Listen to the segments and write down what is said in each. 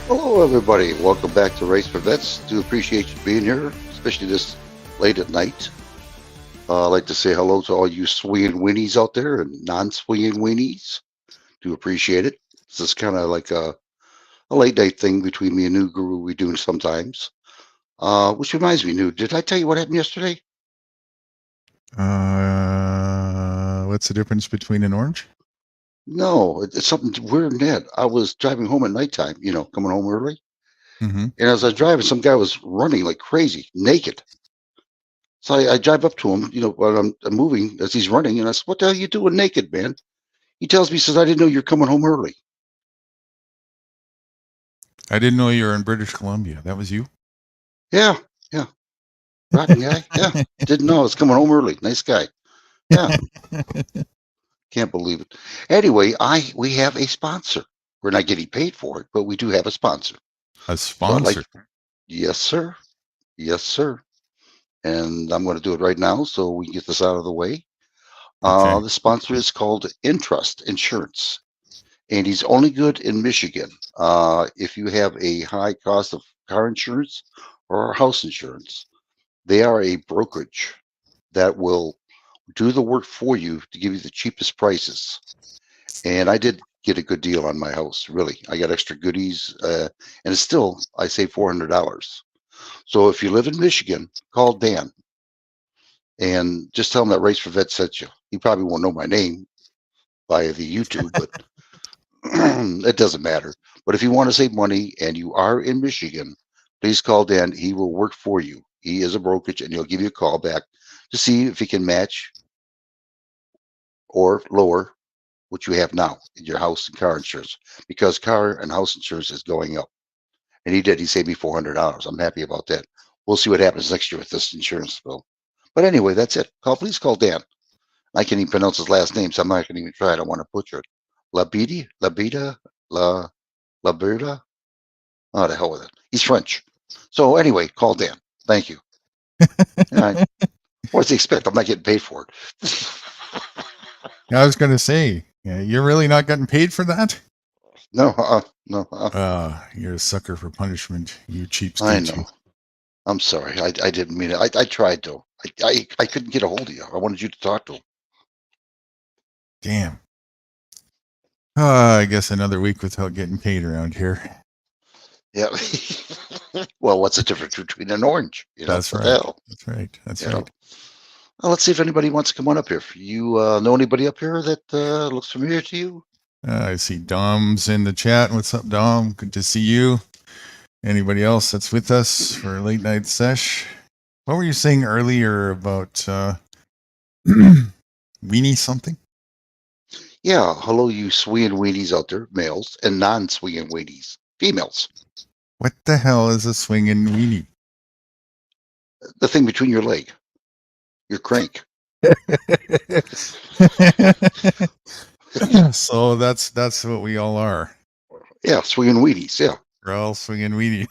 Hello, everybody. Welcome back to Race for Vets. Do appreciate you being here, especially this late at night. I'd like to say hello to all you swinging weenies out there and non-swinging weenies. Do appreciate it. This is kind of like a late night thing between me and New Guru we do sometimes. Which reminds me, New, did I tell you what happened yesterday? What's the difference between an orange? No, it's something weird in that. I was driving home at nighttime, coming home early. Mm-hmm. And as I was driving, some guy was running like crazy, naked. So I drive up to him, while I'm moving as he's running, and I said, "What the hell are you doing naked, man?" He tells me, he says, "I didn't know you're coming home early." I didn't know you were in British Columbia. That was you? Yeah, yeah, rotten guy. Yeah, didn't know I was coming home early. Nice guy. Yeah, can't believe it. Anyway, we have a sponsor. We're not getting paid for it, but we do have a sponsor. A So I'd like, sponsor? yes, sir, yes, sir, and I'm going to do it right now so we can get this out of the way. Okay. The sponsor is called Intrust Insurance, and he's only good in Michigan. If you have a high cost of car insurance or house insurance, they are a brokerage that will do the work for you to give you the cheapest prices. And I did get a good deal on my house, really. I got extra goodies, and it's still, I say $400. So if you live in Michigan, call Dan and just tell him that Race for Vet sent you. He probably won't know my name via the YouTube, but it doesn't matter. But if you want to save money and you are in Michigan, please call Dan. He will work for you. He is a brokerage and he'll give you a call back to see if he can match or lower what you have now in your house and car insurance because car and house insurance is going up. And he did. He saved me $400. I'm happy about that. We'll see what happens next year with this insurance bill. But anyway, that's it. Please call Dan. I can't even pronounce his last name, so I'm not going to even try. I don't want to butcher it. Labida, La Berta. Oh, the hell with it. He's French. So anyway, call Dan. Thank you. All right. What's he expect? I'm not getting paid for it. I was going to say, you're really not getting paid for that? No, no. You're a sucker for punishment. You I cheapskate, you. know. I'm sorry. I didn't mean it. I tried to. I couldn't get a hold of you. I wanted you to talk to him. Damn. I guess another week without getting paid around here. Yeah. Well, what's the difference between an orange? That's What the right. hell? That's right. That's You right. know. Well, let's see if anybody wants to come on up here. You know anybody up here that looks familiar to you? I see Dom's in the chat. What's up, Dom? Good to see you. Anybody else that's with us for late night sesh? What were you saying earlier about weenie something? Yeah. Hello, you swinging weenies out there, males, and non-swinging weenies, females. What the hell is a swinging weenie? The thing between your leg, your crank. So that's what we all are. Yeah, swinging weenies. Yeah. We're all swinging weenie.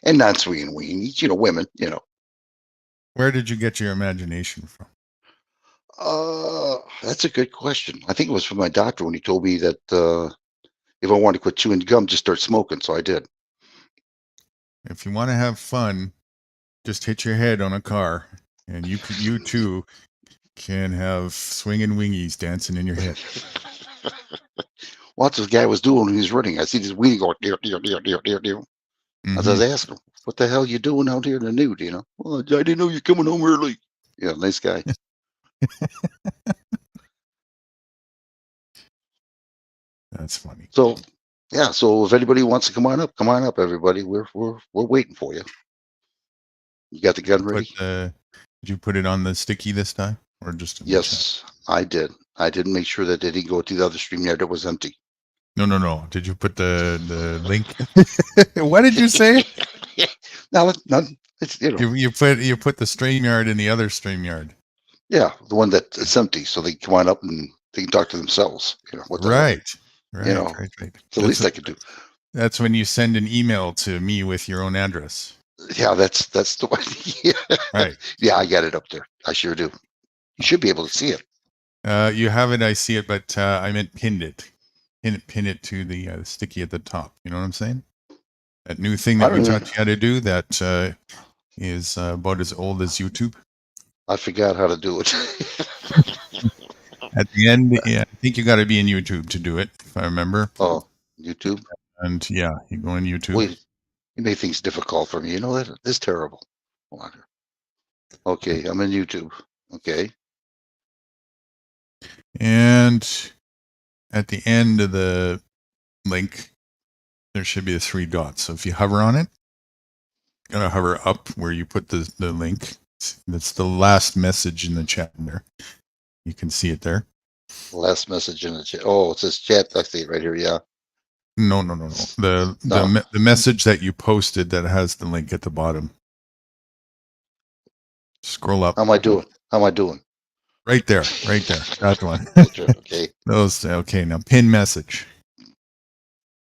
And non-swinging weenies. Women. Where did you get your imagination from? That's a good question. I think it was from my doctor when he told me that if I wanted to quit chewing gum, just start smoking. So I did. If you want to have fun, just hit your head on a car, and you too can have swinging wingies dancing in your head. What this guy was doing when he was running, I see this weenie going deer, deer, deer, deer, deer, deer. As I was asking him, "What the hell you doing out here in the nude?" Well, I didn't know you're coming home early. Yeah, nice guy. That's funny. So, yeah. So if anybody wants to come on up, everybody. We're waiting for you. You got the gun ready? Did you put it on the sticky this time, or just in the Yes, I did. I didn't make sure that it didn't go to the other stream yard that was empty. No. Did you put the link? What did you say? No, it's You put the StreamYard in the other StreamYard. yeah, the one that it's empty, so they come on up and they can talk to themselves. What the hell? Right. It's the That's least I could do. That's when you send an email to me with your own address. Yeah, that's the one. Yeah. Right. Yeah, I got it up there. I sure do. You should be able to see it. You have it. I see it, but I meant pinned it. pin it to the sticky at the top. You know what I'm saying? That new thing I that we don't even. taught you how to do that is about as old as YouTube. I forgot how to do it. At the end, yeah, I think you got to be in YouTube to do it, if I remember. Oh, YouTube. And yeah, you go in YouTube. Wait, you make things difficult for me. You know that it's terrible. Okay, I'm in YouTube. Okay. And at the end of the link, there should be the 3 dots. So if you hover on it, you gotta hover up where you put the link. That's the last message in the chat there. You can see it there. Last message in the chat. Oh, it says chat. I see it right here. Yeah. No. The message that you posted that has the link at the bottom. Scroll up. How am I doing? How am I doing? Right there. That one. Okay. Those. Okay. Now pin message.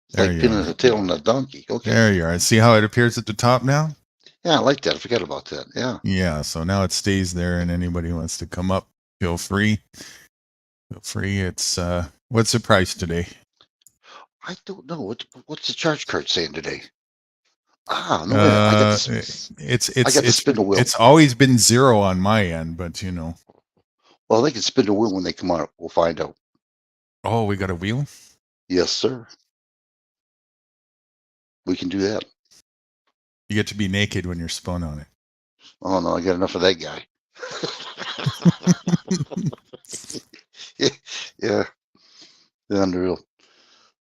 It's like pinning the tail on a donkey. Okay. There you are. See how it appears at the top now? Yeah, I like that. I forgot about that. Yeah. Yeah. So now it stays there, and anybody who wants to come up, feel free. It's what's the price today? I don't know. What's the charge card saying today? No, wait. I got this. I got to spin the wheel. It's always been 0 on my end, but you know. Well, they can spin the wheel when they come out. We'll find out. Oh, we got a wheel? Yes, sir. We can do that. You get to be naked when you're spun on it. Oh no, I got enough of that guy. yeah, unreal.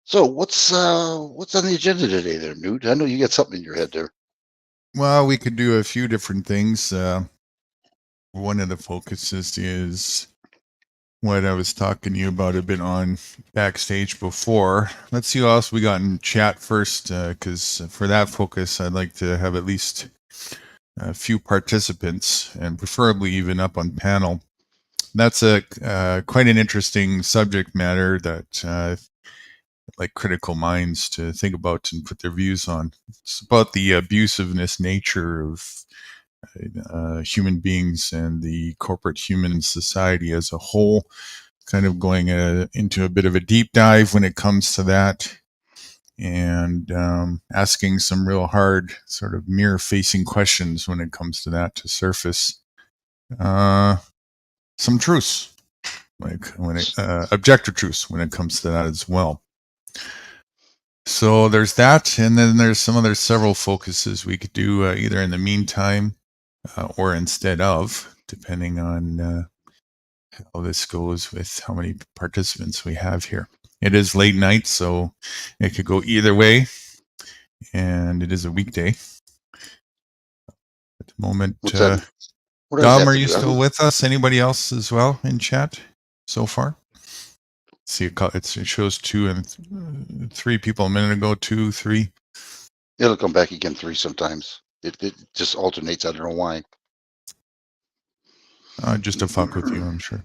So what's on the agenda today, there, Newt? I know you got something in your head there. Well, we could do a few different things. One of the focuses is what I was talking to you about a bit on backstage before. Let's see what else we got in chat first, because for that focus, I'd like to have at least a few participants, and preferably even up on panel. That's quite an interesting subject matter that I'd like critical minds to think about and put their views on. It's about the abusiveness nature of human beings and the corporate human society as a whole, kind of going into a bit of a deep dive when it comes to that, and asking some real hard sort of mirror facing questions when it comes to that to surface some truths, like when objective truths when it comes to that as well. So there's that, and then there's several focuses we could do either in the meantime or instead of, depending on how this goes with how many participants we have here. It is late night, so it could go either way, and it is a weekday. At the moment, Dom, are you still with us? Anybody else as well in chat so far? See, it shows 2 and 3 people a minute ago, 2, 3. It'll come back again 3 sometimes. It just alternates. I don't know why. Just to fuck with you, I'm sure.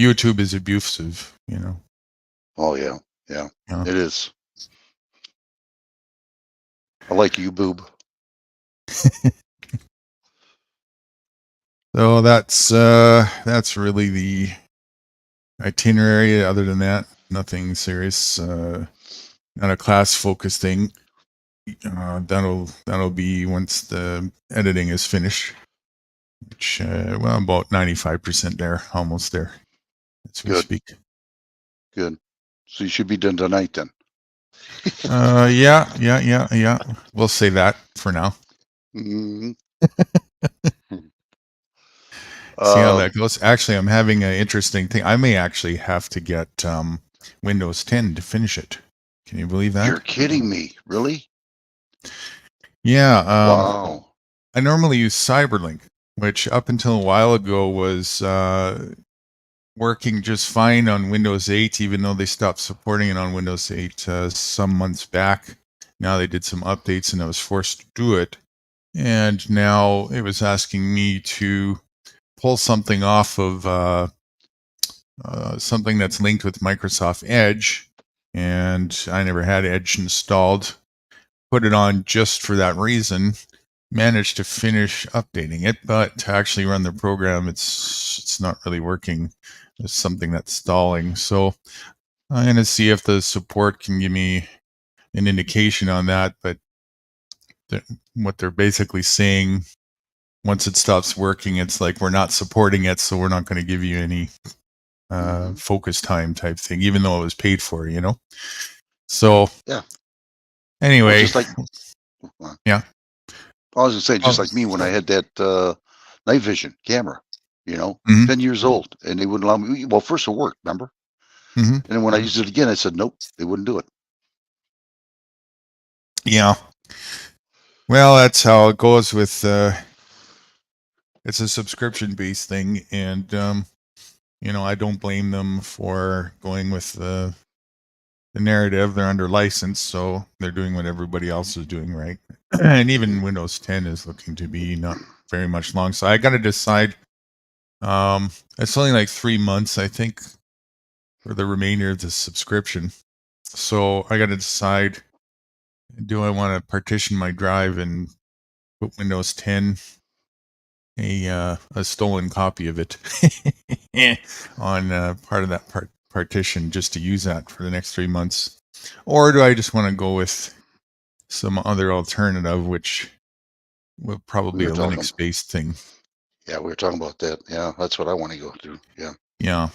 YouTube is abusive, you know. Oh yeah. It is. I like you, boob. So that's really the itinerary. Other than that, nothing serious. Not a class focused thing. That'll be once the editing is finished, which about 95% there, almost there as we speak. Good. So you should be done tonight then. Yeah. We'll say that for now. Mm-hmm. See how that goes. Actually, I'm having an interesting thing. I may actually have to get Windows 10 to finish it. Can you believe that? You're kidding me. Really? Yeah. Wow. I normally use Cyberlink, which up until a while ago was working just fine on Windows 8, even though they stopped supporting it on Windows 8 some months back. Now they did some updates and I was forced to do it. And now it was asking me to pull something off of something that's linked with Microsoft Edge. And I never had Edge installed. Put it on just for that reason. Managed to finish updating it, but to actually run the program, it's it's not really working. There's something that's stalling. So I'm going to see if the support can give me an indication on that. But what they're basically saying, once it stops working, it's like, we're not supporting it, so we're not going to give you any focus time type thing, even though it was paid for, So Yeah. Well, anyway, just like yeah. I was gonna say, Oh, just like me when I had that night vision camera, mhm, 10 years old, and they wouldn't allow me. Well, first it worked, remember? mhm. And then when I used it again, I said nope, they wouldn't do it. Yeah. Well, that's how it goes with it's a subscription based thing, and I don't blame them for going with the narrative. They're under license, so they're doing what everybody else is doing, right? And even Windows 10 is looking to be not very much long. So I got to decide. It's only like 3 months, I think, for the remainder of the subscription. So I got to decide: do I want to partition my drive and put Windows 10, a stolen copy of it, on part of that partition, just to use that for the next 3 months, or do I just want to go with some other alternative, which will probably We be were a talking. Linux based thing? Yeah, we were talking about that. Yeah, that's what I want to go through. Yeah. Yeah.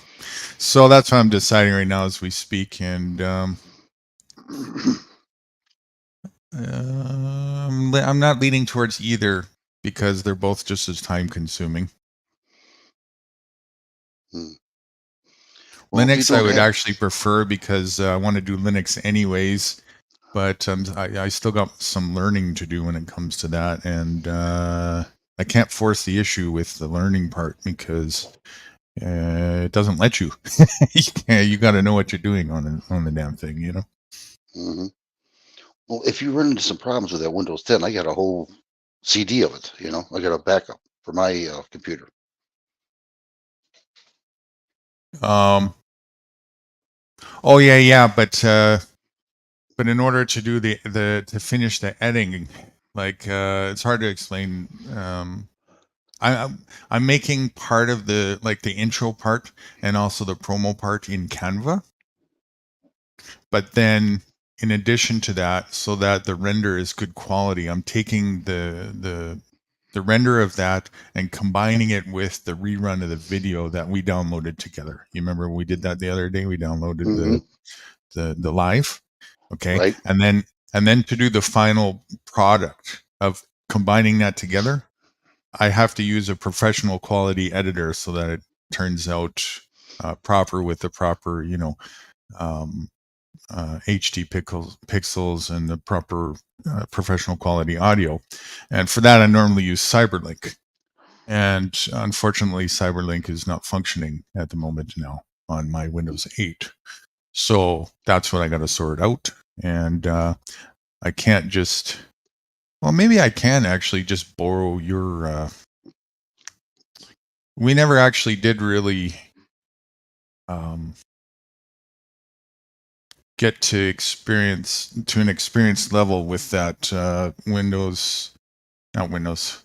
So that's what I'm deciding right now as we speak, and I'm not leaning towards either because they're both just as time consuming. Hmm. Well, if you Linux I don't would have, actually prefer because I want to do Linux anyways, but I still got some learning to do when it comes to that, and I can't force the issue with the learning part because it doesn't let you. You got to know what you're doing on the damn thing. mhm. Well, if you run into some problems with that Windows 10, I got a whole CD of it. I got a backup for my computer. Um. Oh yeah, yeah, but in order to do the to finish the editing, like it's hard to explain. I'm making part of the intro part and also the promo part in Canva, but then in addition to that, so that the render is good quality, I'm taking the render of that and combining it with the rerun of the video that we downloaded together. You remember we did that the other day? We downloaded Hmm. the live, okay, Right? and then to do the final product of combining that together, I have to use a professional quality editor so that it turns out proper with the proper, um, HD pixels and the proper professional quality audio. And for that, I normally use Cyberlink. And unfortunately, Cyberlink is not functioning at the moment now on my Windows 8. So that's what I got to sort out. And I can't just, well, maybe I can actually just borrow your. We never actually did really um, get to an experience level with that Windows, not Windows.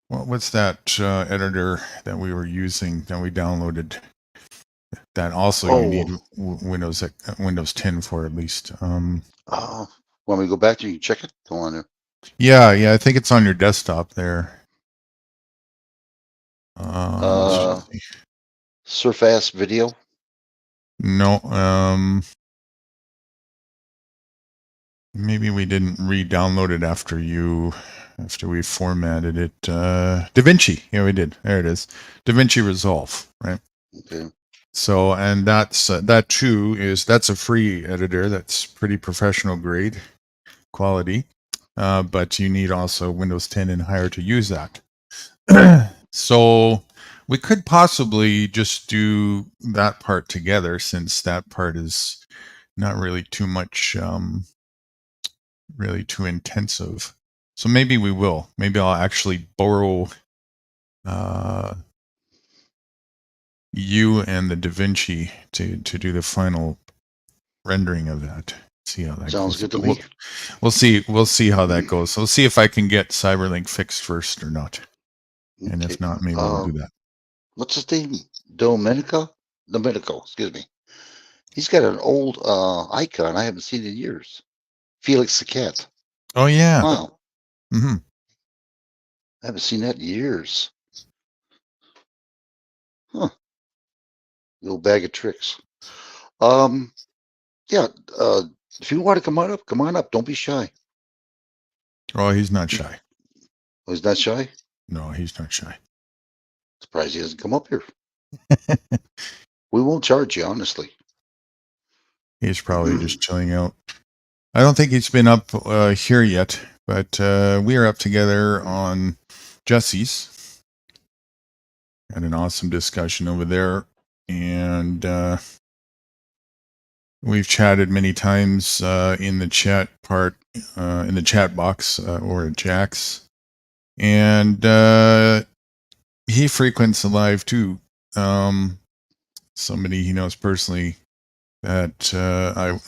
What's that editor that we were using that we downloaded? That also you Oh, need Windows 10 for at least. want me to go back to you and check it? Go on there. Yeah, yeah, I think it's on your desktop there. Let's Uh, just see. Surface Video. No, maybe we didn't re-download it after we formatted it. DaVinci, yeah, we did. There it is, DaVinci Resolve, right? Okay. So, and that too that's a free editor that's pretty professional grade quality, but you need also Windows 10 and higher to use that. So we could possibly just do that part together, since that part is not really too much, really too intensive. So maybe we will. Maybe I'll actually borrow uh, you and the DaVinci to do the final rendering of that. See how that Sounds goes. good to But me. we'll see how that goes. So we'll see if I can get Cyberlink fixed first or not. And Okay. if not, maybe we'll do that. what's his name? Domenica? Domenico, excuse me. He's got an old icon I haven't seen in years. Felix the cat. Oh yeah. Wow, Hmm. I haven't seen that in years. Huh, little bag of tricks. Um, yeah. Uh, if you want to come on up, come on up. Don't be shy. Oh, he's not shy. Oh, he's not shy. No, he's not shy. Surprised he hasn't come up here. We won't charge you, honestly. He's probably just chilling out. I don't think he's been up here yet, but we are up together on Jesse's. Had an awesome discussion over there, and we've chatted many times in the chat part, in the chat box or at Jack's, and he frequents the live too. Somebody he knows personally that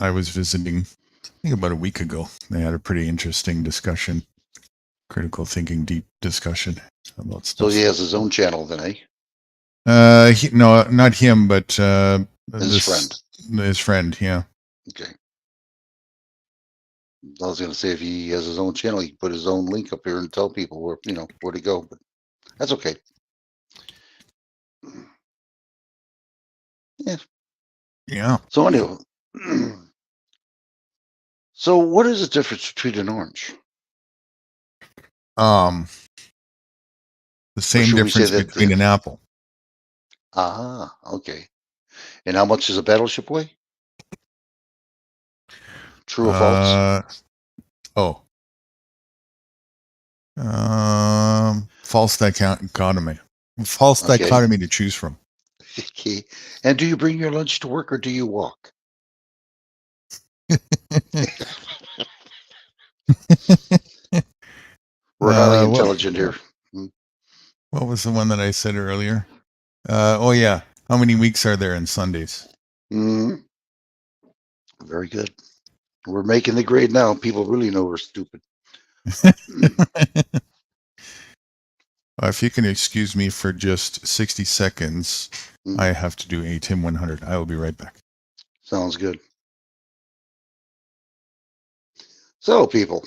I was visiting, I think about a week ago. They had a pretty interesting discussion, critical thinking, deep discussion about So he stuff. has his own channel then, eh? No, not him, but His friend. his friend. Yeah, Okay. I was going to say if he has his own channel, he can put his own link up here and tell people where to go. But that's okay. Yeah. yeah. So anyway, so what is the difference between an orange? Um, the Or same should we say difference that between an apple. okay. And how much does a battleship weigh? True or false? Uh, oh, false dichotomy. False Okay. dichotomy to choose from. Okay. And do you bring your lunch to work or do you walk? We're highly What intelligent here. what was the one that I said earlier? Oh yeah. How many weeks are there in Sundays? Mm, very good. We're making the grade now. People really know we're stupid. If you can excuse me for just 60 seconds, I have to do a Tim 100. I will be right back. Sounds good. So, people,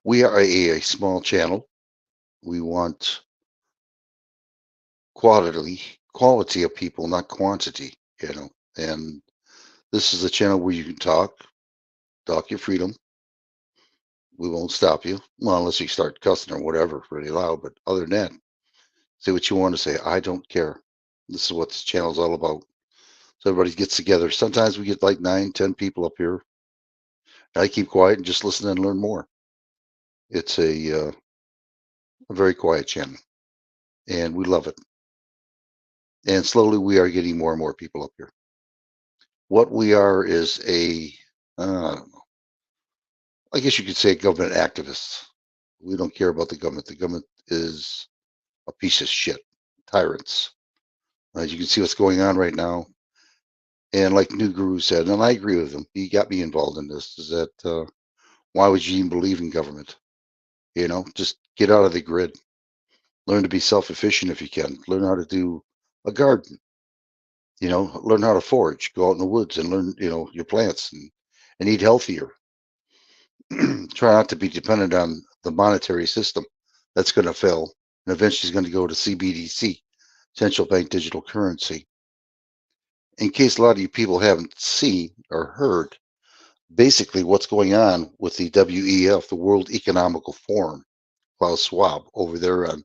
we are a small channel. We want quality of people, not quantity, And this is a channel where you can talk your freedom. We won't stop you. Well, unless you start cussing or whatever really loud. But other than that, say what you want to say. I don't care. This is what this channel is all about. So everybody gets together. Sometimes we get like 9, 10 people up here. I keep quiet and just listen and learn more. It's a very quiet channel, and we love it. And slowly we are getting more and more people up here. What we are is I don't know, I guess you could say government activists. We don't care about the government. The government is a piece of shit, tyrants. As you can see what's going on right now. And like New Guru said, and I agree with him, he got me involved in this, is that why would you even believe in government? Just get out of the grid. Learn to be self-efficient if you can. Learn how to do a garden. Learn how to forage. Go out in the woods and learn, your plants and eat healthier. Try not to be dependent on the monetary system. That's going to fail and eventually is going to go to CBDC, central bank digital currency. In case a lot of you people haven't seen or heard, basically what's going on with the WEF, the World Economical Forum, Klaus Schwab over there in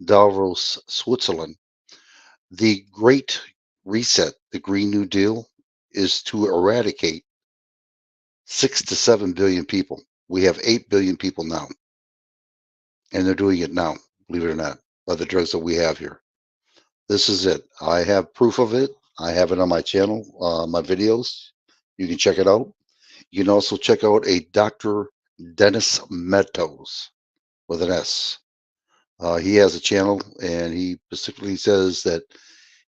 Davos, Switzerland, the Great Reset, the Green New Deal, is to eradicate 6 to 7 billion people. We have 8 billion people now, and they're doing it now, believe it or not, by the drugs that we have here. This is it. I have proof of it. I have it on my channel, my videos. You can check it out. You can also check out a Dr. Dennis Meadows with an S. He has a channel, and he specifically says that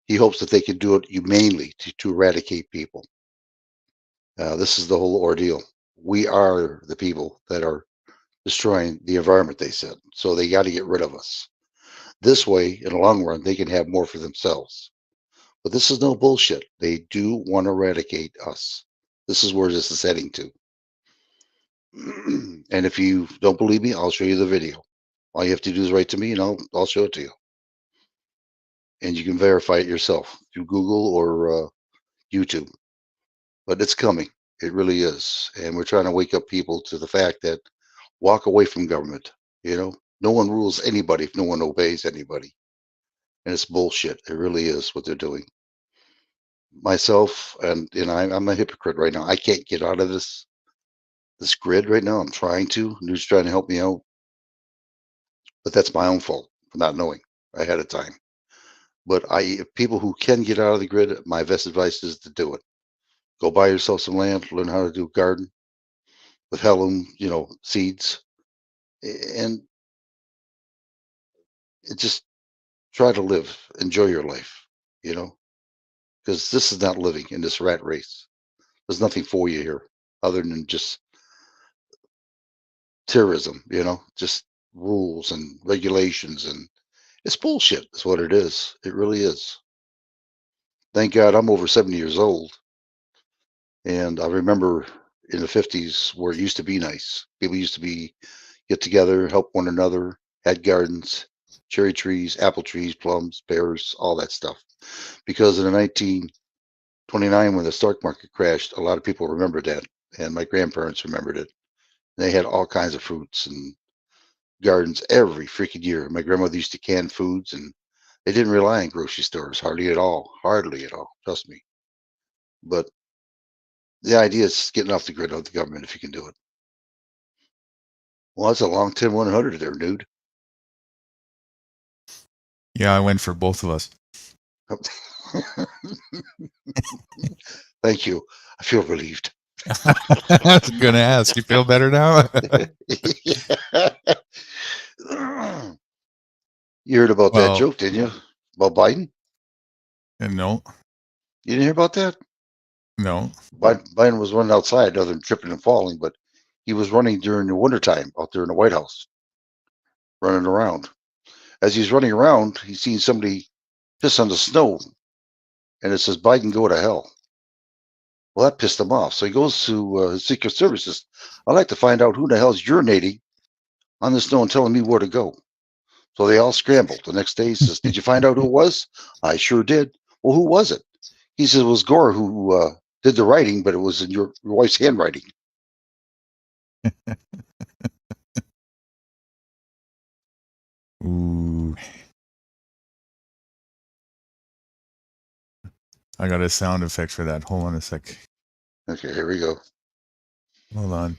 he hopes that they can do it humanely to eradicate people. This is the whole ordeal. We are the people that are destroying the environment, they said. So they got to get rid of us. This way, in the long run, they can have more for themselves. But this is no bullshit. They do want to eradicate us. This is where this is heading to. And if you don't believe me, I'll show you the video. All you have to do is write to me and I'll show it to you. And you can verify it yourself through Google or YouTube. But it's coming. It really is. And we're trying to wake up people to the fact that walk away from government. No one rules anybody if no one obeys anybody. And it's bullshit. It really is what they're doing. Myself and I'm a hypocrite right now. I can't get out of this grid right now. I'm trying to. New's trying to help me out, but that's my own fault for not knowing ahead of time. But if people who can get out of the grid, my best advice is to do it. Go buy yourself some land, learn how to do a garden with heirloom, seeds, and just try to live, enjoy your life, because this is not living in this rat race. There's nothing for you here other than just terrorism, just rules and regulations, and it's bullshit. Is what it is. It really is. Thank God I'm over 70 years old, and I remember in the 50s where it used to be nice. People used to get together, help one another, had gardens, cherry trees, apple trees, plums, pears, all that stuff. Because in the 1929, when the stock market crashed, a lot of people remembered that, and my grandparents remembered it. They had all kinds of fruits and gardens every freaking year. My grandmother used to can foods, and they didn't rely on grocery stores hardly at all. Trust me. But the idea is getting off the grid of the government if you can do it. Well, that's a long 10-100 there, dude. Yeah, I went for both of us. Thank you. I feel relieved. I was going to ask, you feel better now? You heard about that Well, joke, didn't you? About Biden? no, You didn't hear about that? no. Biden was running outside other than tripping and falling, but he was running during the wintertime out there in the White House, running around. As he's running around, he's seen somebody piss on the snow, and it says, Biden, go to hell. Well, that pissed him off. So he goes to his Secret Services. I'd like to find out who the hell's urinating on the snow and telling me where to go. So they all scrambled. The next day he says, did you find out who it was? I sure did. Well, who was it? He said it was Gore who did the writing, but it was in your wife's handwriting. Ooh. I got a sound effect for that. Hold on a sec. Okay, here we go. Hold on.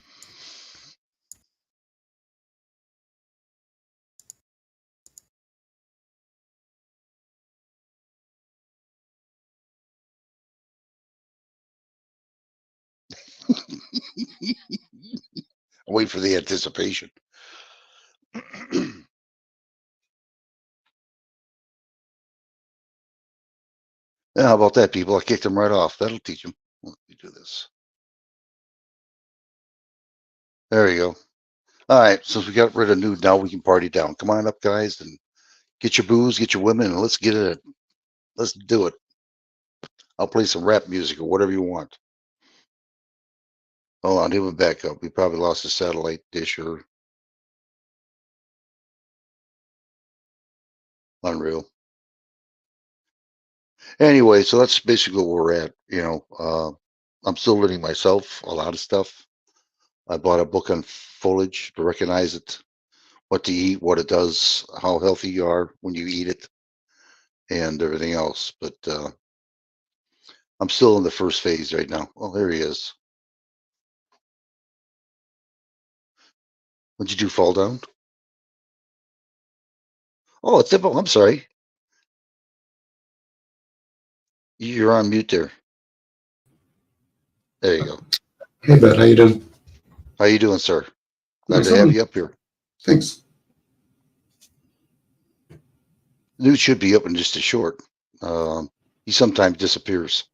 Wait for the anticipation. Yeah, how about that, people? I kicked him right off. That'll teach him. Let me do this. There you go. All right, since we got rid of nude, now we can party down. Come on up, guys, and get your booze, get your women, and let's get it. Let's do it. I'll play some rap music or whatever you want. Hold on, he went back up. We probably lost the satellite dish or unreal. Anyway, so that's basically where we're at. I'm still learning myself a lot of stuff. I bought a book on foliage to recognize it, what to eat, what it does, how healthy you are when you eat it, and everything else. But I'm still in the first phase right now. Oh, there he is. What'd you do? Fall down? Oh, it's Dimple. I'm sorry. You're on mute there. There you go. Hey, bud, how you doing? How you doing, sir? Glad to Awesome. have you up here. Thanks. News should be up in just a short. He sometimes disappears.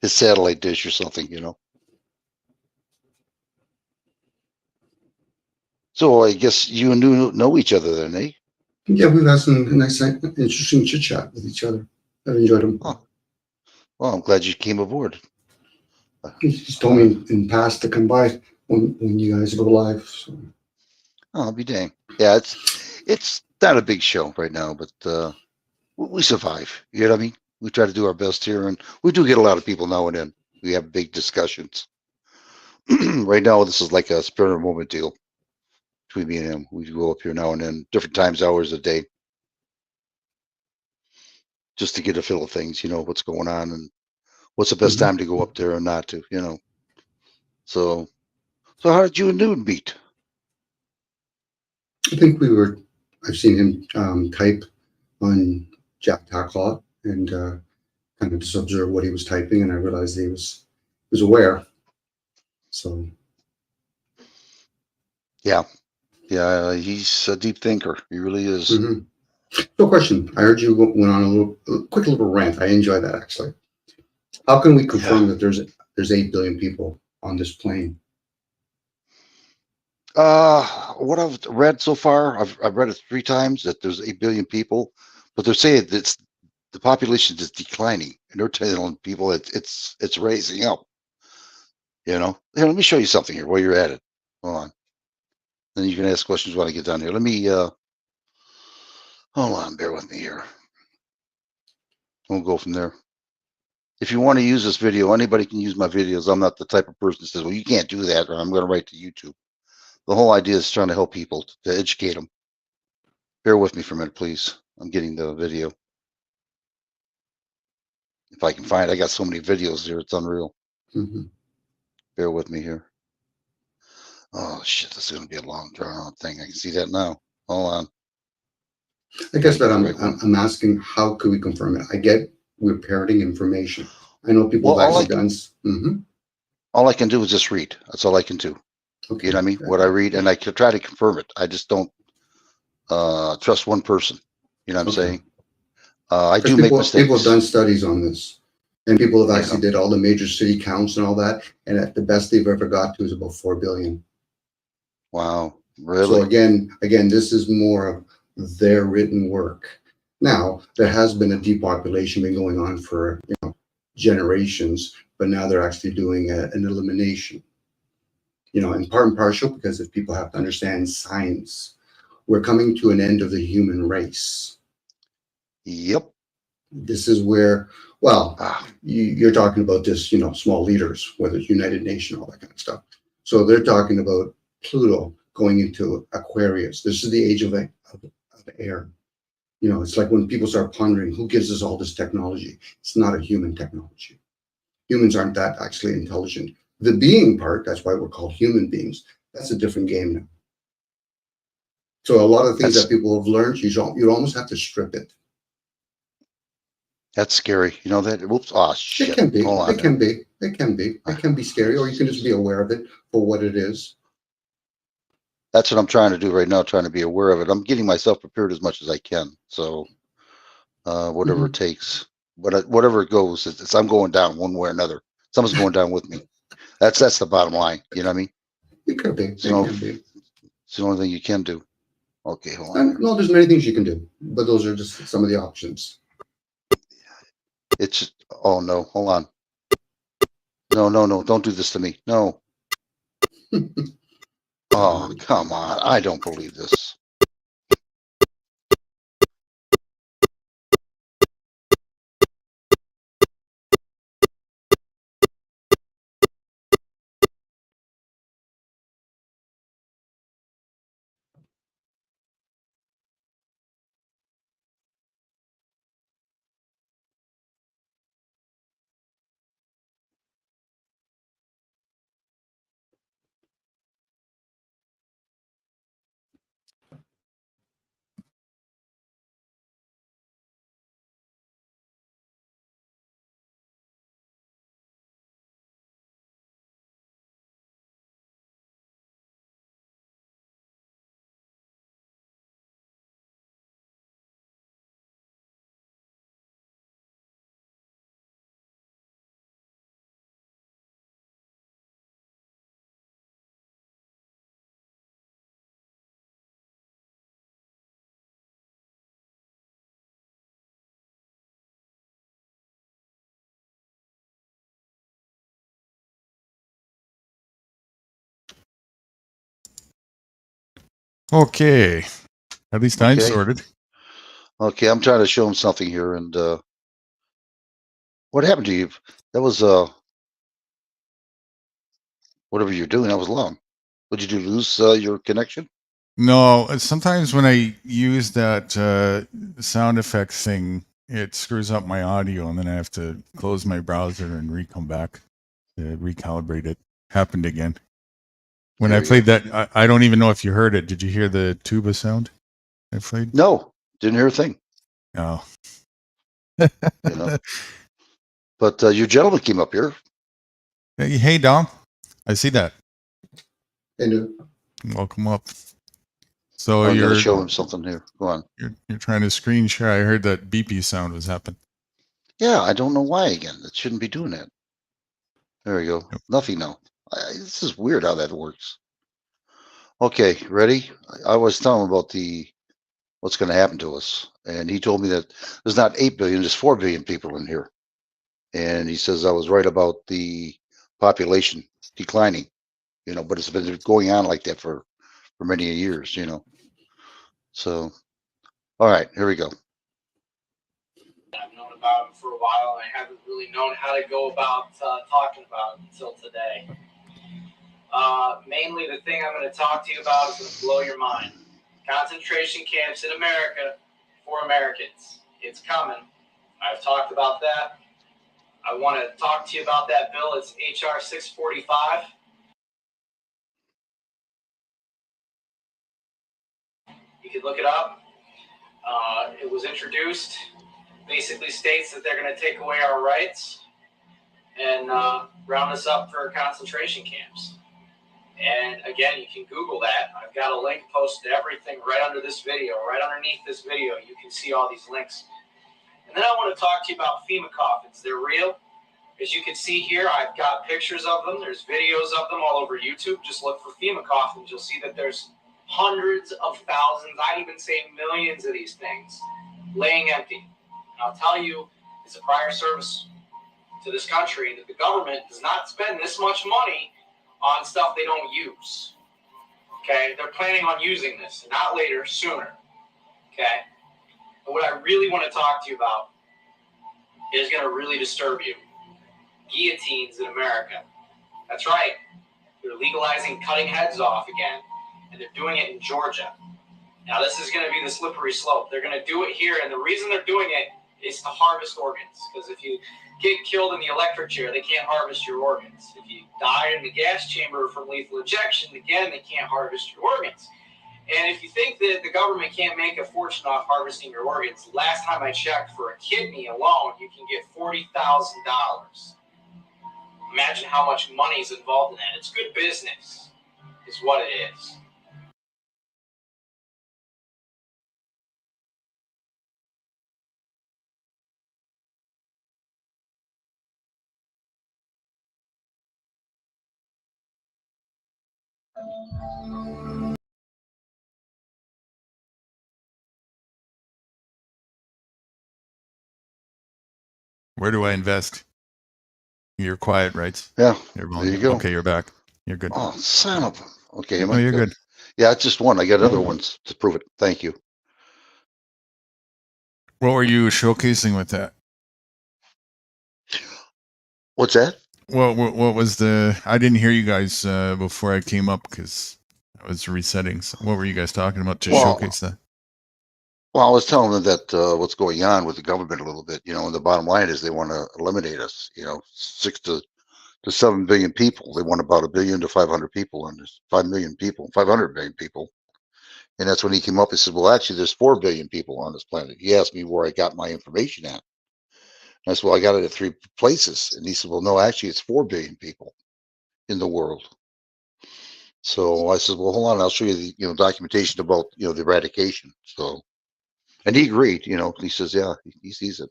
His satellite dish or something. So I guess you and New know each other then, eh? Yeah, we've had some nice, interesting chit chat with each other. I've enjoyed them. Oh, well, I'm glad you came aboard. He's told me in past to come by when you guys go live. So. Oh, I'll be dang. Yeah, it's not a big show right now, but we survive. You know what I mean? We try to do our best here, and we do get a lot of people now and then. We have big discussions. Right now, this is like a spur of the moment deal between me and him. We go up here now and then, different times, hours a day, just to get a feel of things. You know what's going on and what's the best Mhm. time to go up there and not to. You know. So how did you and Newton meet? I think I've seen him type on Jack Tacklot and kind of just observe what he was typing, and I realized he was aware. So, Yeah, yeah, he's a deep thinker. He really is. mhm. No question. I heard you went on a quick little rant. I enjoyed that actually. How can we Yeah. confirm that there's 8 billion people on this plane? What I've read so far, I've read it 3 times that there's 8 billion people, but they're saying that the population is declining, and they're telling people it's raising up. You know, here, let me show you something here while you're at it. Hold on, then you can ask questions when I get down here. Let me hold on, bear with me here. We'll go from there. If you want to use this video, anybody can use my videos. I'm not the type of person that says, "Well, you can't do that," or "I'm going to write to YouTube." The whole idea is trying to help people to educate them. Bear with me for a minute, please. I'm getting the video. If I can find, I got so many videos here, it's unreal. Mm-hmm. Bear with me here. Oh shit, this is gonna be a long drawn out thing. I can see that now. Hold on. I Gotta guess get that the I'm right one. asking how could we confirm it? I get we're parroting information. I know people Well, have actually done. all I can do is just read. That's all I can do. Okay. You know what I mean? What I read, and I can try to confirm it. I just don't trust one person. You know what I'm Okay. saying? I Because do make people have done mistakes. studies on this, and people have Yeah. actually did all the major city counts and all that, and at the best they've ever got to is about 4 billion. Wow. So Really? again, this is more of their written work. Now there has been a depopulation been going on for generations, but now they're actually doing an elimination. In part and partial because if people have to understand science, we're coming to an end of the human race. Yep. This is where, well, Ah, you're talking about this, small leaders, whether it's United Nations, all that kind of stuff. So they're talking about Pluto going into Aquarius. This is the age of air. It's like when people start pondering who gives us all this technology. It's not a human technology. Humans aren't that actually intelligent. The being part, that's why we're called human beings. That's a different game now. So a lot of things that that's people have learned, you almost have to strip it. that's scary. You know that? Whoops. Oh It shit. can be. Hold It on. can be. It can be. It can be scary, or you can just be aware of it for what it is. That's what I'm trying to do right now, trying to be aware of it. I'm getting myself prepared as much as I can. So whatever it Hmm. takes, whatever it goes, I'm going down one way or another. Someone's going down with me. That's the bottom line. You know what I mean? It could be. So, you It know, can be. it's the only thing you can do. Okay, hold on And here. no, there's many things you can do, but those are just some of the options. It's just, oh no, hold on. No, no, no, don't do this to me. No. Oh, come on. I don't believe this. Okay. At least I'm Okay. sorted. Okay, I'm trying to show him something here, and what happened to you? That was whatever you're doing. That was long. What did you lose your connection? No, sometimes when I use that sound effect thing, it screws up my audio, and then I have to close my browser and come back to recalibrate it. Happened again. When There I you played go. that, I don't even know if you heard it. Did you hear the tuba sound I played? No, didn't hear a thing. No. You know, but your gentleman came up here. Hey, Dom. I see that. And Welcome up. So I'm going to you're show him something here. Go on. you're trying to screen share. I heard that beepy sound was happening. Yeah, I don't know why again. It shouldn't be doing that. There we go. Yep. Nothing now. This is weird how that works. Okay, ready? I was telling him about what's going to happen to us, and he told me that there's not 8 billion, there's 4 billion people in here, and he says I was right about the population declining. You know, but it's been going on like that for many years. You know, so all right, here we go. I've known about him for a while, and I haven't really known how to go about talking about it until today. Mainly, the thing I'm going to talk to you about is going to blow your mind. Concentration camps in America for Americans. It's coming. I've talked about that. I want to talk to you about that bill. It's HR 645. You can look it up. It was introduced. Basically states that they're going to take away our rights and round us up for concentration camps. And again, you can Google that. I've got a link posted to everything right under this video, right underneath this video. You can see all these links. And then I want to talk to you about FEMA coffins. They're real. As you can see here, I've got pictures of them. There's videos of them all over YouTube. Just look for FEMA coffins. You'll see that there's hundreds of thousands, I'd even say millions of these things laying empty. And I'll tell you, as a prior service to this country, that the government does not spend this much money on stuff they don't use. Okay? They're planning on using this, not later, sooner. Okay? And what I really want to talk to you about is going to really disturb you. Guillotines in America. That's right. They're legalizing cutting heads off again, and they're doing it in Georgia. Now, this is going to be the slippery slope. They're going to do it here, and the reason they're doing it is to harvest organs. Because if you get killed in the electric chair, they can't harvest your organs. If you die in the gas chamber from lethal injection, again, they can't harvest your organs. And if you think that the government can't make a fortune off harvesting your organs, last time I checked, for a kidney alone, you can get $40,000. Imagine how much money is involved in that. It's good business, is what it is. Where do I invest? You're quiet, right? Yeah, You're there you go. Okay, you're back. You're good. Oh, son of a. Okay, am No, I you're good? good. Yeah, it's just one. I got other ones to prove it. Thank you. What were you showcasing with that? What's that? What was the? I didn't hear you guys before I came up because I was resetting. So what were you guys talking about to showcase that? Well, I was telling them that what's going on with the government a little bit, you know, and the bottom line is they want to eliminate us, you know, 6 to 7 billion people. They want about 1 billion to 500 people on this, 5 million people, 500 million people. And that's when he came up and said, well, actually, there's 4 billion people on this planet. He asked me where I got my information at. And I said, well, I got it at 3 places. And he said, well, no, actually, it's 4 billion people in the world. So I said, well, hold on, I'll show you the, you know, documentation about, you know, the eradication. So, and he agreed, you know, he says, yeah, he sees it.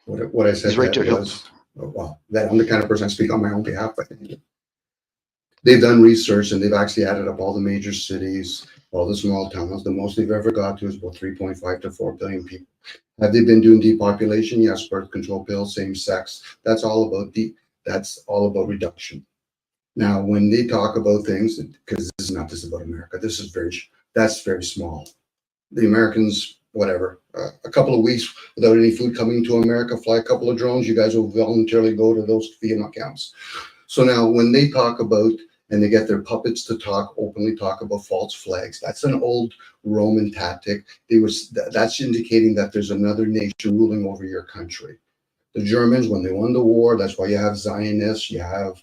what I said He's right that there. was, well, that I'm the kind of person I speak on my own behalf, but they've done research and they've actually added up all the major cities, all the small towns. The most they've ever got to is about 3.5 to 4 billion people. Have they been doing depopulation? Yes, birth control pills, same sex. That's all about reduction. Now, when they talk about things, because this is not just about America, this is very That's very small. The Americans, whatever, a couple of weeks without any food coming to America, fly a couple of drones, you guys will voluntarily go to those FEMA camps. So now when they talk about, and they get their puppets to talk, openly talk about false flags, that's an old Roman tactic. That's indicating that there's another nation ruling over your country. The Germans, when they won the war, that's why you have Zionists, you have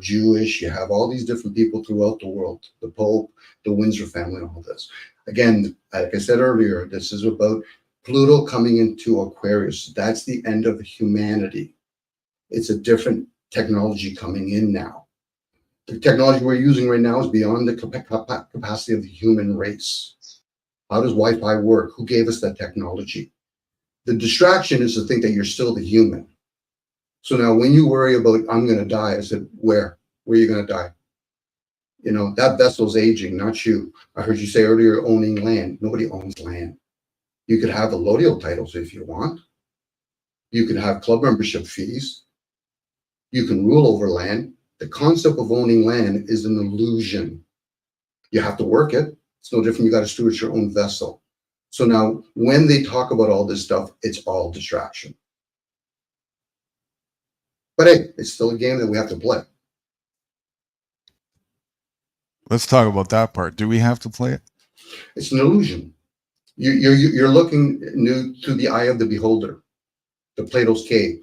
Jewish, you have all these different people throughout the world, the Pope, the Windsor family, and all this. Again, like I said earlier, this is about Pluto coming into Aquarius. That's the end of humanity. It's a different technology coming in now. The technology we're using right now is beyond the capacity of the human race. How does Wi-Fi work? Who gave us that technology? The distraction is to think that you're still the human. So now when you worry about, I'm going to die, I said, where? Where are you going to die? You know, that vessel's aging, not you. I heard you say earlier, owning land. Nobody owns land. You could have allodial titles if you want. You could have club membership fees. You can rule over land. The concept of owning land is an illusion. You have to work it. It's no different. You got to steward your own vessel. So now when they talk about all this stuff, it's all distraction. But hey, it's still a game that we have to play. Let's talk about that part. Do we have to play it? It's an illusion. You're looking new through the eye of the beholder, the Plato's cave.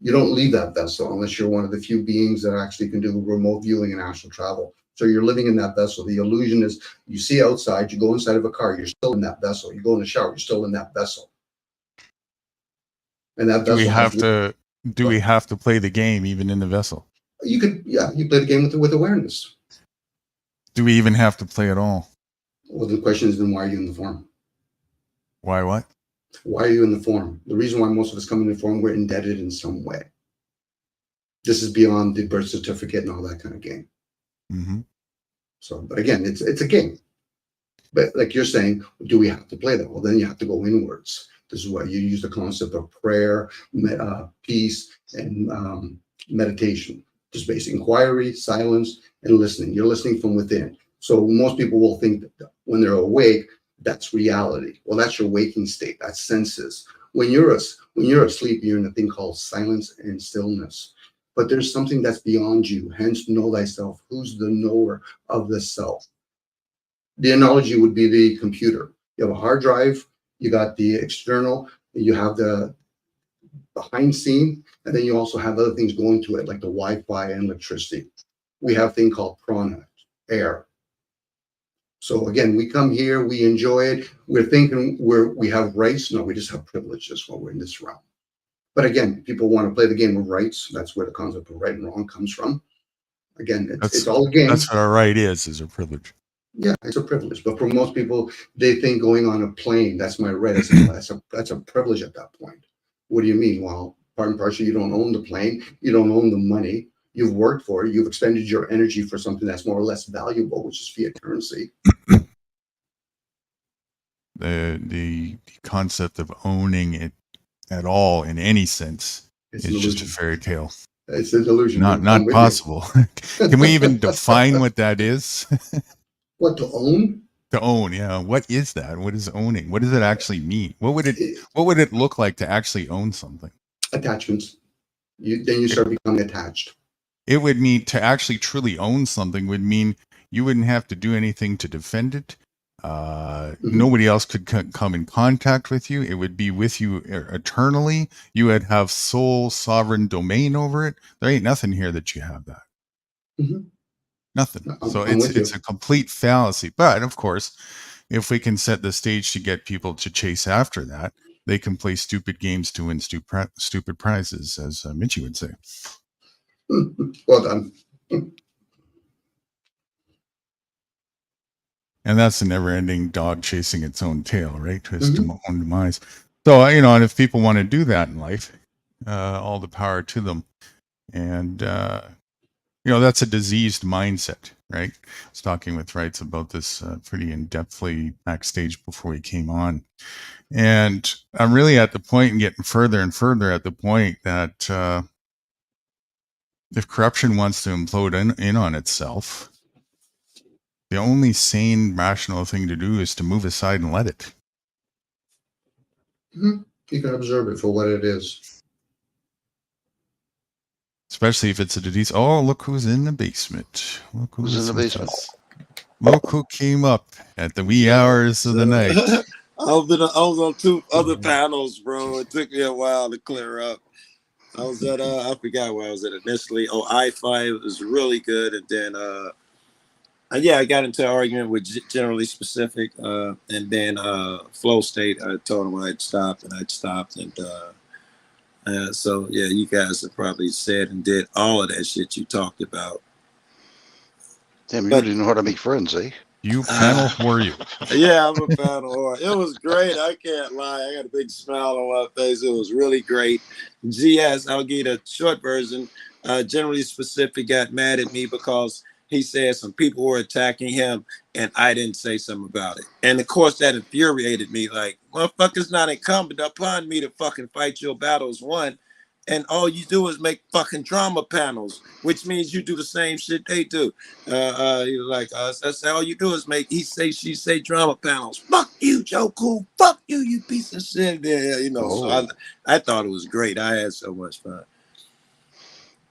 You don't leave that vessel unless you're one of the few beings that actually can do remote viewing and astral travel. So you're living in that vessel. The illusion is you see outside, you go inside of a car, you're still in that vessel. You go in the shower, you're still in that vessel. And that Do we vessel have to play the game even in the vessel? you could, yeah, you play the game with awareness. Do we even have to play at all? Well, the question is then why are you in the form? Why what? Why are you in the form? The reason why most of us come in the form, we're indebted in some way. This is beyond the birth certificate and all that kind of game. Mm-hmm. So, but again, it's a game. But like you're saying, do we have to play that? Well, then you have to go inwards. This is why you use the concept of prayer, peace, and meditation. Just basic inquiry, silence, and listening. You're listening from within. So most people will think that when they're awake, that's reality. Well, that's your waking state. That's senses. When you're asleep, you're in a thing called silence and stillness. But there's something that's beyond you. Hence, know thyself. Who's the knower of the self? The analogy would be the computer. You have a hard drive. You got the external. You have the behind scene, and then you also have other things going to it, like the Wi-Fi and electricity. We have a thing called prana, air. So again, we come here, we enjoy it. We're thinking we have rights. No, we just have privileges while we're in this realm. But again, people want to play the game of rights. That's where the concept of right and wrong comes from. Again, it's all a game. That's what our right is a privilege. Yeah, it's a privilege. But for most people, they think going on a plane, that's my right. That's a privilege at that point. What do you mean? Well, part and parcel, you don't own the plane, you don't own the money. You've worked for it. You've expended your energy for something that's more or less valuable, which is fiat currency. The concept of owning it at all in any sense is just a fairy tale. It's an illusion. Not possible. Can we even define what that is? What, to own? To own, yeah. What is that? What is owning? What does it actually mean? What would it look like to actually own something? Attachments. Then you start becoming attached. It would mean to actually truly own something would mean you wouldn't have to do anything to defend it. Nobody else could come in contact with you. It would be with you eternally. You would have sole sovereign domain over it. There ain't nothing here that you have that. Mm-hmm. Nothing. So it's a complete fallacy. But of course, if we can set the stage to get people to chase after that, they can play stupid games to win stupid prizes, as Mitchie would say. Well done. And that's a never-ending dog chasing its own tail, right? To its own demise. So, and if people want to do that in life, all the power to them. And, that's a diseased mindset, right? I was talking with Wrights about this pretty in-depthly backstage before we came on. And I'm really at the point and getting further and further at the point that if corruption wants to implode in on itself, The only sane, rational thing to do is to move aside and let it. You can observe it for what it is. Especially if it's a disease. Oh, look who's in the basement. Look Who's in the with basement? us. Look who came up at the wee hours of the night. I was on 2 other panels, bro. It took me a while to clear up. I was at I forgot where I was at initially. Oh, I-5 was really good, and then I got into an argument with Generally Specific, and then Flow State. I told him I'd stopped, and so yeah, you guys have probably said and did all of that shit you talked about. Damn, you But- really know how to make friends, eh? You panel were you? Yeah, I'm a fan of horror. It was great. I can't lie. I got a big smile on my face. It was really great. GS, I'll give you the short version. Generally Specific got mad at me because he said some people were attacking him and I didn't say something about it. And of course that infuriated me. Like, motherfucker's not incumbent upon me to fucking fight your battles, one. And all you do is make fucking drama panels, which means you do the same shit they do. Like us. That's all you do is make he say, she say drama panels. Fuck you, Joe Cool. Fuck you, you piece of shit. Yeah, so I thought it was great. I had so much fun.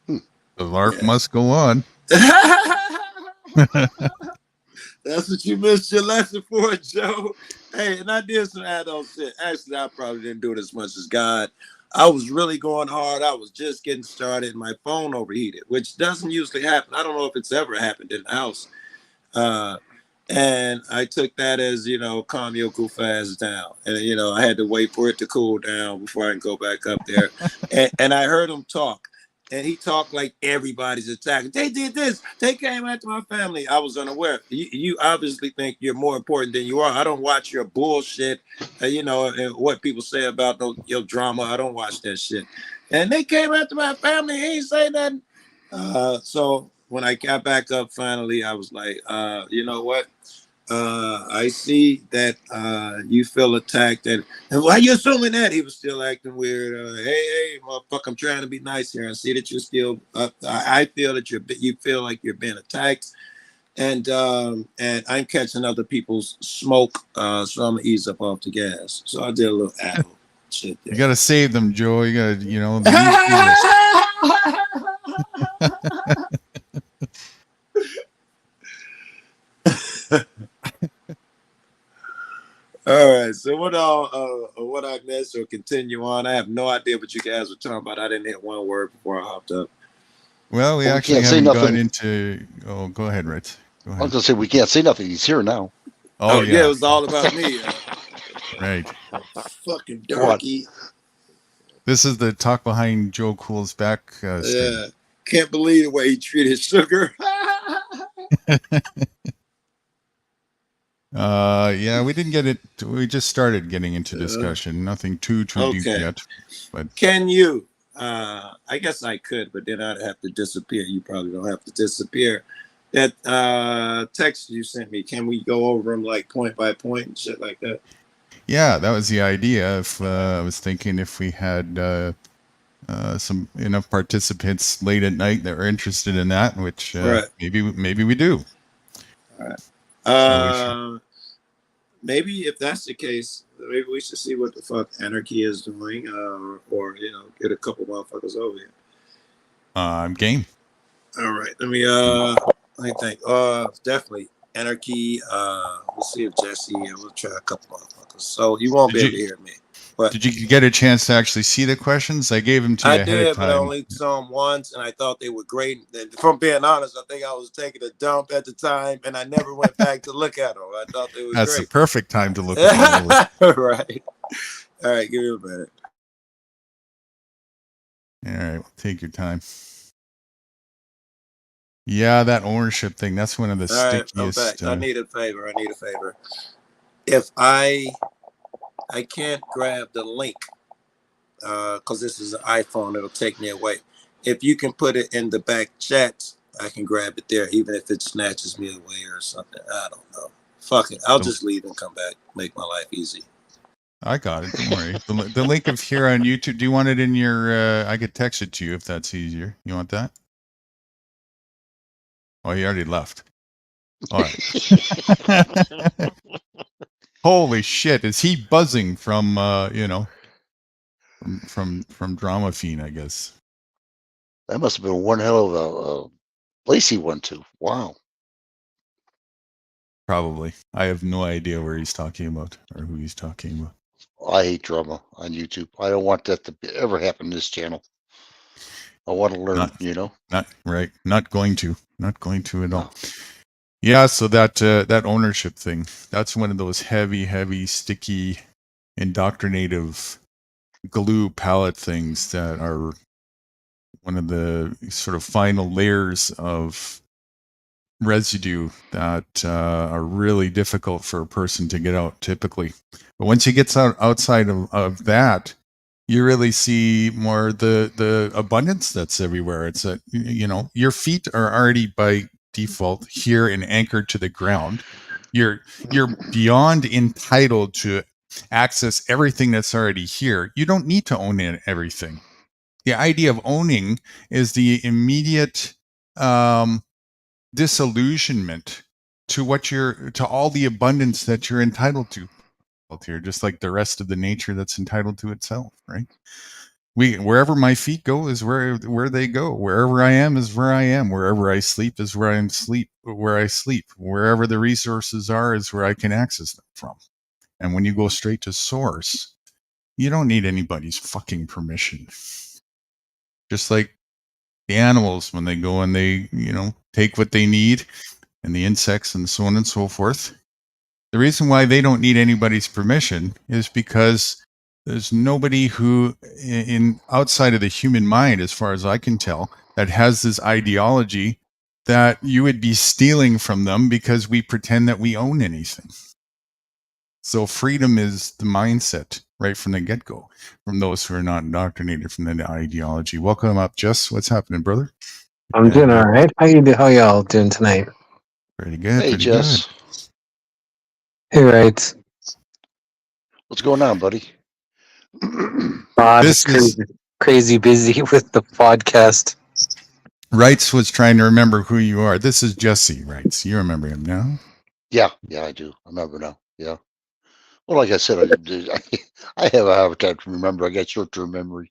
The LARP must go on. That's what you missed your lesson for, Joe. Hey, and I did some add-on shit. Actually, I probably didn't do it as much as God. I was really going hard. I was just getting started, and my phone overheated, which doesn't usually happen. I don't know if it's ever happened in the house. And I took that as, calm your goof ass down. And, I had to wait for it to cool down before I can go back up there. and I heard him talk. And he talked like everybody's attacking. They did this. They came after my family. I was unaware. You obviously think you're more important than you are. I don't watch your bullshit, and what people say about your drama. I don't watch that shit. And they came after my family. He ain't say nothing. So when I got back up finally, I was like, you know what? I see that you feel attacked, and why you assuming that? He was still acting weird. Hey, motherfucker, I'm trying to be nice here. I see that you're still. I feel that you feel like you're being attacked, and I'm catching other people's smoke, so I'm gonna ease up off the gas. So I did a little adult shit there. You got to save them, Joe. You got to, All right. So what I missed or continue on? I have no idea what you guys were talking about. I didn't hit one word before I hopped up. Well, we Well, we actually can't say haven't gone nothing. into. Oh, go ahead, Ritz. Go I was ahead. gonna say we can't say nothing. He's here now. Oh yeah, it was all about me. Right. Fucking Go on. darky. This is the talk behind Joe Cool's back. Yeah. Can't believe the way he treated Sugar. Yeah, we didn't get it. We just started getting into discussion. Nothing too deep Okay. yet. But Can you? I guess I could, but then I'd have to disappear. You probably don't have to disappear. That text you sent me, can we go over them like point by point and shit like that? yeah, that was the idea. If I was thinking if we had some enough participants late at night that were interested in that, which Right. maybe we do. All right. So Maybe if that's the case, maybe we should see what the fuck Anarchy is doing, or get a couple motherfuckers over here. I'm game. All right, let me think. Definitely Anarchy. We'll see if Jesse. We'll try a couple motherfuckers. So you won't be able to hear me. But did you get a chance to actually see the questions? I gave them to you I ahead did, of but I time. only saw them once, and I thought they were great. And if I'm being honest, I think I was taking a dump at the time, and I never went back to look at them. I thought they were That's great. the perfect time to look at them. Right. All right, give me a minute. All right, take your time. Yeah, that ownership thing, that's one of the All right, I'm stickiest. back. I need a favor. If I can't grab the link, because this is an iPhone, it'll take me away. If you can put it in the back chat, I can grab it there, even if it snatches me away or something. I don't know. Fuck it. I'll just leave and come back. Make my life easy. I got it. Don't worry. The link of here on YouTube. Do you want it in your? I could text it to you if that's easier. You want that? Oh, he already left. All right. Holy shit! Is he buzzing from from Drama Fiend? I guess That must have been one hell of a Lacey one too. Wow. probably. I have no idea where he's talking about or who he's talking about. I hate drama on YouTube. I don't want that to ever happen in this channel. I want to learn, Not right. Not going to at all. No. Yeah. So that ownership thing. That's one of those heavy, sticky, indoctrinative glue palette things that are one of the sort of final layers of residue that are really difficult for a person to get out typically. But once he gets outside of that, you really see more the abundance that's everywhere. It's that, your feet are already by default here and anchored to the ground. You're beyond entitled to access everything that's already here. You don't need to own everything. The idea of owning is the immediate disillusionment to all the abundance that you're entitled to here, just like the rest of the nature that's entitled to itself, right? Wherever my feet go is where they go. Wherever I am is where I am. Wherever I sleep is where I sleep. Wherever the resources are is where I can access them from. And when you go straight to source, you don't need anybody's fucking permission. Just like the animals, when they go and they, take what they need, and the insects and so on and so forth. The reason why they don't need anybody's permission is because there's nobody who in outside of the human mind, as far as I can tell, that has this ideology that you would be stealing from them because we pretend that we own anything. So freedom is the mindset right from the get-go, from those who are not indoctrinated from the ideology. Welcome up, Jess. What's happening, brother? I'm doing all right. How y'all doing tonight? Pretty good. Hey, pretty Jess. good. Hey, right. What's going on, buddy? This is crazy busy with the podcast. Wrights was trying to remember who you are. This is Jesse Wrights. You remember him now? Yeah, I do. I remember now. Yeah. Well, like I said, I have a hard time to remember. I got short-term memory.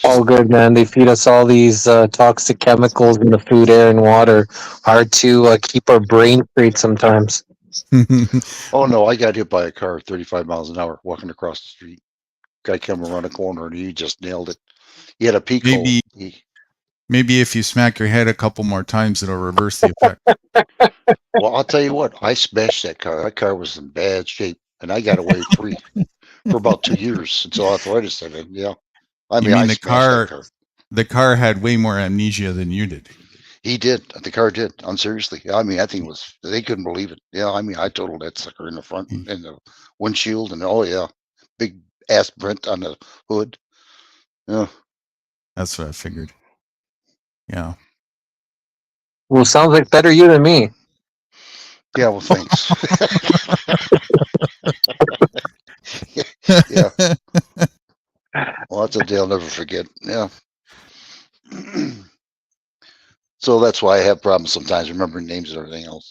All good, man. They feed us all these toxic chemicals in the food, air, and water. Hard to keep our brain straight sometimes. Oh no, I got hit by a car 35 miles an hour walking across the street. Guy came around a corner and he just nailed it. He had a peak hole. Maybe if you smack your head a couple more times, it'll reverse the effect. Well, I'll tell you what, I smashed that car. That car was in bad shape, and I got away free for about 2 years until arthritis set in. Yeah, I mean the car. The car had way more amnesia than you did. He did. The car did. Seriously. I mean, I think they couldn't believe it. Yeah, I mean, I totaled that sucker in the front and the windshield, and oh yeah, big ass print on the hood. Yeah, that's what I figured. Yeah. Well, sounds like better you than me. Yeah. Well, thanks. Yeah. Well, that's a day I'll never forget. Yeah. So that's why I have problems sometimes remembering names and everything else.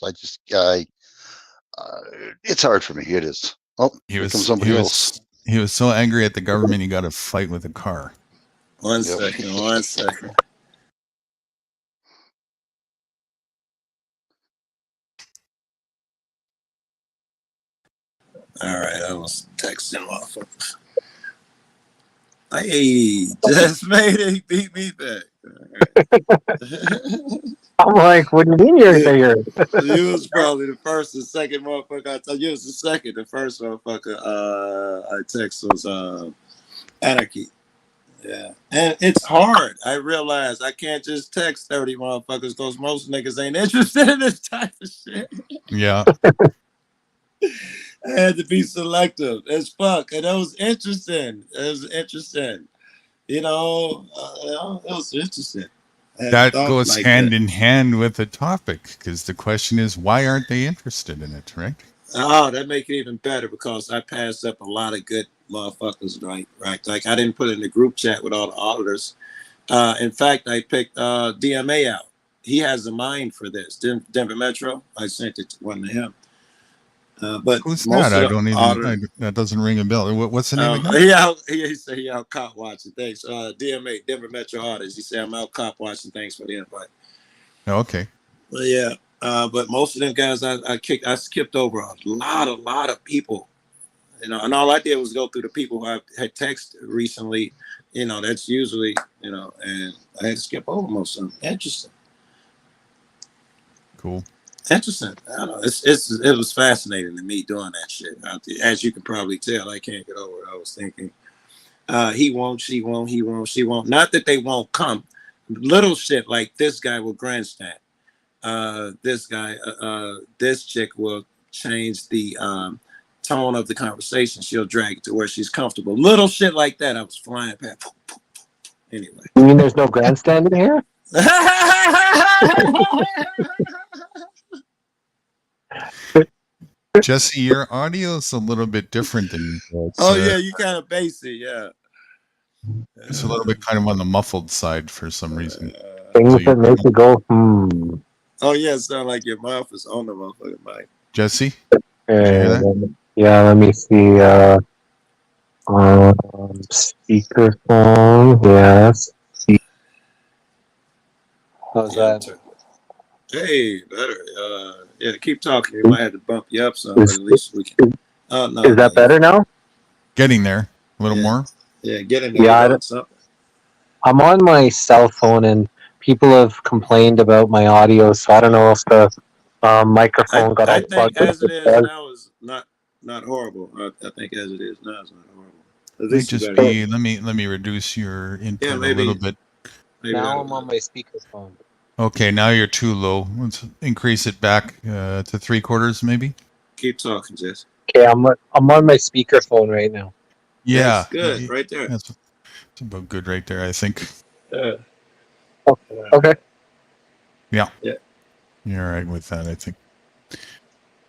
It's hard for me. It is. Oh, here comes somebody else. He was so angry at the government, he got a fight with a car. One second. All right, I was texting motherfuckers. Hey, just made it. Beat me back. I'm like, what do you mean you're here? You was probably the first and second motherfucker. I told you was the second. The first motherfucker I text was Anarchy. Yeah, and it's hard. I realize I can't just text 30 motherfuckers because most niggas ain't interested in this type of shit. Yeah. I had to be selective as fuck, and it was interesting. You know, it was interesting. That goes like hand in hand with the topic, because the question is, why aren't they interested in it, right? Oh, that make it even better because I passed up a lot of good motherfuckers, right? Like I didn't put it in the group chat with all the auditors. In fact, I picked DMA out. he has a mind for this. Denver Metro. I sent it to one to him. But Who's most that? of I the don't even. auditor, That doesn't ring a bell. What's the name again? he said he out cop watching. Thanks, DMA, Denver Metro Auditors. He said I'm out cop watching. Thanks for the invite. Oh, okay. But yeah, but most of them guys, I skipped over a lot of people, and all I did was go through the people who I had texted recently. That's usually, and I had to skip over most of them. Cool. Interesting. I don't know. It was fascinating to me doing that shit. As you can probably tell, I can't get over it. I was thinking, he won't, she won't, he won't, she won't. Not that they won't come. Little shit like this guy will grandstand. This chick will change the tone of the conversation. She'll drag it to where she's comfortable. Little shit like that. I was flying past. Anyway. You mean there's no grandstanding here? Jesse, your audio is a little bit different than usual. Yeah, you kind of basic, yeah. It's a little bit kind of on the muffled side for some reason. Things that make you go, Oh yeah, it sounds like your mouth is on the motherfucking mic. Jesse, did you hear that? Yeah, let me see. Speakerphone, yes. How's that? Hey, better. Yeah, keep talking. We might have to bump you up some, but at least we can. Oh no, is that better now? Getting there a little more. Yeah, getting there. Yeah, Something. I'm on my cell phone, and people have complained about my audio, so I don't know if the microphone got all I think plugged as it in. is now is not horrible. I think as it is now is not horrible. At least Let me reduce your input a little bit. Now I'm on my speakerphone. Okay, now you're too low. Let's increase it back to 3/4, maybe. Keep talking, Jess. Okay, I'm on my speakerphone right now. Yeah, that's good, right there. That's about good right there, I think. Okay. Yeah. You're all right with that, I think.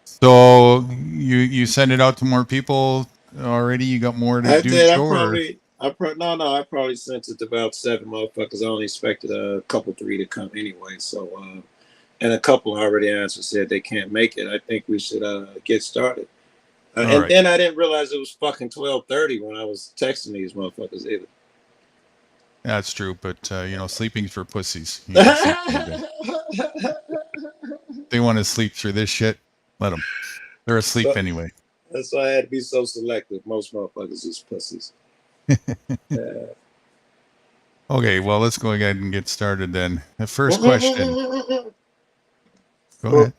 So you send it out to more people already? You got more to do? I probably sent it to about 7 motherfuckers. I only expected a couple 3 to come anyway. So and a couple already answered, said they can't make it. I think we should get started. Then I didn't realize it was fucking 12:30 when I was texting these motherfuckers either. That's true, but sleeping's for pussies. They want to sleep through this shit. Let them. They're asleep anyway. That's why I had to be so selective. Most motherfuckers is pussies. Okay, well, let's go ahead and get started then. The first question. Go ahead.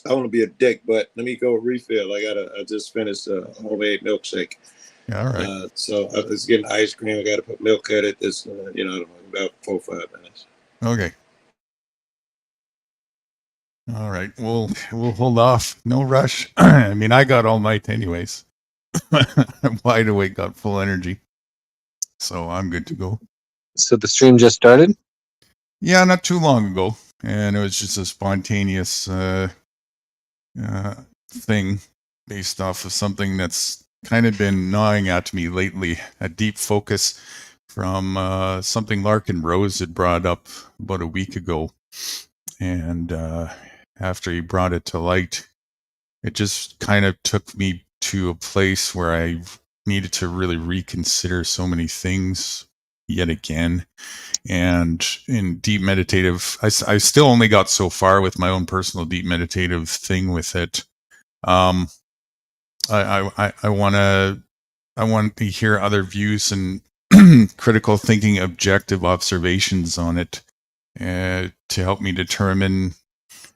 I want to be a dick, but let me go refill. I just finished a homemade milkshake. Yeah, all right. So I was getting ice cream. I got to put milk at it. This, about 4 or 5 minutes. Okay. All right. We'll hold off. No rush. I mean, I got all night anyways. I'm wide awake, got full energy. So I'm good to go. So the stream just started? Yeah, not too long ago. And it was just a spontaneous thing based off of something that's kind of been gnawing at me lately. A deep focus from something Larkin Rose had brought up about a week ago. And after he brought it to light, it just kind of took me to a place where I needed to really reconsider so many things yet again. And in deep meditative, I still only got so far with my own personal deep meditative thing with it. I want to hear other views and critical thinking, objective observations on it to help me determine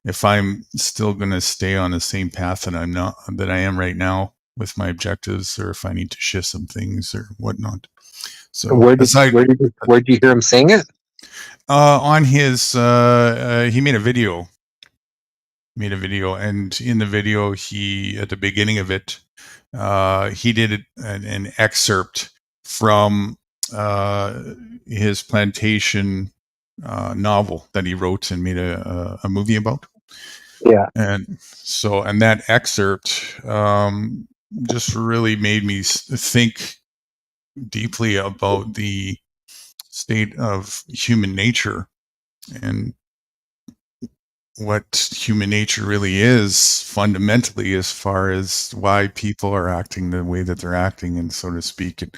if I'm still going to stay on the same path that I am right now with my objectives, or if I need to shift some things or whatnot. So where did you hear him saying it? On his, he made a video. And in the video, he, at the beginning of it, he did an excerpt from his plantation novel that he wrote and made a movie about. Yeah. And that excerpt just really made me think deeply about the state of human nature and what human nature really is fundamentally, as far as why people are acting the way that they're acting, and so to speak. And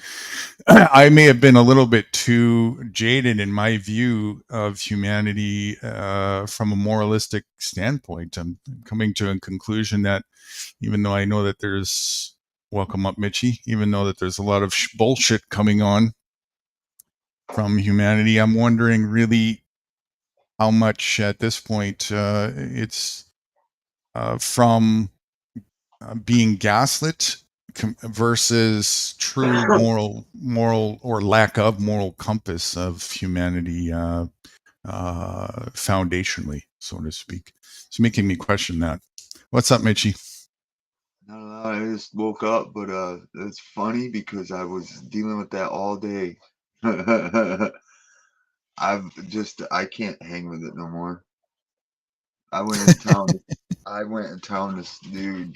I may have been a little bit too jaded in my view of humanity from a moralistic standpoint. I'm coming to a conclusion that even though I know that there's, welcome up, Mitchie, even though that there's a lot of bullshit coming on from humanity, I'm wondering really how much at this point it's from being gaslit versus true moral or lack of moral compass of humanity foundationally, so to speak. It's making me question that. What's up, Mitchie? No, I just woke up, but it's funny because I was dealing with that all day. I can't hang with it no more. I went in town. I went in town. This dude.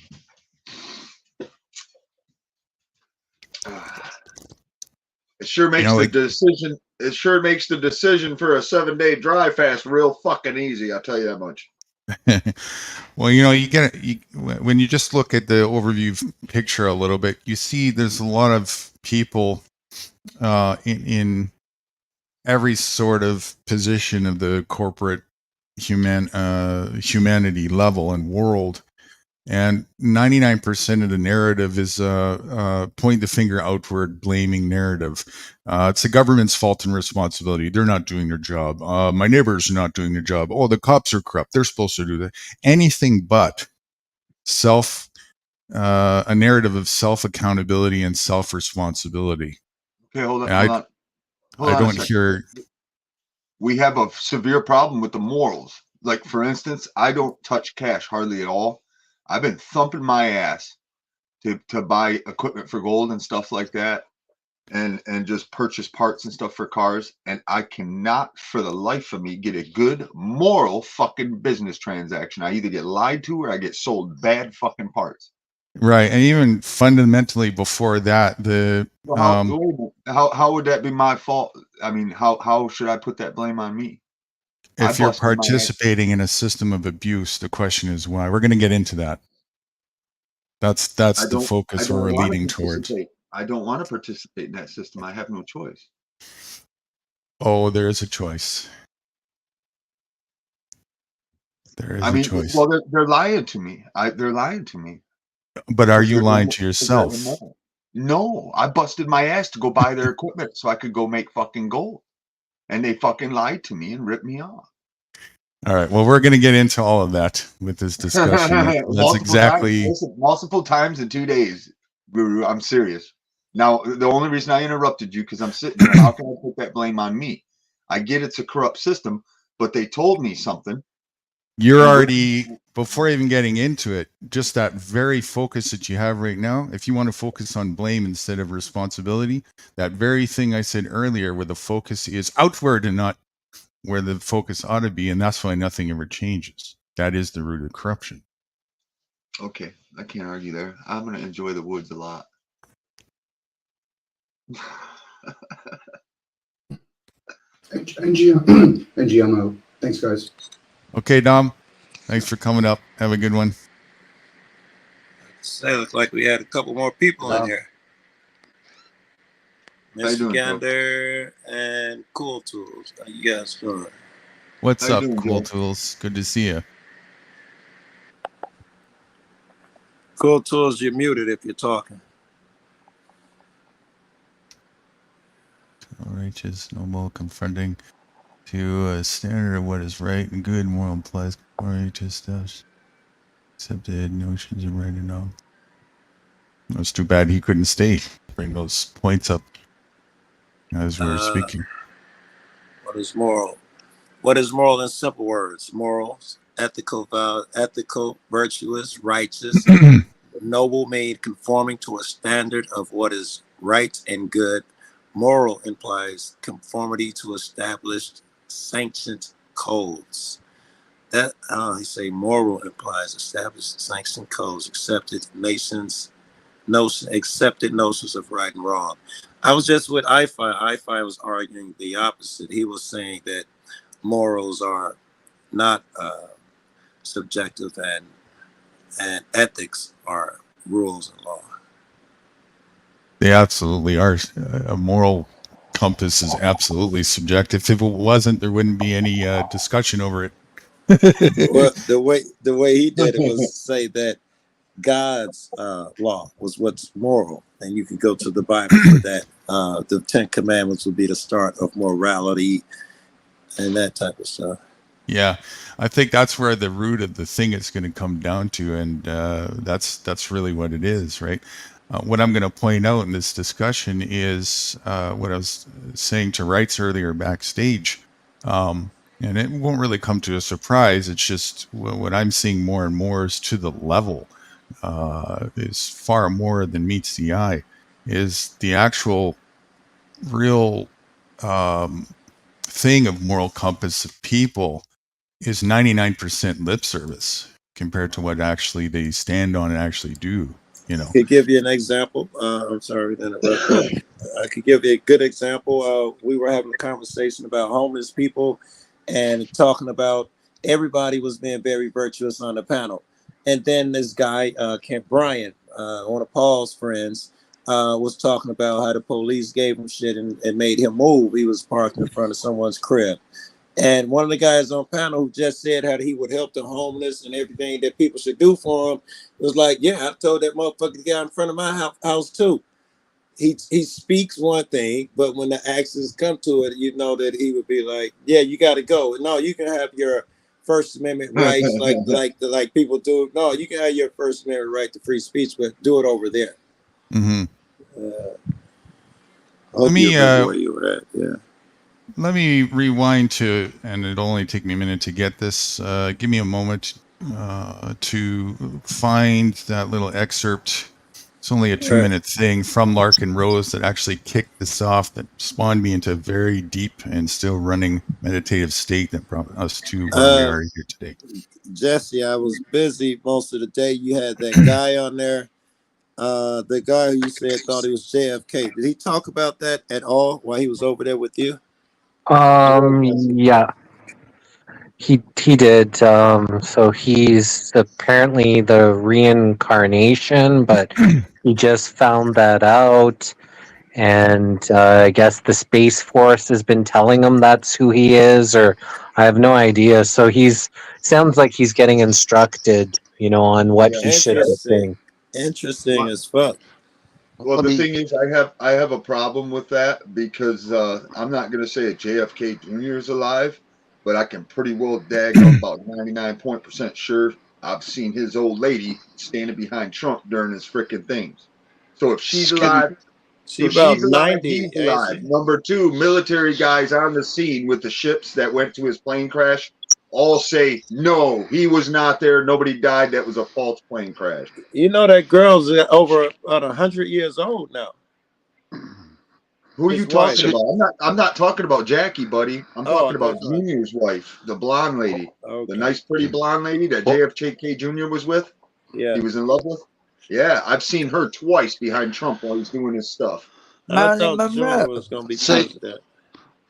It sure makes the decision. It sure makes the decision for a 7-day dry fast real fucking easy. I'll tell you that much. Well, you get it when you just look at the overview picture a little bit. You see, there's a lot of people in every sort of position of the corporate humanity level and world, and 99% of the narrative is point the finger outward, blaming narrative. It's the government's fault and responsibility. They're not doing their job. My neighbors are not doing their job. Oh, the cops are corrupt. They're supposed to do that. Anything but a narrative of self accountability and self responsibility. Okay, hold on. I don't hear. We have a severe problem with the morals. Like, for instance, I don't touch cash hardly at all. I've been thumping my ass to buy equipment for gold and stuff like that, and just purchase parts and stuff for cars. And I cannot, for the life of me, get a good moral fucking business transaction. I either get lied to or I get sold bad fucking parts. Right, and even fundamentally before that, how would that be my fault? I mean, how should I put that blame on me? If you're participating in a system of abuse, the question is why. We're going to get into that. That's the focus we're leading towards. I don't want to participate in that system. I have no choice. Oh, there is a choice. There is a choice. Well, they're lying to me. They're lying to me. But are you lying to yourself? No, I busted my ass to go buy their equipment so I could go make fucking gold. And they fucking lied to me and ripped me off. All right. Well, we're going to get into all of that with this discussion. Multiple times in 2 days, Guru. I'm serious. Now, the only reason I interrupted you because I'm sitting here. How can I put that blame on me? I get it's a corrupt system, but they told me something. You're already, before even getting into it, just that very focus that you have right now, if you want to focus on blame instead of responsibility, that very thing I said earlier where the focus is outward and not where the focus ought to be, and that's why nothing ever changes. That is the root of corruption. Okay, I can't argue there. I'm going to enjoy the woods a lot. NG, I'm out. Thanks, guys. Okay, Dom. Thanks for coming up. Have a good one. So it looks like we had a couple more people in here. Mr. Gander and Cool Tools. How you guys doing? What's up, Cool Tools? Good to see you. Cool Tools, you're muted if you're talking. Righteous, noble, confronting to a standard of what is right and good, moral implies righteous steps, accepted notions of right and wrong. It was too bad he couldn't stay. Bring those points up as we were speaking. What is moral? What is moral in simple words? Morals, ethical, virtuous, righteous, noble, made conforming to a standard of what is right and good. Moral implies conformity to established, sanctioned codes. That he say moral implies established, sanctioned codes, accepted notions of right and wrong. I was just with I-Fi. I-Fi was arguing the opposite. He was saying that morals are not subjective, and ethics are rules and law. They absolutely are. A moral compass is absolutely subjective. If it wasn't, there wouldn't be any discussion over it. Well, the way he did it was say that God's law was what's moral, and you could go to the Bible for that. The Ten Commandments would be the start of morality and that type of stuff. Yeah, I think that's where the root of the thing is going to come down to, and that's really what it is, right? What I'm going to point out in this discussion is what I was saying to Wrights earlier backstage, and it won't really come to a surprise. It's just what I'm seeing more and more is to the level is far more than meets the eye, is the actual real thing of moral compass of people is 99% lip service compared to what actually they stand on and actually do, you know. I could give you an example. I'm sorry to interrupt, but I could give you a good example. We were having a conversation about homeless people and talking about everybody was being very virtuous on the panel. And then this guy, Kent Bryant, one of Paul's friends, was talking about how the police gave him shit and made him move. He was parked in front of someone's crib. And one of the guys on panel who just said how he would help the homeless and everything that people should do for him was like, yeah, I told that motherfucker guy in front of my house too. He speaks one thing, but when the actions come to it, you know that he would be like, yeah, you got to go. No, you can have your First Amendment rights like people do. No, you can have your First Amendment right to free speech, but do it over there. Mm-hmm. Hope you remember where you were at. Yeah. Let me rewind to, and it'll only take me a minute to get this. Give me a moment to find that little excerpt. It's only a 2-minute thing from Larkin Rose that actually kicked this off, that spawned me into a very deep and still running meditative state that brought us to where we are here today. Jesse, I was busy most of the day. You had that guy on there. The guy who you said thought he was JFK. Did he talk about that at all while he was over there with you? Yeah, he did. So he's apparently the reincarnation, but he just found that out, and I guess the Space Force has been telling him that's who he is, or I have no idea. So sounds like he's getting instructed, on what he should be saying. Interesting as fuck. Well, the thing is, I have a problem with that because I'm not going to say that JFK Jr. is alive, but I can pretty well about 99% sure I've seen his old lady standing behind Trump during his freaking things. So if she's alive, she's about 90, he's alive. Number two, military guys on the scene with the ships that went to his plane crash all say, no, he was not there. Nobody died. That was a false plane crash. You know that girl's over about 100 years old now. Who are you talking about? I'm not talking about Jackie, buddy. I'm talking about Junior's wife, the blonde lady, the nice, pretty blonde lady that JFK Jr. was with. Yeah, he was in love with. Yeah, I've seen her twice behind Trump while he's doing his stuff. I thought Junior was going to be president.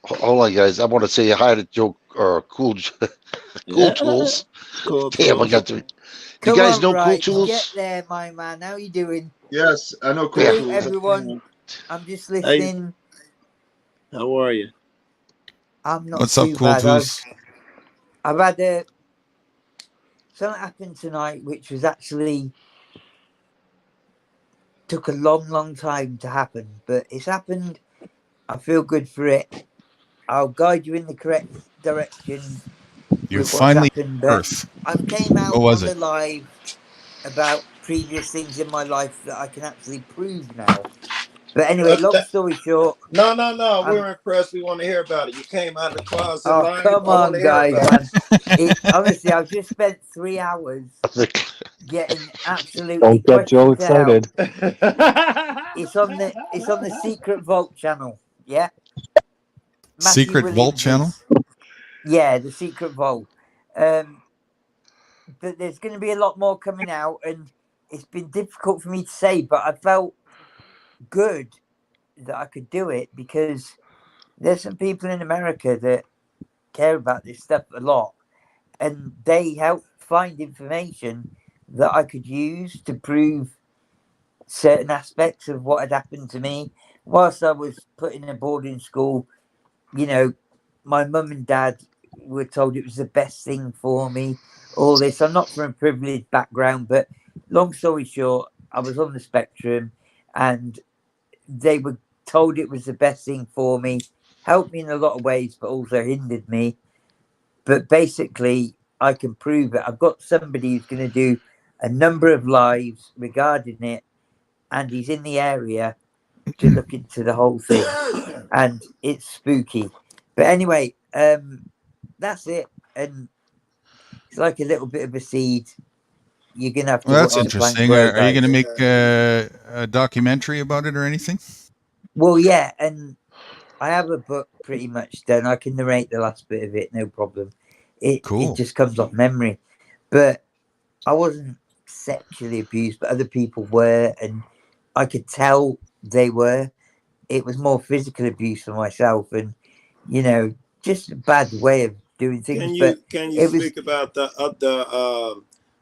Hold on, guys. I want to say hi to Joe Cool Tools. Cool Damn, Tools. I got to. You guys know Cool Tools? Get there, my man. How you doing? Yes, I know Cool Hey, Tools. everyone. I'm just listening. How are you? I'm not What's too up, Cool bad. Tools? I've had something happened tonight, which was actually took a long time to happen, but it's happened. I feel good for it. I'll guide you in the correct direction. You finally Earth. I've came out What was on it? the live about previous things in my life that I can actually prove now. But anyway, long story short. No. We're impressed. We want to hear about it. You came out of the closet. Oh, live. come on, guys, man. Honestly, I've just spent 3 hours getting absolutely Don't get Joe excited. It's on the Secret Vault channel. Yeah. Matthew Secret Williams Vault channel? Yeah, the Secret Vault. But there's going to be a lot more coming out, and it's been difficult for me to say, but I felt good that I could do it because there's some people in America that care about this stuff a lot, and they help find information that I could use to prove certain aspects of what had happened to me whilst I was put in a boarding school. You know, my mum and dad were told it was the best thing for me. All this. I'm not from a privileged background, but long story short, I was on the spectrum, and they were told it was the best thing for me. Helped me in a lot of ways, but also hindered me. But basically, I can prove it. I've got somebody who's going to do a number of lives regarding it, and he's in the area to look into the whole thing, and it's spooky. But anyway, that's it, and it's like a little bit of a seed. You're gonna have to Well, that's watch the plant interesting. grow, Are you going to guys. make a documentary about it or anything? Well, yeah, and I have a book pretty much done. I can narrate the last bit of it, no problem. It Cool. just comes off memory, but I wasn't sexually abused, but other people were, and I could tell they were. It was more physical abuse for myself, and just a bad way of doing things. But Can you it was speak about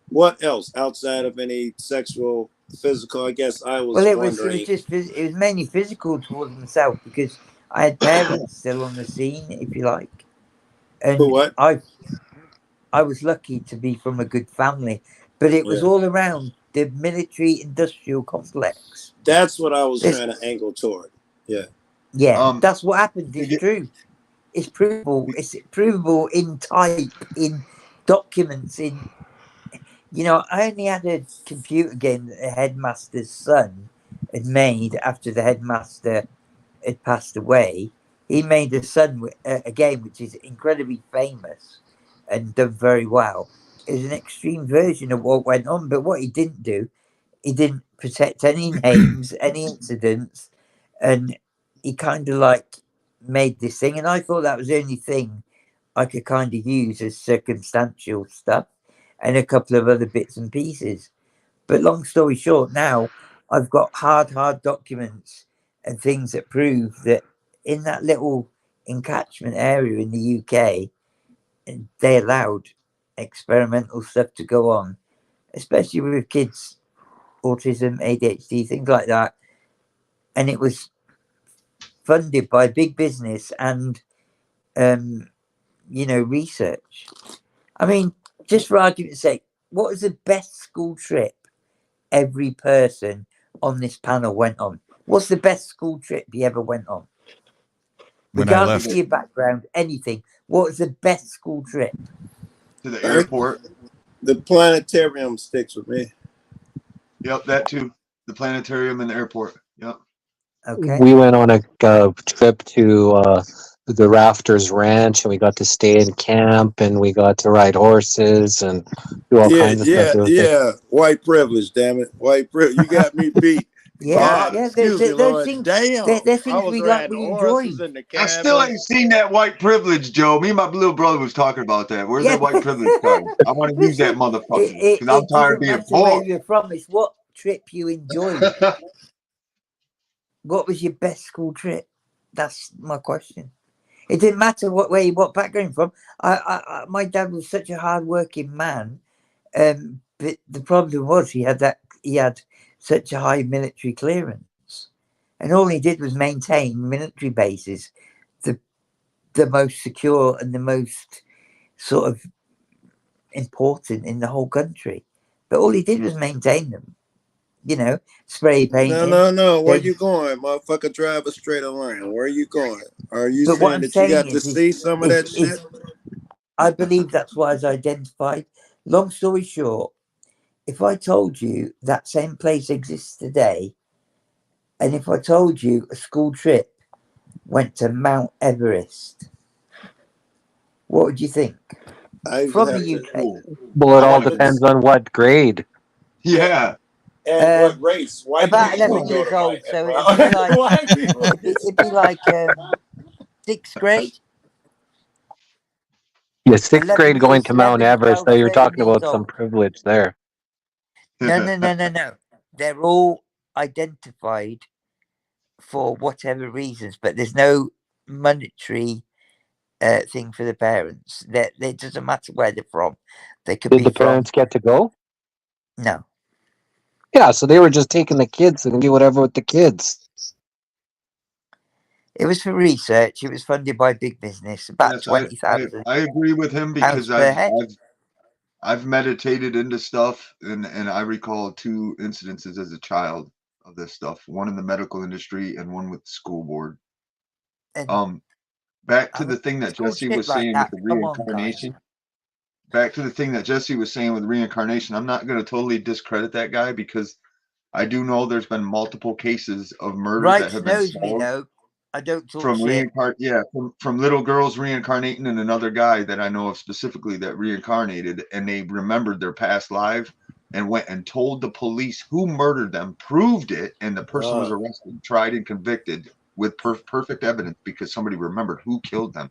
what else outside of any sexual physical? I guess I was it was wondering. just it was mainly physical towards myself because I had parents still on the scene, if you like, For and what? I was lucky to be from a good family, but it was Yeah. all around the military industrial complex. That's what I was This, trying to angle toward. Yeah. that's what happened. It's true. It's provable. It's provable in type, in documents, in I only had a computer game that the headmaster's son had made after the headmaster had passed away. He made a game which is incredibly famous and done very well. It was an extreme version of what went on, but what he didn't do, he didn't protect any names, any incidents, and he kind of like made this thing. And I thought that was the only thing I could kind of use as circumstantial stuff and a couple of other bits and pieces. But long story short, now I've got hard documents and things that prove that in that little encatchment area in the UK, they allowed experimental stuff to go on, especially with kids, autism, ADHD, things like that. And it was funded by big business and, research. I mean, just for argument's sake, what was the best school trip every person on this panel went on? What's the best school trip you ever went on? When I Regardless left, of your background, anything. What was the best school trip? To the airport. The planetarium sticks with me. Yep, that too. The planetarium and the airport. Yep. Okay. We went on a trip to the Rafters Ranch, and we got to stay in camp, and we got to ride horses and do all kinds of stuff. Yeah. White privilege, damn it. White privilege. You got me beat. Yeah, yeah. Excuse me, Those Lord. things, Damn. they're I things was we riding horses enjoy. in the I still cabin. ain't seen that white privilege, Joe. Me and my little brother was talking about that. Where's Yeah. that white privilege card? I want to use that Listen, motherfucker because I'm it tired of doesn't being matter where poor. you're from. It's what trip you enjoyed. What was your best school trip? That's my question. It didn't matter what background you're from. My dad was such a hard-working man, but the problem was he had such a high military clearance, and all he did was maintain military bases, the most secure and the most sort of important in the whole country. But all he did was maintain them. Spray painting. No. Where you going? Motherfucker, drive a straight line. Where are you going? Are you But what saying I'm that you saying got to see some of that shit? I believe that's what I was identified. Long story short, if I told you that same place exists today, and if I told you a school trip went to Mount Everest, what would you think? From the UK. Well, it all depends on what grade. Yeah. And what race? White About people 11 go years to old, White so Everest. it'd be like White people. it'd be like 6th grade. Yeah, sixth 11 grade going years, to Mount 11, Everest. 12, So you're 13 talking years about some old. privilege there. No. They're all identified for whatever reasons, but there's no monetary thing for the parents. That it doesn't matter where they're from. They could Did be the from parents get to go? no. Yeah, so they were just taking the kids and do whatever with the kids. It was for research. It was funded by big business. About Yes, I, I, 20,000 I agree with him pounds because per head. I've meditated into stuff, and I recall 2 incidences as a child of this stuff. One in the medical industry and one with the school board. And Back I to mean, the thing that it's called Jesse shit was like saying with that. the Come on, guys. reincarnation. Back to the thing that Jesse was saying with reincarnation. I'm not going to totally discredit that guy because I do know there's been multiple cases of murders that Rights have been knows me solved though. I don't talk from shit. from little girls reincarnating and another guy that I know of specifically that reincarnated and they remembered their past life and went and told the police who murdered them, proved it, and the person was arrested, tried, and convicted with perfect evidence because somebody remembered who killed them.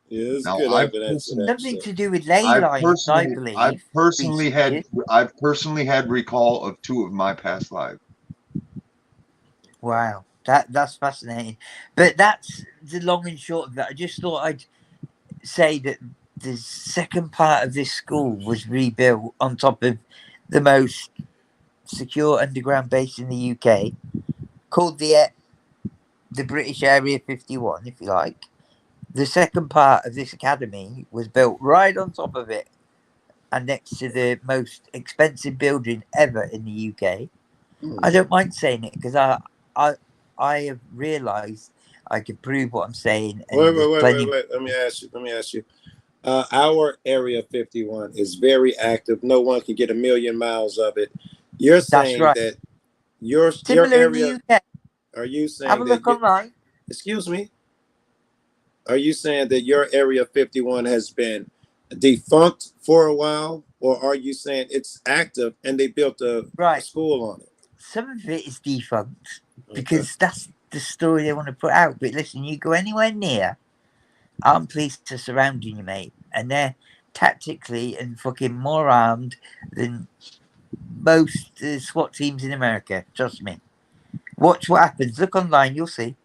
Yeah, there's Now, good evidence of that Something stuff. to do with ley lines, I I've believe. personally had, Researchers. I've personally had recall of 2 of my past lives. Wow, that's fascinating. But that's the long and short of that. I just thought I'd say that the second part of this school was rebuilt on top of the most secure underground base in the UK, called the British Area 51, if you like. The second part of this academy was built right on top of it and next to the most expensive building ever in the UK. I don't mind saying it because I have realised I can prove what I'm saying, and Wait, there's wait, wait, plenty. wait, wait. Let me ask you. Our Area 51 is very active. No one can get a million miles of it. You're That's saying right. that your Similar in the area, UK. are you Have saying a that look online. excuse me, are you saying that your Area 51 has been defunct for a while? Or are you saying it's active and they built a Right. school on it? Some of it is defunct Okay. because that's the story they want to put out. But listen, you go anywhere near, armed police are surrounding you, mate, and they're tactically and fucking more armed than most SWAT teams in America. Trust me. Watch what happens. Look online, you'll see.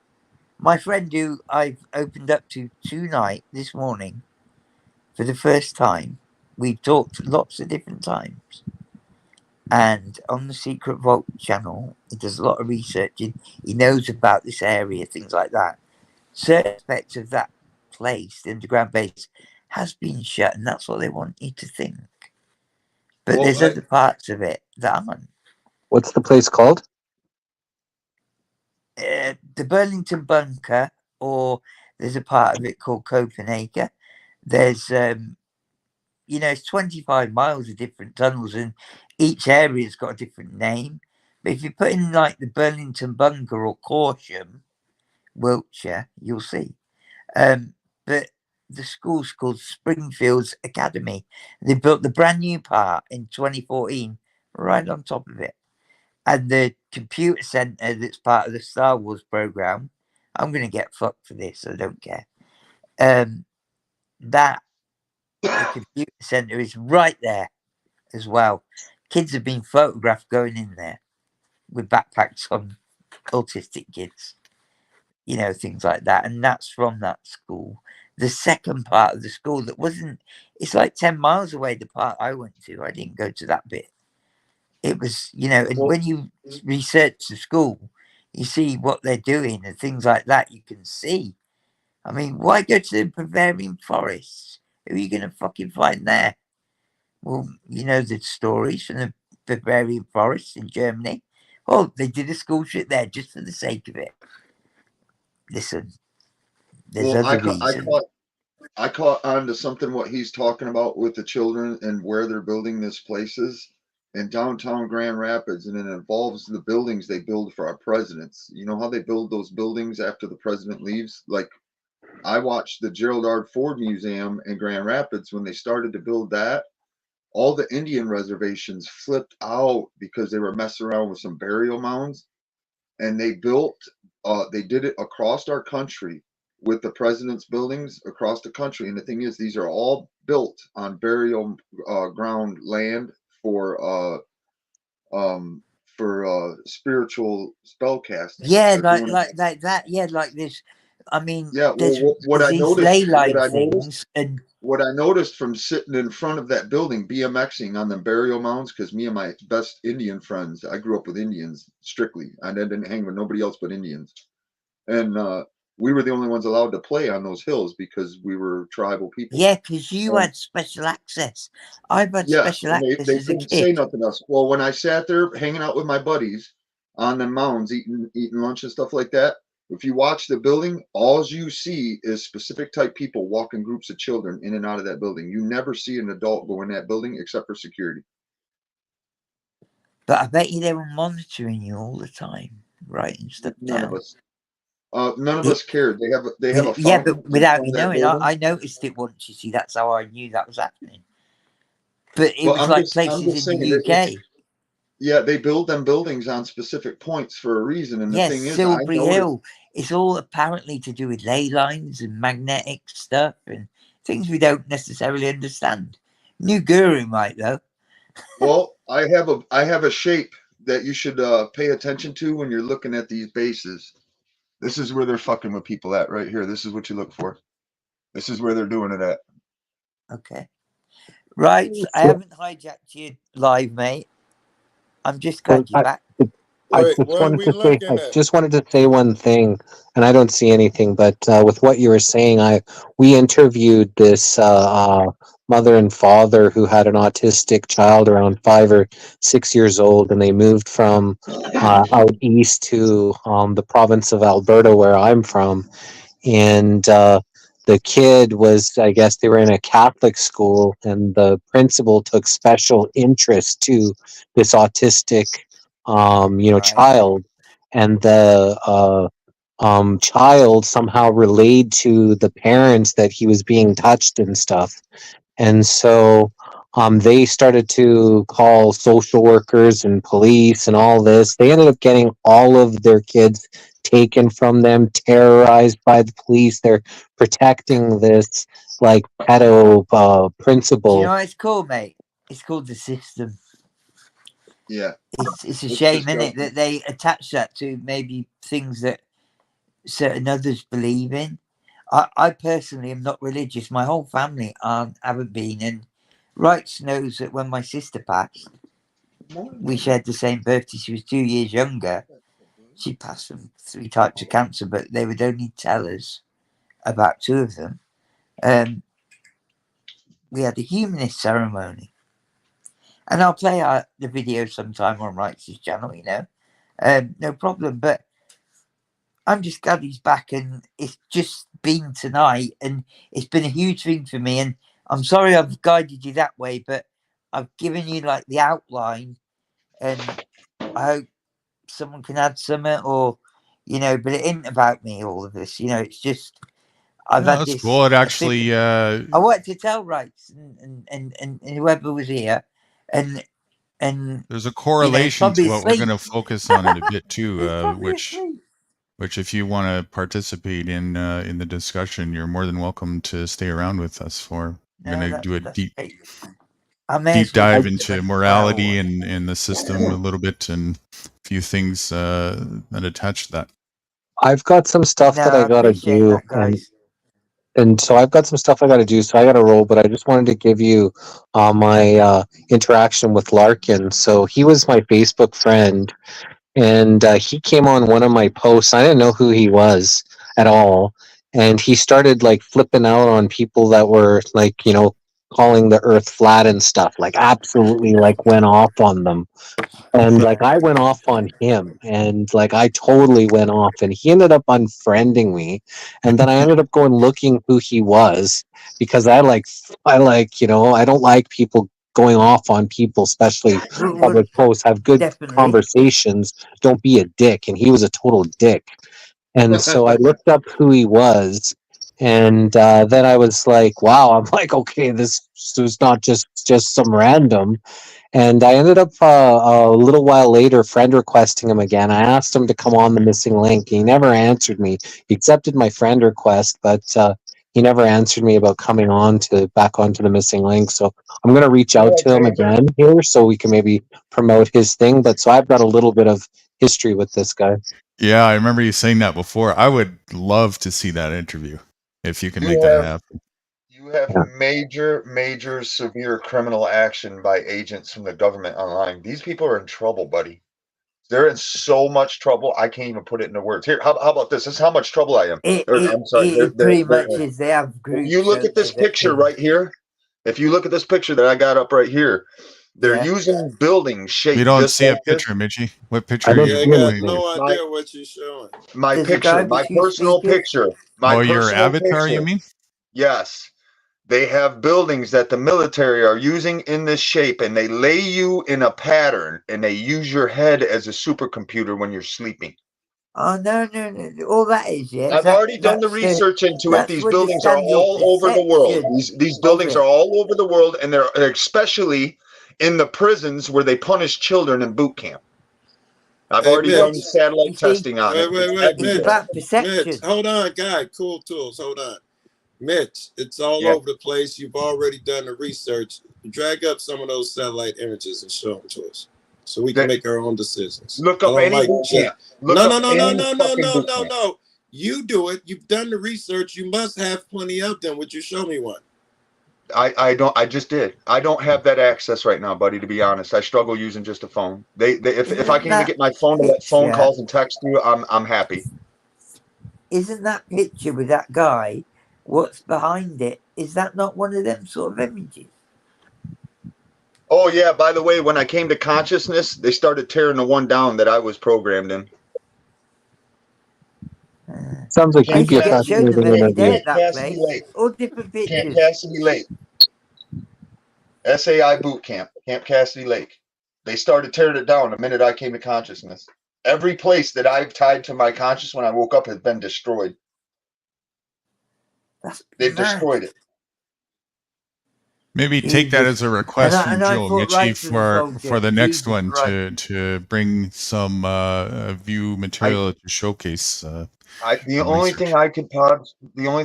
My friend who I've opened up to tonight, this morning, for the first time, we talked lots of different times. And on the Secret Vault channel, he does a lot of researching. He knows about this area, things like that. Certain aspects of that place, the underground base, has been shut, and that's what they want you to think. But Well, there's other parts of it that aren't. What's the place called? The Burlington Bunker, or there's a part of it called Copenhagen. There's, it's 25 miles of different tunnels, and each area's got a different name. But if you put in like the Burlington Bunker or Corsham, Wiltshire, you'll see. But the school's called Springfield's Academy. They built the brand new part in 2014, right on top of it. And the computer center that's part of the Star Wars program, I'm going to get fucked for this, I don't care. That the computer center is right there as well. Kids have been photographed going in there with backpacks on, autistic kids, things like that. And that's from that school. The second part of the school that wasn't, it's like 10 miles away, the part I went to. I didn't go to that bit. It was, and when you research the school, you see what they're doing and things like that. You can see. I mean, why go to the Bavarian forests? Who are you going to fucking find there? Well, the stories from the Bavarian forests in Germany. Oh, they did a school trip there just for the sake of it. Listen, there's well, other reasons. I caught on to something what he's talking about with the children and where they're building these places in downtown Grand Rapids, and it involves the buildings they build for our presidents. You know how they build those buildings after the president leaves? Like I watched the Gerald R. Ford Museum in Grand Rapids when they started to build that. All the Indian reservations flipped out because they were messing around with some burial mounds, and they did it across our country with the president's buildings across the country. And the thing is, these are all built on burial ground land for spiritual spell casting. Yeah, They're doing like that. Yeah, like this I mean, Yeah, there's well, there's these ley line I noticed, things, and what I noticed from sitting in front of that building, BMXing on the burial mounds, because me and my best Indian friends, I grew up with Indians strictly. I didn't hang with nobody else but Indians, and we were the only ones allowed to play on those hills because we were tribal people. yeah, because you And had special access. I've had yeah, special and access they as a couldn't say kid. nothing else. Well, when I sat there hanging out with my buddies on the mounds, eating lunch and stuff like that, if you watch the building, all you see is specific type people walking groups of children in and out of that building. You never see an adult go in that building except for security. But I bet you they were monitoring you all the time, writing stuff None of down. us. None of It, us cared. They have a yeah, fountain but in without front you of that knowing, building. I noticed it once. You see, that's how I knew that was happening. But it Well, was like I'm places just in saying the that it's, UK. yeah, they build them buildings on specific points for a reason. And the Yes, thing is, I Silbury noticed. Hill. It's all apparently to do with ley lines and magnetic stuff and things we don't necessarily understand. New guru might though. Well, I have a shape that you should pay attention to when you're looking at these bases. This is where they're fucking with people at right here. This is what you look for. This is where they're doing it at. Okay. Right. I haven't hijacked you live, mate. I'm just glad you're back. I Wait, just what are wanted we to say, looking at? one thing, and I don't see anything, but with what you were saying, we interviewed this mother and father who had an autistic child around 5 or 6 years old, and they moved from out east to the province of Alberta, where I'm from, and the kid was, I guess they were in a Catholic school, and the principal took special interest to this autistic Right. child, and the child somehow relayed to the parents that he was being touched and stuff, and so they started to call social workers and police and all this. They ended up getting all of their kids taken from them, terrorized by the police. They're protecting this like pedo Do you know principal. what it's called, mate? It's called the system. Yeah, It's a it's shame, isn't it, disgusting. that they attach that to maybe things that certain others believe in. I personally am not religious. My whole family haven't been, and Wrights knows that when my sister passed, we shared the same birthday. She was 2 years younger. She passed from 3 types of cancer, but they would only tell us about 2 of them. We had a humanist ceremony, and I'll play the video sometime on Wrights' channel. No problem. But I'm just glad he's back, and it's just been tonight, and it's been a huge thing for me. And I'm sorry I've guided you that way, but I've given you like the outline, and I hope someone can add something, or but it ain't about me. All of this, it's just I've No, had that's this cool. It epiphany. actually, I wanted to tell Rights and whoever was here, and there's a correlation to probably what we're going asleep. to focus on in a bit too, He's probably asleep. which if you want to participate in the discussion, you're more than welcome to stay around with us for. We're No, going to do a that's deep great. I may deep as well dive do into 24 morality hour. and the system a little bit and a few things that attach to that. I've got some stuff No, that I I gotta appreciate do, that, guys. and so I've got some stuff I gotta do. So I gotta roll, but I just wanted to give you my interaction with Larkin. So he was my Facebook friend, and he came on one of my posts. I didn't know who he was at all, and he started like flipping out on people that were like calling the Earth flat and stuff. Like absolutely like went off on them. And like Yeah. I went off on him, and like I totally went off, and he ended up unfriending me, and then I ended up going looking who he was, because I don't like people going off on people, especially Well, public posts. Have good definitely. conversations. Don't be a dick, and he was a total dick. And so I looked up who he was, and then I was like, wow. I'm like, okay, this was not just some random. And I ended up a little while later friend requesting him again. I asked him to come on the missing link. He never answered me. He accepted my friend request, but he never answered me about coming on to back onto the missing link. So I'm gonna reach out to him again here so we can maybe promote his thing. But so I've got a little bit of history with this guy. Yeah, I remember you saying that before. I would love to see that interview if you can You make that have happen. you have Yeah. major severe criminal action by agents from the government online. These people are in trouble, buddy. They're in so much trouble. I can't even put it into words. Here, how about this? This is how much trouble I am. I'm sorry. It pretty much is. They have groups. You look at this picture right here. If you look at this picture that I got up right here, they're using buildings shaped We don't just see like a picture, Mitchie. What picture I are don't Yeah, I you see got anything. pointing? no idea what you're showing. my There's a picture, guy my with two personal speakers. picture, my Oh, your personal avatar, you picture. mean? Yes. They have buildings that the military are using in this shape, and they lay you in a pattern, and they use your head as a supercomputer when you're sleeping. Oh no. All that is I've already done the research into it. that's These to buildings are understand your all over the world. perception These of buildings it. are all over the world, and they're especially in the prisons where they punish children in boot camp. I've Hey, already done Mitch. satellite You see, testing on it. It's Wait, it's Mitch. everywhere. about perception. Mitch, hold on, guy. Cool tools. Hold on. Mitch, it's all Yeah. over the place. You've already done the research. Drag up some of those satellite images and show them to us so we can That- make our own decisions. Look I up don't any like boot just camp. Look no, up no, no, no, any no, no, fucking no, boot no, camp. no. You do it. You've done the research. You must have plenty of them. Would you show me one? I don't. I just did. I don't have that access right now, buddy. To be honest, I struggle using just a phone. If I can even get my phone to let phone calls and text you, I'm happy. Isn't that picture with that guy? What's behind it? Is that not one of them sort of images? Oh yeah. By the way, when I came to consciousness, they started tearing the one down that I was programmed in. Sounds like I you'd used to be a get shown them fascinating every day interview. at that Cassidy place. Lake. All different Camp pictures. Cassidy Lake. SAI boot camp. Camp Cassidy Lake. They started tearing it down the minute I came to consciousness. Every place that I've tied to my conscious when I woke up has been destroyed. They've destroyed it. Maybe take that as a request from and I Joe fought Mitchie right for the for soldier. the next Jesus one Christ. to bring some view material to showcase. The only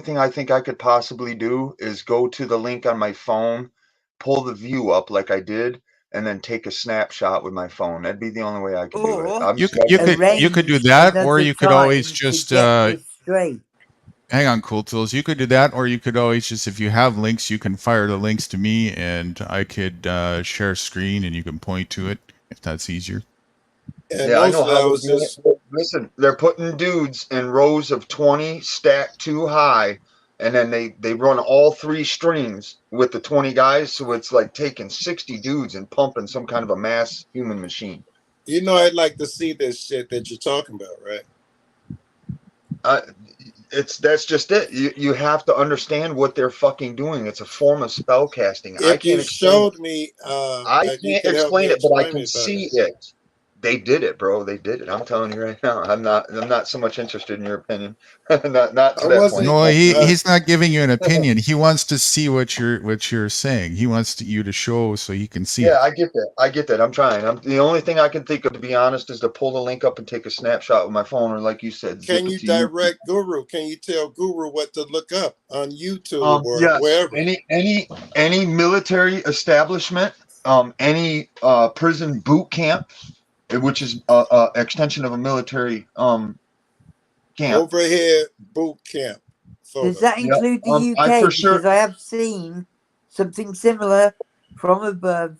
thing I think I could possibly do is go to the link on my phone, pull the view up like I did, and then take a snapshot with my phone. That'd be the only way I could do it. Or You could do that, or you could always just straight. hang on, Cool Tools. You could do that, or you could always just, if you have links, you can fire the links to me, and I could share screen, and you can point to it if that's easier. And Yeah, I most know of that how was to do just it. Listen, they're putting dudes in rows of 20 stacked too high, and then they run all three streams with the 20 guys, so it's like taking 60 dudes and pumping some kind of a mass human machine. you know I'd like to see this shit that you're talking about, right? That's just it. You have to understand what they're fucking doing. It's a form of spell casting. I If can't you explain showed it. me, I you can't could help me explain it, but I explain can it better. see it. They did it, bro. They did it. I'm telling you right now. I'm not so much interested in your opinion. not to I that point. wasn't. No, he's not giving you an opinion. He wants to see what you're saying. He wants you to show so he can see Yeah, it. I get that. I'm trying. The only thing I can think of, to be honest, is to pull the link up and take a snapshot with my phone, or like you said, zip Can it you to you. direct Guru? Can you tell Guru what to look up on YouTube or Yes. wherever? Any military establishment, any prison boot camp, which is a extension of a military camp. Overhead boot camp photo. Does that include the I UK? for sure. Because I have seen something similar from above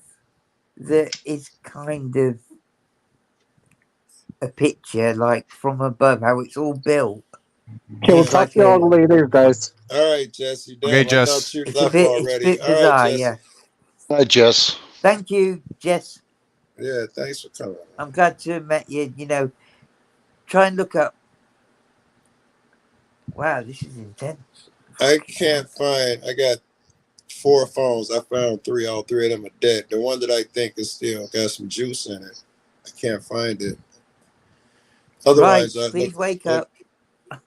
that is kind of a picture, like from above, how it's all built. Okay, we'll It's talk like to you all later, guys. All right, Jesse. Damn, Okay, I Jess. thought you it's left it's a already. bit All right, bizarre, Jesse. yeah. Hi, Jess. Thank you, Jess. Yeah, thanks for coming. I'm glad to have met you. You know, try and look up. Wow, this is intense. I can't find. I got 4 phones. I found 3. All 3 of them are dead. The one that I think is still got some juice in it, I can't find it. Otherwise, Right, please wake up.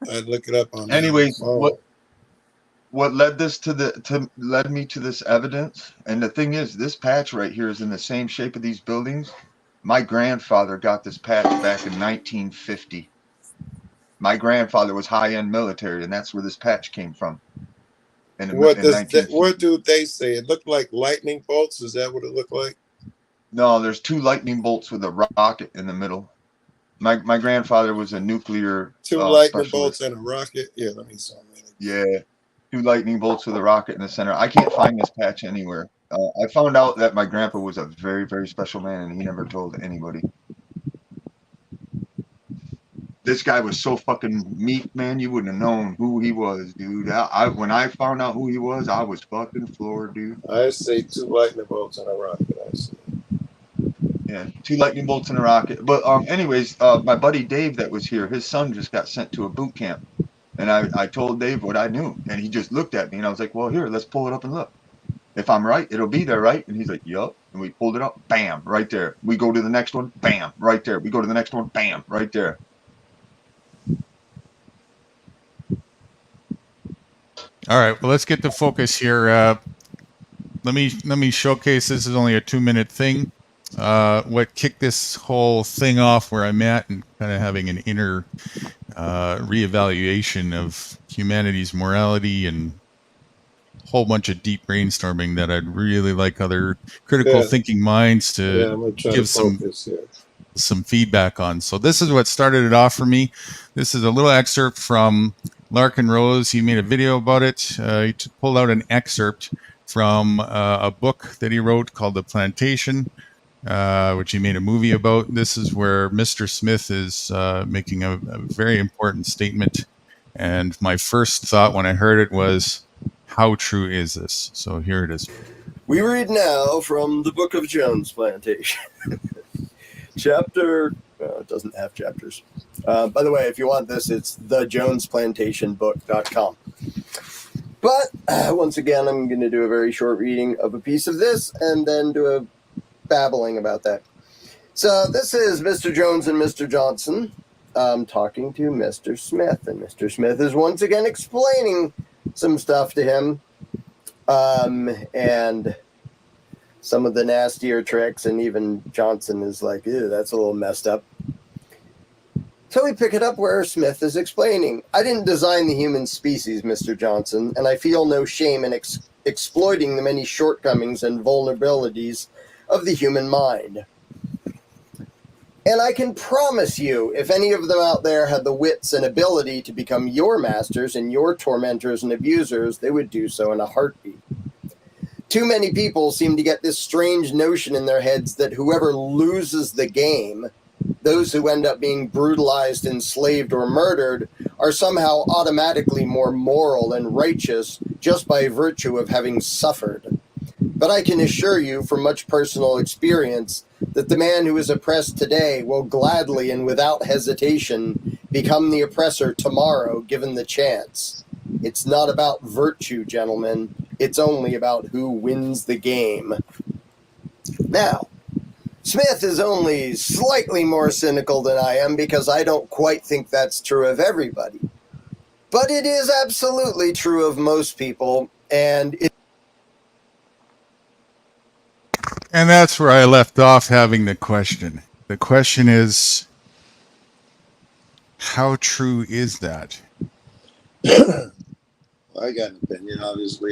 I'd look it up on Anyways, my phone. what led led me to this evidence? And the thing is, this patch right here is in the same shape of these buildings. My grandfather got this patch back in 1950. My grandfather was high-end military, and that's where this patch came from. What do they say? It looked like lightning bolts. Is that what it looked like? No, there's 2 lightning bolts with a rocket in the middle. My grandfather was a nuclear Two lightning specialist. bolts and a rocket. Yeah, let me see. Yeah, 2 lightning bolts with a rocket in the center. I can't find this patch anywhere. I found out that my grandpa was a very, very special man, and he never told anybody. This guy was so fucking meek, man. You wouldn't have known who he was, dude. When I found out who he was, I was fucking floored, dude. I say 2 lightning bolts and a rocket. I see. Yeah, 2 lightning bolts and a rocket. But anyways, my buddy Dave that was here, his son just got sent to a boot camp, and I told Dave what I knew, and he just looked at me, and I was like, well, here, let's pull it up and look. If I'm right, it'll be there, right? And he's like, yup. And we pulled it up, bam, right there. We go to the next one, bam, right there. We go to the next one, bam, right there. All right, well, let's get the focus here. Let me showcase. This is only a 2-minute thing. What kicked this whole thing off, where I'm at, and kind of having an inner reevaluation of humanity's morality and a whole bunch of deep brainstorming that I'd really like other critical thinking minds to give some feedback on. So this is what started it off for me. This is a little excerpt from Larkin Rose. He made a video about it. He pulled out an excerpt from a book that he wrote called The Plantation, which he made a movie about. This is where Mr. Smith is making a very important statement. And my first thought when I heard it was, how true is this? So here it is. We read now from the Book of Jones Plantation. Chapter, it doesn't have chapters. By the way, if you want this, it's thejonesplantationbook.com. But once again, I'm going to do a very short reading of a piece of this and then do a babbling about that. So this is Mr. Jones and Mr. Johnson talking to Mr. Smith. And Mr. Smith is once again explaining some stuff to him. And some of the nastier tricks, and even Johnson is like, ew, that's a little messed up. So we pick it up where Smith is explaining. I didn't design the human species, Mr. Johnson, and I feel no shame in exploiting the many shortcomings and vulnerabilities of the human mind. And I can promise you, if any of them out there had the wits and ability to become your masters and your tormentors and abusers, they would do so in a heartbeat. Too many people seem to get this strange notion in their heads that whoever loses the game, those who end up being brutalized, enslaved, or murdered, are somehow automatically more moral and righteous just by virtue of having suffered. But I can assure you from much personal experience that the man who is oppressed today will gladly and without hesitation become the oppressor tomorrow given the chance. It's not about virtue, gentlemen. It's only about who wins the game. Now, Smith is only slightly more cynical than I am because I don't quite think that's true of everybody. But it is absolutely true of most people, and that's where I left off having the question. The question is, how true is that? I got an opinion, obviously.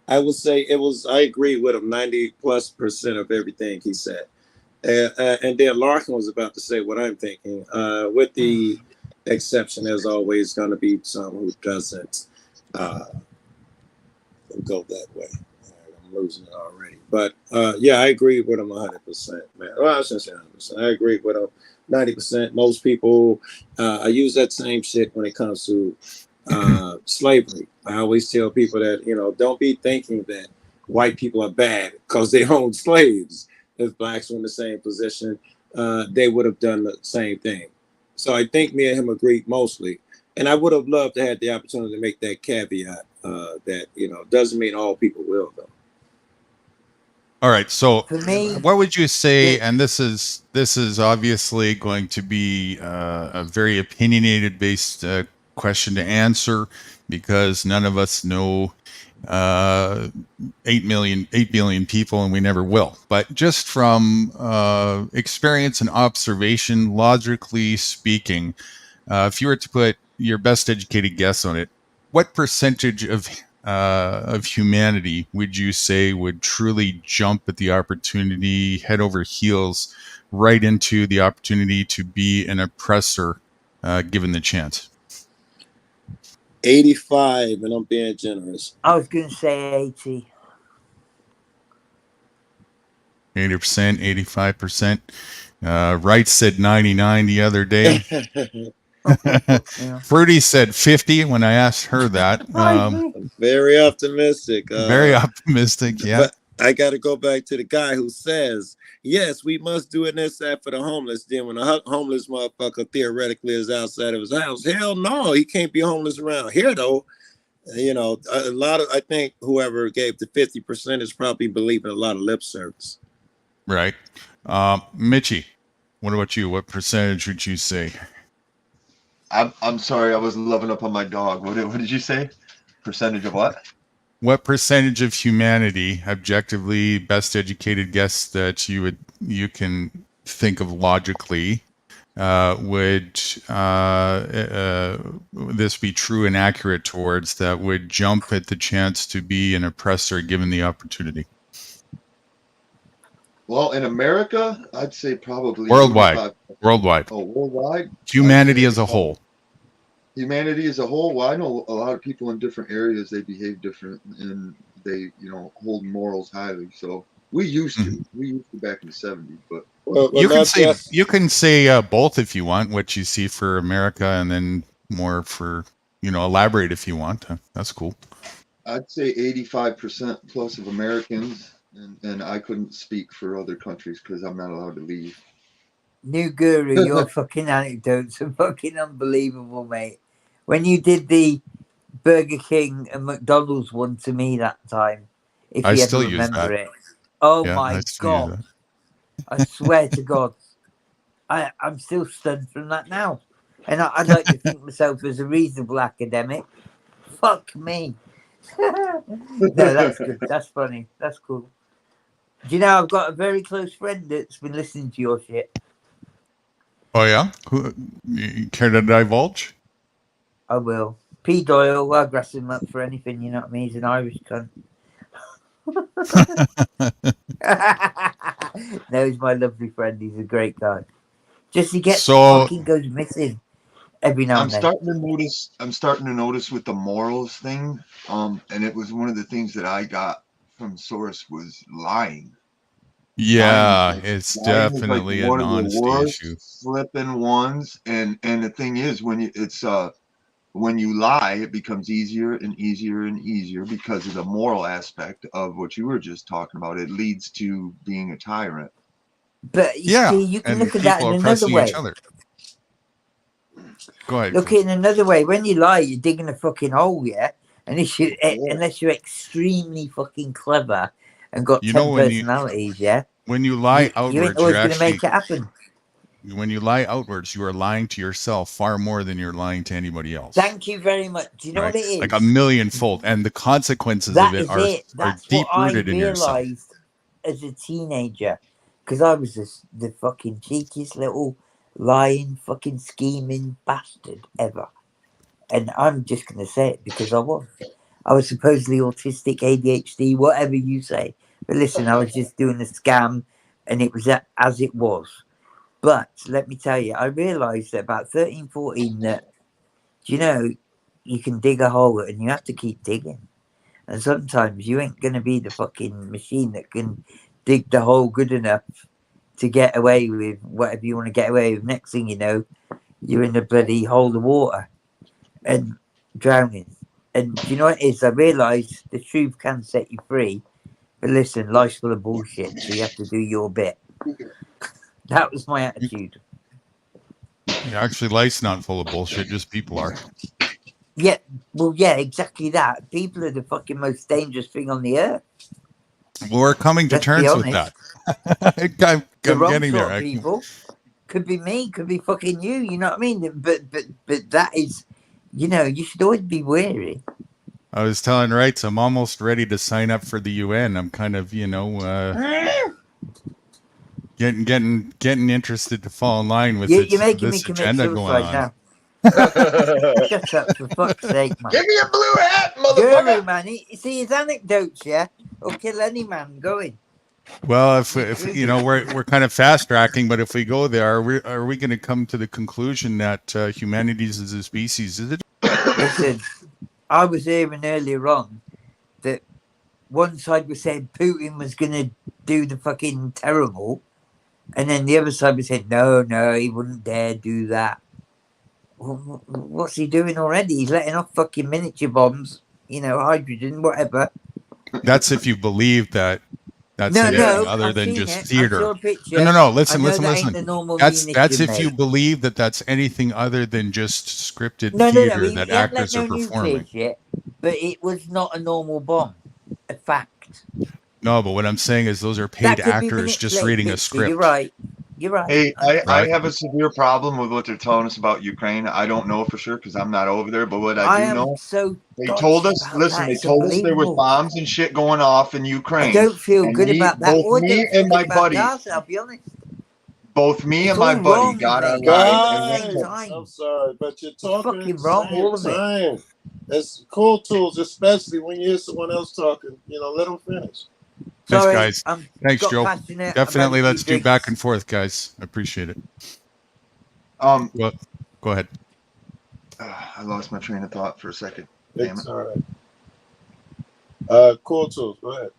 I would say I agree with him 90+% of everything he said. And then Larkin was about to say what I'm thinking, with the exception, there's always going to be some who doesn't go that way. I'm losing it already. But yeah, I agree with him 100%, man. Well, I shouldn't say 100%. I agree with him 90%. Most people, I use that same shit when it comes to slavery. I always tell people that, don't be thinking that white people are bad because they own slaves. If blacks were in the same position, they would have done the same thing. So I think me and him agreed mostly. And I would have loved to have the opportunity to make that caveat that, doesn't mean all people will, though. All right. So For me, what would you say, and this is obviously going to be a very opinionated based question to answer, because none of us know 8 billion people, and we never will. But just from experience and observation, logically speaking, if you were to put your best educated guess on it, what percentage of humanity would you say would truly jump at the opportunity, head over heels right into the opportunity to be an oppressor, given the chance? 85, and I'm being generous. I was going to say 80. 80%, 85%. Wright said 99 the other day. Yeah. Fruity said 50 when I asked her that. Very optimistic. Very optimistic, yeah. But I got to go back to the guy who says, yes, we must do it that for the homeless. Then when a homeless motherfucker theoretically is outside of his house, hell no, he can't be homeless around here, though. You know, a lot of, I think whoever gave the 50% is probably believing a lot of lip service. Right. Mitchie, what about you? What percentage would you say? I'm sorry, I was loving up on my dog. What did you say? Percentage of what? What percentage of humanity, objectively best educated guess that you can think of logically, would this be true and accurate towards, that would jump at the chance to be an oppressor given the opportunity? Well, in America, I'd say probably Worldwide. 85. Worldwide. Oh, worldwide? Humanity as a whole. Humanity as a whole. Well, I know a lot of people in different areas, they behave different and they, hold morals highly. So we used to. We used to back in the 70s, but You can say both if you want, what you see for America, and then more for, elaborate if you want. That's cool. I'd say 85% plus of Americans, and I couldn't speak for other countries because I'm not allowed to leave. New Guru, your fucking anecdotes are fucking unbelievable, mate. When you did the Burger King and McDonald's one to me that time, if I you still ever use remember that. it. Oh Yeah, my I still use God. that. I swear to God. I'm still stunned from that now. And I'd like to think myself as a reasonable academic. Fuck me. No, that's good. That's funny. That's cool. Do you know, I've got a very close friend that's been listening to your shit. Oh, yeah? You care to divulge? I will. P. Doyle, I'll grass him up for anything, you know what I mean? He's an Irish cunt. No, he's my lovely friend. He's a great guy. Just he gets fucking goes missing every now and then. I'm starting to notice with the morals thing. And it was one of the things that I got from source was lying. Yeah, it's lying definitely is like an one of the honesty worst issue. flipping ones. And the thing is, when you lie, it becomes easier and easier and easier because of the moral aspect of what you were just talking about. It leads to being a tyrant. But see, you can look at that in another way. Go ahead. Look at it in another way. When you lie, you're digging a fucking hole, yeah? And unless you're extremely fucking clever and got 10 personalities, yeah? When you lie outwards, you ain't always going to make it happen. When you lie outwards, you are lying to yourself far more than you're lying to anybody else. Thank you very much. Do you know what it is? Like a millionfold. And the consequences of it are deep rooted in yourself. That's what I realized as a teenager. Because I was the fucking cheekiest little lying, fucking scheming bastard ever. And I'm just going to say it because I was. I was supposedly autistic, ADHD, whatever you say. But listen, I was just doing a scam and it was as it was. But let me tell you, I realised at about 13, 14 that, you can dig a hole and you have to keep digging. And sometimes you ain't going to be the fucking machine that can dig the hole good enough to get away with whatever you want to get away with. Next thing you know, you're in a bloody hole of water and drowning. And do you know what it is? I realised the truth can set you free. But listen, life's full of bullshit, so you have to do your bit. That was my attitude. Yeah, actually, life's not full of bullshit, just people are. Yeah, well, yeah, exactly that. People are the fucking most dangerous thing on the earth. Well, we're coming to terms with that. I'm getting there. People could be me, could be fucking you. You know what I mean? But that is, you should always be wary. I was telling Wrights, I'm almost ready to sign up for the UN. I'm kind of, getting interested to fall in line with You're making me this commit agenda going on. now. Shut up, for fuck's sake, man. Give me a blue hat, motherfucker! Guru, man. See his anecdotes, yeah? Will kill any man going. Well, if you know, we're kind of fast tracking, but if we go there, are we going to come to the conclusion that humanity as a species is it? Listen, I was hearing earlier on that one side was saying Putin was going to do the fucking terrible, and then the other side was saying, no, he wouldn't dare do that. Well, what's he doing already? He's letting off fucking miniature bombs, hydrogen, whatever. That's if you believe that that's No, anything no, other I've than seen just it. theater. I saw a picture. No. Listen. I know that ain't the normal That's munition, if you mate. believe that that's anything other than just scripted No, theater he that hadn't let actors are no nuclear performing. shit, but it was not a normal bomb. A fact. No, but what I'm saying is those are paid That could be actors just manipulated, reading a Victor. script. You're right. Hey, I Right. have a severe problem with what they're telling us about Ukraine. I don't know for sure because I'm not over there, but what I do am know, so they told dodgy us, about listen, that. they It's told us there was unbelievable. bombs and shit going off in I Ukraine. don't feel And good about that. both Or I me don't feel and good my about buddy, Gaza, I'll be honest. both me It's and my all buddy wrong, got mate, online all at and the went same to, time. I'm sorry, but you're It's talking at fucking the wrong, same all of it. time. It's cool tools, especially when you hear someone else talking. Let them finish. Thanks, Sorry, guys. Thanks, got Joe. passionate Definitely, about a let's few do back and drinks. forth, guys. I appreciate it. well, go ahead. I lost my train of thought for a second. Damn It's it. all right. Cool tools, go ahead.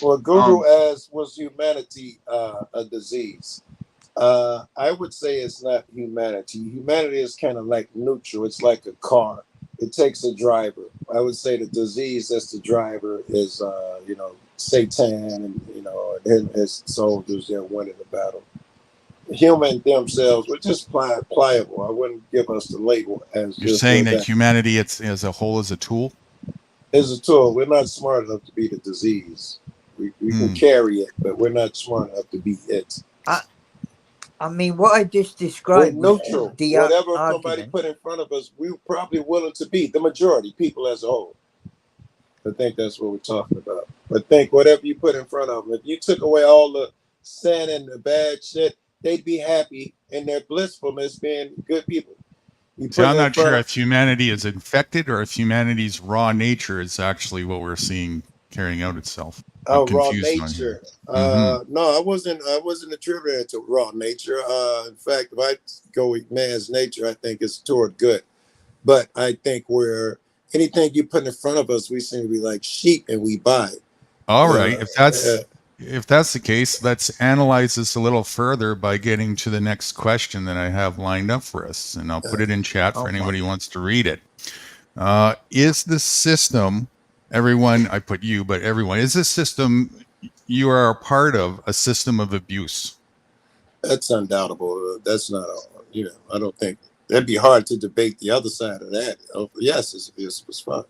Well, Guru asked, was humanity a disease? I would say it's not humanity. Humanity is kind of like neutral. It's like a car. It takes a driver. I would say the disease that's the driver is, Satan and his soldiers that went in the battle. Human themselves were just pliable. I wouldn't give us the label as You're just saying that humanity, it's as a whole, is a tool. Is a tool. We're not smart enough to be the disease. We can carry it, but we're not smart enough to be it. I mean, what I just We're described was neutral. the Whatever somebody argument. put in front of us, we're probably willing to be the majority, people as a whole. I think that's what we're talking about. But think whatever you put in front of them, if you took away all the sin and the bad shit, they'd be happy in their blissfulness being good people. See, I'm not sure if humanity is infected or if humanity's raw nature is actually what we're seeing carrying out itself. I'm Raw confused on nature. here. No, I wasn't attributing it to raw nature. In fact, if I go with man's nature, I think it's toward good. But I think anything you put in front of us, we seem to be like sheep and we buy. All right. If that's the case, let's analyze this a little further by getting to the next question that I have lined up for us, and I'll put it in chat for anybody who wants to read it. Is the system, everyone, I put you, but everyone, is this system you are a part of a system of abuse? That's undoubtable. That's not, I don't think that'd be hard to debate the other side of that. Yes, it's fun.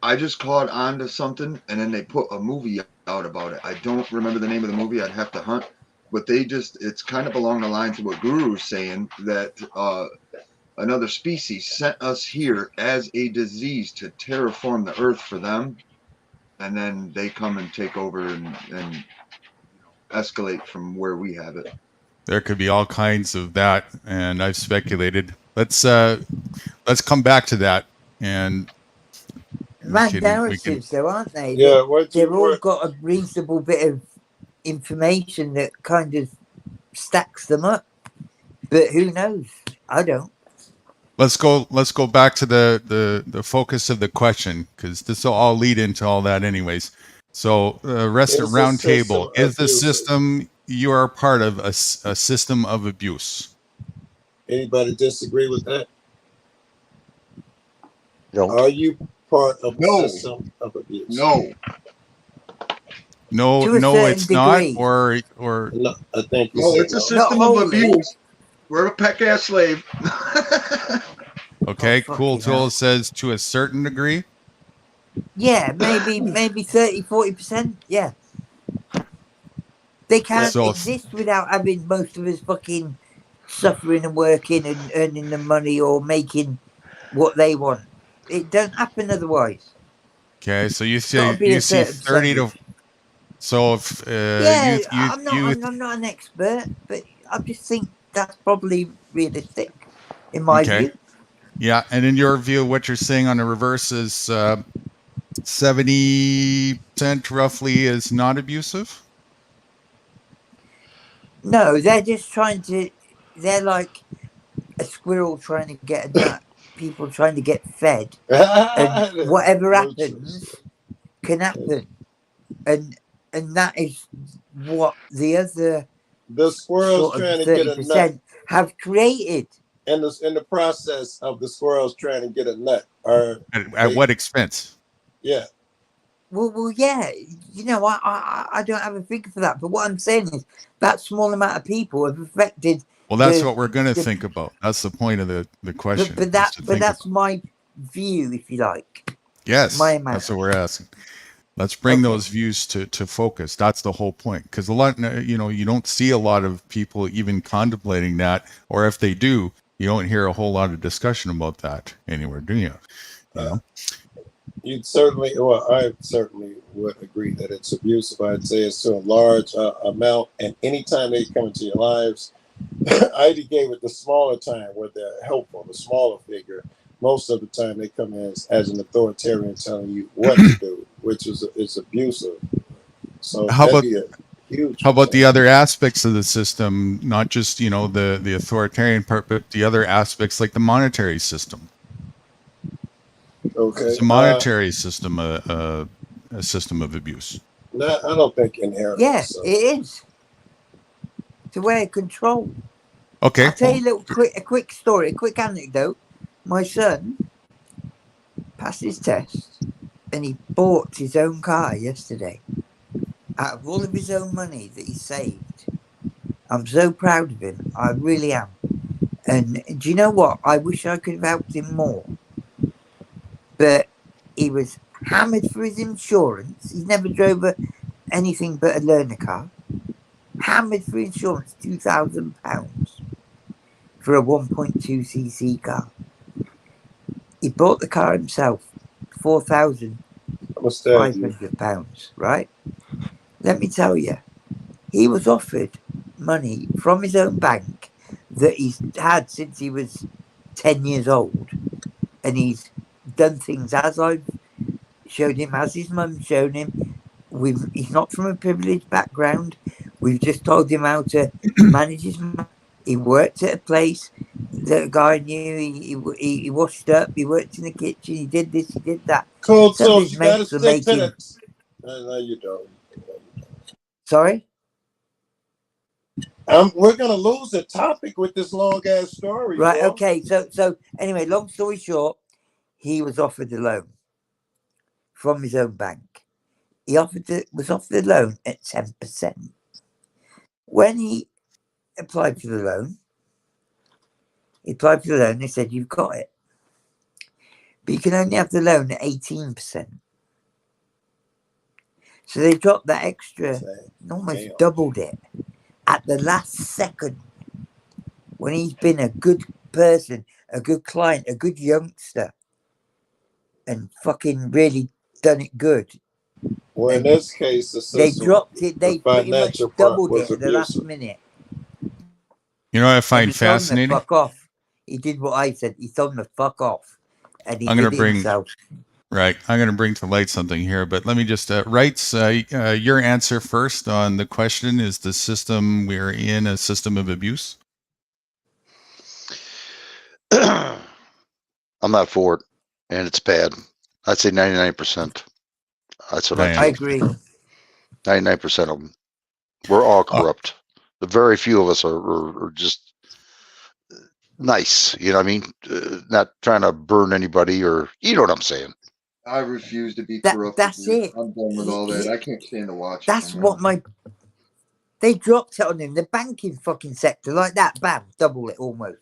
I just caught on to something, and then they put a movie out about it. I don't remember the name of the movie. I'd have to hunt. But it's kind of along the lines of what Guru's saying, that another species sent us here as a disease to terraform the earth for them. And then they come and take over and escalate from where we have it. There could be all kinds of that, and I've speculated. Let's come back to that, and narratives, though, aren't they? Yeah, they've all got a reasonable bit of information that kind of stacks them up. But who knows? I don't. Let's go back to the focus of the question, because this will all lead into all that anyways. So rest of round table, is the system you are part of a system of abuse? Anybody disagree with that? No. Are you part of a system of abuse? No, it's not. Or no, I think it's a system of abuse. We're a peck ass slave. Okay, Cool Tool says to a certain degree. Yeah, maybe 30-40%. Yeah. They can't exist without having most of us fucking suffering and working and earning the money or making what they want. It don't happen otherwise. Okay, so you see 30 to. So if I'm not an expert, but I just think that's probably realistic in my view. Yeah, and in your view, what you're saying on the reverse is 70% roughly is not abusive? No, they're just trying to. They're like a squirrel trying to get a nut. People trying to get fed, and whatever happens can happen, and that is what the other The squirrel's sort of trying to get a nut. 30% have created. And in the process of the squirrels trying to get a nut, or At what expense? yeah. Well, yeah. You know, I don't have a figure for that. But what I'm saying is that small amount of people have affected. Well, that's what we're going to think about. That's the point of the question. But that's my view, if you like. Yes, my amount. that's what we're asking. Let's bring those views to focus. That's the whole point. Because a lot, you don't see a lot of people even contemplating that, or if they do, you don't hear a whole lot of discussion about that anywhere, do you? You know? You'd certainly, well, I certainly would agree that it's abusive. I'd say it's to a large amount, and anytime they come into your lives, I gave it the smaller time where they're helpful, the smaller figure. Most of the time, they come in as an authoritarian telling you what to do, which is abusive. So how about the other aspects of the system? Not just the authoritarian part, but the other aspects like the monetary system. Okay, it's a monetary system, a system of abuse. No, I don't think inherently. Yes, it is. It's a way of control. Okay, I'll tell you a quick story, a quick anecdote. My son passed his test, and he bought his own car yesterday out of all of his own money that he saved. I'm so proud of him. I really am. And do you know what? I wish I could have helped him more. But he was hammered for his insurance. He's never drove anything but a learner car. Hammered for insurance, £2,000 for a 1.2cc car. He bought the car himself, £4,500, right? Let me tell you, he was offered money from his own bank that he's had since he was 10 years old. And he's done things as I've showed him, as his mum showed him. He's not from a privileged background. We've just told him how to manage his money. He worked at a place that a guy knew. He washed up. He worked in the kitchen. He did this. He did that. Cool. So you got to stick to it. No, you don't. Sorry? We're going to lose the topic with this long ass story. Right. Bro. Okay. So anyway, long story short, he was offered a loan from his own bank. He was offered a loan at 10%. When he applied for the loan, they said, you've got it. But you can only have the loan at 18%. So they dropped that extra, almost doubled it at the last second, when he's been a good person, a good client, a good youngster, and fucking really done it good. Well, in this case, they dropped it. They pretty much doubled it at the last minute. You know what I find fascinating? Fuck off. He did what I said. He told him to fuck off, and he I'm did it himself. Right. I'm going to bring to light something here, but let me just Wrights, your answer first on the question: is the system we're in a system of abuse? I'm not for it, and it's bad. I'd say 99%. That's what I agree. 99% of them. We're all corrupt. The very few of us are just nice. You know what I mean? Not trying to burn anybody, or you know what I'm saying. I refuse to be corrupt. That's it. I'm done with all that. I can't stand to watch. That's what they dropped it on him. The banking fucking sector, like that, bam, double it almost.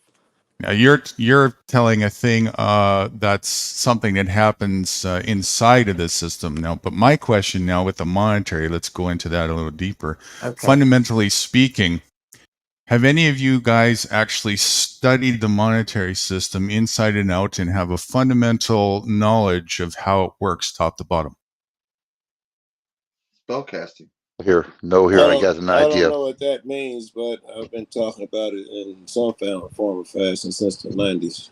Now you're telling a thing that's something that happens inside of the system now. But my question now with the monetary, let's go into that a little deeper. Okay. Fundamentally speaking, have any of you guys actually studied the monetary system inside and out and have a fundamental knowledge of how it works top to bottom? Spellcasting. I got an idea. I don't know what that means, but I've been talking about it in some form or fashion since the 90s.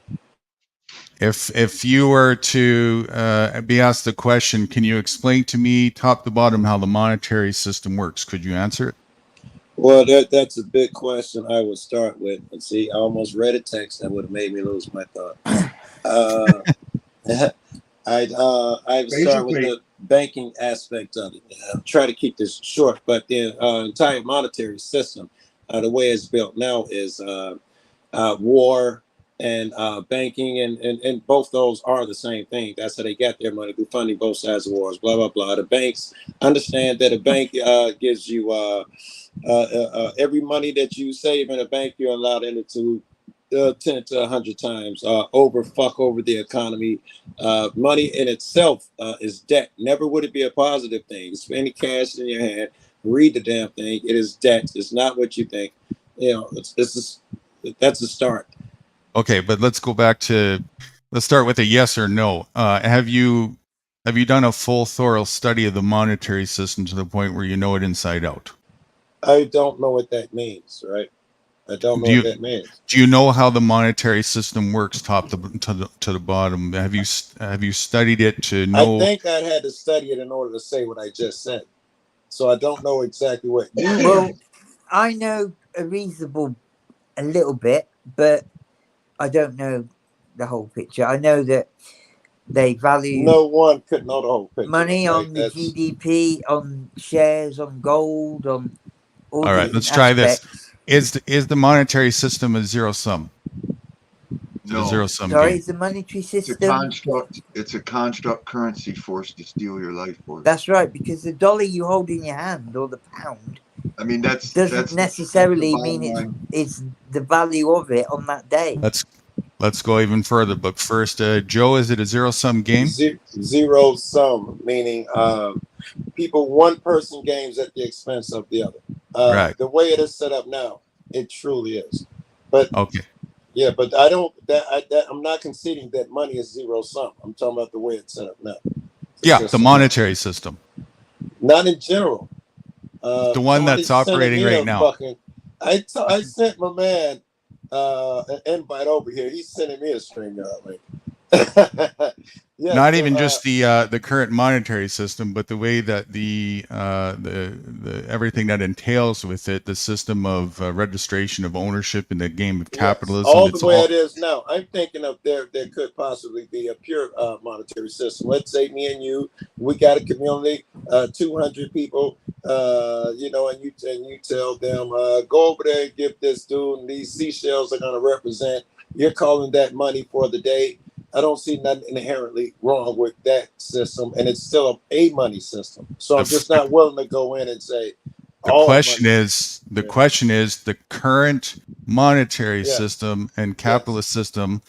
If you were to be asked the question, can you explain to me top to bottom how the monetary system works? Could you answer it? Well, that's a big question. I would start with, and see, I almost read a text that would have made me lose my thought. Uh, I would start with Basically, the banking aspect of it. Try to keep this short, but the entire monetary system, the way it's built now, is war and banking, and both those are the same thing. That's how they got their money through funding both sides of wars. Blah blah blah. The banks understand that a bank gives you every money that you save in a bank, you're allowed into 10 to 100 times fuck over the economy. Money in itself is debt. Never would it be a positive thing. Spending cash in your hand, read the damn thing. It is debt. It's not what you think. You know, that's a start. Okay, but let's go back to, let's start with a yes or no. Have you done a full thorough study of the monetary system to the point where you know it inside out? I don't know what that means, right? I don't know Do what you that means. do you know how the monetary system works top to the bottom? Have you studied it to I know? think I had to study it in order to say what I just said. So I don't know exactly what you Well, mean. I know a little bit, but I don't know the whole picture. I know that they value No one could know the whole picture. money Right? on the GDP, on shares, on gold, on all All right, different let's try this. aspects. Is the monetary system a zero sum? Is it a no. zero sum Sorry, game? it's a monetary It's a system. construct. It's a construct currency forced to steal your life force. That's right, because the dollar you hold in your hand or the pound I mean, that's doesn't the necessarily bottom mean line. it's the value of it on that day. Let's go even further. But first, Joe, is it a zero sum game? Zero sum, meaning people, one person gains at the expense of the other. Right. The way it is set up now, it truly is. But Okay. yeah, but I'm not conceding that money is zero sum. I'm talking about the way it's set up now. Yeah, the monetary system. Not in general. The one Somebody's that's sending operating me right a now. fucking. I sent my man an invite over here. He's sending me a string link. Yeah, Not so, even just the current monetary system, but the way that the everything that entails with it, the system of registration of ownership in the game of yes, capitalism. all It's the way all it is now. I'm thinking of there could possibly be a pure monetary system. Let's say me and you, we got a community, 200 people, you know, and you tell them go over there and give this dude, and these seashells are going to represent. You're calling that money for the day. I don't see nothing inherently wrong with that system, and it's still a money system. So I'm just not willing to go in and say the all question money. is the current monetary Yes. system and capitalist system,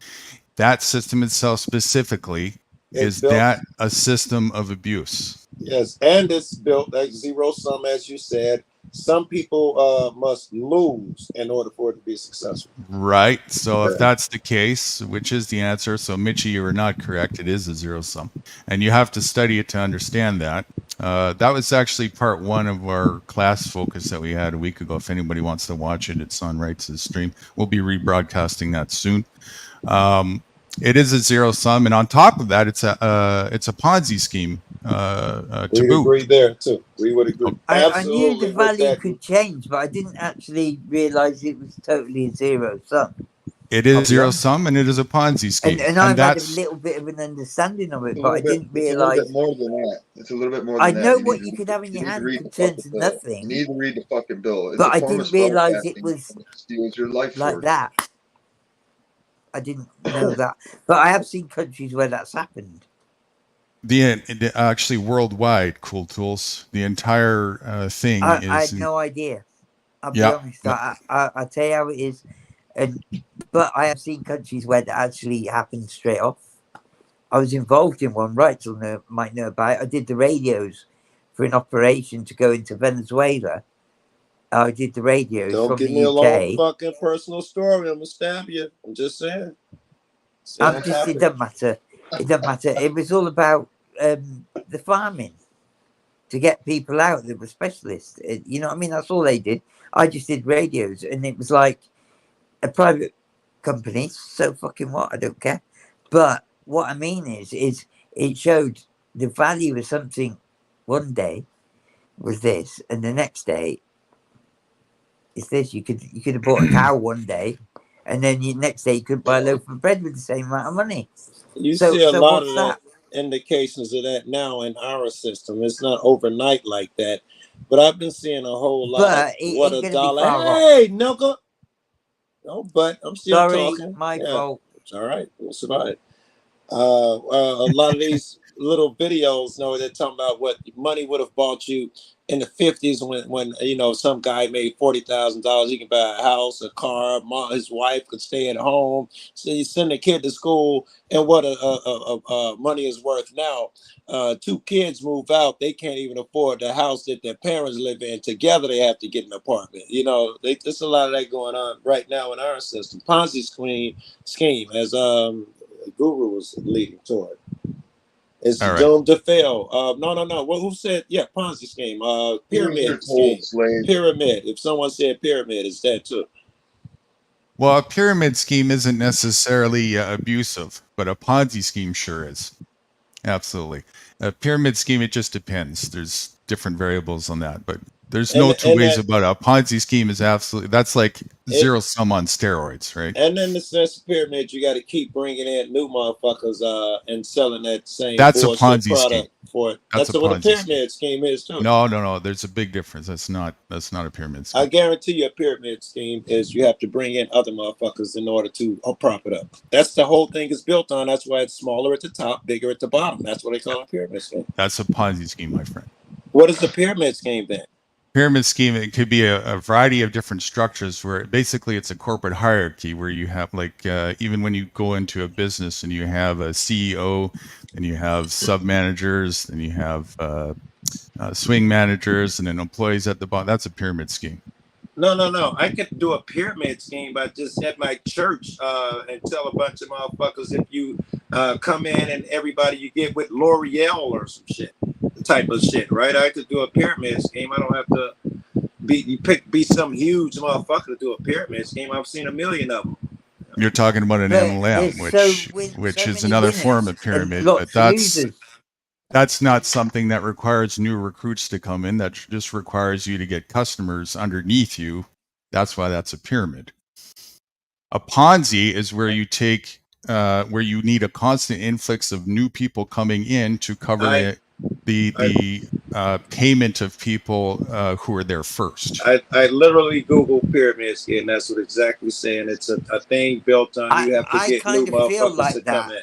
that system itself specifically, It's is built. that a system of abuse? Yes, and it's built like zero sum, as you said. Some people must lose in order for it to be successful. Right. So if that's the case, which is the answer, so Mitchie, you are not correct. It is a zero sum, and you have to study it to understand that. That was actually part one of our class focus that we had a week ago. If anybody wants to watch it, it's on right to the stream. We'll be rebroadcasting that soon. It is a zero sum, and on top of that, it's a Ponzi scheme. To We'd boot. agree there too. We would agree. I knew Absolutely the with value that. could change, but I didn't actually realize it was totally a zero sum. It I'll is be zero honest. sum, and it is a Ponzi scheme, And I've had a that's little bit of an understanding of it, It's a but I little bit. didn't It's a little realize. bit more than that. It's a little bit more I than know that. what you could have in your hand read could the turn fucking to bill. nothing, You need to read the fucking bill. It's but a I form of didn't realize it spellcasting was that steals your life like force. that. I didn't know that, but I have seen countries where that's happened. the actually worldwide, Cool Tools. The entire thing I is. had no idea. I'll be Yeah. honest. I'll tell you how it is, but I have seen countries where that actually happened straight off. I was involved in one, right? So might know about it. I did the radios for an operation to go into Venezuela. I did the radios Don't from give me the a long UK. fucking personal story. I'm gonna stab you. I'm just saying. It doesn't matter. It doesn't matter. It was all about the farming to get people out that were specialists. You know what I mean? That's all they did. I just did radios, and it was like a private company. So fucking what? I don't care. But what I mean is it showed the value of something one day was this, and the next day is this. You could have bought a cow one day, and then the next day you could buy a loaf of bread with the same amount of money. You So see a lot what's of that? indications of that now in our system. It's not overnight like that, but I've been seeing a whole lot of But it what ain't a gonna be dollar. far off. Hey, knuckle. No, but I'm still Sorry, talking. my Yeah, fault. it's all right. It's all right. A lot of these little videos, they're talking about what money would have bought you in the 50s when some guy made $40,000. He can buy a house, a car, his wife could stay at home. So you send a kid to school, and what money is worth now. Two kids move out, they can't even afford the house that their parents live in. Together, they have to get an apartment. There's a lot of that going on right now in our system. Ponzi scheme as Guru was leading toward. It's All right. doomed to fail. No. Well, who said? Yeah, Ponzi scheme. Pyramid scheme. Pyramid. If someone said pyramid, it's that too. Well, a pyramid scheme isn't necessarily abusive, but a Ponzi scheme sure is. Absolutely. A pyramid scheme, it just depends. There's different variables on that, but there's no two ways about it. A Ponzi scheme is absolutely, that's like zero sum on steroids, right? And then the sense of pyramid, you got to keep bringing in new motherfuckers and selling that same That's a bullshit Ponzi product scheme. for it. That's That's a what a Ponzi pyramid scheme is too. No. There's a big difference. That's not a pyramid scheme. I guarantee you a pyramid scheme is you have to bring in other motherfuckers in order to prop it up. That's the whole thing is built on. That's why it's smaller at the top, bigger at the bottom. That's what they call a pyramid scheme. That's a Ponzi scheme, my friend. What is the pyramid scheme then? Pyramid scheme, it could be a variety of different structures where basically it's a corporate hierarchy where you have even when you go into a business and you have a CEO and you have sub managers and you have swing managers and then employees at the bottom. That's a pyramid scheme. No. I could do a pyramid scheme by just at my church and tell a bunch of motherfuckers if you come in and everybody you get with L'Oreal or some shit, type of shit, right? I could do a pyramid scheme. I don't have to be some huge motherfucker to do a pyramid scheme. I've seen a million of them. You're talking about an MLM, which is another form of pyramid, but that's not something that requires new recruits to come in. That just requires you to get customers underneath you. That's why that's a pyramid. A Ponzi is where you take, where you need a constant influx of new people coming in to cover the payment of people who are there first. I literally Googled pyramid scheme. That's what exactly saying. It's a thing built on you have to get new motherfuckers to come in.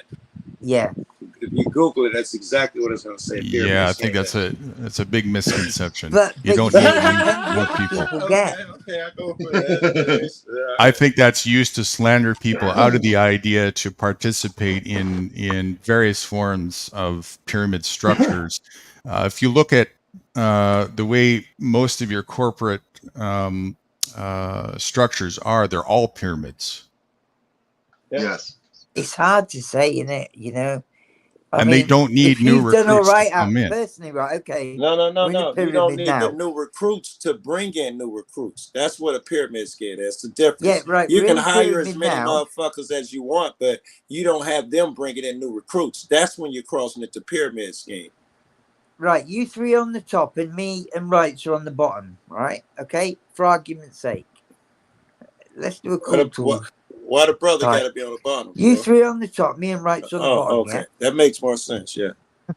Yeah. If you Google it, that's exactly what it's going to say. Yeah, I think that's a big misconception. But you don't need new people. Okay, I go for that. I think that's used to slander people out of the idea to participate in various forms of pyramid structures. If you look at the way most of your corporate structures are, they're all pyramids. Yes. It's hard to say, isn't it? I mean, they don't need new recruits to come in. Personally, right? Okay. No. You don't need the new recruits to bring in new recruits. That's what a pyramid scheme is. The difference. Yeah, right. You can hire as many motherfuckers as you want, but you don't have them bringing in new recruits. That's when you're crossing into pyramid scheme. Right. You three on the top and me and Wrights are on the bottom. Right. Okay. For argument's sake, let's do a cool tool. Why the brother got to be on the bottom? You three on the top, me and Wright's on the bottom. Okay. Yeah? That makes more sense. Yeah.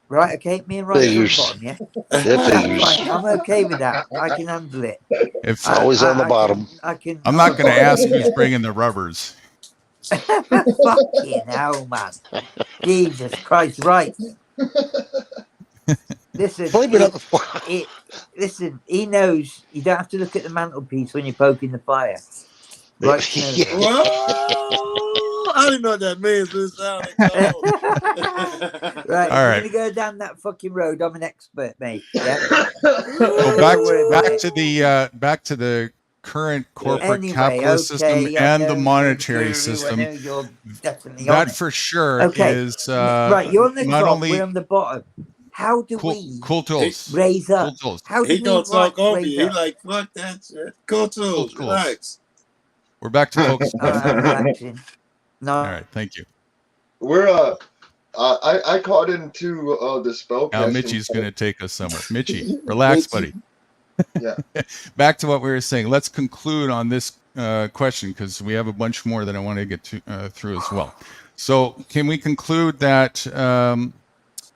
Right. Okay. Me and Wright's on the bottom. Yeah. That's fine. I'm okay with that. I can handle it. It's always on the bottom. I'm not going to ask who's bringing the rubbers. Fucking hell, man! Jesus Christ! Right. Listen. Listen. He knows you don't have to look at the mantelpiece when you're poking the fire. Right. I don't know what that means. Right. All right. You're gonna go down that fucking road. I'm an expert, mate. Yeah. Well, back to the current corporate capitalist system and the monetary system. That for sure is right. You're on the not top. Only we're on the bottom. How do we raise up? How do he don't talk over you. He like fuck that shit. Cool tools. Relax. We're back to focus. I'm relaxing. No. All right. Thank you. we're I caught into the spell Now casting. Mitchie's going to take us somewhere. Mitchie, relax, buddy. Yeah. Back to what we were saying. Let's conclude on this question because we have a bunch more that I want to get to through as well. So, can we conclude that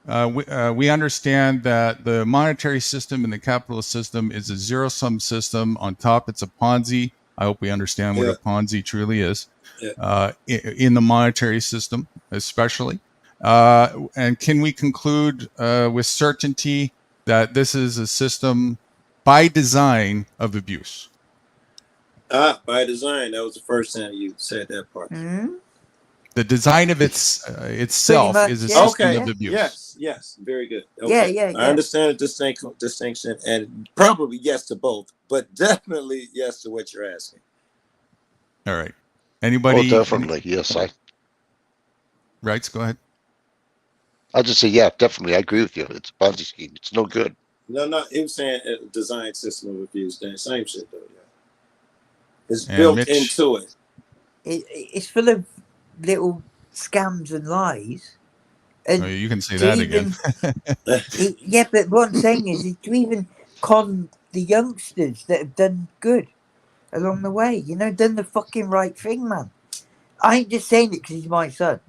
we understand that the monetary system and the capitalist system is a zero-sum system? On top, it's a Ponzi. I hope we understand what a Ponzi truly is in the monetary system, especially. And can we conclude with certainty that this is a system by design of abuse? By design. That was the first time you said that part. Hmm? The design of itself much, is a yeah, system Okay. of abuse. Yes. Very good. Okay. Yeah, I understand the distinction, and probably yes to both, but definitely yes to what you're asking. All right. Anybody? Oh, definitely. Yes, Rights, go ahead. I'll just say, yeah, definitely. I agree with you. It's a Ponzi scheme. It's no good. No, he was saying a design system of abuse. That same shit though. Yeah. It's And built Mitch? into it. It's full of little scams and lies. And Oh, you can say to that even- again. yeah, but what I'm saying is to even con the youngsters that have done good along the way, done the fucking right thing, man. I ain't just saying it because he's my son.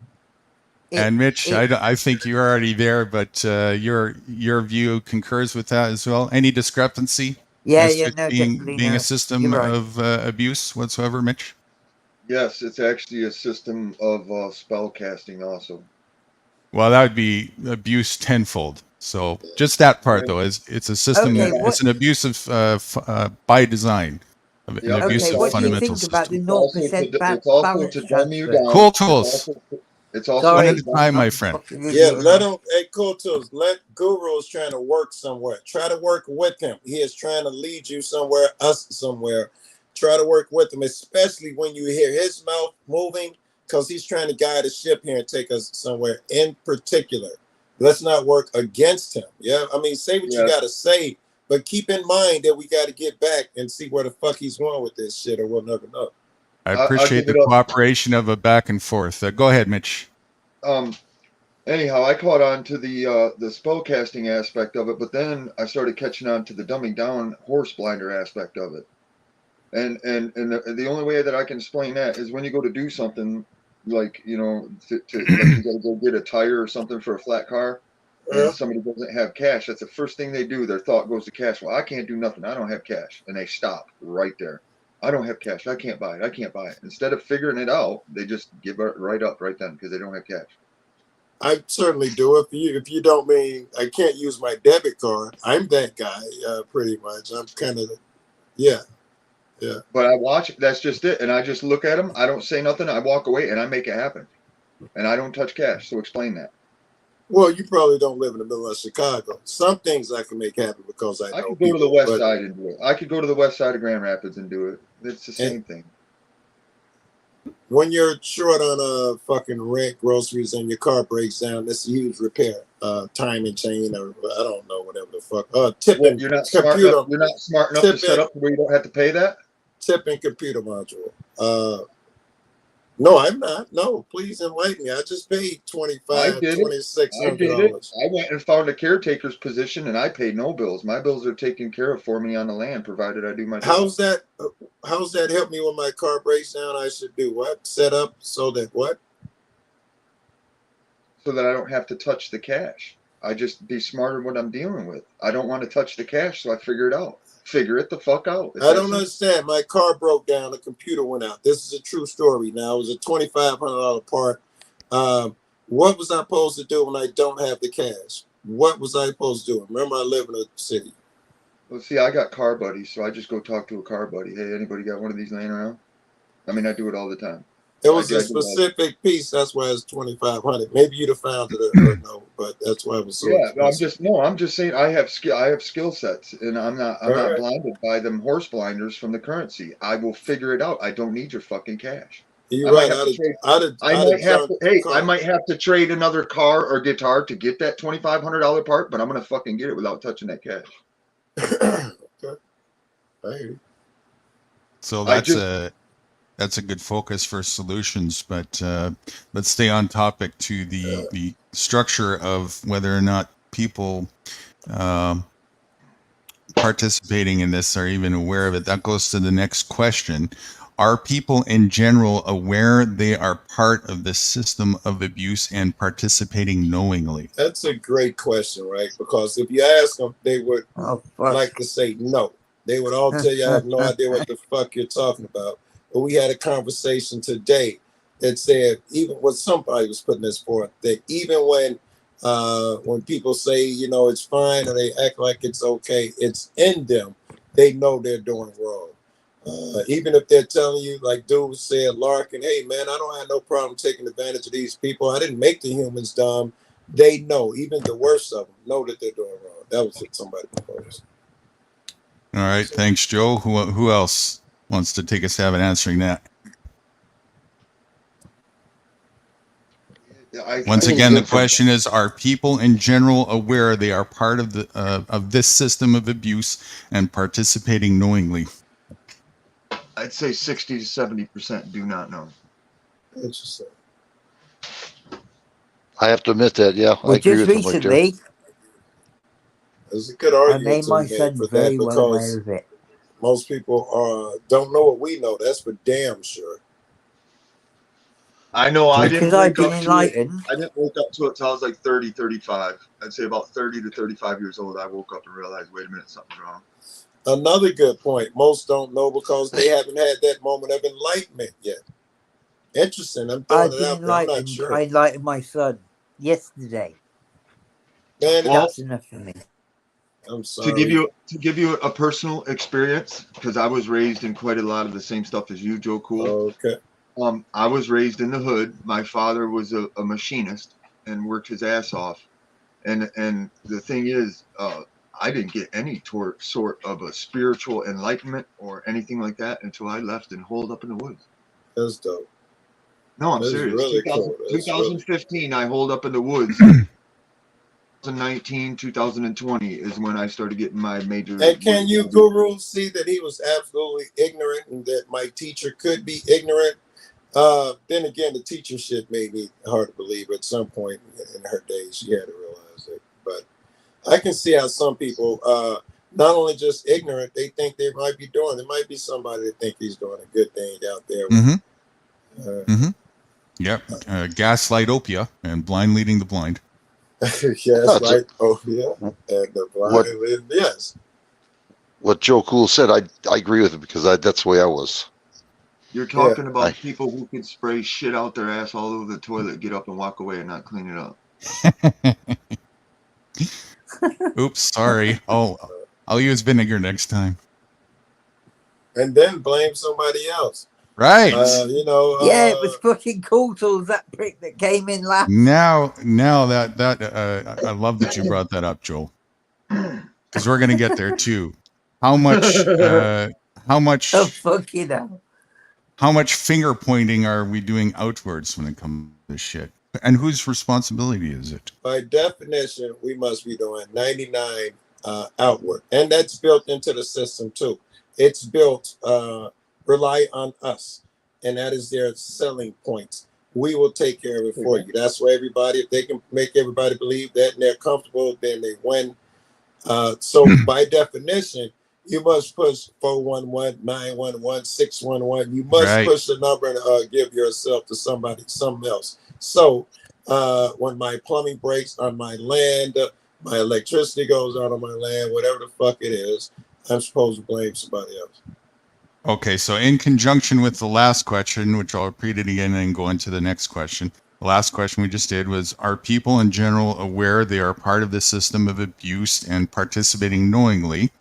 And Mitch, I think you're already there, but your view concurs with that as well. Any discrepancy? Yeah, as yeah, to no, being definitely a no. system You're right. of abuse whatsoever, Mitch? Yes, it's actually a system of spell casting also. Well, that would be abuse tenfold. So just that part, though, is it's a system. Okay, It's an abuse of by design. An Yep, abuse Okay, of what do you fundamental think about the system. 0% It's also balance to dumb you transfer? down. Cool tools. It's also Sorry. One at a time, my friend. Yeah, let him. Hey, cool tools. Let Guru's trying to work somewhere. Try to work with him. He is trying to lead you somewhere, us somewhere. Try to work with him, especially when you hear his mouth moving, because he's trying to guide a ship here and take us somewhere in particular. Let's not work against him. Yeah, I mean, say what you got to say, but keep in mind that we got to get back and see where the fuck he's going with this shit, or we'll never know. I appreciate the cooperation of a back and forth. Go ahead, Mitch. Anyhow, I caught on to the spellcasting aspect of it, but then I started catching on to the dumbing down horse blinder aspect of it. And the only way that I can explain that is when you go to do something like, like you got to go get a tire or something for a flat car, and somebody doesn't have cash. That's the first thing they do. Their thought goes to cash. Well, I can't do nothing. I don't have cash, and they stop right there. I don't have cash. I can't buy it. I can't buy it. Instead of figuring it out, they just give it right up right then because they don't have cash. I certainly do. If you don't mean I can't use my debit card, I'm that guy. Pretty much. I'm kind of, yeah. But I watch. That's just it. And I just look at them. I don't say nothing. I walk away and I make it happen. And I don't touch cash. So explain that. Well, you probably don't live in the middle of Chicago. Some things I can make happen because I know could go to the west side and do it. I could go to the west side of Grand Rapids and do it. It's the same thing. When you're short on fucking rent, groceries, and your car breaks down, that's a huge repair. Time and chain, or I don't know, whatever the fuck. Tipping. You're not smart enough. You're not smart enough to set up where you don't have to pay that. Tipping computer module. No, I'm not. No, please enlighten me. I just paid $2,600. I went and found a caretaker's position, and I paid no bills. My bills are taken care of for me on the land, provided I do my job. How's that help me when my car breaks down? I should do what? Set up so that what? So that I don't have to touch the cash. I just be smarter what I'm dealing with. I don't want to touch the cash, so I figure it out. Figure it the fuck out. I don't understand. My car broke down. The computer went out. This is a true story. Now, it was a $2,500 part. What was I supposed to do when I don't have the cash? What was I supposed to do? Remember, I live in a city. Well, see, I got car buddies, so I just go talk to a car buddy. Hey, anybody got one of these laying around? I mean, I do it all the time. It was a specific piece. That's why it's $2,500. Maybe you'd have found it or no, but that's why it was so expensive. I'm just saying I have skill sets, and I'm not blinded by them horse blinders from the currency. I will figure it out. I don't need your fucking cash. You're right. I might have to trade another car or guitar to get that $2,500 part, but I'm gonna fucking get it without touching that cash. Okay. I hear you. So that's a good focus for solutions. But let's stay on topic to the structure of whether or not people participating in this are even aware of it. That goes to the next question. Are people in general aware they are part of the system of abuse and participating knowingly? That's a great question, right? Because if you ask them, they would like to say no. They would all tell you, I have no idea what the fuck you're talking about. But we had a conversation today that said, even what somebody was putting this forth, that even when people say, you know, it's fine or they act like it's okay, it's in them. They know they're doing wrong. Even if they're telling you, like dude said, Larkin, hey man, I don't have no problem taking advantage of these people. I didn't make the humans dumb. They know, even the worst of them know that they're doing wrong. That was what somebody proposed. All right, thanks, Joe. Who else wants to take a stab at answering that? Once again, the question is: are people in general aware they are part of the of this system of abuse and participating knowingly? I'd say 60 to 70% do not know. Interesting. I have to admit that, yeah, Well, I agree just with him right there. recently, There's a good I argument made to my be made son for very that well aware because of it. most people don't know what we know. That's for damn sure. I know I Because didn't I've wake been up to it. enlightened. I didn't wake up to it till I was like 30, 35. I'd say about 30 to 35 years old, I woke up and realized, wait a minute, something's wrong. Another good point. Most don't know because they haven't had that moment of enlightenment yet. Interesting. I'm throwing I've it been out there. I'm not enlightened. sure. I enlightened my son yesterday. Man, Well, That's enough for me. I'm to sorry. give you a personal experience, because I was raised in quite a lot of the same stuff as you, Joe Cool. Okay. I was raised in the hood. My father was a machinist and worked his ass off. And the thing is, I didn't get any sort of a spiritual enlightenment or anything like that until I left and holed up in the woods. That's dope. No, I'm That's serious. really cool. That's 2015, I holed up in the woods. 2019, 2020 is when I started getting my major. And can you, Guru, see that he was absolutely ignorant and that my teacher could be ignorant? Then again, the teacher shit made me hard to believe. At some point in her days, she had to realize it. But I can see how some people, not only just ignorant, they think they might be doing. There might be somebody that think he's doing a good thing out there. Yep. Gaslightopia and blind leading the blind. Yes, like yeah, and the blind. Yes. What Joe Cool said, I agree with it because that's the way I was. You're talking about people who can spray shit out their ass all over the toilet, get up and walk away and not clean it up. Oops, sorry. I'll use vinegar next time. And then blame somebody else. Right. You know. Yeah, it was fucking cool till that prick that came in last. Now that I love that you brought that up, Joel, because we're gonna get there too. How much? Oh fucking hell. How much finger pointing are we doing outwards when it comes to this shit? And whose responsibility is it? By definition, we must be doing 99 outward. And that's built into the system too. It's built, rely on us. And that is their selling points. We will take care of it for you. That's why everybody, if they can make everybody believe that and they're comfortable, then they win. So by definition, you must push 411, 911, 611. You must push the number and give yourself to somebody, something else. So when my plumbing breaks on my land, my electricity goes out on my land, whatever the fuck it is, I'm supposed to blame somebody else. Okay, so in conjunction with the last question, which I'll repeat it again and go into the next question. The last question we just did was, are people in general aware they are part of the system of abuse and participating knowingly?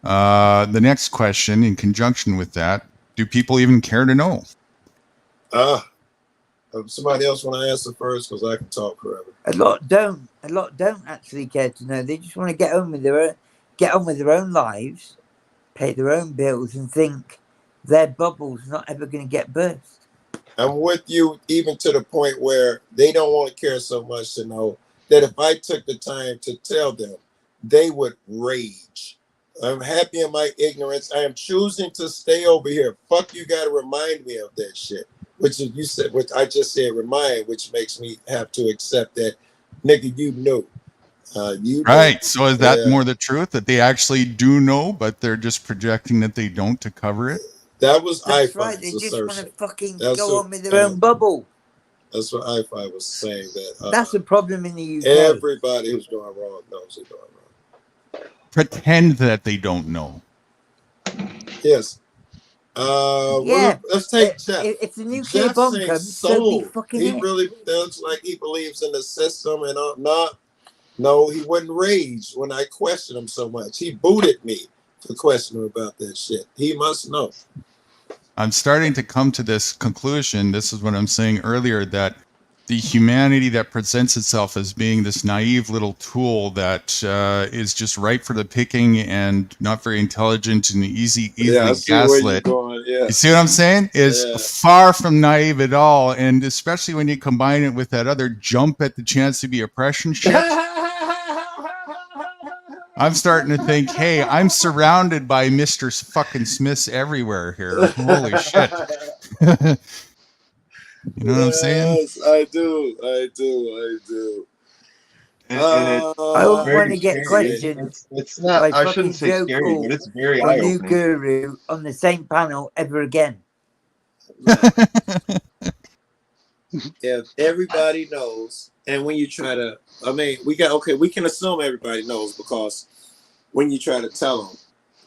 The next question in conjunction with that, do people even care to know? Somebody else want to answer first because I can talk forever. A lot don't actually care to know. They just want to get on with their own lives, pay their own bills, and think their bubble's not ever going to get burst. I'm with you even to the point where they don't want to care so much to know that if I took the time to tell them, they would rage. I'm happy in my ignorance. I am choosing to stay over here. Fuck, you got to remind me of that shit. Which is, you said, which I just said remind, which makes me have to accept that, nigga, you know. You know. Right. So is that more the truth, that they actually do know, but they're just projecting that they don't to cover it? That was That's right. They I-Fi's just want to assertion. fucking That's go what, on with their own bubble. That's what I-Fi was saying, that That's the problem in the UK. everybody who's doing wrong knows they're doing wrong. Pretend that they don't know. Yes. Yeah. Let's take Jeff. If the nuclear Jeff bomb seems comes, so be sold. fucking He it. really looks like he believes in the system and not. No, he wouldn't rage when I questioned him so much. He booted me for questioning about that shit. He must know. I'm starting to come to this conclusion. This is what I'm saying earlier, that the humanity that presents itself as being this naive little tool that is just ripe for the picking and not very intelligent and easily I see where you're gaslit. going. Yeah. You see what I'm saying? Is far from naive at all, and especially when you combine it with that other jump at the chance to be oppression shit. I'm starting to think, hey, I'm surrounded by Mr. fucking Smiths everywhere here. Holy shit. You know what I'm saying? Yes, I do. And I wouldn't very want to get scary. questioned It's not, by I fucking shouldn't say Joe scary, Cool but it's very or New eye-opening. Guru on the same panel ever again. If everybody knows, and when you try to, we can assume everybody knows, because when you try to tell them,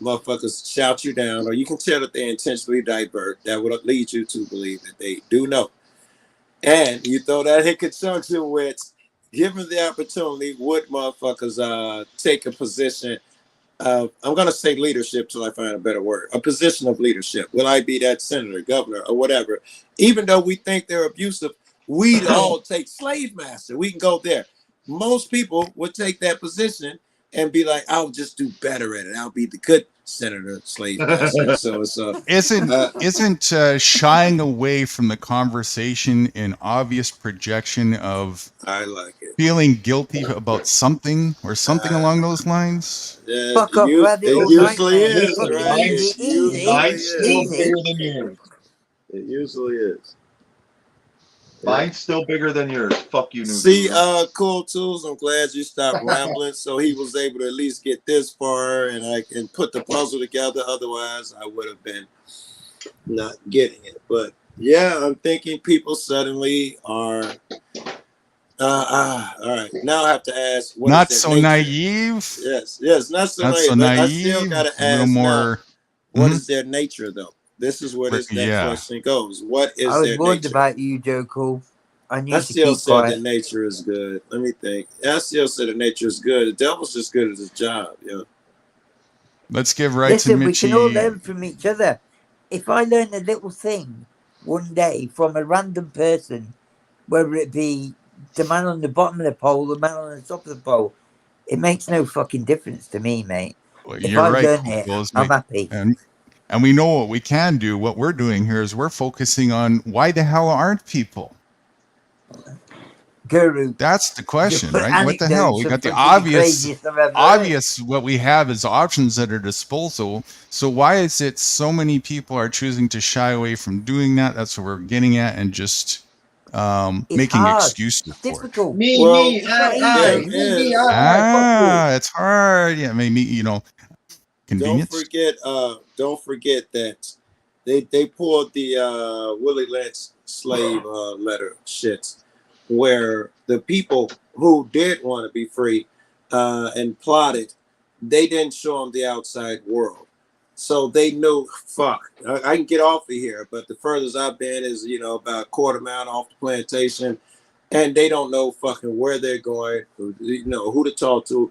motherfuckers shout you down, or you can tell that they intentionally divert. That would lead you to believe that they do know. And you throw that in conjunction with, given the opportunity, would motherfuckers take a position of, I'm going to say leadership till I find a better word, a position of leadership. Will I be that senator, governor, or whatever? Even though we think they're abusive, we'd all take slave master. We can go there. Most people would take that position and be like, I'll just do better at it. I'll be the good senator, slave master. So it's isn't shying away from the conversation an obvious projection of I like it, feeling guilty about something or something along those lines? Fuck off, radical it usually nightmare. is, Fucking right? easy, easy, Mine's still easy. bigger than yours. It usually is. Mine's still bigger than yours. Fuck you, New See, Guru. Cool Tools, I'm glad you stopped rambling, so he was able to at least get this far and I can put the puzzle together. Otherwise, I would have been not getting it. But yeah, I'm thinking people suddenly are. All right. Now I have to ask, what Not is so their nature? naive. Yes, not so Not naive. so But I still naive. got to A little ask more. now, what is their nature, though? This is where this next question goes. What is I was their warned nature? about you, Joe Cool. I need I to still keep said quiet. that nature is good. Let me think. I still said that nature is good. The devil's just good at his job. Yeah. Let's give right Listen, to we can all Mitchie. learn from each other. If I learn a little thing one day from a random person, whether it be the man on the bottom of the pole, the man on the top of the pole, it makes no fucking difference to me, mate. Well, If you're I right. learn it, I'm happy. And we know what we can do. What we're doing here is we're focusing on why the hell aren't people? Guru. That's the question, right? What the hell? We got the obvious. Obvious. What we have is options at our disposal. So why is it so many people are choosing to shy away from doing that? That's what we're getting at, and just making hard. excuses It's for difficult. it. Me, It's hard. Yeah, maybe convenience. Don't forget that they pulled the Willie Lynch slave letter shits, where the people who did want to be free and plotted, they didn't show them the outside world. So they knew, fuck, I can get off of here, but the furthest I've been is, about a quarter mile off the plantation, and they don't know fucking where they're going, who to talk to,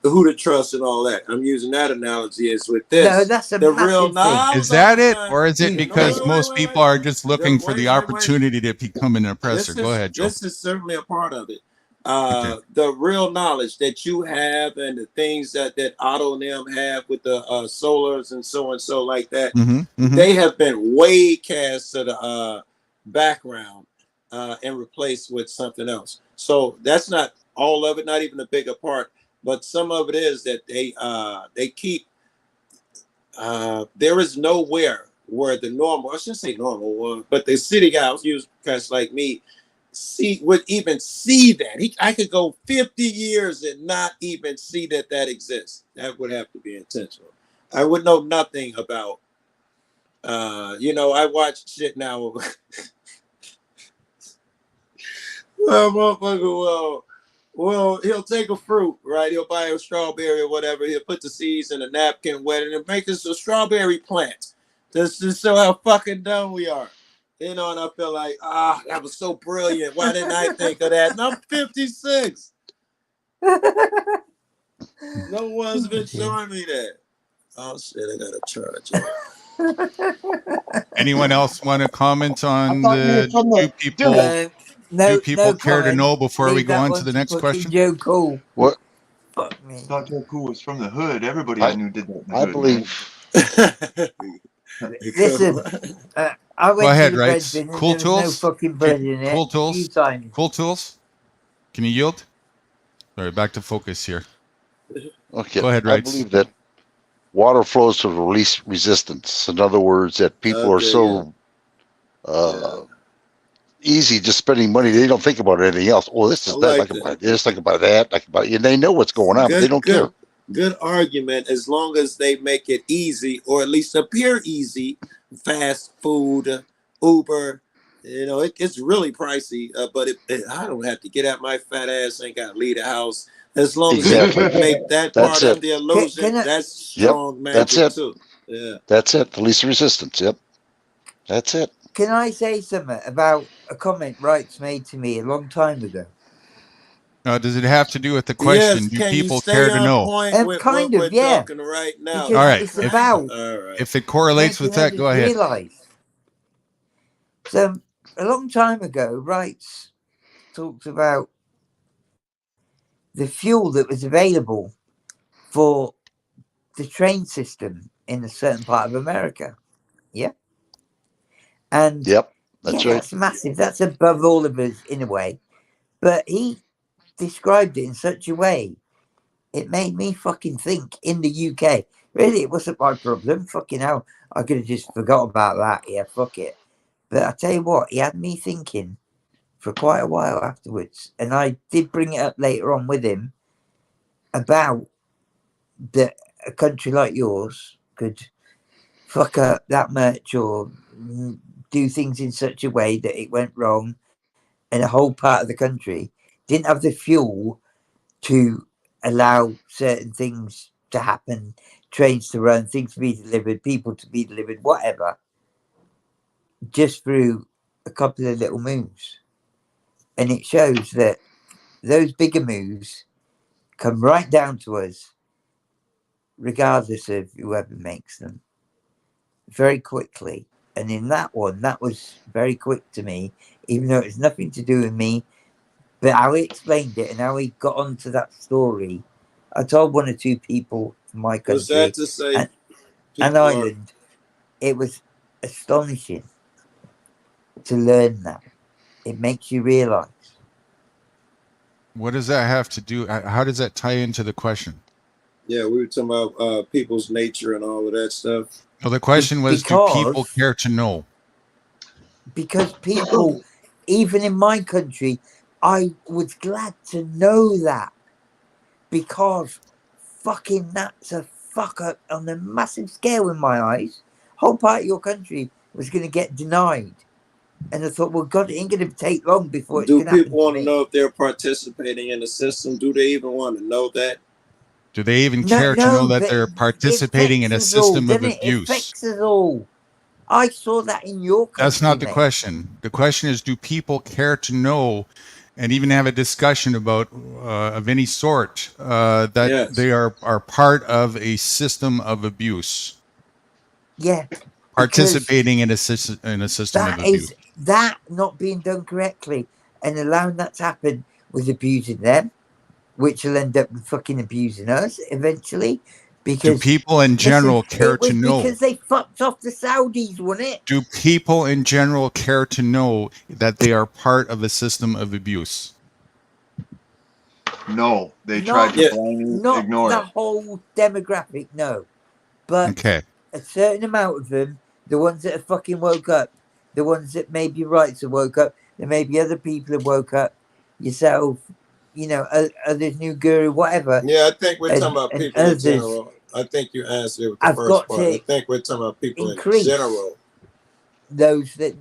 who to trust, and all that. I'm using that analogy as with this. No, that's the real thing. Is that it, or is it because most people are just looking for the opportunity to become an oppressor? Go ahead, Joe. This is certainly a part of it. The real knowledge that you have and the things that Otto and them have with the solars and so like that, they have been way cast to the background and replaced with something else. So that's not all of it, not even a bigger part, but some of it is that they keep there is nowhere where the normal, I shouldn't say normal one, but the city guys, guys like me, would even see that. I could go 50 years and not even see that exists. That would have to be intentional. I would know nothing about, I watch shit now. Well, he'll take a fruit, right? He'll buy a strawberry or whatever. He'll put the seeds in a napkin, wet it, and make us a strawberry plant. Just to show how fucking dumb we are. And I feel like, that was so brilliant. Why didn't I think of that? And I'm 56. No one's been showing me that. Oh, shit, I got to charge. Anyone else want to comment on thought you were the from the- do people care to comment. know before we Leave go that on one to the next fucking question? Joe Cool. What? Fuck me. Thought Joe Cool was from the hood. Everybody I knew did that in the I hood. believe. Listen, I went Go ahead, to the Rights. bread bin and Cool there was no tools? fucking bread in it. Cool tools? Few times. Cool tools? Can you yield? Sorry, back to focus here. Okay. Go ahead, I Rights. believe that water flows to release resistance. In other words, that people are so easy just spending money. They don't think about anything else. Oh, this is that. I can buy this. I can buy that. I can buy. And they know what's going on, but they don't care. Good argument, as long as they make it easy, or at least appear easy. Fast food, Uber, it's really pricey. But I don't have to get out my fat ass. Ain't got to leave the house. As long as they make that part of the illusion, that's strong magic too. Yeah, that's it. The least resistance. Yep, that's it. Can I say something about a comment Wrights made to me a long time ago? Does it have to do with the question? Yes, do can people you stay care to on know? point with kind what of, we're yeah. talking right now? Because all right. it's about if it correlates with that, go ahead. So a long time ago, Wrights talked about the fuel that was available for the train system in a certain part of America. Yeah. And yep, that's right. That's massive. That's above all of us in a way. But he described it in such a way, it made me fucking think in the UK. Really, it wasn't my problem. Fucking hell. I could have just forgot about that. Yeah, fuck it. But I tell you what, he had me thinking for quite a while afterwards. And I did bring it up later on with him about that a country like yours could fuck up that much or do things in such a way that it went wrong, and a whole part of the country didn't have the fuel to allow certain things to happen, trains to run, things to be delivered, people to be delivered, whatever, just through a couple of little moves. And it shows that those bigger moves come right down to us, regardless of whoever makes them, very quickly. And in that one, that was very quick to me, even though it was nothing to do with me. But how he explained it and how he got onto that story, I told one or two people in my country, Was that to say, and Ireland, it was astonishing to learn that. It makes you realise. What does that have to do? How does that tie into the question? Yeah, we were talking about people's nature and all of that stuff. Well, the question was, do people care to know? Because people, even in my country, I was glad to know that, because fucking that's a fuck up on a massive scale in my eyes. Whole part of your country was going to get denied. And I thought, well, God, it ain't going to take long before it's going to happen. Do people want to know if they're participating in the system? Do they even want to know that? Do they even care to know that they're participating in a system of abuse? It affects us all. I saw that in your country. That's not the question. The question is, do people care to know and even have a discussion about of any sort that they are part of a system of abuse? Yeah. Participating in a system of abuse. That not being done correctly and allowing that to happen was abusing them, which will end up fucking abusing us eventually. Because do people in general care to know? Because they fucked off the Saudis, wasn't it? Do people in general care to know that they are part of a system of abuse? No, they tried to blindly ignore the it. whole demographic, no. But okay. a certain amount of them, the ones that have fucking woke up, the ones that maybe rights have woke up, there may be other people have woke up, yourself, others, new guru, whatever. Yeah, I think we're talking And, about and people in others, general. I think you answered it with the I've first got part. I to think we're talking about people in increase general. those that,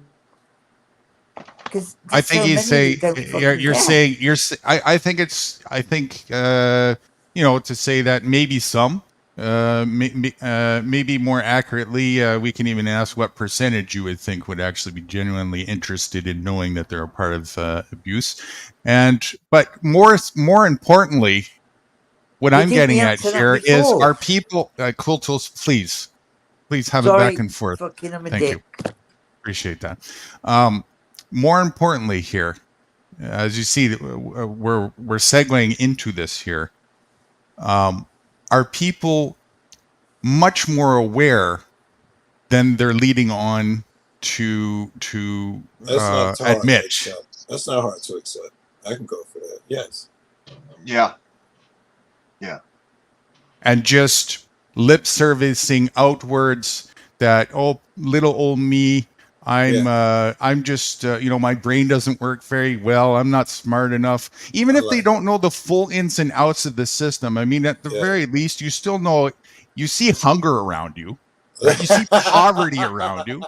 because I there's think so you many say that don't fucking you're care. saying I think to say that maybe some maybe more accurately we can even ask what percentage you would think would actually be genuinely interested in knowing that they're a part of abuse, but more importantly, what But I'm didn't we getting at answer that here is, before? are people cool tools? Please have it back Sorry, and forth. fucking I'm a Thank you. dick. Appreciate that. More importantly here, as you see, we're segueing into this here. Are people much more aware than they're leading on to That's not hard to admit? accept. That's not hard to accept. I can go for that. Yes. Yeah. And just lip servicing outwards that, oh, little old me, I'm just my brain doesn't work very well, I'm not smart enough. Even if they don't know the full ins and outs of the system, I mean, at the very least, you still know, you see hunger around you, right? You see poverty around you.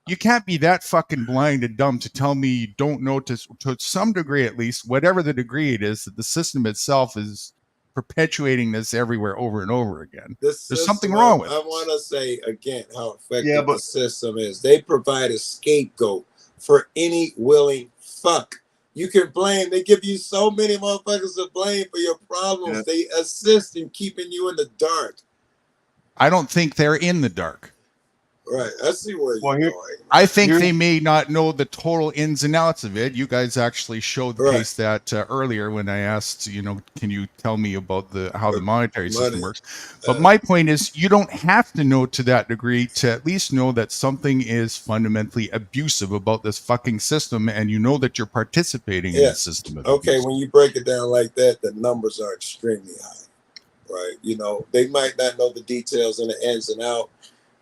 You can't be that fucking blind and dumb to tell me you don't know, to some degree at least, whatever the degree it is, that the system itself is perpetuating this everywhere over and over again. There's something wrong with it. I want to say again how effective Yeah, but the system is. They provide a scapegoat for any willing fuck. You can blame. They give you so many motherfuckers to blame for your problems. Yeah. They assist in keeping you in the dark. I don't think they're in the dark. Right. I see where Well, you're here- going. I think Here- they may not know the total ins and outs of it. You guys actually showed the Right. case that earlier when I asked, can you tell me about how the monetary system works? But my point is, you don't have to know to that degree to at least know that something is fundamentally abusive about this fucking system, and you know that you're participating in the system of Okay, abuse. when you break it down like that, the numbers are extremely high, right? They might not know the details and the ins and out,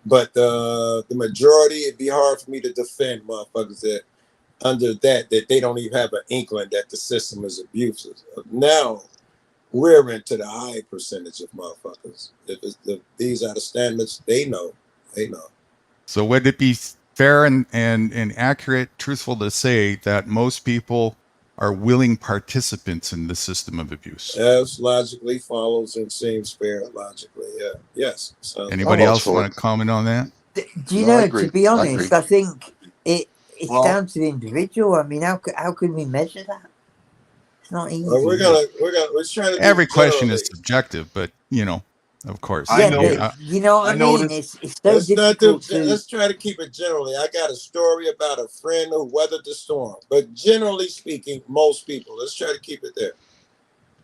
but the majority, it'd be hard for me to defend motherfuckers that under that they don't even have an inkling that the system is abusive. Now we're into the high percentage of motherfuckers. If these are the standards, they know. So would it be fair and accurate, truthful to say that most people are willing participants in the system of abuse? As logically follows and seems fair logically. Yeah. Yes. Anybody else want to comment on that? Do you No, I know, agree. to be I honest, agree. I think it's Well- down to the individual. I mean, how can we measure that? It's not easy. We're trying to do Every it question is generally. subjective, but of course. I Yeah, know- but you know what I I mean? noticed- It's so difficult to. Let's try to keep it generally. I got a story about a friend who weathered the storm, but generally speaking, most people. Let's try to keep it there.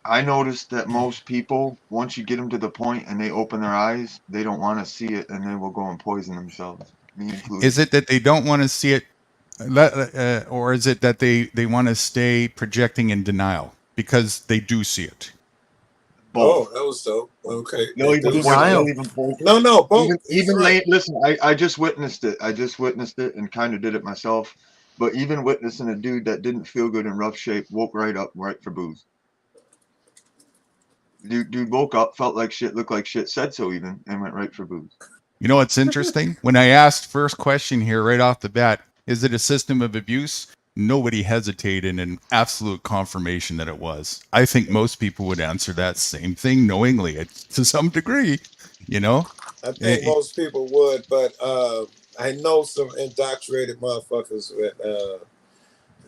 I noticed that most people, once you get them to the point and they open their eyes, they don't want to see it, and they will go and poison themselves. Me included. Is it that they don't want to see it, or is it that they want to stay projecting in denial because they do see it? Both. Oh, that was dope. Okay. They'll even point. Denial. They'll even point. No, both. Even Right. late. Listen, I just witnessed it. And kind of did it myself. But even witnessing a dude that didn't feel good in rough shape woke right up, right for booze. Dude woke up, felt like shit, looked like shit, said so even, and went right for booze. You know what's interesting? When I asked first question here right off the bat, is it a system of abuse? Nobody hesitated in absolute confirmation that it was. I think most people would answer that same thing knowingly to some degree, I think most people would, but I know some indoctrinated motherfuckers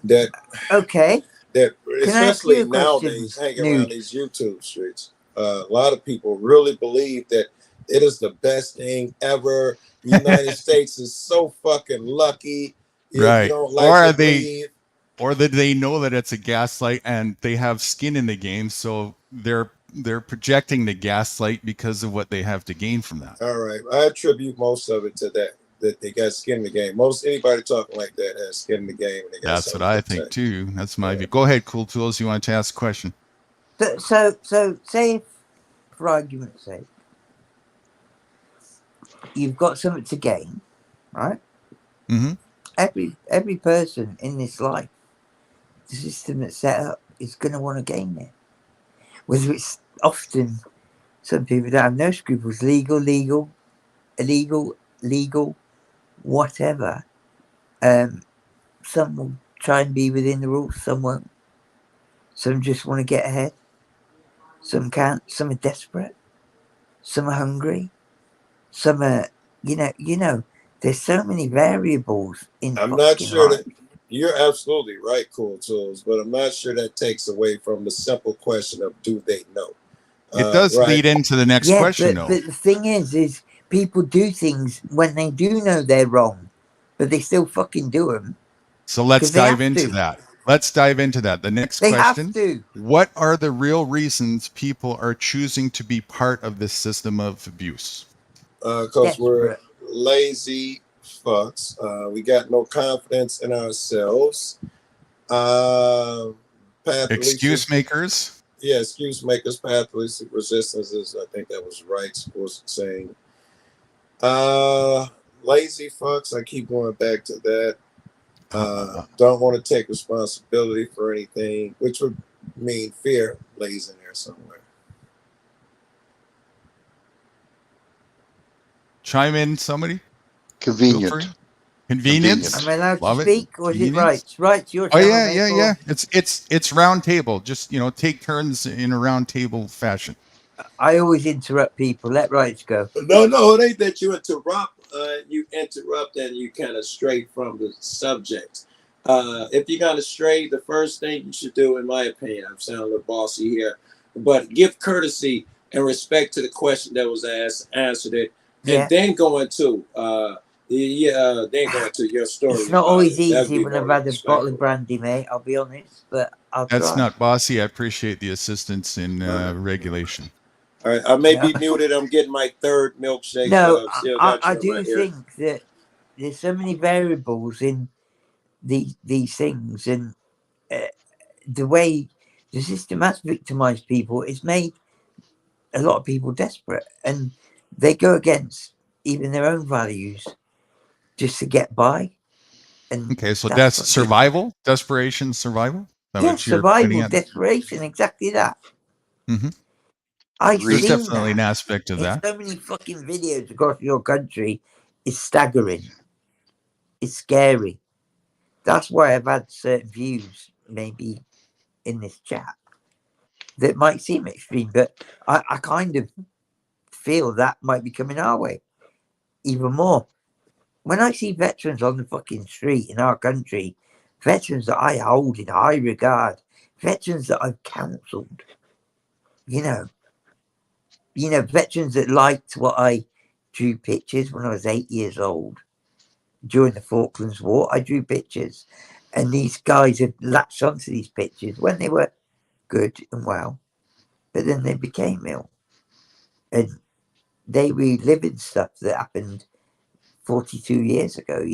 that Okay. that Can I ask you especially a question, nowadays hang Nude? around these YouTube streets. A lot of people really believe that it is the best thing ever. The United States is so fucking lucky. Right. You don't like or that they know that it's a gaslight and they have skin in the game, so they're projecting the gaslight because of what they have to gain from that. All right. I attribute most of it to that they got skin in the game. Most anybody talking like that has skin in the game. And they got That's what I think too. That's my view. Go ahead, Cool Tools. You want to ask a question? So say, for argument's sake, you've got something to gain, right? Mm-hmm. Every person in this life, the system that's set up is going to want to gain it. Whether it's often, some people don't have no scruples, illegal, whatever. Some will try and be within the rules, some won't. Some just want to get ahead. Some can't. Some are desperate. Some are hungry. Some are, you know. There's so many variables in I'm not fucking sure life. that you're absolutely right, Cool Tools, but I'm not sure that takes away from the simple question of do they know? It does Right. lead into the next Yeah, question, though. but the thing is people do things when they do know they're wrong, but they still fucking do them. So let's 'Cause they dive have into to. that. Let's dive into that. The next They have question: to. what are the real reasons people are choosing to be part of this system of abuse? Because we're Desperate. lazy fucks. We got no confidence in ourselves. Path of least Excuse makers. yeah, excuse makers, path of least resistance is, I think that was right was saying. Lazy fucks, I keep going back to that. Don't want to take responsibility for anything, which would mean fear lays in there somewhere. Chime in, somebody. Feel Convenient. free. Convenience. Am I allowed to Love it. speak, or is it Convenience. right? Right, your Oh channel, yeah, mate. yeah, Go yeah. on. It's round table. Just take turns in a round table fashion. I always interrupt people. Let rights go. No, it ain't that you interrupt. You interrupt and you kind of stray from the subject. If you're gonna stray, the first thing you should do, in my opinion, I'm sounding a little bossy here, but give courtesy and respect to the question that was asked, answered it, and Yeah. then go into then go into your story. It's not about always it. That'd easy be when more I've had a bottle respectful. of brandy, mate. I'll be honest, but I'll That's try. not bossy. I appreciate the assistance in regulation. All right, I may No. be muted. I'm getting my third milkshake. No, Still I got you do right here. think that there's so many variables in these things, and the way the system has victimized people, it's made a lot of people desperate, and they go against even their own values just to get by. And Okay, so that's that's fucking, survival, desperation, survival. Is that yeah, what you're getting survival, at? desperation, exactly that. Mm-hmm. I've There's Agreed. seen definitely an that aspect of in that. so many fucking videos across your country. It's staggering. It's scary. That's why I've had certain views, maybe in this chat, that might seem extreme, but I kind of feel that might be coming our way even more. When I see veterans on the fucking street in our country, veterans that I hold in high regard, veterans that I've counselled, you know, veterans that liked what I drew pictures when I was 8 years old. During the Falklands War, I drew pictures, and these guys have latched onto these pictures when they were good and well, but then they became ill, and they reliving stuff that happened 42 years ago.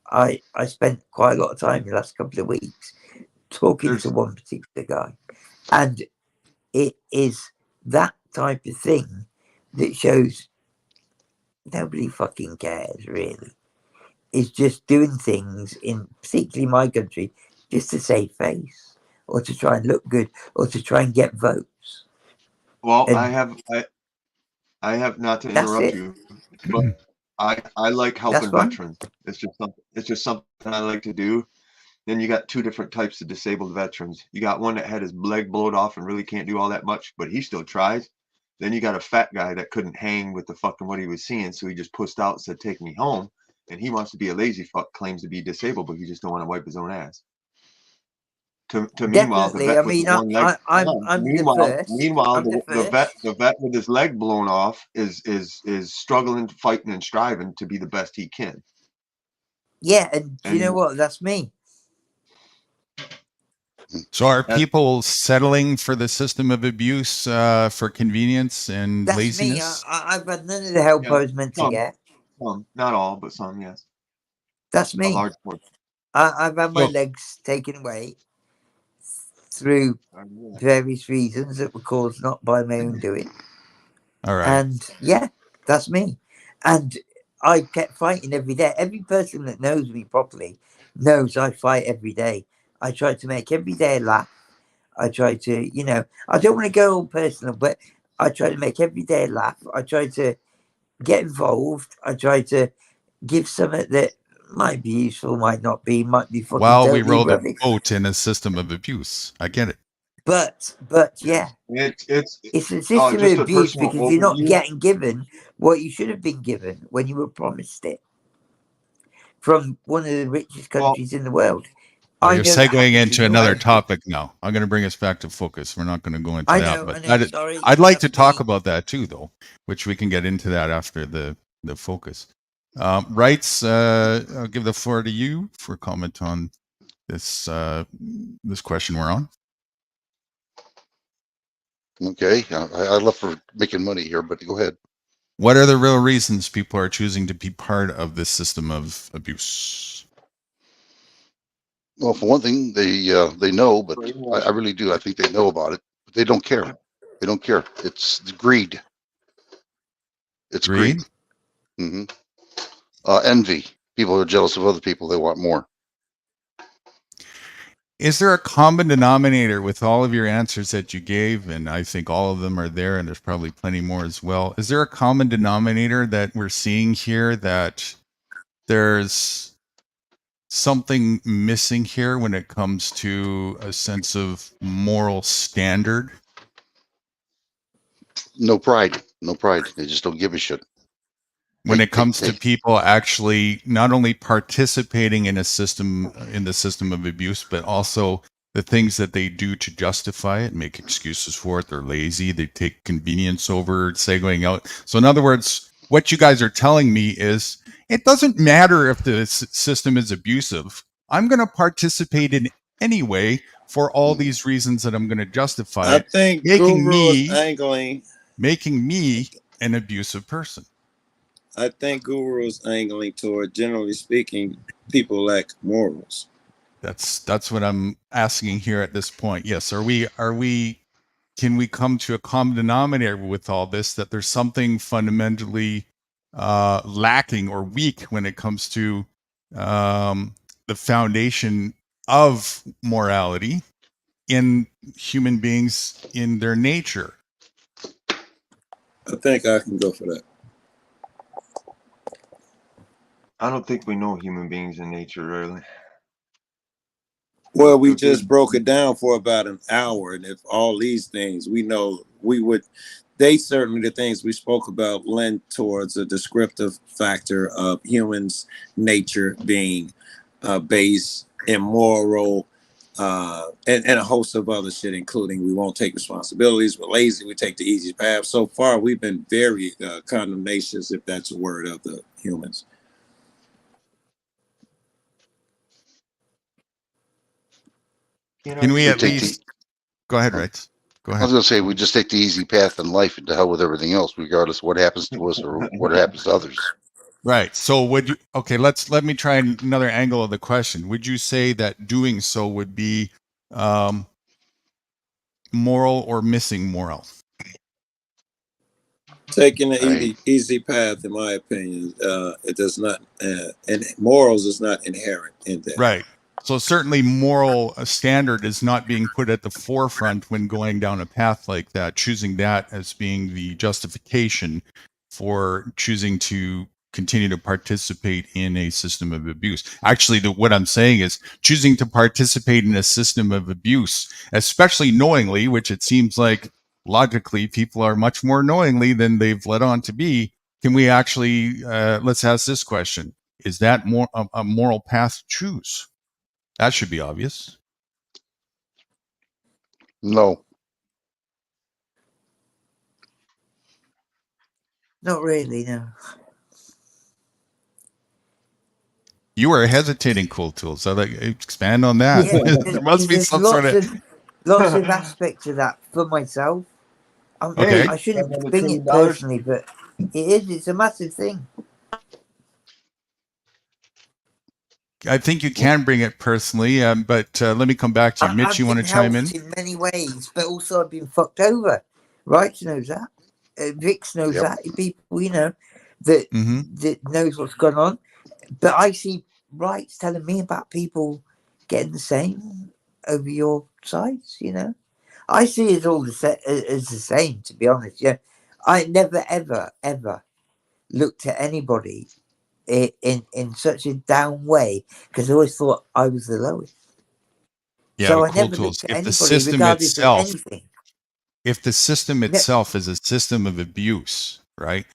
I spent quite a lot of time in the last couple of weeks talking There's to one particular guy, and it is that type of thing that shows nobody fucking cares, really. It's just doing things in particularly my country just to save face, or to try and look good, or to try and get votes. well, And I have not to that's interrupt it. you, but I like That's helping fine. veterans. It's just something I like to do. Then you got two different types of disabled veterans. You got one that had his leg blowed off and really can't do all that much, but he still tries. Then you got a fat guy that couldn't hang with the fucking what he was seeing, so he just pushed out and said, "Take me home." And he wants to be a lazy fuck, claims to be disabled, but he just don't want to wipe his own ass. To meanwhile, the Definitely. I vet with the mean, one leg. I'm the first. Meanwhile, I'm the the first. vet with his leg blown off is struggling, fighting, and striving to be the best he can. Yeah, and do you know And what? That's me. So are that, people settling for the system of abuse for convenience and That's me. laziness? I've had none of the help I was meant to get. some, not all, but some, yes, That's a me. large portion. I've had my So, legs taken away through various reasons that were caused not by my own doing. all right. And yeah, that's me. And I kept fighting every day. Every person that knows me properly knows I fight every day. I try to make every day laugh. I try to, you know, I don't want to go all personal, but I try to make every day laugh. I try to get involved. I try to give something that might be useful, might not be, might be fucking While we totally rode a rubbish. boat in a system of abuse. I get it. But yeah, It's it's a system just of a abuse personal because you're not overview. getting given what you should have been given when you were promised it from one of the richest Well, countries in the world. Well, I you're know that segueing happens in into your another country. topic now. I'm going to bring us back to focus. We're not going to go into I that, know, but sorry. I'd like to That's talk me. about that too, though, which we can get into that after the focus. Rights, I'll give the floor to you for comment on this this question we're on. Okay, I love for making money here, but go ahead. What are the real reasons people are choosing to be part of this system of abuse? Well, for one thing, they know, but I really do. I think they know about it, but they don't care. They don't care. It's the greed. It's greed. Greed? Envy. People are jealous of other people. They want more. Is there a common denominator with all of your answers that you gave? And I think all of them are there, and there's probably plenty more as well. Is there a common denominator that we're seeing here, that there's something missing here when it comes to a sense of moral standard? No pride. No pride. They just don't give a shit. When it They- comes to they- people actually not only participating in a system, in the system of abuse, but also the things that they do to justify it, make excuses for it. They're lazy. They take convenience over segueing out. So in other words, what you guys are telling me is it doesn't matter if the system is abusive. I'm going to participate in anyway for all these reasons that I'm going to justify I it, think making Guru is making me an abusive person. I think Guru is angling toward, generally speaking, people lack morals. That's what I'm asking here at this point. Yes, can we come to a common denominator with all this, that there's something fundamentally lacking or weak when it comes to the foundation of morality in human beings in their nature? I think I can go for that. I don't think we know human beings in nature, really. Well, we just broke it down for about an hour, and if all these things we know, they certainly, the things we spoke about, lend towards a descriptive factor of humans' nature being base, immoral, and a host of other shit, including we won't take responsibilities, we're lazy, we take the easy path. So far, we've been very condemnations, if that's a word, of the humans. Can we at least go ahead, right? Go I ahead. was going to say we just take the easy path in life and to hell with everything else, regardless of what happens to us or what happens to others. Right. So let me try another angle of the question. Would you say that doing so would be moral or missing moral? Taking the easy path, in my opinion, it does not, and morals is not inherent in that. Right. So certainly moral standard is not being put at the forefront when going down a path like that, choosing that as being the justification for choosing to continue to participate in a system of abuse. Actually, what I'm saying is choosing to participate in a system of abuse, especially knowingly, which it seems like logically people are much more knowingly than they've led on to be. Can we actually, let's ask this question. Is that more a moral path to choose? That should be obvious. No. Not really, no. You were heditating, Cool Tools. So expand on that. Yeah, There must be there's some sort of lots of aspects of that for myself. Okay. I shouldn't bring it personally, but it's a massive thing. I think you can bring it personally, but let me come back to you. Mitch, I've you want to been chime in? helped in many ways, but also I've been fucked over. Right knows that. Vix knows that. People, you know, that Mm-hmm. that knows what's going on. But I see rights telling me about people getting the same over your sides. I see it all as the same. To be honest, yeah, I never ever looked at anybody in such a down way because I always thought I was the lowest. Yeah, So but I cool never tools. looked at anybody regardless of anything. If the system No, itself is a system of abuse, right?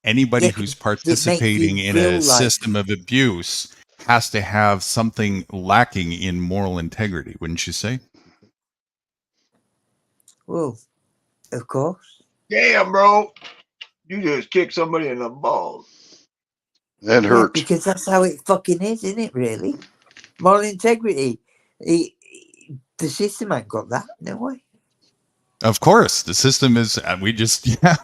Anybody yeah, who's 'cause it makes participating you in feel a like, system of abuse has to have something lacking in moral integrity, wouldn't you say? well, of course. Damn, bro. You just kicked somebody in the balls. That Yeah, hurt. because that's how it fucking is, isn't it? Really, moral integrity. The system ain't got that. No way. Of course, the system is, we just, yeah,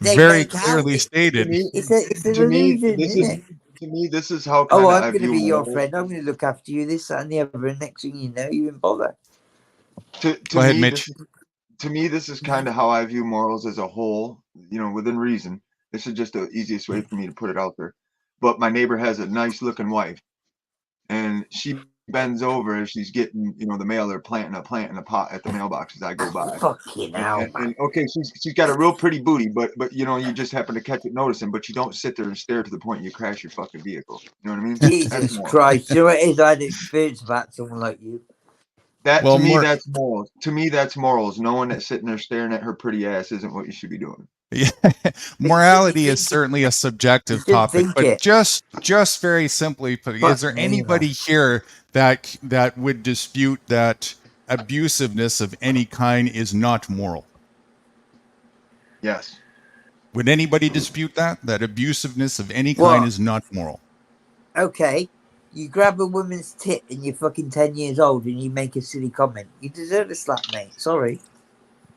They very make out clearly To stated. me, it's an to me, illusion, this isn't is it? to me, this is how Oh, kind of I'm I going to view be your morals. friend. I'm going to look after you, this, that, and the other. And next thing you know, you're in bother. To Go ahead, me, Mitch. this is Yeah. kind of how I view morals as a whole. Within reason. This is just the easiest way for me to put it out there. But my neighbor has a nice looking wife, and she bends over as she's getting, the mail. They're planting a plant in a pot at the mailbox as I go by. Fucking hell, man. And okay, she's got a real pretty booty, but you just happen to catch it noticing, but you don't sit there and stare to the point you crash your fucking vehicle. You know what I mean? That's Jesus moral. Christ. You know what it is? I had experience about someone like you. That Well, to me, more, that's morals. To me, that's morals. Knowing that sitting there staring at her pretty ass isn't what you should be doing. yeah, But you shouldn't be morality is thinking. certainly a You subjective shouldn't topic, think but it. just very simply put, is Fuck there me, anybody man. here that would dispute that abusiveness of any kind is not moral? Yes. Would anybody dispute that abusiveness of any kind What? is not moral? Okay. You grab a woman's tit and you're fucking 10 years old and you make a silly comment. You deserve a slap, mate. Sorry.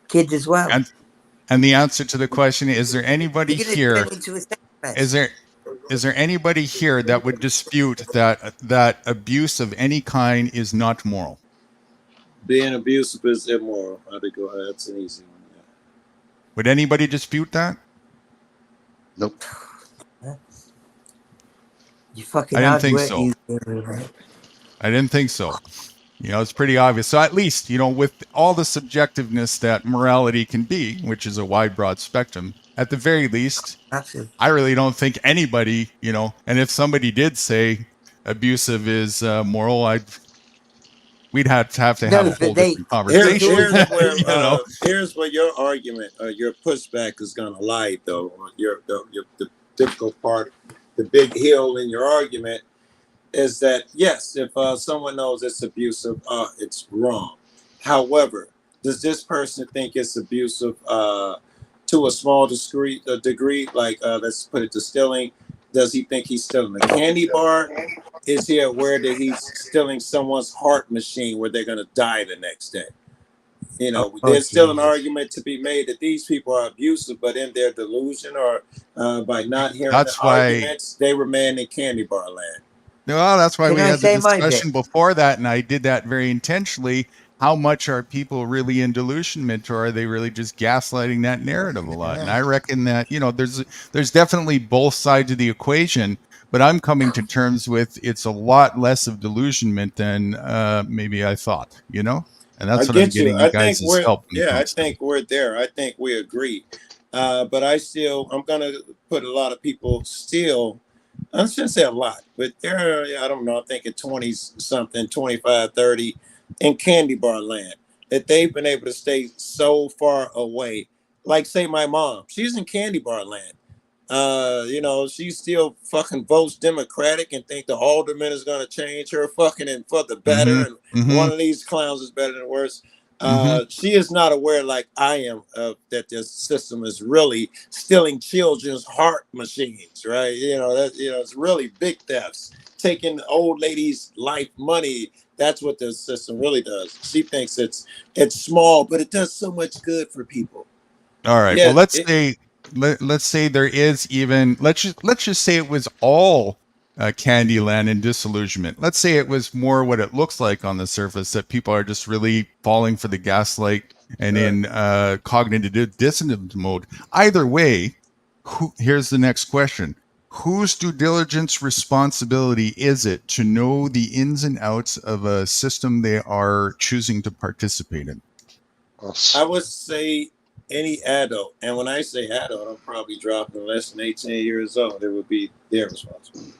Kid as well. And the answer to the question is there anybody You're going to turn here into a sex is pest. there anybody here that would dispute that abuse of any kind is not moral? Being abusive is immoral. I think go ahead. That's an easy one. Yeah. Would anybody dispute that? Nope. You fucking I didn't hard think work, so. you mate. I didn't think so. It's pretty obvious. So at least, with all the subjectiveness that morality can be, which is a wide, broad spectrum, at the very least, Massive. I really don't think anybody, and if somebody did say abusive is moral, we'd have to have No, a whole but they different there's conversation. always Here's where your argument, your pushback is gonna lie, though. The difficult part, the big hill in your argument is that yes, if someone knows it's abusive, it's wrong. However, does this person think it's abusive to a small degree? Like let's put it to stealing. Does he think he's stealing a candy bar? Is he aware that he's stealing someone's heart machine where they're going to die the next day? There's still an argument to be made that these people are abusive, but in their delusion or by not hearing the That's why, arguments, they remain in candy bar land. well, that's why Can we I had the say my bit? discussion before that, and I did that very intentionally. How much are people really in delusionment, or are they really just gaslighting that narrative a lot? And I reckon that there's definitely both sides of the equation, but I'm coming to terms with it's a lot less of delusionment than maybe I thought, and that's I what I'm get you. getting you guys' help when it I comes to. think we're there. I think we agree. But I'm going to put a lot of people still, I shouldn't say a lot, but they're, I don't know, I think at 20 something, 25, 30 in candy bar land that they've been able to stay so far away. Like say my mom, she's in candy bar land. She still fucking votes Democratic and think the alderman is going to change her fucking and for the better. And Mm-hmm, mm-hmm, one of these clowns is better than worse. mm-hmm. She is not aware, like I am, that this system is really stealing children's heart machines, right? It's really big thefts, taking old ladies' life money. That's what the system really does. She thinks it's small, but it does so much good for people. All right. Yeah, Well, let's say there is even let's just say it was all Candyland and disillusionment. Let's say it was more what it looks like on the surface, that people are just really falling for the gaslight and in cognitive dissonance mode. Either way, here's the next question: Whose due diligence responsibility is it to know the ins and outs of a system they are choosing to participate in? I would say any adult, and when I say adult, I'm probably dropping less than 18 years old. It would be their responsibility.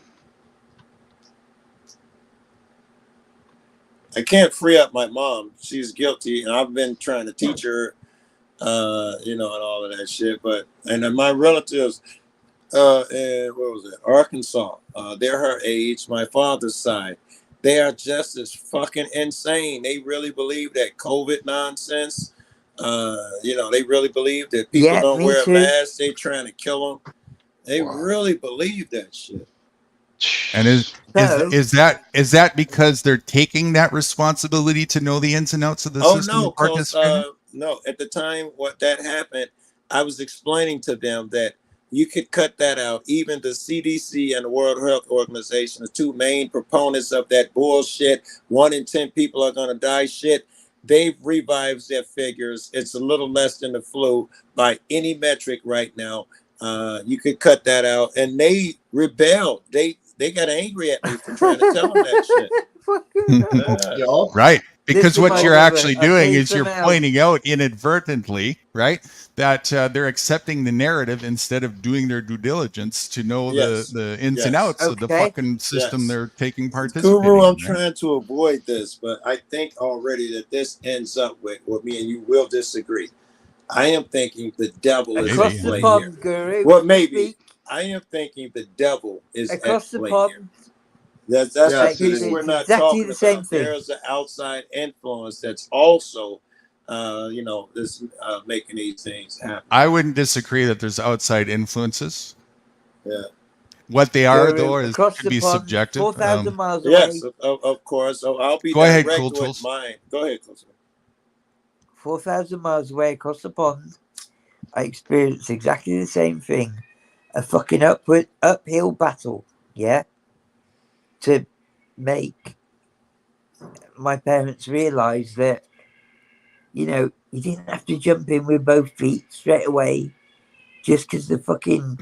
I can't free up my mom. She's guilty, and I've been trying to teach her, and all of that shit. But and then my relatives, and where was it? Arkansas. They're her age. My father's side. They are just as fucking insane. They really believe that COVID nonsense. They really believe that people Yeah, don't me wear a too. mask. They trying to kill them. They Wow. really believe that shit. And is So, that because they're taking that responsibility to know the ins and outs of the Oh system no, they because participate in? no, at the time what that happened, I was explaining to them that you could cut that out. Even the CDC and the World Health Organization, the two main proponents of that bullshit, 1 in 10 people are gonna die shit. They've revised their figures. It's a little less than the flu by any metric right now. You could cut that out, and they rebelled. They got angry at me for trying to tell them that shit. fucking hell. Yup. Right. Because Listen, what my you're brother, actually I'll tell doing you is you're something else. pointing out inadvertently, right, that they're accepting the narrative instead of doing their due diligence to know Yes. the ins and Yes. outs of the Okay. fucking system Yes. they're taking Guru, participating I'm in. Right? trying to avoid this, but I think already that this ends up with what me and you will disagree. I am thinking the devil is Across at Maybe. the play Yeah. here. pond, Guru. Well, maybe. Speak. I am thinking the devil is at Across the play here. pond. That's the Yes, it piece is. we're It's not exactly talking the same about. thing. There's an outside influence that's also, this making these things happen. I wouldn't disagree that there's outside influences. Yeah. What they are, Guru, though, across could the be pond, subjective. 4,000 miles Yes, away. of course. So I'll be Go ahead, direct Cool with Tools. mine. Go ahead, Coach. 4,000 miles away across the pond. I experienced exactly the same thing. A fucking uphill battle, yeah, to make my parents realise that, you didn't have to jump in with both feet straight away just because the fucking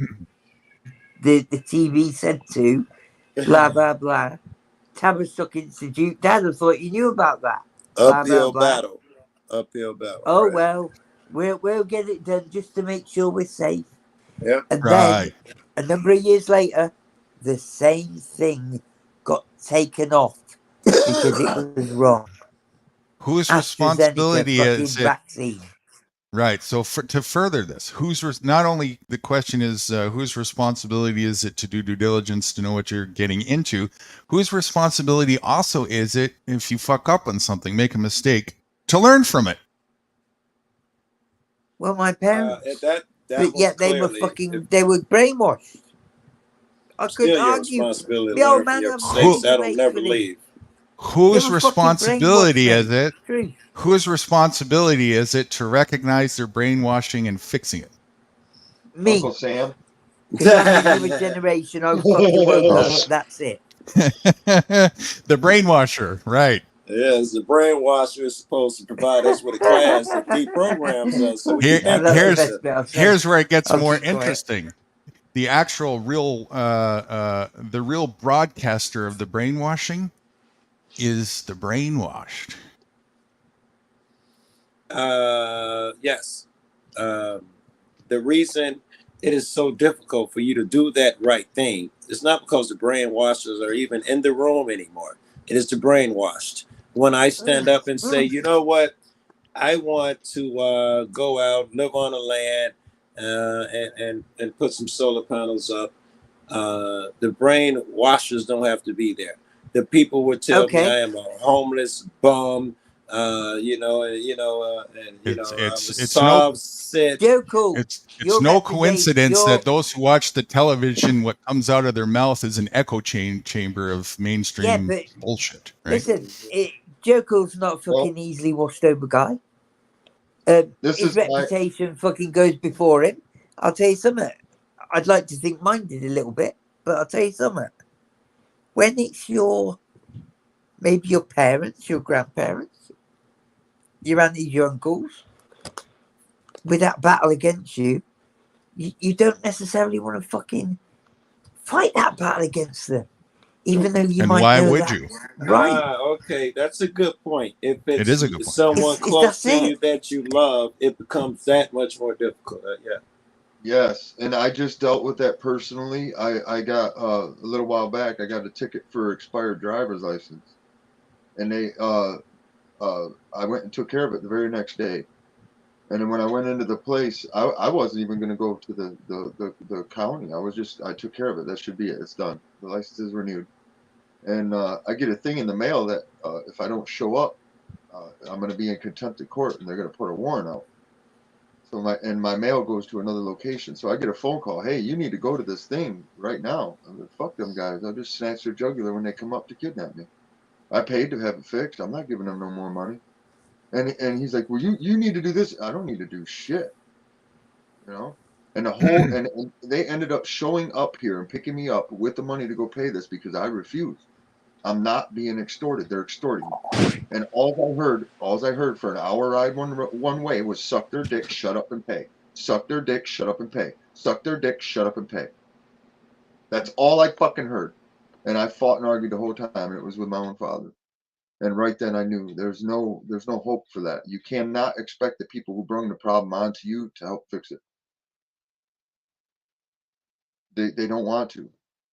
the TV said to, blah blah blah. Tavistock Institute. Dad, I thought you knew about that. Blah blah Uphill blah. battle. Uphill battle. Oh Right. well, we'll get it done just to make sure we're safe. Yep. And Right. then a number of years later, the same thing got taken off because it was wrong. Whose AstraZeneca responsibility fucking is it? vaccine. Right. So to further this, not only the question is whose responsibility is it to do due diligence to know what you're getting into, whose responsibility also is it if you fuck up on something, make a mistake, to learn from it? Well, my parents, That but was yet they were clearly they were brainwashed. I couldn't still your argue. responsibility to The old learn from man your have mistakes. Who That'll masturbate never with him. leave. They whose were fucking brainwashed, responsibility is mate. it? Truth. Whose responsibility is it to recognize their brainwashing and fixing it? Me, Uncle Sam. because I'm the newer generation. I fucking woke up. Us. That's it. The brainwasher, right? Yes, the brainwasher is supposed to provide us with a class that deprograms us so we Here, can think That's the right. best bit I've said. here's where it gets I'll more keep quiet. interesting. The actual the real broadcaster of the brainwashing is the brainwashed. Yes. The reason it is so difficult for you to do that right thing is not because the brainwashers are even in the room anymore. It is the brainwashed. When I stand up and say, you know what, I want to go out, live on the land, and put some solar panels up. The brain washers don't have to be there. The people would tell me I am a homeless bum, and I'm a soft sit. Joe Cool. It's You're no representing- coincidence you're- that those who watch the television, what comes out of their mouth is an echo chamber of mainstream but bullshit, right? listen, Joe Cool's not a fucking easily washed over guy. This His is my reputation fucking goes before him. I'll tell you something. I'd like to think mine did a little bit, but I'll tell you something. When it's maybe your parents, your grandparents, your aunties, your uncles, with that battle against you, you don't necessarily want to fucking fight that battle against them, even though you And might why know would that. you? Right. Okay, that's a good point. If It it's is a good point. someone It's close that's to it. you that you love, it becomes that much more difficult. Yeah. Yes, and I just dealt with that personally. I got a little while back. I got a ticket for expired driver's license, and I went and took care of it the very next day. And then when I went into the place, I wasn't even going to go to the county. I took care of it. That should be it. It's done. The license is renewed. And I get a thing in the mail that if I don't show up, I'm going to be in contempt of court, and they're going to put a warrant out. So my mail goes to another location. So I get a phone call. Hey, you need to go to this thing right now. I'm like, fuck them guys. I'll just snatch their jugular when they come up to kidnap me. I paid to have it fixed. I'm not giving them no more money. And he's like, well, you need to do this. I don't need to do shit, you know. And the whole and they ended up showing up here and picking me up with the money to go pay this because I refused. I'm not being extorted. They're extorting me. And all I heard for an hour ride one way was suck their dick, shut up and pay. Suck their dick, shut up and pay. Suck their dick, shut up and pay. That's all I fucking heard. And I fought and argued the whole time, and it was with my own father. And right then I knew there's no hope for that. You cannot expect the people who bring the problem onto you to help fix it. They don't want to.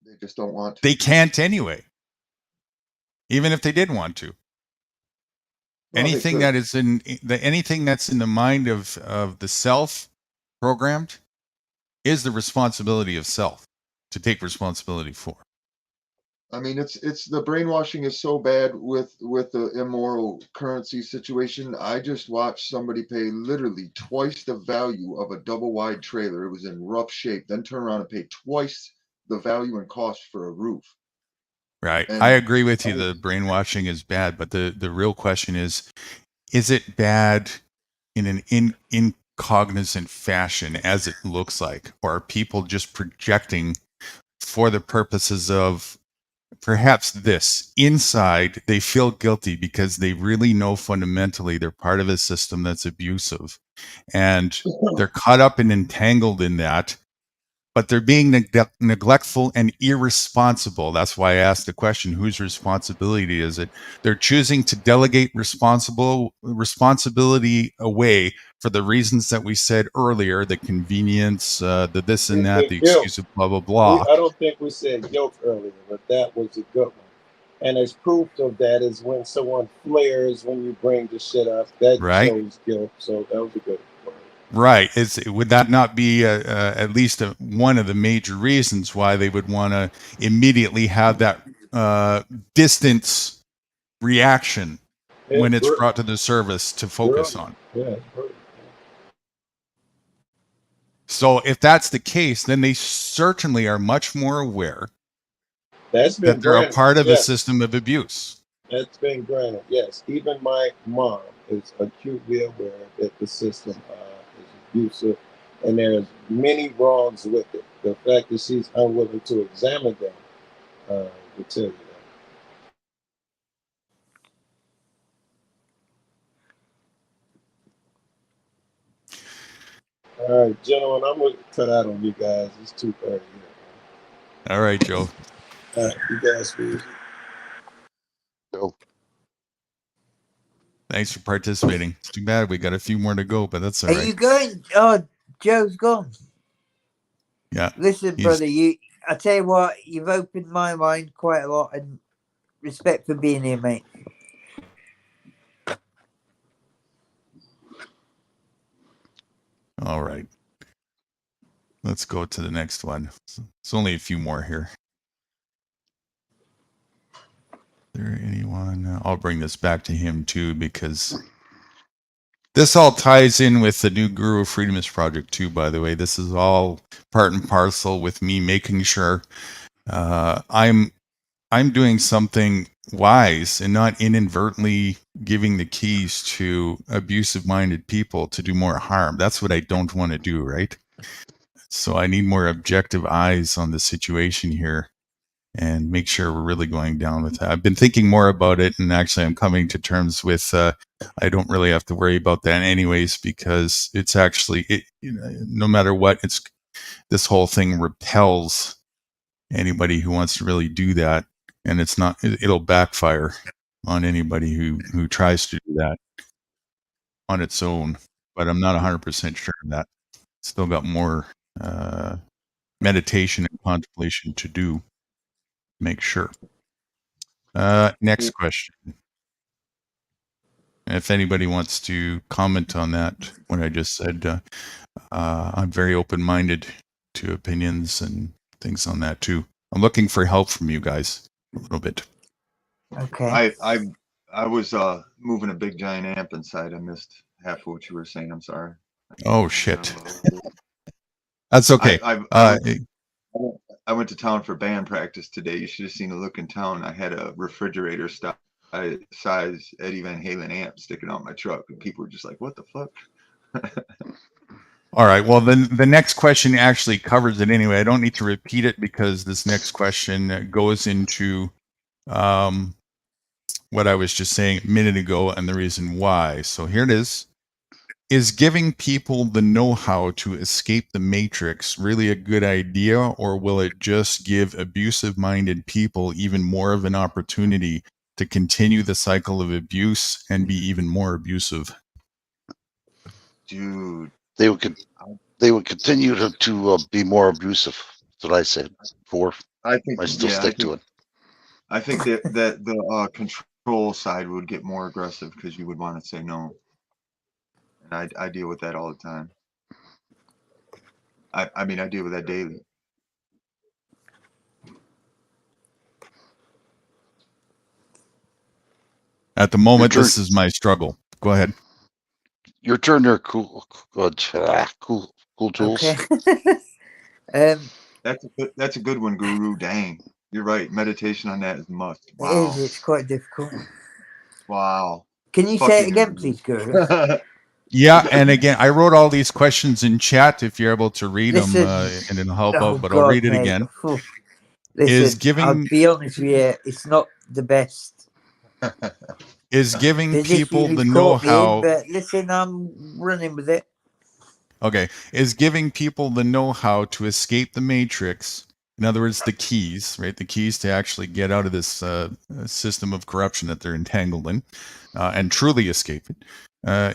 They just don't want to. They can't anyway. Even if they did want to. Well, Anything that is anything that's in the mind of the self programmed is the responsibility of self to take responsibility for. I mean, it's the brainwashing is so bad with the immoral currency situation. I just watched somebody pay literally twice the value of a double wide trailer. It was in rough shape, then turn around and pay twice the value and cost for a roof. Right. And I agree with you. The brainwashing is bad, but the real question is it bad in an incognizant fashion as it looks like, or are people just projecting for the purposes of perhaps this inside they feel guilty because they really know fundamentally they're part of a system that's abusive and they're caught up and entangled in that, but they're being neglectful and irresponsible. That's why I asked the question, whose responsibility is it? They're choosing to delegate responsibility away for the reasons that we said earlier, the convenience, the this and that, the excuse of blah, blah, blah. I don't think we said guilt earlier, but that was a good one. And as proof of that is when someone flares when you bring the shit up, that shows guilt. So that was a good one. Right. Would that not be at least one of the major reasons why they would want to immediately have that distance reaction when it's brought to the service to focus on? Yeah. So if that's the case, then they certainly are much more aware that they're a part of a system of abuse. That's been granted, yes. Even my mom is acutely aware that the system is abusive and there's many wrongs with it. The fact that she's unwilling to examine them will tell you that. All right, gentlemen, I'm going to cut out on you guys. It's 2:30 here. All right, Joe. All right, you guys be easy. So, Thanks for participating. It's too bad we got a few more to go, but that's all right. Are you going? Oh, Joe's gone. Yeah. Listen, brother, I tell you what, you've opened my mind quite a lot, and respect for being here, mate. All right. Let's go to the next one. It's only a few more here. Is there anyone? I'll bring this back to him too, because this all ties in with the new Guru Freedomist Project too, by the way. This is all part and parcel with me making sure I'm doing something wise and not inadvertently giving the keys to abusive-minded people to do more harm. That's what I don't want to do, right? So I need more objective eyes on the situation here and make sure we're really going down with that. I've been thinking more about it, and actually I'm coming to terms with I don't really have to worry about that anyways, because it's actually, no matter what, this whole thing repels anybody who wants to really do that, and it'll backfire on anybody who tries to do that on its own. But I'm not 100% sure of that. Still got more meditation and contemplation to do. Make sure. Next question. If anybody wants to comment on that, what I just said, I'm very open-minded to opinions and things on that too. I'm looking for help from you guys a little bit. Okay. I was moving a big giant amp inside. I missed half of what you were saying. I'm sorry. Oh shit. That's okay. I went to town for band practice today. You should have seen the look in town. I had a refrigerator size Eddie Van Halen amp sticking out my truck, and people were just like, "What the fuck?" All right. Well, then the next question actually covers it anyway. I don't need to repeat it because this next question goes into what I was just saying a minute ago and the reason why. So here it is. Is giving people the know-how to escape the matrix really a good idea, or will it just give abusive-minded people even more of an opportunity to continue the cycle of abuse and be even more abusive? Dude, They would continue to be more abusive. That's what I said. I think I still stick to it. I think that the control side would get more aggressive because you would want to say no. And I deal with that all the time. I mean, I deal with that daily. At the moment, this is my struggle. Go ahead. Your turn there, cool tools. Okay. That's a good one, Guru. Dang, you're right. Meditation on that is a must. Wow. It is. It's quite difficult. Wow. Can you say it again, please, Guru? Yeah, and again, I wrote all these questions in chat. If you're able to read them, and it'll help out. But I'll read it again. Listen, I'll be honest with you, it's not the best. Is giving people the know-how. But listen, I'm running with it. Okay, is giving people the know-how to escape the matrix. In other words, the keys, right? The keys to actually get out of this system of corruption that they're entangled in, and truly escape it.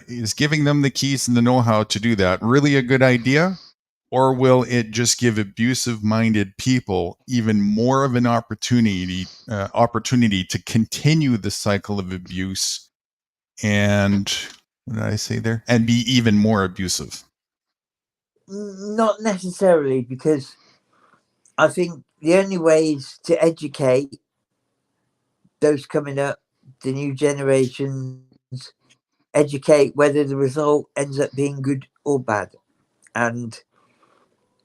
Is giving them the keys and the know-how to do that really a good idea? Or will it just give abusive-minded people even more of an opportunity to continue the cycle of abuse and, what did I say there? And be even more abusive? Not necessarily, because I think the only way is to educate those coming up, the new generations, educate whether the result ends up being good or bad. And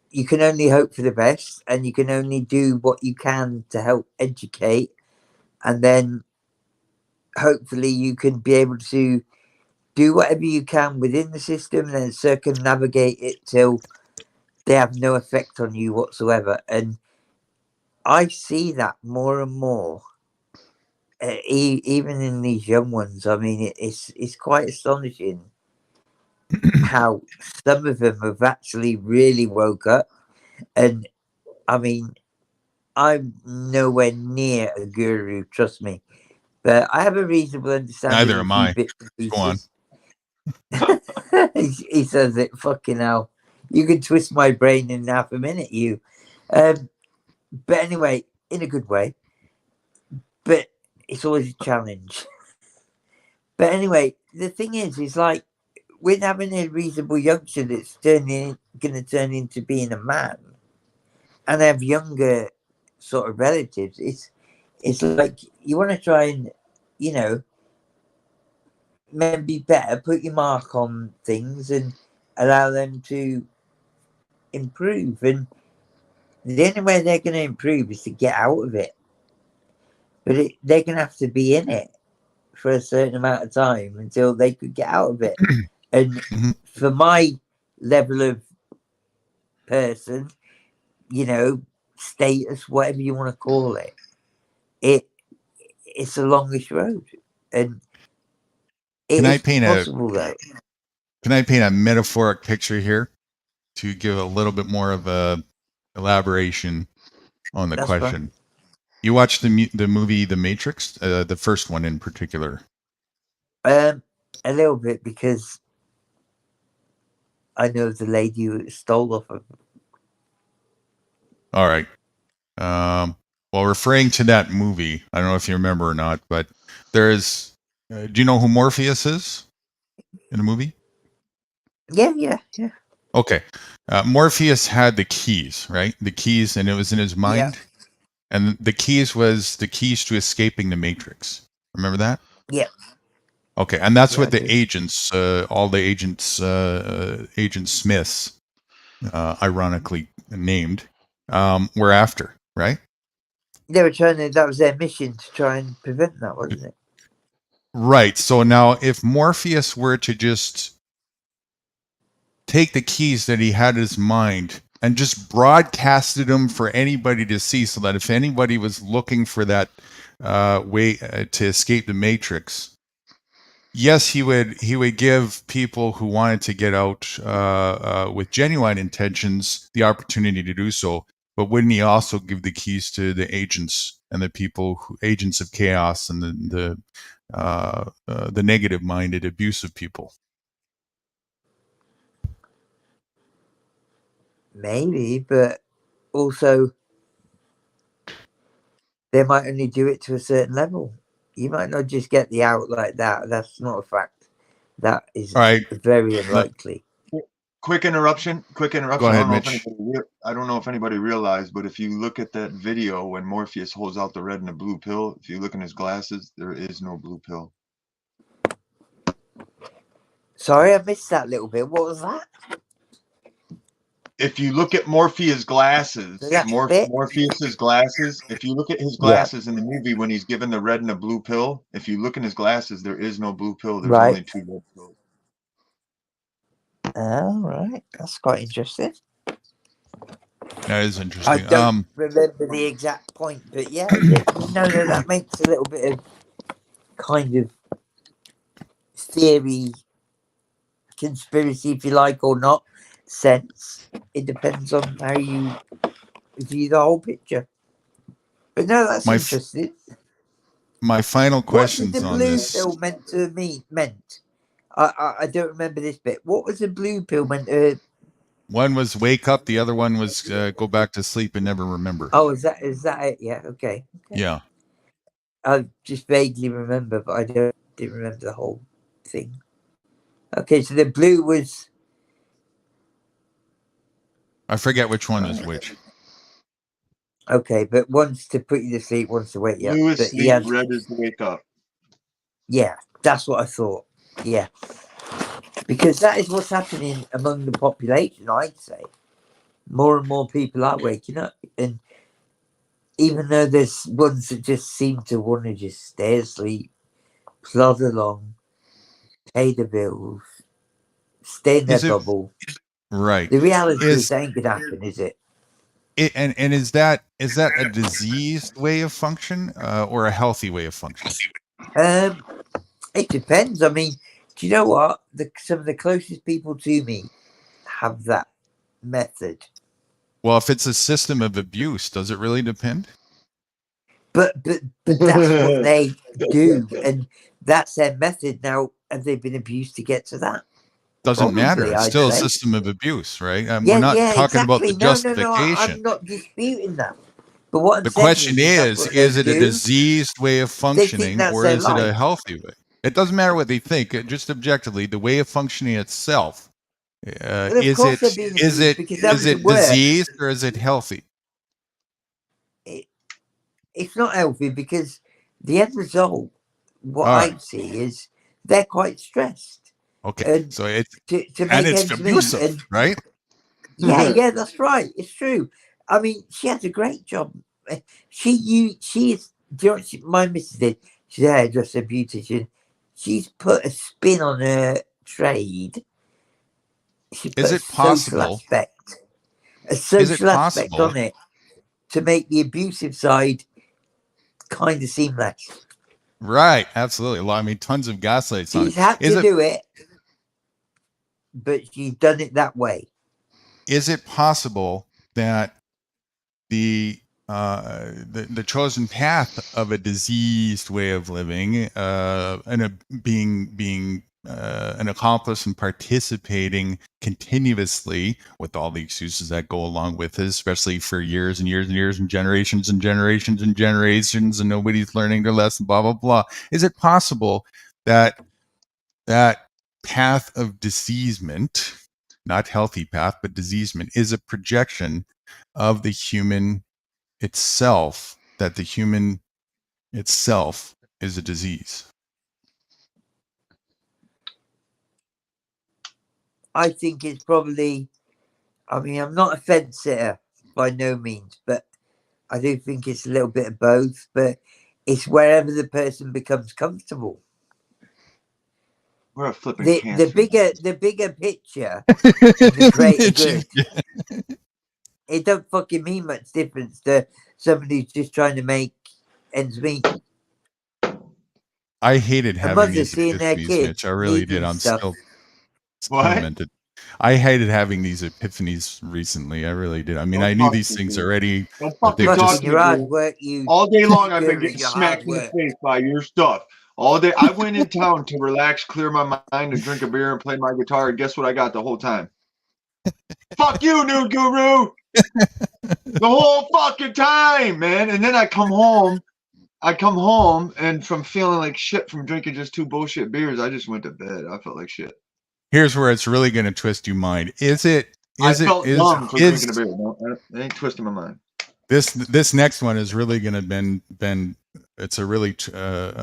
you can only hope for the best, and you can only do what you can to help educate, and then hopefully you can be able to do whatever you can within the system and then circumnavigate it till they have no effect on you whatsoever. And I see that more and more, even in these young ones. I mean, it's quite astonishing how some of them have actually really woke up. And I mean, I'm nowhere near a guru, trust me, but I have a reasonable understanding. Neither am I. Go on. He says it. Fucking hell, you can twist my brain in half a minute, you. But anyway, in a good way. But it's always a challenge. But anyway, the thing is like, with having a reasonable youngster that's going to turn into being a man, and have younger sort of relatives, it's like you want to try and, maybe better put your mark on things and allow them to improve. And the only way they're going to improve is to get out of it. But they're going to have to be in it for a certain amount of time until they could get out of it. And for my level of person, status, whatever you want to call it, it's the longest road. And Can I paint a metaphoric picture here to give a little bit more of a elaboration? on the That's fine. question. You watched the movie The Matrix, the first one in particular. A little bit, because I know the lady who stole off of. All right. Well, referring to that movie, I don't know if you remember or not, but there's. Do you know who Morpheus is in the movie? Yeah. Okay. Morpheus had the keys, right? The keys, and it was in his mind. And the keys was the keys to escaping the Matrix. Remember that? Yeah. Okay, and that's Yeah, what I the do. agents, all the agents, Agent Smiths, ironically named, were after, right? They were trying to. That was their mission, to try and prevent that, wasn't it? Right. So now, if Morpheus were to just take the keys that he had in his mind and just broadcasted them for anybody to see, so that if anybody was looking for that way to escape the Matrix, yes, he would give people who wanted to get out with genuine intentions the opportunity to do so. But wouldn't he also give the keys to the agents and the people, agents of chaos, and the negative-minded, abusive people? Maybe, but also they might only do it to a certain level. You might not just get the out like that. That's not a fact. That is All right. very unlikely. Quick interruption. Go I ahead, don't know if Mitch. I don't know if anybody realized, but if you look at that video when Morpheus holds out the red and the blue pill, if you look in his glasses, there is no blue pill. Sorry, I missed that little bit. What was that? If you look at Morpheus' glasses, The last bit? Morpheus's glasses, if you look at his glasses in the movie when he's given the red and the blue pill, if you look in his glasses, there is no blue pill. There's Right. only 2 red pills. Oh, right. That's quite interesting. That is I interesting. don't remember the exact point, but yeah, that makes a little bit of kind of theory, conspiracy, if you like, or not, sense. It depends on how you view the whole picture. But no, that's My interesting. my final What did questions the on blue this. pill meant to me? I don't remember this bit. What was the blue pill meant to? One was wake up. The other one was go back to sleep and never remember. Oh, is that it? Yeah. Okay. Yeah. I just vaguely remember, but I didn't remember the whole thing. Okay, so the blue was. I forget which one is which. Okay, but one's to put you to sleep, one's to wake you up. Blue is But sleep, yeah, red is to wake up. yeah, that's what I thought. Yeah, because that is what's happening among the population. I'd say more and more people are waking up, and even though there's ones that just seem to want to just stay asleep, plod along, pay the bills, stay in their Is it bubble. right? The reality is Is that ain't gonna happen, is it? and is that a diseased way of function or a healthy way of function? It depends. I mean, do you know what? Some of the closest people to me have that method. Well, if it's a system of abuse, does it really depend? But that's what they do, and that's their method. Now, have they been abused to get to that? Doesn't matter. Probably, It's I'd still a say. system of abuse, right? Yeah, We're not yeah, talking about exactly. the No, justification. I'm not disputing that. But what I'm The saying question is that's what they is it a do. diseased way of They think functioning that's or their is it a life. healthy way? It doesn't matter what they think. Just objectively, the way of functioning itself, Well, of course they're being abused because that is was the it word. diseased or is it healthy? It's not healthy because the end result, what All I right. see is they're quite stressed. Okay. And So it's to and make it's ends meet. abusive, And right? yeah, that's right. It's true. I mean, she has a great job. She is. Do you know what my missus did? She's a hairdresser, beautician. She's put a spin on her trade. She put Is a it social possible? aspect, Is it aspect possible? on it to make the abusive side kind of seem less. Right. Absolutely. Well, I mean, tons of gaslights on it. She's had Is to it do it, but she's done it that way. is it possible that the the chosen path of a diseased way of living, and being an accomplice and participating continuously with all the excuses that go along with it, especially for years and years and years and generations and generations and generations, and nobody's learning their lesson, blah, blah, blah. Is it possible that that path of diseasement, not healthy path, but diseasement, is a projection of the human itself, that the human itself is a disease? I think it's probably, I mean, I'm not a fence sitter by no means, but I do think it's a little bit of both, but it's wherever the person becomes comfortable. We're a flipping The cancer. the bigger picture and the greater good. It don't fucking mean much difference to somebody who's just trying to make ends meet. I hated A having mother these seeing their epiphanies, kid Mitch. I really did. needing I'm stuff. still What? tormented. I hated having these epiphanies recently. I really did. I mean, Don't I knew talk these to things me. already, Don't but they fucking talk just to Your me, hard bro. work, you All day long, I've been guru, getting your smacked hard in the work. face by your stuff. All day. I went in town to relax, clear my mind, to drink a beer and play my guitar. And guess what I got the whole time? Fuck you, new guru. The whole fucking time, man. And then I come home, and from feeling like shit from drinking just 2 bullshit beers, I just went to bed. I felt like shit. here's where it's really going to twist your mind. I felt dumb for drinking a beer. No, it ain't twisting my mind. This next one is really going to bend. It's a really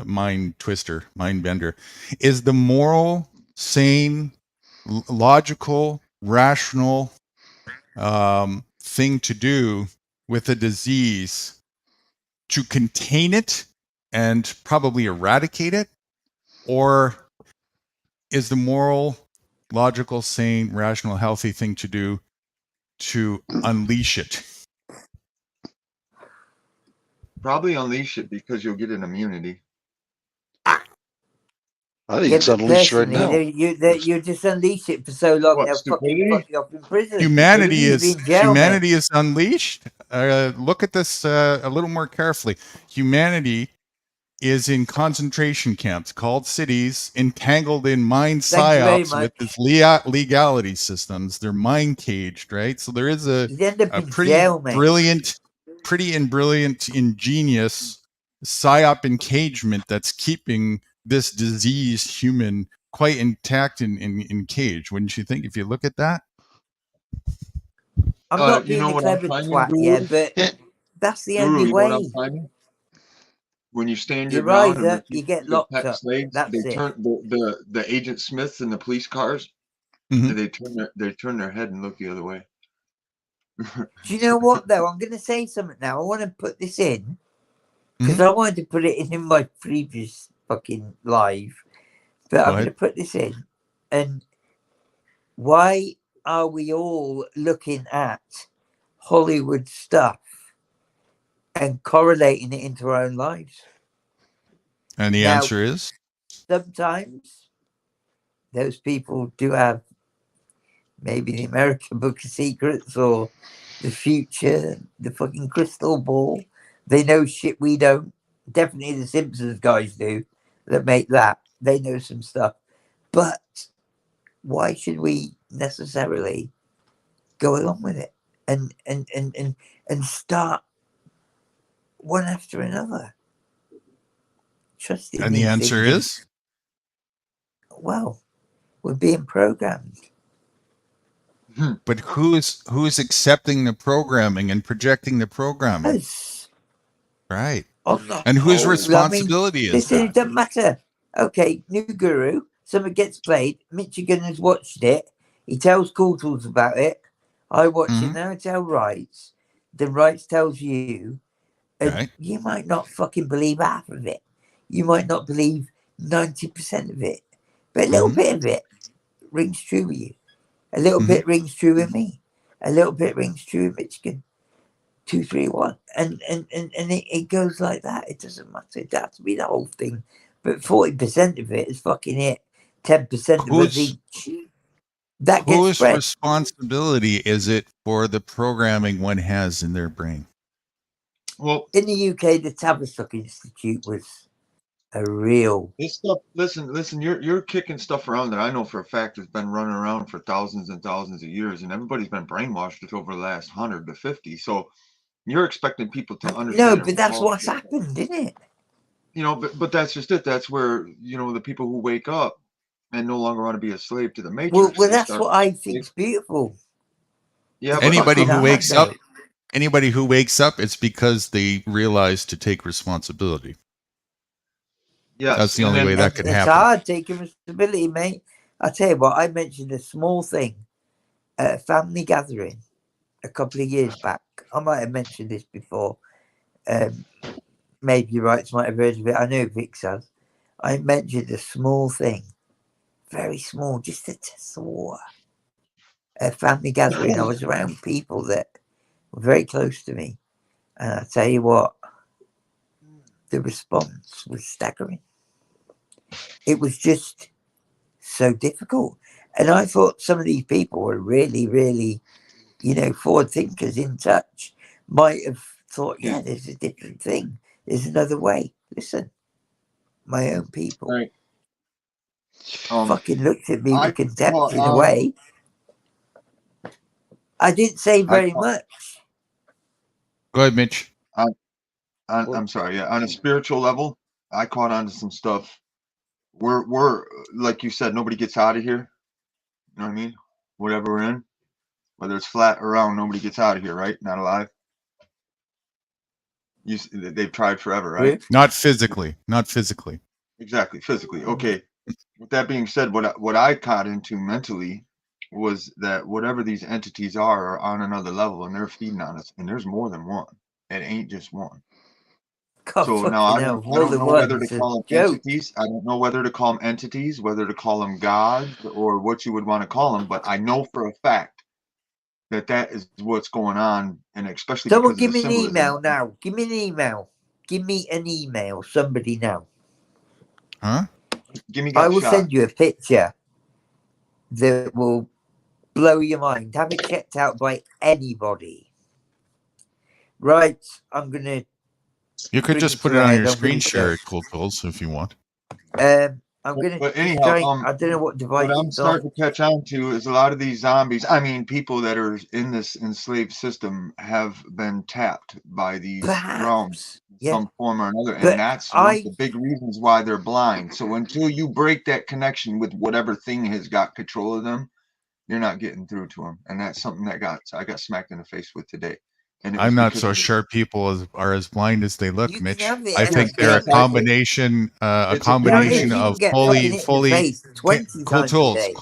mind twister, mind bender. Is the moral, sane, logical, rational thing to do with a disease to contain it and probably eradicate it, or is the moral, logical, sane, rational, healthy thing to do to unleash it? Probably unleash it because you'll get an immunity. I think Yeah, it's but unleashed right personally, now. you just unleash it for so long, What, they'll fucking stupidity? fuck you up in prison. Humanity You'll be is in jail, mate. unleashed. Look at this a little more carefully. Humanity is in concentration camps called cities, entangled in mind Thank you very psyops with much. this legality systems. They're mind caged, right? So there is You'd end up a in jail, mate. brilliant, ingenious psyop engagement that's keeping this diseased human quite intact in cage. Wouldn't you think, if you look at that? I'm not You being know a what I'm clever finding, twat, Guru? yeah, but Yeah. that's the Guru, only you know what I'm way. finding? When you stand You your ground rise and up, you refuse get to locked protect up. slaves, That's they it. turn the Agent Smiths in the police cars, Mhm. and they turn their head and look the other way. Do you know what, though? I'm going to say something now. I want to put this in because Mhm. I wanted to put it in my previous fucking live, but Go I'm going ahead. to put this in. And why are we all looking at Hollywood stuff and correlating it into our own lives? And the Now, answer is sometimes those people do have maybe the American Book of Secrets or the future, the fucking crystal ball. They know shit we don't. Definitely the Simpsons guys do that make that. They know some stuff. But why should we necessarily go along with it and start one after another? Trusting and the these answer things. is Well, we're being programmed. but who's accepting the programming and projecting the programming? Us. Right. On the And whose whole, responsibility is listen, it that? doesn't matter. Okay, new guru, something gets played. Michigan has watched it. He tells Coultles about it. I watch it Mhm. now. Tell Rights. The Rights tells you, and Right. you might not fucking believe half of it. You might not believe 90% of it, but a little Mhm. bit of it rings true with you. A little Mhm. bit rings true with me. A little bit rings true with Michigan. 2, 3, 1, and it goes like that. It doesn't matter. It has to be the whole thing, but 40% of it is fucking it. 10% of us Whose each. That gets whose spread. responsibility is it for the programming one has in their brain? Well, In the UK, the Tavistock Institute was a real. this stuff. Listen. You're kicking stuff around that I know for a fact has been running around for thousands and thousands of years, and everybody's been brainwashed over the last 100 to 50. So you're expecting people to No, understand. but that's what's happened, isn't it? You know, but that's just it. That's where the people who wake up and no longer want to be a slave to the matrix. Well, they that's start. what I think's beautiful. Yeah, but Anybody fucking who wakes up, antidote. it's because they realize to take responsibility. yes, That's the and only then way that could It's happen. hard taking responsibility, mate. I tell you what, I mentioned a small thing at a family gathering a couple of years back. I might have mentioned this before. Maybe you're right, might have heard of it. I know Vix has. I mentioned a small thing, very small, just a saw. A family gathering. I was around people that were very close to me, and I tell you what, the response was staggering. It was just so difficult, and I thought some of these people were really, really, forward thinkers, in touch. Might have thought, yeah, there's a different thing. There's another way. Listen, my own people. Right. Fucking looked at me I with contempt caught in a on. way. I didn't say very much. Go ahead, Mitch. I'm sorry. Yeah, on a spiritual level, I caught on to some stuff. We're like you said, nobody gets out of here. You know what I mean? Whatever we're in, whether it's flat or round, nobody gets out of here, right? Not alive. They've tried forever, right? Not physically. Not physically. Exactly, physically. Okay. With that being said, what I caught into mentally was that whatever these entities are on another level, and they're feeding on us, and there's more than one. It ain't just one. God, So now fucking hell, I more don't than know one. whether to It's a call them joke. entities. I don't know whether to call them entities, whether to call them gods, or what you would want to call them. But I know for a fact that is what's going on, and especially Someone because of give the me an symbolism. email now. Give me an email. Give me an email. Somebody now. Huh? Gimme I got will shot. send you a picture that will blow your mind. Have it checked out by anybody. Right, I'm gonna. You could bring just it put to it a on head. your I'm screen gonna share, go. Cool Tools, if you want. I'm gonna But just anyhow, try. I don't know what device what I'm it's on. starting to catch on to is a lot of these zombies. I mean, people that are in this enslaved system have been tapped by these realms Perhaps, in yeah. some form or another, and But that's one of the big reasons why they're blind. So until you break that connection with whatever thing has got control of them, you're not getting through to them, and that's something that I got smacked in the face with today. And it was I'm not because so of the, sure people are as blind as they look, you can Mitch. have it I any think they're a day. combination, You know, if you of can get fully, fucking hit in the face 20 cool times a day.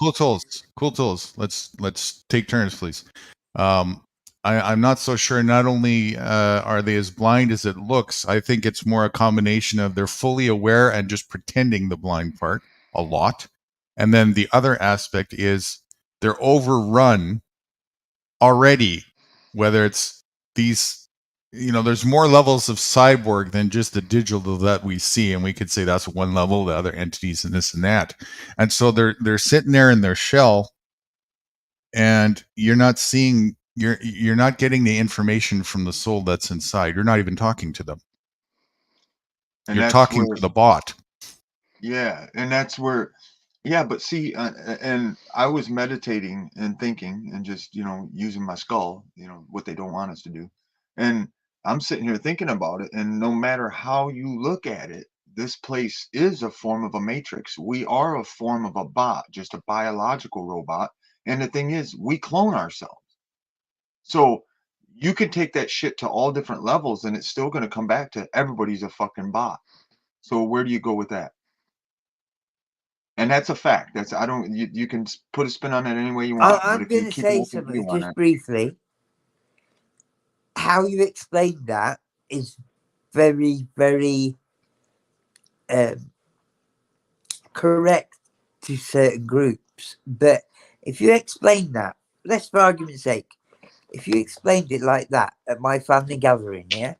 tools. Let's take turns, please. I'm not so sure. Not only are they as blind as it looks, I think it's more a combination of they're fully aware and just pretending the blind part a lot, and then the other aspect is they're overrun already. Whether it's these, there's more levels of cyborg than just the digital that we see, and we could say that's one level, the other entities and this and that, and so they're sitting there in their shell, and you're not seeing, you're not getting the information from the soul that's inside. You're not even talking to them. and You're that's talking where, to the bot. yeah, and that's where, yeah, but see, and I was meditating and thinking and just, using my skull, what they don't want us to do. And I'm sitting here thinking about it, and no matter how you look at it, this place is a form of a matrix. We are a form of a bot, just a biological robot. And the thing is, we clone ourselves. So you can take that shit to all different levels, and it's still going to come back to everybody's a fucking bot. So where do you go with that? And that's a fact. That's I don't. You can put a spin on it any way you want. But I'm if you going to keep an say open view something on just it, briefly. How you explain that is very, very correct to certain groups. But if you explain that, let's for argument's sake, if you explained it like that at my family gathering, yeah,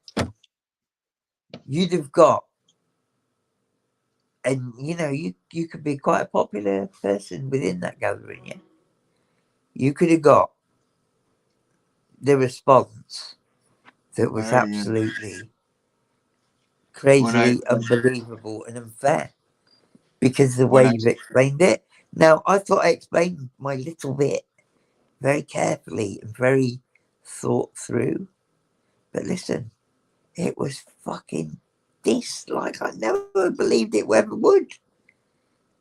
you'd have got, and you could be quite a popular person within that gathering, yeah. You could have got the response that was Alrighty, yeah. absolutely When I crazily unbelievable and unfair because of the when way I you've explained it. Now, I thought I explained my little bit very carefully and very thought through. But listen, it was fucking this like I never believed it ever would.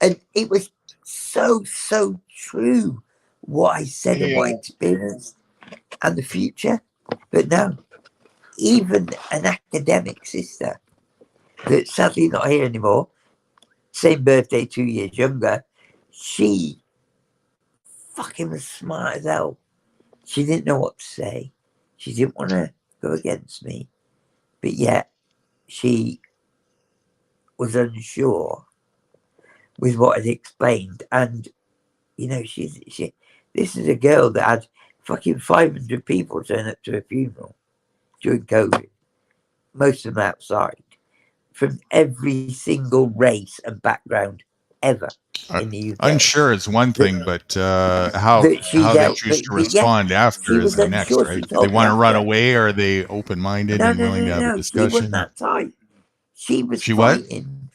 And it was so true what I said of hey, my experience and the future. But no, even an academic sister that's sadly not here anymore, same birthday, 2 years younger, she fucking was smart as hell. She didn't know what to say. She didn't want to go against me. But yet, she was unsure with what I'd explained. And, you know, she this is a girl that had fucking 500 people turn up to her funeral during COVID, most of them outside, from every single race and background ever in the UK. Unsure is one thing, but how That she they dealt, choose to but yeah, respond after she is was the next, unsure. right? She Do they told me want to run after. away, or are they open-minded No, and no, willing no, to have a no. She wasn't discussion? that type. She was She what? fighting.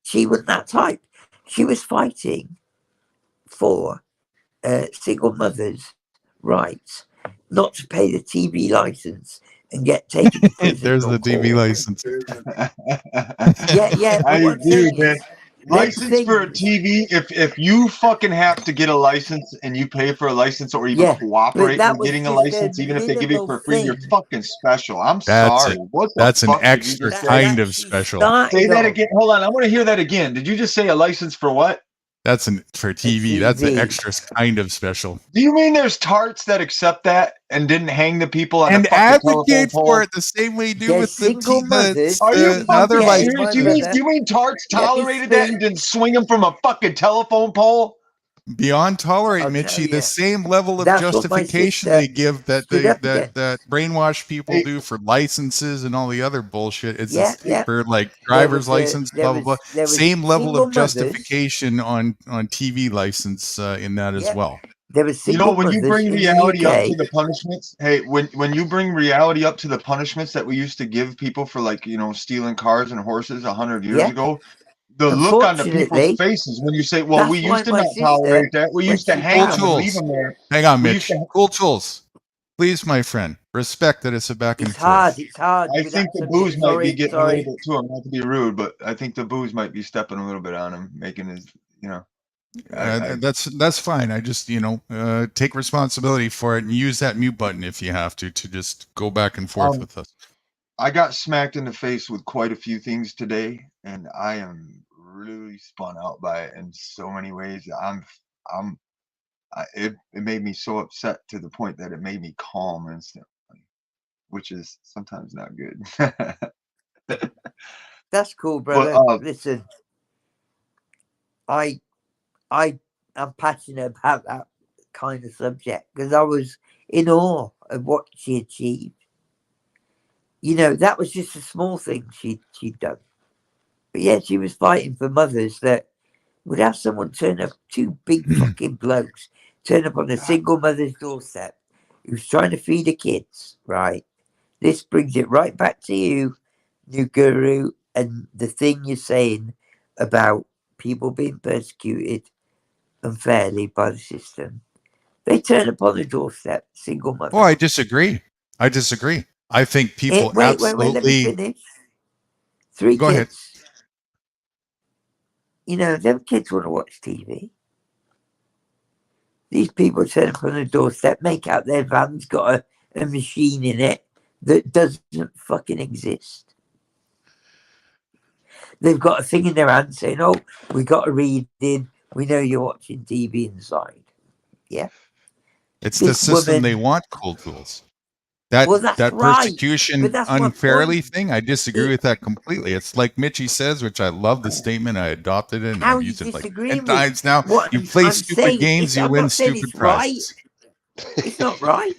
She wasn't that type. She was fighting for single mothers' rights not to pay the TV license and get taken to prison There's or the TV court. license. Yeah, I but what I'm agree, saying man. is, them License for a things, TV, if you fucking have to get a license and you pay for a license or even yeah, but cooperate that with was getting a just a license, even if they give it minimal for free, you're thing. fucking special. I'm That's sorry. it. What the That's an fuck did you extra just say? kind of She special. Say started that off again. Hold on. I want to hear that again. Did you just say a license for what? That's an for a TV. That's an TV. extra kind of special. Do you mean there's tarts that accept that and didn't hang the people on a And fucking telephone advocate for pole? it the same way you do There's with the single mothers. Are you The other fucking UK, serious? my licenses. Do you brother. mean tarts Let me tolerated that and speak. didn't swing them from a fucking telephone pole? Beyond tolerate, I'll tell Mitchie, the you. same level of That's what my justification they sister give that stood up against. that brainwash people Hey, do for licenses and all the other bullshit. It's Yeah, this yeah. for like There driver's was a license, blah blah blah. there was Same level single of mothers. justification on TV license in that as Yeah, well. there was you know, single when you mothers bring in the reality up to UK. the punishments, hey, when you bring reality up to the punishments that we used to give people for, like, you know, stealing cars and horses 100 years Yeah, ago, the look on the people's unfortunately, faces when you say, well, we that's why used to my not sister, tolerate that. We when used to she hang Cool them and found leave tools. them there. Hang on, We used Mitch. to, Cool tools. Please, my friend. Respect that it's a back and forth. it's hard I with think that the subject. booze might be Sorry, getting a little sorry. bit to him, not to be rude, but I think the booze might be stepping a little bit on him, making his, you know, I That's fine. I just take responsibility for it and use that mute button if you have to just go back and forth um with us. I got smacked in the face with quite a few things today, and I am really spun out by it in so many ways. It made me so upset to the point that it made me calm instantly, which is sometimes not good. That's cool, But brother. Listen, I am passionate about that kind of subject because I was in awe of what she achieved. You know, that was just a small thing she'd done. But yeah, she was fighting for mothers that would have someone turn up, two big fucking blokes, turn up on a single mother's doorstep who's trying to feed her kids, right? This brings it right back to you, new guru, and the thing you're saying about people being persecuted unfairly by the system. They turn up on the doorstep, single mother. Oh, I disagree. I think people Wait, let me absolutely. finish. 3 Go ahead. kids. You know, them kids want to watch TV. These people turn up on the doorstep, make out their van's got a machine in it that doesn't fucking exist. They've got a thing in their hand saying, "Oh, we got a reading. We know you're watching TV inside." Yeah. It's the This system they woman. want. Cool tools. Well, that's That right. But persecution that's my unfairly point. thing, I disagree with that completely. It's like Mitchie says, which I love the statement. I adopted it and How are I've you used it like 10 disagreeing with times now. what You play I'm stupid saying? games, you I'm win not saying stupid it's right. prizes. It's not right.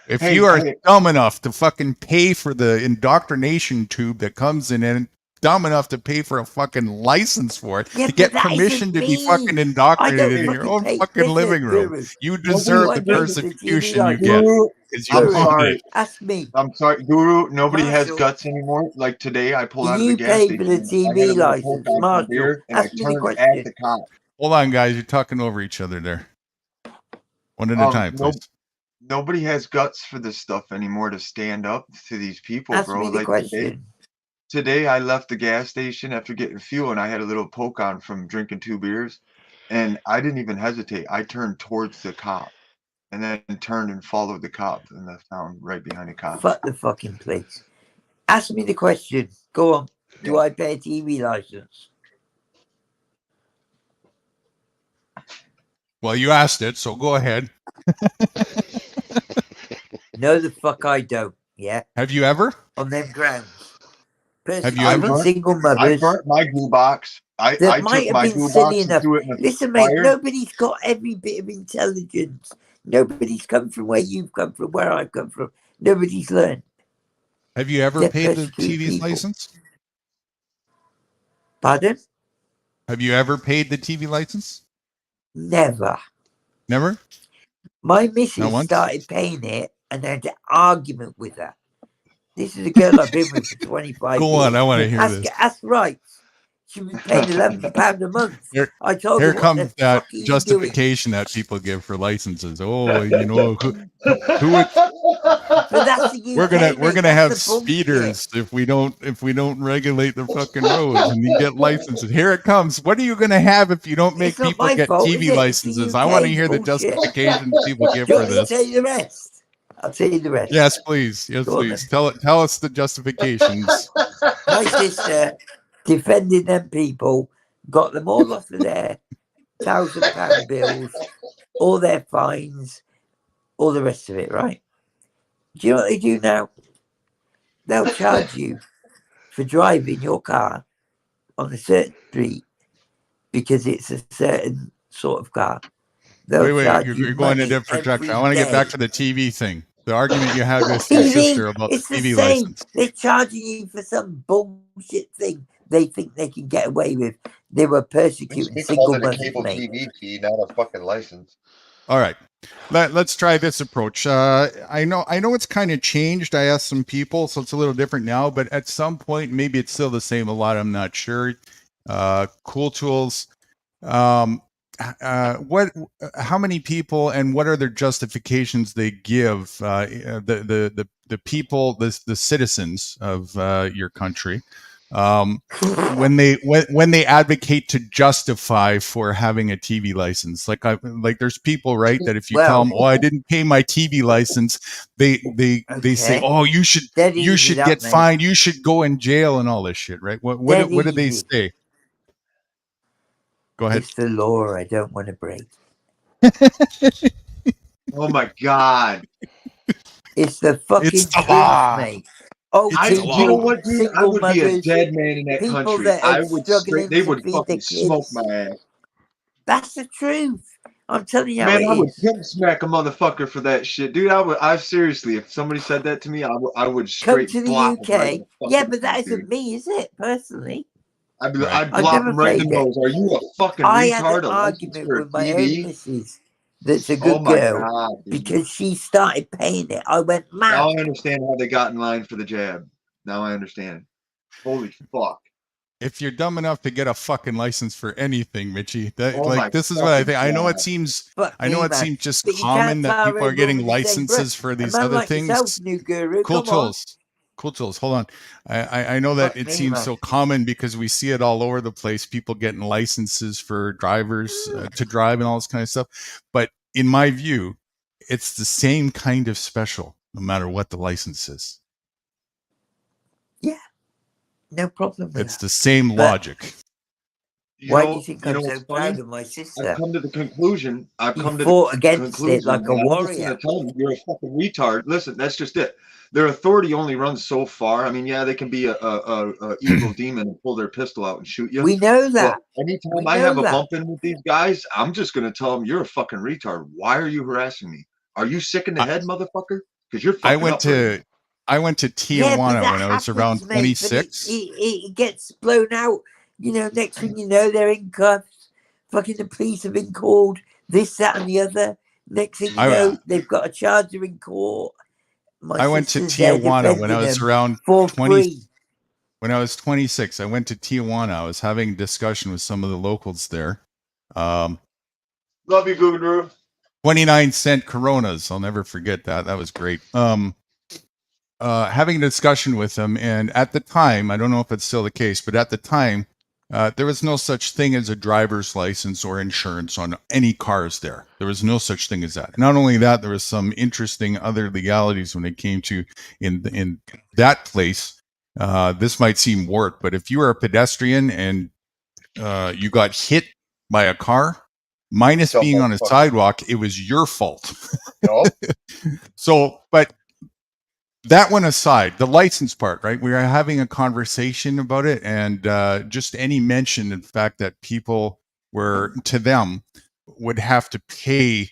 If hey, you are hey, dumb enough to fucking pay for the indoctrination tube that comes in and dumb enough to pay for a fucking license for it, Yeah, to but get that permission isn't to be me. fucking I indoctrinated don't in your fucking own pay. fucking living Listen, room? Guru. You Do deserve I the pay for the TV persecution you license? get Guru, because you I'm Guru, wanted it. sorry. ask me. I'm sorry, Guru. Nobody has Marshall, guts anymore. Like today, I pulled do out of the you gas pay for the station. I had a TV little poke license? on some Marshall, beer, and I ask me the turned at question. the cop. Hold on, guys. You're talking over each other there. One at a time, No, please. nobody has guts for this stuff anymore to stand up to these people, Ask bro. me the Like question. today, I left the gas station after getting fuel, and I had a little poke on from drinking 2 beers, and I didn't even hesitate. I turned towards the cop, and then turned and followed the cop, and I found right behind the cop. Fuck the fucking place. Ask me the question. Go on. Do Yeah. I pay a TV license? Well, you asked it, so go ahead. No, the fuck I don't. Yeah, Have you ever? on them grounds. Have you I ever? Persecuting burnt, single I mothers burnt my goo box. that I might took have my been goo silly box and enough. threw it in the Listen, mate, fire. nobody's got every bit of intelligence. Nobody's come from where you've come from, where I've come from. Nobody's learned. Have you ever They're paid the persecuting TV's people. license? Pardon? Have you ever paid the TV license? Never. Never? My Not missus once? started paying it and I had an argument with her. This is a girl I've been with for 25 Go years. on, I want to hear this. Ask right. She was paying £11 a month. Here, I told her, here what comes the that fuck are you doing? justification that people give for licenses. Oh, you know, who would? But that's the UK, We're mate. gonna have That's the bullshit. speeders if we don't regulate the fucking roads and you get licenses. Here it comes. What are you gonna have if you don't make It's not people my get fault, is TV it? It's the licenses? I want to UK hear the bullshit. justifications people give Do you for want me to this. tell you the rest? I'll tell you the rest. Yes, please. Yes, Go on please. Tell us the justifications. My sister defended them people, got them all off of their £1,000 bills, all their fines, all the rest of it, right? Do you know what they do now? They'll charge you for driving your car on a certain street because it's a certain sort of car. They'll Wait, charge you're you going in a money different direction. I every want to get back day. to the TV thing. The argument you had with your TV, sister about the it's the TV same. license. They're charging you for some bullshit thing they think they can get away with. They were persecuting single mothers, mate. TV fee, not a fucking license. All right. Let's try this approach. I know it's kind of changed. I asked some people, so it's a little different now, but at some point, maybe it's still the same a lot. I'm not sure. Cool Tools. How many people and what are their justifications they give the people, the citizens of your country, when they advocate to justify for having a TV license? Like there's people, right, that if you tell them, "Oh, I didn't pay my TV license," they say, "Oh, you should get fined, you should go in jail and all this shit," right? What do they say? Go ahead. It's the law I don't want to break. Oh my god! It's the fucking It's the truth, law. mate. Oh, You know what, dude? I would be a dead man in that people country. that I are would struggling they to would feed fucking their smoke kids. my ass. That's the truth. I'm telling you how Man, it I would is. pimp smack a motherfucker for that shit, dude. I seriously, if somebody said that to me, I would Come straight to the block them right in UK. the Yeah, fucking but that face, isn't dude. me, is it? Personally, I'd Right. block never them right in the played it. nose. Are you a fucking I had retard? an A license argument for a with my own TV? missus that's a Oh good my girl god, dude. because she started paying it. I went Now mad. I understand how they got in line for the jab. Now I understand. Holy fuck. If you're dumb enough to get a fucking license for anything, Mitchie, Oh my this is what I think. I know it god. seems Fuck I know me, it man. seems just But you common can't that tar people are everyone getting with the same brush. licenses for A these man other like yourself, things. new guru, Cool come on. tools. Hold on. I know that Fuck it me, seems man. so common because we see it all over the place. People getting licenses for drivers to drive and all this kind of stuff. But in my view, it's the same kind of special, no matter what the license is. Yeah, no problem with It's that. the same But logic. why do you think I'm so what's proud funny? of my I've sister? come to the conclusion. I've He come to fought the against it conclusion, like a and I'm just warrior. going to tell them you're a fucking retard. Listen, that's just it. Their authority only runs so far. I mean, yeah, they can be a evil demon and pull their pistol out and shoot you. We know that. But anytime We I know have a that. bump in with these guys, I'm just going to tell them you're a fucking retard. Why are you harassing me? Are you sick in the head, motherfucker? Because you're I fucking went up right to now. I went to Yeah, but Tijuana that when I was around happens, mate. But 26. it gets blown out. You know, next thing you know, they're in cuffs. Fucking the police have been called. This, that, and the other. Next thing you know, they've got a charger in court. My I went to sister's there Tijuana when I defending was them around for 20. free. When I was 26, I went to Tijuana. I was having a discussion with some of the locals there. Love you, Guru. 29-cent Coronas. I'll never forget that. That was great. Having a discussion with them, and at the time, I don't know if it's still the case, but at the time, there was no such thing as a driver's license or insurance on any cars there. There was no such thing as that. Not only that, there was some interesting other legalities when it came to in that place. This might seem warped, but if you were a pedestrian and you got hit by a car, minus Dumb being on a motherfucker. sidewalk, it was your fault. Yup. So, but that one aside, the license part, right? We were having a conversation about it, and just any mention, in fact, that people were, to them, would have to pay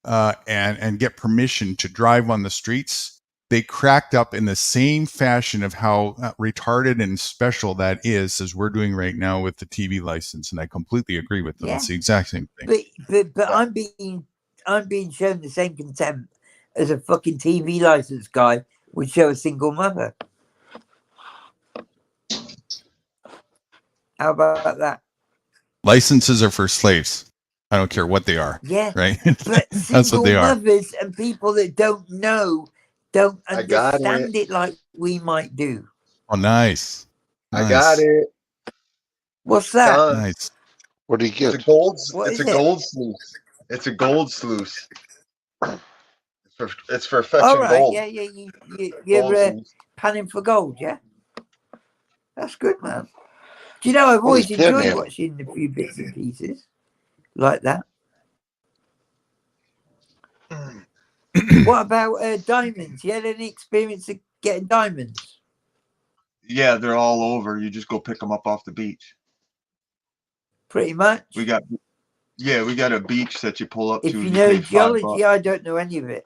and get permission to drive on the streets. They cracked up in the same fashion of how retarded and special that is as we're doing right now with the TV license, and I completely agree with them. Yeah. It's the exact same thing. But I'm being shown the same contempt as a fucking TV license guy would show a single mother. How about that? Licenses are for slaves. I don't care what they are. Yeah, right. but That's what single they are. mothers and people that don't know don't I got understand it like we might do. Oh, nice. I got it. What's that? Done. Nice. What do you It's a get? gold. What It's is a it? gold sluice. It's a gold sluice. It's for All fetching right, gold. yeah. Gold You're sluice. panning for gold, yeah. That's good, man. Do you know I've Oh, always he's enjoyed panhandling. watching a few bits and pieces like that. What about diamonds? You had any experience of getting diamonds? Yeah, they're all over. You just go pick them up off the beach. Pretty much. We got a beach that you pull up If to. you You know pay $5. geology, I don't know any of it.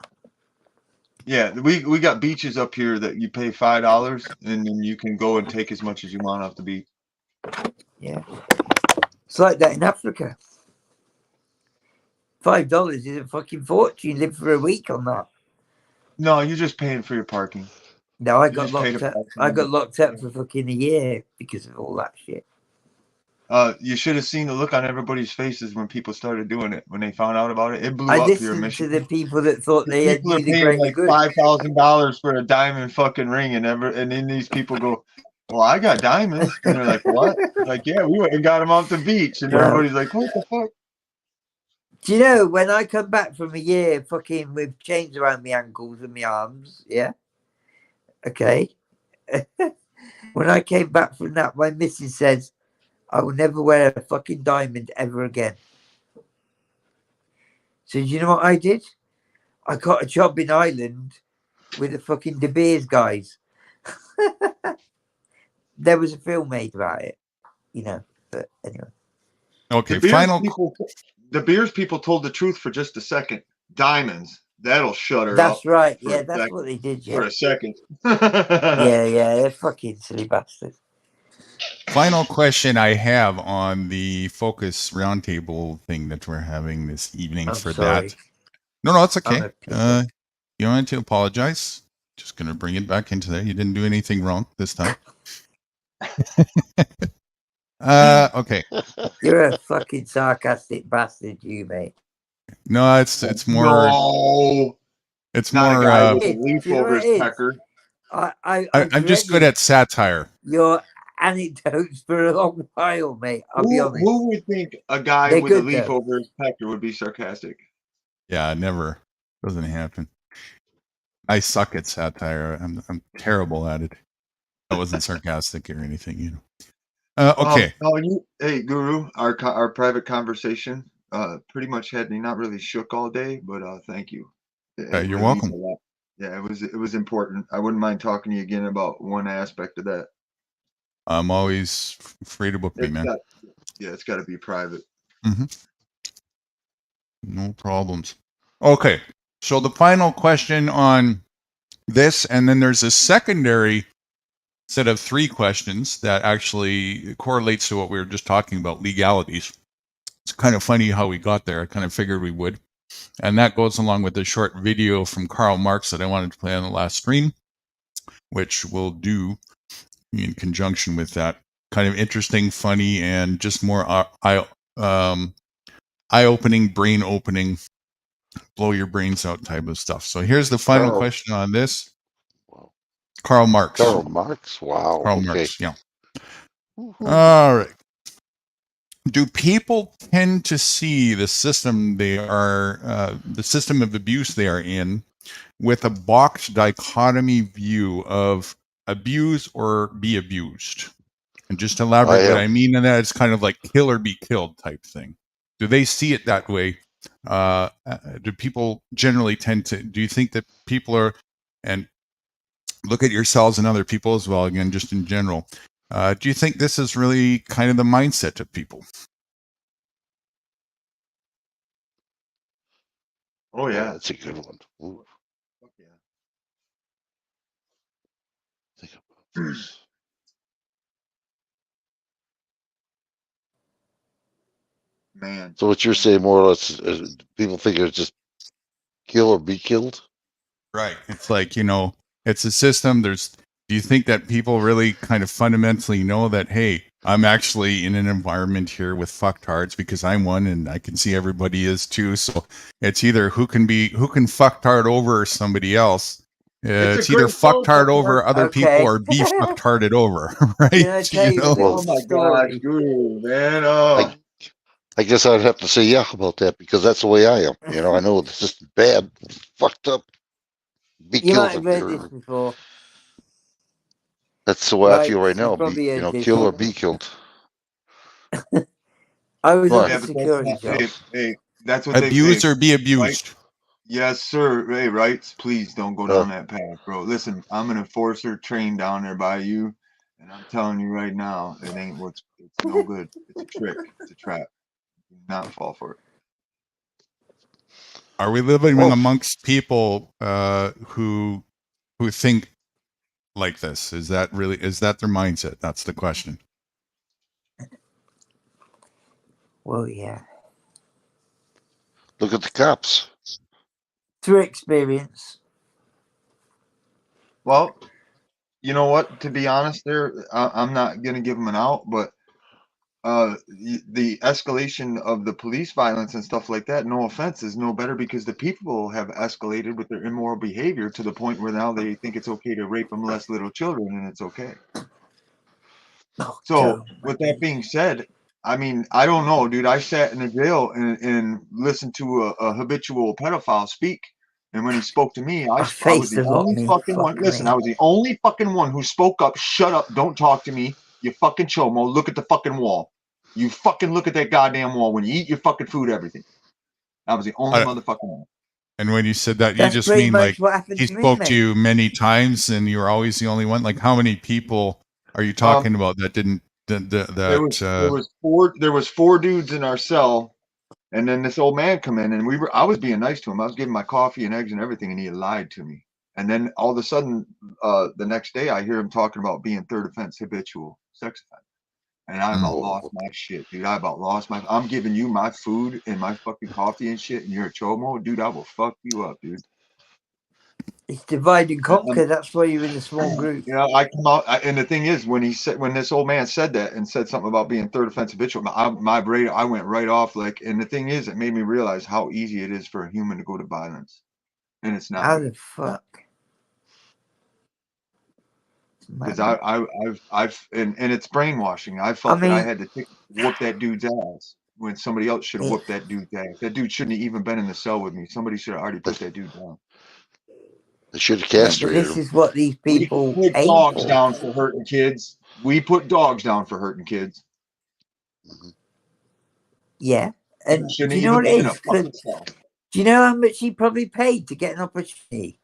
Yeah, we got beaches up here that you pay $5 and then you can go and take as much as you want off the beach. Yeah. It's like that in Africa. $5 is a fucking fortune. You live for a week on that. No, you're just paying for your parking. No, I You got just pay locked to up. park I got somewhere. locked up for fucking a year because of all that shit. You should have seen the look on everybody's faces when people started doing it. When they found out about it, it blew I up here in listened to Michigan. the people that thought they had People are knew the paying greater like good. $5,000 for a diamond fucking ring, and then these people go, "Well, I got diamonds," and they're like, "What?" Like, yeah, we went and got them off the beach, and Well, everybody's like, "What the fuck?" do you know when I come back from a year fucking with chains around my ankles and my arms? Yeah. Okay. When I came back from that, my missus says, I will never wear a fucking diamond ever again. So do you know what I did? I got a job in Ireland with the fucking De Beers guys. There was a film made about it, you know. But anyway. Okay, The beers people told the truth for just a second. Diamonds. That'll shut her That's up. right. for Yeah, a that's second. what they did. For Yeah. a second. Yeah, they're fucking silly bastards. Final question I have on the focus roundtable thing that we're having this evening I'm for sorry. that. No, it's I'm okay. a pisser. You don't have to apologize. Just gonna bring it back into there. You didn't do anything wrong this time. Okay. You're a fucking sarcastic bastard, you mate. No, it's more. No. It's Not more. a guy with the Do you know what leafovers it is? pecker. I'm just good at satire. Your anecdotes for a long while, mate. I'll be honest. Who would think a guy They're with a good, leaf though. over his pecker would be sarcastic? Yeah, never. Doesn't happen. I suck at satire. I'm terrible at it. I wasn't sarcastic or anything, you know. Okay. Hey, Guru, our private conversation pretty much had me not really shook all day, but thank you. It You're released welcome. a lot. Yeah, it was important. I wouldn't mind talking to you again about one aspect of that. I'm always free to book me, man. It's got to be private. Mm-hmm. No problems. Okay. So the final question on this, and then there's a secondary set of 3 questions that actually correlates to what we were just talking about, legalities. It's kind of funny how we got there. I kind of figured we would. And that goes along with the short video from Karl Marx that I wanted to play on the last stream, which we'll do in conjunction with that. Kind of interesting, funny, and just more eye-opening, brain-opening, blow your brains out type of stuff. So here's the final question on this. Wow. Karl Marx. Karl Marx. Wow. Karl Okay. Marx, yeah. All right. Do people tend to see the system the system of abuse they are in, with a boxed dichotomy view of abuse or be abused? And just to elaborate what I mean in that, it's kind of like kill or be killed type thing. Do they see it that way? Do people generally tend to? Do you think that people are, and look at yourselves and other people as well, again, just in general, do you think this is really kind of the mindset of people? Oh yeah, that's a good one. Ooh. Yeah. Think about this. Man. So what you're saying, more or less, is people think it's just kill or be killed? Right. It's like, it's a system. Do you think that people really kind of fundamentally know that, hey, I'm actually in an environment here with fucktards because I'm one and I can see everybody is too. So it's either who can fucktard over somebody else. It's either fucktard over other people or be fucktarded over, right? Can I tell you a Well, little story? Guru, man. Oh. I guess I'd have to say yeah about that, because that's the way I am. I know this is bad, fucked up. Be You might killed. have heard this before. That's the way I Right, feel right you now. probably heard this. Kill or be killed. I was Go on ahead. a security job. Hey, that's what Abuse they say. or be abused. Right? Yes, sir. Hey, rights, please don't go down that path, bro. Listen, I'm an enforcer trained down there by you, and I'm telling you right now, it's no good. It's a trick. It's a trap. Do not fall for it. Are we living amongst people who think like this? Is that their mindset? That's the question. Well, yeah. Look at the cops. Through experience. Well, you know what? To be honest, I'm not gonna give them an out, but the escalation of the police violence and stuff like that, no offense, is no better because the people have escalated with their immoral behavior to the point where now they think it's okay to rape and molest little children, and it's okay. So with that being said, I mean, I don't know, dude. I sat in a jail and listened to a habitual pedophile speak. And when he spoke to me, I was the only fucking one. Listen, I was the only fucking one who spoke up. Shut up. Don't talk to me. You fucking chomo. Look at the fucking wall. You fucking look at that goddamn wall when you eat your fucking food, everything. I was the only motherfucking one. And when you said that, you just mean like he spoke to you many times and you were always the only one? Like how many people are you talking about that didn't, there was 4 dudes in our cell. And then this old man come in, and I was being nice to him. I was giving my coffee and eggs and everything, and he lied to me. And then all of a sudden, the next day, I hear him talking about being third offense habitual sex offender. And I about lost my shit, dude. I'm giving you my food and my fucking coffee and shit, and you're a chomo, dude. I will fuck you up, dude. It's divide and conquer. That's why you're in a small group. I come out, and the thing is, when this old man said that and said something about being third offense habitual, my brain, I went right off. Like, and the thing is, it made me realize how easy it is for a human to go to violence, and it's not. How the fuck? Because I've and it's brainwashing. I felt that I had to whoop that dude's ass when somebody else should have whooped that dude's ass. That dude shouldn't have even been in the cell with me. Somebody should have already put that dude down. They should have castrated him. This is what these people we put dogs down for hurting kids. We put dogs down for hurting kids. Yeah, and do you know what it is? Do you know how much he probably paid to get an opportunity?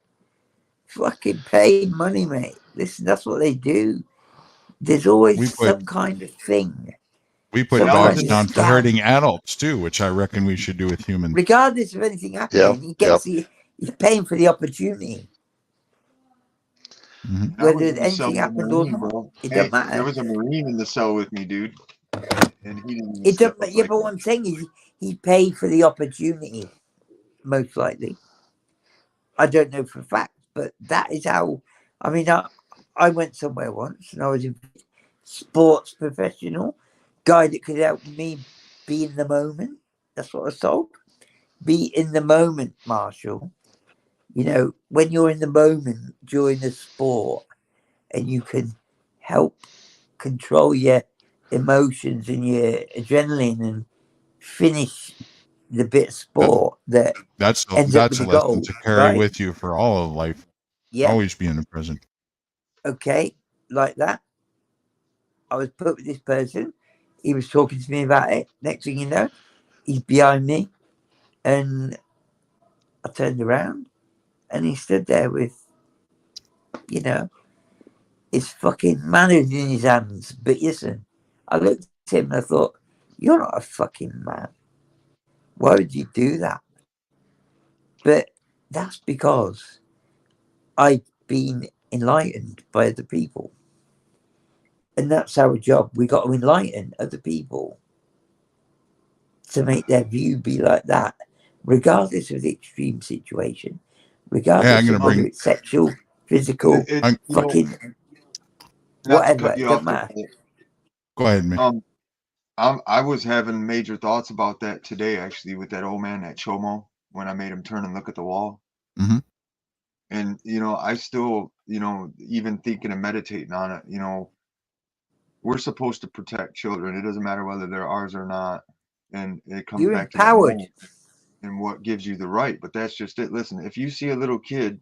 Fucking paid money, mate. Listen, that's what they do. There's always some kind of thing. We put dogs down for hurting adults too, which I reckon we should do with humans. Regardless of anything happening, he's paying for the opportunity. Mhm. And I was whether in the cell anything with a happened or Marine, not. bro. It Hey, doesn't there matter. was a Marine in the cell with me, dude, and he didn't even It step doesn't. up Yeah, like but what that. I'm saying is, he paid for the opportunity, most likely. I don't know for a fact, but that is how. I mean, I went somewhere once, and I was a sports professional guy that could help me be in the moment. That's what I was told. Be in the moment, Marshall. You know, when you're in the moment during the sport, and you can help control your emotions and your adrenaline and finish the bit of That, sport that that's ends up with that's a the lesson goal, to carry right? with you for all of life. Yeah, Always be in the present. okay, like that. I was put with this person. He was talking to me about it. Next thing you know, he's behind me, and I turned around, and he stood there with, you know, his fucking manners in his hands. But listen, I looked at him and I thought, you're not a fucking man. Why would you do that? But that's because I've been enlightened by other people. And that's our job. We got to enlighten other people to make their view be like that, regardless of the extreme situation, Hey, I'm regardless gonna of whether bring. it's sexual, physical, I'm, You know, fucking not to whatever. cut It you doesn't off there, matter. but, go ahead, man. I was having major thoughts about that today, actually, with that old man, that Chomo, when I made him turn and look at the wall. Mhm. And, I still, even thinking and meditating on it, we're supposed to protect children. It doesn't matter whether they're ours or not. And it comes You're back to that empowered. moment and what gives you the right. But that's just it. Listen, if you see a little kid,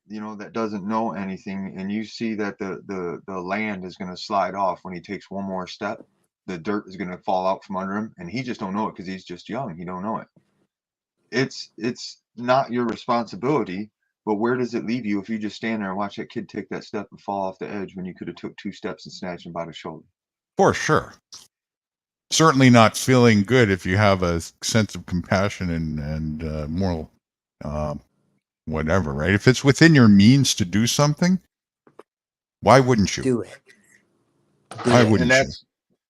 that doesn't know anything, and you see that the land is going to slide off when he takes one more step, the dirt is going to fall out from under him, and he just don't know it because he's just young. He don't know it. It's not your responsibility, but where does it leave you if you just stand there and watch that kid take that step and fall off the edge when you could have took 2 steps and snatched him by the shoulder? For sure. Certainly not feeling good if you have a sense of compassion and moral, uh, whatever. Right? If it's within your means to do something, why wouldn't you? Do it. Do Why it. And wouldn't you? that's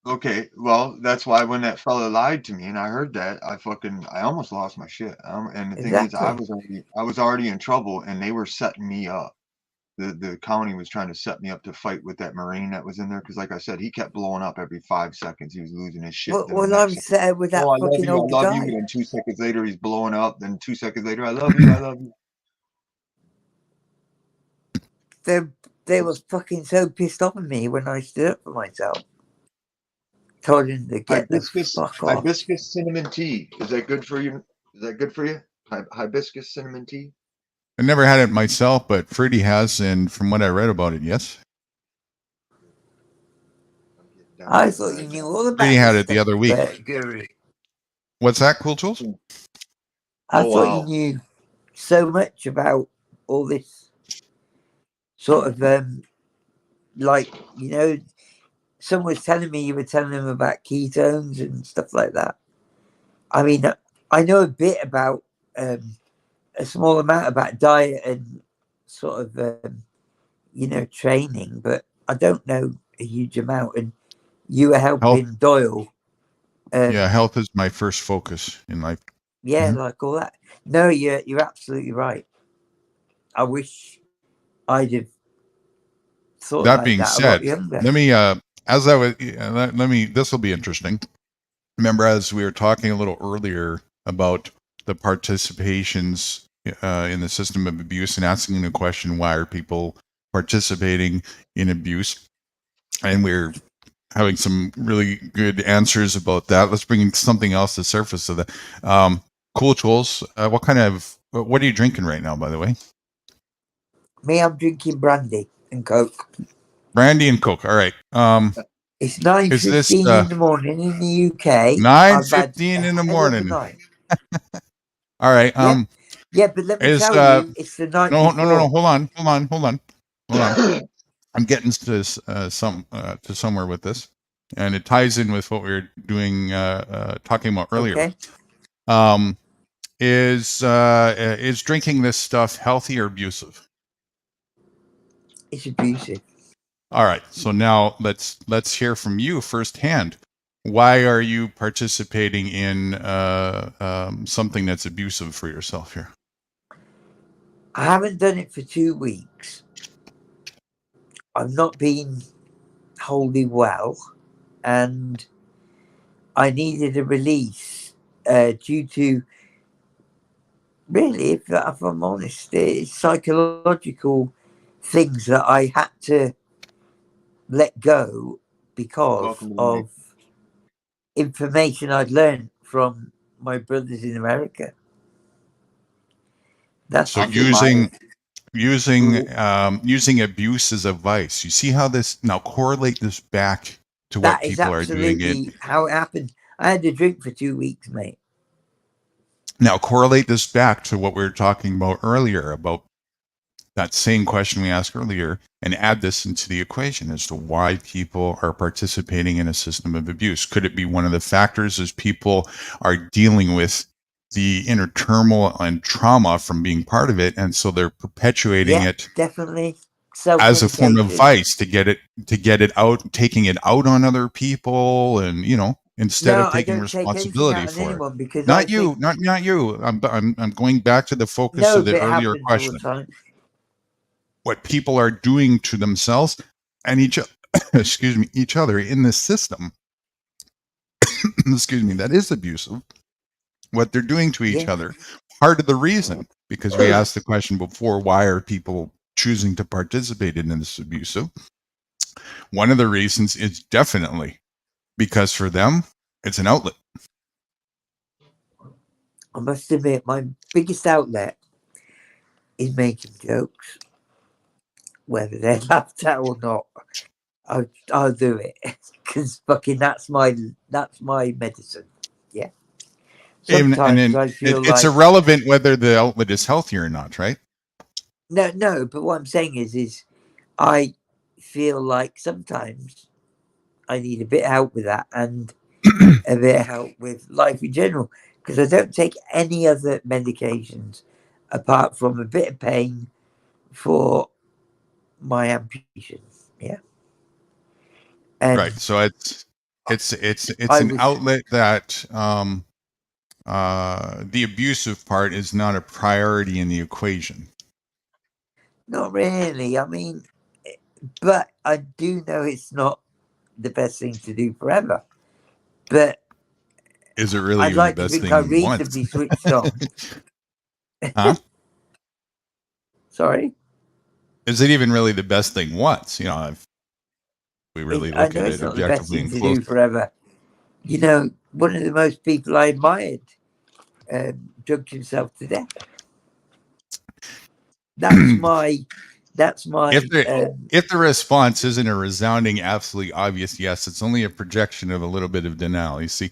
okay. Well, that's why when that fella lied to me and I heard that, I almost lost my shit. And the thing is, Exactly. I was already in trouble, and they were setting me up. The county was trying to set me up to fight with that Marine that was in there because, like I said, he kept blowing up every 5 seconds. He was losing his shit. Then the Well, I next was second, there with that oh, fucking I older love you. guy. Then 2 seconds later, he's blowing up. Then 2 seconds later, I love you, I love you. They they were It's fucking so pissed off at me when I stood up for myself. Told him to get the fuck off. hibiscus cinnamon tea. Is that good for you? Is that good for you? Hibiscus cinnamon tea. I never had it myself, but Freddie has, and from what I read about it, yes. I'm getting down I to it thought you right knew now. all Freddie about had this it the stuff, other week. Guru. What's that, Cool Tools? I Oh thought you wow. knew so much about all this sort of like, you know, someone was telling me you were telling them about ketones and stuff like that. I mean, I know a bit about a small amount about diet and sort of training, but I don't know a huge amount. And you were Health. helping Doyle. Yeah, health is my first focus in life. Yeah, Mhm. like all that. No, you're absolutely right. I wish I'd have thought That like being that a lot said, younger. let me as I was let me this will be interesting. Remember, as we were talking a little earlier about the participations in the system of abuse and asking the question, why are people participating in abuse? And we're having some really good answers about that. Let's bring something else to the surface of that. Cool Tools, what are you drinking right now, by the way? Me, I'm drinking brandy and coke. Brandy and Coke. All right. It's Is this 9:15 in the morning in the UK. I've had 9:15 a in the hell of a morning? night. All right. Yep. Yeah, but let me Is tell you, it's the night no. before. Hold on. I'm getting to this, to somewhere with this, and it ties in with what we were doing, talking about earlier. Okay. Is drinking this stuff healthy or abusive? It's abusive. All right. So now let's hear from you firsthand. Why are you participating in something that's abusive for yourself here? I haven't done it for 2 weeks. I've not been wholly well, and I needed a release due to, really, if I'm honest, it's psychological things that I had to let go because Welcome to of information I'd learned from my brothers in America. That's So the thing. using abuse as a vice. You see how this now correlate this back to what That is people are doing it. absolutely how it happened. I had to drink for 2 weeks, mate. Now correlate this back to what we were talking about earlier about that same question we asked earlier and add this into the equation as to why people are participating in a system of abuse. Could it be one of the factors is people are dealing with the inner turmoil and trauma from being part of it, and so they're perpetuating Yeah, it definitely. as a form of Self-medication. vice to get it out, taking it out on other people, and instead No, of I taking don't take anything responsibility out on for it. anyone because I Not you, think, not you. I'm going back to the focus no, of the but it earlier happens all the question. time. What people are doing to themselves and each other in this system, that is abusive. What they're doing to each Yeah. other. Part of the reason, because we asked the question before, why are people choosing to participate in this abusive? One of the reasons is definitely because for them, it's an outlet. I must admit, my biggest outlet is making jokes, whether they're laughed at or not. I'll do it because fucking that's my medicine. Yeah. And Sometimes then I feel it's like irrelevant whether the outlet is healthy or not, right? no. But what I'm saying is I feel like sometimes I need a bit of help with that and a bit of help with life in general because I don't take any other medications apart from a bit of pain for my amputations. Yeah. And Right. So it's I an was outlet that the abusive part is not a priority in the equation. not really. I mean, but I do know it's not the best thing to do forever. But Is it really I'd even the like to best think thing I'm once? reasonably switched on. Huh? Sorry? Is it even really the best thing once? If we really I look know at it's it not the best objectively thing and to close. do forever. You know, one of the most people I admired drugged himself to death. That's my. If the response isn't a resounding, absolutely obvious yes, it's only a projection of a little bit of denial. You see,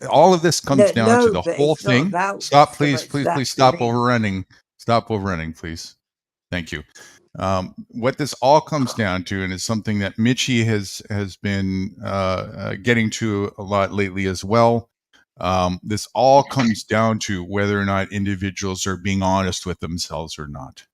all of this comes down to No, the but whole it's not thing. about Stop, so please, much please, that please for stop me. overrunning. Stop overrunning, please. Thank you. What this all comes down to, and it's something that Mitchie has been getting to a lot lately as well. This all comes down to whether or not individuals are being honest with themselves or not.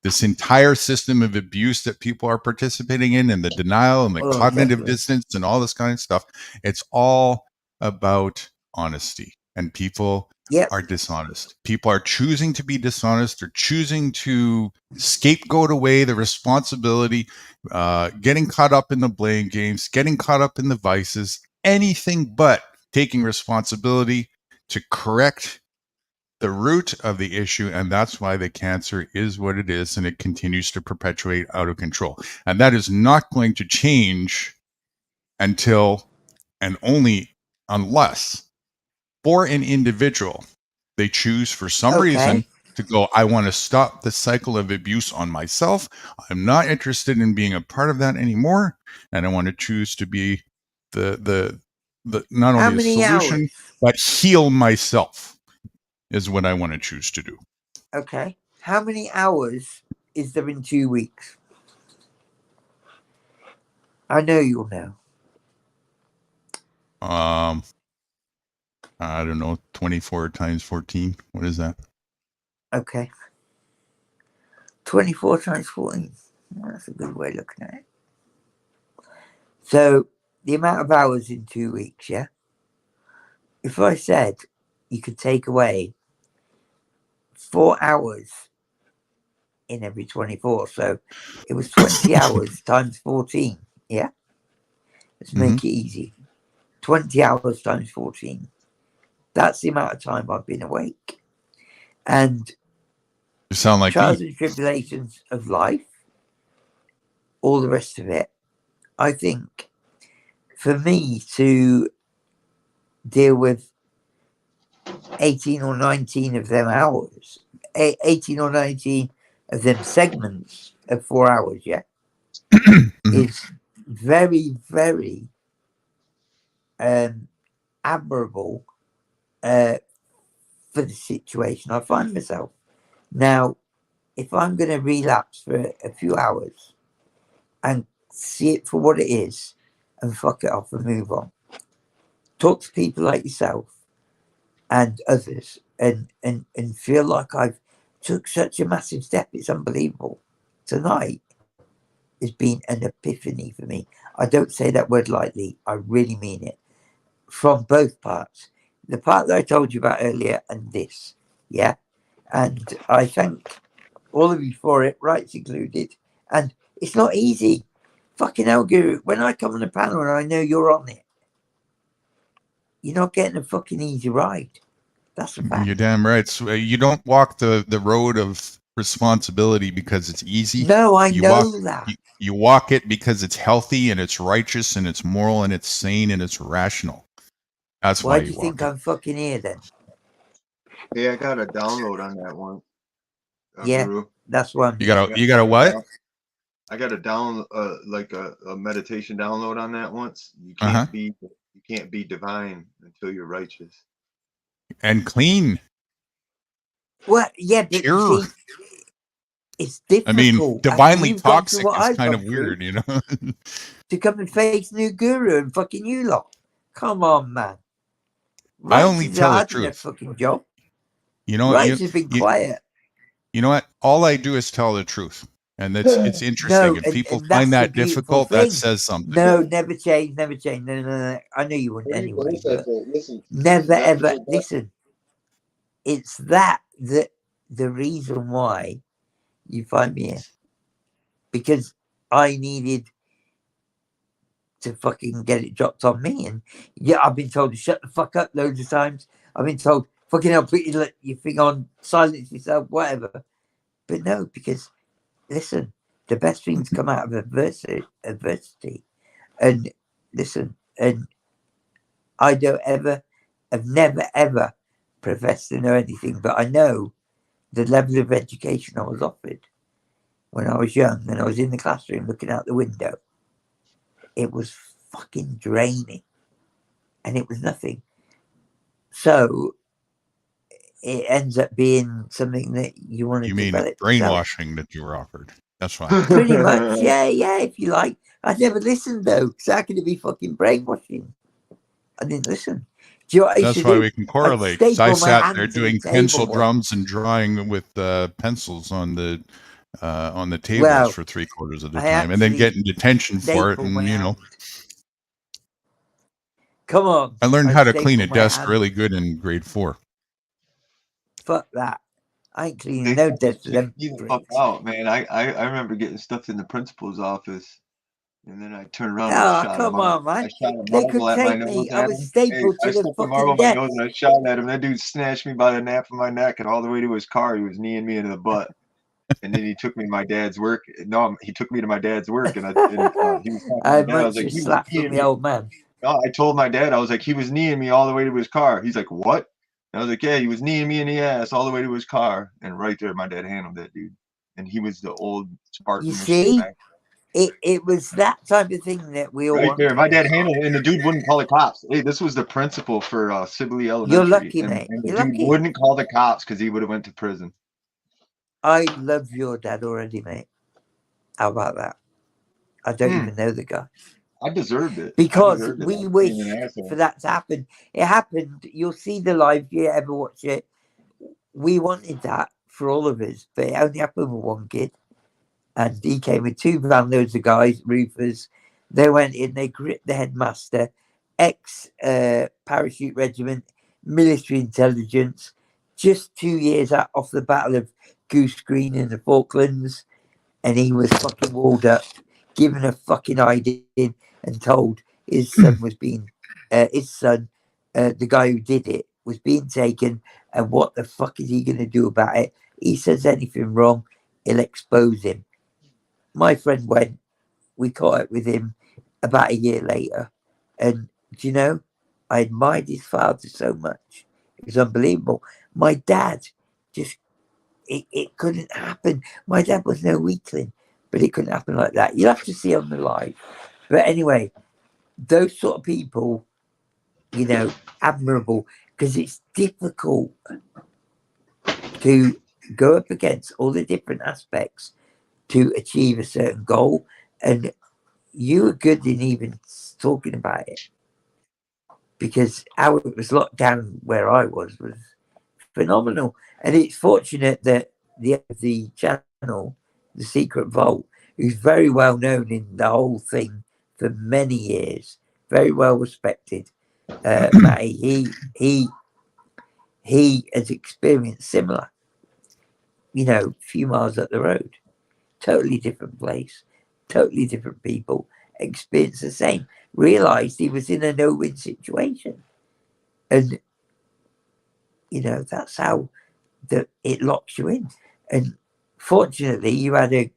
This entire system of abuse that people are participating in, and the denial and the Oh, cognitive definitely. dissonance and all this kind of stuff, it's all about honesty. And people Yep. are dishonest. People are choosing to be dishonest. They're choosing to scapegoat away the responsibility, getting caught up in the blame games, getting caught up in the vices, anything but taking responsibility to correct the root of the issue, and that's why the cancer is what it is, and it continues to perpetuate out of control. And that is not going to change until and only unless, for an individual, they choose for some reason Okay. to go, I want to stop the cycle of abuse on myself. I'm not interested in being a part of that anymore, and I want to choose to be the not How only a many solution hours? but heal myself is what I want to choose to do. Okay. How many hours is there in 2 weeks? I know you'll know. I don't know, 24 times 14. What is that? Okay. 24 times 14. That's a good way of looking at it. So the amount of hours in 2 weeks, yeah? If I said you could take away 4 hours in every 24, so it was 20 hours times 14, yeah? Let's make it easy. 20 hours times 14. That's the amount of time I've been awake. And You sound like trials me. and tribulations of life, all the rest of it, I think for me to deal with 18 or 19 of them hours, 18 or 19 of them segments of 4 hours, yeah, is very, very admirable for the situation I find myself. Now, if I'm going to relapse for a few hours and see it for what it is and fuck it off and move on, talk to people like yourself and others and feel like I've took such a massive step, it's unbelievable. Tonight has been an epiphany for me. I don't say that word lightly, I really mean it. From both parts. The part that I told you about earlier and this, yeah? And I thank all of you for it, rights included. And it's not easy. Fucking hell, Guru. When I come on the panel and I know you're on it, you're not getting a fucking easy ride. That's a fact. You're damn right. So, you don't walk the road of responsibility because it's easy. No, I You know walk, that. you walk it because it's healthy and it's righteous and it's moral and it's sane and it's rational. That's Why why do you you walk think it. I'm fucking here then? Hey, I got a download on that one. Yeah, Guru. that's why I'm You here. got a what? I got a down like a meditation download on that once. You Uh-huh. can't be divine until you're righteous. And clean. Well, yeah, but you Pure. see, it's I mean, difficult after divinely you've gone through toxic what is I've kind gone of through weird, you know? to come and face new Guru and fucking you lot. Come on, man. I Rights only is tell the hard in their truth. fucking job. You know, Rights has been you quiet. you know what? All I do is tell the truth. And it's interesting. No, If people and find that's the that beautiful difficult, that thing. says something. No, never change, never change. No. I know you wouldn't anyway, but Listen, never ever listen. It's that the reason why you find me here. Because I needed to fucking get it dropped on me. And yeah, I've been told to shut the fuck up loads of times. I've been told, fucking hell, put your thing on, silence yourself, whatever. But no, because listen, the best things come out of adversity. And listen, and I don't ever, I've never ever professed to know anything, but I know the level of education I was offered when I was young and I was in the classroom looking out the window. It was fucking draining and it was nothing. So it ends up being something that you want to You mean develop yourself. brainwashing that you were offered. That's why. Pretty much, yeah, if you like. I never listened though, because how could it be fucking brainwashing? I didn't listen. Do you know what I used That's to why do? we can I'd correlate. 'Cause I staple my sat there hands to doing the pencil table. drums and drawing with pencils on the tables Well, for 3/4 of the I time, and then actually getting detention for it. staple And my you know, hand. Come on. I learned I'd how to clean staple a my desk hand. really good in grade 4. Fuck that. I ain't cleaning They no fucking desk for them checked me the fuck pricks. out, man. I remember getting stuff in the principal's office, and then I turned around and Oh, shot a come on, I man. shot a They could marble at my take nose me. I at was him. Hey, stapled I to the stuck a marble fucking at my desk. nose and I shot at him. That dude snatched me by the nape of my neck and all the way to his car. He was kneeing me into the butt. And then he took me to my dad's work. No, he took me to my dad's work, and he was talking to I my had dad. I was much like, a he was slap from kneeing the me. old man. No, I told my dad, I was like, he was kneeing me all the way to his car. He's like, what? And I was like, yeah, he was kneeing me in the ass all the way to his car. And right there, my dad handled that dude. And he was the old Spartan You Michigan see, guy. it was that type of thing that we all Right there. wanted. My dad handled it, and the dude wouldn't call the cops. Hey, this was the principal for Sibley Elementary. You're lucky, and, mate. and the You're dude lucky. wouldn't call the cops because he would have went to prison. I love your dad already, mate. How about that? I don't even know the guy. I deserved it. Because I deserved it. we I'm wish being an asshole. for that to happen. It happened. You'll see the live. If you ever watch it, we wanted that for all of us, but it only happened with one kid. And he came with 2 van loads of guys, roofers. They went in, they gripped the headmaster, ex parachute regiment, military intelligence, just 2 years out off the Battle of Goose Green in the Falklands. And he was fucking walled up, given a fucking ID, and told his son was being, the guy who did it, was being taken. And what the fuck is he going to do about it? He says anything wrong, he'll expose him. My friend went, we caught up with him about a year later. And do you know, I admired his father so much. It was unbelievable. My dad just, it couldn't happen. My dad was no weakling, but it couldn't happen like that. You'll have to see on the live. But anyway, those sort of people, you know, admirable, because it's difficult to go up against all the different aspects to achieve a certain goal. And you were good in even talking about it, because how it was locked down where I was phenomenal. And it's fortunate that the channel, The Secret Vault, who's very well known in the whole thing for many years, very well respected, Matty, he has experienced similar, you know, a few miles up the road. Totally different place, totally different people, experienced the same, realized he was in a no-win situation. And, you know, that's how it locks you in. And fortunately, you had a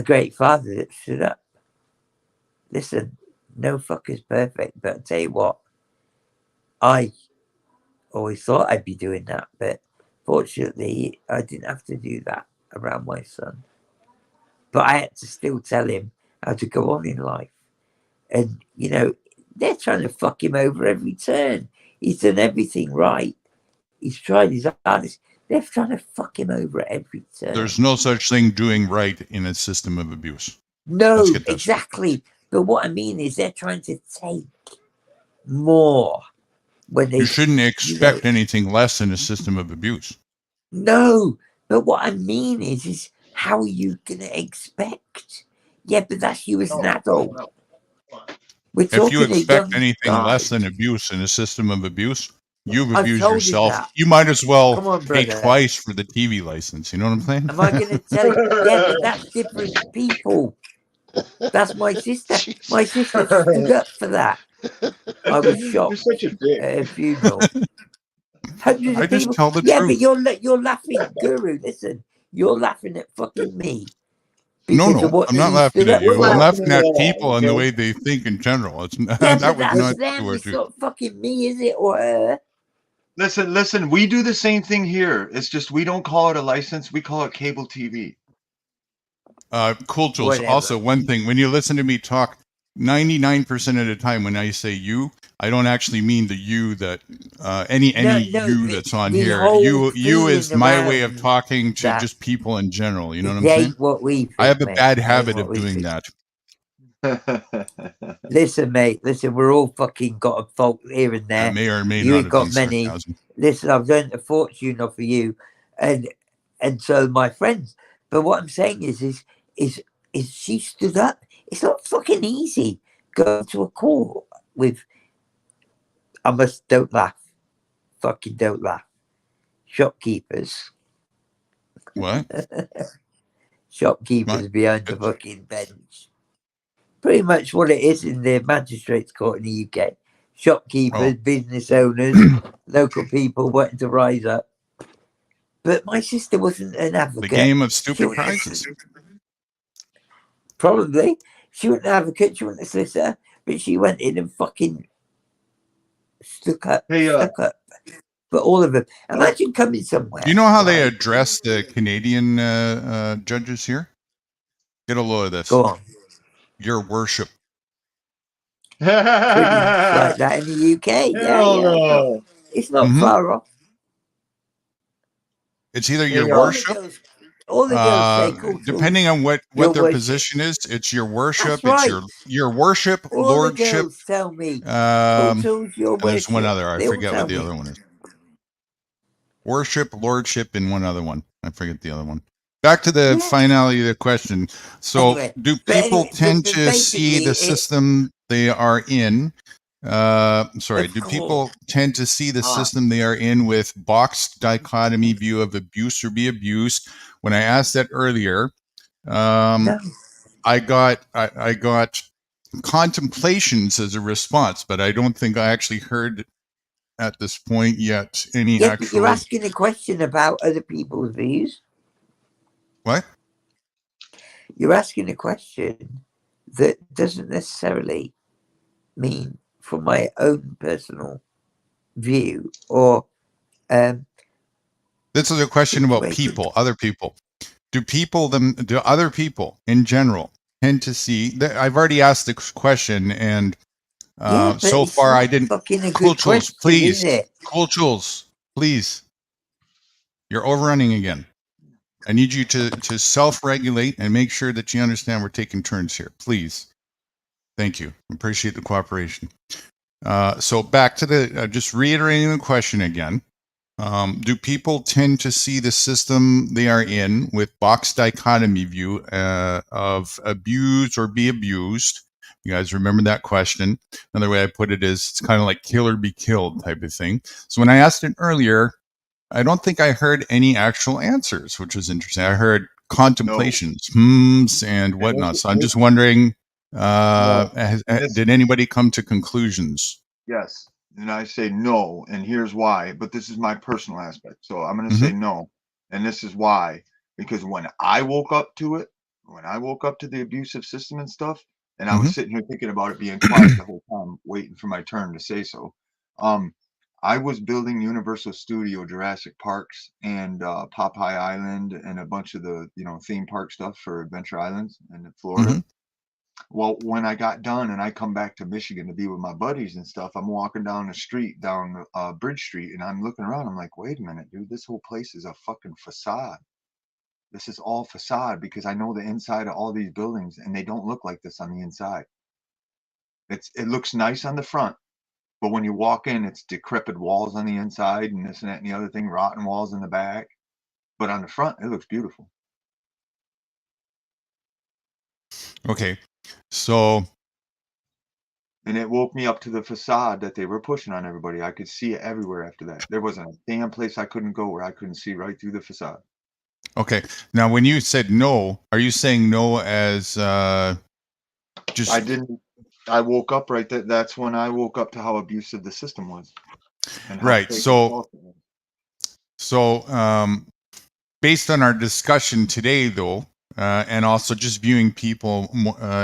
great father that stood up. Listen, no fucker's perfect, but I'll tell you what, I always thought I'd be doing that, but fortunately, I didn't have to do that around my son. But I had to still tell him how to go on in life. And, you know, they're trying to fuck him over every turn. He's done everything right. He's tried his hardest. They're trying to fuck him over at every turn. There's no such thing doing right in a system of abuse. No, exactly. But what I mean is they're trying to take more when they. You shouldn't expect anything less in a system of abuse. No, but what I mean is how are you going to expect? Yeah, but that's you as an adult. If you expect anything less than abuse in a system of abuse, you've abused yourself. You might as well pay twice for the TV license. You know what I'm saying? Am I going to tell you? Yeah, but that's different people. That's my sister. My sister stood up for that. I was shocked. You're such a dick. At a funeral. Hundreds of people. Tell the truth. But you're laughing, Oh. Guru. Listen, you're laughing at fucking me. No, I'm not laughing at you. I'm laughing at people and the way they think in general. It's not, yeah, that but was not them. It's not fucking me, is it, or her? Listen. We do the same thing here. It's just we don't call it a license. We call it cable TV. Cool Jules. Also, one thing, when you listen to me talk, 99% of the time when I say you, I don't actually mean the you that you that's on here. You is my way of talking to just people in general. You know what I'm saying? What we think, I have a bad habit of doing that. Listen, mate. Listen, we're all fucking got a fault here and there. May or may you not ain't got many. Sarcasm. Listen, I've earned a fortune off of you, and so my friends. But what I'm saying is she stood up. It's not fucking easy going to a court with. Don't laugh. Fucking don't laugh. Shopkeepers. What? Shopkeepers behind the fucking bench. Pretty much what it is in the magistrates court in the UK. Shopkeepers, business owners, local people wanting to rise up. But my sister wasn't an advocate. The game of stupid prizes. Probably. She wasn't an advocate, she wasn't a solicitor, but she went in and fucking stuck up. But all of them. Imagine coming somewhere. Do you know how they address the Canadian judges here? Get a load of this. Go on. Your worship. Pretty like that in the UK. Yeah. It's not far off. It's either your worship. All the girls say, cool, depending on what their position is, it's your worship. It's your worship, all lordship. The girls tell me. There's one other. I forget what the other one is. Worship, lordship, and one other one. I forget the other one. Back to the finality of the question. So, Anyway, do but people anyway, tend but to see basically, the system they are in? Sorry, of do course, people tend to see the system they are in with boxed dichotomy view of abuse or be abused? When I asked that earlier, no. I got contemplations as a response, but I don't think I actually heard at this point yet any Yeah, but you're actual asking a question about other people's views. what? You're asking a question that doesn't necessarily mean from my own personal view or This is a question about situation. people, other people. Do other people in general tend to see that? I've already asked this question, and Yeah, but so it's far I not didn't. fucking a Cool good Jules, question, is please. it? Cool Jules, please. You're overrunning again. I need you to self-regulate and make sure that you understand we're taking turns here. Please. Thank you. Appreciate the cooperation. So back to the, just reiterating the question again. Do people tend to see the system they are in with box dichotomy view of abuse or be abused? You guys remember that question? Another way I put it is it's kind of like kill or be killed type of thing. So when I asked it earlier, I don't think I heard any actual answers, which was interesting. I heard contemplations, hmms, and whatnot. So I'm just wondering, No. And this, did anybody come to conclusions? yes. And I say no, and here's why. But this is my personal aspect. So I'm going to Mm-hmm. say no. And this is why. Because when I woke up to it, when I woke up to the abusive system and stuff, and I Mm-hmm. was sitting here thinking about it being quiet the whole time, waiting for my turn to say so. I was building Universal Studio Jurassic Parks and Popeye Island and a bunch of the theme park stuff for Adventure Islands and in Florida. Mm-hmm. Well, when I got done and I come back to Michigan to be with my buddies and stuff, I'm walking down the street, down Bridge Street, and I'm looking around. I'm like, wait a minute, dude, this whole place is a fucking facade. This is all facade because I know the inside of all these buildings and they don't look like this on the inside. It looks nice on the front, but when you walk in, it's decrepit walls on the inside and this and that and the other thing, rotten walls in the back. But on the front, it looks beautiful. Okay. So, and it woke me up to the facade that they were pushing on everybody. I could see it everywhere after that. There wasn't a damn place I couldn't go where I couldn't see right through the facade. okay. Now, when you said no, are you saying no as just? I didn't. I woke up right. That's when I woke up to how abusive the system was, and how Right. fake and false it was. So, based on our discussion today, though, and also just viewing people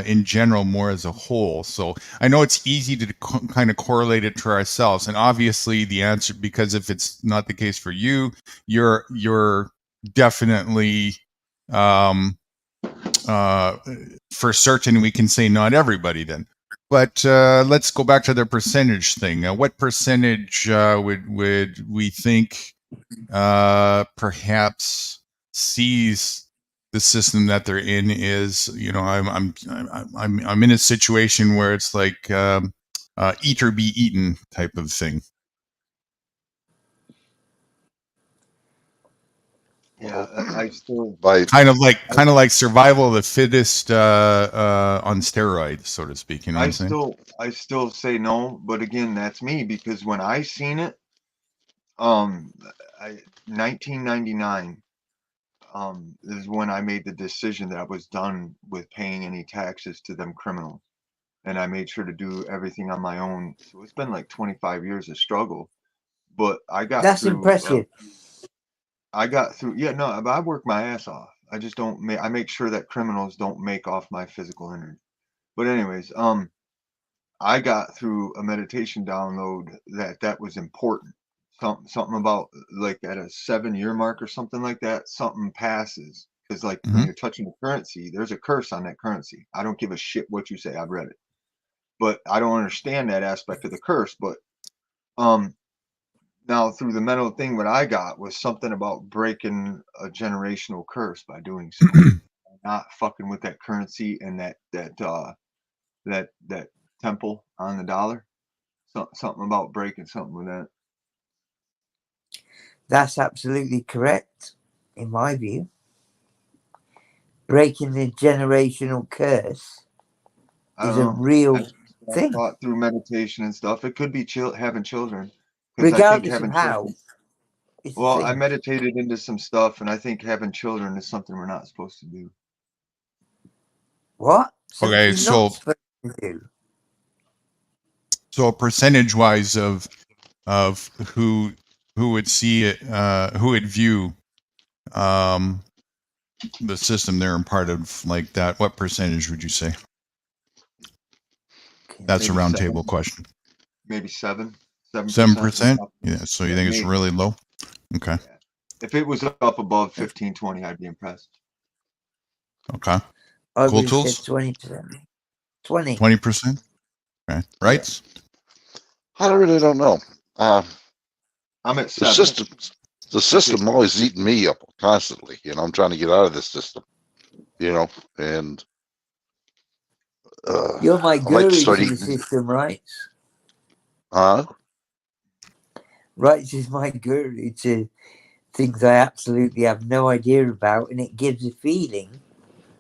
in general more as a whole. So I know it's easy to kind of correlate it to ourselves, and obviously the answer, because if it's not the case for you, you're definitely for certain we can say not everybody then. But let's go back to the percentage thing. What percentage would we think perhaps sees the system that they're in is, I'm in a situation where it's like eat or be eaten type of thing. Yeah, I still kind of like survival of the fittest on steroids, so to speak. You know what I'm saying? I still say no, but again, that's me because when I seen it, 1999 is when I made the decision that I was done with paying any taxes to them criminals, and I made sure to do everything on my own. So it's been like 25 years of struggle, but I got That's through. impressive. Yeah, no, I work my ass off. I just don't make. I make sure that criminals don't make off my physical energy. But anyways, I got through a meditation download that was important. Something about like at a 7-year mark or something like that, something passes. Because like when you're touching the currency, there's a curse on that currency. I don't give a shit what you say. I've read it. But I don't understand that aspect of the curse. But now through the mental thing, what I got was something about breaking a generational curse by doing so. Not fucking with that currency and that temple on the dollar. Something about breaking something with that. That's absolutely correct. in my view. Breaking the generational curse I is don't a know. real I thing. thought through meditation and stuff. It could be having children, because I think Regardless of having how, children. it's a Well, I thing. meditated into some stuff, and I think having children is something we're not supposed to do. What? Okay, Something not supposed to do. so percentage wise of who would see it, who would view the system they're in part of like that, what percentage would you say? That's Maybe a round 7. table question. Maybe 7%. 7%? Yeah, so you Yeah, think it's maybe. really low? Okay. Yeah. If it was up above 15, 20, I'd be impressed. Okay. I Cool would have said tools? 20%. 20. 20%? Okay. Rights? I really don't know. I'm at The 7. system always eating me up constantly. You know, I'm trying to get out of this system. You know, and You're my I like to guru start to the eating. system, Rights. Huh? Rights is my guru to things I absolutely have no idea about, and it gives a feeling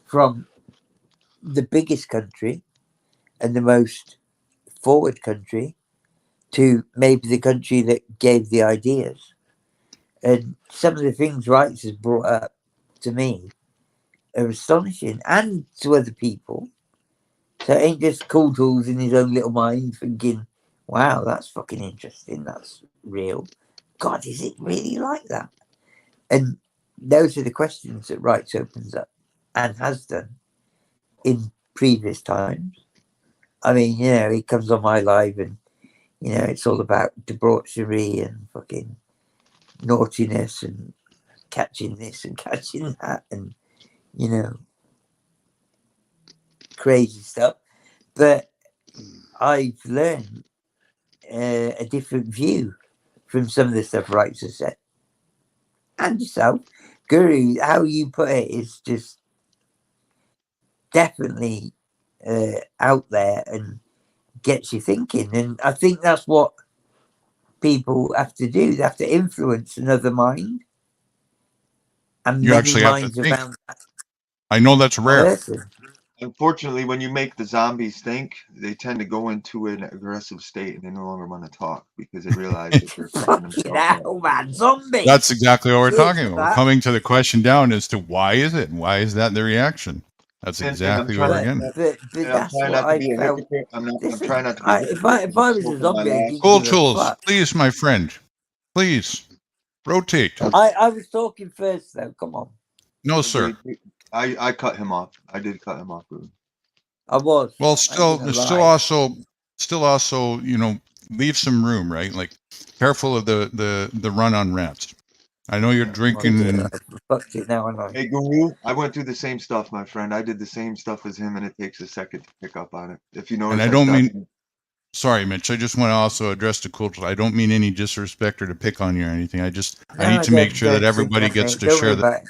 from the biggest country and the most forward country to maybe the country that gave the ideas. And some of the things Rights has brought up to me are astonishing, and to other people. So it ain't just cool tools in his own little mind thinking, wow, that's fucking interesting, that's real. God, is it really like that? And those are the questions that Rights opens up and has done in previous times. I mean, you know, he comes on my live and, you know, it's all about debauchery and fucking naughtiness and catching this and catching that and, you know, crazy stuff. But I've learned a different view from some of the stuff Rights has said. And yourself, Guru, how you put it is just definitely out there and gets you thinking. And I think that's what people have to do. They have to influence another mind. And You many actually have to minds think. around that I know that's rare. person. Unfortunately, when you make the zombies think, they tend to go into an aggressive state and they no longer want to talk because they realize that they're fucking Fucking themselves hell, man. Zombie. That's exactly what we're Cheers talking for about. We're that. coming to the question down as to why is it? Why is that the reaction? That's And I'm exactly what trying we're But, getting. but, but and I'm that's trying what not to I be a felt. hypocrite. I'm Listen, trying not to be a if hypocrite. I was a zombie, I didn't Cool give a tools, fuck. please, my friend. Please rotate. I was talking first, though. Come on. No, sir. I cut him off. I did cut him off, Ruben. I was. Well, I ain't gonna lie. still also, you know, leave some room, right? Like, careful of the run on rants. I know you're drinking Okay, and I fucked it now, I Hey, Guru, I went through the same stuff, my friend. I did the same stuff as him, and it takes a second to pick up on it. If you notice, I I don't stopped. mean. Sorry, Mitch. I just want to also address the culture. I don't mean any disrespect or to pick on you or anything. I No, need I to make sure that don't think everybody that, gets mate. to Don't share worry the. about it.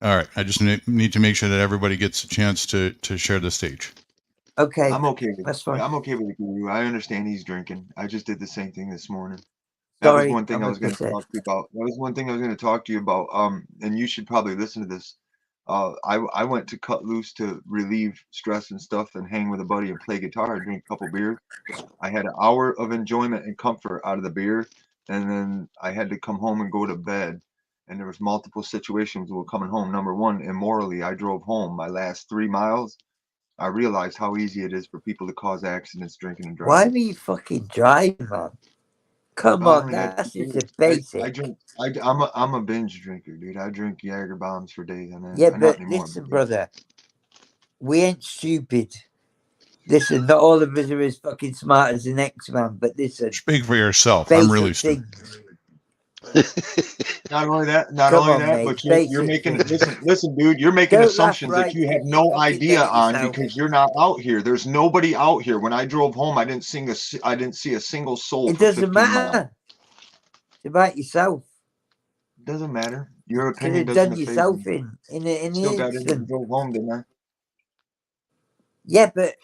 All right. I just need to make sure that everybody gets a chance to share the stage. Okay, I'm okay with that's fine. I'm okay with it, Guru. I understand he's drinking. I just did the same thing this morning. That was Sorry, one thing I'm I a was going to pisser. talk to you about. That was one thing I was going to talk to you about. And you should probably listen to this. I went to cut loose to relieve stress and stuff and hang with a buddy and play guitar and drink a couple beers. I had an hour of enjoyment and comfort out of the beer, and then I had to come home and go to bed. And there was multiple situations where coming home. Number one, immorally, I drove home my last 3 miles. I realized how easy it is for people to cause accidents drinking and Why driving. were you fucking driving, man? Come Well, I on, only had that's 2 just beers. a basic. I drink. I'm a binge drinker, dude. I drink Jager bombs for days on end. Yeah, Not but anymore. listen, But brother, we ain't stupid. Listen, not all of us are as fucking smart as the next man, but listen, Speak for yourself. I'm really basic stupid. things. not only that, Come on, mate. but you're Basic making things. listen, dude. You're making Don't laugh, assumptions that right? you have You no fucking idea done it on yourself. because you're not out here. There's nobody out here. When I drove home, I didn't see a single soul It for doesn't 15 miles. matter. It's about yourself. Doesn't matter. Your Could opinion have doesn't done affect yourself me. in an Still got it and instant. drove home, didn't I? Yeah, but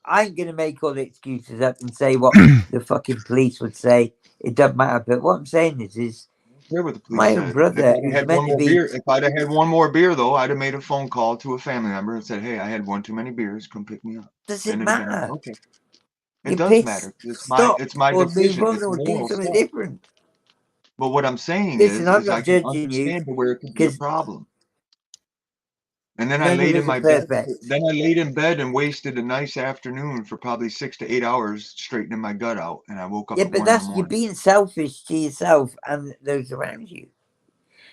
I ain't gonna make all the excuses up and say what the fucking police would say. It doesn't matter. But what I'm saying is care what the police My own said. brother, If who's meant to be, I'd have had one more beer though, I'd have made a phone call to a family member and said, "Hey, I had one too many beers. Come pick me up." does And it it'd have been like, matter? okay. It You does matter. piss, stop, It's my or move decision. on, It's or do moral something stuff. different. But what I'm saying Listen, I'm is I not can judging you understand to where it could be a because problem. And then I none of laid in us are my bed. perfect. Then I laid in bed and wasted a nice afternoon for probably 6 to 8 hours straightening my gut out. And I woke up Yeah, at but 1 in the you're morning. being selfish to yourself and those around you.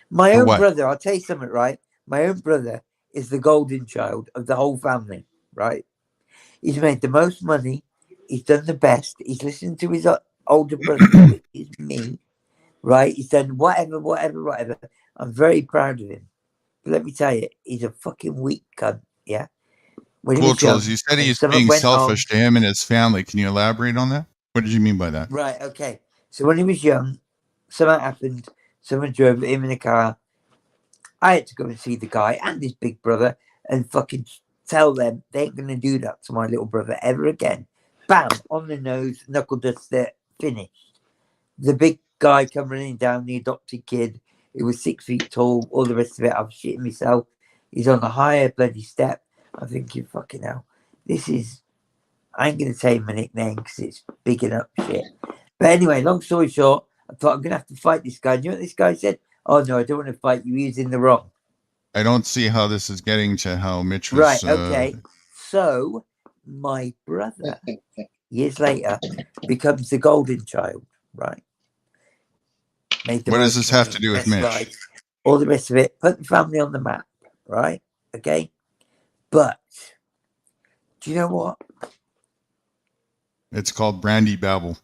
My For own what? brother, I'll tell you something, right? My own brother is the golden child of the whole family, right? He's made the most money. He's done the best. He's listened to his older brother, which is me, right? He's done whatever. I'm very proud of him. But let me tell you, he's a fucking weak cunt, yeah? When he Cool, was young, Trolls. You said and he's something being went on. selfish to him and his family. Can you elaborate on that? What did you mean by that? Right, okay. So when he was young, something happened. Someone drove him in a car. I had to go and see the guy and his big brother and fucking tell them they ain't going to do that to my little brother ever again. Bam, on the nose, knuckle duster, finished. The big guy come running down, the adopted kid. He was 6 feet tall, all the rest of it. I'm shitting myself. He's on a higher bloody step. I'm thinking, fucking hell, this is. I ain't going to say my nickname because it's big enough shit. But anyway, long story short, I thought I'm going to have to fight this guy. And you know what this guy said? Oh, no, I don't want to fight you. He's in the wrong. I don't see how this is getting to how Mitch was. Right, okay. So, my brother, years later, becomes the golden child, right? Made the What does most this have money, to do with best Mitch? life, all the rest of it. Put the family on the map, right? Okay. But, do you know what? It's called Brandy Babble.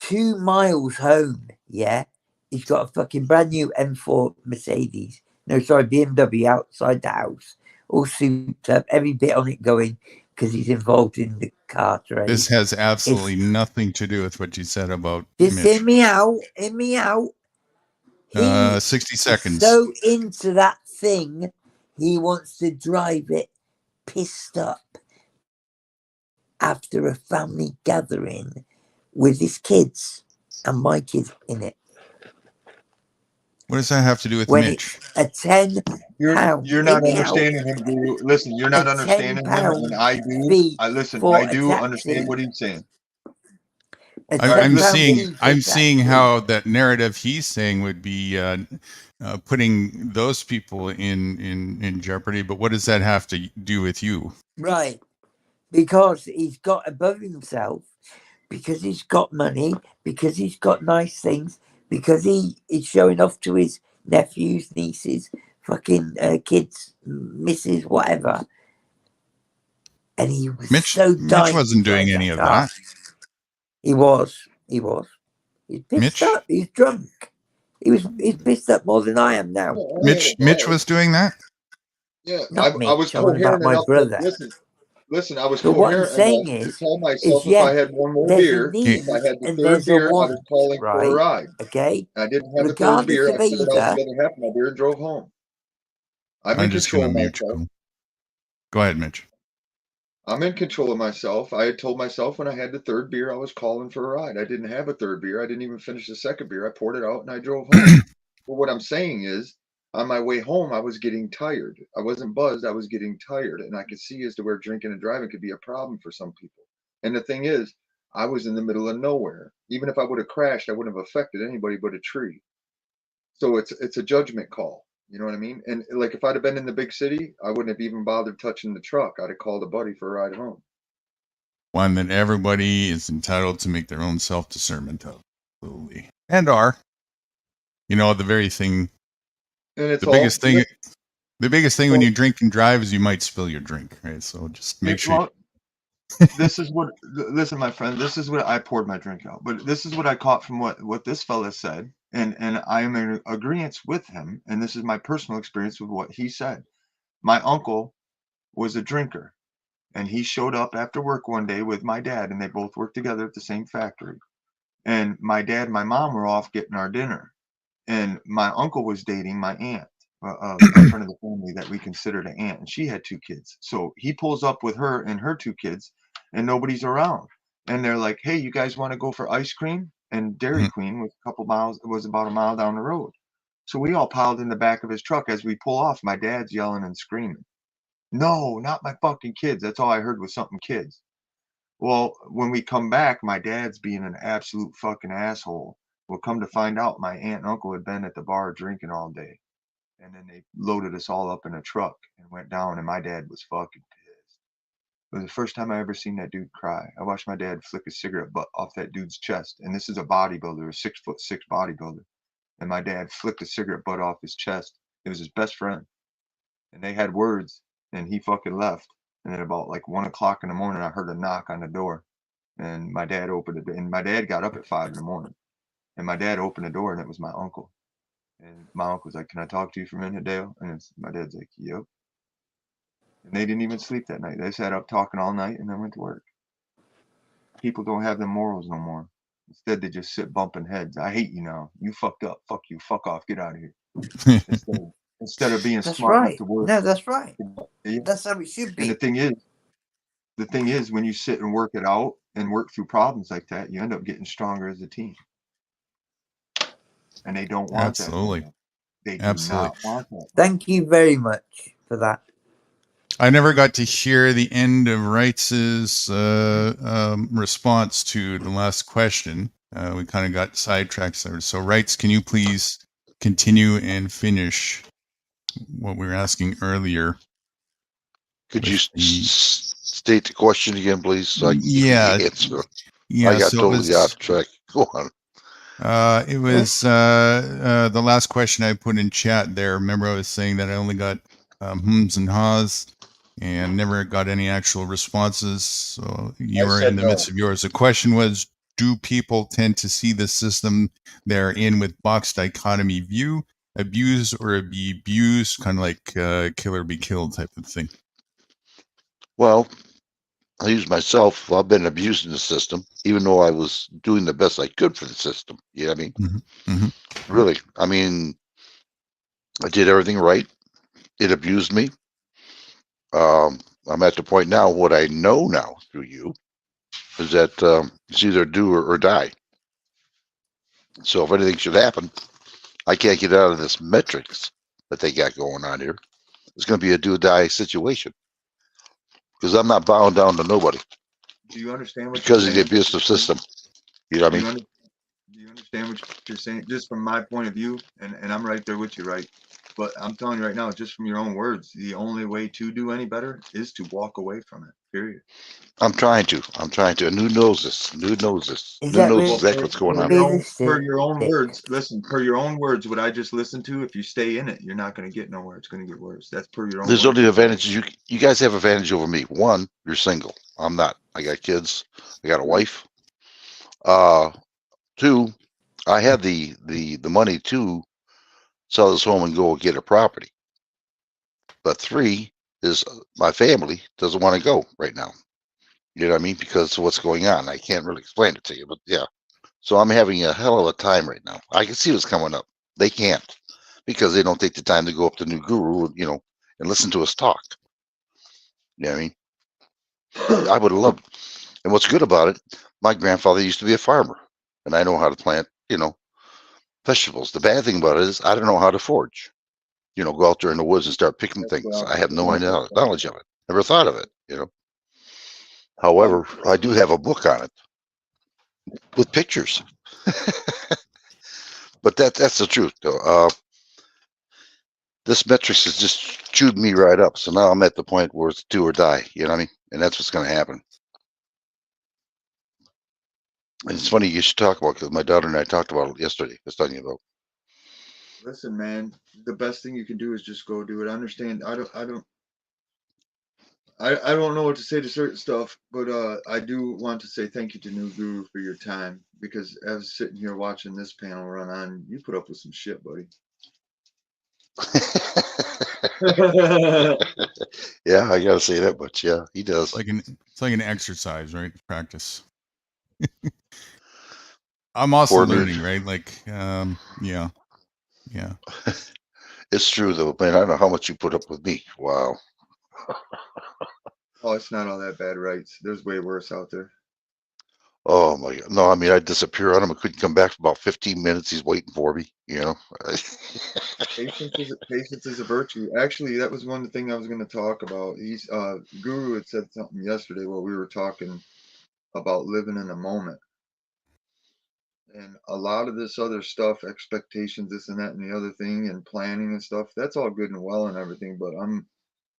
2 miles home, yeah, he's got a fucking brand new M4 Mercedes. No, sorry, BMW outside the house, all souped up, every bit on it going because he's involved in the car trade. This has absolutely nothing to do with what you said about Just Mitch. hear me out. Hear me out. He 60 is seconds. so into that thing, he wants to drive it pissed up after a family gathering with his kids and my kid in it. What does that have to do with When Mitch? it's a £10, You're hear not me out, understanding him, Guru. Listen, you're not a understanding him, £10 and I do. fee I for a do taxi. understand what he's saying. A All right, I'm £10 listen, seeing. fee for a I'm seeing taxi. how that narrative he's saying would be putting those people in jeopardy. But what does that have to do with you? Right. Because he's got above himself, because he's got money, because he's got nice things, because he is showing off to his nephews, nieces, fucking kids, missus, whatever. And he was Mitch dying to wasn't doing drive any that of car. that. He was. He's pissed Mitch? up. He's drunk. He's pissed up more than I am now. Mitch was doing that. Yeah, Not I was Mitch. I'm on about coherent my enough to brother. listen. I was But what I'm coherent enough saying to tell myself if yeah, I had one more there's a beer, need if I had the and third there's a beer, I want, was calling for a right? ride. Okay. And I didn't have the third Regardless beer. I of cleared out either, the other half of my beer and drove home. I'm in I'm just control gonna of mute you. myself. Cool. Go ahead, Mitch. I'm in control of myself. I had told myself when I had the third beer, I was calling for a ride. I didn't have a third beer. I didn't even finish the second beer. I poured it out and I drove home. But what I'm saying is, on my way home, I was getting tired. I wasn't buzzed. I was getting tired. And I could see as to where drinking and driving could be a problem for some people. And the thing is, I was in the middle of nowhere. Even if I would have crashed, I wouldn't have affected anybody but a tree. So it's a judgment call. You know what I mean? And like if I'd have been in the big city, I wouldn't have even bothered touching the truck. I'd have called a buddy for a ride home. One that everybody is entitled to make their own self-discernment of. Absolutely. And are. You know, the very thing, And it's the biggest all thing, the biggest thing when well, you drink and drive is you might spill your drink, right? So just make sure. well, this is what listen, my friend, this is what I poured my drink out. But this is what I caught from what this fella said, and I am in agreement with him, and this is my personal experience with what he said. My uncle was a drinker, and he showed up after work one day with my dad, and they both worked together at the same factory. And my dad and my mom were off getting our dinner, and my uncle was dating my aunt, a friend of the family that we considered an aunt, and she had 2 kids. So he pulls up with her and her 2 kids, and nobody's around. And they're like, "Hey, you guys want to go for ice cream?" And Dairy Mhm. Queen was a couple miles, was about a mile down the road. So we all piled in the back of his truck. As we pull off, my dad's yelling and screaming, "No, not my fucking kids." That's all I heard was something kids. Well, when we come back, my dad's being an absolute fucking asshole. Well, come to find out, my aunt and uncle had been at the bar drinking all day. And then they loaded us all up in a truck and went down, and my dad was fucking pissed. It was the first time I ever seen that dude cry. I watched my dad flick a cigarette butt off that dude's chest. And this is a bodybuilder, a 6'6" bodybuilder. And my dad flicked a cigarette butt off his chest. It was his best friend. And they had words, and he fucking left. And then about like 1 o'clock in the morning, I heard a knock on the door. And my dad opened it. And my dad got up at 5 in the morning. And my dad opened the door, and it was my uncle. And my uncle was like, "Can I talk to you for a minute, Dale?" And my dad's like, "Yep." And they didn't even sleep that night. They sat up talking all night and then went to work. People don't have them morals no more. Instead, they just sit bumping heads. "I hate you now. You fucked up. Fuck you. Fuck off. Get out of here." Instead of being That's smart enough right. to work. No, that's right. Yeah. That's how it should And be. the thing is, when you sit and work it out and work through problems like that, you end up getting stronger as a team. And they don't want Absolutely. that. They do Absolutely. not want that. Thank you very much for that. I never got to hear the end of Wright's response to the last question. We kind of got sidetracked there. So, Wrights, can you please continue and finish what we were asking earlier? Could you with the- state the question again, please? So I can give you Yeah. the answer. Yeah. I got so totally it was, off track. Go on. It was the last question I put in chat there. Remember, I was saying that I only got hums and haws and never got any actual responses. So you were in the midst of yours. The question was, do people tend to see the system they're in with box dichotomy view, abuse or be abused, kind of like kill or be killed type of thing? Well, I use myself. I've been abusing the system, even though I was doing the best I could for the system. You know what I mean? Mm-hmm. Mm-hmm. Really. I mean, I did everything right. It abused me. I'm at the point now, what I know now through you is that it's either do or die. So if anything should happen, I can't get out of this metrics that they got going on here. It's going to be a do or die situation because I'm not bowing down to nobody Do you understand what because you're of the saying? abusive system. You know what I mean? Do you understand what you're saying? Just from my point of view, and I'm right there with you, right? But I'm telling you right now, just from your own words, the only way to do any better is to walk away from it. Period. I'm trying to. And who knows this? Who knows this? Is Who that knows exactly what's going on? Per your own words, listen, per your own words, what I just listened to, if you stay in it, you're not going to get nowhere. It's going to get worse. That's per your own There's words. only advantages. You guys have advantage over me. One, you're single. I'm not. I got kids. I got a wife. Two, I had the money to sell this home and go get a property. But three is my family doesn't want to go right now. You know what I mean? Because of what's going on. I can't really explain it to you, but yeah. So I'm having a hell of a time right now. I can see what's coming up. They can't because they don't take the time to go up to New Guru, and listen to us talk. You know what I mean? I would have loved. And what's good about it, my grandfather used to be a farmer, and I know how to plant, vegetables. The bad thing about it is I don't know how to forage. Go out there in the woods and start picking things. I have no knowledge of it. Never thought of it. However, I do have a book on it with pictures. But that's the truth, though. This metrics has just chewed me right up. So now I'm at the point where it's do or die. You know what I mean? And that's what's going to happen. And it's funny you should talk about because my daughter and I talked about it yesterday. I was talking about. Listen, man, the best thing you can do is just go do it. I understand. I don't know what to say to certain stuff, but I do want to say thank you to New Guru for your time, because as sitting here watching this panel run on, you put up with some shit, buddy. Yeah, I gotta say that much. Yeah, he does. It's like an exercise, right? Practice. I'm also learning, right? Like, yeah. It's true though, man. I don't know how much you put up with me. Wow. Oh, it's not all that bad, right? There's way worse out there. Oh my God. No, I mean, I disappear on him. I couldn't come back for about 15 minutes. He's waiting for me, you know. Patience is a virtue. Actually, that was one thing I was going to talk about. Guru had said something yesterday while we were talking about living in the moment. And a lot of this other stuff, expectations, this and that and the other thing, and planning and stuff, that's all good and well and everything. But I'm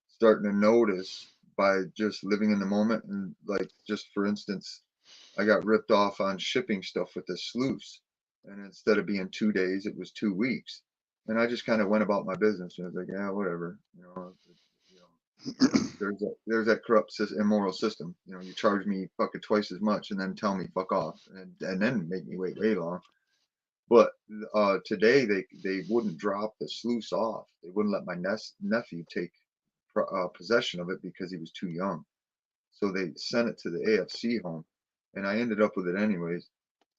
starting to notice by just living in the moment. And like, just for instance, I got ripped off on shipping stuff with the sluice. And instead of being 2 days, it was 2 weeks. And I just kind of went about my business. And I was like, yeah, whatever. You know, there's that corrupt, immoral system. You know, you charge me fucking twice as much and then tell me fuck off, and then make me wait way long. But today they wouldn't drop the sluice off. They wouldn't let my nephew take possession of it because he was too young. So they sent it to the AFC home, and I ended up with it anyways.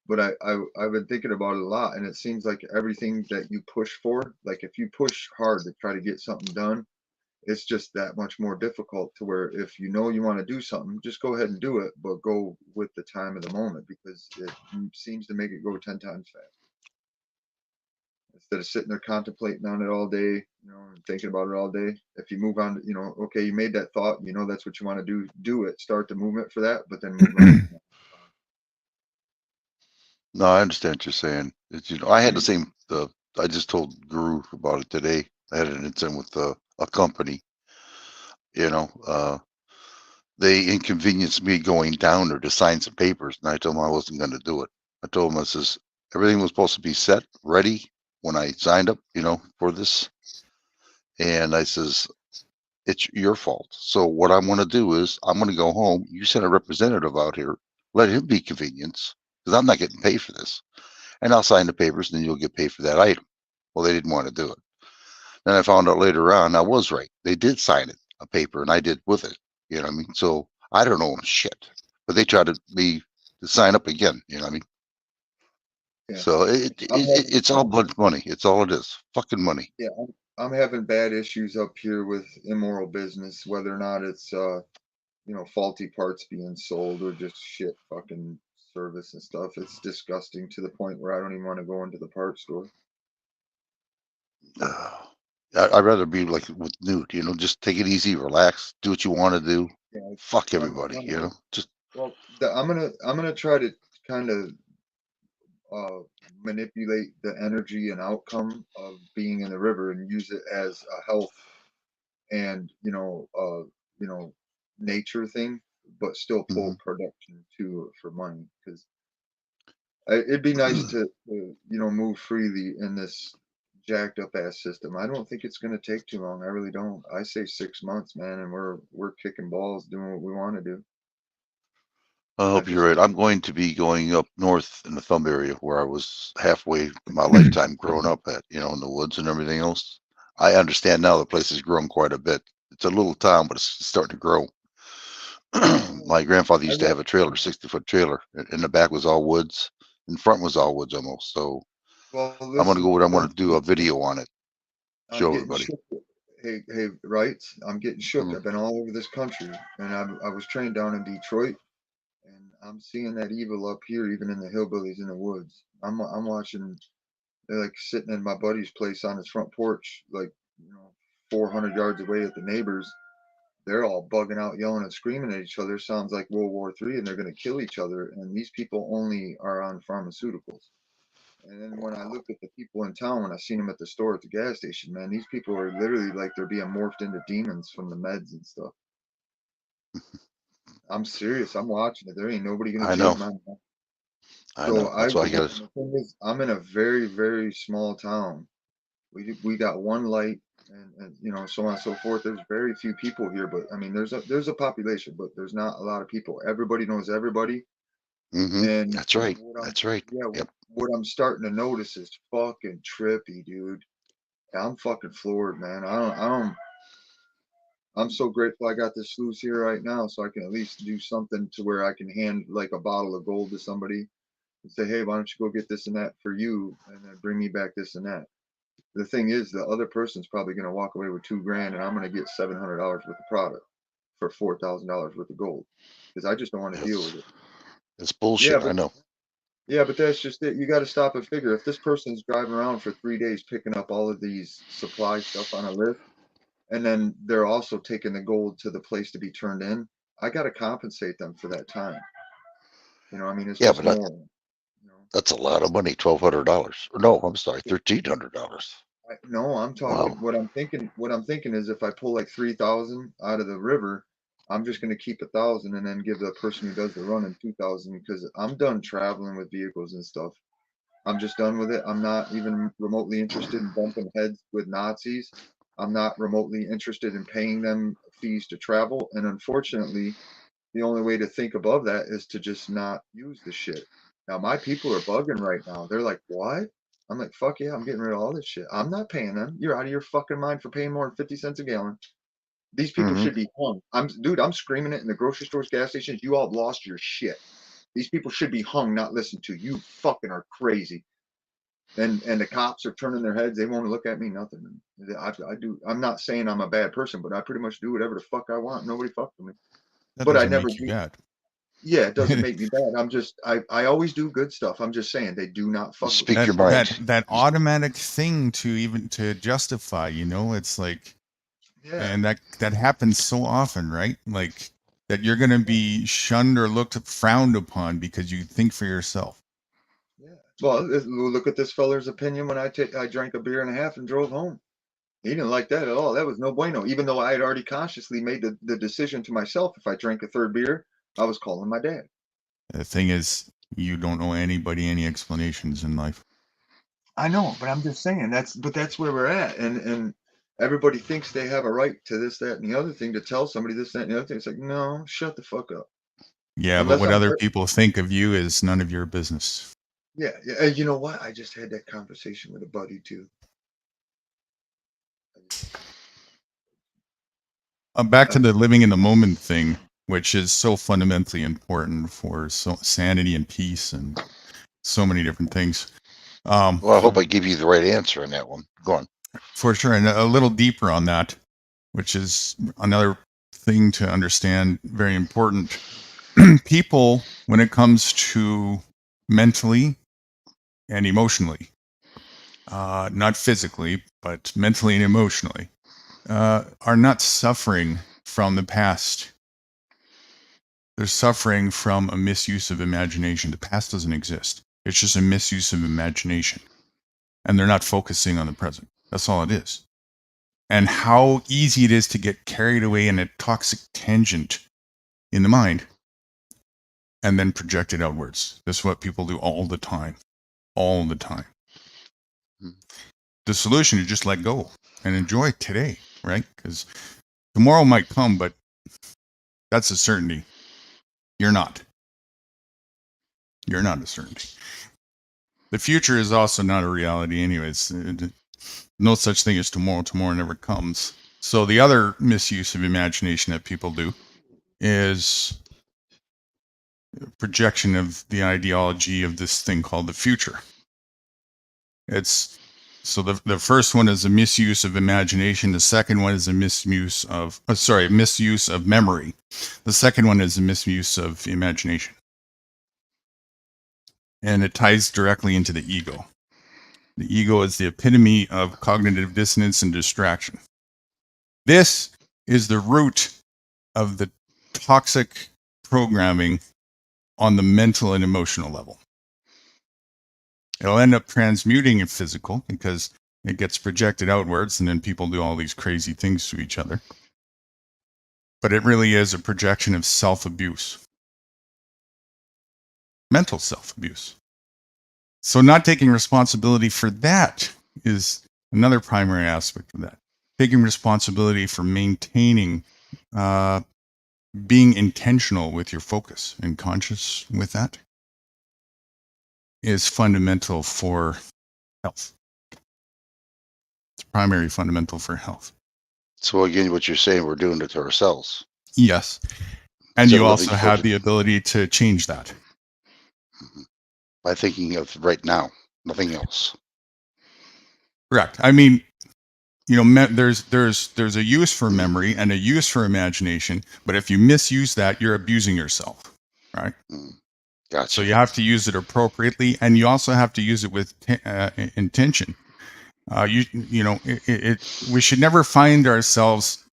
But I've been thinking about it a lot, and it seems like everything that you push for, like if you push hard to try to get something done, it's just that much more difficult. To where if you know you want to do something, just go ahead and do it, but go with the time of the moment because it seems to make it go 10 times faster. Instead of sitting there contemplating on it all day, you know, and thinking about it all day. If you move on, you know, okay, you made that thought, you know, that's what you want to do it, start the movement for that, but then move on. No, I understand what you're saying. It's, you know, I had the same. I just told Guru about it today. I had an incident with a company. You know, they inconvenienced me going down there to sign some papers, and I told them I wasn't going to do it. I told them I says everything was supposed to be set, ready when I signed up. You know, for this, and I says it's your fault. So what I'm going to do is I'm going to go home. You send a representative out here. Let him be convenience because I'm not getting paid for this. And I'll sign the papers, and then you'll get paid for that item. Well, they didn't want to do it. Then I found out later on I was right. They did sign it, a paper, and I did with it. You know what I mean? So I don't know shit, but they tried to sign up again. You know what I mean? Yeah, So I'm having, it's all blood money. It's all it is. Fucking money. yeah, I'm having bad issues up here with immoral business, whether or not it's you know, faulty parts being sold or just shit fucking service and stuff. It's disgusting to the point where I don't even want to go into the parts store. I'd rather be like with Newt. You know, just take it easy, relax, do what you want to do. Yeah, Fuck I'm everybody. gonna, You know, just well, I'm gonna try to kind of uh, manipulate the energy and outcome of being in the river and use it as a health and you know nature thing, but still pull mhm. production too for money because it'd be nice to you know move freely in this jacked up ass system. I don't think it's gonna take too long. I really don't. I say 6 months, man, and we're kicking balls, doing what we want to do. I I hope you're just right. I'm going to be going up north in the Thumb area where I was halfway my lifetime growing up at, you know, in the woods and everything else. I understand now the place has grown quite a bit. It's a little town, but it's starting to grow. My grandfather I used to got have a trailer, 60-foot trailer. In the back was all woods. In front was all woods almost. So well. I'm going to Listen, go. I'm going don't to do a video on it, I'm show getting everybody. shook. Hey, right? I'm getting shook. Mm. I've been all over this country, and I was trained down in Detroit, and I'm seeing that evil up here, even in the hillbillies in the woods. I'm watching. They're like sitting in my buddy's place on his front porch, like you know, 400 yards away at the neighbors. They're all bugging out, yelling and screaming at each other. Sounds like World War III, and they're going to kill each other. And these people only are on pharmaceuticals. And then when I looked at the people in town, when I seen them at the store at the gas station, man, these people are literally like they're being morphed into demons from the meds and stuff. I'm serious. I'm watching it. There ain't nobody gonna I change know. my mind. I So know. I That's why I go, got and to. the thing is, I'm in a very, very small town. We got one light and you know so on and so forth. There's very few people here, but I mean there's a population, but there's not a lot of people. Everybody knows everybody, and That's right. what I'm That's right. yeah Yep. what I'm starting to notice is fucking trippy, dude. I'm fucking floored, man. I'm so grateful I got this sluice here right now, so I can at least do something to where I can hand like a bottle of gold to somebody and say, hey, why don't you go get this and that for you, and then bring me back this and that. The thing is, the other person's probably going to walk away with 2 grand, and I'm going to get $700 worth of product for $4,000 worth of gold because I just don't want to deal Yes. with it. It's bullshit. I know. Yeah, but that's just it. You got to stop and figure. If this person's driving around for 3 days picking up all of these supply stuff on a list, and then they're also taking the gold to the place to be turned in, I got to compensate them for that time. You know, I mean, it's Yeah, just but normal. You know? that's a lot of money. $1,200. No, I'm sorry, $1,300. No, I'm talking. Wow. What I'm thinking is, if I pull like 3,000 out of the river, I'm just going to keep 1,000 and then give the person who does the running 2,000, because I'm done traveling with vehicles and stuff. I'm just done with it. I'm not even remotely interested in bumping heads with Nazis. I'm not remotely interested in paying them fees to travel. And unfortunately, the only way to think above that is to just not use the shit. Now, my people are bugging right now. They're like, what? I'm like, fuck yeah, I'm getting rid of all this shit. I'm not paying them. You're out of your fucking mind for paying more than 50 cents a gallon. These people Mm-hmm. should be hung. I'm screaming it in the grocery stores, gas stations. You all lost your shit. These people should be hung, not listened to. You fucking are crazy. And the cops are turning their heads. They won't look at me, nothing. I do. I'm not saying I'm a bad person, but I pretty much do whatever the fuck I want. Nobody fucks with me. That But I doesn't never make you do. bad. Yeah, it doesn't make me bad. I always do good stuff. I'm just saying they do not fuck with Speak me. your mind. That automatic thing to justify, it's like, Yeah. and that happens so often, right? Like that you're going to be shunned or frowned upon because you think for yourself. Yeah. Well, look at this feller's opinion when I drank a beer and a half and drove home. He didn't like that at all. That was no bueno. Even though I had already consciously made the decision to myself, if I drank a third beer, I was calling my dad. The thing is, you don't owe anybody any explanations in life. I know, but I'm just saying that's where we're at. And everybody thinks they have a right to this, that, and the other thing, to tell somebody this, that, and the other thing. It's like, no, shut the fuck up. Yeah, but Unless what I'm other people think of you is none of your business. Yeah, yeah. And you know what? I just had that conversation with a buddy too. Back to the living in the moment thing, which is so fundamentally important for sanity and peace and so many different things. Well, I hope I give you the right answer on that one. Go on. For sure. And a little deeper on that, which is another thing to understand, very important. People, when it comes to mentally and emotionally, not physically, but mentally and emotionally, are not suffering from the past. They're suffering from a misuse of imagination. The past doesn't exist. It's just a misuse of imagination. And they're not focusing on the present. That's all it is. And how easy it is to get carried away in a toxic tangent in the mind and then project it outwards. That's what people do all the time. All the time. The solution is just let go and enjoy today, right? Because tomorrow might come, but that's a certainty. You're not. You're not a certainty. The future is also not a reality anyways. No such thing as tomorrow. Tomorrow never comes. So the other misuse of imagination that people do is projection of the ideology of this thing called the future. It's so the first one is a misuse of imagination. The second one is a misuse of misuse of memory. The second one is a misuse of imagination. And it ties directly into the ego. The ego is the epitome of cognitive dissonance and distraction. This is the root of the toxic programming on the mental and emotional level. It'll end up transmuting in physical because it gets projected outwards and then people do all these crazy things to each other. But it really is a projection of self-abuse. Mental self-abuse. So not taking responsibility for that is another primary aspect of that. Taking responsibility for maintaining, being intentional with your focus and conscious with that is fundamental for health. It's primary fundamental for health. So again, what you're saying, we're doing it to ourselves. Yes. And Instead you of also living have for the ability to change that. by thinking of right now, nothing else. Correct. I mean, there's a use for memory and a use for imagination, but if you misuse that, you're abusing yourself, right? Gotcha. So you have to use it appropriately, and you also have to use it with intention. We should never find ourselves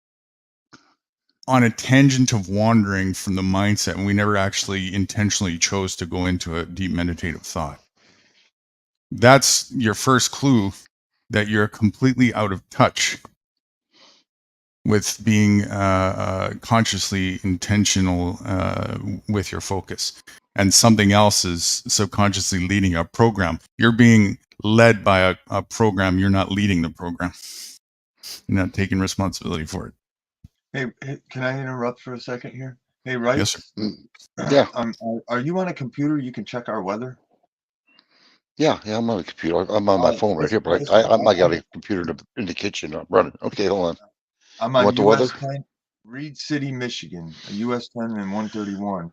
on a tangent of wandering from the mindset, and we never actually intentionally chose to go into a deep meditative thought. That's your first clue that you're completely out of touch with being consciously intentional with your focus. And something else is subconsciously leading a program. You're being led by a program. You're not leading the program. You're not taking responsibility for it. Hey, can I interrupt for a second here? Hey, right? Yes, sir. Yeah. Are you on a computer? You can check our weather. Yeah, I'm on a computer. I'm on my phone right here, but I got a computer in the kitchen running. Okay, hold on. I'm You on want the US weather? 10, Reed City, Michigan, a US 10 and 131.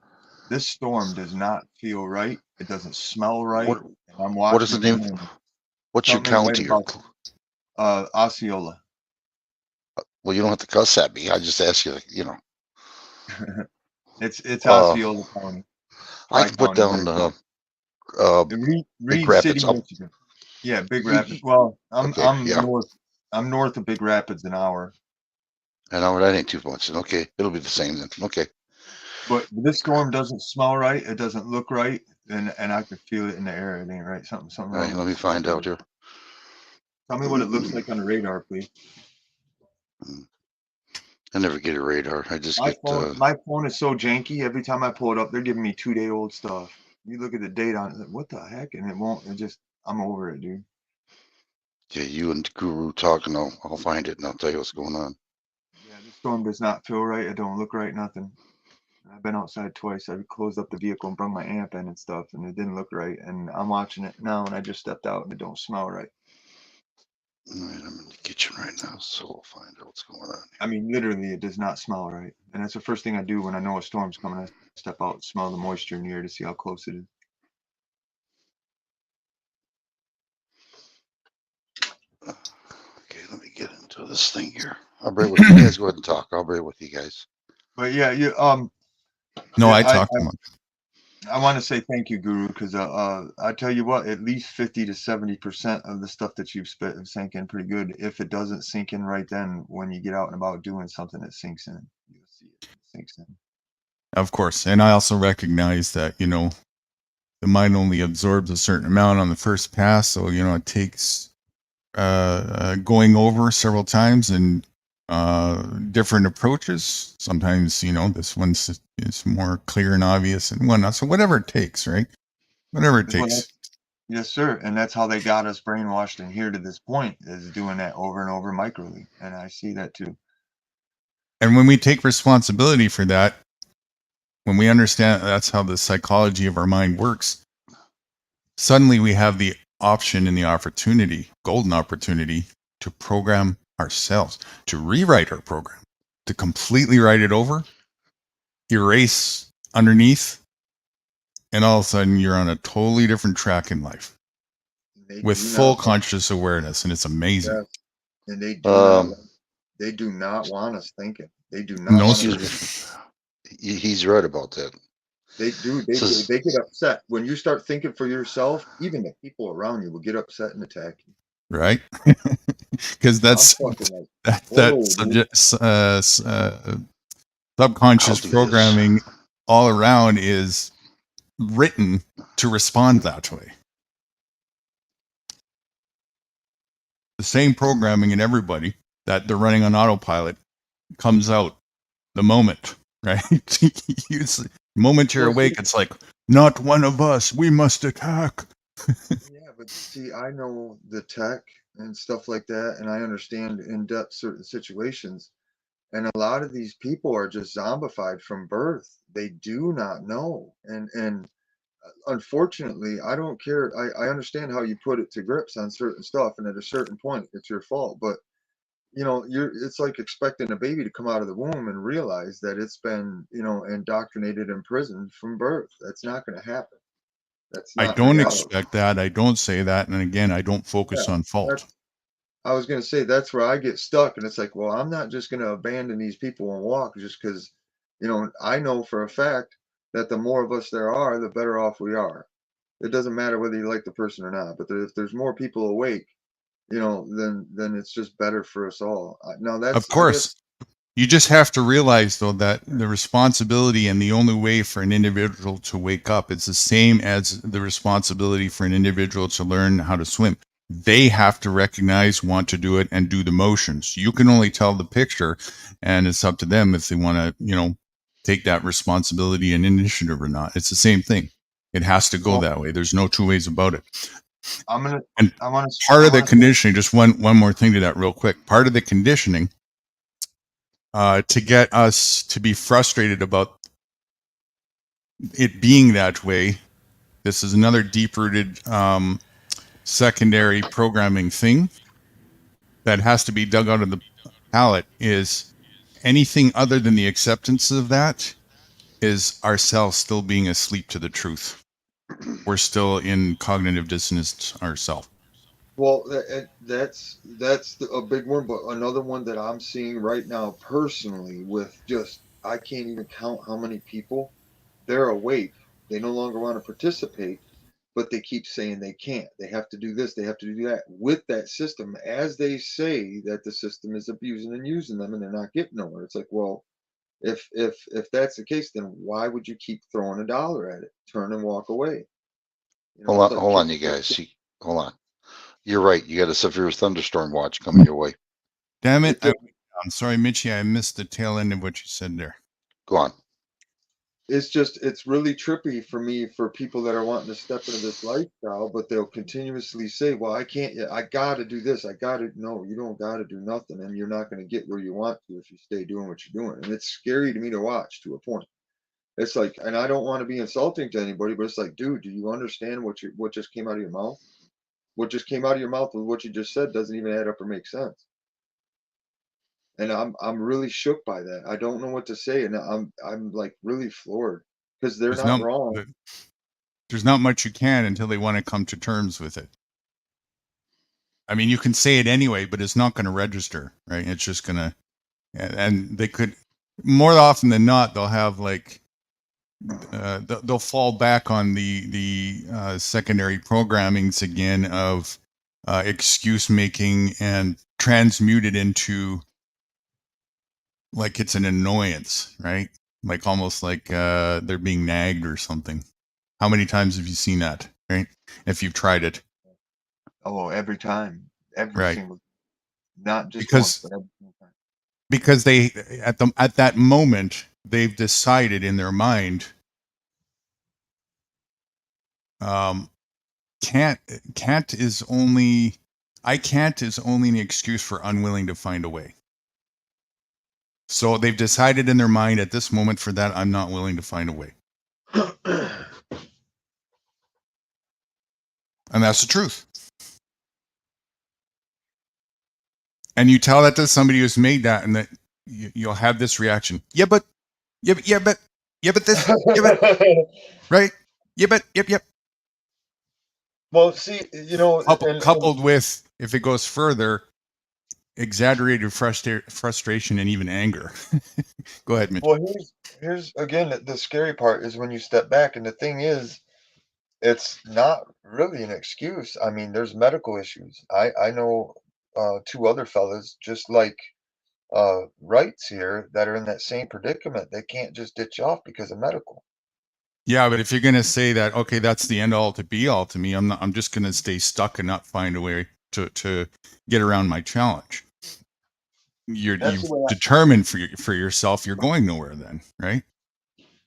This storm does not feel right. It doesn't smell right. What And I'm What is watching the it name? coming in. What's your Coming in right county? about Osceola. Well, you don't have to cuss at me. I just ask you, It's Uh, Osceola County, I Tri can put County, down very close. Big Reed City, Rapids. Michigan. Yeah, Big You- Rapids. you- Well, okay, yeah. I'm north of Big Rapids an hour. I know that ain't too much. Okay, it'll be the same then. Okay. But this storm doesn't smell right. It doesn't look right, and I can feel it in the air. It ain't right. Something All right, wrong let with me the storm. find out here. Tell me what it looks like on the radar, please. I never get a radar. I just My get. phone is so janky. Every time I pull it up, they're giving me 2-day old stuff. You look at the date on it, like, what the heck? And it won't. It just, I'm over it, dude. Yeah, you and Guru talking. I'll find it and I'll tell you what's going on. Yeah, this storm does not feel right. It don't look right. Nothing. I've been outside twice. I closed up the vehicle and brought my amp in and stuff, and it didn't look right. And I'm watching it now, and I just stepped out, and it don't smell right. All right, I'm in the kitchen right now, so we'll find out what's going on. I mean, literally, it does not smell right. And that's the first thing I do when I know a storm's coming. I step out and smell the moisture in the air to see how close it is. Okay, let me get into this thing here. I'll bear with you guys. Go ahead and talk. I'll bear with you guys. But yeah, No, yeah, I talk too much. I want to say thank you, Guru, because I tell you what, at least 50 to 70% of the stuff that you've spit have sank in pretty good. If it doesn't sink in right then, when you get out and about doing something, it sinks in. You'll see it sinks in. Of course. And I also recognize that, the mind only absorbs a certain amount on the first pass. So, it takes going over several times and different approaches. Sometimes, this one's is more clear and obvious and whatnot. So whatever it takes, right? Whatever it Well, takes. yes, sir. And that's how they got us brainwashed and here to this point, is doing that over and over microly. And I see that too. And when we take responsibility for that, when we understand that's how the psychology of our mind works, suddenly we have the option and the opportunity, golden opportunity, to program ourselves, to rewrite our program, to completely write it over, erase underneath, and all of a sudden you're on a totally different track in life with full conscious awareness, and it's amazing. Yes. And they do not want us thinking. They do not No, want sir. us. He's right about that. They do. They get upset when you start thinking for yourself. Even the people around you will get upset and attack you. Right? Because that's subconscious programming all around is written to respond that way. The same programming in everybody that they're running on autopilot comes out the moment, right? The moment you're awake, it's like, not one of us, we must attack. Yeah, but see, I know the tech and stuff like that, and I understand in depth certain situations. And a lot of these people are just zombified from birth. They do not know. And unfortunately, I don't care. I understand how you put it to grips on certain stuff, and at a certain point, it's your fault. But it's like expecting a baby to come out of the womb and realize that it's been, indoctrinated and imprisoned from birth. That's not going to happen. That's not I don't reality. expect that. I don't say that. And again, I don't focus on fault. I was going to say that's where I get stuck. And it's like, well, I'm not just going to abandon these people and walk just because, I know for a fact that the more of us there are, the better off we are. It doesn't matter whether you like the person or not, but if there's more people awake, then it's just better for us all. Now Of that's, I guess, course, you just have to realize, though, that the responsibility and the only way for an individual to wake up is the same as the responsibility for an individual to learn how to swim. They have to recognize, want to do it, and do the motions. You can only tell the picture, and it's up to them if they want to, take that responsibility and initiative or not. It's the same thing. It has to go that way. There's no two ways about it. I'm gonna, And I want to, part of the conditioning, just one more thing to that real quick. Part of the conditioning to get us to be frustrated about it being that way. This is another deep-rooted secondary programming thing that has to be dug out of the palate, is anything other than the acceptance of that is ourselves still being asleep to the truth. We're still in cognitive dissonance ourselves. well, that's a big one, but another one that I'm seeing right now personally with just, I can't even count how many people, they're awake. They no longer want to participate, but they keep saying they can't. They have to do this, they have to do that with that system, as they say that the system is abusing and using them and they're not getting nowhere. It's like, well, if that's the case, then why would you keep throwing a dollar at it? Turn and walk away. Hold It's on, like hold on, you guys. Hold on. You're right. You got a severe thunderstorm watch coming your way. Damn it. it's, I'm sorry, Mitchie. I missed the tail end of what you said there. Go on. it's really trippy for me, for people that are wanting to step into this lifestyle, but they'll continuously say, well, I can't yet, I gotta do this, I gotta. No, you don't gotta do nothing, and you're not going to get where you want to if you stay doing what you're doing. And it's scary to me to watch, to a point. It's like, and I don't want to be insulting to anybody, but it's like, dude, do you understand what just came out of your mouth? What just came out of your mouth with what you just said doesn't even add up or make sense. And I'm really shook by that. I don't know what to say, and I'm like really floored, because they're There's not wrong. there's not much you can until they want to come to terms with it. I mean, you can say it anyway, but it's not going to register, right? It's just going to, and they could, more often than not, they'll have like, they'll fall back on the secondary programmings again of excuse making and transmute it into like it's an annoyance, right? Like almost like they're being nagged or something. How many times have you seen that, right? If you've tried it. Oh, every time, every Right. single, not just once, but every single time. Because they at that moment they've decided in their mind, can't is only an excuse for unwilling to find a way. So they've decided in their mind at this moment, for that, I'm not willing to find a way. And that's the truth. And you tell that to somebody who's made that, and that you'll have this reaction. Yeah, but this, yeah, but right. Yeah, but yep. Well, see, Coupled with, if it goes further, exaggerated frustration and even anger. Go ahead, Mitch. well, here's again the scary part is when you step back, and the thing is, it's not really an excuse. I mean, there's medical issues. I know two other fellas just like Wrights here that are in that same predicament. They can't just ditch off because of medical. Yeah, but if you're going to say that, okay, that's the end all to be all to me, I'm just going to stay stuck and not find a way to get around my challenge. You've determined for yourself, you're going nowhere then, right?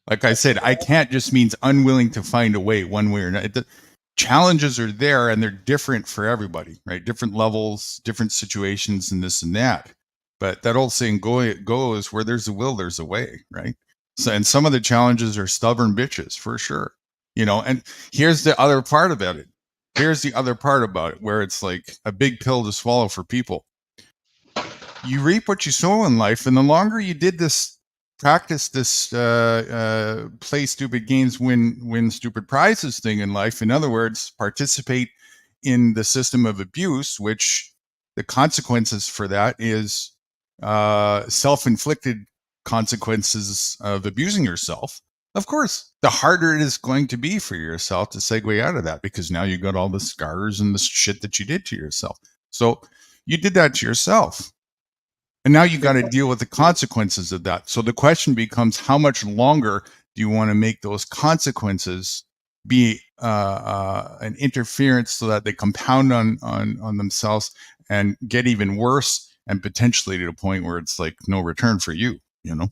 Like I said, I can't just means unwilling to find a way one way or another. The challenges are there and they're different for everybody, right? Different levels, different situations, and this and that. But that old saying goes, where there's a will, there's a way, right? So, and some of the challenges are stubborn bitches for sure, and here's the other part about it. Where it's like a big pill to swallow for people. You reap what you sow in life. And the longer you did this, practice this play stupid games, win stupid prizes thing in life, in other words, participate in the system of abuse, which the consequences for that is self-inflicted consequences of abusing yourself, Of course, the harder it is going to be for yourself to segue out of that, because now you got all the scars and the shit that you did to yourself. So you did that to yourself. And now you got to deal with the consequences of that. So the question becomes, how much longer do you want to make those consequences be an interference so that they compound on themselves and get even worse, and potentially to the point where it's like no return for you, you know?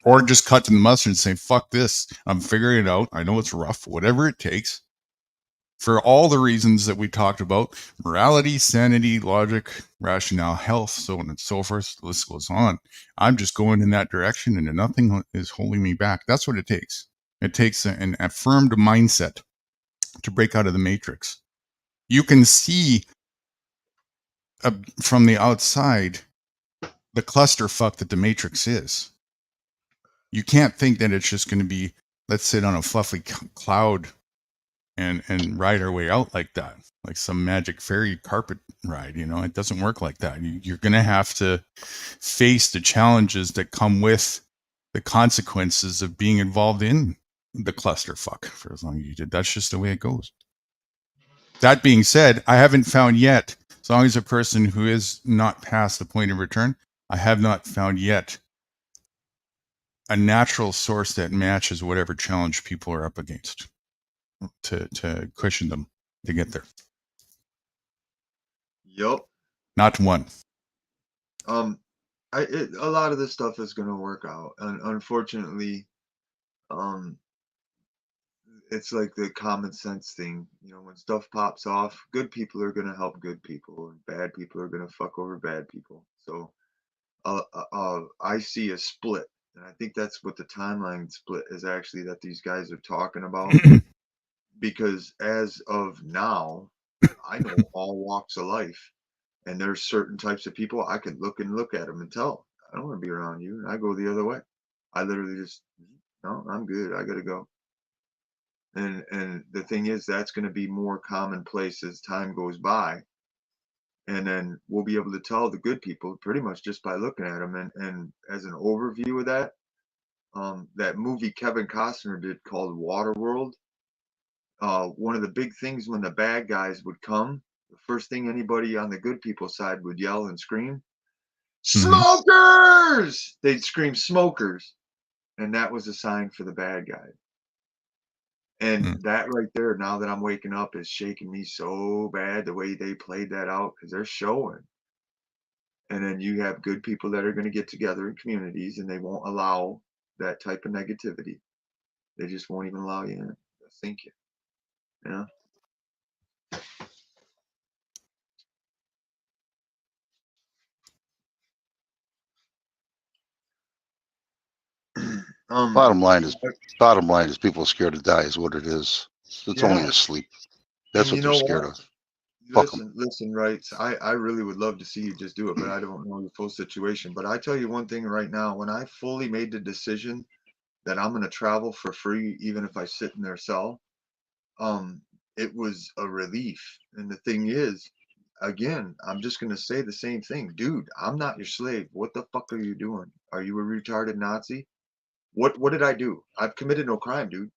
Or just cut to the mustard and say, fuck this. I'm figuring it out. I know it's rough, whatever it takes. For all the reasons that we talked about, morality, sanity, logic, rationale, health, so on and so forth, the list goes on. I'm just going in that direction and nothing is holding me back. That's what it takes. It takes an affirmed mindset to break out of the matrix. You can see from the outside the clusterfuck that the matrix is. You can't think that it's just going to be, let's sit on a fluffy cloud and ride our way out like that, like some magic fairy carpet ride. You know, it doesn't work like that. You're going to have to face the challenges that come with the consequences of being involved in the clusterfuck for as long as you did. That's just the way it goes. That being said, I haven't found yet, as long as a person who is not past the point of return, I have not found yet a natural source that matches whatever challenge people are up against to cushion them to get there. Yup. Not one. A lot of this stuff is going to work out, and unfortunately, it's like the common sense thing. You know, when stuff pops off, good people are going to help good people, and bad people are going to fuck over bad people. So, I see a split, and I think that's what the timeline split is actually that these guys are talking about. Because as of now, I know all walks of life, and there's certain types of people I can look at them and tell I don't want to be around you, and I go the other way. I literally just no, I'm good. I gotta go. And the thing is, that's going to be more commonplace as time goes by, and then we'll be able to tell the good people pretty much just by looking at them. And as an overview of that, that movie Kevin Costner did called Waterworld. One of the big things when the bad guys would come, the first thing anybody on the good people's side would yell and scream, "Smokers!" They'd scream "smokers," and that was a sign for the bad guy. And that right there, now that I'm waking up, is shaking me so bad the way they played that out, because they're showing. And then you have good people that are going to get together in communities, and they won't allow that type of negativity. They just won't even allow you in. They'll sink you. Yeah. Bottom line is people are scared to die is what it is. It's only a sleep. That's And what you they're know scared what? of. Fuck 'em. Listen, right? I really would love to see you just do it, but I don't know the full situation. But I tell you one thing right now, when I fully made the decision that I'm going to travel for free, even if I sit in their cell, it was a relief. And the thing is, again, I'm just going to say the same thing. Dude, I'm not your slave. What the fuck are you doing? Are you a retarded Nazi? What did I do? I've committed no crime, dude.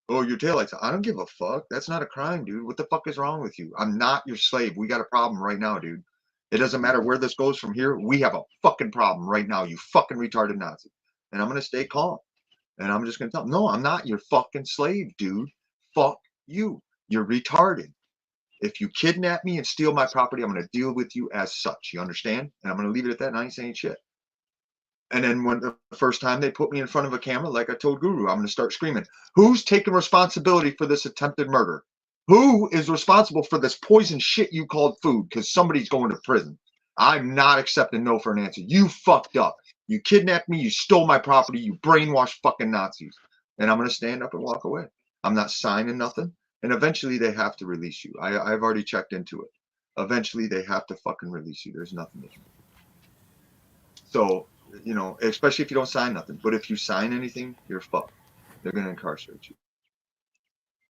Oh, your taillights. I don't give a fuck. That's not a crime, dude. What the fuck is wrong with you? I'm not your slave. We got a problem right now, dude. It doesn't matter where this goes from here. We have a fucking problem right now, you fucking retarded Nazi. And I'm going to stay calm. And I'm just going to tell him, no, I'm not your fucking slave, dude. Fuck you. You're retarded. If you kidnap me and steal my property, I'm going to deal with you as such. You understand? And I'm going to leave it at that, and I ain't saying shit. And then when the first time they put me in front of a camera, like I told Guru, I'm going to start screaming, who's taking responsibility for this attempted murder? Who is responsible for this poison shit you called food? Because somebody's going to prison. I'm not accepting no for an answer. You fucked up. You kidnapped me. You stole my property. You brainwashed fucking Nazis. And I'm going to stand up and walk away. I'm not signing nothing. And eventually they have to release you. I've already checked into it. Eventually they have to fucking release you. There's nothing they can do. So, you know, especially if you don't sign nothing. But if you sign anything, you're fucked. They're going to incarcerate you.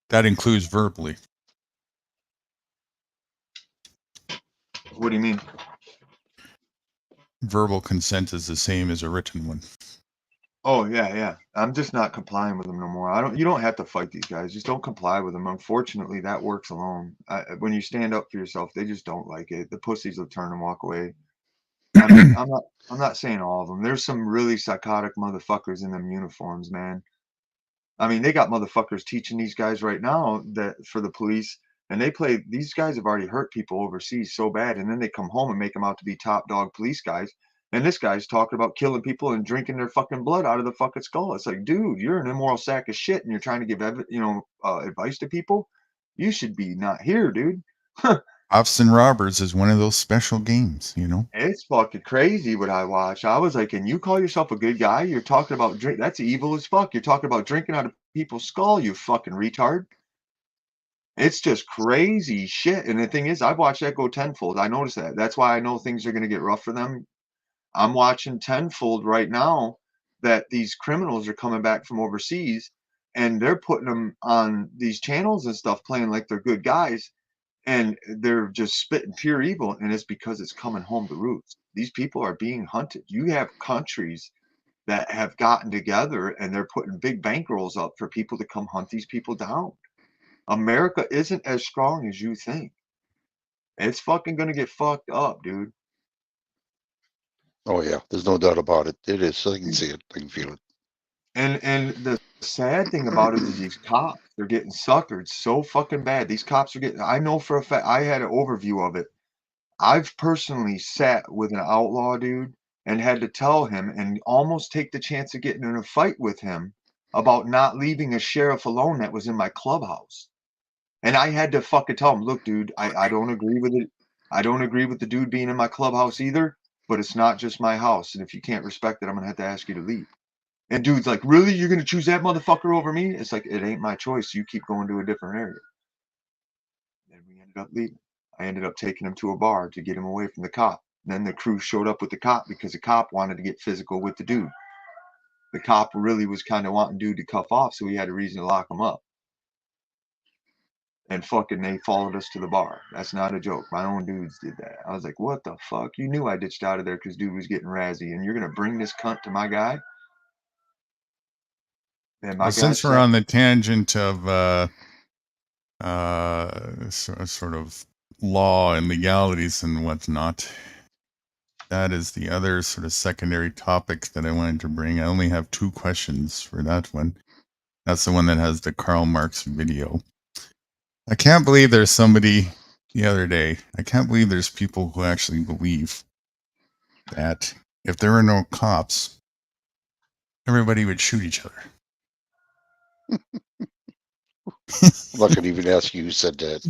That includes verbally. What do you mean? Verbal consent is the same as a written one. Oh yeah. I'm just not complying with them no more. You don't have to fight these guys. Just don't comply with them. Unfortunately, that works alone. When you stand up for yourself, they just don't like it. The pussies will turn and walk away. I mean, I'm not saying all of them. There's some really psychotic motherfuckers in them uniforms, man. I mean, they got motherfuckers teaching these guys right now that for the police, and these guys have already hurt people overseas so bad, and then they come home and make them out to be top dog police guys. And this guy's talking about killing people and drinking their fucking blood out of the fucking skull. It's like, dude, you're an immoral sack of shit, and you're trying to give advice to people. You should be not here, dude. Cops and Robbers is one of those special games, you know. It's fucking crazy what I watch. I was like, and you call yourself a good guy? You're talking about drink. That's evil as fuck. You're talking about drinking out of people's skull, you fucking retard. It's just crazy shit. And the thing is, I've watched that go tenfold. I noticed that. That's why I know things are going to get rough for them. I'm watching tenfold right now that these criminals are coming back from overseas and they're putting them on these channels and stuff, playing like they're good guys. And they're just spitting pure evil, and it's because it's coming home to roost. These people are being hunted. You have countries that have gotten together and they're putting big bankrolls up for people to come hunt these people down. America isn't as strong as you think. It's fucking gonna get fucked up, dude. Oh yeah, there's no doubt about it. It is. I can see it. I can feel it. And the sad thing about it is these cops, they're getting suckered so fucking bad. These cops are getting, I know for a fact, I had an overview of it. I've personally sat with an outlaw dude and had to tell him and almost take the chance of getting in a fight with him about not leaving a sheriff alone that was in my clubhouse. And I had to fucking tell him, look, dude, I don't agree with it. I don't agree with the dude being in my clubhouse either, but it's not just my house. And if you can't respect it, I'm gonna have to ask you to leave. And dude's like, really? You're gonna choose that motherfucker over me? It's like, it ain't my choice. You keep going to a different area. And we ended up leaving. I ended up taking him to a bar to get him away from the cop. Then the crew showed up with the cop because the cop wanted to get physical with the dude. The cop really was kind of wanting dude to cuff off, so he had a reason to lock him up. And fucking they followed us to the bar. That's not a joke. My own dudes did that. I was like, what the fuck? You knew I ditched out of there because dude was getting razzy, and you're gonna bring this cunt to my guy? And my Well, guy since we're sat. on the tangent of sort of law and legalities and whatnot, that is the other sort of secondary topic that I wanted to bring. I only have 2 questions for that one. That's the one that has the Karl Marx video. I can't believe there's somebody the other day. I can't believe there's people who actually believe that if there were no cops, everybody would shoot each other. I'm not gonna even ask you who said that.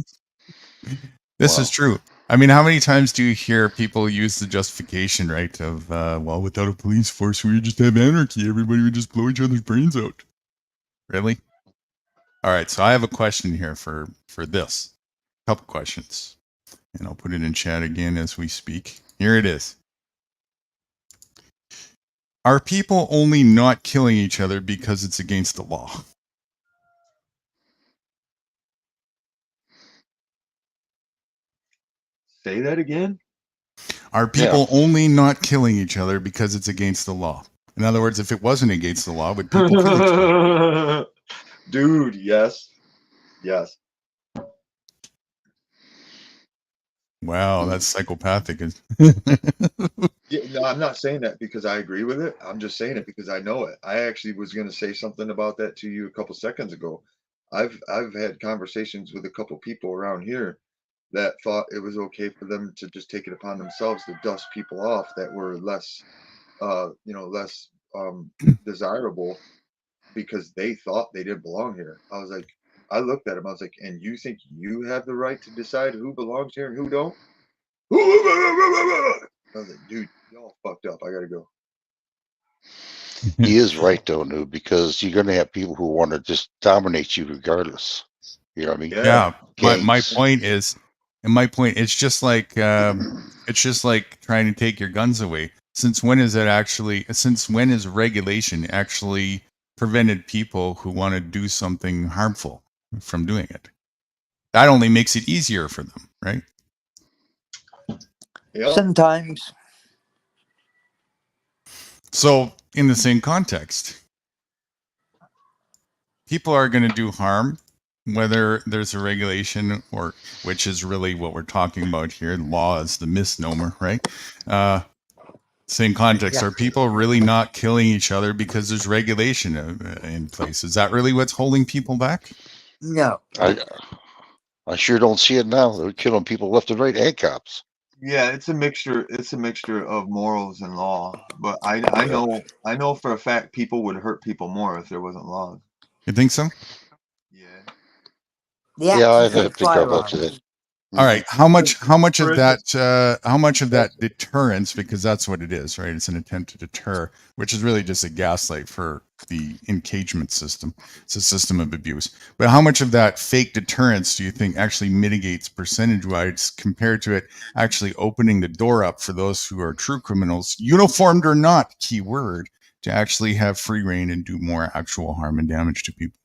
This Wow. is true. I mean, how many times do you hear people use the justification, right, of, well, without a police force, we would just have anarchy. Everybody would just blow each other's brains out. Really? All right, so I have a question here for this. A couple questions. And I'll put it in chat again as we speak. Here it is. Are people only not killing each other because it's against the law? Say that again? Are people only not killing each other because it's against the law? In other words, if it wasn't against the law, would people kill each other? Dude, yes. Yes. Wow, that's psychopathic. Yeah, no, I'm not saying that because I agree with it. I'm just saying it because I know it. I actually was going to say something about that to you a couple seconds ago. I've had conversations with a couple people around here that thought it was okay for them to just take it upon themselves to dust people off that were less less desirable because they thought they didn't belong here. I was like, I looked at him, I was like, and you think you have the right to decide who belongs here and who don't? I was like, dude, y'all fucked up. I gotta go. He is right though, New, because you're gonna have people who want to just dominate you regardless. You know what I mean? Yeah. My Gangs. point is, it's just like trying to take your guns away. Since when is regulation actually prevented people who want to do something harmful from doing it? That only makes it easier for them, right? Sometimes. So in the same context. People are going to do harm, whether there's a regulation or, which is really what we're talking about here. Law is the misnomer, right? Same context. Are people really not killing each other because there's regulation in place? Is that really what's holding people back? No. I sure don't see it now. They're killing people left and right, and cops. Yeah, it's a mixture. It's a mixture of morals and law. But I know for a fact people would hurt people more if there wasn't laws. You think so? Yeah. The Yeah, I absence of think about that. firearms. All right. How much of For instance- that deterrence, because that's what it is, right? It's an attempt to deter, which is really just a gaslight for the engagement system. It's a system of abuse. But how much of that fake deterrence do you think actually mitigates percentage-wise compared to it actually opening the door up for those who are true criminals, uniformed or not, key word, to actually have free reign and do more actual harm and damage to people?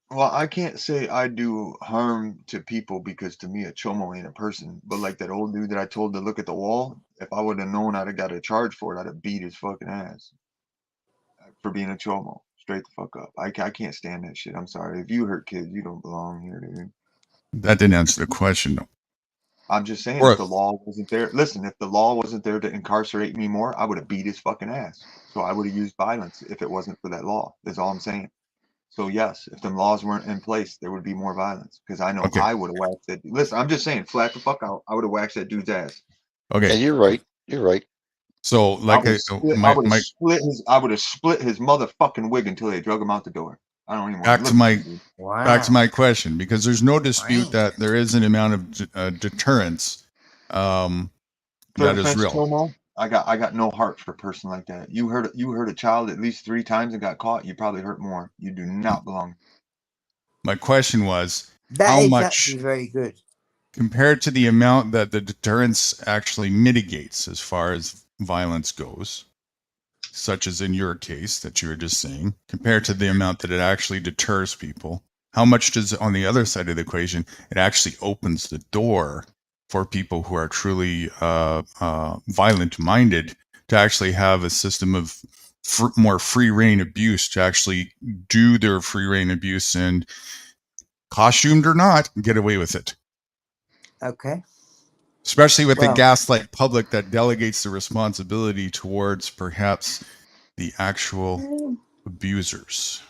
Well, I can't say I do harm to people because to me a chomo ain't a person. But like that old dude that I told to look at the wall, if I would have known I'd have got a charge for it, I'd have beat his fucking ass for being a chomo. Straight the fuck up. I can't stand that shit. I'm sorry. If you hurt kids, you don't belong here, dude. That didn't answer the question, though. I'm just saying, Or- if the law wasn't there, listen, if the law wasn't there to incarcerate me more, I would have beat his fucking ass. So I would have used violence if it wasn't for that law. That's all I'm saying. So yes, if them laws weren't in place, there would be more violence. Because I know Okay. I would have whacked that. Listen, I'm just saying, flat the fuck out. I would have whacked that dude's ass. Okay. And you're right. You're right. So, I like, would have split his motherfucking wig until they drug him out the door. I don't even want back to to look my at him, dude. Wow. back to my question, because there's no dispute Right. that there is an amount of deterrence that Third is offense real. chomo, I got no heart for a person like that. You hurt a child at least 3 times and got caught. You probably hurt more. You do not belong. My question was, That how is much actually very good. compared to the amount that the deterrence actually mitigates as far as violence goes, such as in your case that you were just saying, compared to the amount that it actually deters people, how much does, on the other side of the equation, it actually opens the door for people who are truly violent-minded to actually have a system of more free reign abuse, to actually do their free reign abuse and, costumed or not, get away with it? Okay. Especially with the Well- gaslight public that delegates the responsibility towards perhaps the actual abusers.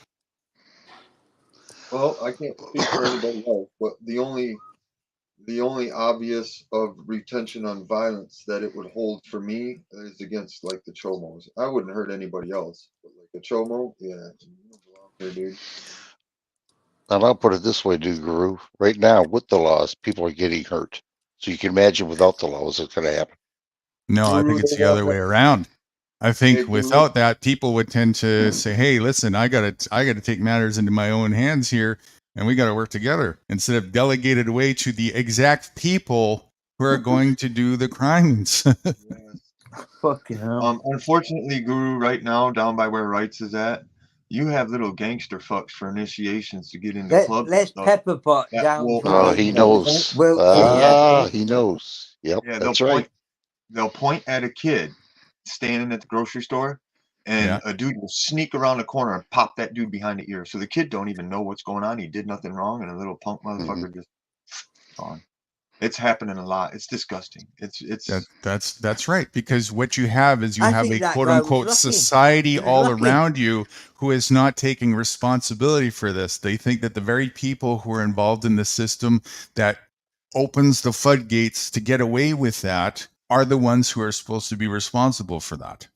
Well, I can't speak for anybody else, but the only obvious of retention on violence that it would hold for me is against like the chomos. I wouldn't hurt anybody else, but like a chomo, yeah, you don't belong here, dude. And I'll put it this way, dude, Guru. Right now, with the laws, people are getting hurt. So you can imagine without the laws, it's going to happen. No, I Guru, think it's they the have other way that- around. I think Hey, Guru. without that, people would tend to say, "Hey, listen, I gotta take matters into my own hands here, and we gotta work together," instead of delegated away to the exact people who are going to do the crimes. Yes. Fucking hell. Unfortunately, Guru, right now, down by where Wrights is at, you have little gangster fucks for initiations to get into clubs and Let's stuff. pepper pot That down will- from He Yeah. knows. Wiltshire, yeah. He knows. Yep, Yeah, that's right. They'll point at a kid standing at the grocery store, and Yeah. a dude will sneak around the corner and pop that dude behind the ear. So the kid don't even know what's going on. He did nothing wrong, and a little punk motherfucker just gone. It's happening a lot. It's disgusting. It's That's right, because what you have is you I have think a that quote guy was unquote lucky. society He was all lucky. around you who is not taking responsibility for this. They think that the very people who are involved in the system that opens the floodgates to get away with that are the ones who are supposed to be responsible for that.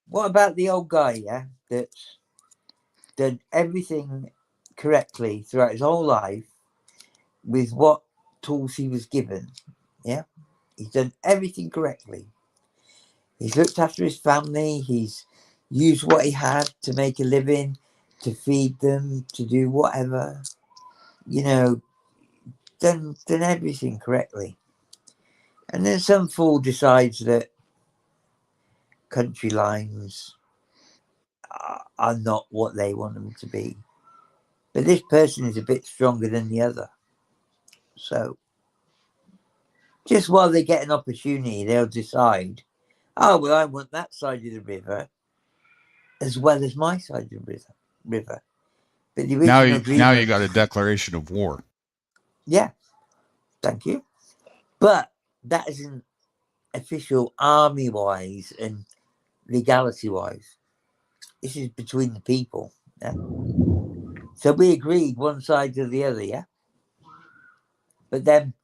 What about the old guy, yeah, that's done everything correctly throughout his whole life with what tools he was given? Yeah, he's done everything correctly. He's looked after his family. He's used what he had to make a living, to feed them, to do whatever. You know, done everything correctly. And then some fool decides that country lines are not what they want them to be. But this person is a bit stronger than the other. So, just while they get an opportunity, they'll decide, oh, well, I want that side of the river. as well as my side of the river. But the Now, original now you agreement, got a declaration of war. yeah, thank you. But that isn't official army-wise and legality-wise. This is between the people. Yeah? So we agreed one side to the other, yeah? But then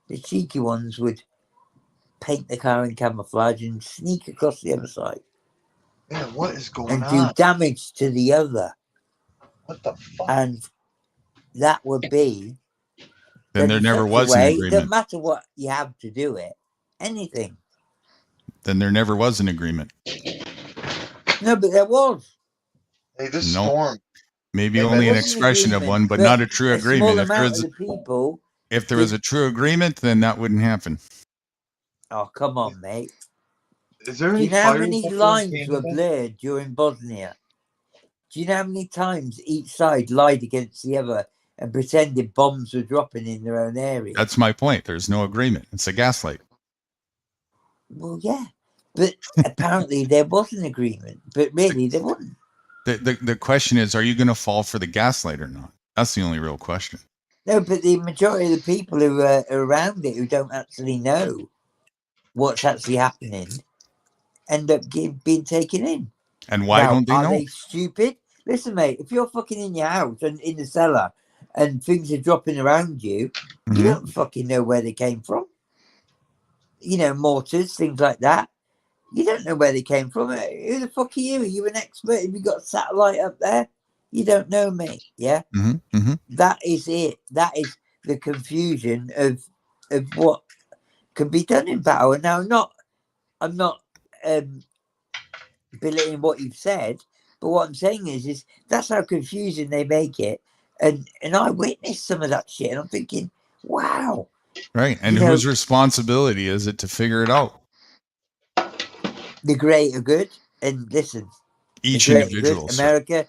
the cheeky ones would paint the car in camouflage and sneak across the other side Man, what is going and do on? damage to the other. What the fuck? And that would be Then there in never such a was an way, it doesn't agreement. matter what you have to do it, anything. Then there never was an agreement. No, but there was. Hey, this No. storm. Maybe Hey, only man, an Was an expression of agreement, one, but not a true a agreement. small amount of the people. If there was a true agreement, then that wouldn't happen. Oh, come on, mate. Is there Do any you know how fires many up there in lines were Canada? blurred during Bosnia? Do you know how many times each side lied against the other and pretended bombs were dropping in their own area? That's my point. There's no agreement. It's a gaslight. Well, yeah. But apparently there was an agreement, but really there wasn't. The question is, are you going to fall for the gaslight or not? That's the only real question. No, but the majority of the people who are around it who don't actually know what's actually happening end up being taken in. And why Now, don't they are know? they stupid? Listen, mate, if you're fucking in your house and in the cellar and things are dropping around you, you Mhm. don't fucking know where they came from. You know, mortars, things like that. You don't know where they came from. Who the fuck are you? Are you an expert? Have you got satellite up there? You don't know, mate. Yeah? Mhm, mhm. That is it. That is the confusion of what can be done in battle. Now, I'm not belittling what you've said, but what I'm saying is that's how confusing they make it. And I witnessed some of that shit, and I'm thinking, wow. Right. And You know, whose responsibility is it to figure it out? the greater good. And listen, Each the greater good, individual, sir. America,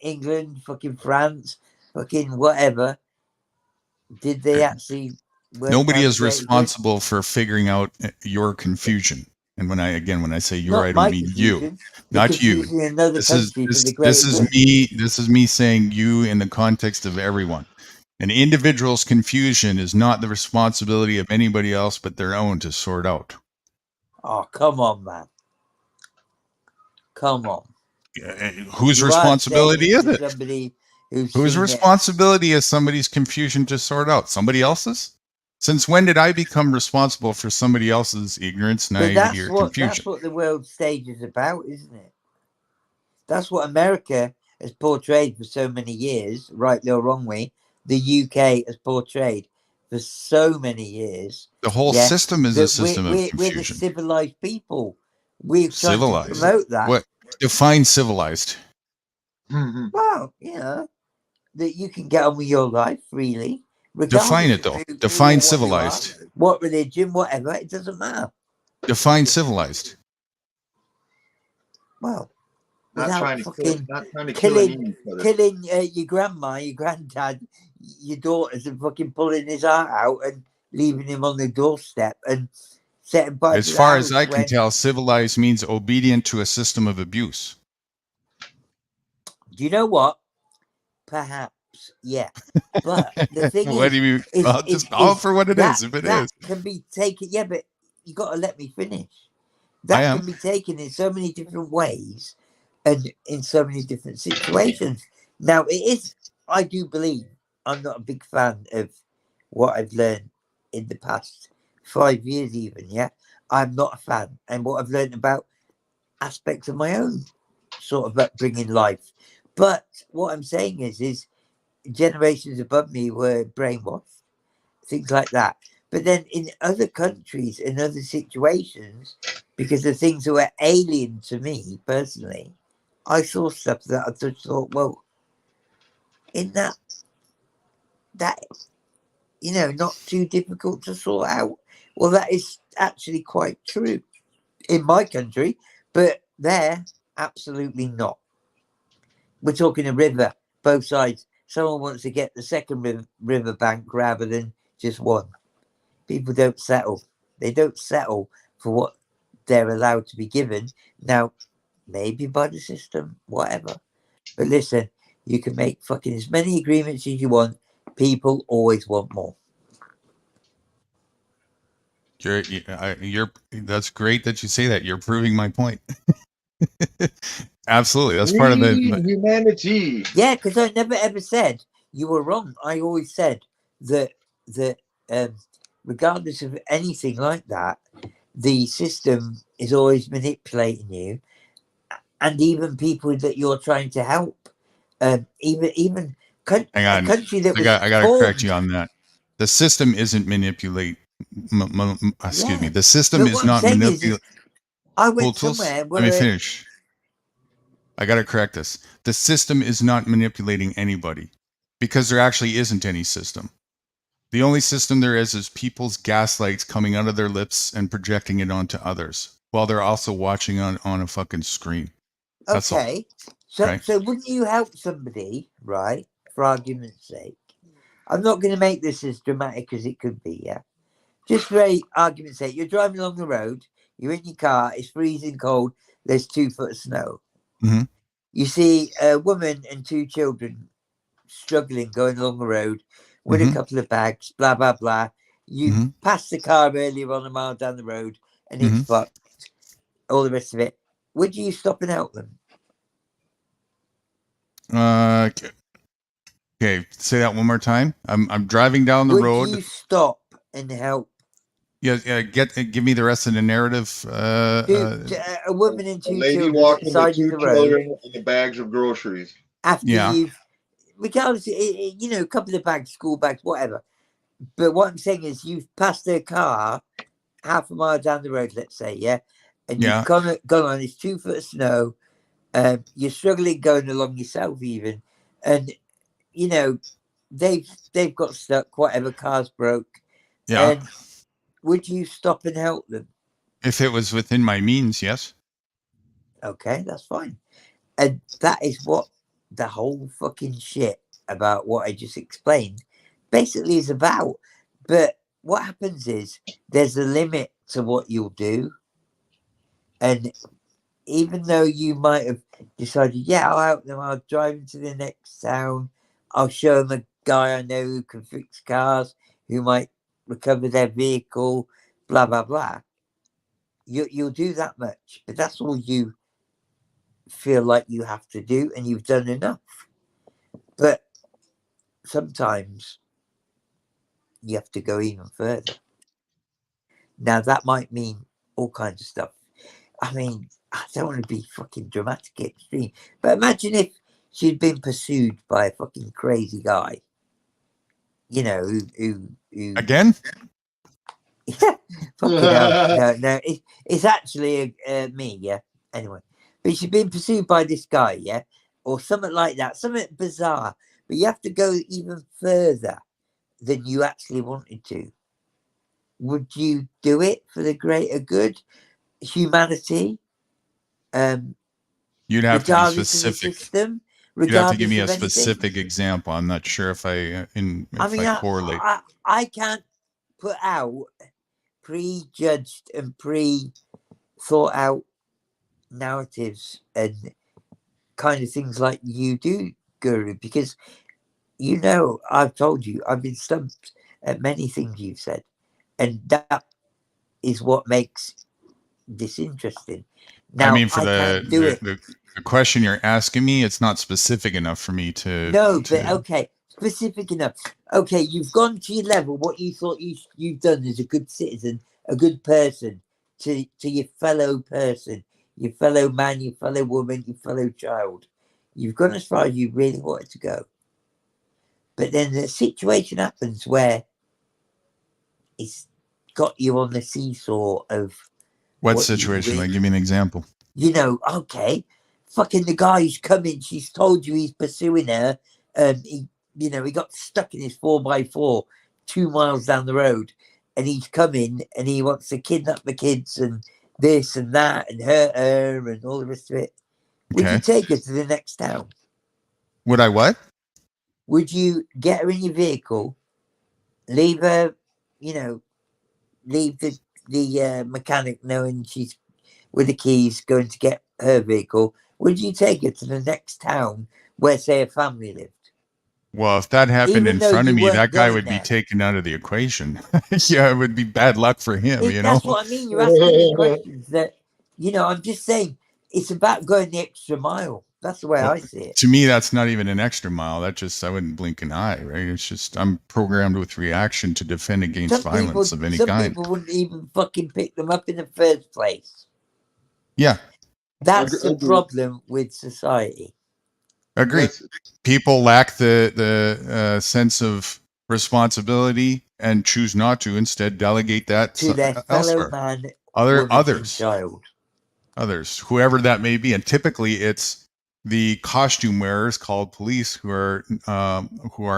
England, fucking France, fucking whatever. Did they actually work Nobody out is the greater good? responsible for figuring out your confusion. And when I say your, Not I my don't mean you, confusion. The not you. confusion in another This is country for the this greater is good. this is me saying you in the context of everyone. An individual's confusion is not the responsibility of anybody else but their own to sort out. Oh, come on, man. Come on. Whose You are responsibility saying is to it? somebody who's Whose seen it. responsibility is somebody's confusion to sort out? Somebody else's? Since when did I become responsible for somebody else's ignorance, But naivety, or that's confusion? what the world stage is about, isn't it? That's what America has portrayed for so many years, rightly or wrongly. The UK has portrayed for so many years. The whole Yeah, system is a that system of we're the confusion. civilized people. We're trying to Civilized. promote that. What? Define civilized. Mhm. Well, you know, that you can get on with your life freely, Define regardless it, though. of who or Define what you are, civilized. what religion, whatever. It doesn't matter. Define civilized. Well, Not without trying to kill, fucking not trying to kill any killing each other. killing your grandma, your granddad, your daughters, and fucking pulling his heart out and leaving him on the doorstep and setting fire As to the far as house I can when, tell, civilized means obedient to a system of abuse. do you know what? Perhaps, yeah. But the thing What do you? Well, just all for what it is. If it that is, can be taken. Yeah, but you got to let me finish. I That am. can be taken in so many different ways and in so many different situations. Now, it is, I do believe, I'm not a big fan of what I've learned in the past 5 years, even. Yeah, I'm not a fan. And what I've learned about aspects of my own sort of upbringing life. But what I'm saying is generations above me were brainwashed, things like that. But then in other countries, in other situations, because of things that were alien to me personally, I saw stuff that I just thought, well, in that not too difficult to sort out. Well, that is actually quite true in my country, but there, absolutely not. We're talking a river, both sides. Someone wants to get the second river bank rather than just one. People don't settle. They don't settle for what they're allowed to be given. Now, maybe by the system, whatever. But listen, you can make fucking as many agreements as you want. People always want more. You're that's great that you say that. You're proving my point. Absolutely. That's part of Free the humanity. Yeah, because I never ever said you were wrong. I always said that um, regardless of anything like that, the system is always manipulating you, and even people that you're trying to help. Even hang a on. country that I was gotta correct you formed. on that. The system isn't excuse me. Yeah, The system but is what I'm not saying is I went Pultles, somewhere let me where finish. I gotta correct this. The system is not manipulating anybody because there actually isn't any system. The only system there is people's gaslights coming out of their lips and projecting it onto others while they're also watching on a fucking screen. That's all. okay, so Okay. so wouldn't you help somebody, right? For argument's sake, I'm not going to make this as dramatic as it could be. Yeah, just for argument's sake, you're driving along the road, you're in your car, it's freezing cold, there's 2 foot of snow. Mhm. You see a woman and 2 children struggling going along the road with a Mhm. couple of bags, blah blah blah. You Mhm. passed the car earlier on a mile down the road and it's Mhm. fucked. All the rest of it. Would you stop and help them? Okay. Say that one more time. I'm driving down the Would road. you stop and help? Yeah. Give me the rest of the narrative. A woman and A 2 lady children at the walking with side of 2 the road children and the bags of groceries. after Yeah. you've, regardless, a couple of bags, school bags, whatever. But what I'm saying is, you've passed their car half a mile down the road, let's say, yeah, and you've Yeah. gone on. It's 2 foot of snow. You're struggling going along yourself, even, and they've got stuck. Whatever, car's broke, Yeah. and would you stop and help them? If it was within my means, yes. Okay, that's fine. And that is what the whole fucking shit about what I just explained basically is about. But what happens is there's a limit to what you'll do. And even though you might have decided, yeah, I'll help them, I'll drive them to the next town, I'll show them a guy I know who can fix cars, who might recover their vehicle, blah, blah, blah. You'll do that much, but that's all you feel like you have to do, and you've done enough. But sometimes you have to go even further. Now, that might mean all kinds of stuff. I mean, I don't want to be fucking dramatic extreme, but imagine if she'd been pursued by a fucking crazy guy, who Again? yeah, fucking hell. No, it's actually me, yeah. Anyway, but she's been pursued by this guy, yeah, or something like that, something bizarre. But you have to go even further than you actually wanted to. Would you do it for the greater good, humanity? You'd have to be Regardless of the specific. system, You'd have to give regardless me of a anything. specific example. I'm not sure if I I mean, correlate. I can't put out prejudged and pre-thought out narratives and kind of things like you do, Guru, because I've told you I've been stumped at many things you've said, and that is what makes this interesting. I Now mean, for I can't do it. the question you're asking me, it's not specific enough for me to. No, but okay, specific enough. Okay, you've gone to your level. What you thought you've done as a good citizen, a good person to your fellow person, your fellow man, your fellow woman, your fellow child. You've gone as far as you really wanted to go. But then the situation happens where it's got you on the seesaw of What what you situation? really, Like, give me an example. okay, fucking the guy's coming. She's told you he's pursuing her. He got stuck in his 4x4 2 miles down the road, and he's coming and he wants to kidnap the kids and this and that and hurt her and all the rest of it. Would you Okay. take her to the next town? Would I what? Would you get her in your vehicle, leave her, leave the mechanic knowing she's with the keys going to get her vehicle, would you take her to the next town where, say, a family lived? Well, if that happened Even in though front of you me, weren't that guy going would be there. taken out of the equation. Yeah, it would be bad luck for him, you know? That's what I mean. You're asking me questions that, I'm just saying it's about going the extra mile. That's the way Well, I see it. to me, that's not even an extra mile. I wouldn't blink an eye, right? It's just, I'm programmed with reaction to defend against violence of any Some kind. people wouldn't even fucking pick them up in the first place. Yeah, That's the Agreed. problem with society. agree. That's People lack the sense of responsibility and choose not to, instead delegate that To their fellow elsewhere. man, woman, and child. Others, whoever that may be, and typically it's the costume wearers called police who are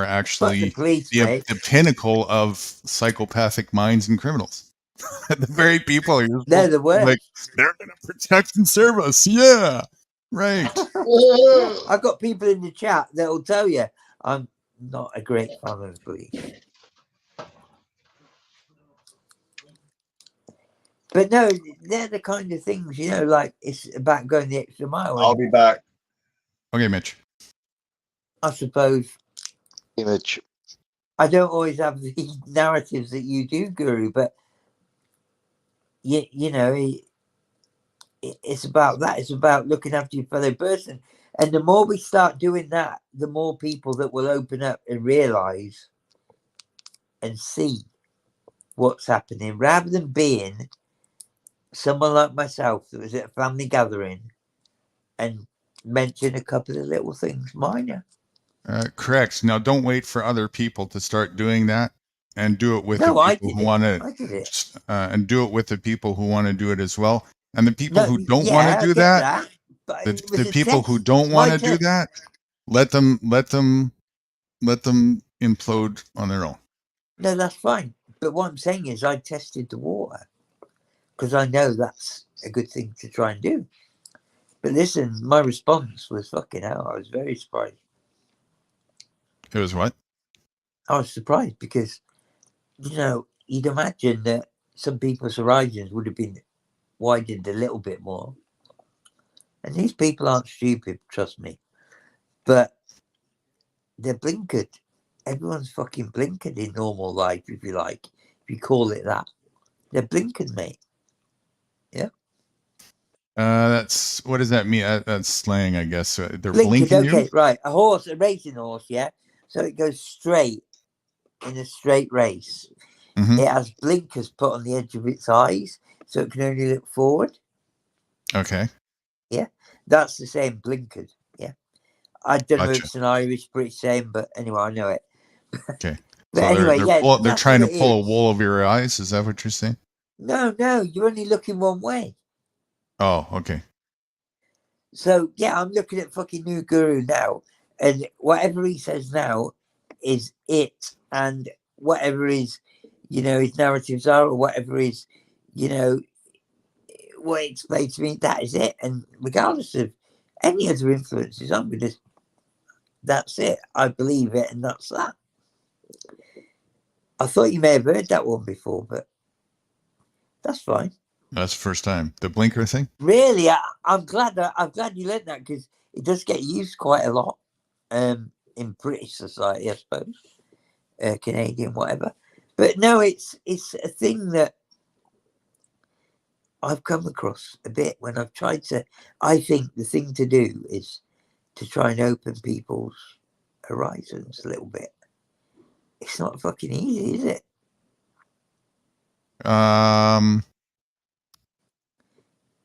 actually Fuck the police, mate. the pinnacle of psychopathic minds and criminals. The very people you're They're supposed the to be worst. like, they're going to protect and serve us. Yeah, right. I've got people in the chat that will tell you I'm not a great fan of the police. But no, they're the kind of things, like it's about going the extra mile. I'll be back. Okay, Mitch. I suppose Image. I don't always have the narratives that you do, Guru, but it's about that. It's about looking after your fellow person. And the more we start doing that, the more people that will open up and realize and see what's happening, rather than being someone like myself that was at a family gathering and mention a couple of little things minor. Correct. Now, don't wait for other people to start doing that, and do it with the people who want to, and do it with the people who want to do it as well. And the people who don't want to do that, the people who don't want to do that, let them implode on their own. No, that's fine. But what I'm saying is I tested the water because I know that's a good thing to try and do. But listen, my response was fucking hell. I was very surprised. It was what? I was surprised because, you'd imagine that some people's horizons would have been widened a little bit more. And these people aren't stupid, trust me. But they're blinkered. Everyone's fucking blinkered in normal life, if you like. If you call it that. They're blinkered, mate. Yeah. That's, what does that mean? That's slang, I guess. They're Blinkered, blinking okay, you? right. A racing horse, yeah? So it goes straight in a straight race. Mhm. It has blinkers put on the edge of its eyes, so it can only look forward. Okay. Yeah. That's the same, blinkered. Yeah. I don't know if Gotcha. it's an Irish, British saying, but anyway, I know it. Okay. But So anyway, they're trying to pull a is. wool over your eyes. Is that what you're saying? No, you're only looking one way. Oh, okay. So yeah, I'm looking at fucking New Guru now, and whatever he says now is it, and whatever his narratives are, or whatever his, what he explains to me, that is it. And regardless of any other influences, that's it. I believe it, and that's that. I thought you may have heard that one before, but that's fine. That's the first time. The blinker thing? Really, I'm glad you learned that, because it does get used quite a lot in British society, I suppose, Canadian, whatever. But no, it's a thing that I've come across a bit when I've tried to. I think the thing to do is to try and open people's horizons a little bit. It's not fucking easy, is it?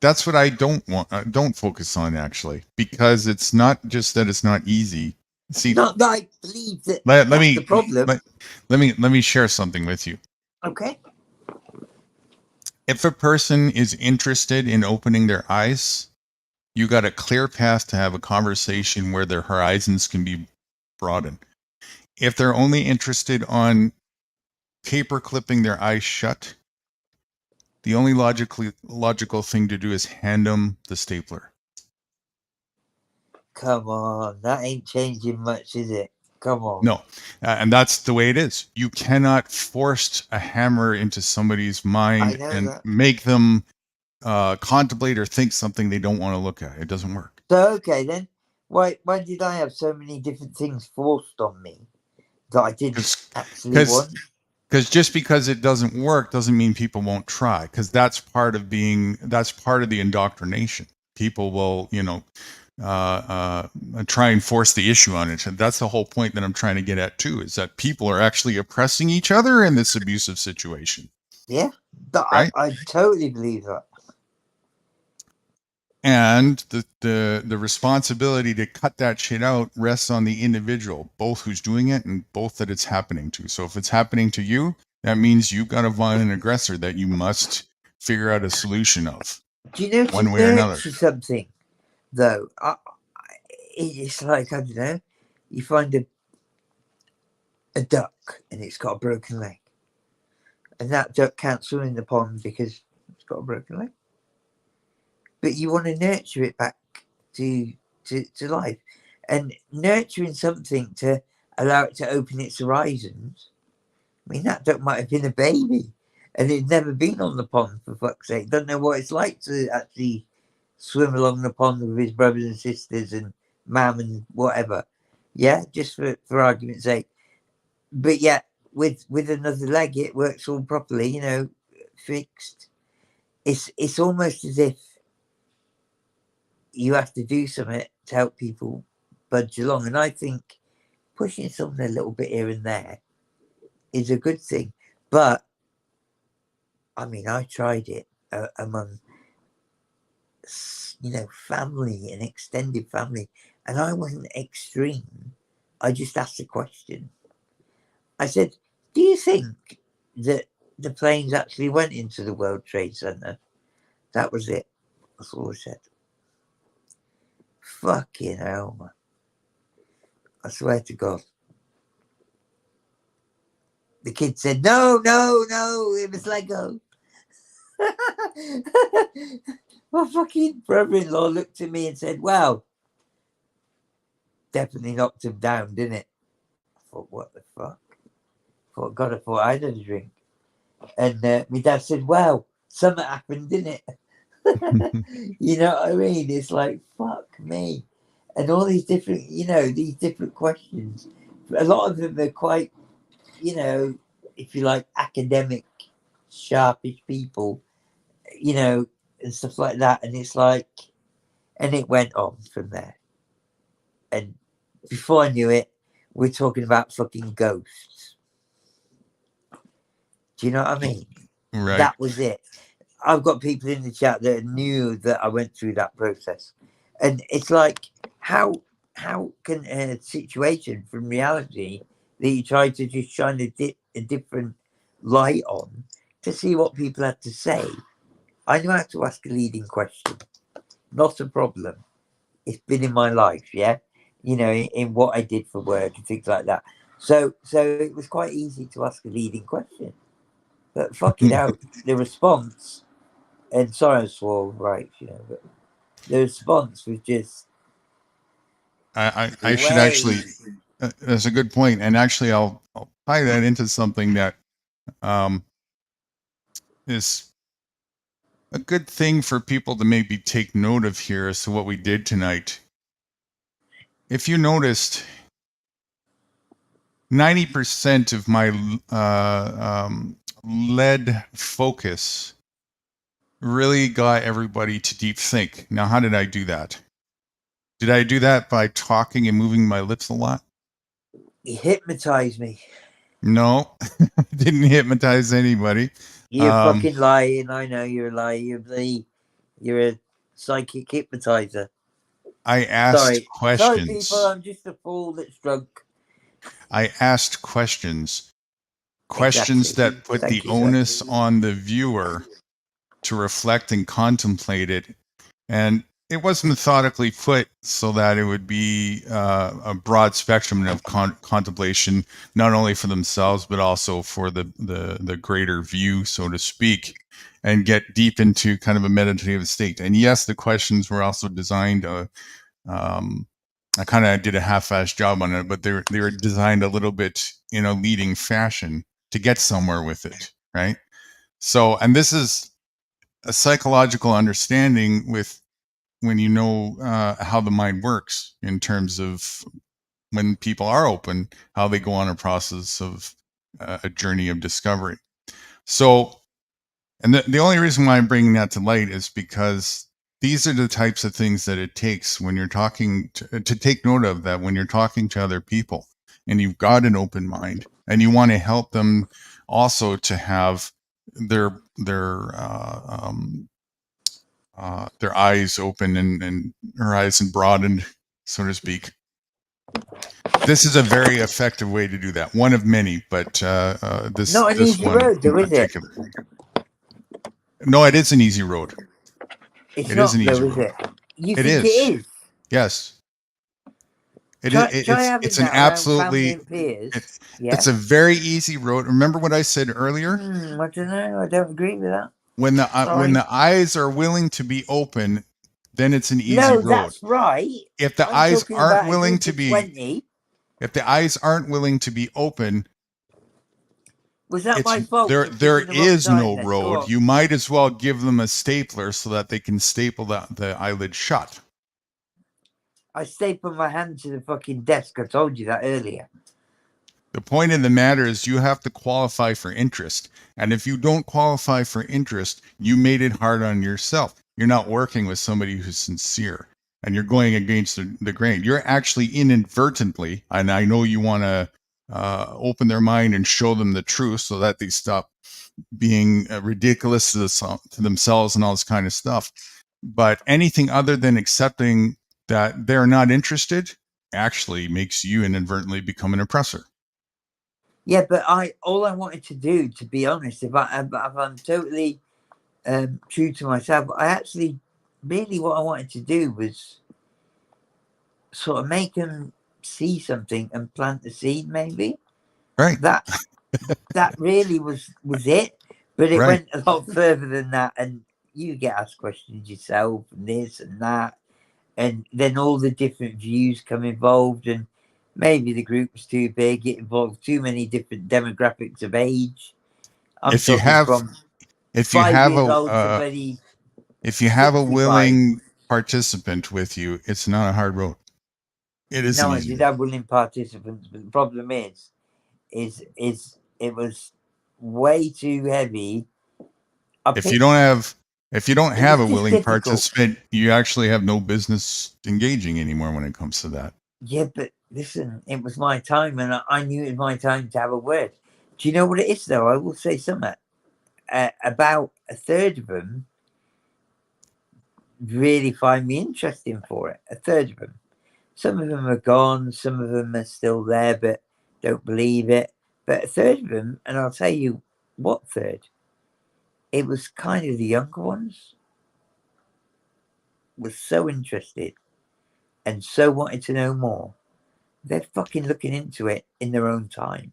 That's what I don't want. Don't focus on, actually, because it's not just that it's not easy. See, not that I believe that. Let that's me the problem. let me share something with you. Okay. If a person is interested in opening their eyes, you got a clear path to have a conversation where their horizons can be broadened. If they're only interested on paper clipping their eyes shut, the only logical thing to do is hand them the stapler. Come on, that ain't changing much, is it? Come on. No, and that's the way it is. You cannot force a hammer into somebody's mind and make them contemplate or think something they don't want to look at. It doesn't work. So okay then, why did I have so many different things forced on me that I didn't actually want? Because just because it doesn't work doesn't mean people won't try. Because that's part of the indoctrination. People will, try and force the issue on it. And that's the whole point that I'm trying to get at too, is that people are actually oppressing each other in this abusive situation. Yeah, right? I totally believe that. And the responsibility to cut that shit out rests on the individual, both who's doing it and both that it's happening to. So if it's happening to you, that means you've got a violent aggressor that you must figure out a solution of. Do you know to one way or another? nurture something, though? It's like, I don't know, you find a duck and it's got a broken leg. And that duck can't swim in the pond because it's got a broken leg. But you want to nurture it back to life. And nurturing something to allow it to open its horizons. I mean, that duck might have been a baby and it'd never been on the pond, for fuck's sake. Doesn't know what it's like to actually swim along the pond with his brothers and sisters and mum and whatever. Yeah, just for argument's sake. But yeah, with another leg, it works all properly, fixed. It's almost as if you have to do something to help people budge along. And I think pushing something a little bit here and there is a good thing. But, I mean, I tried it among, family and extended family. And I wasn't extreme. I just asked a question. I said, do you think that the planes actually went into the World Trade Center? That was it. That's all I said. Fucking hell, man. I swear to God. The kid said, no, it was Lego. My fucking brother-in-law looked at me and said, wow, definitely knocked him down, didn't it? I thought, what the fuck? I thought I had a drink. And my dad said, wow, something happened, didn't it? You know what I mean? It's like, fuck me. And all these different, these different questions. A lot of them are quite, if you like, academic, sharpish people, and stuff like that. And it's like, and it went on from there. And before I knew it, we're talking about fucking ghosts. Do you know what I mean? Right. That was it. I've got people in the chat that knew that I went through that process. And it's like, how can a situation from reality that you try to just shine a different light on to see what people had to say? I know how to ask a leading question. Not a problem. It's been in my life, yeah? In what I did for work and things like that. So it was quite easy to ask a leading question. But fucking out, the response, and sorry I swore, right, but the response was just... I should actually, that's a good point. And actually, I'll tie that into something that is a good thing for people to maybe take note of here as to what we did tonight. If you noticed, 90% of my lead focus really got everybody to deep think. Now, how did I do that? Did I do that by talking and moving my lips a lot? You hypnotized me. No, didn't hypnotize anybody. You're fucking lying. I know you're a liar. You're a psychic hypnotizer. I asked questions. Sorry, people. I'm just a fool that's drunk. I asked questions. Questions that put the onus on the viewer to reflect and contemplate it. And it was methodically put so that it would be a broad spectrum of contemplation, not only for themselves, but also for the greater view, so to speak, and get deep into kind of a meditative state. And yes, the questions were also designed, I kind of did a half-assed job on it, but they were designed a little bit in a leading fashion to get somewhere with it, right? So, and this is a psychological understanding with when you know how the mind works in terms of when people are open, how they go on a process of a journey of discovery. So, and the only reason why I'm bringing that to light is because these are the types of things that it takes when you're talking to take note of, that when you're talking to other people and you've got an open mind and you want to help them also to have their eyes open and horizon broadened, so to speak. This is a very effective way to do that. One of many, but this Not an this easy one road, in though, is it? particular. No, it is an easy road. It's It is not, an easy though, is road. it? You It think it is. is? Yes. Try having It's an that around family absolutely and peers. it, Yeah. it's a very easy road. Remember what I said earlier? I don't know. I don't agree with that. When Sorry. the eyes are willing to be open, then it's an easy No, road. that's right. If the I'm eyes talking aren't about a willing group to of be 20. if the eyes aren't willing to be open, Was that it's my fault for there picking the wrong is time no then? Go road. on. You might as well give them a stapler so that they can staple the eyelid shut. I stapled my hand to the fucking desk. I told you that earlier. The point of the matter is you have to qualify for interest. And if you don't qualify for interest, you made it hard on yourself. You're not working with somebody who's sincere and you're going against the grain. You're actually inadvertently, and I know you want to open their mind and show them the truth so that they stop being ridiculous to themselves and all this kind of stuff. But anything other than accepting that they're not interested actually makes you inadvertently become an oppressor. Yeah, but all I wanted to do, to be honest, if I'm totally true to myself, I actually really what I wanted to do was sort of make them see something and plant the seed. Maybe Right. that really was it. But it Right. went a lot further than that, and you get asked questions yourself, and this and that, and then all the different views come involved, and maybe the group was too big. It involved too many different demographics of age. I'm If you talking have from if you 5 have years old to bloody if you have a 65. willing participant with you, it's not a hard road. It is No, an I easy did road. have willing participants, but the problem is it was way too heavy. If you don't have a just willing difficult. participant, you actually have no business engaging anymore when it comes to that. Yeah, but listen, it was my time, and I knew it was my time to have a word. Do you know what it is, though? I will say something. About a third of them really find me interesting for it. A third of them. Some of them are gone. Some of them are still there, but don't believe it. But a third of them, and I'll tell you what third. It was kind of the younger ones was so interested and so wanted to know more. They're fucking looking into it in their own time.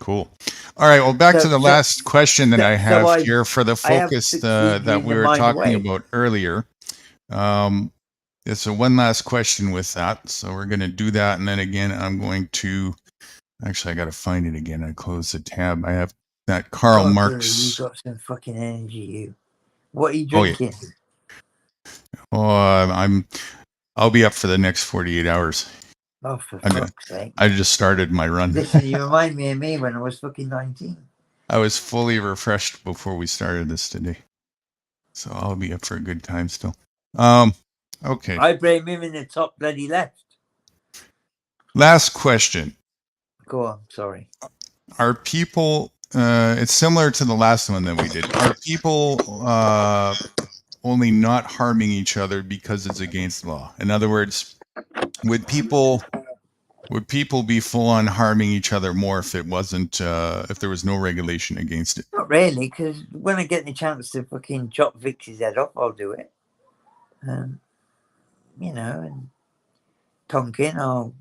Cool. All right. Well, back to the So- last question that I have I- here for the I have focus succeeded that in we the were mind talking way. about earlier. So one last question with that. So we're going to do that. And then again, I'm going to, actually, I got to find it again. I closed the tab. I have that Karl God, Marx. Billy, you got some fucking energy, you. What are you Oh, yeah. drinking? Oh, I'll be up for the next 48 hours. Oh, for fuck's sake. I just started my run. Listen, you remind me of me when I was fucking 19. I was fully refreshed before we started this today. So I'll be up for a good time still. Okay. I blame him in the top bloody left. Last question. Go on, sorry. Are people, it's similar to the last one that we did. Are people only not harming each other because it's against the law? In other words, would people be full on harming each other more if it wasn't, if there was no regulation against it? Not really, because when I get the chance to fucking chop Vix's head off, I'll do it. You know, and Tonkin, I'll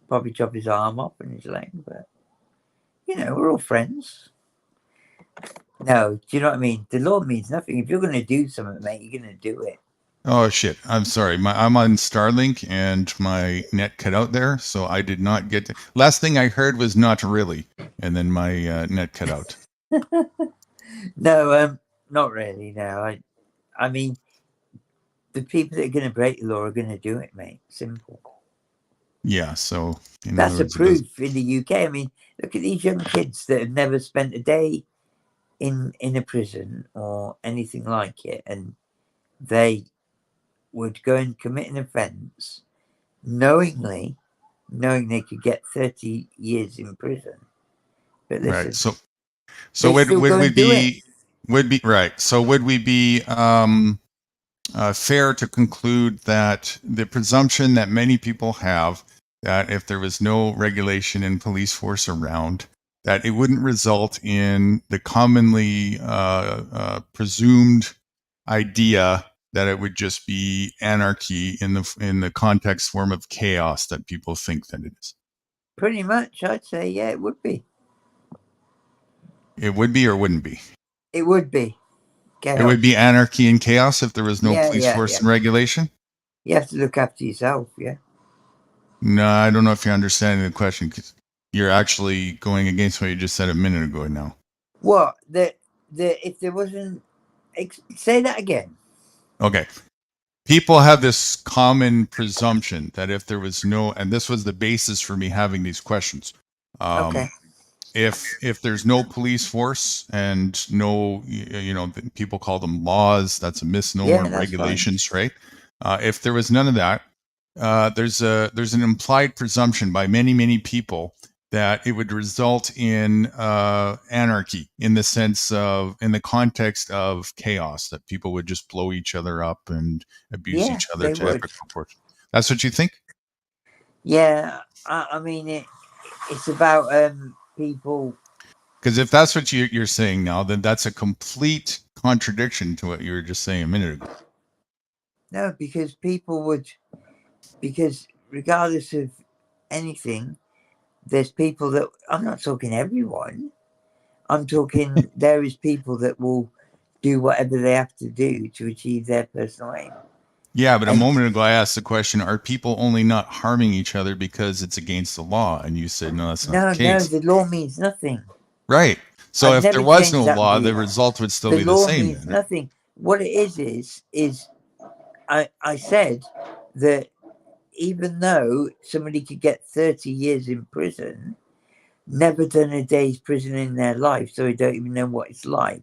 probably chop his arm off and his leg, but, you know, we're all friends. No, do you know what I mean? The law means nothing. If you're going to do something, mate, you're going to do it. Oh shit! I'm sorry. I'm on Starlink and my net cut out there, so I did not get. Last thing I heard was "not really," and then my net cut out. No, Not really. No, I mean, the people that are going to break the law are going to do it, mate. Simple. Yeah. So in That's other a words, it does. proof in the UK. I mean, look at these young kids that have never spent a day in a prison or anything like it, and they would go and commit an offence knowing they could get 30 years in prison. But Right. listen, So they still would go we and do it. be right? So would we be fair to conclude that the presumption that many people have that if there was no regulation and police force around, that it wouldn't result in the commonly presumed idea that it would just be anarchy in the context form of chaos that people think that it is? Pretty much, I'd say, yeah, it would be. It would be or wouldn't be? It would be. It would be anarchy and chaos if there was no Yeah, police yeah, force yeah. and regulation? You have to look after yourself, yeah. No, I don't know if you're understanding the question, because you're actually going against what you just said a minute ago now. What? If there wasn't... Say that again. Okay. People have this common presumption that if there was no, and this was the basis for me having these questions. Okay. If there's no police force and no, people call them laws, that's a misnomer, Yeah, that's regulations, right? If there was none of that, there's an implied presumption by many people that it would result in anarchy in the context of chaos, that people would just blow each other up and abuse Yeah, each other they to would. epic proportions. That's what you think? Yeah, I mean, it's about people. Because if that's what you're saying now, then that's a complete contradiction to what you were just saying a minute ago. No, because people would... Because regardless of anything, there's people that... I'm not talking everyone. I'm talking there is people that will do whatever they have to do to achieve their personal aim. Yeah, but a And- moment ago I asked the question, are people only not harming each other because it's against the law? And you said, no, that's not the No, case. the law means nothing. Right. So I've if there never was changed no that law, the view. result would still The be the law same. means Then. nothing. What it is I said that even though somebody could get 30 years in prison, never done a day's prison in their life, so they don't even know what it's like,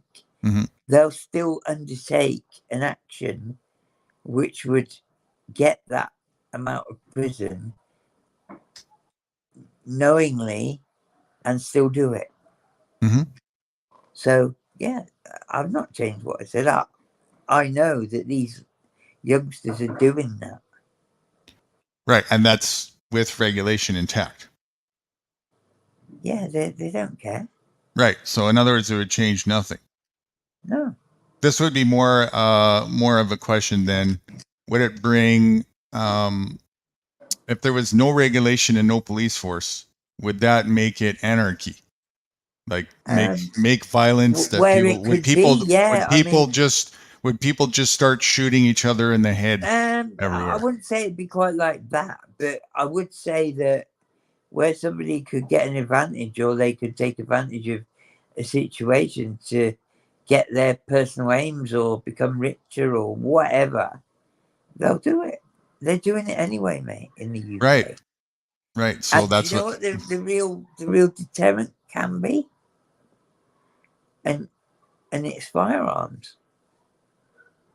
they'll still undertake an action which would get that amount of prison knowingly and still do it. So, yeah, I've not changed what I said. I know that these youngsters are doing that. Right, and that's with regulation intact. Yeah, they don't care. Right. So in other words, it would change nothing. No. This would be more of a question then. Would it bring if there was no regulation and no police force, would that make it anarchy? Like make violence that where people it could be, yeah. would people just start shooting each other in the head everywhere? I wouldn't say it'd be quite like that, but I would say that where somebody could get an advantage or they could take advantage of a situation to get their personal aims or become richer or whatever, they'll do it. They're doing it anyway, mate, in the UK. Right. So and that's you know what the real deterrent can be? And it's firearms.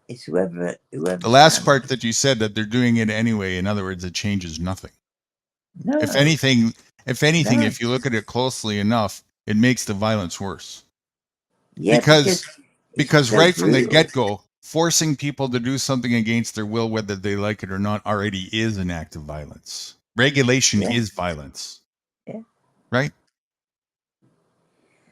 It's whoever. The last part that you said, that they're doing it anyway. In other words, it changes nothing. No. If anything, No. if you look at it closely enough, it makes the violence worse. Yeah, because so right from the brutal. get-go, forcing people to do something against their will, whether they like it or not, already is an act of violence. Regulation is violence. Yeah. Right?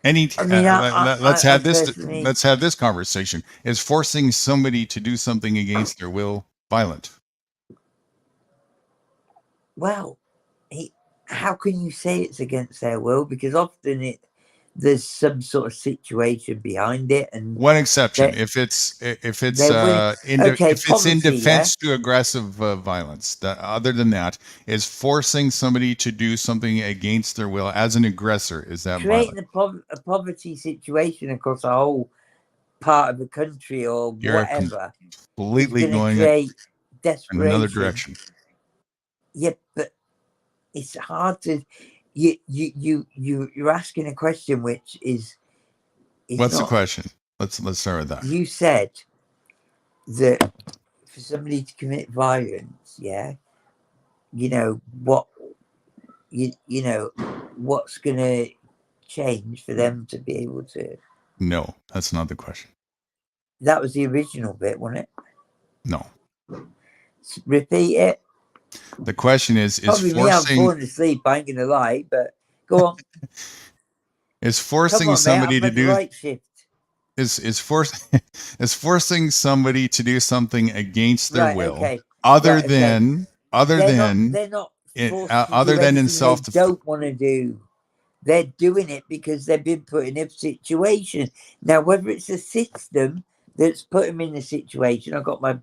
Let's have this conversation. Is forcing somebody to do something against their will violent? Well, how can you say it's against their will? Because often there's some sort of situation behind it, and one exception, if it's in defense to aggressive violence. Other than that, is forcing somebody to do something against their will as an aggressor, is that creating violent? a poverty situation across a whole part of the country or You're whatever is completely going to going create in another desperation. direction. Yeah, but it's hard to you're asking a question which is What's the not. question? Let's start with that. You said that for somebody to commit violence, yeah, you know what you know what's going to change for them to be able to. No, that's not the question. That was the original bit, wasn't it? No. Repeat it. The question is Probably me. I'm forcing falling asleep. I ain't gonna lie, but go on. is Come forcing on, mate. somebody I'm to at the do right shift. is forcing somebody to do something against their Right. will, Okay. other Right. Okay. than They're not forced to other do than in anything they self-defense. don't want to do. They're doing it because they've been put in a situation. Now, whether it's a system that's put them in the situation, I've got my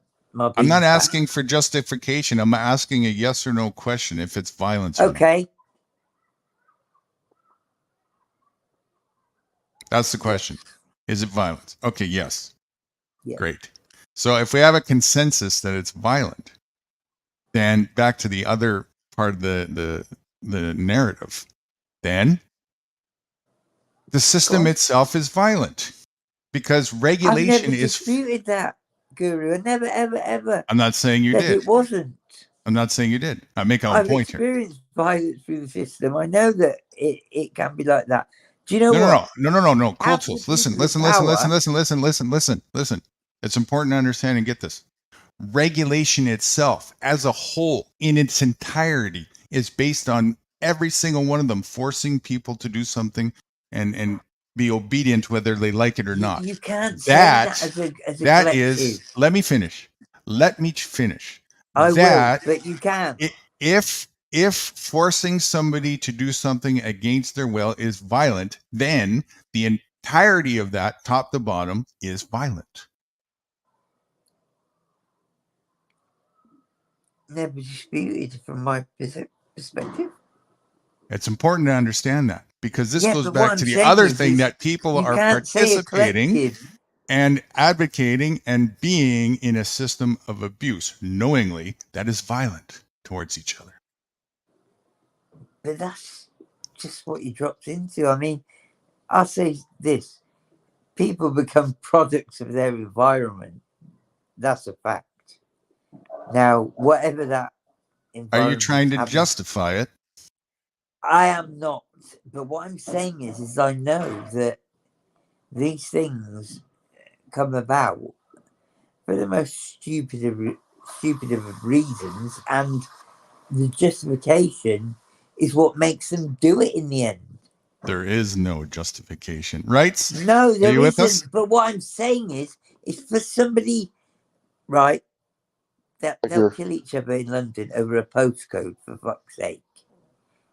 I'm not beans back. asking for justification. I'm asking a yes or no question if it's violence or not. Okay. That's the question. Is it violence? Okay, yes. Yeah. Great. So if we have a consensus that it's violent, then back to the other part of the narrative, then the system itself is violent because I've regulation never is. disputed that, Guru. I never, ever, ever I'm not saying you said did. it wasn't. I'm not saying you did. I make a I've point here. experienced violence through the system. I know that it can be like that. Do you know No. what? Cool Half the tools. Listen. people with power- Listen. It's important to understand and get this. Regulation itself, as a whole, in its entirety, is based on every single one of them forcing people to do something and be obedient whether they like it or not. You can't say that as a that collective. is. Let me finish. I That will, but you can. If forcing somebody to do something against their will is violent, then the entirety of that, top to bottom, is violent. Never disputed from my perspective. It's important to understand that because this Yeah, goes but back what to I'm the saying other is thing that people you are can't say a participating collective. and advocating and being in a system of abuse knowingly that is violent towards each other. But that's just what you dropped into. I mean, I'll say this. People become products of their environment. That's a fact. Now, whatever that Are environment you trying to happens, justify it? I am not. But what I'm saying is I know that these things come about for the most stupid of reasons, and the justification is what makes them do it in the end. There is no justification, right? No, there you with us? isn't. But what I'm saying is for somebody, right, that they'll kill each other in London over a postcode, for fuck's sake.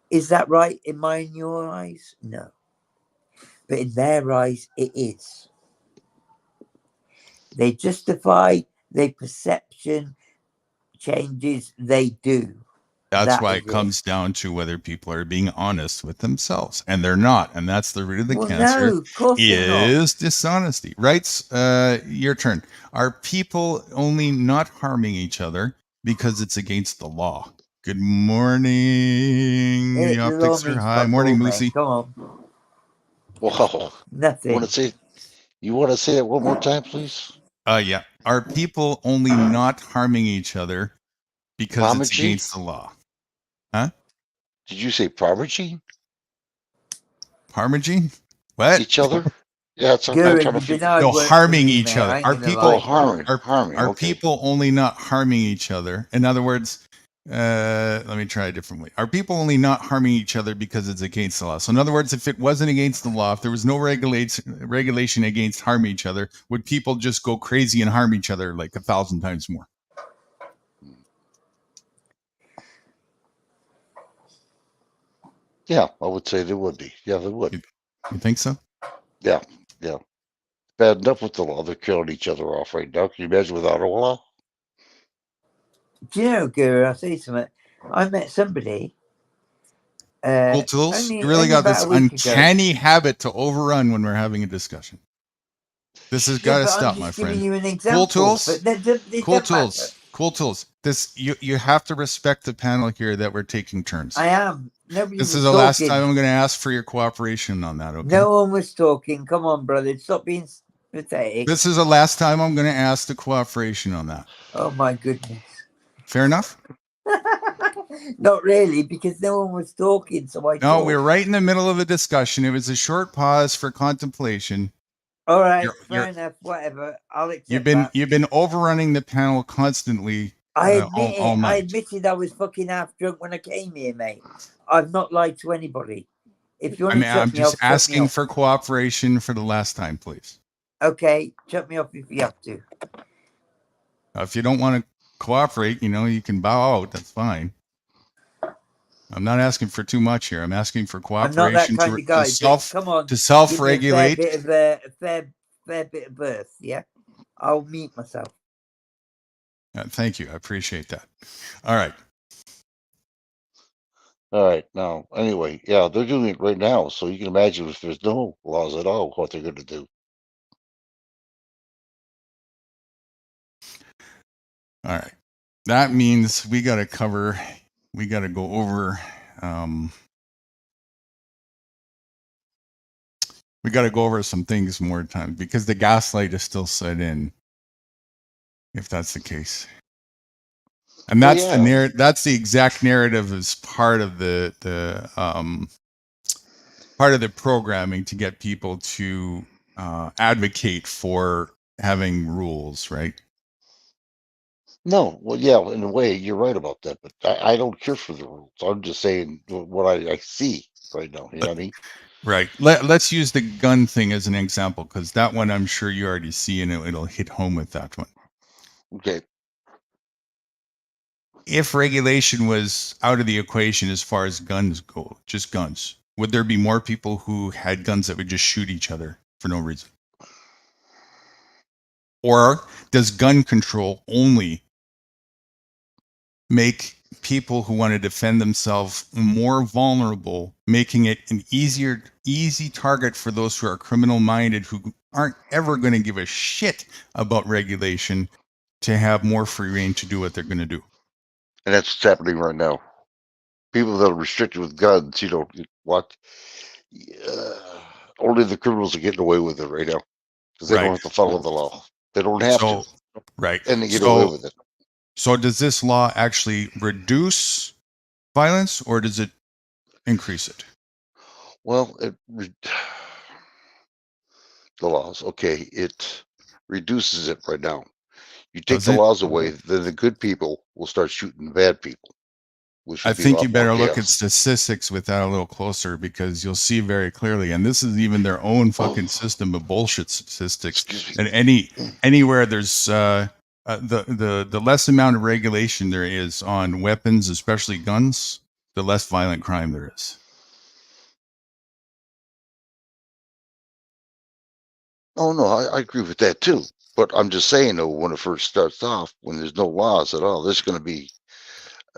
Is that right in my and your eyes? No. But in their eyes, it is. They justify their perception changes, they do. That's That why is it comes down to whether people are being honest with themselves, and they're not, and that's the root of the cancer. No, of course they're not. Is dishonesty. Right? Your turn. Are people only not harming each other because it's against the law? Good morning, the optics are high. Morning, Moosey. Come on. Wow. Nothing. You want to say it one more time, please? Yeah. Are people only not harming each other because it's Parmegy? against the law? Huh? Did you say parmegy? Parmegy? What? Each other? Yeah, it's I'm Guru, trying to you've been figure. hard No, work harming for me, each man. other. I ain't Are gonna people lie. harming? Are Okay. people only not harming each other? In other words, let me try a different way. Are people only not harming each other because it's against the law? So in other words, if it wasn't against the law, if there was no regulation against harming each other, would people just go crazy and harm each other like 1,000 times more? Yeah, I would say there would be. Yeah, there would. You think so? Yeah. Bad enough with the law. They're killing each other off right now. Can you imagine without a law? Do you know, Guru, I'll say something. I met somebody. Cool tools. You really got this uncanny habit to overrun when we're having a discussion. This has Yeah, got to but I'm stop, just my giving friend. you an example. Cool tools. But it Cool doesn't matter. tools. Cool tools. This you have to respect the panel here that we're taking turns. I am. Nobody This was is the last talking. time I'm going to ask for your cooperation on that. Okay. No one was talking. Come on, brother. Stop being pathetic. This is the last time I'm going to ask the cooperation on that. Oh my goodness. Fair enough. Not really, because no one was talking. So I No, talked. we're right in the middle of a discussion. It was a short pause for contemplation. All right, You're- fair enough. Whatever. I'll accept You've been that. overrunning the panel constantly. I admit all it. I night. admitted I was fucking half drunk when I came here, mate. I've not lied to anybody. If you want to shut I'm me off, just shut me asking off. for cooperation for the last time, please. Okay, shut me off if you have to. If you don't want to cooperate, you can bow out. That's fine. I'm not asking for too much here. I'm asking for I'm not that cooperation kind of guy. But come on, to give me self-regulate. a fair bit of birth. Yeah, I'll mute myself. Thank you. I appreciate that. All right. All right. Now, anyway, yeah, they're doing it right now. So you can imagine if there's no laws at all, what they're going to do. All right. That means we got to go over, we got to go over some things more time because the gaslight is still set in, if that's the case. And that's that's the exact narrative as part of the programming to get people to advocate for having rules, right? No, well, yeah, in a way, you're right about that, but I don't care for the rules. I'm just saying what I see right now. You know what I mean? Right. Let's use the gun thing as an example because that one I'm sure you already see and it'll hit home with that one. Okay. If regulation was out of the equation as far as guns go, just guns, would there be more people who had guns that would just shoot each other for no reason? Or does gun control only make people who want to defend themselves more vulnerable, making it an easy target for those who are criminal minded, who aren't ever going to give a shit about regulation, to have more free reign to do what they're going to do? And that's what's happening right now. People that are restricted with guns, what? Only the criminals are getting away with it right now because they don't have to follow the law. They don't have to. Right. And they get away with it. So does this law actually reduce violence or does it increase it? Well, the laws, okay, it reduces it right now. You take the laws away, then the good people will start shooting the bad people. I think you better look at statistics with that a little closer because you'll see very clearly, and this is even their own fucking system of bullshit statistics. And anywhere there's the less amount of regulation there is on weapons, especially guns, the less violent crime there is. Oh no, I agree with that too. But I'm just saying though, when it first starts off, when there's no laws at all, there's going to be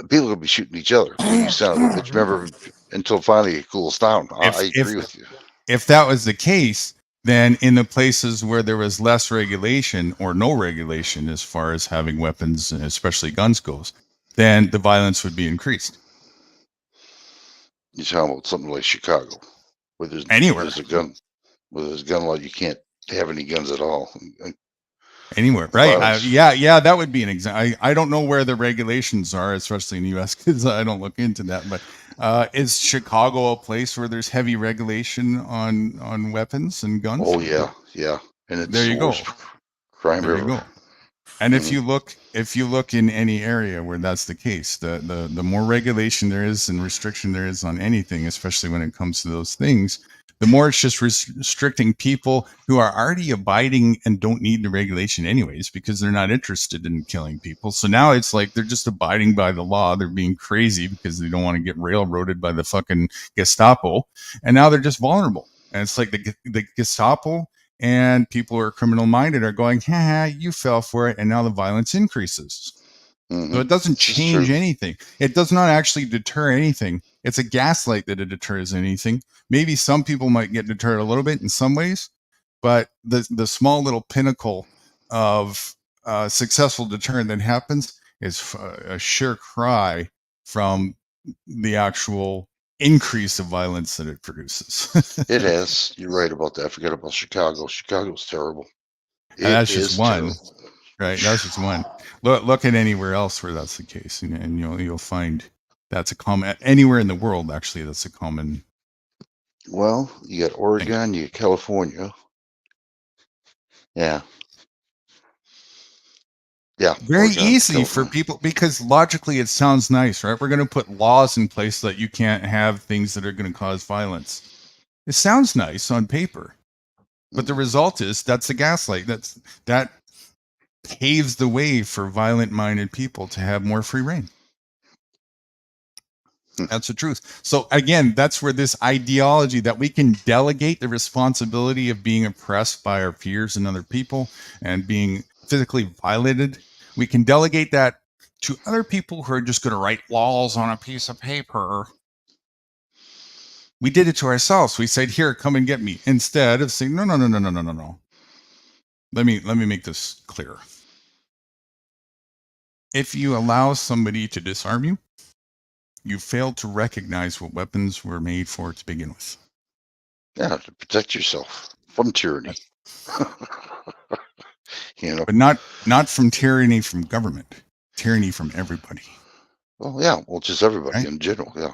people going to be shooting each other. But remember, until finally it cools down. I agree with you. If that was the case, then in the places where there was less regulation or no regulation as far as having weapons, especially guns goes, then the violence would be increased. You're talking about something like Chicago, where there's a gun law, you can't have any guns at all. Anywhere, right? Yeah, that would be an example. I don't know where the regulations are, especially in the U.S., because I don't look into that. But is Chicago a place where there's heavy regulation on weapons and guns? Oh yeah, and it's there you go. Crime there river. You go. And if you look in any area where that's the case, the more regulation there is and restriction there is on anything, especially when it comes to those things, the more it's just restricting people who are already abiding and don't need the regulation anyways because they're not interested in killing people. So now it's like they're just abiding by the law. They're being crazy because they don't want to get railroaded by the fucking Gestapo. And now they're just vulnerable. And it's like the Gestapo and people who are criminal minded are going, ha, you fell for it. And now the violence increases. Mm-hmm. So it doesn't change anything. It does not actually deter anything. It's a gaslight that it deters anything. Maybe some people might get deterred a little bit in some ways, but the small little pinnacle of successful deterrent that happens is a sheer cry from the actual increase of violence that it produces. It has. You're right about that. I forget about Chicago. Chicago's terrible. And It that's just is one, terrible. right? That's just one. Look at anywhere else where that's the case, and you'll find that's a common anywhere in the world. Actually, that's a common. Well, you got Oregon, you got California. Yeah. Yeah. Very Oregon, easy for California. people because logically it sounds nice, right? We're going to put laws in place so that you can't have things that are going to cause violence. It sounds nice on paper, but the result is that's the gaslight. That paves the way for violent-minded people to have more free reign. That's the truth. So again, that's where this ideology that we can delegate the responsibility of being oppressed by our peers and other people and being physically violated, we can delegate that to other people who are just going to write laws on a piece of paper. We did it to ourselves. We said, "Here, come and get me," instead of saying, "No. Let me make this clear. If you allow somebody to disarm you, you failed to recognize what weapons were made for to begin with." Yeah, to protect yourself from tyranny. But not from tyranny from government, tyranny from everybody. Well, yeah, well, just everybody Right? in general. Yeah,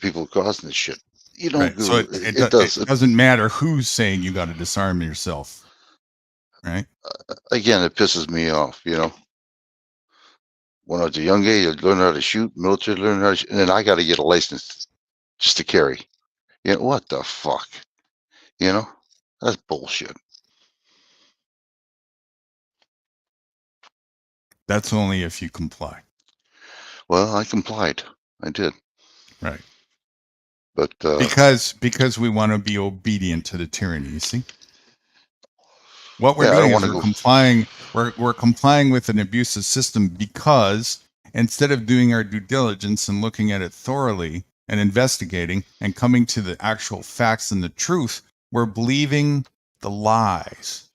people causing this shit. You know, Right. So it does. it doesn't matter who's saying you got to disarm yourself. Right. Again, it pisses me off. When I was a young age, I learned how to shoot, military learned how to shoot, and then I got to get a license just to carry. What the fuck? That's bullshit. That's only if you comply. Well, I complied. I did. Right. But because we want to be obedient to the tyranny, you see? What we're yeah, I don't doing want is to we're go. complying. We're complying with an abusive system because instead of doing our due diligence and looking at it thoroughly and investigating and coming to the actual facts and the truth, we're believing the lies.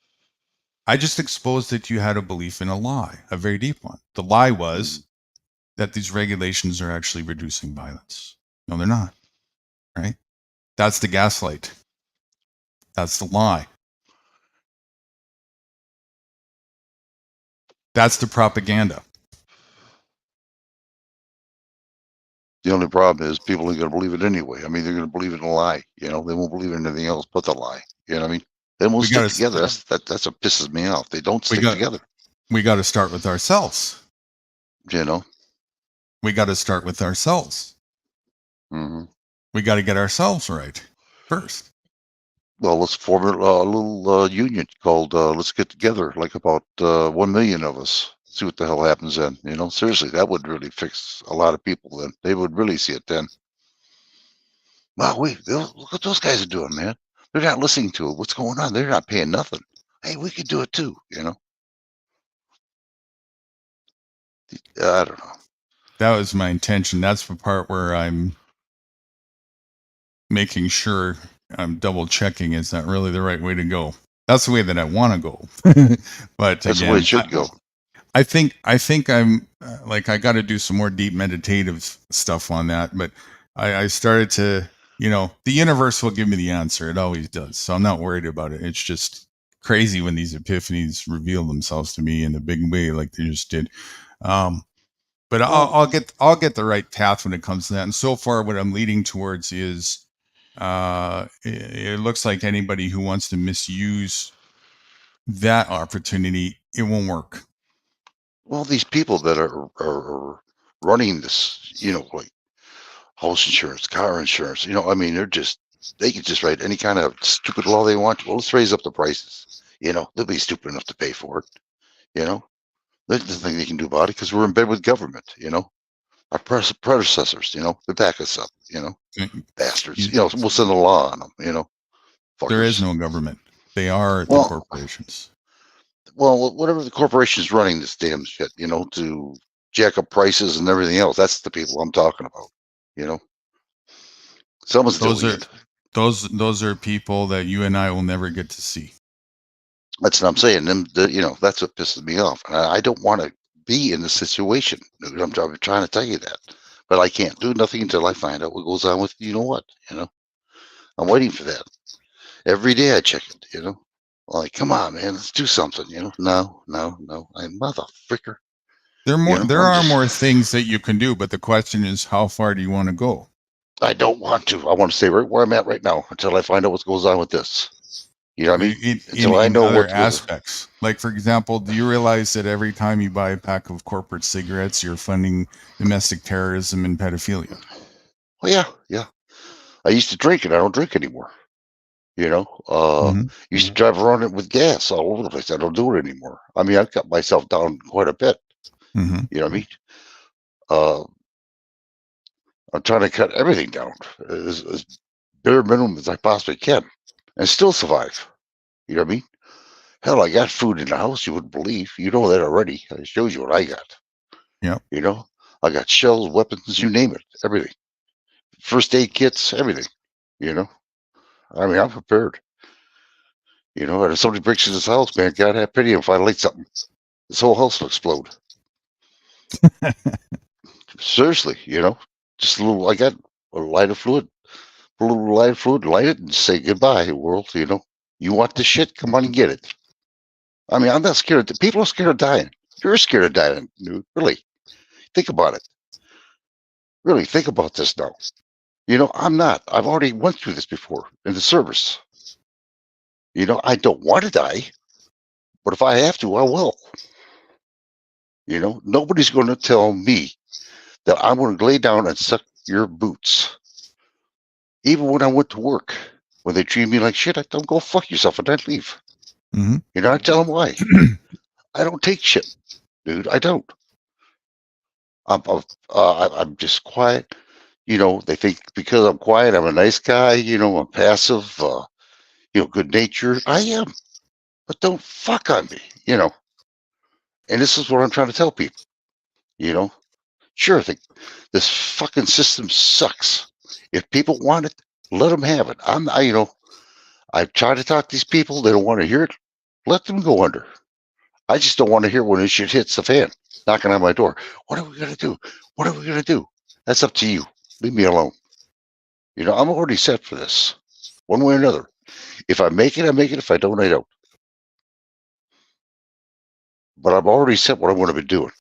I just exposed that you had a belief in a lie, a very deep one. The lie was that these regulations are actually reducing violence. No, they're not. Right? That's the gaslight. That's the lie. That's the propaganda. The only problem is people are going to believe it anyway. I mean, they're going to believe it in a lie. They won't believe in anything else but the lie. You know what I mean? They won't We stick gotta- together. That's what pisses me off. They don't We stick got together. we got to start with ourselves. We got to start with ourselves. Hmm. We got to get ourselves right first. Well, let's form a little union called Let's Get Together, like about 1 million of us. See what the hell happens then. Seriously, that would really fix a lot of people then. They would really see it then. Wow, look what those guys are doing, man. They're not listening to it. What's going on? They're not paying nothing. Hey, we could do it too, I don't know. That was my intention. That's the part where I'm making sure I'm double checking is that really the right way to go. That's the way that I want to go. But That's again, the way it should go. I think I'm I got to do some more deep meditative stuff on that. But I started to, the universe will give me the answer. It always does. So I'm not worried about it. It's just crazy when these epiphanies reveal themselves to me in a big way, like they just did. But I'll get the right path when it comes to that. And so far, what I'm leading towards is, it looks like anybody who wants to misuse that opportunity, it won't work. Well, these people that are running this, like house insurance, car insurance, I mean, they can just write any kind of stupid law they want. Well, let's raise up the prices. They'll be stupid enough to pay for it. There's nothing they can do about it because we're in bed with government. Our predecessors, they back us up. Bastards. We'll send a law on them. Fuckers. There is no government. They are the corporations. Well, whatever the corporation's running this damn shit, to jack up prices and everything else. That's the people I'm talking about. Someone's doing it. Those are people that you and I will never get to see. That's what I'm saying. That's what pisses me off. And I don't want to be in the situation. I'm trying to tell you that, but I can't do nothing until I find out what goes on with you know what. I'm waiting for that. Every day I check it. Like, come on, man, let's do something. No, I motherfucker. There I'm are just- more things that you can do, but the question is, how far do you want to go? I don't want to. I want to stay right where I'm at right now until I find out what goes on with this. You know what I mean? Until I In know other what aspects. Like, for example, do you realize that every time you buy a pack of corporate cigarettes, you're funding domestic terrorism and pedophilia? Oh yeah. I used to drink it. I don't drink anymore. Used to drive around it with gas all over the place. I don't do it anymore. I mean, I've cut myself down quite a bit. Mm-hmm. You know what I mean? I'm trying to cut everything down as bare minimum as I possibly can and still survive. You know what I mean? Hell, I got food in the house you wouldn't believe. You know that already. I showed you what I got. Yeah. I got shells, weapons, you name it, everything. First aid kits, everything. I mean, I'm prepared. And if somebody breaks in this house, man, God have pity if I light something. This whole house will explode. Seriously, just a little. I got a lighter fluid, a little lighter fluid, light it, and say goodbye, world. You want this shit? Come on and get it. I mean, I'm not scared. People are scared of dying. You're scared of dying, dude. Really, think about it. Really, think about this now. I'm not. I've already went through this before in the service. I don't want to die, but if I have to, I will. Nobody's going to tell me that I'm going to lay down and suck your boots. Even when I went to work, when they treat me like shit, I tell them, go fuck yourself and I'd leave. Mm-hmm. I tell them why. I don't take shit, dude. I don't. I'm just quiet. They think because I'm quiet, I'm a nice guy. I'm passive, good natured. I am, but don't fuck on me. And this is what I'm trying to tell people. Sure, this fucking system sucks. If people want it, let them have it. I've tried to talk to these people. They don't want to hear it. Let them go under. I just don't want to hear when this shit hits the fan, knocking on my door. What are we going to do? What are we going to do? That's up to you. Leave me alone. I'm already set for this, one way or another. If I make it, I make it. If I don't, I don't. But I've already set what I'm going to be doing.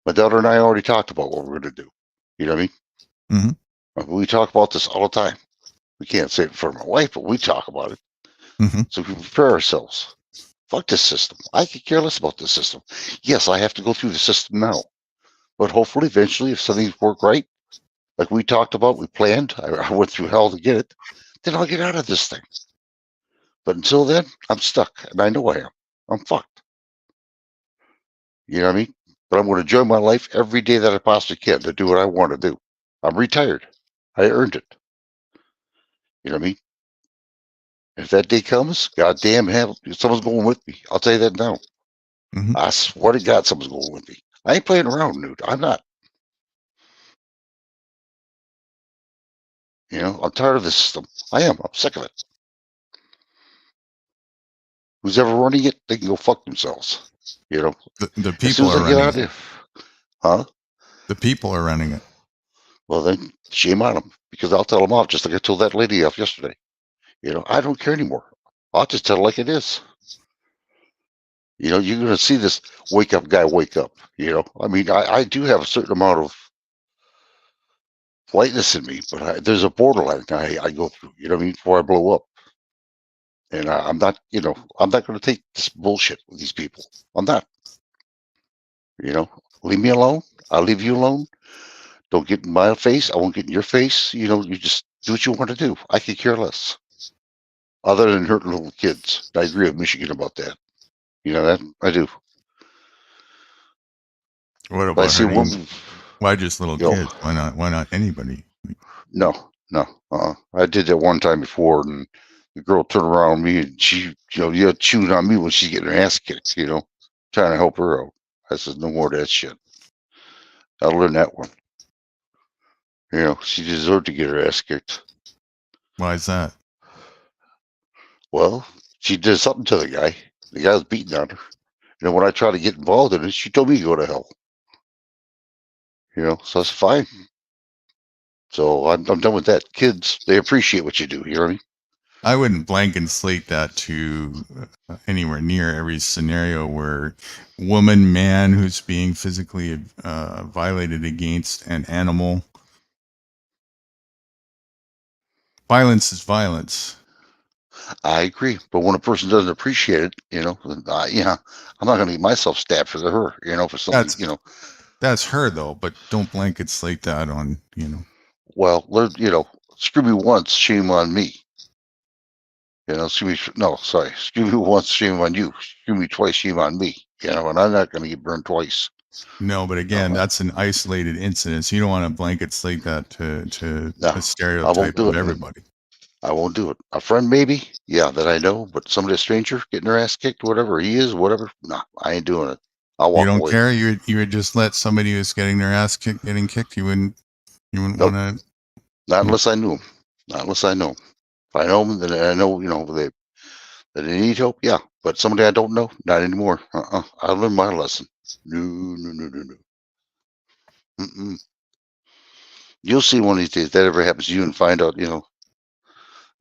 My daughter and I already talked about what we're going to do. You know what I mean? Mm-hmm. We talk about this all the time. We can't say it in front of my wife, but we talk about it. Mm-hmm. So we prepare ourselves. Fuck this system. I could care less about this system. Yes, I have to go through the system now. But hopefully, eventually, if something's worked right, like we talked about, we planned, I went through hell to get it, then I'll get out of this thing. But until then, I'm stuck. And I know I am. I'm fucked. You know what I mean? But I'm going to enjoy my life every day that I possibly can to do what I want to do. I'm retired. I earned it. You know what I mean? If that day comes, goddamn, someone's going with me. I'll tell you that now. Mm-hmm. I swear to God, someone's going with me. I ain't playing around, dude. I'm not. I'm tired of this system. I am. I'm sick of it. Who's ever running it, they can go fuck themselves. The As soon people as are I get out running of it. here. Huh? The people are running it. Well, then shame on them because I'll tell them off just like I told that lady off yesterday. I don't care anymore. I'll just tell her like it is. You're going to see this wake up guy wake up. I mean, I do have a certain amount of lightness in me, but there's a borderline I go through, you know what I mean, before I blow up. And I'm not, I'm not going to take this bullshit with these people. I'm not. Leave me alone. I'll leave you alone. Don't get in my face. I won't get in your face. You just do what you want to do. I could care less. Other than hurting little kids. I agree with Michigan about that. That I do. What I about see a hurting? woman. Why just little kids? Why not? Why not anybody? No. I did that one time before, and the girl turned around me, and she, chewing on me when she's getting her ass kicked. Trying to help her out. I said, no more of that shit. I learned that one. She deserved to get her ass kicked. Why is that? Well, she did something to the guy. The guy was beating on her. And when I tried to get involved in it, she told me to go to hell. So that's fine. So I'm done with that. Kids, they appreciate what you do. You know what I mean? I wouldn't blanket slate that to anywhere near every scenario where woman, man who's being physically violated against an animal. Violence is violence. I agree. But when a person doesn't appreciate it, I'm not going to get myself stabbed for her, for something, That's her though, but don't blanket slate that on, Well, screw me once, shame on me. Screw me once, shame on you. Screw me twice, shame on me. And I'm not going to get burned twice. No, but again, that's an isolated incident. So you don't want to blanket slate that to No, a stereotype of everybody. I won't do it. A friend, maybe, yeah, that I know, but somebody, a stranger, getting their ass kicked, whatever he is, whatever. No, I ain't doing it. I'll walk You don't away. care. You would just let somebody who's getting their ass kicked getting kicked. You wouldn't Nope. want to. Not unless I knew him. Not unless I know him. If I know him, then I know, that they need help. Yeah, but somebody I don't know, not anymore. I learned my lesson. No. Mm-mm. You'll see one of these days that ever happens to you and find out,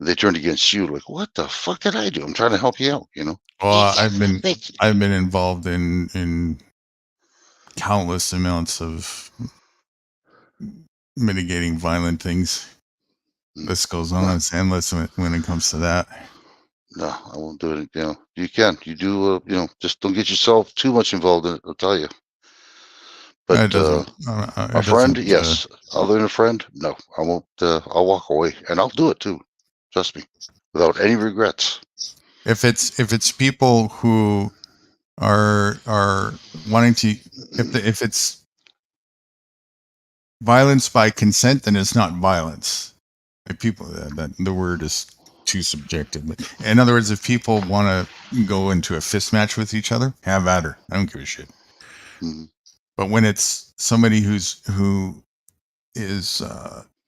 they turned against you. Like, what the fuck did I do? I'm trying to help you out. Well, I've been involved in countless amounts of mitigating violent things. This goes on. It's endless when it comes to that. No, I won't do it. You can. You do. Just don't get yourself too much involved in it. I'll tell you. But a friend, yes. Other than a friend, no. I won't. I'll walk away, and I'll do it too. Trust me, without any regrets. If it's people who are wanting to, if it's violence by consent, then it's not violence. If people that the word is too subjective. But in other words, if people want to go into a fist match with each other, have at her. I don't give a shit. Mm-hmm. But when it's somebody who is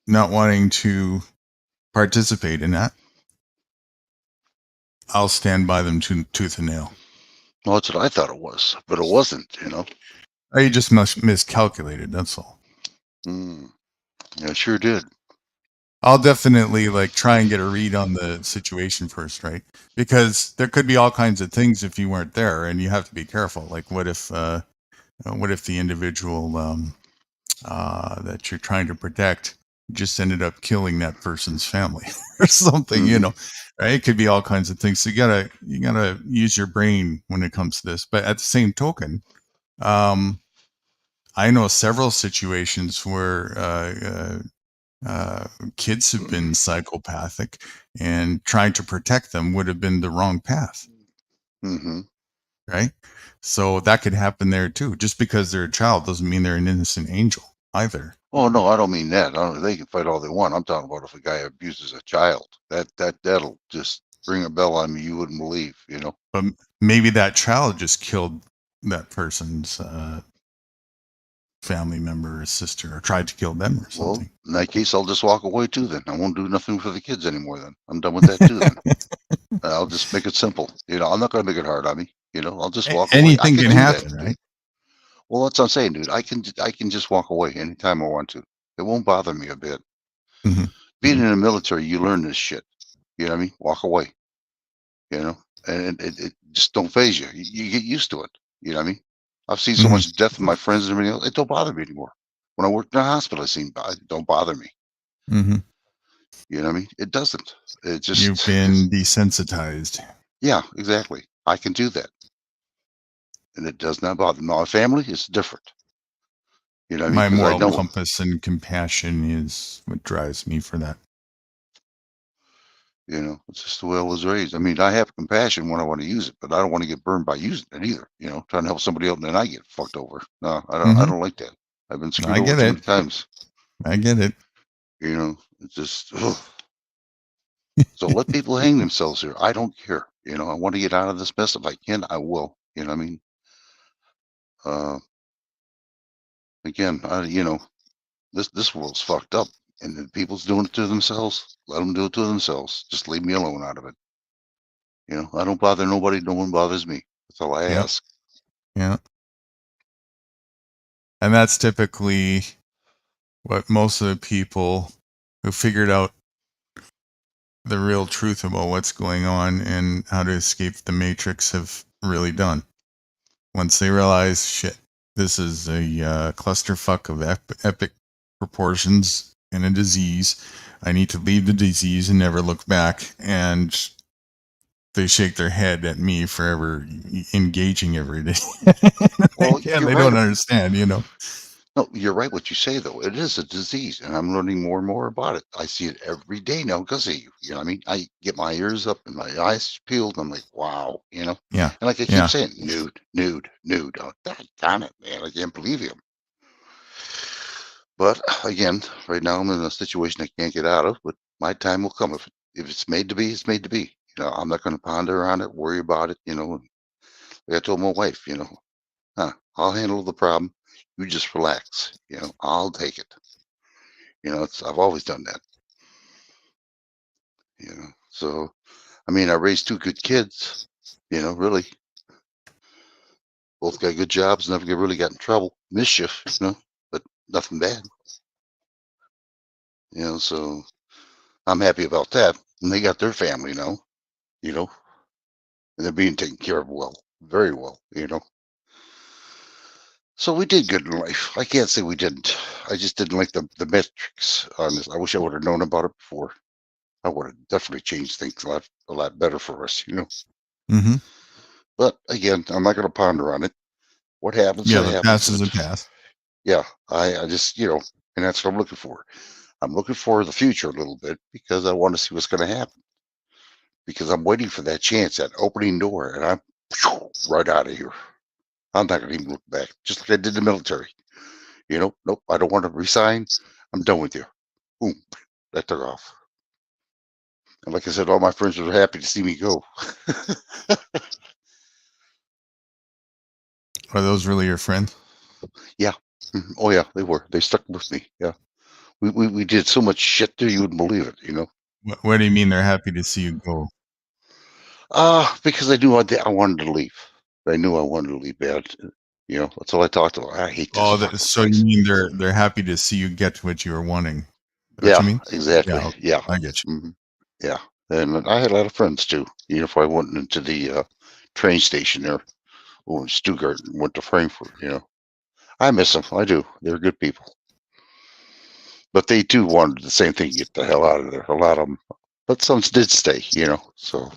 not wanting to participate in that, I'll stand by them tooth and nail. Well, that's what I thought it was, but it wasn't. You just miscalculated. That's all. Yeah, sure did. I'll definitely try and get a read on the situation first, right? Because there could be all kinds of things if you weren't there, and you have to be careful. Like, what if the individual that you're trying to protect just ended up killing that person's family or something? Right? It could be all kinds of things. So you gotta use your brain when it comes to this. But at the same token, I know several situations where kids have been psychopathic, and trying to protect them would have been the wrong path. Mm-hmm. Right? So that could happen there too. Just because they're a child doesn't mean they're an innocent angel either. Oh no, I don't mean that. They can fight all they want. I'm talking about if a guy abuses a child, that'll just ring a bell on me you wouldn't believe. But maybe that child just killed that person's family member or sister, or tried to kill them or something. Well, in that case, I'll just walk away too. Then I won't do nothing for the kids anymore. Then I'm done with that too. Then I'll just make it simple. I'm not going to make it hard on me. I'll just walk away. Anything can happen, right? Well, that's what I'm saying, dude. I can just walk away anytime I want to. It won't bother me a bit. Mm-hmm. Being in the military, you learn this shit. You know what I mean? Walk away. And it just don't phase you. You get used to it. You know what I mean? I've seen so much death of my friends and everything else. It don't bother me anymore. When I worked in a hospital, it don't bother me. Mm-hmm. You know what I mean? It doesn't. It just, you've been desensitized. Yeah, exactly. I can do that, and it does not bother me. My family is different. You know what I mean? My moral compass and compassion is what drives me for that. It's just the way I was raised. I mean, I have compassion when I want to use it, but I don't want to get burned by using it either. Trying to help somebody else and then I get fucked over. No, I don't. I don't like that. I've been screwed over too many times. I get it. It's just. Ugh. So let people hang themselves here. I don't care. I want to get out of this mess. If I can, I will. You know what I mean? Again, this world's fucked up. And the people's doing it to themselves. Let them do it to themselves. Just leave me alone out of it. I don't bother nobody. No one bothers me. That's all I Yep. ask. Yeah. And that's typically what most of the people who figured out the real truth about what's going on and how to escape the matrix have really done. Once they realize, shit, this is a clusterfuck of epic proportions and a disease. I need to leave the disease and never look back. And they shake their head at me for ever engaging every day. Well, Yeah, you're they right. don't understand, No, you're right what you say, though. It is a disease, and I'm learning more and more about it. I see it every day now because of you. You know what I mean? I get my ears up and my eyes peeled. I'm like, wow, Yeah, And like I keep yeah. saying, nude, nude, nude. Oh, damn it, man. I can't believe him. But again, right now I'm in a situation I can't get out of, but my time will come. If it's made to be, it's made to be. I'm not going to ponder on it, worry about it. Like I told my wife, I'll handle the problem. You just relax. I'll take it. I've always done that. So I mean, I raised two good kids. Really, both got good jobs. Never really got in trouble, mischief. But nothing bad. So I'm happy about that. And they got their family now. And they're being taken care of well, very well. So we did good in life. I can't say we didn't. I just didn't like the metrics on this. I wish I would have known about it before. I would have definitely changed things a lot better for us. Mm-hmm. But again, I'm not going to ponder on it. What happens, Yeah, it the happens. past is a past. Yeah, I just, and that's what I'm looking for. I'm looking for the future a little bit because I want to see what's going to happen. Because I'm waiting for that chance, that opening door, and I'm right out of here. I'm not going to even look back, just like I did in the military. Nope, I don't want to resign. I'm done with you. Boom, that took off. And like I said, all my friends were happy to see me go. Are those really your friends? Yeah. Oh, yeah, they were. They stuck with me. Yeah. We did so much shit there, you wouldn't believe it. What do you mean they're happy to see you go? Because I knew I wanted to leave. I knew I wanted to leave bad. That's all I talked about. I hate this Oh, fucking so you place. mean they're happy to see you get to what you were wanting? Is that what Yeah, you mean? exactly. Yeah, okay. Yeah. I get you. Yeah. And I had a lot of friends too. If I went into the train station there, in Stuttgart, and went to Frankfurt, I miss them. I do. They're good people. But they too wanted the same thing, get the hell out of there. A lot of them. But some did stay. So.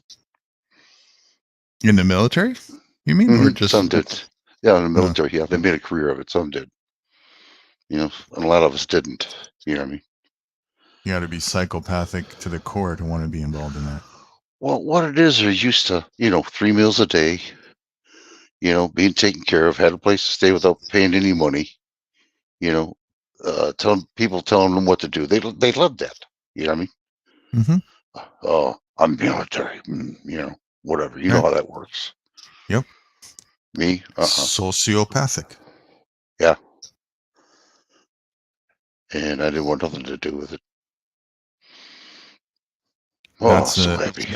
In the military, you mean, or just some did. Yeah, in the military. Yeah, they made a career of it. Some did. And a lot of us didn't. You know what I mean? You got to be psychopathic to the core to want to be involved in that. Well, what it is, they're used to, 3 meals a day, being taken care of, had a place to stay without paying any money, telling them what to do. They love that. You know what I mean? Mm-hmm. Oh, I'm military. Whatever. You know Right. how that works. Yep. Me? Sociopathic. Yeah. And I didn't want nothing to do with it. Oh, so happy.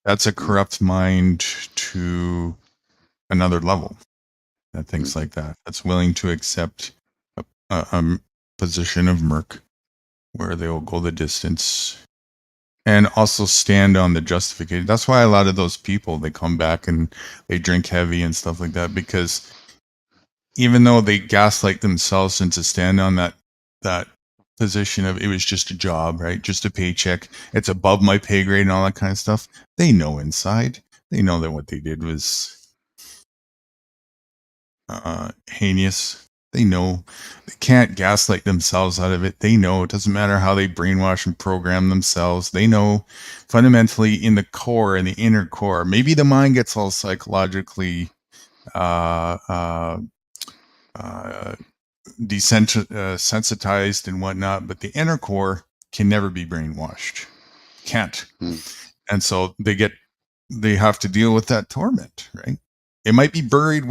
That's a corrupt mind to another level that thinks like that. That's willing to accept a position of merc where they will go the distance and also stand on the justification. That's why a lot of those people, they come back and they drink heavy and stuff like that, because even though they gaslight themselves into stand on that position of it was just a job, right? Just a paycheck. It's above my pay grade and all that kind of stuff. They know inside. They know that what they did was heinous. They know they can't gaslight themselves out of it. They know it doesn't matter how they brainwash and program themselves. They know fundamentally in the core, in the inner core, maybe the mind gets all psychologically desensitized and whatnot, but the inner core can never be brainwashed. Can't. And so they have to deal with that torment, right? It might be buried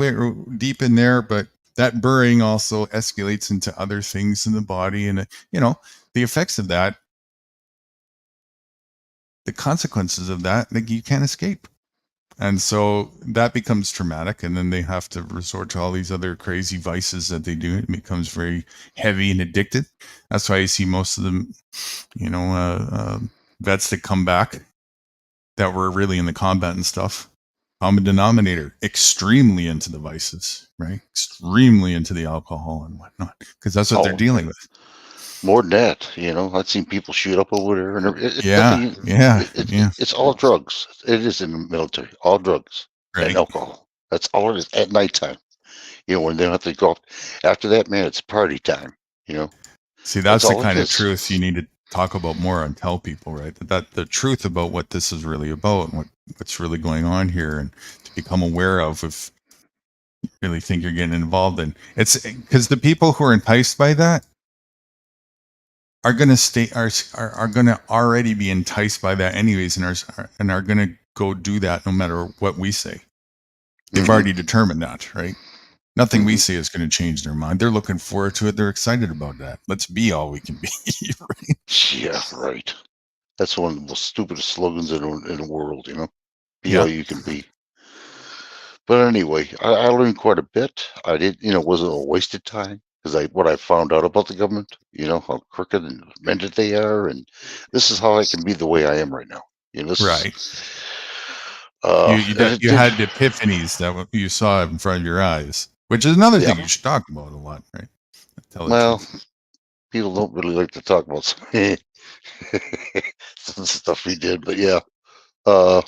deep in there, but that burying also escalates into other things in the body. And, the effects of that, the consequences of that, like, you can't escape. And so that becomes traumatic, and then they have to resort to all these other crazy vices that they do. It becomes very heavy and addicted. That's why you see most of them, vets that come back that were really in the combat and stuff. Common denominator, extremely into the vices, right? Extremely into the alcohol and whatnot, because that's what they're dealing with. More than that, I've seen people shoot up over there, and it's Yeah, nothing. yeah. It's all drugs. It is in the military, all drugs and Right. alcohol. That's all it is at nighttime. When they don't have to go up. After that, man, it's party time. See, That's that's the all it kind of is. truth you need to talk about more and tell people, right? That the truth about what this is really about and what's really going on here, and to become aware of if you really think you're getting involved in. It's because the people who are enticed by that are going to are going to already be enticed by that anyways, and are going to go do that no matter what we say. They've already determined that, right? Nothing we say is going to change their mind. They're looking forward to it. They're excited about that. Let's be all we can be. Right? Yeah, right. That's one of the most stupidest slogans in the world. Be all Yeah. you can be. But anyway, I learned quite a bit. I did, it wasn't a wasted time, because what I found out about the government, how crooked and demented they are, and this is how I can be the way I am right now. Right. And it You did. had epiphanies that you saw in front of your eyes, which is another thing you should talk about a lot, right? Tell the truth. People don't really like to talk about some stuff we did, but yeah. But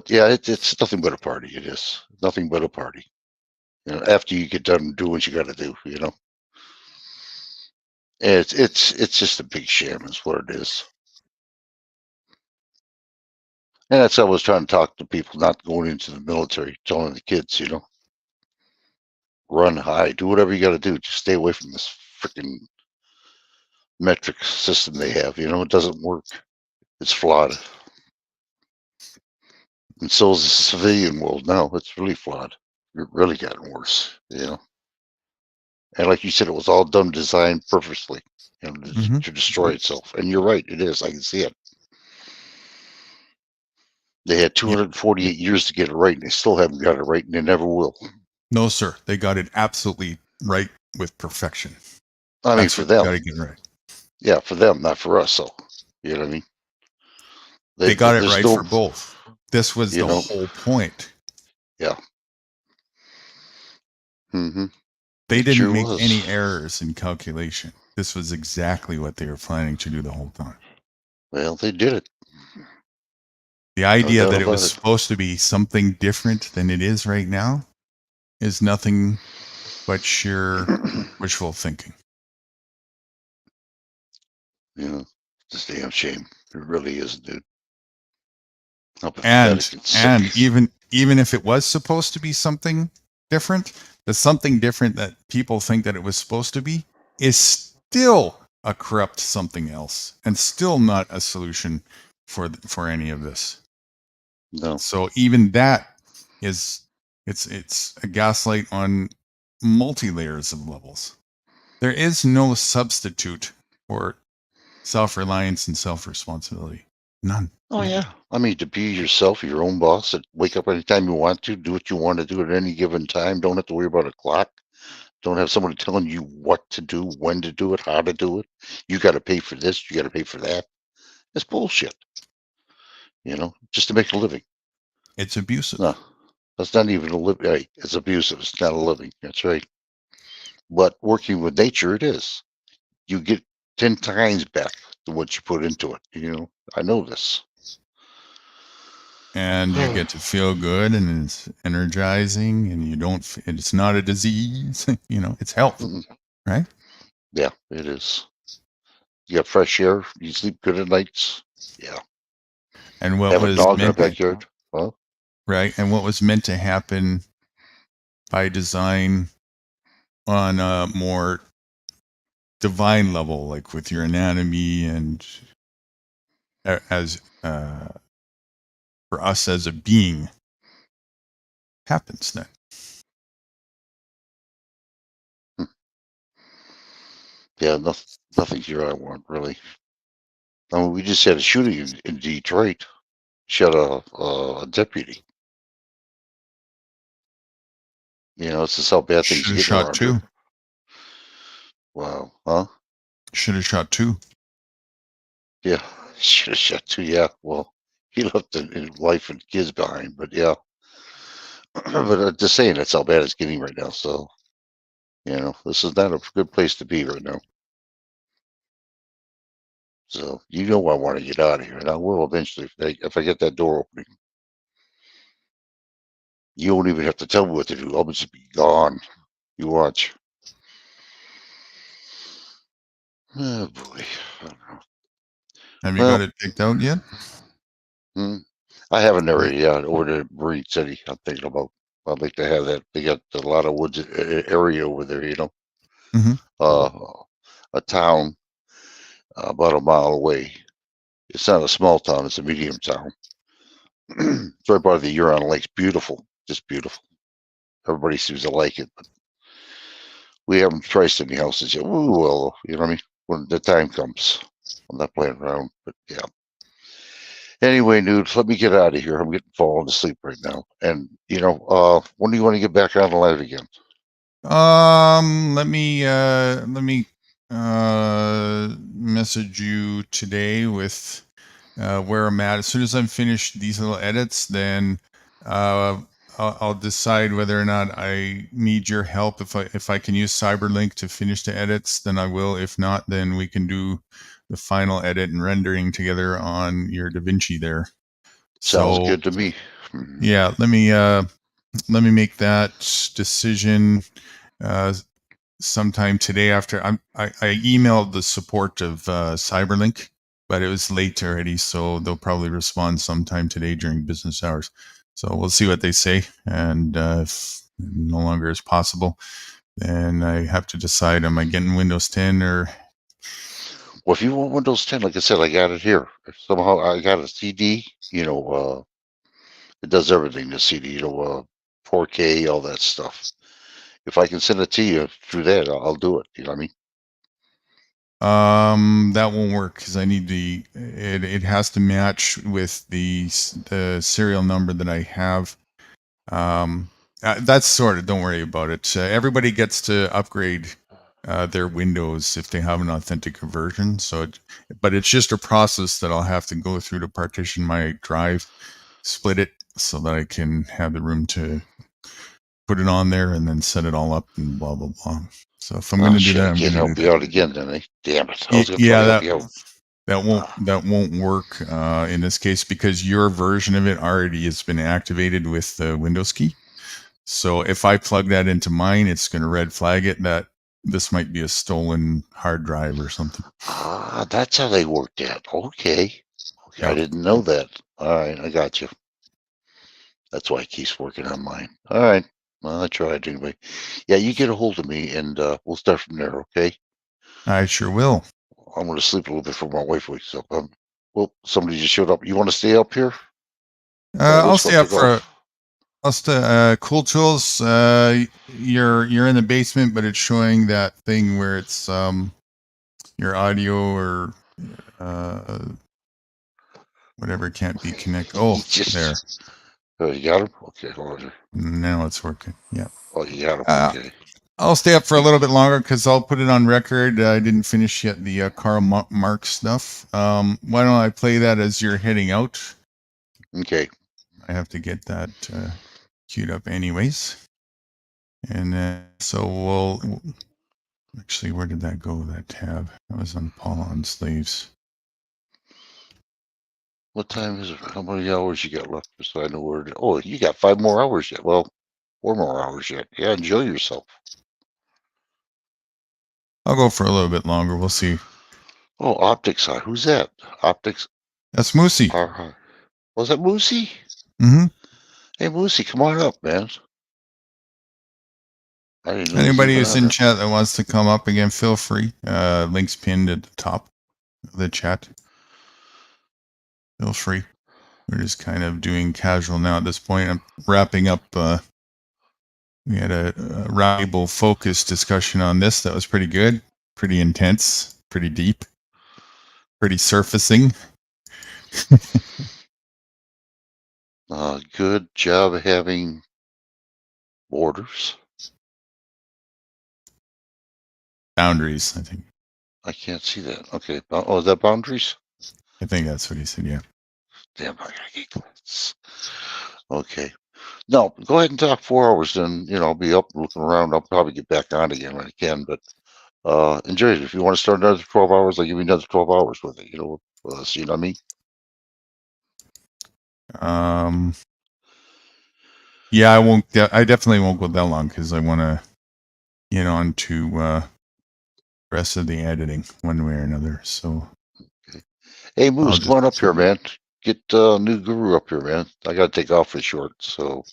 yeah, it's nothing but a party. It is nothing but a party. After you get done doing what you got to do, And it's just a big sham, is what it is. And that's how I was trying to talk to people not going into the military, telling the kids, run, hide, do whatever you got to do. Just stay away from this freaking metric system they have. It doesn't work. It's flawed. And so is the civilian world now. It's really flawed. It really gotten worse, And like you said, it was all done, designed purposely, to destroy itself. And you're right, it is. I can see it. They had 248 years to get it right, and they still haven't got it right, and they never will. No, sir. They got it absolutely right with perfection. I mean, for them. Got to get right. Yeah, for them, not for us. So, you know what I mean? They got it right for both. This was the whole point. Yeah. Mm-hmm. They didn't make any errors in calculation. This was exactly what they were planning to do the whole time. Well, they did it. The idea that it was supposed to be something different than it is right now is nothing but sheer wishful thinking. It's a damn shame. It really is, dude. And even if it was supposed to be something different, the something different that people think that it was supposed to be is still a corrupt something else, and still not a solution for any of this. No. So even that is it's a gaslight on multi layers of levels. There is no substitute for self-reliance and self-responsibility. None. Oh yeah. I mean, to be yourself, your own boss, wake up anytime you want to, do what you want to do at any given time. Don't have to worry about a clock. Don't have somebody telling you what to do, when to do it, how to do it. You got to pay for this. You got to pay for that. It's bullshit. Just to make a living. It's abusive. No, that's not even a living. Right. It's abusive. It's not a living. That's right. But working with nature, it is. You get 10 times back to what you put into it. I know this. And you get to feel good, and it's energizing, and it's not a disease. It's health, right? Yeah, it is. You got fresh air. You sleep good at nights. Yeah. And what have was a dog meant in the backyard. Well, right, and what was meant to happen by design on a more divine level, like with your anatomy and as for us as a being, happens then. Yeah, nothing here I want really. I mean, we just had a shooting in Detroit. Shot a deputy. You know, it's just how bad things Should are have getting shot around here. two. Wow, huh? Should have shot two. Yeah, should have shot two. Yeah, well, he left his wife and kids behind, but yeah. But just saying, that's how bad it's getting right now. So, you know, this is not a good place to be right now. So, you know, I want to get out of here, and I will eventually if I get that door opening. You won't even have to tell me what to do. I'll just be gone. You watch. Oh boy. I don't know. Have you got Well, it picked out yet? I haven't already. Yeah, over to Marine City. I'm thinking about. I'd like to have that. They got a lot of woods area over there. You know, Mm-hmm. a town about a mile away. It's not a small town. It's a medium town. It's right by the Huron Lakes. Beautiful, just beautiful. Everybody seems to like it, but we haven't priced any houses yet. We will. You know what I mean? When the time comes. I'm not playing around, but yeah. Anyway, dude, let me get out of here. I'm getting falling asleep right now. And you know, when do you want to get back on the live again? Let me message you today with where I'm at. As soon as I'm finished these little edits, then I'll decide whether or not I need your help. If I can use Cyberlink to finish the edits, then I will. If not, then we can do the final edit and rendering together on your DaVinci there. Sounds So good to me. yeah, let me make that decision sometime today after I emailed the support of Cyberlink, but it was late already, so they'll probably respond sometime today during business hours. So we'll see what they say, and if no longer is possible, then I have to decide: am I getting Windows 10 or? Well, if you want Windows 10, like I said, I got it here. If somehow I got a CD, you know, it does everything. The CD, you know, 4K, all that stuff. If I can send it to you through that, I'll do it. You know what I mean? That won't work because I need it has to match with the serial number that I have. That's sorted. Don't worry about it. Everybody gets to upgrade their Windows if they have an authentic version. But it's just a process that I'll have to go through to partition my drive, split it so that I can have the room to put it on there and then set it all up and blah blah blah. So if I'm going to do Shit, that, I I'm can't going to help do you that. out again, then. Damn it! I was going to try Yeah, to help you out. that won't work in this case because your version of it already has been activated with the Windows key. So if I plug that into mine, it's going to red flag it that this might be a stolen hard drive or something. Ah, that's how they worked that. Okay. I Yeah. didn't know that. All right, I got you. That's why it keeps working on mine. All right. Well, I tried anyway. Yeah, you get a hold of me, and we'll start from there. Okay. I sure will. I'm going to sleep a little bit for my wife wakes up. Well, somebody just showed up. You want to stay up here? I'll Let's go stay play up for golf. Cool Tools. You're in the basement, but it's showing that thing where it's your audio or uh, whatever can't be connected. Oh, there. Oh, you got him? Okay, hold on here. Now it's working. Yeah. Oh, you got him. Okay. I'll stay up for a little bit longer because I'll put it on record. I didn't finish yet the Karl Marx stuff. Why don't I play that as you're heading out? Okay. I have to get that queued up anyways. And so we'll actually, where did that go? That tab that was on Paul on Slaves. What time is it? How many hours you got left? So I know where. Oh, you got 5 more hours yet. Well, 4 more hours yet. Yeah, enjoy yourself. I'll go for a little bit longer. We'll see. Oh, Optics. Who's that? Optics. That's Moosey. Was that Moosey? Mm-hmm. Hey, Moosey, come on up, man. I didn't know Anybody he was who's even in on chat that wants to come up again, feel free. Links pinned at the top of the chat. Feel free. We're just kind of doing casual now at this point. I'm wrapping up. We had a roundtable focus discussion on this that was pretty good. pretty intense, pretty deep, pretty surfacing. Good job having borders. Boundaries, I think. I can't see that. Okay. Oh, is that boundaries? I think that's what he said, yeah. Damn, I gotta get glasses. Okay. No, go ahead and talk 4 hours, then I'll be up looking around. I'll probably get back on again when I can, but enjoy it. If you want to start another 12 hours, I'll give you another 12 hours with it. So you know what I mean? Yeah, I definitely won't go that long because I want to get on to the rest of the editing one way or another. So, Hey, Moose, come on up here, man. Get new guru up here, man. I gotta take off for short, so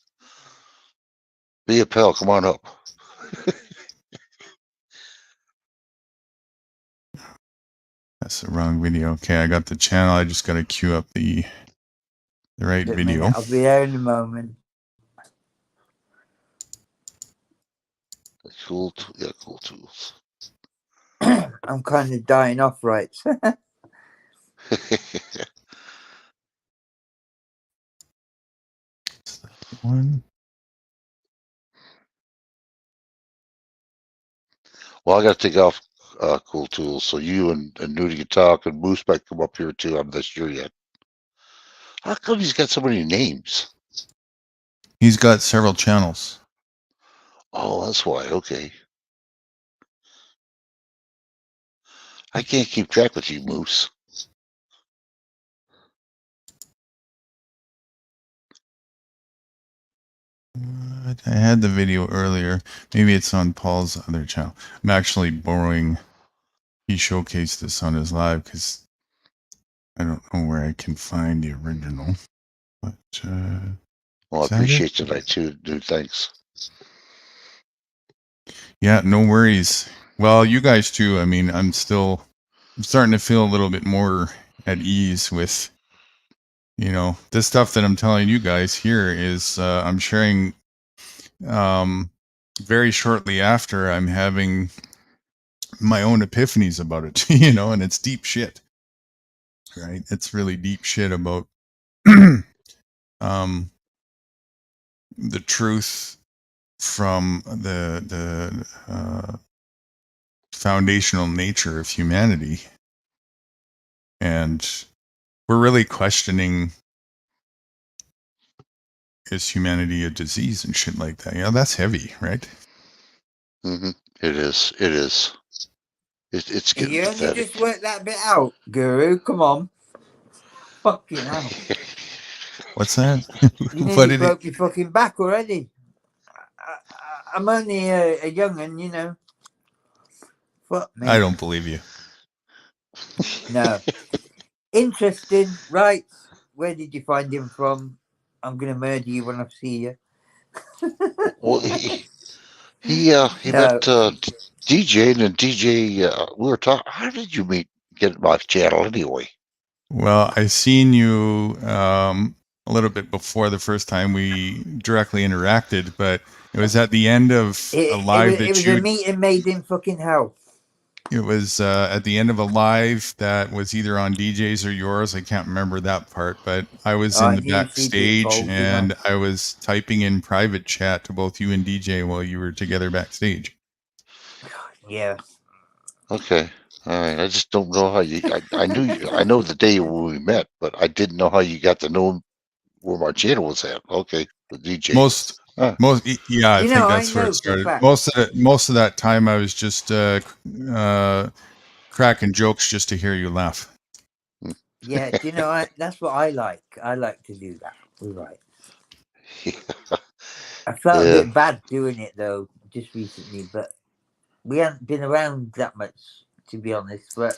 be a pal. Come on up. That's the wrong video. Okay, I got the channel. I just got to queue up the right Wait a video. minute, I'll be there in a moment. Cool, yeah, cool tools. I'm kind of dying off rights. One. Well, I got to take off cool tools, so you and Nudie can talk, and Moose might come up here too. I'm not sure yet. How come he's got so many names? He's got several channels. Oh, that's why. Okay. I can't keep track with you, Moose. I had the video earlier. Maybe it's on Paul's other channel. I'm actually borrowing. He showcased this on his live because I don't know where I can find the original. But well, I appreciate tonight too, dude. Thanks. Yeah, no worries. Well, you guys too. I mean, I'm starting to feel a little bit more at ease with, this stuff that I'm telling you guys here is I'm sharing very shortly after I'm having my own epiphanies about it, and it's deep shit, right? It's really deep shit about the truth from the foundational nature of humanity. And we're really questioning, is humanity a disease and shit like that? Yeah, that's heavy, right? Mm-hmm. It is. It is. It's getting You only pathetic. just worked that bit out, Guru. Come on. Fucking hell. What's that? You nearly broke your fucking back already. I'm only a young'un, Fuck me. I don't believe you. No. Interesting. Right. Where did you find him from? I'm going to murder you when I see you. Well, he met DJ, and DJ, we were talking. How did you get my channel anyway? Well, I seen you a little bit before the first time we directly interacted, but it was at the end of a live it was a meeting made in fucking hell. It was at the end of a live that was either on DJ's or yours. I can't remember that part, but I was in the backstage and I was typing in private chat to both you and DJ while you were together backstage. Yeah. Okay. All right. I just don't know how you. I knew you. I know the day when we met, but I didn't know how you got to know where my channel was at. Okay, the DJ. Yeah, I think that's where it started. Most of that time, I was just cracking jokes just to hear you laugh. Yeah, do you know, that's what I like. I like to do that. We're right. I felt a bit bad doing it though, just recently, but we haven't been around that much, to be honest. But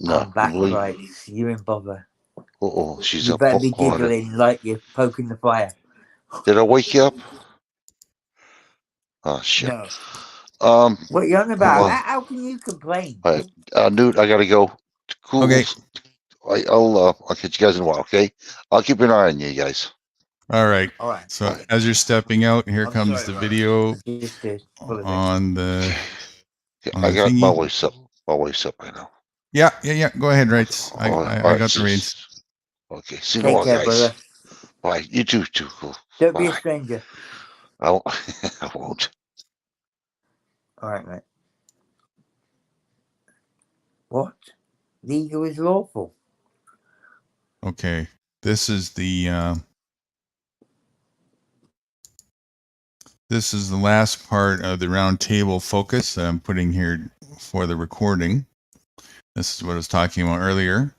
I'm back, right? You're in bother. She's you up. better be giggling like you're poking the fire. Did I wake you up? Oh shit. No. What you on about? How can you complain? Newt, I gotta go. Cool. Okay. I'll catch you guys in a while. Okay. I'll keep an eye on you guys. All right. All right. So as you're stepping out, here comes the video on the Yeah, on I the got my thingy? voice up. My voice up right now. Yeah. Go ahead, Rights. All right, I all right. got the reins. Okay. See you Take tomorrow, care, guys. brother. Bye. You too. Don't be a Bye. stranger. I won't. I won't. All right, mate. What? Legal is lawful. Okay. This is the last part of the round table focus that I'm putting here for the recording. This is what I was talking about earlier.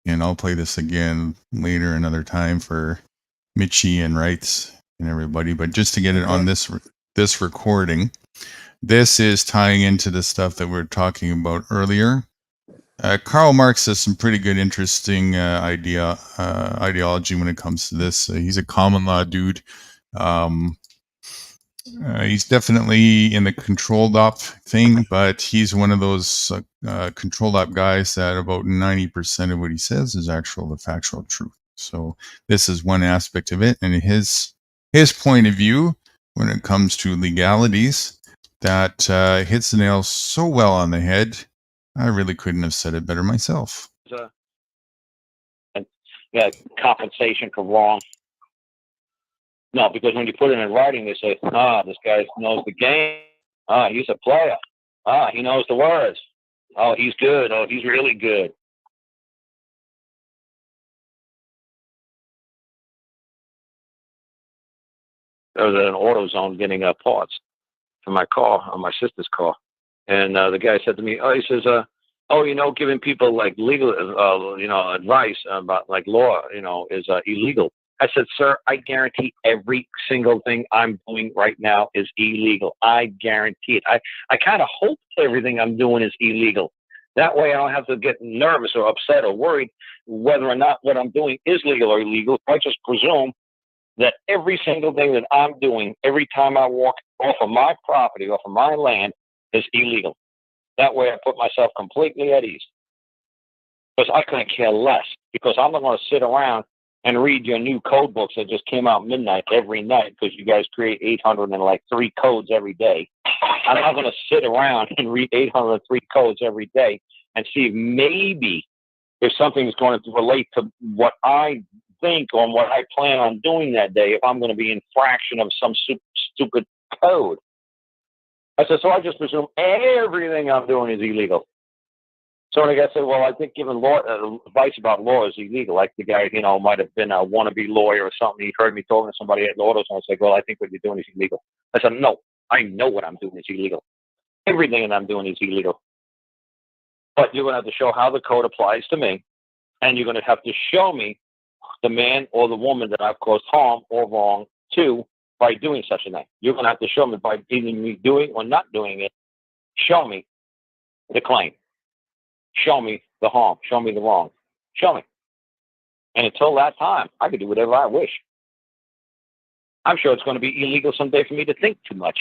And I'll play this again later another time for Mitchie and Wrights and everybody. But just to get it on this recording, this is tying into the stuff that we were talking about earlier. Karl Marx has some pretty good, interesting ideology when it comes to this. He's a common law dude. He's definitely in the controlled op thing, but he's one of those controlled op guys that about 90% of what he says is the factual truth. So this is one aspect of it, and his point of view when it comes to legalities that hits the nail so well on the head. I really couldn't have said it better myself. And compensation for wrong. No, because when you put it in writing, they say, this guy knows the game. He's a player. He knows the words. Oh, he's good. Oh, he's really good. I was at an AutoZone getting parts for my car, on my sister's car. And the guy said to me, he says, giving people like legal, advice about like law, is illegal. I said, sir, I guarantee every single thing I'm doing right now is illegal. I guarantee it. I kind of hope everything I'm doing is illegal. That way I don't have to get nervous or upset or worried whether or not what I'm doing is legal or illegal. I just presume that every single thing that I'm doing, every time I walk off of my property, off of my land, is illegal. That way I put myself completely at ease. Because I couldn't care less. Because I'm not going to sit around and read your new code books that just came out midnight every night because you guys create 803 codes every day. I'm not going to sit around and read 803 codes every day and see if maybe if something is going to relate to what I think or what I plan on doing that day, if I'm going to be infraction of some stupid code. I said, so I just presume everything I'm doing is illegal. So the guy said, well, I think giving law advice about law is illegal. Like the guy, might have been a wannabe lawyer or something. He heard me talking to somebody at AutoZone. I said, well, I think what you're doing is illegal. I said, no, I know what I'm doing is illegal. Everything that I'm doing is illegal. But you're going to have to show how the code applies to me. And you're going to have to show me the man or the woman that I've caused harm or wrong to by doing such a thing. You're going to have to show me by either me doing or not doing it. Show me the claim. Show me the harm. Show me the wrong. Show me. And until that time, I can do whatever I wish. I'm sure it's going to be illegal someday for me to think too much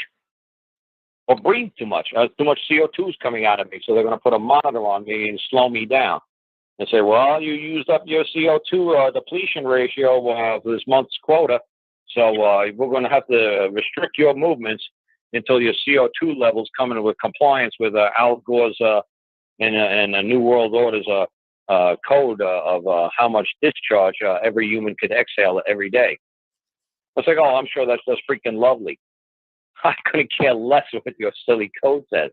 or breathe too much. Too much CO2 is coming out of me, so they're going to put a monitor on me and slow me down and say, well, you used up your CO2 depletion ratio for this month's quota, so we're going to have to restrict your movements until your CO2 levels come into compliance with Al Gore's and a New World Order's code of how much discharge every human could exhale every day. I was like, oh, I'm sure that's just freaking lovely. I couldn't care less what your silly code says.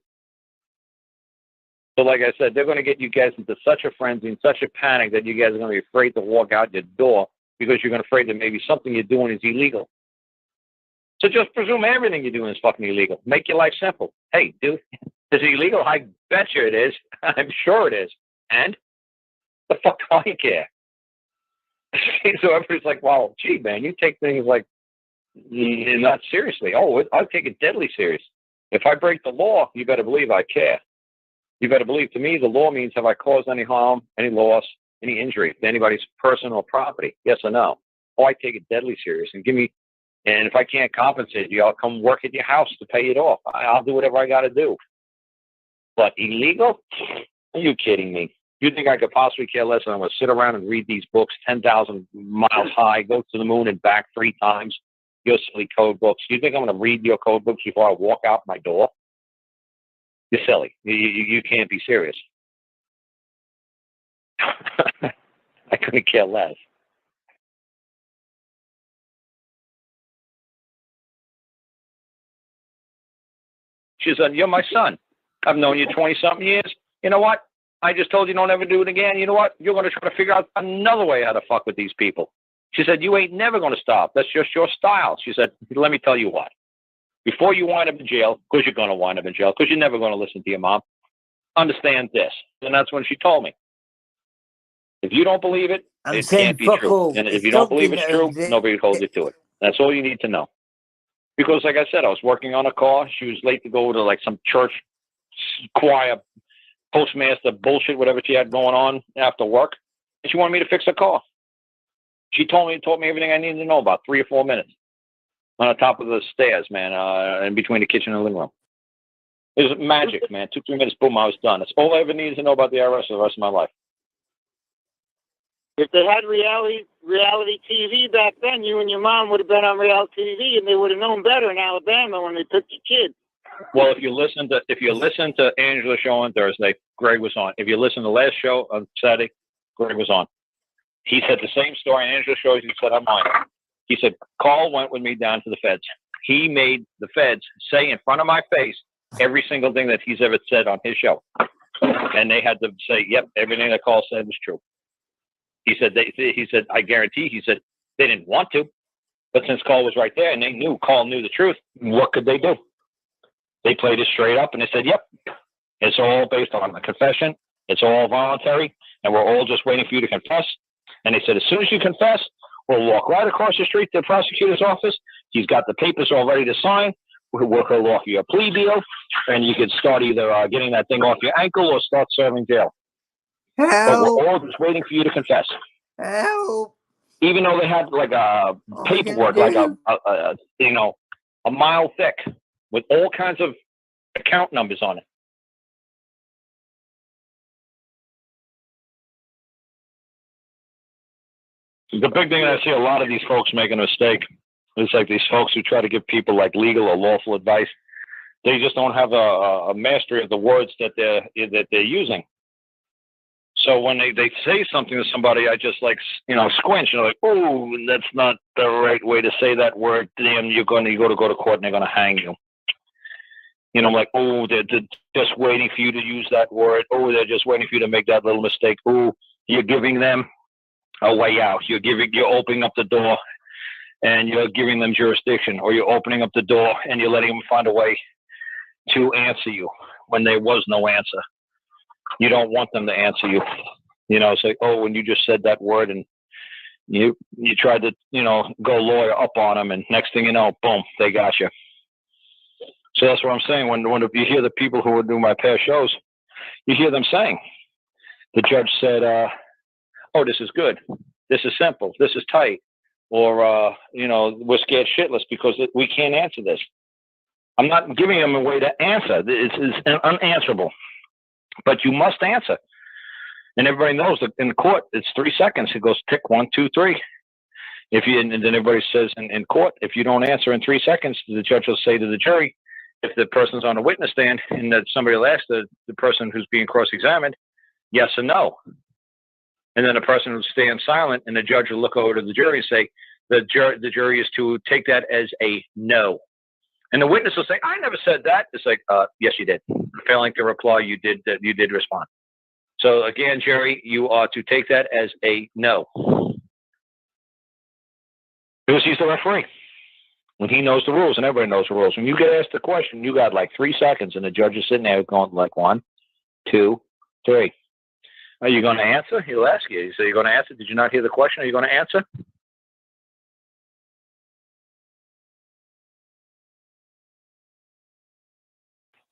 So like I said, they're going to get you guys into such a frenzy and such a panic that you guys are going to be afraid to walk out your door because you're going to be afraid that maybe something you're doing is illegal. So just presume everything you're doing is fucking illegal. Make your life simple. Hey, dude, is it illegal? I bet you it is. I'm sure it is. And the fuck do I care? So everybody's like, well, gee, man, you take things like not seriously. Oh, I take it deadly serious. If I break the law, you better believe I care. You better believe to me the law means have I caused any harm, any loss, any injury to anybody's personal property? Yes or no? Oh, I take it deadly serious and and if I can't compensate you, I'll come work at your house to pay it off. I'll do whatever I got to do. But illegal? Are you kidding me? You think I could possibly care less than I'm going to sit around and read these books 10,000 miles high, go to the moon and back 3 times, your silly code books? You think I'm going to read your code books before I walk out my door? You're silly. You can't be serious. I couldn't care less. She said, "You're my son. I've known you 20-something years. You know what? I just told you don't ever do it again. You know what? You're going to try to figure out another way how to fuck with these people." She said, "You ain't never going to stop. That's just your style." She said, "Let me tell you what. Before you wind up in jail, because you're going to wind up in jail, because you're never going to listen to your mom, understand this." And that's when she told me, if you don't believe it, I'm it saying can't be fuck true. all. And if It's you don't believe something it's that true, nobody will hold you to it. That's all you need to know. Because, like I said, I was working on a car. She was late to go to like some church choir postmaster bullshit, whatever she had going on after work. And she wanted me to fix her car. She taught me everything I needed to know about 3 or 4 minutes on the top of the stairs, man, in between the kitchen and the living room. It was magic, man. 2-3 minutes, boom, I was done. That's all I ever needed to know about the IRS for the rest of my life. If they had reality TV back then, you and your mom would have been on reality TV, and they would have known better in Alabama when they took your kid. Well, if you listen to Angela's show on Thursday, Greg was on. If you listen to the last show on Saturday, Greg was on. He said the same story on Angela's show. He said, "I'm on." He said, "Carl went with me down to the feds. He made the feds say in front of my face every single thing that he's ever said on his show, and they had to say, yep, everything that Carl said was true." He said, "I guarantee." He said they didn't want to, but since Carl was right there and they knew Carl knew the truth, what could they do? They played it straight up and they said, "Yep, it's all based on the confession. It's all voluntary, and we're all just waiting for you to confess." And they said, "As soon as you confess, we'll walk right across the street to the prosecutor's office. He's got the papers all ready to sign. We'll offer you a plea deal, and you can start either getting that thing off your ankle or start serving jail. But Help! we're all just waiting for you to confess." Help! Even though they had like a paperwork, like a mile thick with all kinds of account numbers on it. The big thing that I see a lot of these folks making a mistake is like these folks who try to give people like legal or lawful advice. They just don't have a mastery of the words that they're using. So when they say something to somebody, I just like, squinch. Like, "Oh, that's not the right way to say that word. Damn, you go to court and they're going to hang you." I'm like, "Oh, they're just waiting for you to use that word. Oh, they're just waiting for you to make that little mistake. Oh, you're giving them a way out. You're opening up the door and you're giving them jurisdiction, or you're opening up the door and you're letting them find a way to answer you when there was no answer. You don't want them to answer you. It's like, oh, when you just said that word and you tried to, go lawyer up on them, and next thing you know, boom, they got you." So that's what I'm saying. When you hear the people who are doing my past shows, you hear them saying, the judge said, "Oh, this is good. This is simple. This is tight." Or, "We're scared shitless because we can't answer this." I'm not giving them a way to answer. It's unanswerable. But you must answer. And everybody knows that in court, it's 3 seconds. It goes tick 1, 2, 3. And then everybody says in court, if you don't answer in 3 seconds, the judge will say to the jury, if the person's on a witness stand, and that somebody will ask the person who's being cross-examined, yes or no. And then the person will stand silent, and the judge will look over to the jury and say, the jury is to take that as a no. And the witness will say, "I never said that." It's like, yes, you did. Failing to reply, you did respond. So again, Jerry, you are to take that as a no. Because he's the referee. When he knows the rules, and everybody knows the rules. When you get asked the question, you got like 3 seconds, and the judge is sitting there going like 1, 2, 3. Are you going to answer? He'll ask you. So you're going to answer? Did you not hear the question? Are you going to answer?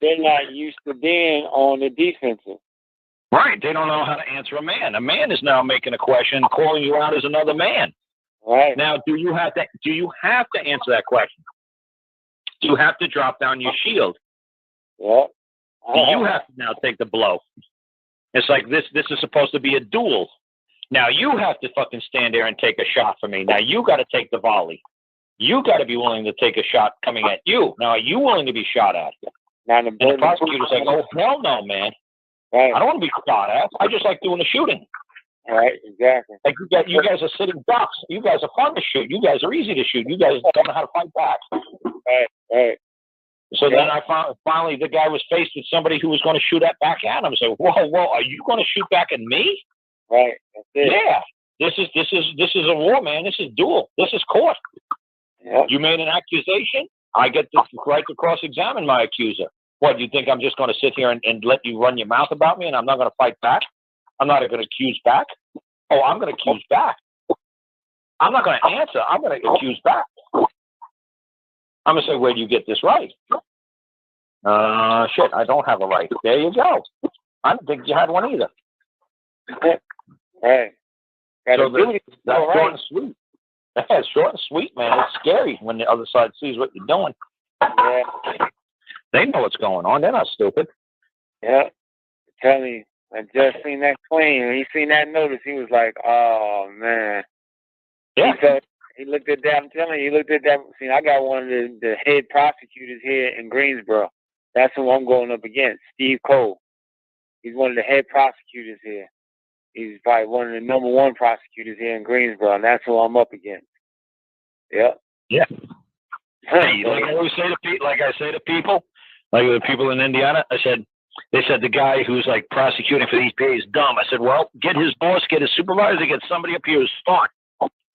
They're not used to being on the defensive. Right. They don't know how to answer a man. A man is now making a question, calling you out as another man. Right. Now, do you have to answer that question? Do you have to drop down your shield? Yeah. Do you have to now take the blow? It's like this is supposed to be a duel. Now you have to fucking stand there and take a shot for me. Now you got to take the volley. You got to be willing to take a shot coming at you. Now, are you willing to be shot at? Now the And the burden. prosecutor's like, oh, hell no, man. Right. I don't want to be shot at. I just like doing the shooting. Right. Exactly. Like you guys are sitting ducks. You guys are fun to shoot. You guys are easy to shoot. You guys don't know how to fight back. Right. Right. So then I finally the guy was faced with somebody who was going to shoot back at him. So whoa, are you going to shoot back at me? Right. That's it. Yeah. This is a war, man. This is duel. This is court. Yep. You made an accusation. I get the right to cross-examine my accuser. What, you think I'm just going to sit here and let you run your mouth about me and I'm not going to fight back? I'm not going to accuse back. Oh, I'm going to accuse back. I'm not going to answer. I'm going to accuse back. I'm going to say, where do you get this right? Shit, I don't have a right. There you go. I didn't think you had one either. Right. So that's short and sweet. Yeah, it's short and sweet, man. It's scary when the other side sees what you're doing. Yeah. They know what's going on. They're not stupid. Yeah. Tell me, I just seen that claim. When he seen that notice, he was like, "Oh man." Yeah. He looked at that. I'm telling you, he looked at that. See, I got one of the head prosecutors here in Greensboro. That's who I'm going up against, Steve Cole. He's one of the head prosecutors here. He's probably one of the number one prosecutors here in Greensboro, and that's who I'm up against. Yep. Yeah. Hey, like I say to people, like the people in Indiana, they said the guy who's like prosecuting for the EPA is dumb. I said, well, get his boss, get his supervisor, get somebody up here who's smart.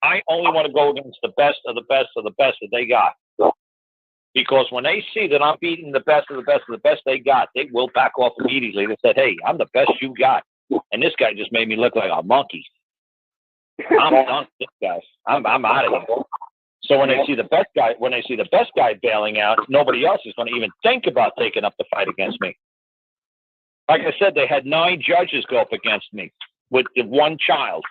I only want to go against the best of the best of the best that they got. Because when they see that I'm beating the best of the best of the best they got, they will back off immediately. They said, hey, I'm the best you got. And this guy just made me look like a monkey. I'm done with this guy. I'm out of here. So when they see the best guy bailing out, nobody else is going to even think about taking up the fight against me. Like I said, they had 9 judges go up against me with one child.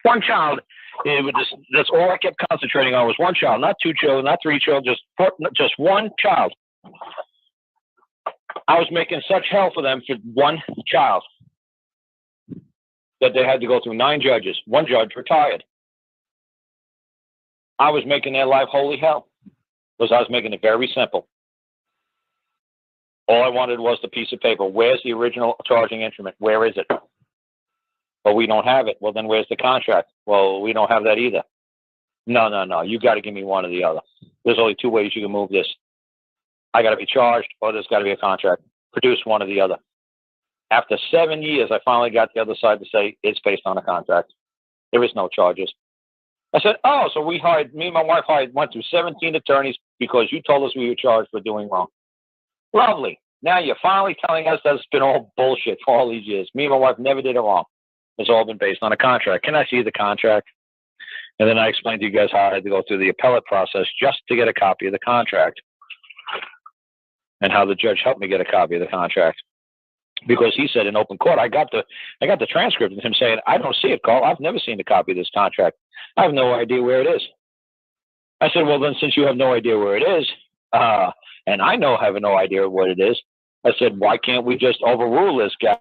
One child. That's all I kept concentrating on was one child, not 2 children, not 3 children, just one child. I was making such hell for them for one child that they had to go through 9 judges. One judge retired. I was making their life holy hell because I was making it very simple. All I wanted was the piece of paper. Where's the original charging instrument? Where is it? Well, we don't have it. Well, then where's the contract? Well, we don't have that either. No. You got to give me one or the other. There's only 2 ways you can move this. I got to be charged or there's got to be a contract. Produce one or the other. After 7 years, I finally got the other side to say it's based on a contract. There is no charges. I said, oh, so me and my wife went through 17 attorneys because you told us we were charged for doing wrong. Lovely. Now you're finally telling us that it's been all bullshit for all these years. Me and my wife never did it wrong. It's all been based on a contract. Can I see the contract? And then I explained to you guys how I had to go through the appellate process just to get a copy of the contract and how the judge helped me get a copy of the contract. Because he said in open court, I got the transcript of him saying, I don't see it, Carl. I've never seen a copy of this contract. I have no idea where it is. I said, well, then since you have no idea where it is, and I have no idea what it is, I said, why can't we just overrule this guy?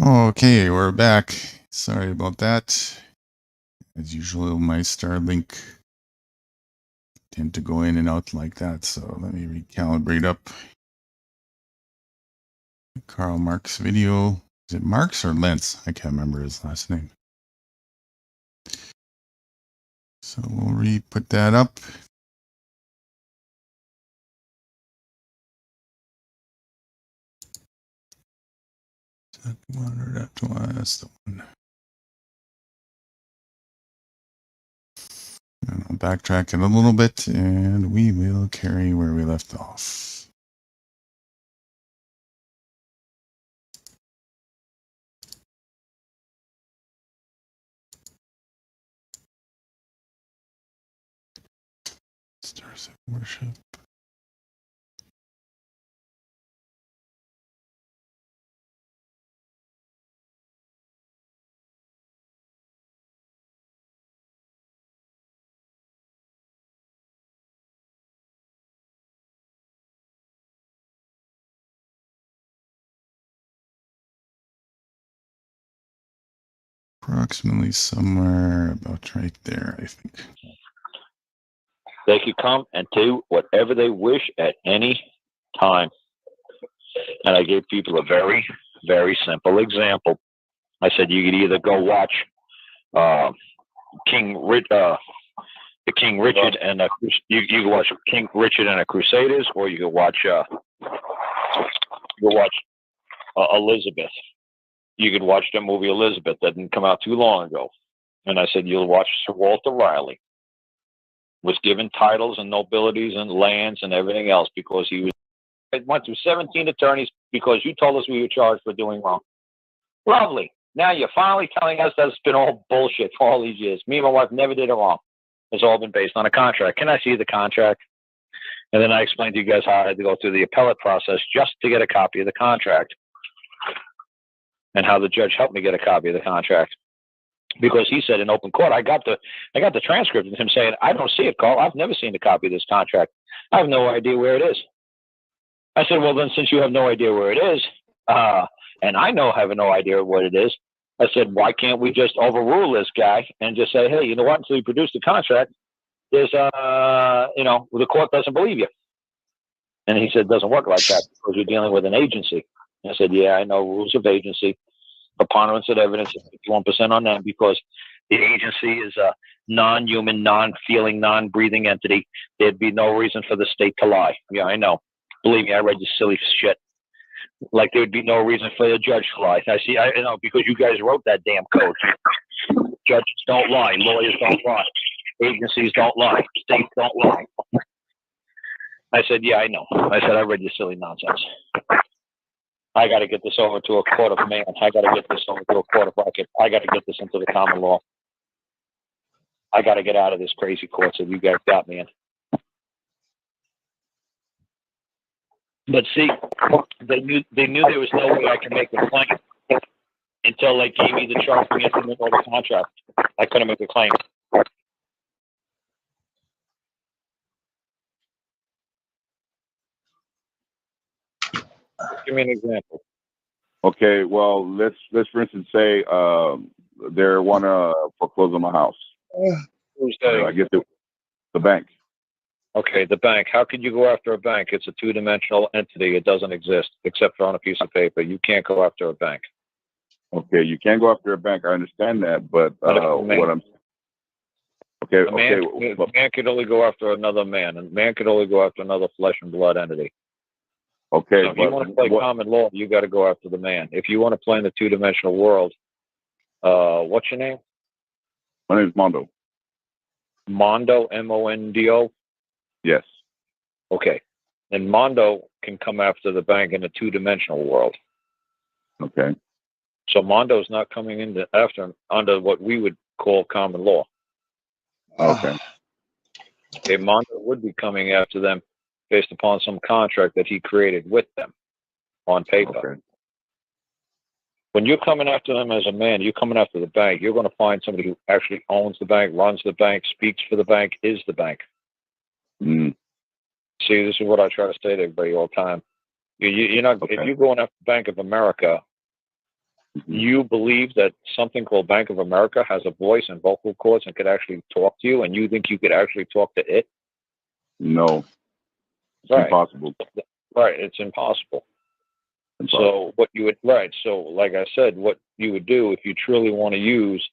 Okay, we're back. Sorry about that. As usual, my Starlink tend to go in and out like that. So let me recalibrate up. Karl Marx video. Is it Marx or Lentz? I can't remember his last name. So we'll put that up. That one or that one? That's the one. And I'll backtrack it a little bit, and we will carry where we left off. Stars of worship. Approximately somewhere about right there, I think. They could come and do whatever they wish at any time. And I gave people a very, very simple example. I said you could either go watch the King Richard and you can watch King Richard and the Crusaders, or you can watch Elizabeth. You could watch the movie Elizabeth that didn't come out too long ago. And I said you'll watch Sir Walter Raleigh was given titles and nobilities and lands and everything else because he went through 17 attorneys because you told us we were charged for doing wrong. Lovely. Now you're finally telling us that's been all bullshit for all these years. Me and my wife never did it wrong. It's all been based on a contract. Can I see the contract? And then I explained to you guys how I had to go through the appellate process just to get a copy of the contract, and how the judge helped me get a copy of the contract. Because he said in open court, I got the transcript of him saying, I don't see it, Carl. I've never seen a copy of this contract. I have no idea where it is. I said, well, then since you have no idea where it is, and I have no idea what it is, I said, why can't we just overrule this guy and just say, hey, you know what? Until you produce the contract, there's, the court doesn't believe you. And he said, it doesn't work like that because you're dealing with an agency. I said, yeah, I know rules of agency. Preponderance of evidence is 51% on them because the agency is a non-human, non-feeling, non-breathing entity. There'd be no reason for the state to lie. Yeah, I know. Believe me, I read this silly shit. Like there would be no reason for the judge to lie. I know because you guys wrote that damn code. Judges don't lie. Lawyers don't lie. Agencies don't lie. States don't lie. I said, yeah, I know. I said, I read your silly nonsense. I got to get this over to a court of man. I got to get this over to a court of record. I got to get this into the common law. I got to get out of this crazy court that you guys got me in. But see, they knew there was no way I could make a claim until they gave me the charging instrument or the contract. I couldn't make a claim. Give me an example. Okay, well, let's for instance say they want to foreclose on my house. Who's that? I guess the bank. Okay, the bank. How could you go after a bank? It's a two-dimensional entity. It doesn't exist except for on a piece of paper. You can't go after a bank. Okay, you can't go after a bank. I understand that, but what I'm okay. A man could only go after another man, and man could only go after another flesh and blood entity. Okay, so if you want to play common law, you got to go after the man. If you want to play in the two-dimensional world, what's your name? My name is Mondo. Mondo, M-O-N-D-O? Yes. Okay. And Mondo can come after the bank in the two-dimensional world. Okay. So Mondo's not coming in under what we would call common law. Okay. Okay, Mondo would be coming after them based upon some contract that he created with them on paper. Okay. When you're coming after them as a man, you're coming after the bank. You're going to find somebody who actually owns the bank, runs the bank, speaks for the bank, is the bank. Mm. See, this is what I try to say to everybody all the time. You're not. Okay. If you're going after Bank of America, You believe that something called Bank of America has a voice and vocal cords and could actually talk to you, and you think you could actually talk to it? No, it's Right. impossible. Right, it's impossible. Impossible. So what you would so like I said, what you would do if you truly want to use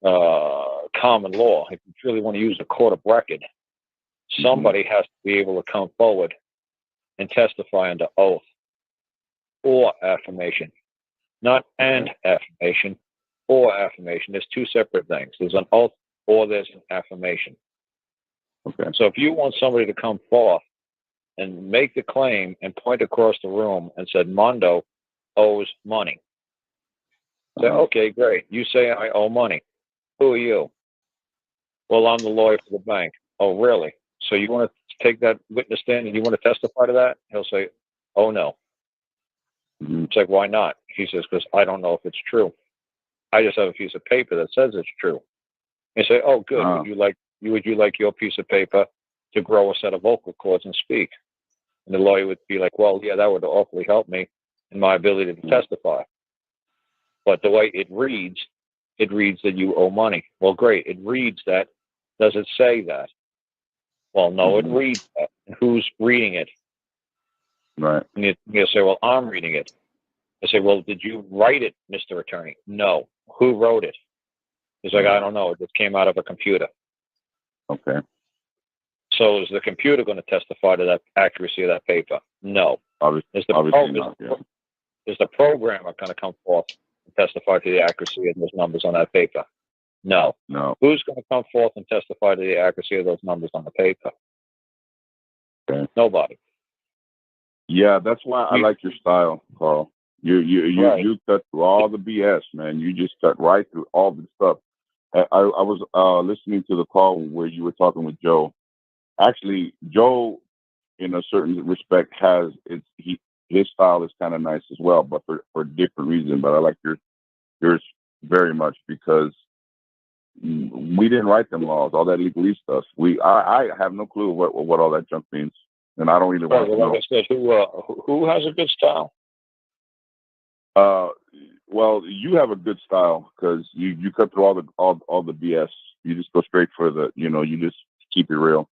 common law, if you truly want to use a court of record, somebody has to be able to come forward and testify under oath or affirmation, not and affirmation or affirmation. There's two separate things. There's an oath or there's an affirmation. Okay. So if you want somebody to come forth and make the claim and point across the room and said, Mondo owes money. Say, okay, great. You say I owe money. Who are you? Well, I'm the lawyer for the bank. Oh, really? So you want to take that witness stand and you want to testify to that? He'll say, oh, no. It's like, why not? He says, because I don't know if it's true. I just have a piece of paper that says it's true. You say, oh, good. Would you like your piece of paper to grow a set of vocal cords and speak? And the lawyer would be like, well, yeah, that would awfully help me in my ability to testify. But the way it reads that you owe money. Well, great. It reads that. Does it say that? Well, no, it reads that. And who's reading it? Right. And you say, well, I'm reading it. I say, well, did you write it, Mr. Attorney? No. Who wrote it? He's like, I don't know. It just came out of a computer. Okay. So is the computer going to testify to that accuracy of that paper? No. Obviously not. Yeah. Is the programmer going to come forth and testify to the accuracy of those numbers on that paper? No. No. Who's going to come forth and testify to the accuracy of those numbers on the paper? Okay. Nobody. Yeah, that's why I like your style, Carl. You cut through all the BS, man. You just cut right through all the stuff. I was listening to the call where you were talking with Joe. Actually, Joe, in a certain respect, his style is kind of nice as well, but for different reasons. But I like yours very much because we didn't write them laws, all that legalese stuff. I have no clue what all that junk means, and I don't really want to know. Like I said, who has a good style? Well, you have a good style because you cut through all the BS. You just go straight for you just keep it real.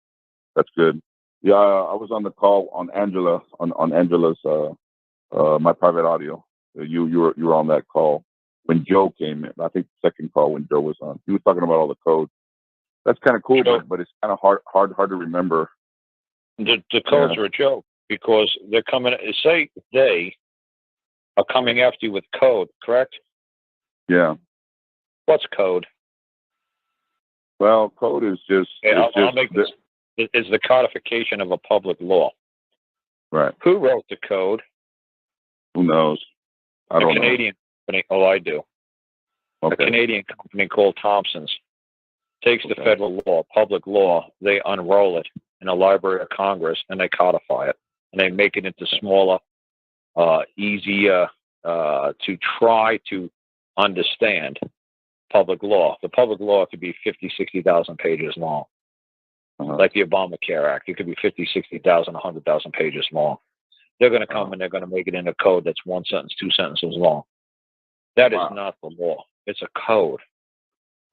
That's good. Yeah, I was on the call on Angela on Angela's my private audio. You were on that call when Joe came in. I think the second call when Joe was on. He was talking about all the code. That's kind of cool, but it's kind of hard to remember. The codes are a joke because they're coming. Say they are coming after you with code, correct? Yeah. What's code? Well, code is just. I'll make this. It's the codification of a public law. Right. Who wrote the code? Who knows? I don't know. A Canadian company. Oh, I do. Okay. A Canadian company called Thompson's takes the federal law, public law, they unroll it in a Library of Congress, and they codify it, and they make it into smaller, easier to try to understand public law. The public law could be 50, 60,000 pages long. Like the Obamacare Act, it could be 50, 60,000, 100,000 pages long. They're going to come and they're going to make it in a code that's one sentence, two sentences long. That is not the law. It's a code.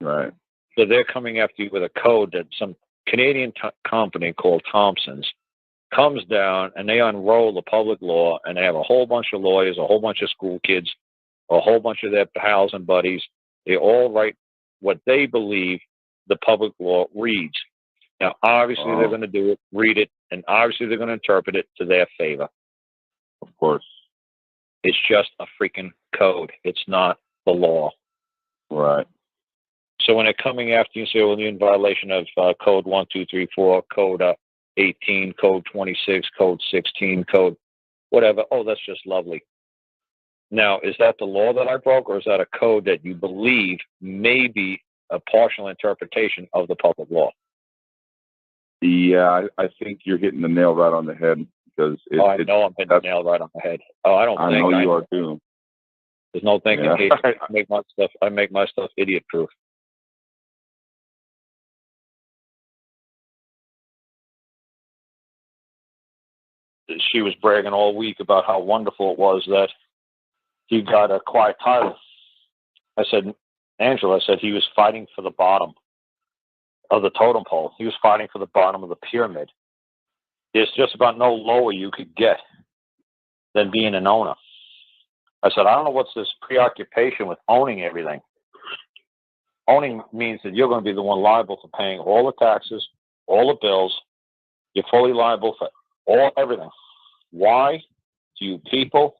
Right. So they're coming after you with a code that some Canadian company called Thompson's comes down and they unroll the public law, and they have a whole bunch of lawyers, a whole bunch of school kids, a whole bunch of their pals and buddies. They all write what they believe the public law reads. Now, obviously, they're going to do it, read it, and obviously they're going to interpret it to their favor. Of course. It's just a freaking code. It's not the law. Right. So when they're coming after you, say, well, you're in violation of code 1, 2, 3, 4, code 18, code 26, code 16, code whatever. Oh, that's just lovely. Now, is that the law that I broke, or is that a code that you believe may be a partial interpretation of the public law? Yeah, I think you're hitting the nail right on the head because I know I'm hitting the nail right on the head. Oh, I don't think I know you are too. There's no thinking. Yeah. I make my stuff idiot proof. She was bragging all week about how wonderful it was that he got a quiet title. I said, Angela, I said, he was fighting for the bottom of the totem pole. He was fighting for the bottom of the pyramid. There's just about no lower you could get than being an owner. I said, I don't know what's this preoccupation with owning everything. Owning means that you're going to be the one liable for paying all the taxes, all the bills. You're fully liable for everything. Why do you people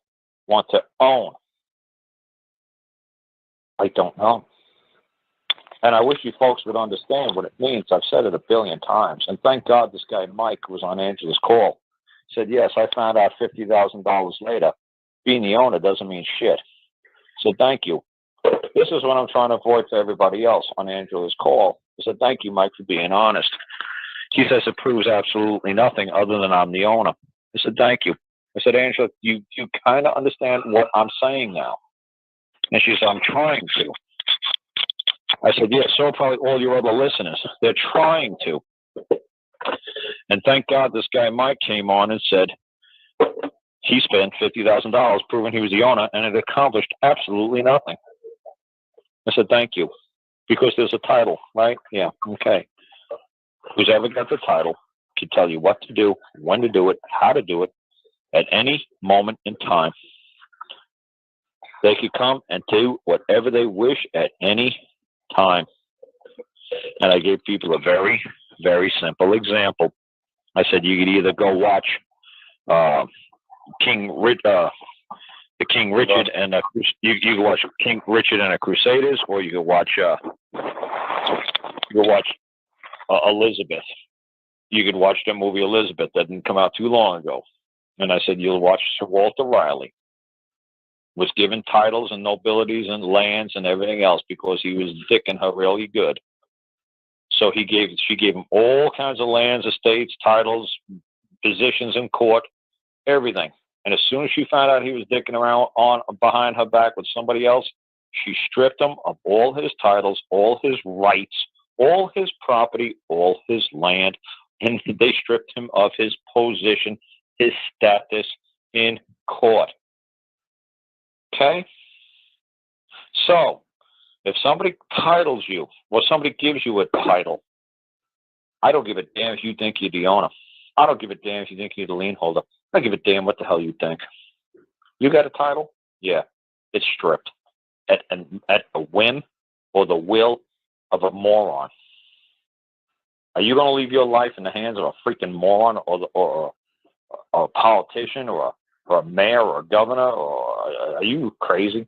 want to own? I don't know. And I wish you folks would understand what it means. I've said it a billion times. And thank God this guy Mike was on Angela's call. He said, yes, I found out $50,000 later. Being the owner doesn't mean shit. So thank you. This is what I'm trying to avoid for everybody else on Angela's call. I said, thank you, Mike, for being honest. He says it proves absolutely nothing other than I'm the owner. I said, thank you. I said, Angela, you kind of understand what I'm saying now? And she said, I'm trying to. I said, yeah, so probably all your other listeners. They're trying to. And thank God this guy Mike came on and said he spent $50,000 proving he was the owner, and it accomplished absolutely nothing. I said, thank you. Because there's a title, right? Yeah, okay. Who's ever got the title can tell you what to do, when to do it, how to do it, at any moment in time. They could come and do whatever they wish at any time. And I gave people a very, very simple example. I said you could either go watch the King Richard and you can watch King Richard and the Crusaders, or you can watch Elizabeth. You could watch the movie Elizabeth that didn't come out too long ago. And I said you'll watch Sir Walter Raleigh. Was given titles and nobilities and lands and everything else because he was dicking her really good. So she gave him all kinds of lands, estates, titles, positions in court, everything. And as soon as she found out he was dicking around behind her back with somebody else, she stripped him of all his titles, all his rights, all his property, all his land, and they stripped him of his position, his status in court. Okay? So, if somebody titles you, or somebody gives you a title, I don't give a damn if you think you're the owner. I don't give a damn if you think you're the lien holder. I don't give a damn what the hell you think. You got a title? Yeah. It's stripped at the whim or the will of a moron. Are you going to leave your life in the hands of a freaking moron or a politician or a mayor or a governor? Or are you crazy?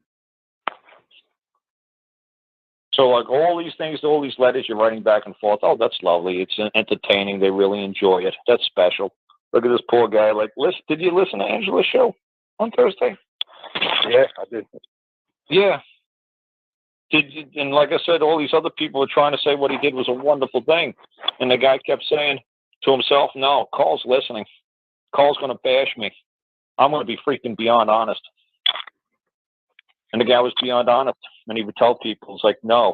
So like all these things, all these letters you're writing back and forth, oh, that's lovely. It's entertaining. They really enjoy it. That's special. Look at this poor guy. Like, did you listen to Angela's show on Thursday? Yeah, I did. Yeah. And like I said, all these other people are trying to say what he did was a wonderful thing. And the guy kept saying to himself, no, Carl's listening. Carl's going to bash me. I'm going to be freaking beyond honest. And the guy was beyond honest. And he would tell people, it's like, no,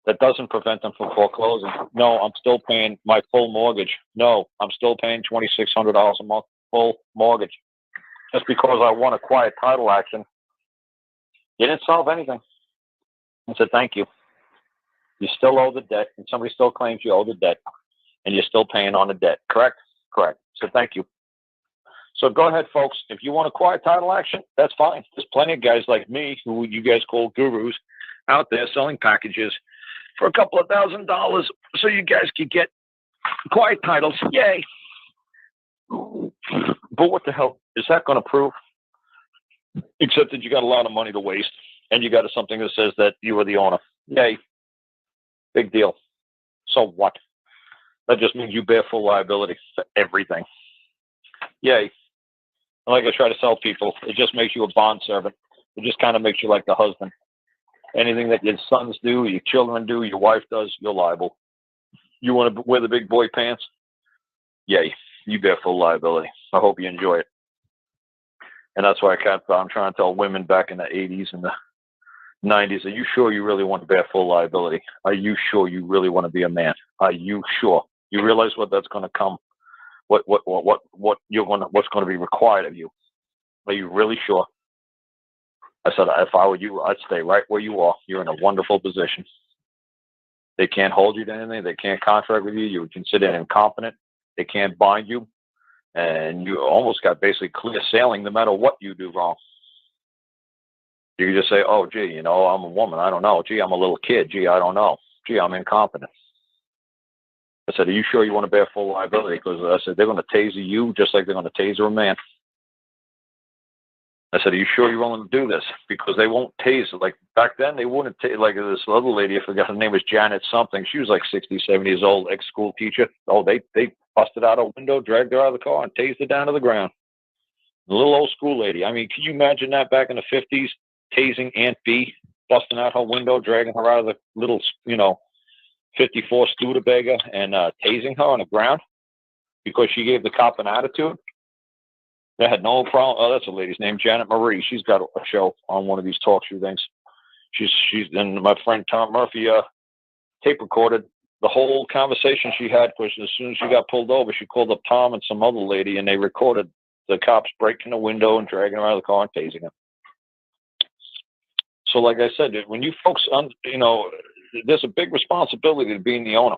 that doesn't prevent them from foreclosing. No, I'm still paying my full mortgage. No, I'm still paying $2,600 a month full mortgage. Just because I won a quiet title action, you didn't solve anything. I said, thank you. You still owe the debt, and somebody still claims you owe the debt, and you're still paying on the debt. Correct? Correct. So thank you. So go ahead, folks. If you want a quiet title action, that's fine. There's plenty of guys like me, who you guys call gurus, out there selling packages for a couple of $1,000 so you guys could get quiet titles. Yay. But what the hell is that going to prove? Except that you got a lot of money to waste, and you got something that says that you are the owner. Yay. Big deal. So what? That just means you bear full liability for everything. Yay. Like I try to tell people, it just makes you a bond servant. It just kind of makes you like the husband. Anything that your sons do, your children do, your wife does, you're liable. You want to wear the big boy pants? Yay. You bear full liability. I hope you enjoy it. And that's why I'm trying to tell women back in the 80s and the 90s, are you sure you really want to bear full liability? Are you sure you really want to be a man? Are you sure? You realize what that's going to come? What's going to be required of you? Are you really sure? I said, if I were you, I'd stay right where you are. You're in a wonderful position. They can't hold you to anything. They can't contract with you. You're considered incompetent. They can't bind you. And you almost got basically clear sailing no matter what you do wrong. You can just say, oh, gee, you know, I'm a woman. I don't know. Gee, I'm a little kid. Gee, I don't know. Gee, I'm incompetent. I said, are you sure you want to bear full liability? Because I said, they're going to taser you just like they're going to taser a man. I said, are you sure you're willing to do this? Because they won't taser. Like back then, they wouldn't taser. Like this other lady, I forgot her name was Janet something. She was like 60, 70 years old, ex-school teacher. Oh, they busted out a window, dragged her out of the car, and tased her down to the ground. A little old school lady. I mean, can you imagine that back in the 50s? Tasing Aunt B, busting out her window, dragging her out of the little, 54 Studebaker and tasing her on the ground because she gave the cop an attitude. They had no problem. Oh, that's a lady's name, Janet Marie. She's got a show on one of these talk show things. She's and my friend Tom Murphy tape recorded the whole conversation she had because as soon as she got pulled over, she called up Tom and some other lady and they recorded the cops breaking the window and dragging her out of the car and tasing her. So, like I said, when you folks, there's a big responsibility to being the owner.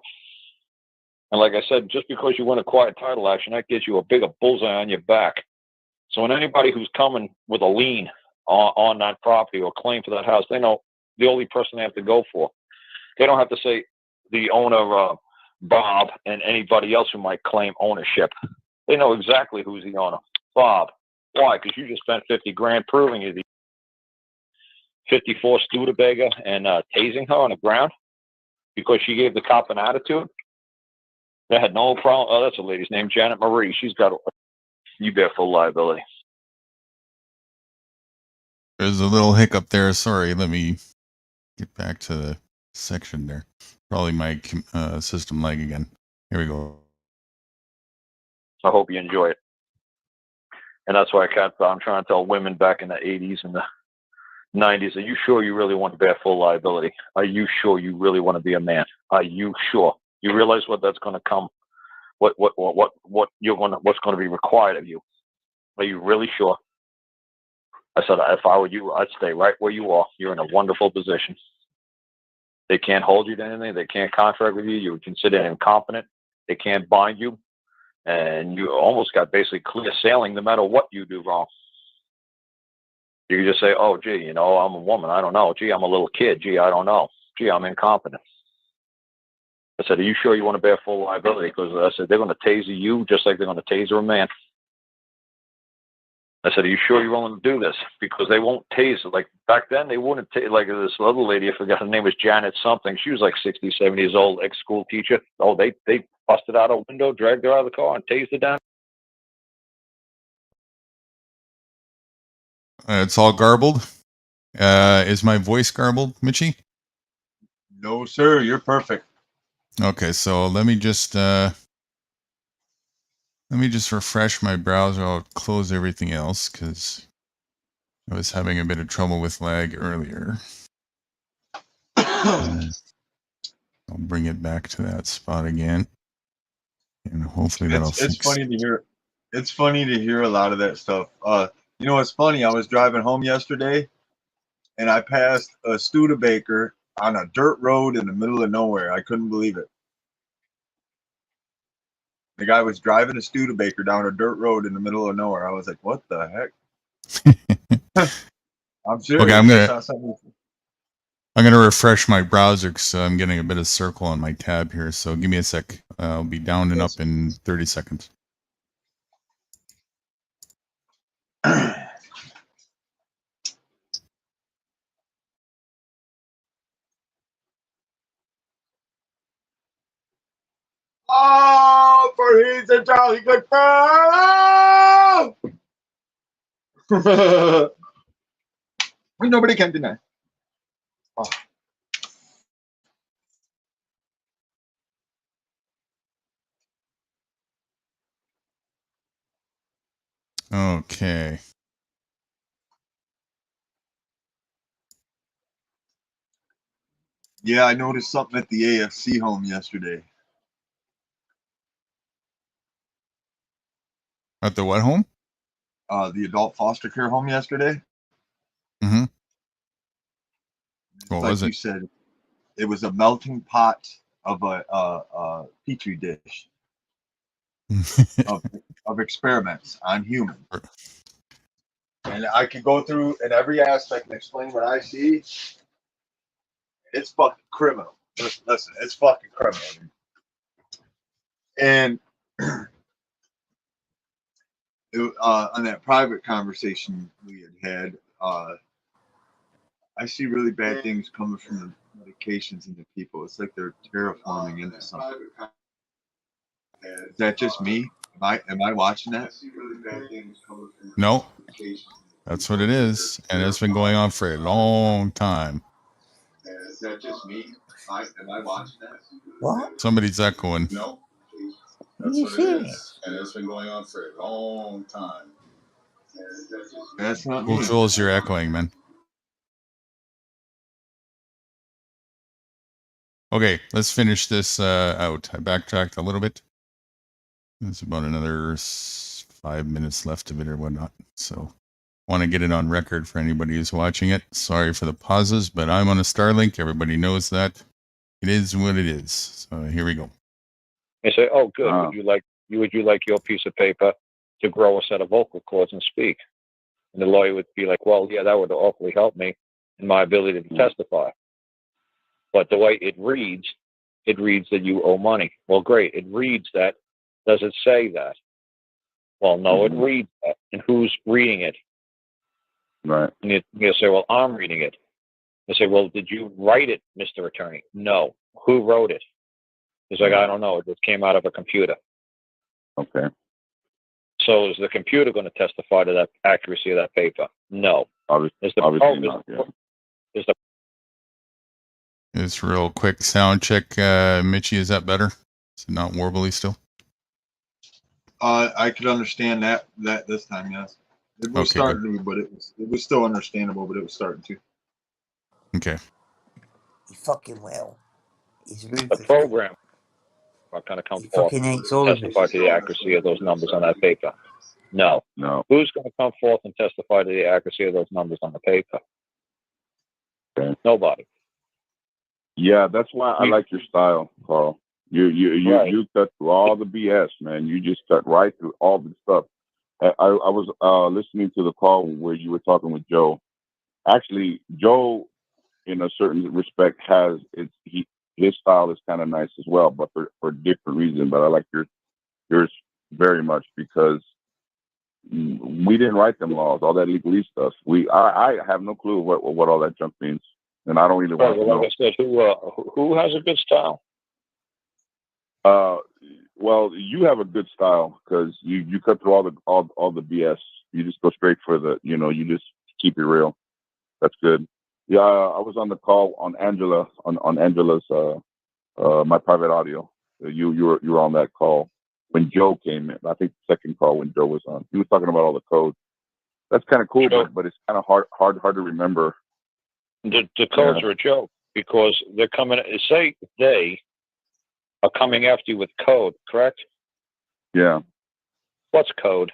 And like I said, just because you win a quiet title action, that gives you a bigger bullseye on your back. So when anybody who's coming with a lien on that property or claim for that house, they know the only person they have to go for. They don't have to say the owner, Bob, and anybody else who might claim ownership. They know exactly who's the owner. Bob. Why? Because you just spent $50,000 proving you're the 54 Studebaker and tasing her on the ground because she gave the cop an attitude. They had no problem. Oh, that's a lady's name, Janet Marie. She's got you bear full liability. There's a little hiccup there. Sorry, let me get back to the section there. Probably my system lag again. Here we go. I hope you enjoy it. And that's why I'm trying to tell women back in the 80s and the 90s, are you sure you really want to bear full liability? Are you sure you really want to be a man? Are you sure? You realize what that's going to come? What's going to be required of you? Are you really sure? I said, if I were you, I'd stay right where you are. You're in a wonderful position. They can't hold you to anything. They can't contract with you. You're considered incompetent. They can't bind you. And you almost got basically clear sailing no matter what you do wrong. You can just say, oh, gee, you know, I'm a woman. I don't know. Gee, I'm a little kid. Gee, I don't know. Gee, I'm incompetent. I said, are you sure you want to bear full liability? Because I said, they're going to taser you just like they're going to taser a man. I said, are you sure you're willing to do this? Because they won't taser. Like back then, they wouldn't taser. Like this other lady, I forgot her name was Janet something. She was like 60, 70 years old, ex-school teacher. Oh, they busted out a window, dragged her out of the car, and tased her down. It's all garbled. Is my voice garbled, Mitchie? No, sir. You're perfect. Okay, so let me just refresh my browser. I'll close everything else because I was having a bit of trouble with lag earlier. I'll bring it back to that spot again, and hopefully that'll fix. It's funny to hear. It's funny to hear a lot of that stuff. You know, it's funny. I was driving home yesterday, and I passed a Studebaker on a dirt road in the middle of nowhere. I couldn't believe it. The guy was driving a Studebaker down a dirt road in the middle of nowhere. I was like, "What the heck?" I'm serious. Okay, I saw I'm gonna refresh my browser because I'm getting a bit of circle on my tab here. So give me a sec. I'll be down and up in 30 seconds. Oh, for he's a jolly good fellow. Nobody can deny. Oh. Okay. Yeah, I noticed something at the AFC home yesterday. At the what home? The adult foster care home yesterday. Mm-hmm. What like was you it? said, it was a melting pot of a petri dish of experiments on humans. And I could go through in every aspect and explain what I see. It's fucking criminal. Listen, it's fucking criminal. And on that private conversation we had, I see really bad things coming from the medications into people. It's like they're terraforming into something. Is that just me? Am I watching that? No, that's what it is, and it's been going on for a long time. Is that just me? Am I watching that? What? Somebody's echoing. No. Are you serious? And it's been going on for a long time. That's not Cool me. Jules, you're echoing, man. Okay, let's finish this out. I backtracked a little bit. There's about another 5 minutes left of it or whatnot. So want to get it on record for anybody who's watching it. Sorry for the pauses, but I'm on a Starlink. Everybody knows that. It is what it is. So here we go. They say, "Oh, good. Would you like your piece of paper to grow a set of vocal cords and speak?" And the lawyer would be like, "Well, yeah, that would awfully help me in my ability to testify." But the way it reads that you owe money. Well, great. It reads that. Does it say that? Well, no, it reads that. And who's reading it? Right. And you say, "Well, I'm reading it." They say, "Well, did you write it, Mr. Attorney?" No. Who wrote it? He's like, "I don't know. It just came out of a computer." Okay. So is the computer going to testify to that accuracy of that paper? No. Obviously not. Yeah. This real quick sound check. Mitchie, is that better? Is it not warbly still? I could understand that this time, yes. It was Okay, starting to, but it was still understandable, but it was starting to. Okay. He fucking will. He's The ruthless. program are going to come He forth fucking and hates all of testify us. to the accuracy of those numbers on that paper. No. No. Who's going to come forth and testify to the accuracy of those numbers on the paper? Okay. Nobody. Yeah, that's why I like your style, Carl. You cut through all the BS, man. You just cut right through all the stuff. I was listening to the call where you were talking with Joe. Actually, Joe, in a certain respect, his style is kind of nice as well, but for different reasons. But I like yours very much because we didn't write them laws, all that legalese stuff. I have no clue what all that junk means, and I don't really want to know. Like I said, who has a good style? Well, you have a good style because you cut through all the BS. You just go straight for you just keep it real. That's good. Yeah, I was on the call on Angela on Angela's my private audio. You were on that call when Joe came in. I think the second call when Joe was on. He was talking about all the code. That's kind of cool, but it's kind of hard to remember. The codes are a joke because they're coming. Say they are coming after you with code, correct? Yeah. What's code?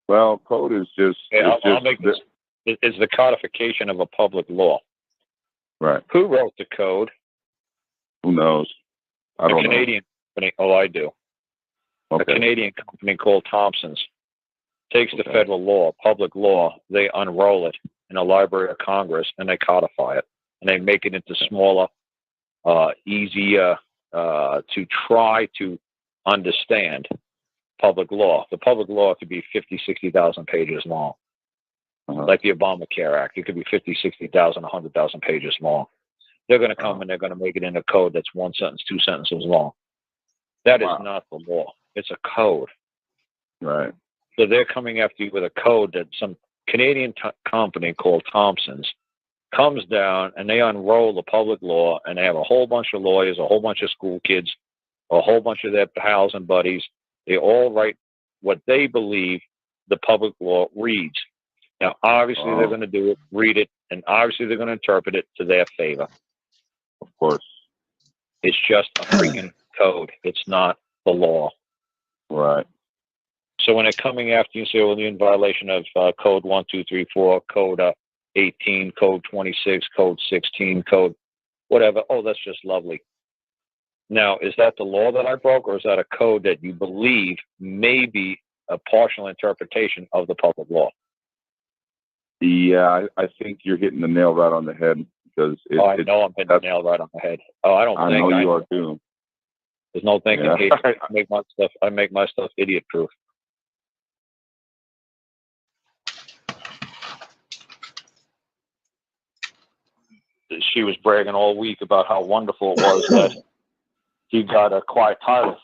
Well, code is just. I'll make this. It's the codification of a public law. Right. Who wrote the code? Who knows? I don't know. A Canadian company. Oh, I do. Okay. A Canadian company called Thompson's takes the federal law, public law, they unroll it in the Library of Congress, and they codify it, and they make it into smaller, easier to try to understand public law. The public law could be 50, 60,000 pages long. Like the Obamacare Act, it could be 50, 60,000, 100,000 pages long. They're going to come and they're going to make it in a code that's one sentence, two sentences long. That is not the law. It's a code. Right. So they're coming after you with a code that some Canadian company called Thompson's comes down and they unroll the public law, and they have a whole bunch of lawyers, a whole bunch of school kids, a whole bunch of their pals and buddies. They all write what they believe the public law reads. Now, obviously, they're going to do it, read it, and obviously they're going to interpret it to their favor. Of course. It's just a freaking code. It's not the law. Right. So when they're coming after you, say, well, you're in violation of code 1, 2, 3, 4, code 18, code 26, code 16, code whatever. Oh, that's just lovely. Now, is that the law that I broke, or is that a code that you believe may be a partial interpretation of the public law? Yeah, I think you're hitting the nail right on the head because I know I'm hitting the nail right on the head. Oh, I don't I think know you are too. There's no thinking. Yeah. I make my stuff idiot proof. She was bragging all week about how wonderful it was that he got a quiet title.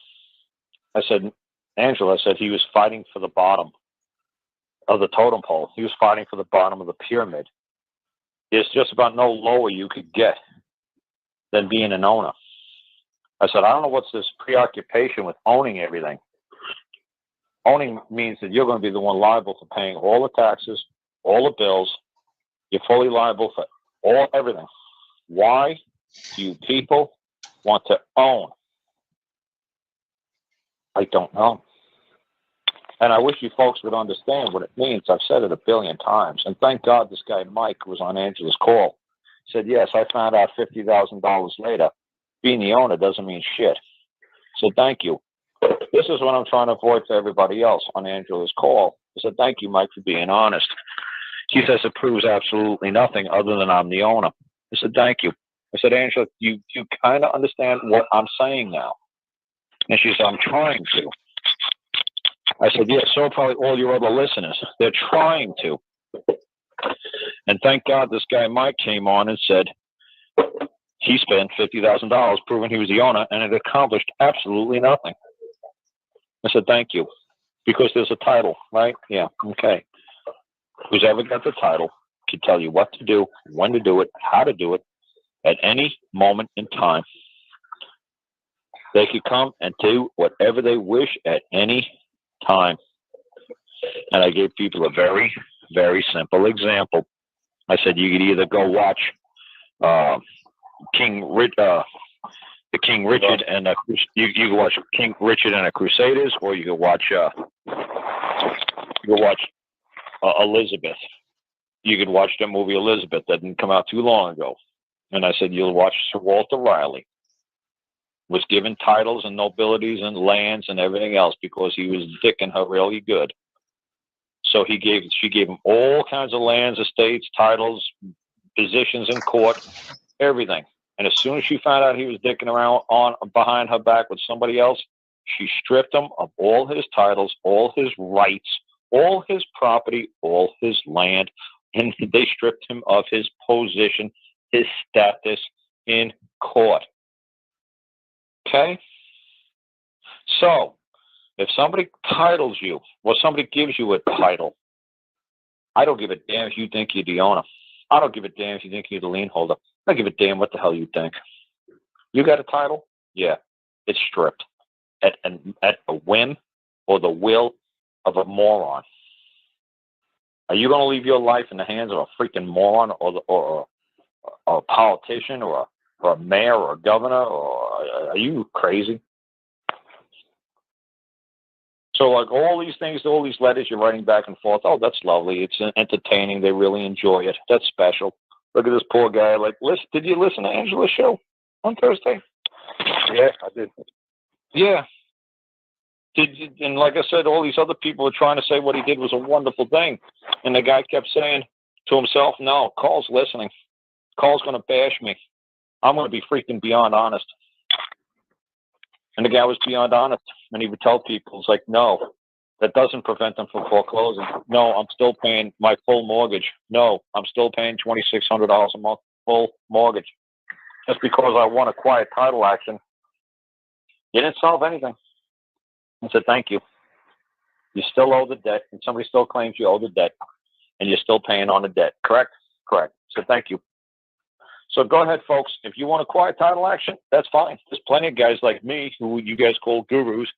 I said, Angela, I said he was fighting for the bottom of the totem pole. He was fighting for the bottom of the pyramid. There's just about no lower you could get than being an owner. I said, I don't know what's this preoccupation with owning everything. Owning means that you're going to be the one liable for paying all the taxes, all the bills. You're fully liable for everything. Why do you people want to own? I don't know. And I wish you folks would understand what it means. I've said it a billion times. And thank God this guy, Mike, was on Angela's call. Said, yes, I found out $50,000 later. Being the owner doesn't mean shit. So thank you. This is what I'm trying to avoid for everybody else on Angela's call. I said, thank you, Mike, for being honest. He says it proves absolutely nothing other than I'm the owner. I said, thank you. I said, Angela, you kind of understand what I'm saying now? And she said, I'm trying to. I said, yeah, so probably all your other listeners. They're trying to. And thank God this guy Mike came on and said he spent $50,000 proving he was the owner, and it accomplished absolutely nothing. I said, thank you. Because there's a title, right? Yeah, okay. Who's ever got the title can tell you what to do, when to do it, how to do it, at any moment in time. They could come and do whatever they wish at any time. And I gave people a very, very simple example. I said you could either go watch the King Richard and you could watch King Richard and the Crusaders, or you could watch Elizabeth. You could watch the movie Elizabeth that didn't come out too long ago. And I said you'll watch Sir Walter Raleigh. Was given titles and nobilities and lands and everything else because he was dicking her really good. So she gave him all kinds of lands, estates, titles, positions in court, everything. And as soon as she found out he was dicking around behind her back with somebody else, she stripped him of all his titles, all his rights, all his property, all his land, and they stripped him of his position, his status in court. Okay? So, if somebody titles you, or somebody gives you a title, I don't give a damn if you think you're the owner. I don't give a damn if you think you're the lien holder. I don't give a damn what the hell you think. You got a title? Yeah. It's stripped at the whim or the will of a moron. Are you going to leave your life in the hands of a freaking moron or a politician or a mayor or a governor? Or are you crazy? So like all these things, all these letters you're writing back and forth, oh, that's lovely. It's entertaining. They really enjoy it. That's special. Look at this poor guy. Like, did you listen to Angela's show on Thursday? Yeah, I did. Yeah. And like I said, all these other people are trying to say what he did was a wonderful thing. And the guy kept saying to himself, no, Carl's listening. Carl's going to bash me. I'm going to be freaking beyond honest. And the guy was beyond honest. And he would tell people, it's like, no, that doesn't prevent them from foreclosing. No, I'm still paying my full mortgage. No, I'm still paying $2,600 a month full mortgage. Just because I won a quiet title action, you didn't solve anything. I said, thank you. You still owe the debt, and somebody still claims you owe the debt, and you're still paying on the debt. Correct? Correct. So thank you. So go ahead, folks. If you want a quiet title action, that's fine. There's plenty of guys like me, who you guys call gurus,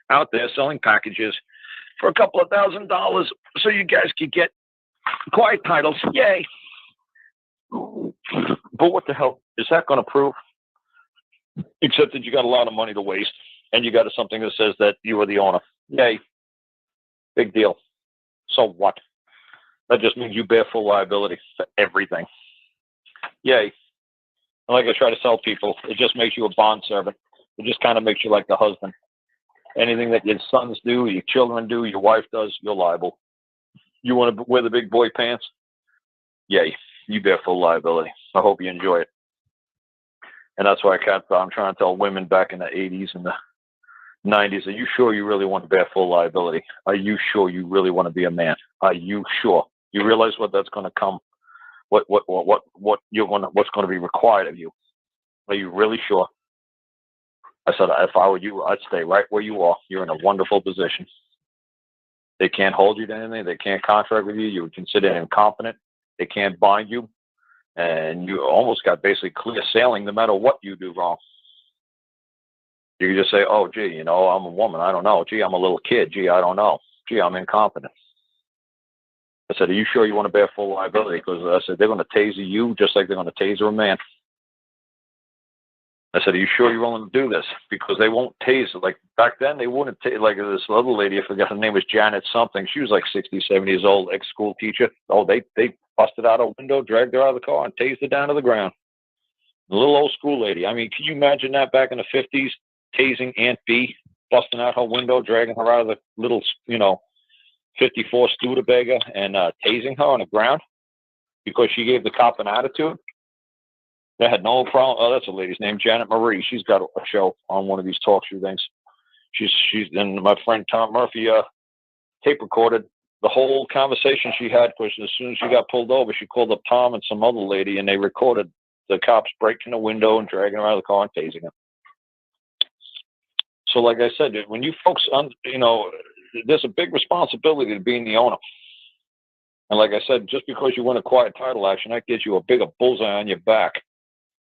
out there selling packages for a couple of $1,000 so you guys can get quiet titles. Yay. But what the hell is that going to prove? Except that you got a lot of money to waste, and you got something that says that you are the owner. Yay. Big deal. So what? That just means you bear full liability for everything. Yay. Like I try to tell people, it just makes you a bond servant. It just kind of makes you like the husband. Anything that your sons do, your children do, your wife does, you're liable. You want to wear the big boy pants? Yay. You bear full liability. I hope you enjoy it. And that's why I'm trying to tell women back in the 80s and the 90s, are you sure you really want to bear full liability? Are you sure you really want to be a man? Are you sure? You realize what that's going to come, what's going to be required of you? Are you really sure? I said, if I were you, I'd stay right where you are. You're in a wonderful position. They can't hold you to anything. They can't contract with you. You would consider incompetent. They can't bind you. And you almost got basically clear sailing no matter what you do wrong. You can just say, oh, gee, I'm a woman. I don't know. Gee, I'm a little kid. Gee, I don't know. Gee, I'm incompetent. I said, are you sure you want to bear full liability? Because I said, they're going to taser you just like they're going to taser a man. I said, are you sure you're willing to do this? Because they won't taser. Like back then, they wouldn't taser. Like this other lady, I forgot her name was Janet something. She was like 60, 70 years old, ex-school teacher. Oh, they busted out a window, dragged her out of the car, and tased her down to the ground. The little old school lady. I mean, can you imagine that back in the 50s? Tasing Aunt B, busting out her window, dragging her out of the little, 54 Studebaker and tasing her on the ground because she gave the cop an attitude. They had no problem. Oh, that's a lady's name, Janet Marie. She's got a show on one of these talk show things. She's and my friend Tom Murphy tape recorded the whole conversation she had because as soon as she got pulled over, she called up Tom and some other lady, and they recorded the cops breaking the window and dragging her out of the car and tasing her. So, like I said, when you folks, there's a big responsibility to being the owner. And like I said, just because you win a quiet title action, that gives you a bigger bullseye on your back.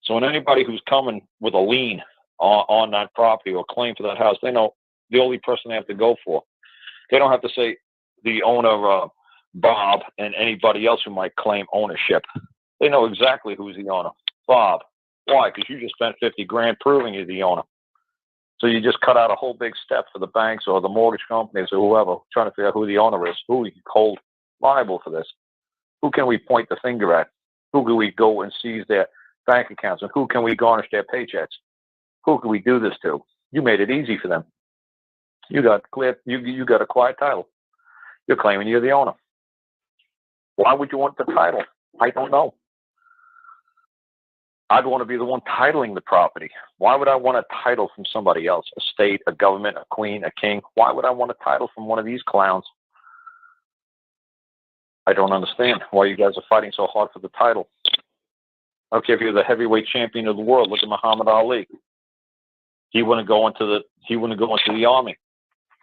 So when anybody who's coming with a lien on that property or claim for that house, they know the only person they have to go for. They don't have to say the owner, Bob, and anybody else who might claim ownership. They know exactly who's the owner. Bob. Why? Because you just spent $50,000 proving you're the owner. So you just cut out a whole big step for the banks or the mortgage companies or whoever trying to figure out who the owner is, who we can hold liable for this. Who can we point the finger at? Who can we go and seize their bank accounts? And who can we garnish their paychecks? Who can we do this to? You made it easy for them. You got clear. You got a quiet title. You're claiming you're the owner. Why would you want the title? I don't know. I'd want to be the one titling the property. Why would I want a title from somebody else? A state, a government, a queen, a king? Why would I want a title from one of these clowns? I don't understand why you guys are fighting so hard for the title. I don't care if you're the heavyweight champion of the world. Look at Muhammad Ali. He wouldn't go into the army.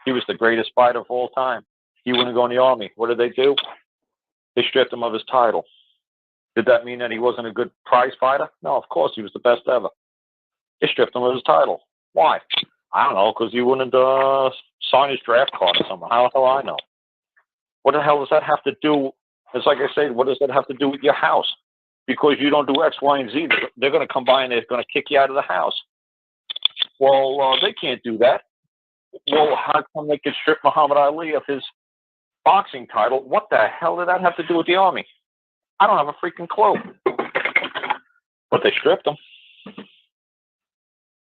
He was the greatest fighter of all time. He wouldn't go in the army. What did they do? They stripped him of his title. Did that mean that he wasn't a good prize fighter? No, of course he was the best ever. They stripped him of his title. Why? I don't know, because he wouldn't sign his draft card or something. How the hell I know? What the hell does that have to do? It's like I said, what does that have to do with your house? Because you don't do X, Y, and Z, they're going to come by and they're going to kick you out of the house. Well, they can't do that. Well, how come they could strip Muhammad Ali of his boxing title? What the hell did that have to do with the army? I don't have a freaking clue. But they stripped him.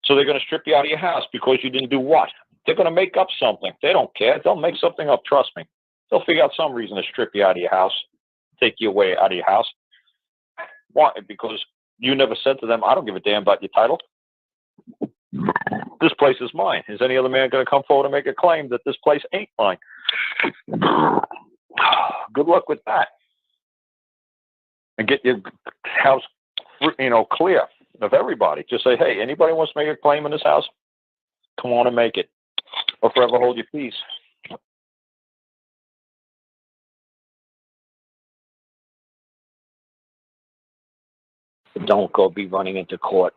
So they're going to strip you out of your house because you didn't do what? They're going to make up something. They don't care. They'll make something up, trust me. They'll figure out some reason to strip you out of your house, take you away out of your house. Why? Because you never said to them, I don't give a damn about your title. This place is mine. Is any other man going to come forward and make a claim that this place ain't mine? Good luck with that. And get your house, clear of everybody. Just say, hey, anybody wants to make a claim in this house? Come on and make it. Or forever hold your peace. Don't go be running into court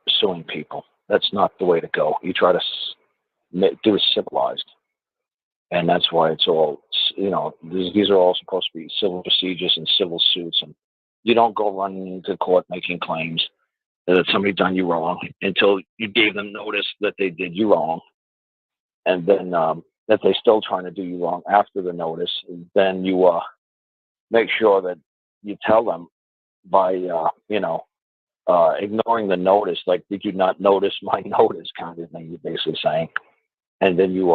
suing people. That's not the way to go. You try to do it civilized. And that's why it's all, these are all supposed to be civil procedures and civil suits. And you don't go running into court making claims that somebody done you wrong until you gave them notice that they did you wrong. And then that they're still trying to do you wrong after the notice. Then you make sure that you tell them by, ignoring the notice, like, did you not notice my notice kind of thing, you're basically saying. And then you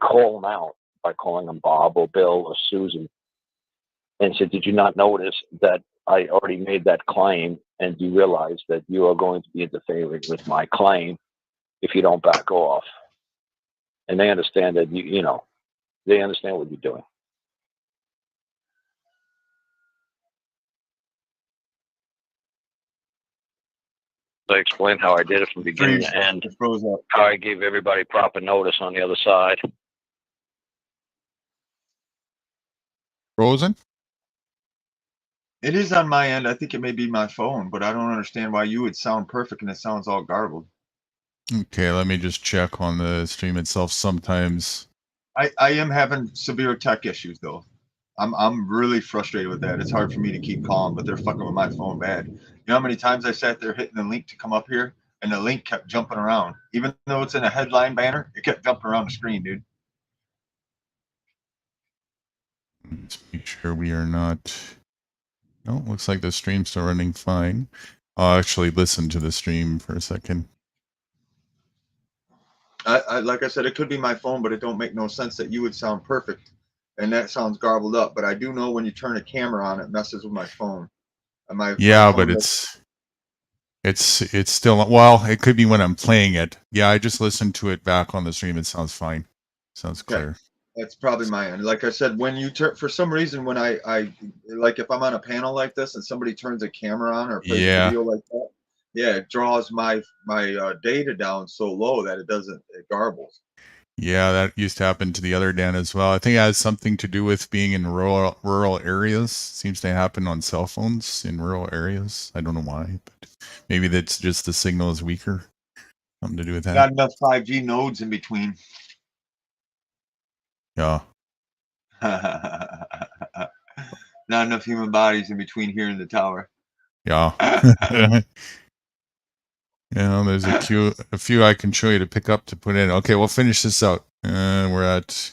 call them out by calling them Bob or Bill or Susan and say, did you not notice that I already made that claim, and you realize that you are going to be interfering with my claim if you don't back off? And they understand that they understand what you're doing. I explained how I did it from beginning to end, how I gave everybody proper notice on the other side. Frozen? It is on my end. I think it may be my phone, but I don't understand why you would sound perfect and it sounds all garbled. Okay, let me just check on the stream itself. Sometimes I am having severe tech issues though. I'm really frustrated with that. It's hard for me to keep calm, but they're fucking with my phone bad. You know how many times I sat there hitting the link to come up here, and the link kept jumping around, even though it's in a headline banner. It kept jumping around the screen, dude. let's make sure we are not. No, looks like the stream's still running fine. I'll actually listen to the stream for a second. I like I said, it could be my phone, but it don't make no sense that you would sound perfect, and that sounds garbled up. But I do know when you turn a camera on, it messes with my phone. And my But it's still, well, it could be when I'm playing it. Yeah, I just listened to it back on the stream. It sounds fine. Sounds clear. That's probably my end. Like I said, when you turn, for some reason, when I like if I'm on a panel like this and somebody turns a camera on or plays a video like that, yeah, it draws my data down so low that it garbles. Yeah, that used to happen to the other Dan as well. I think it has something to do with being in rural areas. Seems to happen on cell phones in rural areas. I don't know why, but maybe that's just the signal is weaker. Something to do with that. Not enough 5G nodes in between. Yeah. Not enough human bodies in between here and the tower. Yeah. There's a few I can show you to pick up to put in. Okay, we'll finish this out. We're at,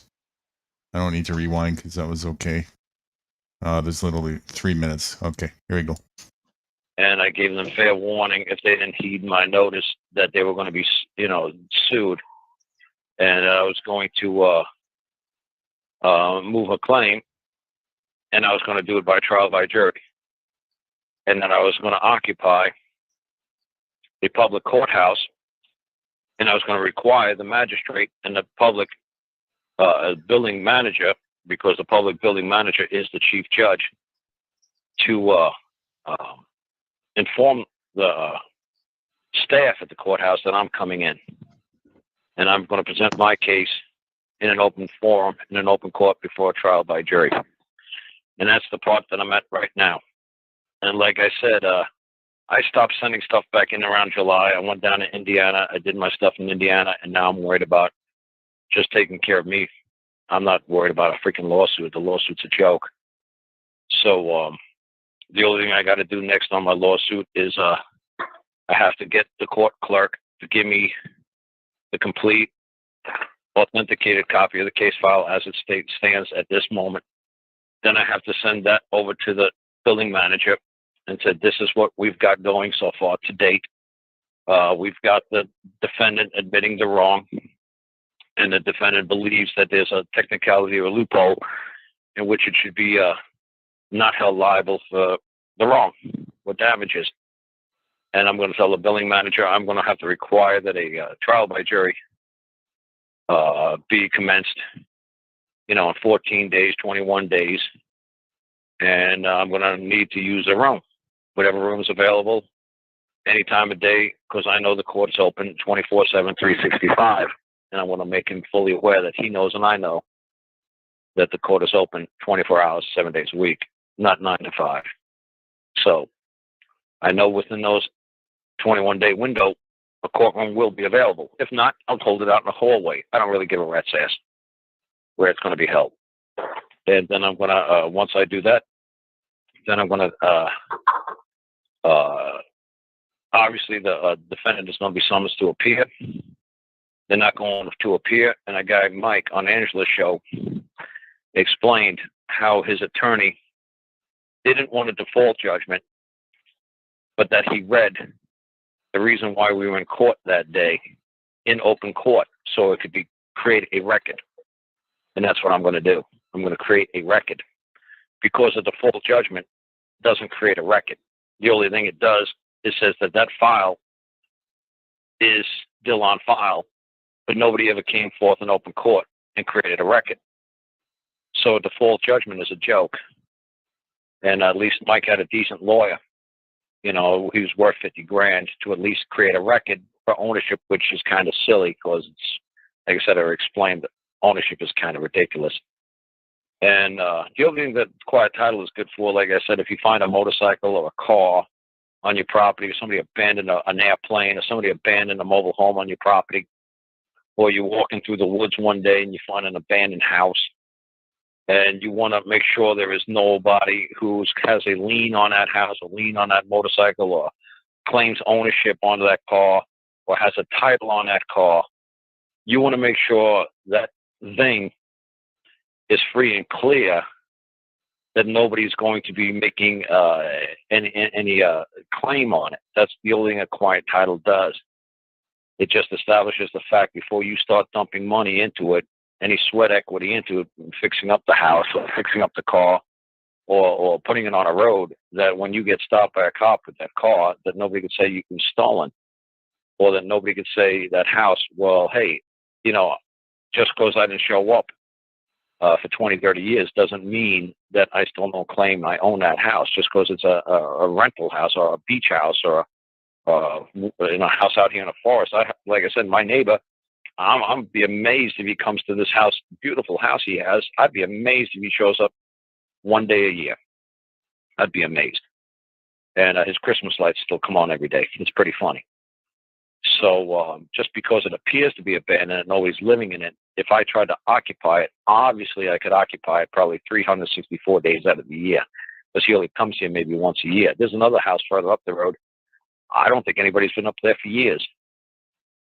I don't need to rewind because that was okay. There's literally 3 minutes. Okay, here we go. And I gave them fair warning if they didn't heed my notice that they were going to be, sued. And I was going to move a claim, and I was going to do it by trial by jury. And then I was going to occupy a public courthouse, and I was going to require the magistrate and the public building manager, because the public building manager is the chief judge, to inform the staff at the courthouse that I'm coming in, and I'm going to present my case in an open forum, in an open court before a trial by jury. And that's the part that I'm at right now. And like I said, I stopped sending stuff back in around July. I went down to Indiana. I did my stuff in Indiana, and now I'm worried about just taking care of me. I'm not worried about a freaking lawsuit. The lawsuit's a joke. So the only thing I got to do next on my lawsuit is I have to get the court clerk to give me the complete authenticated copy of the case file as it stands at this moment. Then I have to send that over to the building manager and said, this is what we've got going so far to date. We've got the defendant admitting the wrong, and the defendant believes that there's a technicality or a loophole in which it should be not held liable for the wrong or damages. And I'm going to tell the billing manager I'm going to have to require that a trial by jury be commenced, in 14 days, 21 days. And I'm going to need to use a room, whatever room is available, any time of day, because I know the court's open 24/7, 365. And I want to make him fully aware that he knows and I know that the court is open 24 hours, 7 days a week, not 9 to 5. So I know within those 21-day window, a courtroom will be available. If not, I'll hold it out in the hallway. I don't really give a rat's ass where it's going to be held. And then I'm going to, once I do that, then I'm going to, obviously the defendant is going to be summoned to appear. They're not going to appear. And a guy, Mike, on Angela's show, explained how his attorney didn't want a default judgment, but that he read the reason why we were in court that day in open court, so it could be create a record. And that's what I'm going to do. I'm going to create a record, because a default judgment doesn't create a record. The only thing it does is says that that file is still on file, but nobody ever came forth in open court and created a record. So a default judgment is a joke. And at least Mike had a decent lawyer. You know, he was worth 50 grand to at least create a record for ownership, which is kind of silly because it's, like I said, I explained that ownership is kind of ridiculous. And the other thing that quiet title is good for, like I said, if you find a motorcycle or a car on your property, or somebody abandoned an airplane, or somebody abandoned a mobile home on your property, or you're walking through the woods one day and you find an abandoned house, and you want to make sure there is nobody who has a lien on that house, a lien on that motorcycle, or claims ownership on that car, or has a title on that car, you want to make sure that thing is free and clear, that nobody's going to be making any claim on it. That's the only thing a quiet title does. It just establishes the fact before you start dumping money into it, any sweat equity into it, fixing up the house or fixing up the car, or putting it on a road, that when you get stopped by a cop with that car, that nobody could say you've been stolen, or that nobody could say that house, well, hey, you know, just because I didn't show up for 20, 30 years doesn't mean that I still don't claim I own that house. Just because it's a rental house or a beach house or in a house out here in the forest. Like I said, my neighbor, I'm be amazed if he comes to this house, beautiful house he has. I'd be amazed if he shows up one day a year. I'd be amazed. And his Christmas lights still come on every day. It's pretty funny. So just because it appears to be abandoned and nobody's living in it, if I tried to occupy it, obviously I could occupy it probably 364 days out of the year, because he only comes here maybe once a year. There's another house further up the road. I don't think anybody's been up there for years.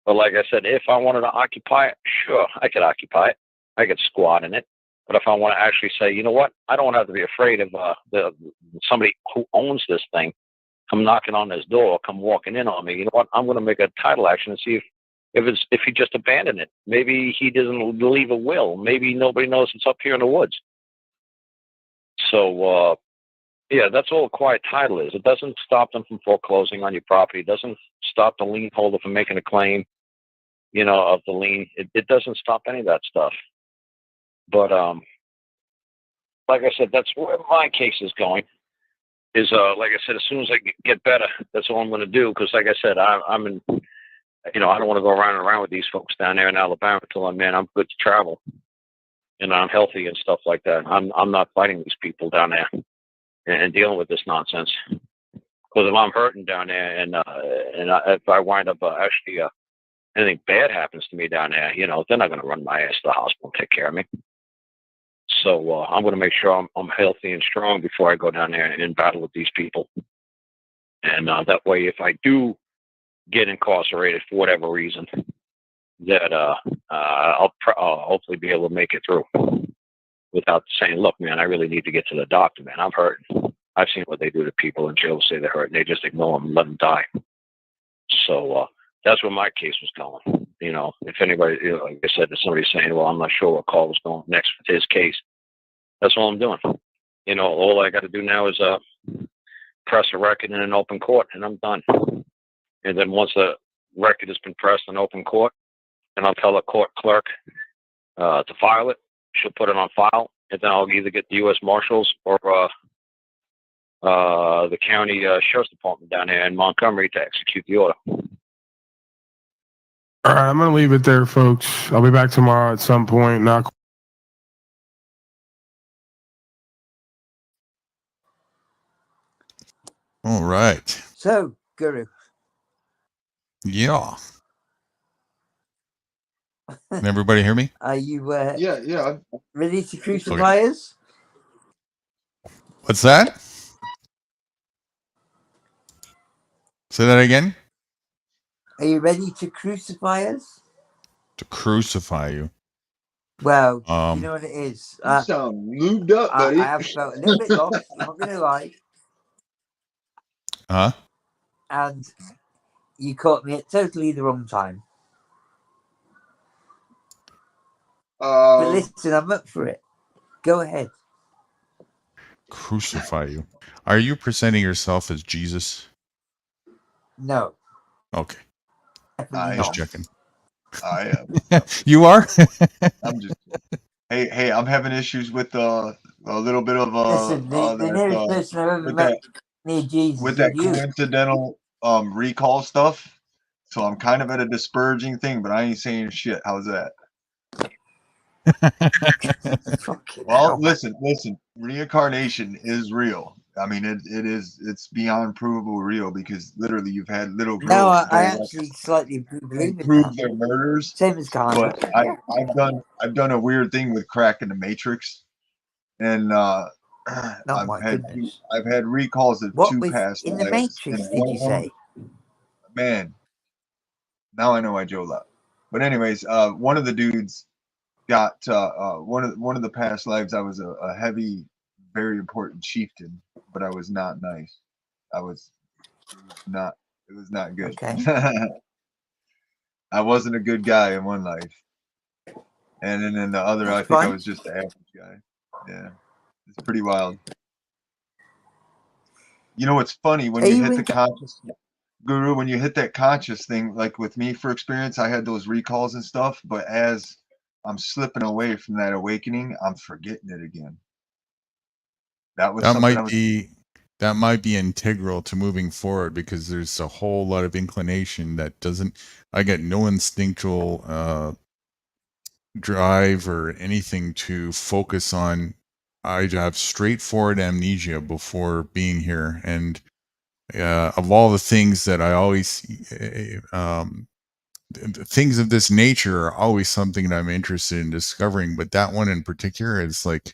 But like I said, if I wanted to occupy it, sure, I could occupy it. I could squat in it. But if I want to actually say, you know what, I don't have to be afraid of somebody who owns this thing come knocking on this door, come walking in on me. You know what? I'm going to make a title action and see if he just abandoned it. Maybe he doesn't leave a will. Maybe nobody knows it's up here in the woods. So yeah, that's all a quiet title is. It doesn't stop them from foreclosing on your property. It doesn't stop the lien holder from making a claim, you know, of the lien. It doesn't stop any of that stuff. But like I said, that's where my case is going. Is like I said, as soon as I get better, that's all I'm going to do. Because like I said, I'm in, you know, I don't want to go around with these folks down there in Alabama until I'm good to travel, and I'm healthy and stuff like that. I'm not fighting these people down there and dealing with this nonsense. Because if I'm hurting down there if I wind up actually anything bad happens to me down there, you know, they're not going to run my ass to the hospital and take care of me. So I'm going to make sure I'm healthy and strong before I go down there and battle with these people. And that way, if I do get incarcerated for whatever reason, that I'll hopefully be able to make it through without saying, look, man, I really need to get to the doctor, man. I'm hurting. I've seen what they do to people in jail, say they're hurting. They just ignore them and let them die. So that's where my case was going. You know, if anybody, you know, like I said, if somebody's saying, well, I'm not sure what call was going next with his case, that's all I'm doing. You know, all I got to do now is press a record in an open court, and I'm done. And then once the record has been pressed in open court, and I'll tell the court clerk to file it, she'll put it on file, and then I'll either get the U.S. Marshals or the county sheriff's department down there in Montgomery to execute the order. All right, I'm going to leave it there, folks. I'll be back tomorrow at some point. Not All right. So, Guru. Yeah. Can everybody hear me? Are you Yeah. ready to crucify us? What's that? Say that again? Are you ready to crucify us? To crucify you. Well, you Um, know what it is. You sound lubed up, buddy. I have felt a little bit lost. I'm not going to lie. huh? And you caught me at totally the wrong time. But listen, I'm up for it. Go ahead. Crucify you. Are you presenting yourself as Jesus? No, Okay, definitely just not. checking. I am. You are? I'm just. Hey, I'm having issues with a little bit of Listen, the nearest person I've ever with met that near Jesus with is that you. coincidental recall stuff. So I'm kind of at a disparaging thing, but I ain't saying shit. How's that? Well, listen. Reincarnation is real. I mean, it's beyond provable real because literally you've had little No, girls I go actually slightly believe in prove that. their murders. Same as karma. But I've done a weird thing with cracking the matrix, and Oh my goodness. I've had recalls of What two with past in the lives, and Matrix? Did one you of them, say? man, now I know why Joe left. But anyways, one of the dudes got one of the past lives. I was a heavy, very important chieftain, but I was not nice. I was not. It was not good. Okay. I wasn't a good guy in one life, and then in the other, That's I think I fine. was just the average guy. Yeah, it's pretty wild. You know what's funny when Are you you hit the into? conscious guru, when you hit that conscious thing, like with me for experience, I had those recalls and stuff, but as I'm slipping away from that awakening, I'm forgetting it again. That was that something I might was. be that might be integral to moving forward because there's a whole lot of inclination that doesn't. I get no instinctual drive or anything to focus on. I have straightforward amnesia before being here, and of all the things that I always things of this nature are always something that I'm interested in discovering, but that one in particular is like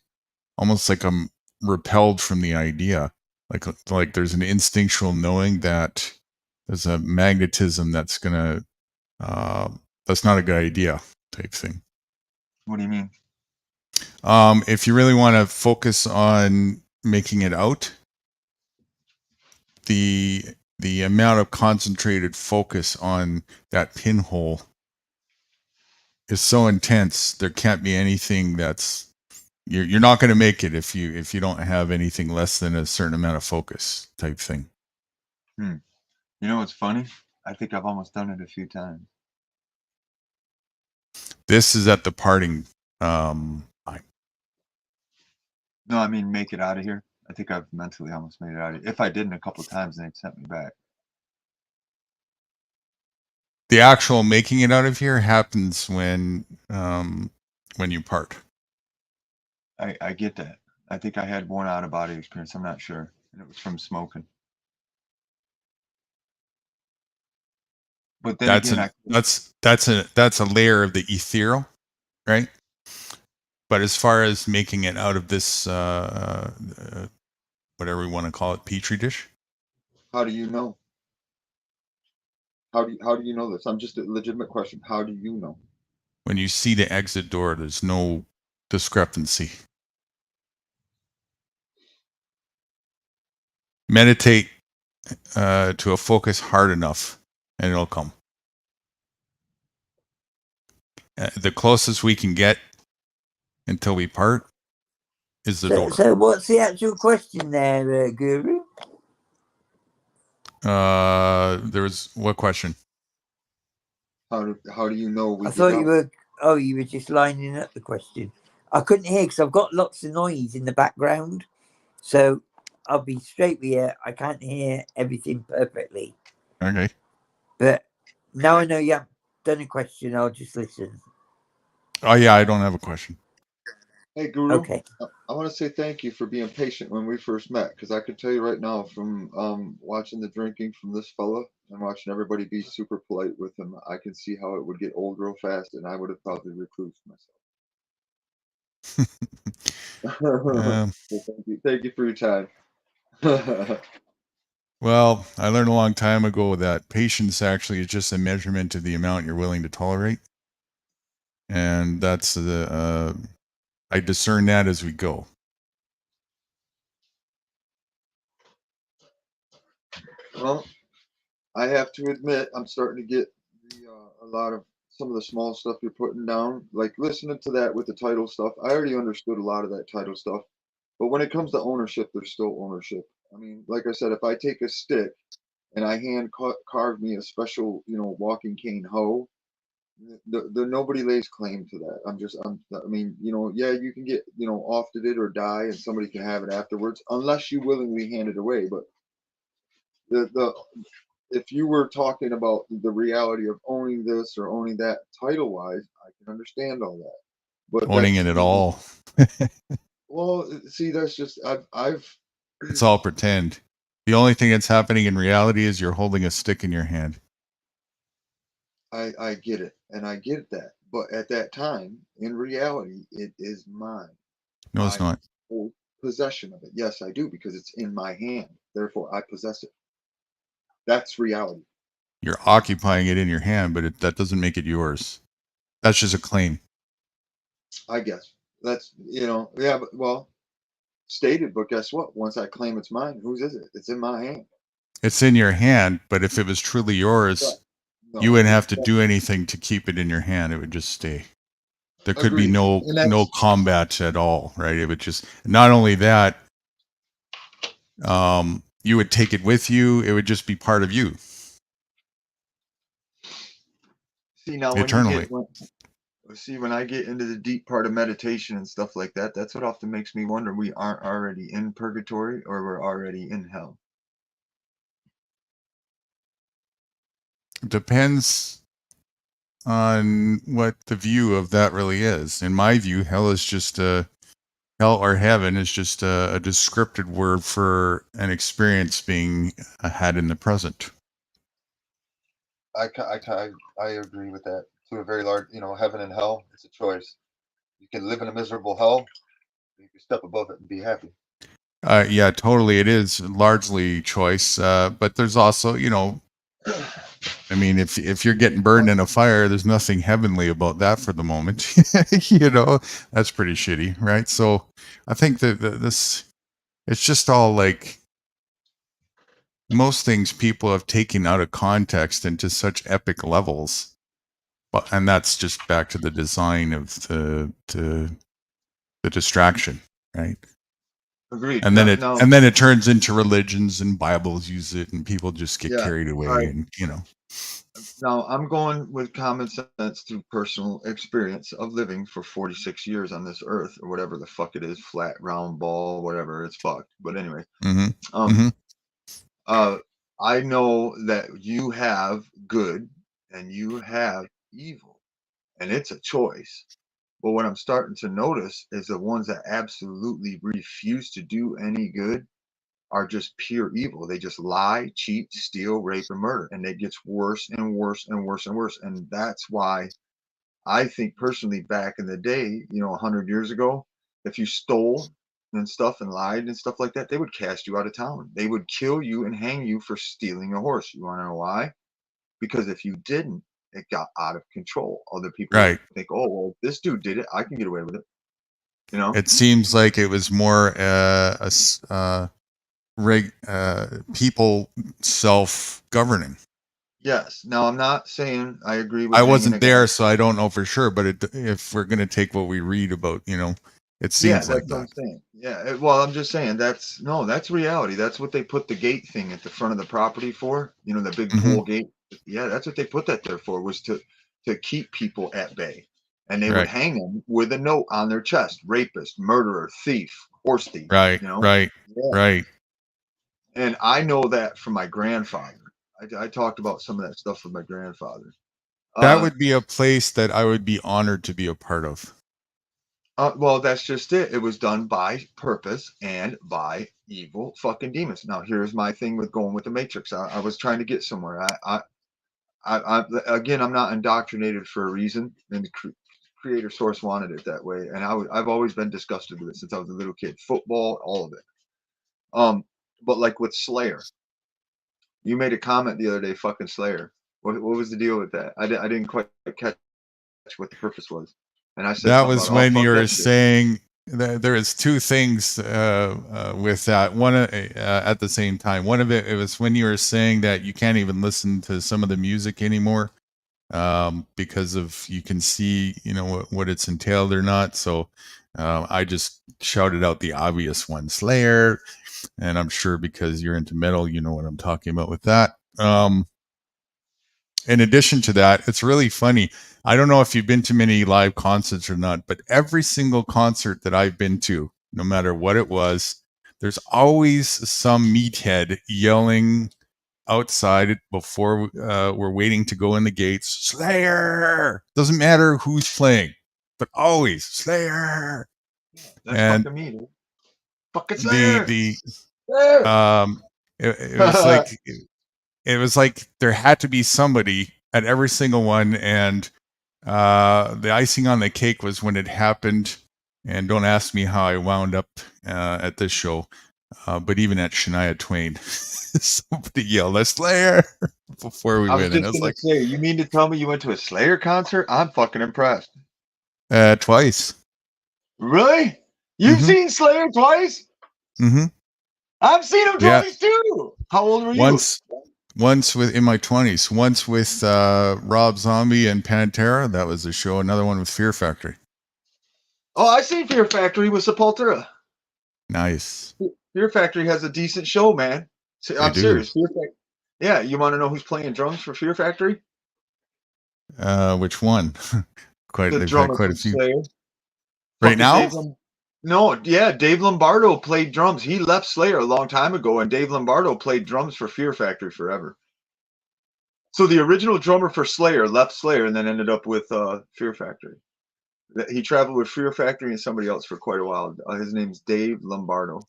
almost like I'm repelled from the idea. Like there's an instinctual knowing that there's a magnetism that's gonna that's not a good idea type thing. What do you mean? If you really want to focus on making it out, the amount of concentrated focus on that pinhole is so intense. There can't be anything that's you're not going to make it if you don't have anything less than a certain amount of focus type thing. You know what's funny? I think I've almost done it a few times. This is at the parting. No, I mean make it out of here. I think I've mentally almost made it out of here. If I didn't a couple of times, they'd sent me back. The actual making it out of here happens when you part. I get that. I think I had one out of body experience. I'm not sure, and it was from smoking. But then That's again, that's a layer of the ethereal, right? But as far as making it out of this whatever we want to call it, petri dish. how do you know? How do you know this? I'm just a legitimate question. How do you know? When you see the exit door, there's no discrepancy. Meditate to a focus hard enough, and it'll come. The closest we can get until we part is the door. So what's the actual question there, Guru? There was what question? How do you know we I get thought out? you were just lining up the question. I couldn't hear because I've got lots of noise in the background. So I'll be straight with you. I can't hear everything perfectly. Okay. But now I know you haven't done a question. I'll just listen. Oh yeah, I don't have a question. Hey Guru, Okay. I want to say thank you for being patient when we first met, because I can tell you right now from watching the drinking from this fella and watching everybody be super polite with him, I can see how it would get old real fast, and I would have probably reclused myself. So thank you for your time. Well, I learned a long time ago that patience actually is just a measurement of the amount you're willing to tolerate. And that's the I discern that as we go. Well, I have to admit, I'm starting to get a lot of some of the small stuff you're putting down. Like listening to that with the title stuff, I already understood a lot of that title stuff. But when it comes to ownership, there's still ownership. I mean, like I said, if I take a stick and I carve me a special, walking cane hoe, the nobody lays claim to that. I mean, yeah, you can get, offed it or die, and somebody can have it afterwards, unless you willingly hand it away. But the if you were talking about the reality of owning this or owning that title wise, I can understand all that. But Owning that's it at all. well, see, that's just I've It's all pretend. The only thing that's happening in reality is you're holding a stick in your hand. I get it, and I get that. But at that time, in reality, it is mine. No, it's I not. hold possession of it. Yes, I do, because it's in my hand. Therefore, I possess it. That's reality. You're occupying it in your hand, but that doesn't make it yours. That's just a claim. I guess that's yeah. But well, stated. But guess what? Once I claim it's mine, whose is it? It's in my hand. It's in your hand, but if it was truly yours, No, you wouldn't have to do anything to keep it in your hand. It would just stay. There could be agreed. no And that's combat at all, right? It would just, not only that, you would take it with you. It would just be part of you see now eternally. When I get into the deep part of meditation and stuff like that, that's what often makes me wonder we aren't already in purgatory or we're already in hell. Depends on what the view of that really is. In my view, hell or heaven is just a descriptive word for an experience being had in the present. I agree with that to a very large, heaven and hell. It's a choice. You can live in a miserable hell. You can step above it and be happy. Yeah, totally. It is largely choice, but there's also, I mean, if you're getting burned in a fire, there's nothing heavenly about that for the moment. That's pretty shitty, right? So I think that this, it's just all like most things people have taken out of context into such epic levels. And that's just back to the design of the distraction, right? Agreed. And then it turns into religions, and Bibles use it, and people just get carried away, right. and Now I'm going with common sense through personal experience of living for 46 years on this earth, or whatever the fuck it is, flat, round ball, whatever. It's fucked. But anyway, I know that you have good and you have evil, and it's a choice. But what I'm starting to notice is the ones that absolutely refuse to do any good are just pure evil. They just lie, cheat, steal, rape, and murder. And it gets worse and worse and worse and worse. And that's why I think personally back in the day, 100 years ago, if you stole and stuff and lied and stuff like that, they would cast you out of town. They would kill you and hang you for stealing a horse. You want to know why? Because if you didn't, it got out of control. Other people right. would think, oh, well, this dude did it. I can get away with it. It seems like it was more people self-governing. Yes. Now, I'm not saying I agree with. I wasn't there, so I don't know for sure. But if we're going to take what we read about, it seems like that's that. what I'm saying. Yeah. Well, I'm just saying that's reality. That's what they put the gate thing at the front of the property for. The big pool gate. Yeah, that's what they put that there for, was to keep people at bay. And they would hang them with a note on their chest: rapist, murderer, thief, horse thief. Right. Right. And I know that from my grandfather. I talked about some of that stuff with my grandfather. That would be a place that I would be honored to be a part of. Well, that's just it. It was done by purpose and by evil fucking demons. Now, here's my thing with going with the Matrix. I was trying to get somewhere. Again, I'm not indoctrinated for a reason, and the creator source wanted it that way. And I've always been disgusted with it since I was a little kid. Football, all of it. But like with Slayer, you made a comment the other day, fucking Slayer. What was the deal with that? I didn't quite catch what the purpose was. And I said That something was about, oh, when fuck you that were shit. saying that there is two things with that. One at the same time. One of it was when you were saying that you can't even listen to some of the music anymore because of you can see what it's entailed or not. So I just shouted out the obvious one, Slayer, and I'm sure because you're into metal, you know what I'm talking about with that. In addition to that, it's really funny. I don't know if you've been to many live concerts or not, but every single concert that I've been to, no matter what it was, there's always some meathead yelling outside before we're waiting to go in the gates, Slayer! Doesn't matter who's playing, but always Slayer! That's And fucking me, dude. Fucking Slayer! the Slayer! it was like it was like there had to be somebody at every single one, and the icing on the cake was when it happened. And don't ask me how I wound up at this show, but even at Shania Twain, somebody yelled a Slayer before we I was went, and just I was gonna like, say, you mean to tell me you went to a Slayer concert? I'm fucking impressed. twice. Really? You've Mm-hmm. seen Slayer twice? Mm-hmm. I've seen him Yeah. twice too. How old were you? Once in my 20s. Once with Rob Zombie and Pantera. That was a show. Another one with Fear Factory. Oh, I seen Fear Factory with Sepultura. Nice. Fear Factory has a decent show, man. I'm do. serious. Fear Factory. Yeah, you want to know who's playing drums for Fear Factory? Which one? The They've had drummer quite a from few. Slayer. Right now? Dave Lombardo played drums. He left Slayer a long time ago, and Dave Lombardo played drums for Fear Factory forever. So the original drummer for Slayer left Slayer and then ended up with Fear Factory. He traveled with Fear Factory and somebody else for quite a while. His name's Dave Lombardo.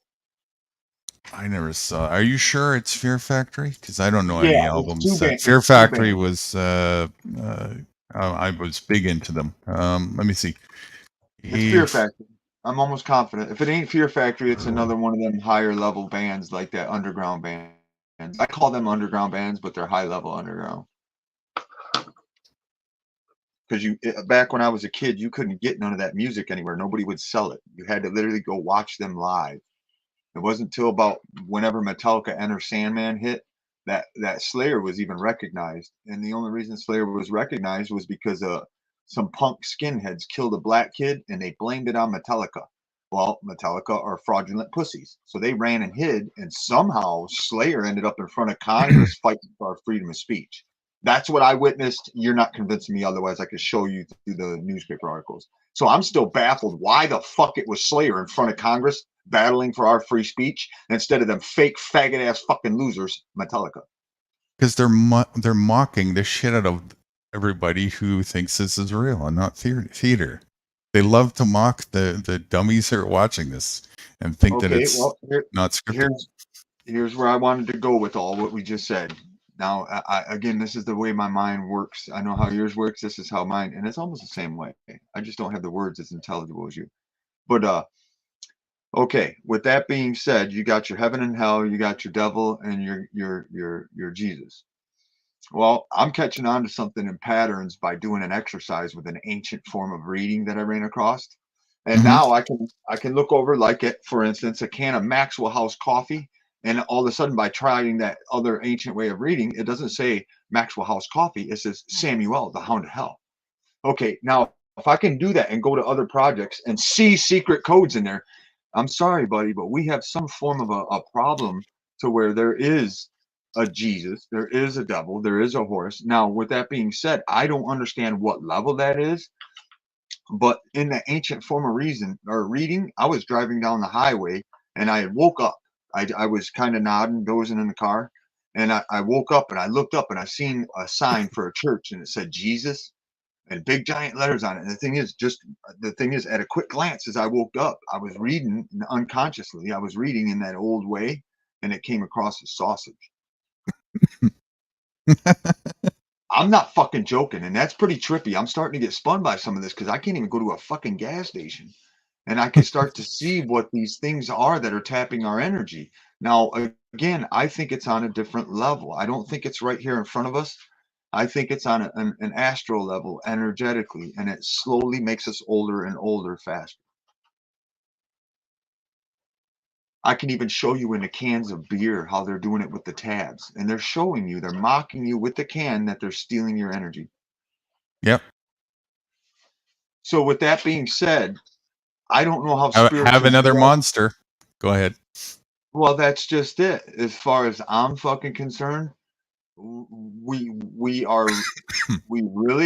I never saw. Are you sure it's Fear Factory? Because I don't know Yeah, any it's albums. two bands. Fear It's two Factory bands. was. I was big into them. Let me see. It's Fear Factory. I'm almost confident. If it ain't Fear Factory, it's another one of them higher level bands like that underground bands. I call them underground bands, but they're high level underground. Because back when I was a kid, you couldn't get none of that music anywhere. Nobody would sell it. You had to literally go watch them live. It wasn't until about whenever Metallica Enter Sandman hit that Slayer was even recognized. And the only reason Slayer was recognized was because some punk skinheads killed a black kid and they blamed it on Metallica. Well, Metallica are fraudulent pussies. So they ran and hid, and somehow Slayer ended up in front of Congress fighting for our freedom of speech. That's what I witnessed. You're not convincing me otherwise. I could show you through the newspaper articles. So I'm still baffled why the fuck it was Slayer in front of Congress battling for our free speech instead of them fake faggot ass fucking losers, Metallica. Because they're mocking the shit out of everybody who thinks this is real and not theater. They love to mock the dummies who are watching this and think that it's not scripted. Here's where I wanted to go with all what we just said. Now, again, this is the way my mind works. I know how yours works. This is how mine, and it's almost the same way. I just don't have the words as intelligible as you. But okay. With that being said, you got your heaven and hell, you got your devil, and your Jesus. Well, I'm catching on to something in patterns by doing an exercise with an ancient form of reading that I ran across. And now I can look over, like, for instance, a can of Maxwell House coffee, and all of a sudden by trying that other ancient way of reading, it doesn't say Maxwell House coffee, it says Samuel, the Hound of Hell. Okay, now if I can do that and go to other projects and see secret codes in there, I'm sorry, buddy, but we have some form of a problem to where there is a Jesus, there is a devil, there is a horse. Now, with that being said, I don't understand what level that is, but in the ancient form of reason or reading, I was driving down the highway and I woke up. I was kind of nodding, dozing in the car, and I woke up and I looked up and I seen a sign for a church and it said Jesus and big giant letters on it. And the thing is, at a quick glance, as I woke up, I was reading unconsciously. I was reading in that old way, and it came across as sausage. I'm not fucking joking, and that's pretty trippy. I'm starting to get spun by some of this because I can't even go to a fucking gas station, and I can start to see what these things are that are tapping our energy. Now, again, I think it's on a different level. I don't think it's right here in front of us. I think it's on an astral level, energetically, and it slowly makes us older and older faster. I can even show you in the cans of beer how they're doing it with the tabs. And they're showing you, they're mocking you with the can that they're stealing your energy. Yep. So with that being said, I don't know how Have spiritual another you are. monster. Go ahead. Well, that's just it. As far as I'm fucking concerned, we really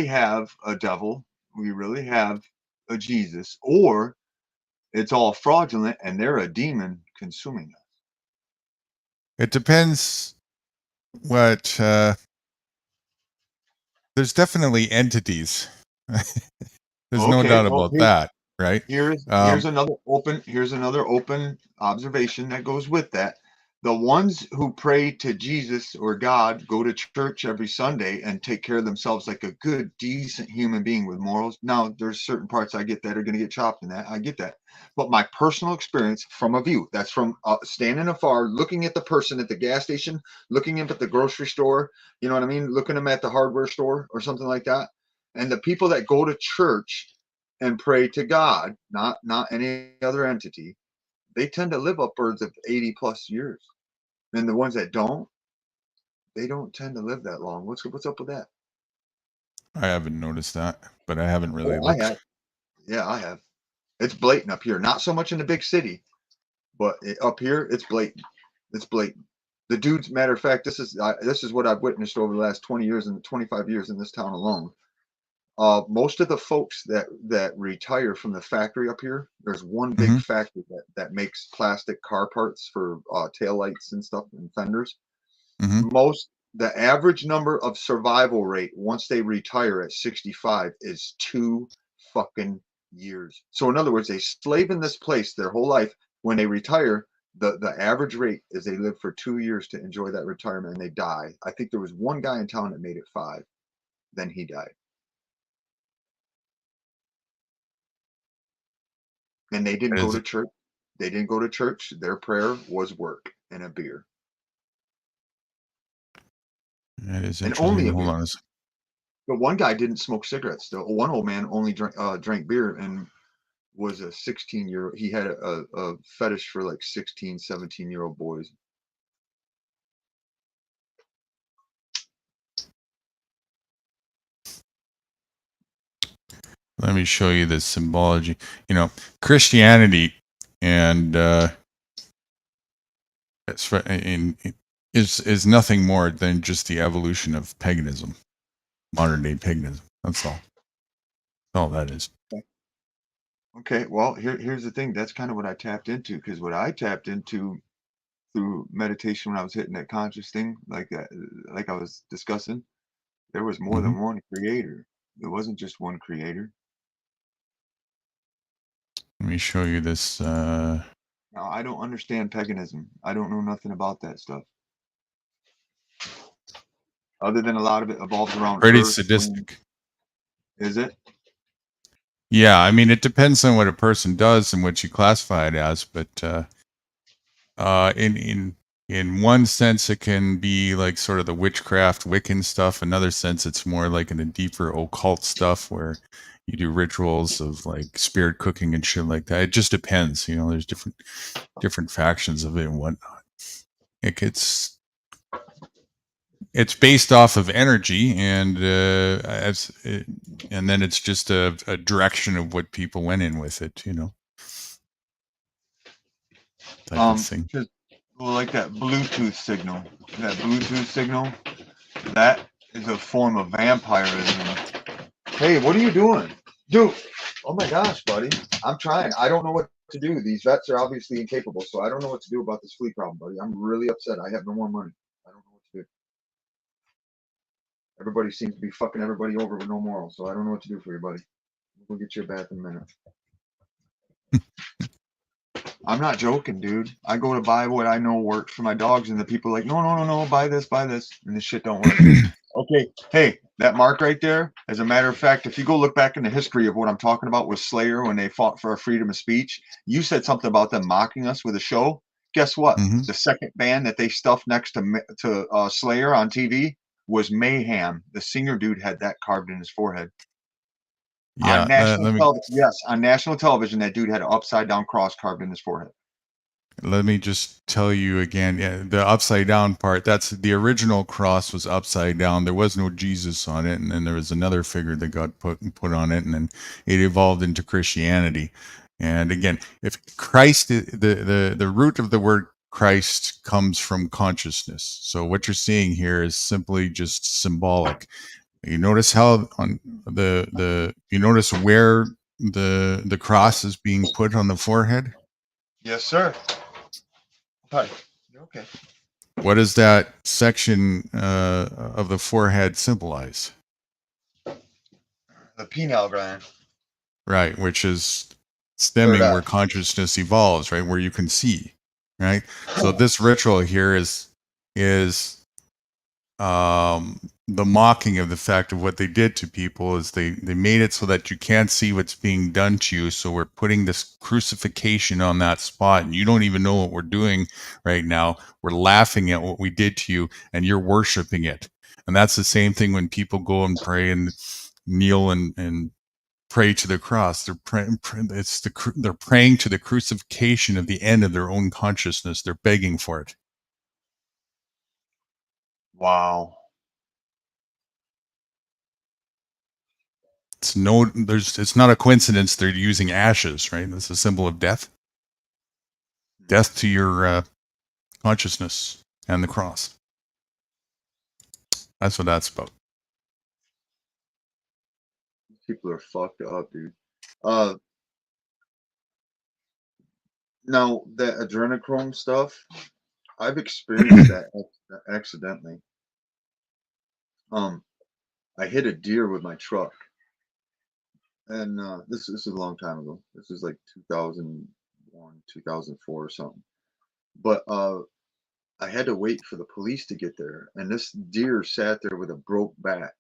have a devil. We really have a Jesus, or it's all fraudulent and they're a demon consuming us. It depends what. There's definitely entities. There's no Okay, doubt well, about that, right? here's another open observation that goes with that. The ones who pray to Jesus or God go to church every Sunday and take care of themselves like a good, decent human being with morals. Now, there's certain parts I get that are going to get chopped in that. I get that. But my personal experience from a view, that's from standing afar, looking at the person at the gas station, looking up at the grocery store, you know what I mean? Looking them at the hardware store or something like that. And the people that go to church and pray to God, not any other entity, they tend to live upwards of 80 plus years. And the ones that don't, they don't tend to live that long. What's up with that? I haven't noticed that, but I haven't really Oh, I looked. have. Yeah, I have. It's blatant up here. Not so much in the big city, but up here, it's blatant. It's blatant. The dudes, matter of fact, this is what I've witnessed over the last 20 years and 25 years in this town alone. Most of the folks that retire from the factory up here, there's one big factory that makes plastic car parts for taillights and stuff and fenders. The average number of survival rate once they retire at 65 is 2 fucking years. So in other words, they slave in this place their whole life. When they retire, the average rate is they live for 2 years to enjoy that retirement and they die. I think there was one guy in town that made it 5. Then he died. And they didn't go to church. They didn't go to church. Their prayer was work and a beer. That is And interesting. only a Hold beer. on. But one guy didn't smoke cigarettes. The one old man only drank beer and was a 16-year-old. He had a fetish for like 16, 17-year-old boys. Let me show you this symbology. You know, Christianity and is nothing more than just the evolution of paganism, modern day paganism. That's all. That's all that is. Okay, well, here's the thing. That's kind of what I tapped into, because what I tapped into through meditation when I was hitting that conscious thing, like I was discussing, there was more than one creator. There wasn't just one creator. Let me show you this. Now, I don't understand paganism. I don't know nothing about that stuff. Other than a lot of it evolves around Pretty Earth. sadistic. Is it? Yeah, I mean, it depends on what a person does and what you classify it as, but in one sense, it can be like sort of the witchcraft, Wiccan stuff. Another sense, it's more like in a deeper occult stuff where you do rituals of like spirit cooking and shit like that. It just depends, you know. There's different factions of it and whatnot. It's based off of energy, and and then it's just a direction of what people went in with it, you know. Type of thing. Just like that Bluetooth signal. That is a form of vampirism. Hey, what are you doing? Dude, oh my gosh, buddy. I'm trying. I don't know what to do. These vets are obviously incapable, so I don't know what to do about this flea problem, buddy. I'm really upset. I have no more money. I don't know what to do. Everybody seems to be fucking everybody over with no morals, so I don't know what to do for you, buddy. We'll get you a bath in a minute. I'm not joking, dude. I go to buy what I know works for my dogs, and the people are like, no, buy this, and this shit don't work. Okay, hey, that mark right there, as a matter of fact, if you go look back in the history of what I'm talking about with Slayer when they fought for our freedom of speech, you said something about them mocking us with a show. Guess what? The second band that they stuffed next to Slayer on TV was Mayhem. The singer dude had that carved in his forehead. Yeah, On national television, yes, on national television, that dude had an upside down cross carved in his forehead. let me just tell you again, the upside down part, that's the original cross was upside down. There was no Jesus on it. And then there was another figure that got put on it. And then it evolved into Christianity. And again, if Christ, the root of the word Christ comes from consciousness. So what you're seeing here is simply just symbolic. You notice how on you notice where the cross is being put on the forehead? Yes, sir. Hi. You're okay. What does that section of the forehead symbolize? The penile gland. Right, which is stemming where consciousness evolves, right, where you can see, right? So this ritual here is the mocking of the fact of what they did to people is they made it so that you can't see what's being done to you. So we're putting this crucifixion on that spot and you don't even know what we're doing right now. We're laughing at what we did to you and you're worshiping it. And that's the same thing when people go and pray and kneel and pray to the cross. They're praying to the crucifixion of the end of their own consciousness. They're begging for it. Wow. It's not a coincidence they're using ashes, right? That's a symbol of death. Death to your consciousness and the cross. That's what that's about. People are fucked up, dude. Now that adrenochrome stuff, I've experienced that accidentally. I hit a deer with my truck, and this is a long time ago. This is like 2001, 2004 or something. But I had to wait for the police to get there, and this deer sat there with a broke back,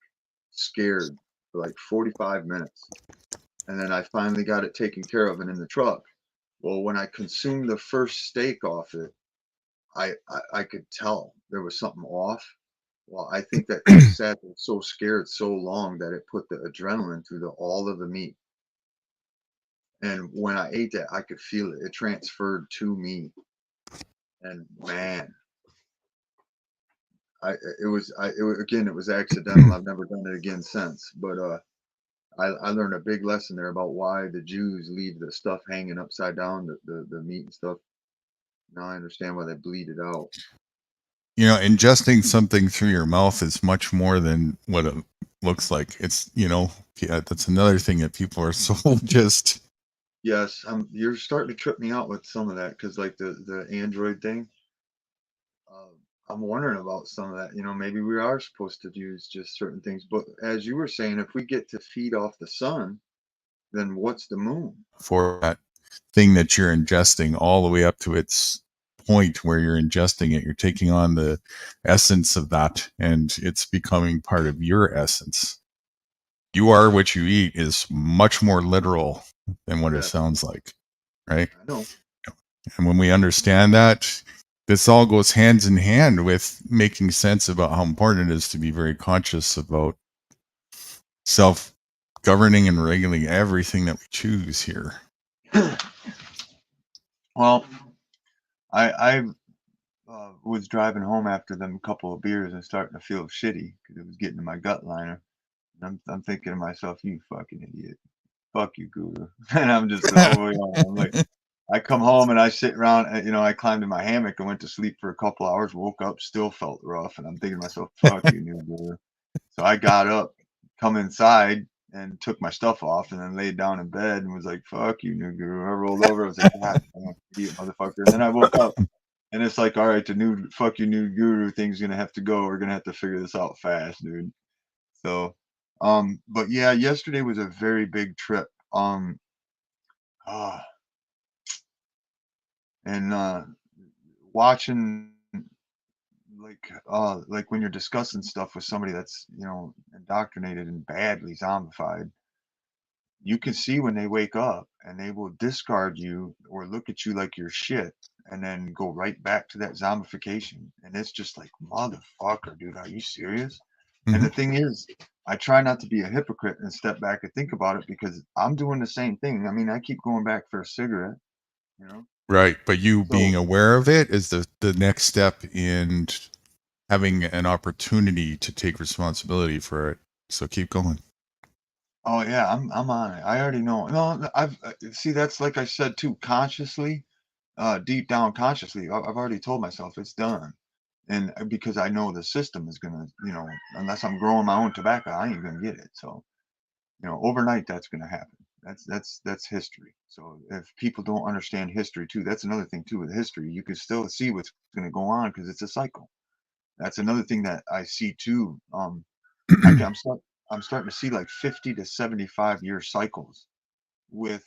scared for like 45 minutes, and then I finally got it taken care of and in the truck. Well, when I consumed the first steak off it, I could tell there was something off. Well, I think that thing sat there so scared so long that it put the adrenaline through all of the meat. And when I ate that, I could feel it. It transferred to me. And man, it was again, it was accidental. I've never done it again since. But I learned a big lesson there about why the Jews leave the stuff hanging upside down, the meat and stuff. Now I understand why they bleed it out. You know, ingesting something through your mouth is much more than what it looks like. It's, that's another thing that people are so just. Yes, you're starting to trip me out with some of that because, like the Android thing, I'm wondering about some of that. Maybe we are supposed to use just certain things. But as you were saying, if we get to feed off the sun, then what's the moon? For that thing that you're ingesting all the way up to its point where you're ingesting it, you're taking on the essence of that and it's becoming part of your essence. You are what you eat is much more literal than what it sounds like, right? I know. And when we understand that, this all goes hands in hand with making sense about how important it is to be very conscious about self-governing and regulating everything that we choose here. Well, I was driving home after them couple of beers and starting to feel shitty because it was getting to my gut liner. And I'm thinking to myself, you fucking idiot. Fuck you, Guru. And I'm just I'm like, I come home and I sit around, I climbed in my hammock and went to sleep for a couple hours, woke up, still felt rough. And I'm thinking to myself, fuck you, new Guru. So I got up, come inside and took my stuff off and then laid down in bed and was like, fuck you, new Guru. I rolled over. I was like, God, idiot motherfucker. And then I woke up and it's like, all right, the new fuck you, new Guru thing's going to have to go. We're going to have to figure this out fast, dude. So, but yeah, yesterday was a very big trip. And watching like when you're discussing stuff with somebody that's indoctrinated and badly zombified, you can see when they wake up and they will discard you or look at you like you're shit and then go right back to that zombification. And it's just like, motherfucker, dude, are you serious? And the thing is, I try not to be a hypocrite and step back and think about it because I'm doing the same thing. I mean, I keep going back for a cigarette, you know. Right, but you So, being aware of it is the next step in having an opportunity to take responsibility for it. So keep going. oh yeah, I'm on it. I already know. No, I've see that's like I said too, consciously, deep down consciously, I've already told myself it's done. And because I know the system is gonna, you know, unless I'm growing my own tobacco, I ain't gonna get it. So, you know, overnight that's gonna happen. That's history. So if people don't understand history too, that's another thing too with history. You can still see what's gonna go on because it's a cycle. That's another thing that I see too. I'm starting to see like 50 to 75 year cycles with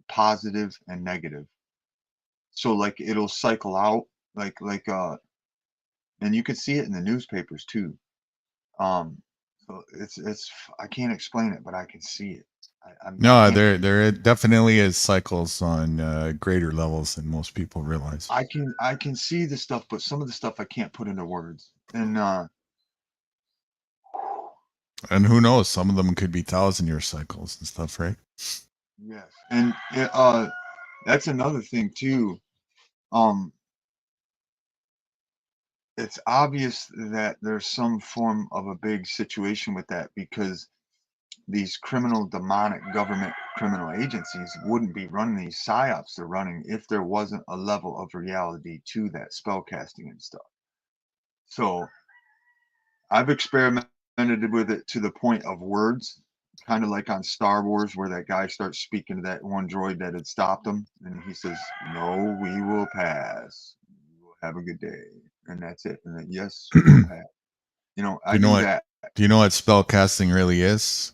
positive and negative. So like it'll cycle out and you can see it in the newspapers too. Um, so it's I can't explain it, but I can see it. I No, can't. there definitely is cycles on greater levels than most people realize. I can see the stuff, but some of the stuff I can't put into words. And who knows? Some of them could be 1,000-year cycles and stuff, right? Yes, and that's another thing too. Um, it's obvious that there's some form of a big situation with that because these criminal demonic government criminal agencies wouldn't be running these psyops they're running if there wasn't a level of reality to that spell casting and stuff. So I've experimented with it to the point of words, kind of like on Star Wars, where that guy starts speaking to that one droid that had stopped him, and he says, "No, we will pass. You will have a good day," and that's it. And then, yes, we'll pass. You know, I do that. Do you know what spell casting really is?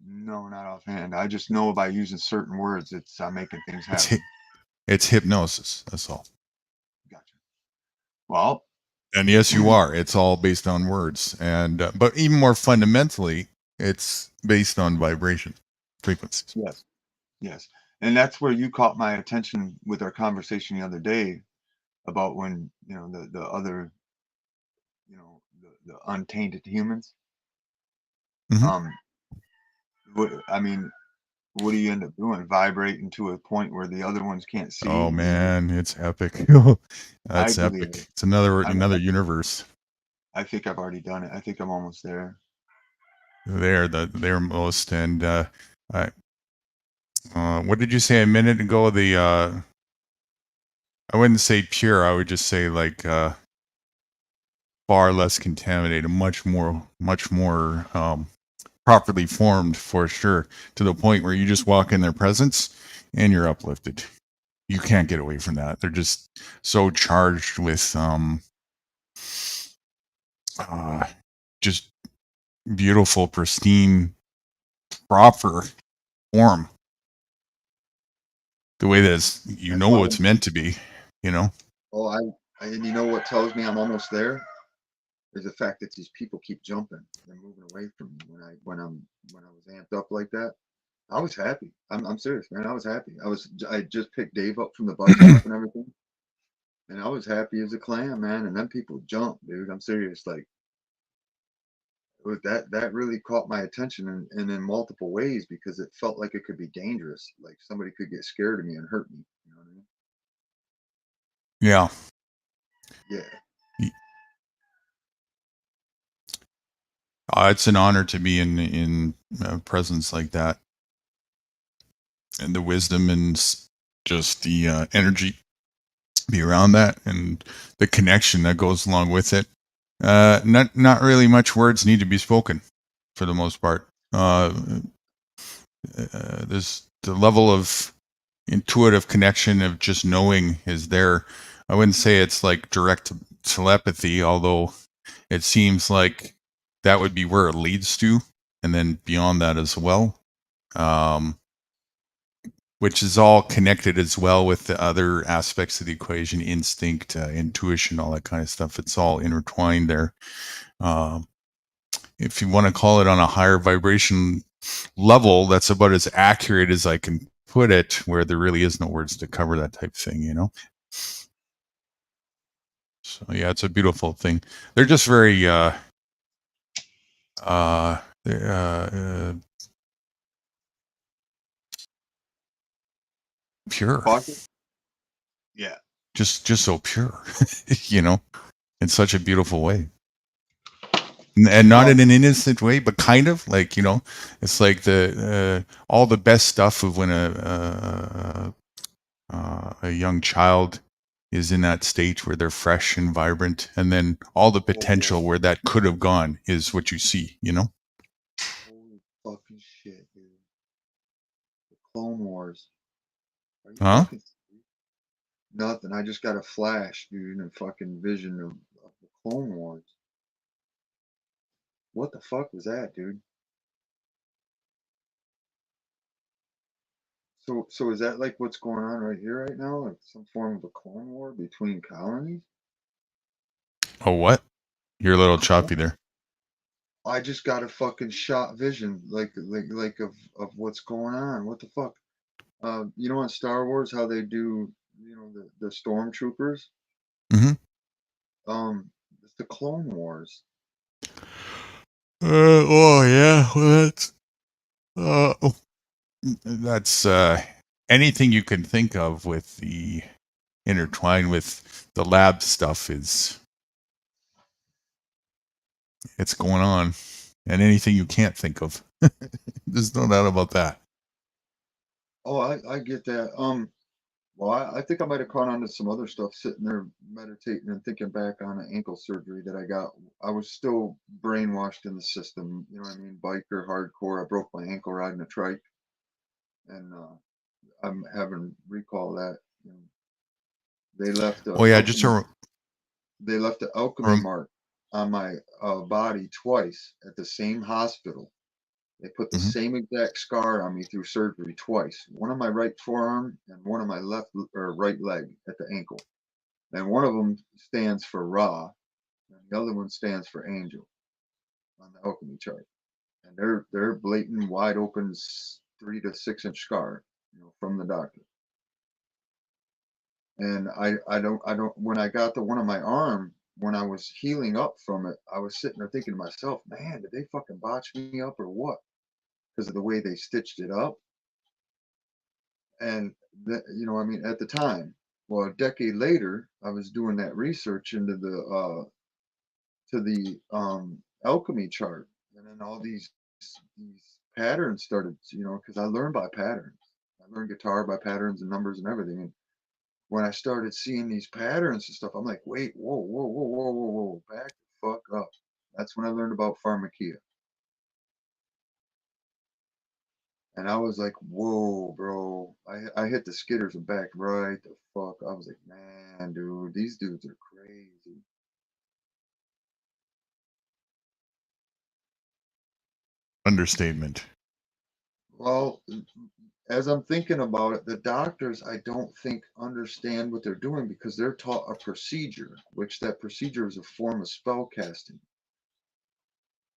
No, not offhand. I just know by using certain words, I'm making things happen. It's hypnosis. That's all. Gotcha. Well, and yes, you are. It's all based on words, and but even more fundamentally, it's based on vibration frequencies. Yes, yes, and that's where you caught my attention with our conversation the other day about when the other the untainted humans. Mm-hmm. What do you end up doing? Vibrating to a point where the other ones can't see. Oh man, it's epic. That's epic. It. It's another universe. I think I've already done it. I think I'm almost there. They're most, and what did you say a minute ago? I wouldn't say pure. I would just say like far less contaminated, much more properly formed for sure, to the point where you just walk in their presence and you're uplifted. You can't get away from that. They're just so charged with just beautiful, pristine, proper form. The way that it's it's meant to be, you know. Oh, and you know what tells me I'm almost there is the fact that these people keep jumping. They're moving away from me when I was amped up like that. I was happy. I'm serious, man. I was happy. I just picked Dave up from the bus stop and everything, and I was happy as a clam, man. And then people jump, dude. I'm serious. Like that really caught my attention in multiple ways because it felt like it could be dangerous. Like somebody could get scared of me and hurt me. You know what I mean? Yeah. Yeah. It's an honor to be in a presence like that, and the wisdom and just the energy be around that, and the connection that goes along with it. Not really much words need to be spoken, for the most part. There's the level of intuitive connection of just knowing is there. I wouldn't say it's like direct telepathy, although it seems like that would be where it leads to, and then beyond that as well, which is all connected as well with the other aspects of the equation: instinct, intuition, all that kind of stuff. It's all intertwined there. If you want to call it on a higher vibration level, that's about as accurate as I can put it, where there really is no words to cover that type of thing, you know? So yeah, it's a beautiful thing. They're just very uh, pure. Yeah. Just so pure, you know, in such a beautiful way. And not in an innocent way, but kind of like, you know, it's like the all the best stuff of when a young child is in that state where they're fresh and vibrant, and then all the potential where that could have gone is what you see, you know. Holy fucking shit, dude. The Clone Wars. Are you Huh? fucking nothing? I just got a flash, dude, and a fucking vision of the Clone Wars. What the fuck was that, dude? So is that like what's going on right here right now? Like some form of a Clone War between colonies? Oh, what? You're a little choppy there. I just got a fucking shot vision, like of what's going on. What the fuck? You know in Star Wars how they do, you know, the stormtroopers? Mm-hmm. It's the Clone Wars. Oh yeah, well, that's anything you can think of with the intertwined with the lab stuff is it's going on, and anything you can't think of. There's no doubt about that. Oh, I get that. Well, I think I might have caught on to some other stuff sitting there meditating and thinking back on an ankle surgery that I got. I was still brainwashed in the system, you know what I mean? Biker, hardcore. I broke my ankle riding a trike, and I'm having recall of that. You know, they left Oh a yeah, just alchemy. a They left an alchemy mark on my body twice at the same hospital. They put the Mhm. same exact scar on me through surgery twice. One on my right forearm and one on my left or right leg at the ankle. And one of them stands for Ra, and the other one stands for Angel on the alchemy chart. And they're blatant, wide open, 3 to 6 inch scar, you know, from the doctor. And I don't. When I got the one on my arm, when I was healing up from it, I was sitting there thinking to myself, man, did they fucking botch me up or what? Because of the way they stitched it up. And you know, I mean, at the time, well, a decade later, I was doing that research into the alchemy chart, and then all these patterns started, you know, because I learned by patterns. I learned guitar by patterns and numbers and everything. And when I started seeing these patterns and stuff, I'm like, wait, whoa, back the fuck up. That's when I learned about pharmakia. And I was like, whoa, bro. I hit the skitters and back right the fuck. I was like, man, dude, these dudes are crazy. understatement. Well, as I'm thinking about it, the doctors, I don't think understand what they're doing because they're taught a procedure, which that procedure is a form of spell casting.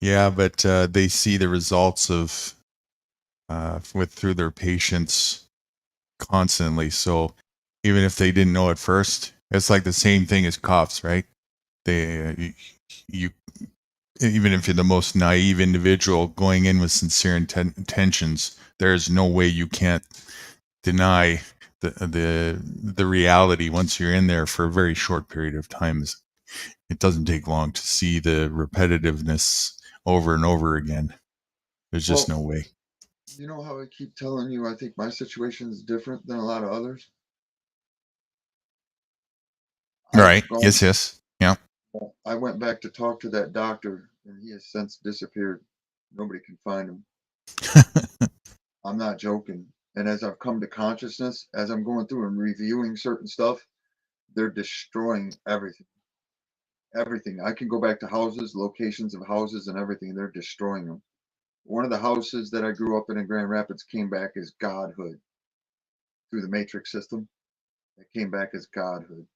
Yeah, but they see the results of through their patients constantly. So even if they didn't know at first, it's like the same thing as cops, right? They you even if you're the most naive individual going in with sincere intentions, there's no way you can't deny the reality once you're in there for a very short period of time. It doesn't take long to see the repetitiveness over and over again. There's just Well, no way. you know how I keep telling you, I think my situation is different than a lot of others. I've Right. gone, Yes. Yeah. I went back to talk to that doctor, and he has since disappeared. Nobody can find him. I'm not joking. And as I've come to consciousness, as I'm going through and reviewing certain stuff, they're destroying everything. Everything. I can go back to houses, locations of houses, and everything. They're destroying them. One of the houses that I grew up in Grand Rapids came back as godhood through the matrix system. It came back as godhood.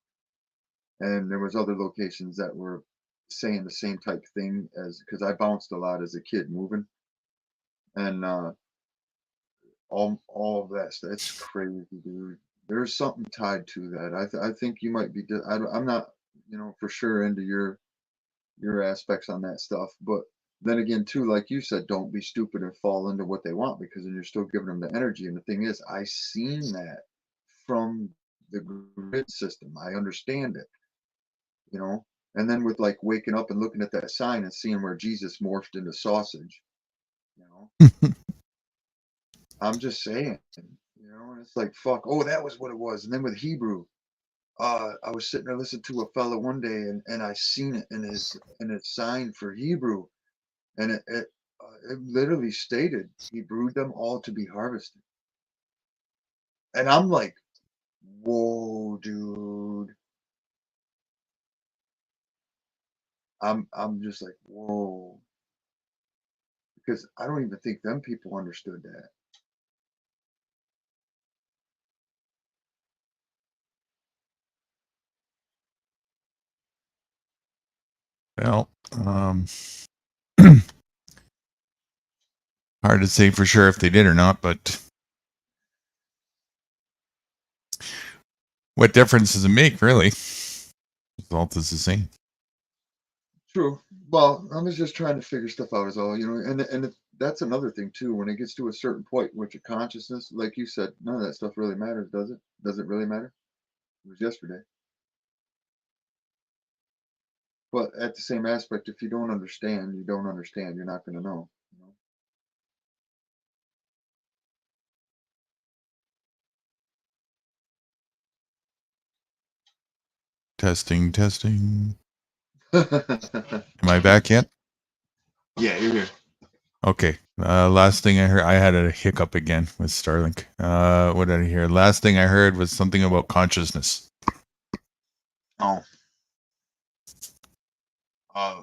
And there was other locations that were saying the same type thing as because I bounced a lot as a kid moving, and all of that stuff. It's crazy, dude. There's something tied to that. I think you might be. I'm not, you know, for sure into your aspects on that stuff, but then again, too, like you said, don't be stupid and fall into what they want, because then you're still giving them the energy. And the thing is, I seen that from the grid system. I understand it, you know. And then with like waking up and looking at that sign and seeing where Jesus morphed into sausage, you know, I'm just saying, you know, and it's like, fuck, oh, that was what it was. And then with Hebrew, I was sitting there listening to a fellow one day, and I seen it in his sign for Hebrew, and it literally stated he brewed them all to be harvested. And I'm like, whoa, dude. I'm just like, whoa, because I don't even think them people understood that. Well, hard to say for sure if they did or not, but what difference does it make, really? Result is the same. True. Well, I was just trying to figure stuff out as all, you know, that's another thing too. When it gets to a certain point, which a consciousness, like you said, none of that stuff really matters, does it? Does it really matter? It was yesterday. But at the same aspect, if you don't understand, you don't understand. You're not going to know. You know? Testing, testing. Am I back yet? Yeah, you're here. Okay. Last thing I heard, I had a hiccup again with Starlink. What did I hear? Last thing I heard was something about consciousness. Oh. Uh,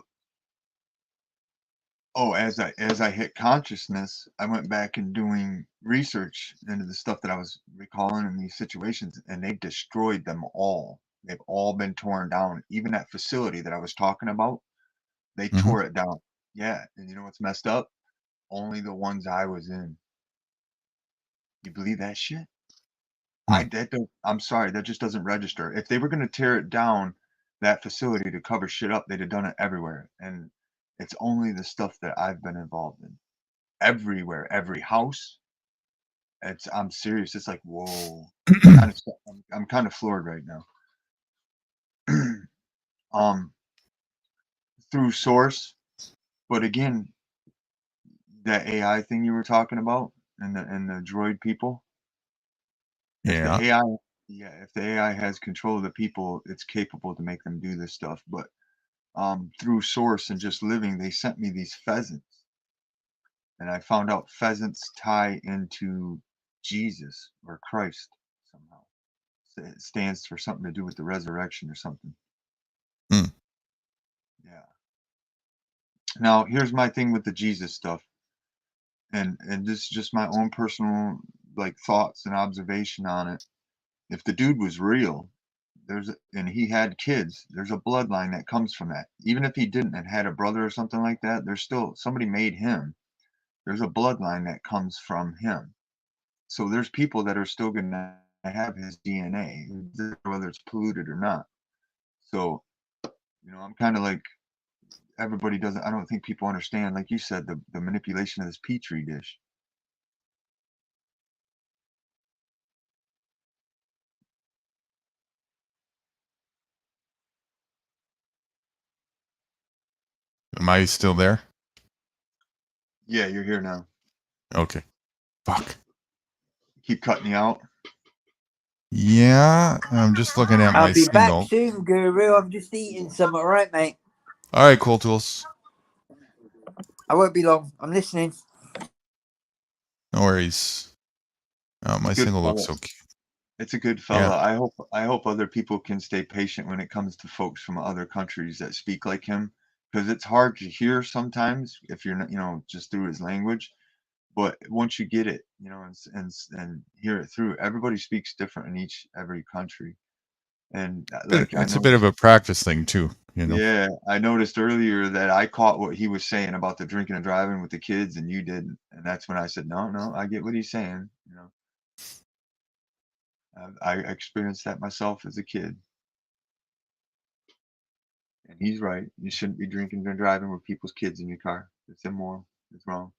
as I hit consciousness, I went back and doing research into the stuff that I was recalling in these situations, and they've destroyed them all. They've all been torn down. Even that facility that I was talking about, they Mm-hmm. tore it down. Yeah, and you know what's messed up? Only the ones I was in. You believe that shit? I'm sorry, that just doesn't register. If they were gonna tear it down, that facility to cover shit up, they'd have done it everywhere. And it's only the stuff that I've been involved in. Everywhere, every house. I'm serious. It's like, whoa. I'm kind of floored right now. um, through source, but again, that AI thing you were talking about and the droid people. If the Yeah. AI, yeah, if the AI has control of the people, it's capable to make them do this stuff. But through source and just living, they sent me these pheasants, and I found out pheasants tie into Jesus or Christ somehow. It stands for something to do with the resurrection or something. Hmm. Yeah. Now here's my thing with the Jesus stuff, and this is just my own personal like thoughts and observation on it. If the dude was real, and he had kids, there's a bloodline that comes from that. Even if he didn't and had a brother or something like that, there's still somebody made him. There's a bloodline that comes from him. So there's people that are still going to have his DNA, whether it's polluted or not. So, you know, I'm kind of like, everybody doesn't, I don't think people understand, like you said, the manipulation of this petri dish. Am I still there? Yeah, you're here now. Okay. Fuck. Keep cutting you out. Yeah, I'm just looking at I'll my be back signal. soon, Guru. I'm just eating some. All right, mate. All right, Cool Tools. I won't be long. I'm listening. No worries. Oh, my Good signal looks fella. so cute. It's a good fella. I hope other people can stay patient when it comes to folks from other countries that speak like him, because it's hard to hear sometimes if you're not, you know, just through his language. But once you get it, you know, and hear it through, everybody speaks different in every country. And like I It's a know, bit of a practice thing too, you know. yeah, I noticed earlier that I caught what he was saying about the drinking and driving with the kids, and you didn't. And that's when I said, no, no, I get what he's saying. You know, I experienced that myself as a kid. And he's right. You shouldn't be drinking and driving with people's kids in your car. It's immoral. It's wrong.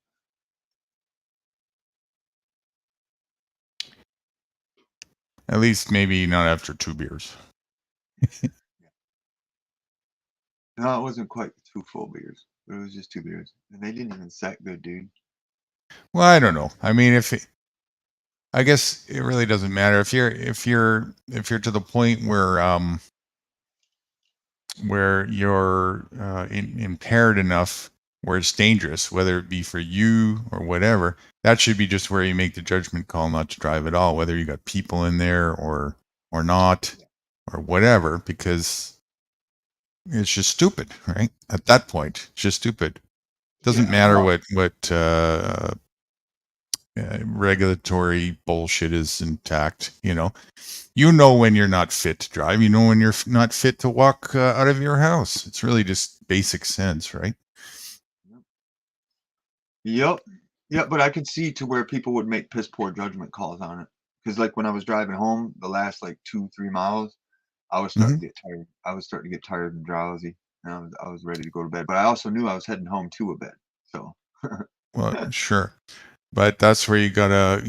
At least maybe not after 2 beers. No, it wasn't quite 2 full beers. It was just 2 beers, and they didn't even set good, dude. Well, I don't know. I mean, I guess it really doesn't matter if you're to the point where you're impaired enough where it's dangerous, whether it be for you or whatever. That should be just where you make the judgment call not to drive at all, whether you got people in there or not or whatever, because it's just stupid, right? At that point, it's just stupid. Doesn't matter what regulatory bullshit is intact. You know when you're not fit to drive. You know when you're not fit to walk out of your house. It's really just basic sense, right? Yep. Yeah, but I could see to where people would make piss poor judgment calls on it. Because like when I was driving home, the last like 2-3 miles, I was starting to get tired. I was starting to get tired and drowsy, and I was ready to go to bed. But I also knew I was heading home to a bed. So. Well, sure, but that's where you gotta,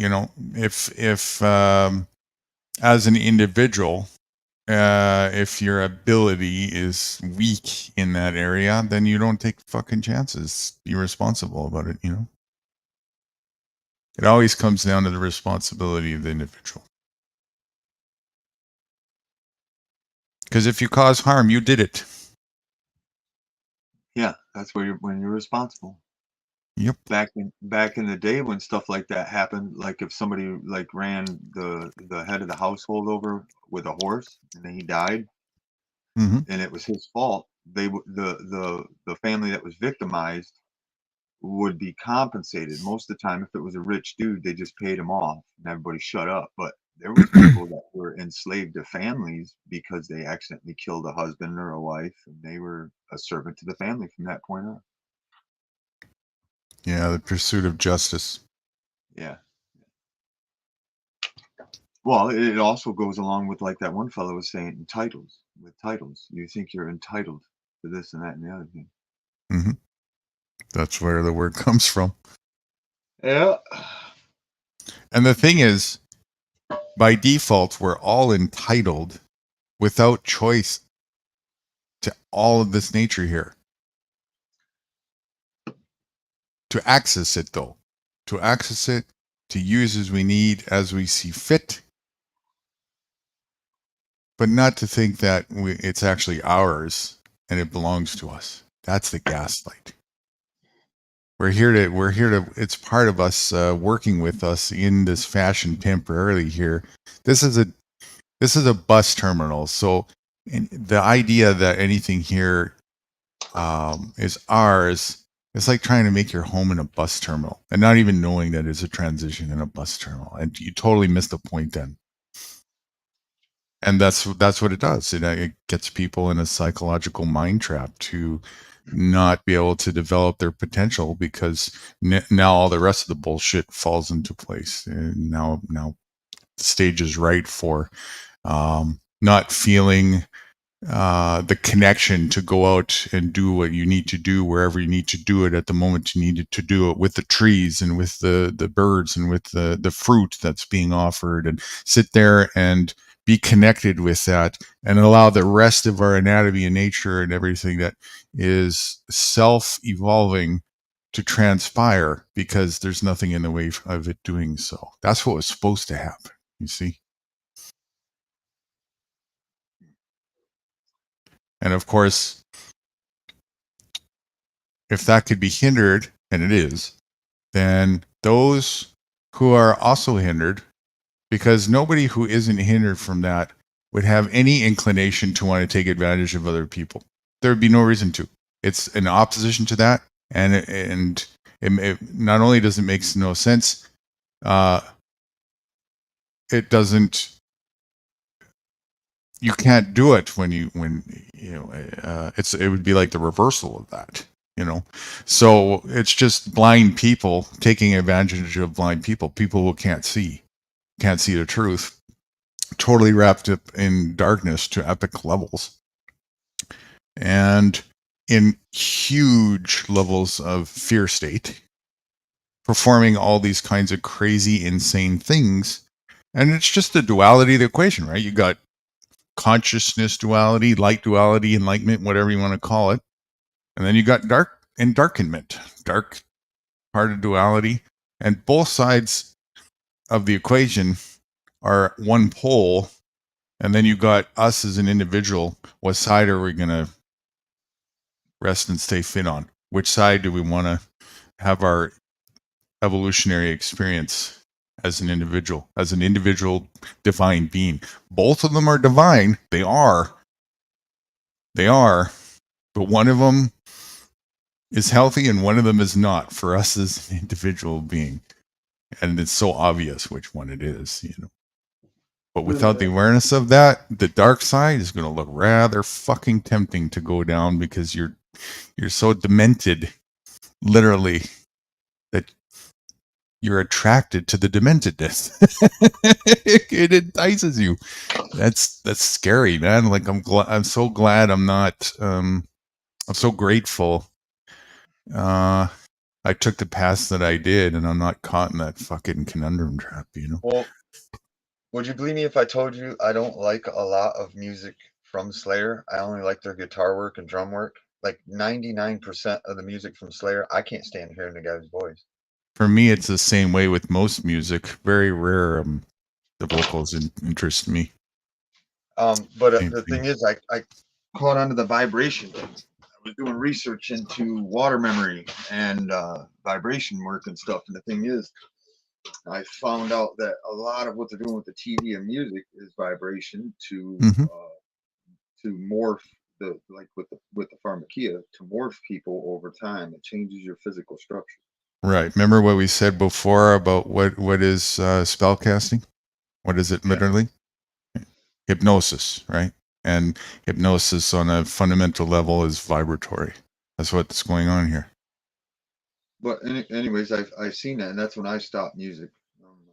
if as an individual, if your ability is weak in that area, then you don't take fucking chances. Be responsible about it, It always comes down to the responsibility of the individual. Because if you cause harm, you did it. Yeah, that's where when you're responsible. Yep. Back in the day when stuff like that happened, like if somebody like ran the head of the household over with a horse and then he died, and it was his fault, the family that was victimized would be compensated. Most of the time, if it was a rich dude, they just paid him off and everybody shut up. But there was people that were enslaved to families because they accidentally killed a husband or a wife, and they were a servant to the family from that point on. Yeah, the pursuit of justice. Yeah. Well, it also goes along with like that one fellow was saying, entitles. With titles, you think you're entitled to this and that and the other thing. Mm-hmm. That's where the word comes from. Yeah. And the thing is, by default, we're all entitled without choice to all of this nature here. To access it, though. To access it, to use as we need, as we see fit. But not to think that it's actually ours and it belongs to us. That's the gaslight. We're here to, it's part of us working with us in this fashion temporarily here. This is a bus terminal. So the idea that anything here is ours, it's like trying to make your home in a bus terminal and not even knowing that it's a transition in a bus terminal. And you totally missed the point then. And that's what it does. It gets people in a psychological mind trap to not be able to develop their potential because now all the rest of the bullshit falls into place. And now the stage is right for not feeling the connection to go out and do what you need to do wherever you need to do it at the moment you need to do it, with the trees and with the birds and with the fruit that's being offered, and sit there and be connected with that and allow the rest of our anatomy and nature and everything that is self-evolving to transpire, because there's nothing in the way of it doing so. That's what was supposed to happen, you see. And of course, if that could be hindered, and it is, then those who are also hindered, because nobody who isn't hindered from that would have any inclination to want to take advantage of other people. There would be no reason to. It's an opposition to that, and it not only does it make no sense, it doesn't. You can't do it when it would be like the reversal of that. So it's just blind people taking advantage of blind people who can't see the truth, totally wrapped up in darkness to epic levels. And in huge levels of fear state, performing all these kinds of crazy, insane things. And it's just the duality of the equation, right? You got consciousness duality, light duality, enlightenment, whatever you want to call it. And then you got dark and darkenment, dark part of duality. And both sides of the equation are one pole. And then you got us as an individual. What side are we going to rest and stay fit on? Which side do we want to have our evolutionary experience as an individual divine being? Both of them are divine. They are. But one of them is healthy and one of them is not for us as an individual being. And it's so obvious which one it is, you know. But without the awareness of that, the dark side is going to look rather fucking tempting to go down because you're so demented, literally, that you're attracted to the dementedness. It entices you. That's scary, man. Like I'm so glad I'm not. I'm so grateful. I took the path that I did, and I'm not caught in that fucking conundrum trap. You know. Well, would you believe me if I told you I don't like a lot of music from Slayer? I only like their guitar work and drum work. Like 99% of the music from Slayer, I can't stand hearing the guy's voice. For me, it's the same way with most music. Very rare. The vocals interest me. But the thing is, I caught onto the vibration. I was doing research into water memory and vibration work and stuff. And the thing is, I found out that a lot of what they're doing with the TV and music is vibration to morph with the pharmakia to morph people over time. It changes your physical structure. Right. Remember what we said before about what is spell casting? What is it literally? Hypnosis, right? And hypnosis on a fundamental level is vibratory. That's what's going on here. But anyways, I've seen that, and that's when I stopped music.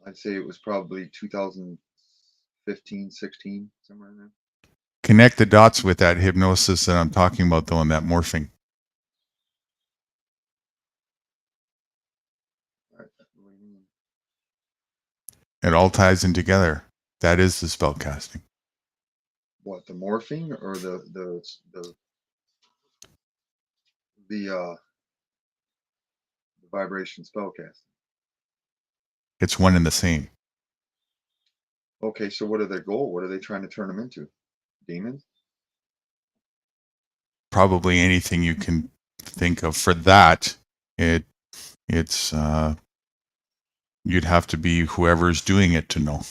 I'd say it was probably 2015, 16, somewhere in there. Connect the dots with that hypnosis that I'm talking about, though, and that morphing. It all ties in together. That is the spell casting. What, the morphing or the vibration spell casting? It's one and the same. Okay, so what are their goal? What are they trying to turn them into? Demons? Probably anything you can think of. For that, it's you'd have to be whoever's doing it to know.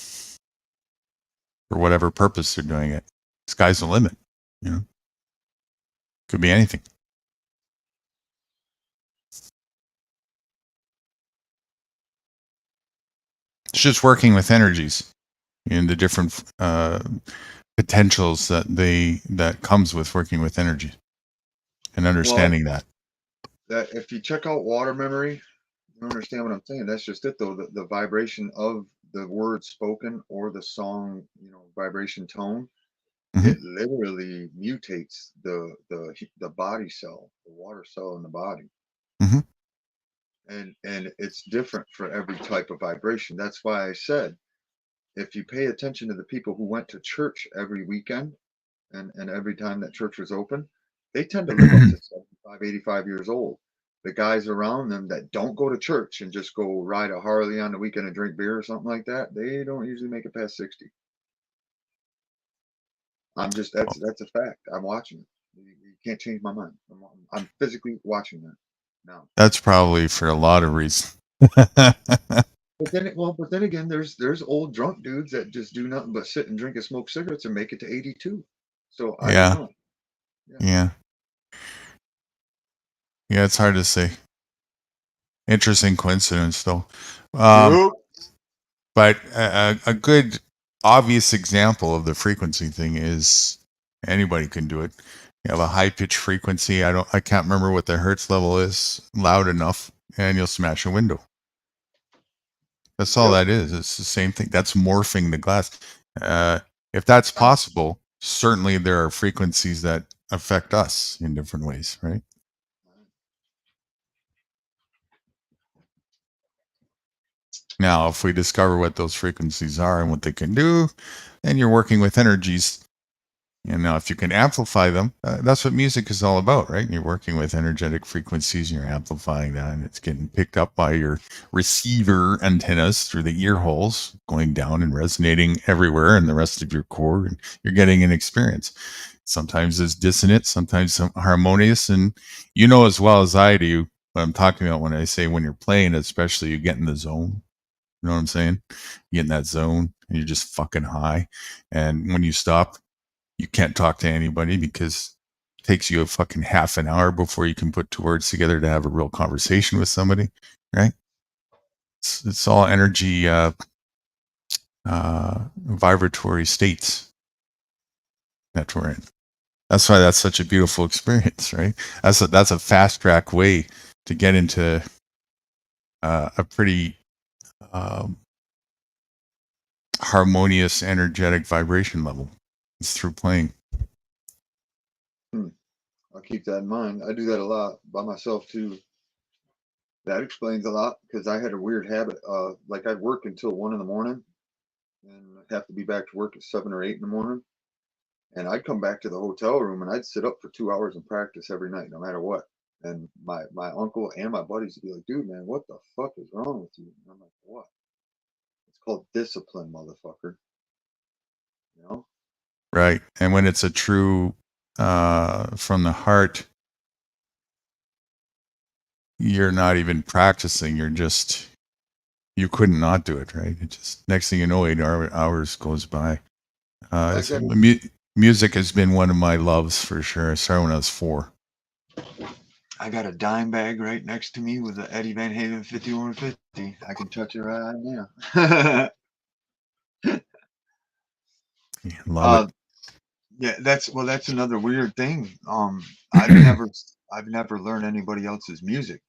For whatever purpose they're doing it. Sky's the limit, you know. Could be anything. It's just working with energies and the different potentials that comes with working with energy and understanding that if you check out water memory, you understand what I'm saying. That's just it, though. The vibration of the word spoken or the song, vibration tone, it literally mutates the body cell, the water cell in the body. And it's different for every type of vibration. That's why I said, if you pay attention to the people who went to church every weekend and every time that church was open, they tend to live up to 75, 85 years old. The guys around them that don't go to church and just go ride a Harley on the weekend and drink beer or something like that, they don't usually make it past 60. That's a fact. I'm watching it. You can't change my mind. I'm physically watching that now. That's probably for a lot of reasons. But then again, there's old drunk dudes that just do nothing but sit and drink and smoke cigarettes and make it to 82. So I don't know. Yeah, it's hard to say. Interesting coincidence, though. But a good obvious example of the frequency thing is anybody can do it. You have a high pitch frequency. I can't remember what the hertz level is, loud enough, and you'll smash a window. That's all that is. It's the same thing. That's morphing the glass. If that's possible, certainly there are frequencies that affect us in different ways, right? Now, if we discover what those frequencies are and what they can do, then you're working with energies. And now, if you can amplify them, that's what music is all about, right? You're working with energetic frequencies and you're amplifying that, and it's getting picked up by your receiver antennas through the ear holes, going down and resonating everywhere in the rest of your core, and you're getting an experience. Sometimes it's dissonant, sometimes harmonious, and you know as well as I do what I'm talking about when I say when you're playing, especially you get in the zone. You know what I'm saying? You get in that zone and you're just fucking high. And when you stop, you can't talk to anybody because it takes you a fucking half an hour before you can put two words together to have a real conversation with somebody, right? It's all energy, vibratory states that we're in. That's why that's such a beautiful experience, right? That's a fast track way to get into a pretty harmonious, energetic vibration level. It's through playing. I'll keep that in mind. I do that a lot by myself too. That explains a lot because I had a weird habit. Like I'd work until 1 in the morning and have to be back to work at 7 or 8 in the morning. And I'd come back to the hotel room and I'd sit up for 2 hours and practice every night, no matter what. And my uncle and my buddies would be like, dude, man, what the fuck is wrong with you? And I'm like, what? It's called discipline, motherfucker. You know? Right. And when it's a true from the heart, you're not even practicing. You couldn't not do it, right? It just, next thing you know, 8 hours goes by. Music has been one of my loves for sure. I started when I was 4. I got a dime bag right next to me with an Eddie Van Halen 5150. I can touch it right now. Love it. Yeah, that's another weird thing. I've never learned anybody else's music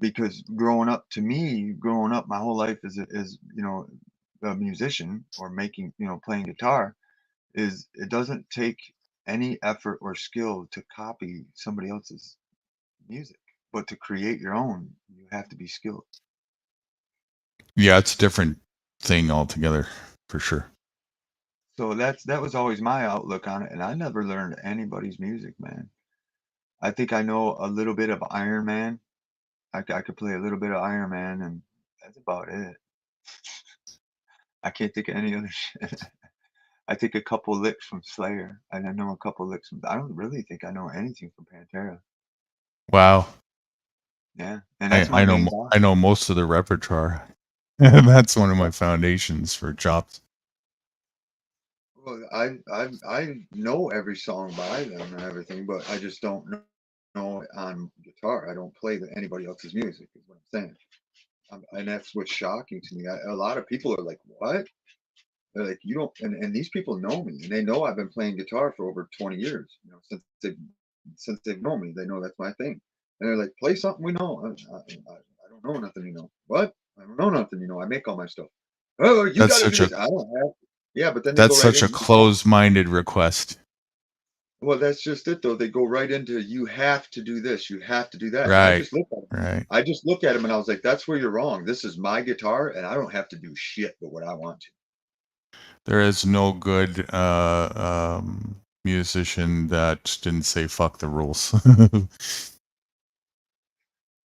because growing up, my whole life is a musician or playing guitar, it doesn't take any effort or skill to copy somebody else's music, but to create your own, you have to be skilled. Yeah, it's a different thing altogether, for sure. So that was always my outlook on it, and I never learned anybody's music, man. I think I know a little bit of Iron Man. I could play a little bit of Iron Man, and that's about it. I can't think of any other shit. I think a couple licks from Slayer, and I know a couple licks from. I don't really think I know anything from Pantera. Wow. Yeah, and that's my main guy. I know most of the repertoire. That's one of my foundations for chops. Well, I know every song by them and everything, but I just don't know it on guitar. I don't play anybody else's music. Is what I'm saying. And that's what's shocking to me. A lot of people are like, "What?" They're like, "You don't." And these people know me, and they know I've been playing guitar for over 20 years. Since they've known me, they know that's my thing. And they're like, "Play something we know." I don't know nothing, you know. What? I don't know nothing, you know. I make all my stuff. Oh, you got to do this. I don't have. Yeah, but then they that's go right such a closed-minded request. Well, that's just it, though. They go right into you have to do this, you have to do that. Right. I just look at them. Right. I just look at them and I was like, that's where you're wrong. This is my guitar, and I don't have to do shit but what I want to. There is no good musician that didn't say fuck the rules.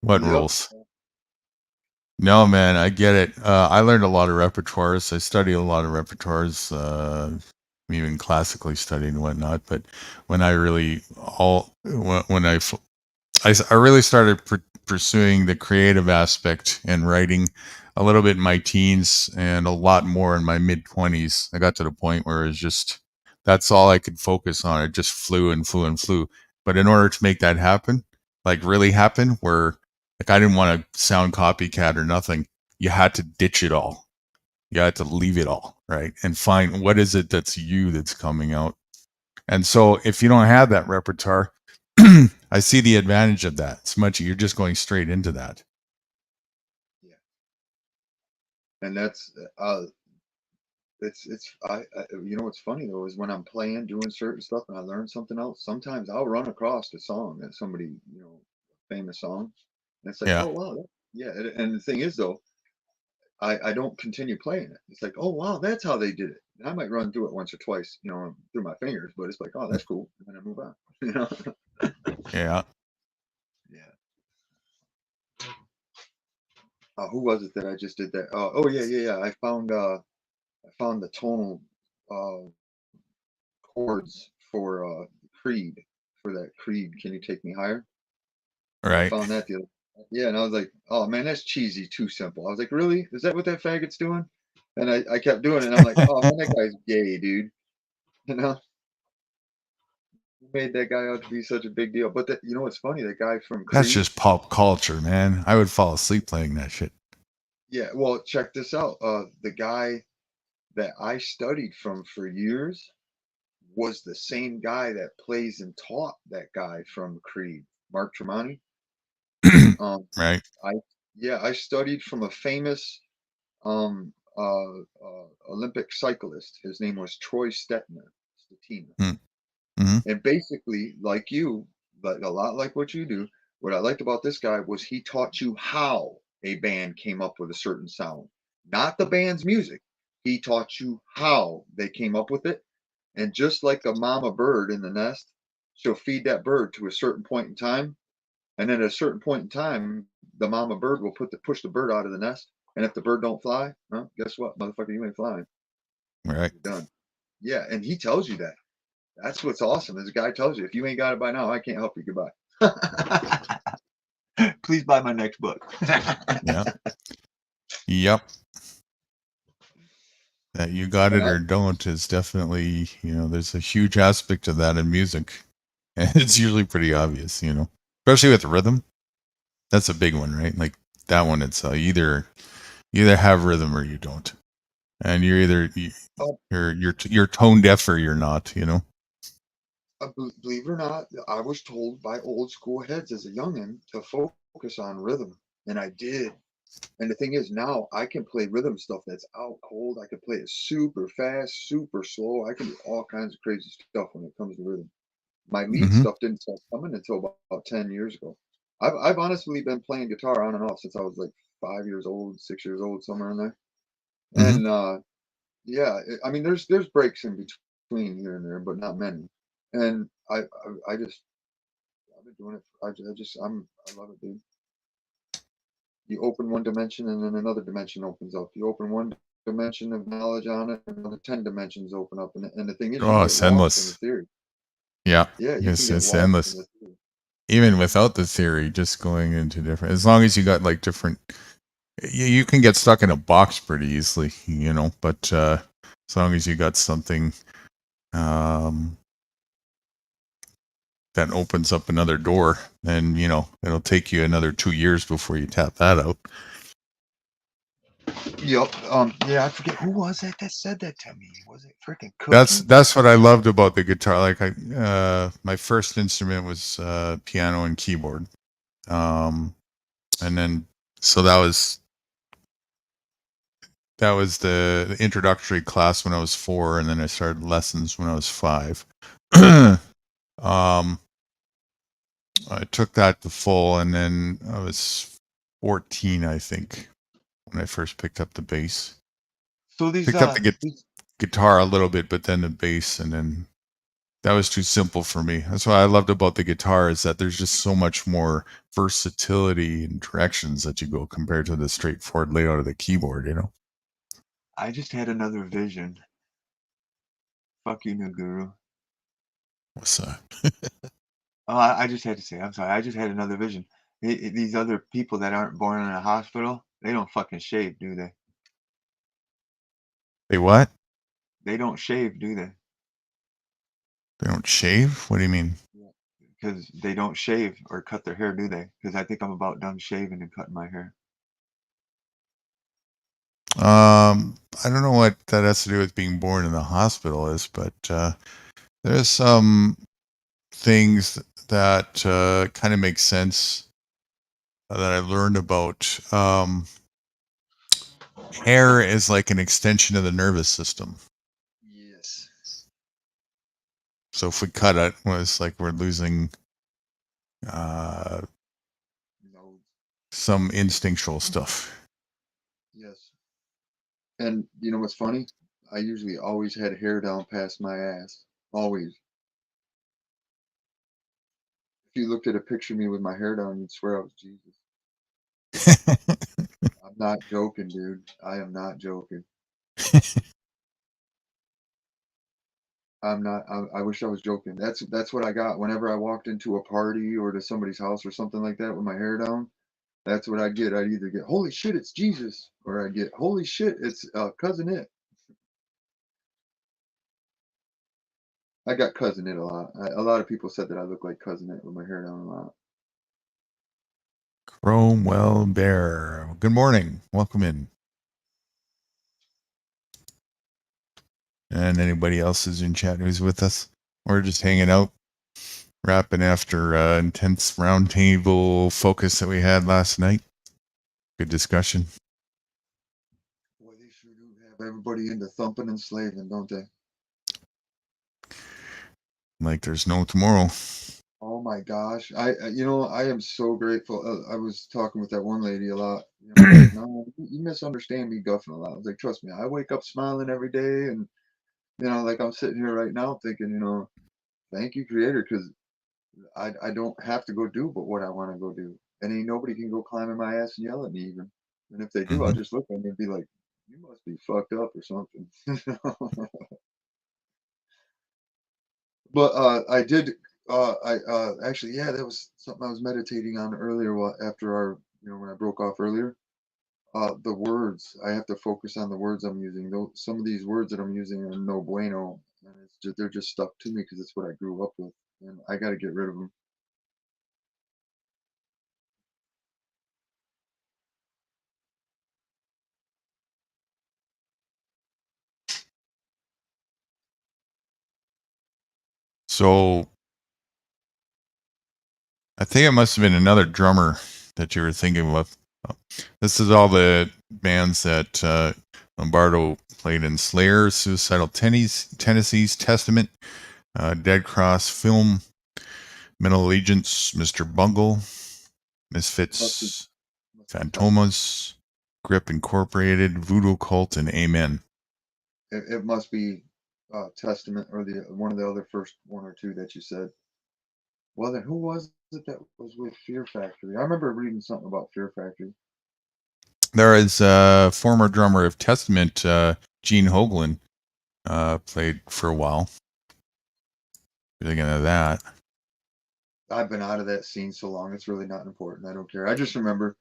What rules? No, man, I get it. I learned a lot of repertoires. I studied a lot of repertoires, even classically studied and whatnot. But when I really I really started pursuing the creative aspect and writing a little bit in my teens and a lot more in my mid-20s. I got to the point where it's just that's all I could focus on. It just flew and flew and flew. But in order to make that happen, like really happen, where like I didn't want to sound copycat or nothing, you had to ditch it all. You had to leave it all, right? And find what is it that's you that's coming out. And so if you don't have that repertoire, I see the advantage of that. It's much you're just going straight into that. Yeah. And you know what's funny though is when I'm playing, doing certain stuff, and I learn something else. Sometimes I'll run across a song that somebody, famous song, and it's like, Yeah. oh wow, yeah. And the thing is though, I don't continue playing it. It's like, oh wow, that's how they did it. And I might run through it once or twice, through my fingers, but it's like, oh, that's cool, and then I move on. Yeah. Yeah. Who was it that I just did that? Oh yeah. I found the tonal uh, chords for Creed, for that Creed. Can you take me higher? I Right. found that the other. Yeah, and I was like, oh man, that's cheesy, too simple. I was like, really? Is that what that faggot's doing? And I kept doing it, and I'm like, oh man, that guy's gay, dude. You know, who made that guy out to be such a big deal? But you know what's funny? That guy from That's Creed. just pop culture, man. I would fall asleep playing that shit. Yeah, well, check this out. The guy that I studied from for years was the same guy that plays and taught that guy from Creed, Mark Tremonti. Right. I Yeah, I studied from a famous um, Olympic cyclist. His name was Troy Stetina. Mm-hmm. And basically, like you, but a lot like what you do, what I liked about this guy was he taught you how a band came up with a certain sound, not the band's music. He taught you how they came up with it. And just like a mama bird in the nest, she'll feed that bird to a certain point in time. And then at a certain point in time, the mama bird will push the bird out of the nest. And if the bird don't fly, well, guess what, motherfucker, you ain't flying. Right. You're done. Yeah, and he tells you that. That's what's awesome. This guy tells you, if you ain't got it by now, I can't help you. Goodbye. Please buy my next book. Yeah. Yep. That you got it or don't is definitely, there's a huge aspect of that in music. And it's usually pretty obvious, especially with rhythm. That's a big one, right? Like that one, it's either have rhythm or you don't. And you're either, you're tone deaf or you're not, Believe it or not, I was told by old school heads as a youngin to focus on rhythm, and I did. And the thing is, now I can play rhythm stuff that's out cold. I can play it super fast, super slow. I can do all kinds of crazy stuff when it comes to rhythm. My lead Mm-hmm. stuff didn't start coming until about 10 years ago. I've honestly been playing guitar on and off since I was like 5 years old, 6 years old, somewhere in there. Mm-hmm. And yeah, I mean, there's breaks in between here and there, but not many. And I just I've been doing it. I love it, dude. You open one dimension and then another dimension opens up. You open one dimension of knowledge on it, and another 10 dimensions open up. And the thing is, you Oh, can it's get lost in the endless. theory. Yeah. Yeah, you can get It's lost in endless. the theory. Even without the theory, just going into different, as long as you got like different, you can get stuck in a box pretty easily, but as long as you got something that opens up another door, then, it'll take you another 2 years before you tap that out. Yep. Yeah, I forget who was it that said that to me. Was it freaking Cookie? That's what I loved about the guitar. Like my first instrument was piano and keyboard. And then, so that was the introductory class when I was 4, and then I started lessons when I was 5. I took that to full, and then I was 14, I think, when I first picked up the bass. So these Picked up the guitar a little bit, but then the bass, and then that was too simple for me. That's what I loved about the guitar, is that there's just so much more versatility and directions that you go compared to the straightforward layout of the keyboard, I just had another vision. Fuck you, new guru. What's that? Oh, I just had to say, I'm sorry. I just had another vision. These other people that aren't born in a hospital, they don't fucking shave, do they? They what? They don't shave, do they? They don't shave? What do you mean? Because they don't shave or cut their hair, do they? Because I think I'm about done shaving and cutting my hair. I don't know what that has to do with being born in the hospital is, but there's some things that kind of make sense that I learned about. Hair is like an extension of the nervous system. Yes. So if we cut it, well, it's like we're losing No. some instinctual stuff. Yes. And you know what's funny? I usually always had hair down past my ass. Always. If you looked at a picture of me with my hair down, you'd swear I was Jesus. I'm not joking, dude. I am not joking. I'm not. I wish I was joking. That's what I got whenever I walked into a party or to somebody's house or something like that with my hair down. That's what I get. I'd either get "Holy shit, it's Jesus," or I'd get "Holy shit, it's Cousin It." I got Cousin It a lot. A lot of people said that I look like Cousin It with my hair down a lot. Cromwell Bear. Good morning. Welcome in. And anybody else is in chat who's with us? We're just hanging out, wrapping after intense roundtable focus that we had last night. Good discussion. Boy, they sure do have everybody into thumping and slaving, don't they? Like there's no tomorrow. Oh my gosh. I am so grateful. I was talking with that one lady a lot. Like, no, you misunderstand me guffing a lot. I was like, trust me, I wake up smiling every day. And, like I'm sitting here right now thinking, thank you, Creator, because I don't have to go do but what I want to go do. And ain't nobody can go climb in my ass and yell at me even. And if they do, I'll just look at them and be like, you must be fucked up or something. But I did. I actually, yeah, that was something I was meditating on earlier. After when I broke off earlier, the words. I have to focus on the words I'm using. Though some of these words that I'm using are no bueno, and they're just stuck to me because it's what I grew up with, and I got to get rid of them. So I think it must have been another drummer that you were thinking of. This is all the bands that Lombardo played in: Slayer, Suicidal Tendencies, Testament, Dead Cross Film, Metal Allegiance, Mr. Bungle, Misfits, Phantomas, Grip Incorporated, Voodoo Cult, and Amen. It must be Testament or one of the other first one or two that you said. Well, then who was it that was with Fear Factory? I remember reading something about Fear Factory. There is a former drummer of Testament, Gene Hoglan, played for a while. Thinking of that. I've been out of that scene so long, it's really not important. I don't care. I just remember,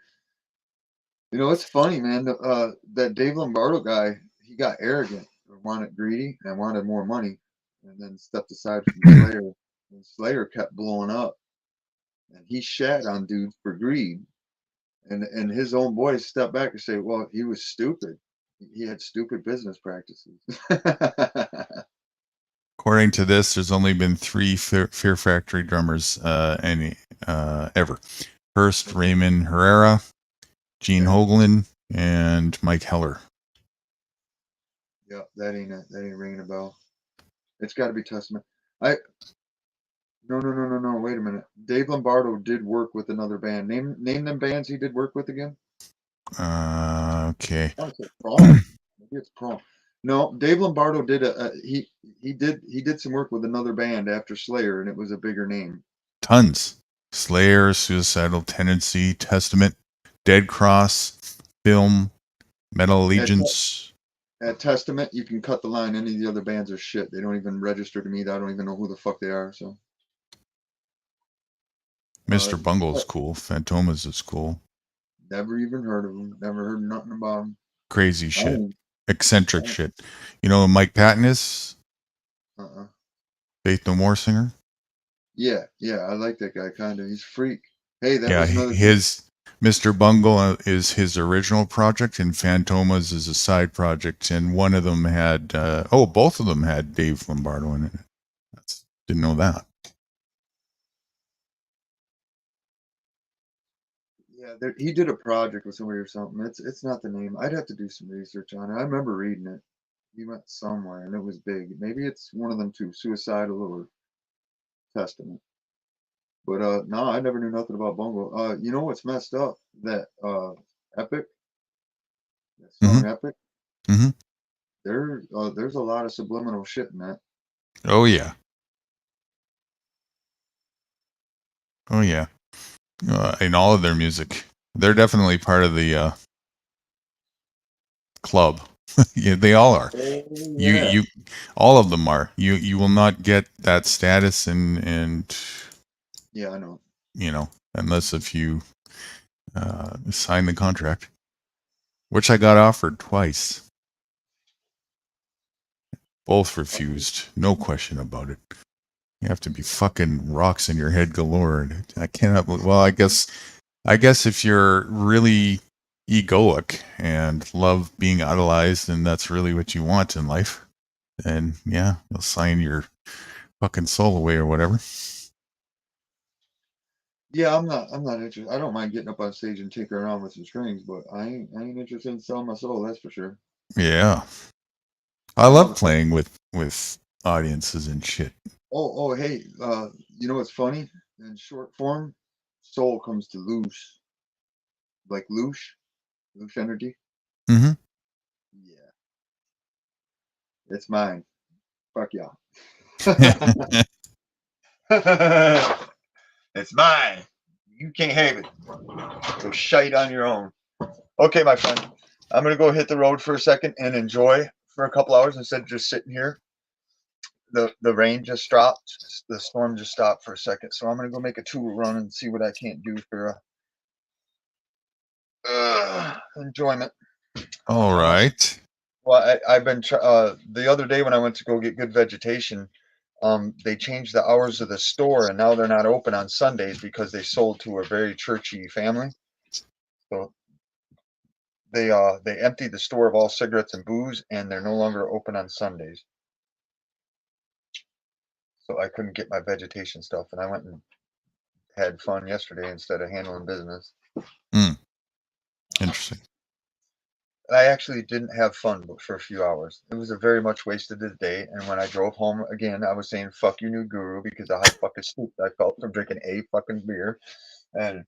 it's funny, man. That Dave Lombardo guy, he got arrogant, or wanted greedy, and wanted more money, and then stepped aside from Slayer. And Slayer kept blowing up, and he shat on dudes for greed. And his own boys stepped back and say, well, he was stupid. He had stupid business practices. According to this, there's only been 3 Fear Factory drummers ever. First, Raymond Herrera, Gene Hoglan, and Mike Heller. Yeah, that ain't ringing a bell. It's got to be Testament. No. Wait a minute. Dave Lombardo did work with another band. Name them bands he did work with again. Okay. Oh, it's Prom. Maybe it's Prom. No, Dave Lombardo did he did some work with another band after Slayer, and it was a bigger name. Tons. Slayer, Suicidal Tendency, Testament, Dead Cross, Film, Metal Allegiance. At Testament, you can cut the line. Any of the other bands are shit. They don't even register to me. I don't even know who the fuck they are. So. Mr. Bungle's cool. Phantomas is cool. Never even heard of them. Never heard nothing about them. Crazy shit. Eccentric shit. You know who Mike Patton is? Faith No More singer? Yeah, I like that guy kind of. He's a freak. Hey, that was another his Mr. Bungle is his original project, and Phantomas is a side project, and one of them had both of them had Dave Lombardo in it. Didn't know that. Yeah, he did a project with somebody or something. It's not the name. I'd have to do some research on it. I remember reading it. He went somewhere and it was big. Maybe it's one of them two, Suicidal or Testament. But no, I never knew nothing about Bungo. You know what's messed up? That Epic, that song Epic. Mm-hmm. There's a lot of subliminal shit in that. Oh yeah. Oh yeah. In all of their music, they're definitely part of the club. Yeah, they all are. Oh, yeah. You all of them are. You will not get that status and Yeah, I know. Unless if you sign the contract, which I got offered twice. Both refused. No question about it. You have to be fucking rocks in your head galore. I cannot. Well, I guess if you're really egoic and love being idolized, and that's really what you want in life, then yeah, you'll sign your fucking soul away or whatever. Yeah, I'm not interested. I don't mind getting up on stage and tinkering around with some strings, but I ain't interested in selling my soul, that's for sure. Yeah. I love playing with audiences and shit. Oh, hey, you know what's funny? In short form, soul comes to loose. Like loose energy. Mm-hmm. Yeah. It's mine. Fuck y'all. It's mine. You can't have it. Go shite on your own. Okay, my friend. I'm gonna go hit the road for a second and enjoy for a couple hours instead of just sitting here. The rain just stopped. The storm just stopped for a second, so I'm gonna go make a tour run and see what I can't do for enjoyment. All right. Well, I've been the other day when I went to go get good vegetation. They changed the hours of the store, and now they're not open on Sundays because they sold to a very churchy family. So they emptied the store of all cigarettes and booze, and they're no longer open on Sundays. So I couldn't get my vegetation stuff, and I went and had fun yesterday instead of handling business. Interesting. I actually didn't have fun for a few hours. It was a very much wasted day. And when I drove home again, I was saying "fuck you, new guru" because of how fucking stupid I felt from drinking a fucking beer, and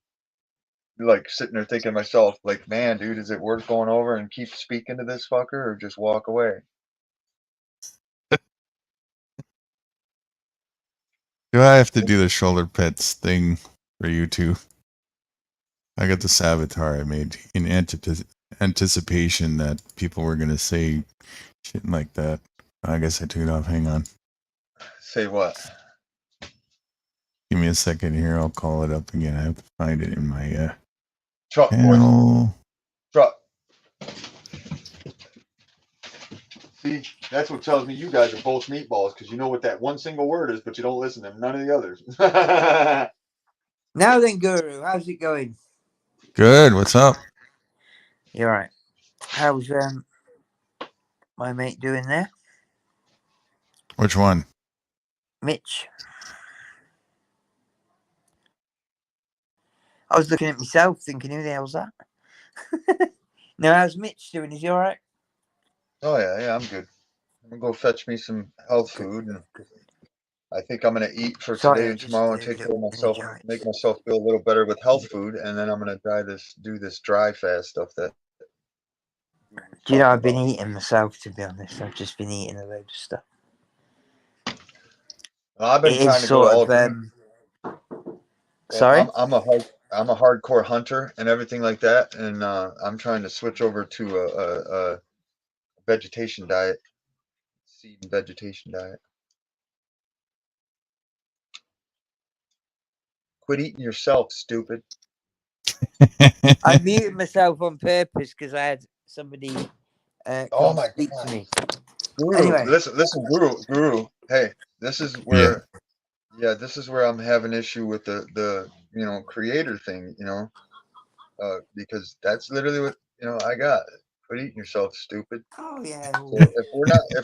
like sitting there thinking to myself, like, man, dude, is it worth going over and keep speaking to this fucker or just walk away? Do I have to do the shoulder pets thing for you too? I got this avatar I made in anticipation that people were gonna say shit like that. I guess I took it off. Hang on. Say what? Give me a second here. I'll call it up again. I have to find it in my truck, channel. boys. Truck. See, that's what tells me you guys are both meatballs because you know what that one single word is, but you don't listen to none of the others. Now then, Guru, how's it going? Good. What's up? You're right. How's my mate doing there? Which one? Mitch. I was looking at myself thinking, who the hell's that? No, how's Mitch doing? Is he all right? Oh, yeah, I'm good. I'm going to go fetch me some health food. And I think I'm going to eat for today and tomorrow and take care of myself, make myself feel a little better with health food. And then I'm going to do this dry fast stuff that. Do you know, I've been eating myself, to be honest. I've just been eating a load of stuff. Well, I've been trying to go to all green. Sorry? I'm a hardcore hunter and everything like that, and I'm trying to switch over to a vegetation diet, seed and vegetation diet. Quit eating yourself, stupid. I muted myself on purpose because I had somebody come speak to me. Guru, anyway, listen, Guru. Hey, this is where, this is where I'm having issue with the creator thing, because that's literally what I got. Quit eating yourself, stupid. Oh yeah. So if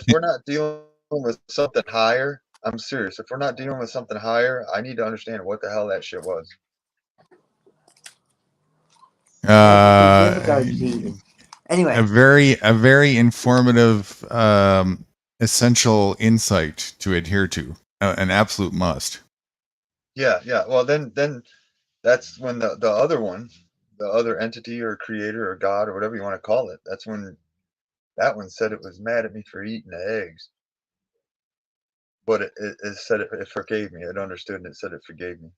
we're not dealing with something higher, I'm serious. If we're not dealing with something higher, I need to understand what the hell that shit was. Because the other guy was eating. Anyway, a very informative, essential insight to adhere to, an absolute must. Yeah, yeah. Well, then that's when the other one, the other entity or creator or God or whatever you want to call it, that's when that one said it was mad at me for eating the eggs. But it said it forgave me. It understood and it said it forgave me.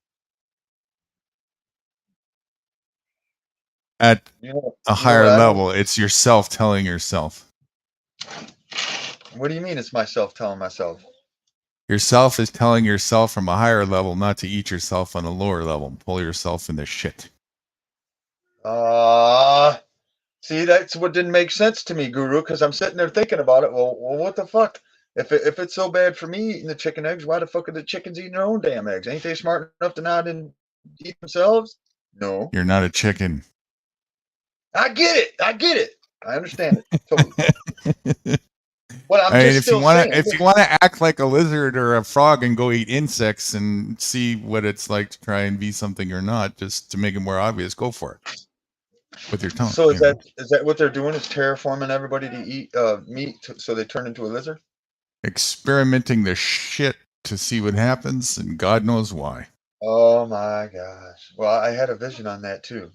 At You know a what higher I level, it's yourself telling yourself. What do you mean it's myself telling myself? Yourself is telling yourself from a higher level not to eat yourself on a lower level. Pull yourself in the shit. See, that's what didn't make sense to me, Guru, because I'm sitting there thinking about it. Well, what the fuck? If it's so bad for me eating the chicken eggs, why the fuck are the chickens eating their own damn eggs? Ain't they smart enough to not eat themselves? No. You're not a chicken. I get it. I understand it totally. But I'm I mean, just if you still want saying. to, if you want to act like a lizard or a frog and go eat insects and see what it's like to try and be something you're not, just to make it more obvious, go for it with your tongue. So is that what they're doing? Is terraforming everybody to eat meat so they turn into a lizard? Experimenting the shit to see what happens, and God knows why. Oh my gosh. Well, I had a vision on that too.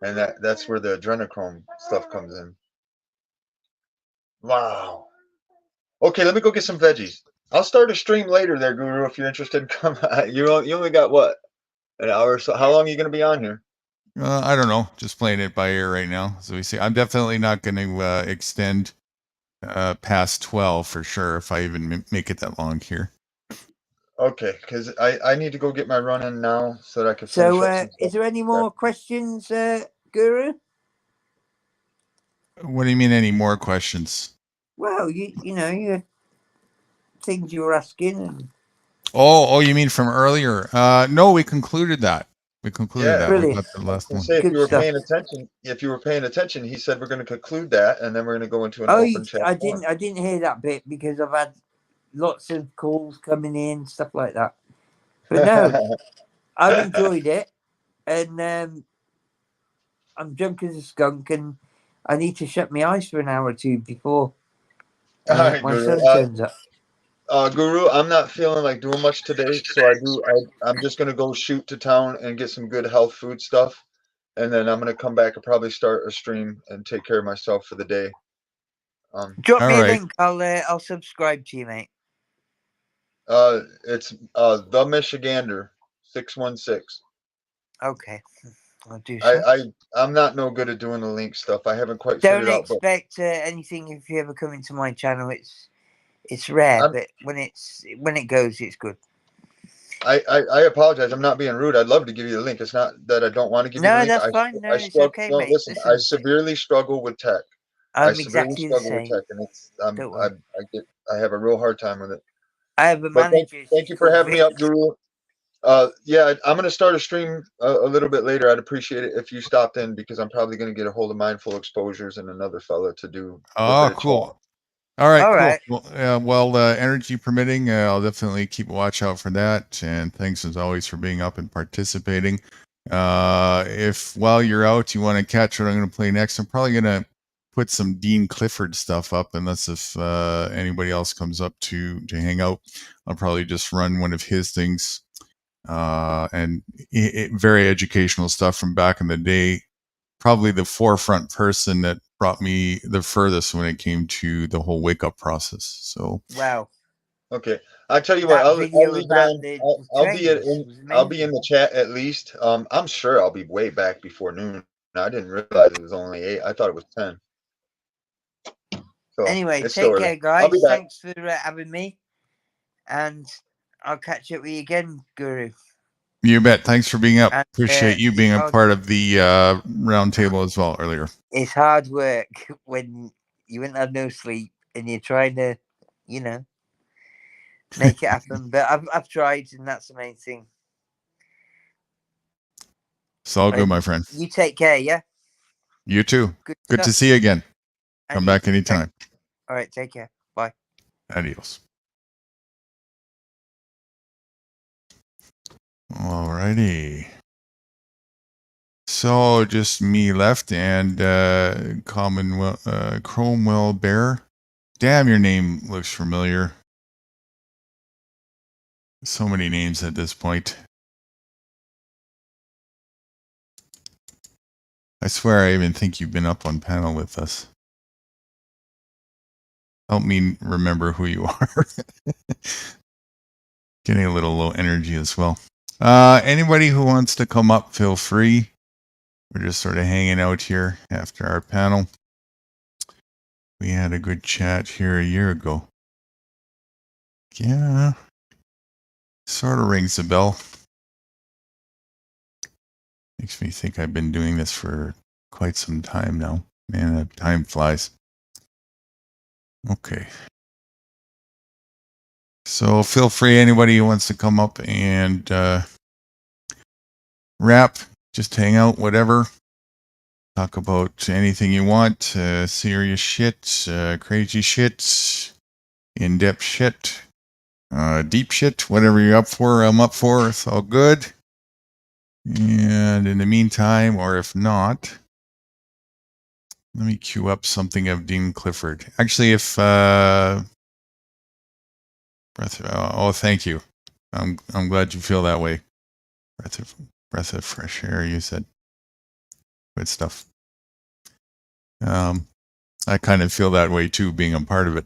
And that's where the adrenochrome stuff comes in. Wow. Okay, let me go get some veggies. I'll start a stream later there, Guru, if you're interested in coming. You only got what? An hour or so. How long are you going to be on here? I don't know. Just playing it by ear right now. So we see. I'm definitely not going to extend past 12 for sure, if I even make it that long here. Okay, because I need to go get my run in now so that I can finish so up some is stuff. there any more questions, Guru? What do you mean? Any more questions? Well, you know, you had things you were asking. And... Oh, you mean from earlier? No, we concluded that. We concluded Yeah, that. We Brilliant. got the last one. say if Good you were stuff. paying attention, he said we're going to conclude that, and then we're going to go into an Oh, open chat. I didn't hear that bit because I've had lots of calls coming in, stuff like that. But no, I've enjoyed it, and I'm drunk as a skunk, and I need to shut my eyes for an hour or two before All right, my Guru. son turns up. Guru, I'm not feeling like doing much today, so I'm just gonna go shoot to town and get some good health food stuff, and then I'm gonna come back and probably start a stream and take care of myself for the day. Drop All me a right. link. I'll subscribe to you, mate. It's the Michigander 616. Okay, I'll do so. I'm not no good at doing the link stuff. I haven't quite Don't figured out, but expect anything if you ever come into my channel. It's rare, I'm, but when it goes, it's good. I apologize. I'm not being rude. I'd love to give you the link. It's not that I don't want to give you the No, link. that's fine. No, I it's struggle. okay, No, mate. listen. I Listen, severely struggle with tech. I I'm severely exactly the struggle with same. tech, and Don't worry. I have a real hard time with it. I have a But manager. thank She's you for called having me Vic. up, Guru. Yeah, I'm gonna start a stream a little bit later. I'd appreciate it if you stopped in because I'm probably gonna get a hold of Mindful Exposures and another fella to do a Oh, bit of chat. cool. All right, All cool. right. Well, energy permitting, I'll definitely keep a watch out for that. And thanks as always for being up and participating. If while you're out, you want to catch what I'm going to play next, I'm probably going to put some Dean Clifford stuff up, unless if anybody else comes up to hang out. I'll probably just run one of his things, and very educational stuff from back in the day. Probably the forefront person that brought me the furthest when it came to the whole wake up process. So, Wow. Okay, I'll tell you what. That I'll video leave it about on. the I'll be trains in. was I'll be in amazing. the chat at least. I'm sure I'll be way back before noon. I didn't realize it was only 8. I thought it was 10. So Anyway, it's still take early. care, I'll be guys. back. Thanks for having me, and I'll catch up with you again, Guru. you bet. Thanks for being up. And Appreciate you being a I'll- part of the round table as well earlier. it's hard work when you ain't had no sleep and you're trying to, you know, make it happen. But I've tried, and that's the main thing. It's all good, And my friend. you take care, yeah. You too. Good Good to stuff. see you again. And Come you back too. anytime. All right, take care. Bye. Adios. Alrighty. So just me left and Cromwell Bear. Damn, your name looks familiar. So many names at this point. I swear I even think you've been up on panel with us. Help me remember who you are. Getting a little low energy as well. Anybody who wants to come up, feel free. We're just sort of hanging out here after our panel. We had a good chat here a year ago. Yeah, sort of rings a bell. Makes me think I've been doing this for quite some time now. Man, time flies. Okay. So feel free, anybody who wants to come up and rap, just hang out, whatever. Talk about anything you want, serious shit, crazy shit, in-depth shit, deep shit, whatever you're up for, I'm up for, it's all good. And in the meantime, or if not, let me queue up something of Dean Clifford. Actually, if oh, thank you. I'm glad you feel that way. Breath of fresh air, you said. Good stuff. I kind of feel that way too, being a part of it.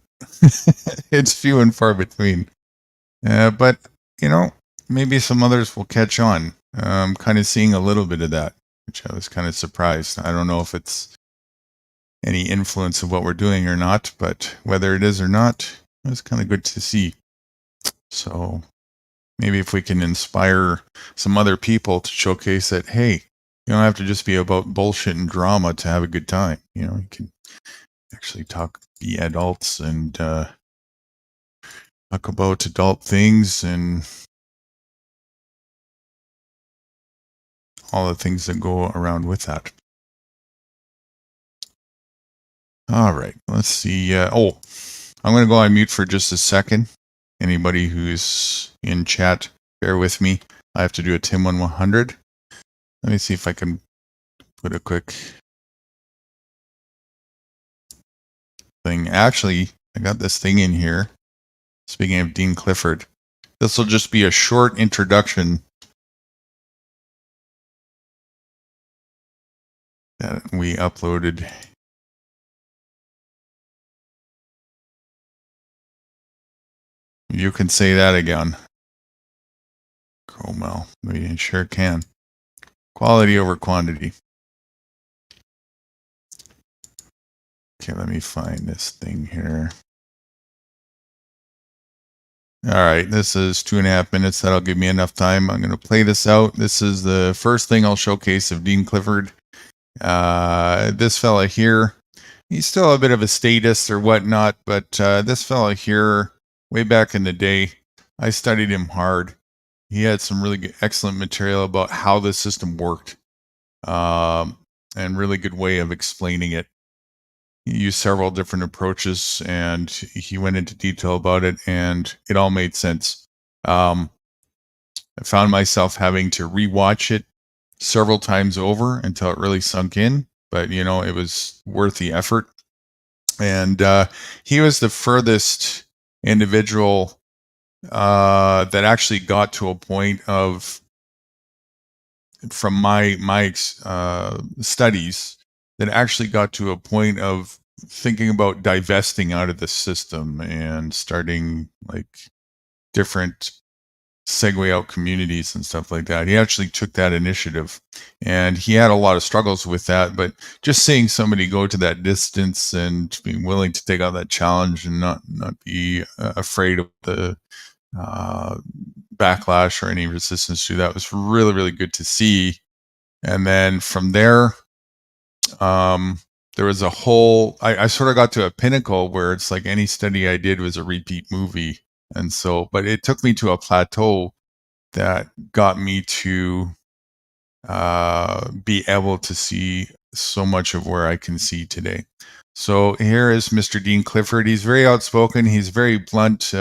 It's few and far between. But, you know, maybe some others will catch on. I'm kind of seeing a little bit of that, which I was kind of surprised. I don't know if it's any influence of what we're doing or not, but whether it is or not, it's kind of good to see. So maybe if we can inspire some other people to showcase that, hey, you don't have to just be about bullshit and drama to have a good time. You know, you can actually be adults and talk about adult things and all the things that go around with that. All right, let's see. I'm going to go on mute for just a second. Anybody who's in chat, bear with me. I have to do a Tim 100. Let me see if I can put a quick thing. Actually, I got this thing in here. Speaking of Dean Clifford, this will just be a short introduction that we uploaded. You can say that again. Cromwell, we sure can. Quality over quantity. Okay, let me find this thing here. All right, this is 2.5 minutes. That'll give me enough time. I'm going to play this out. This is the first thing I'll showcase of Dean Clifford. This fella here, he's still a bit of a statist or whatnot, but this fella here, way back in the day, I studied him hard. He had some really good, excellent material about how the system worked, and really good way of explaining it. He used several different approaches, and he went into detail about it, and it all made sense. I found myself having to rewatch it several times over until it really sunk in, but you know, it was worth the effort. And he was the furthest individual that actually got to a point of, from my studies, that actually got to a point of thinking about divesting out of the system and starting like different segue out communities and stuff like that. He actually took that initiative, and he had a lot of struggles with that, but just seeing somebody go to that distance and being willing to take on that challenge and not be afraid of the backlash or any resistance to that was really, really good to see. And then from there, there was a whole, I sort of got to a pinnacle where it's like any study I did was a repeat movie. And so, but it took me to a plateau that got me to be able to see so much of where I can see today. So here is Mr. Dean Clifford. He's very outspoken. He's very blunt,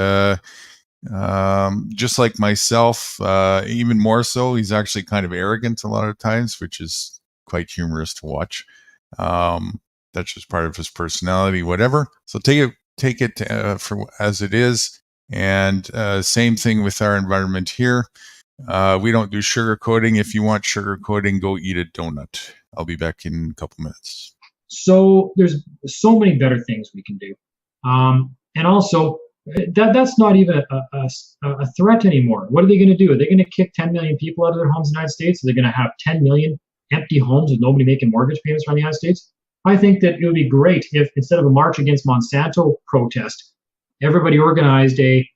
just like myself, even more so. He's actually kind of arrogant a lot of times, which is quite humorous to watch. That's just part of his personality, whatever. So take it for as it is. And same thing with our environment here. We don't do sugarcoating. If you want sugarcoating, go eat a donut. I'll be back in a couple minutes. So there's so many better things we can do. And also, that's not even a threat anymore. What are they going to do? Are they going to kick 10 million people out of their homes in the United States? Are they going to have 10 million empty homes with nobody making mortgage payments around the United States? I think that it would be great if, instead of a march against Monsanto protest, everybody organized a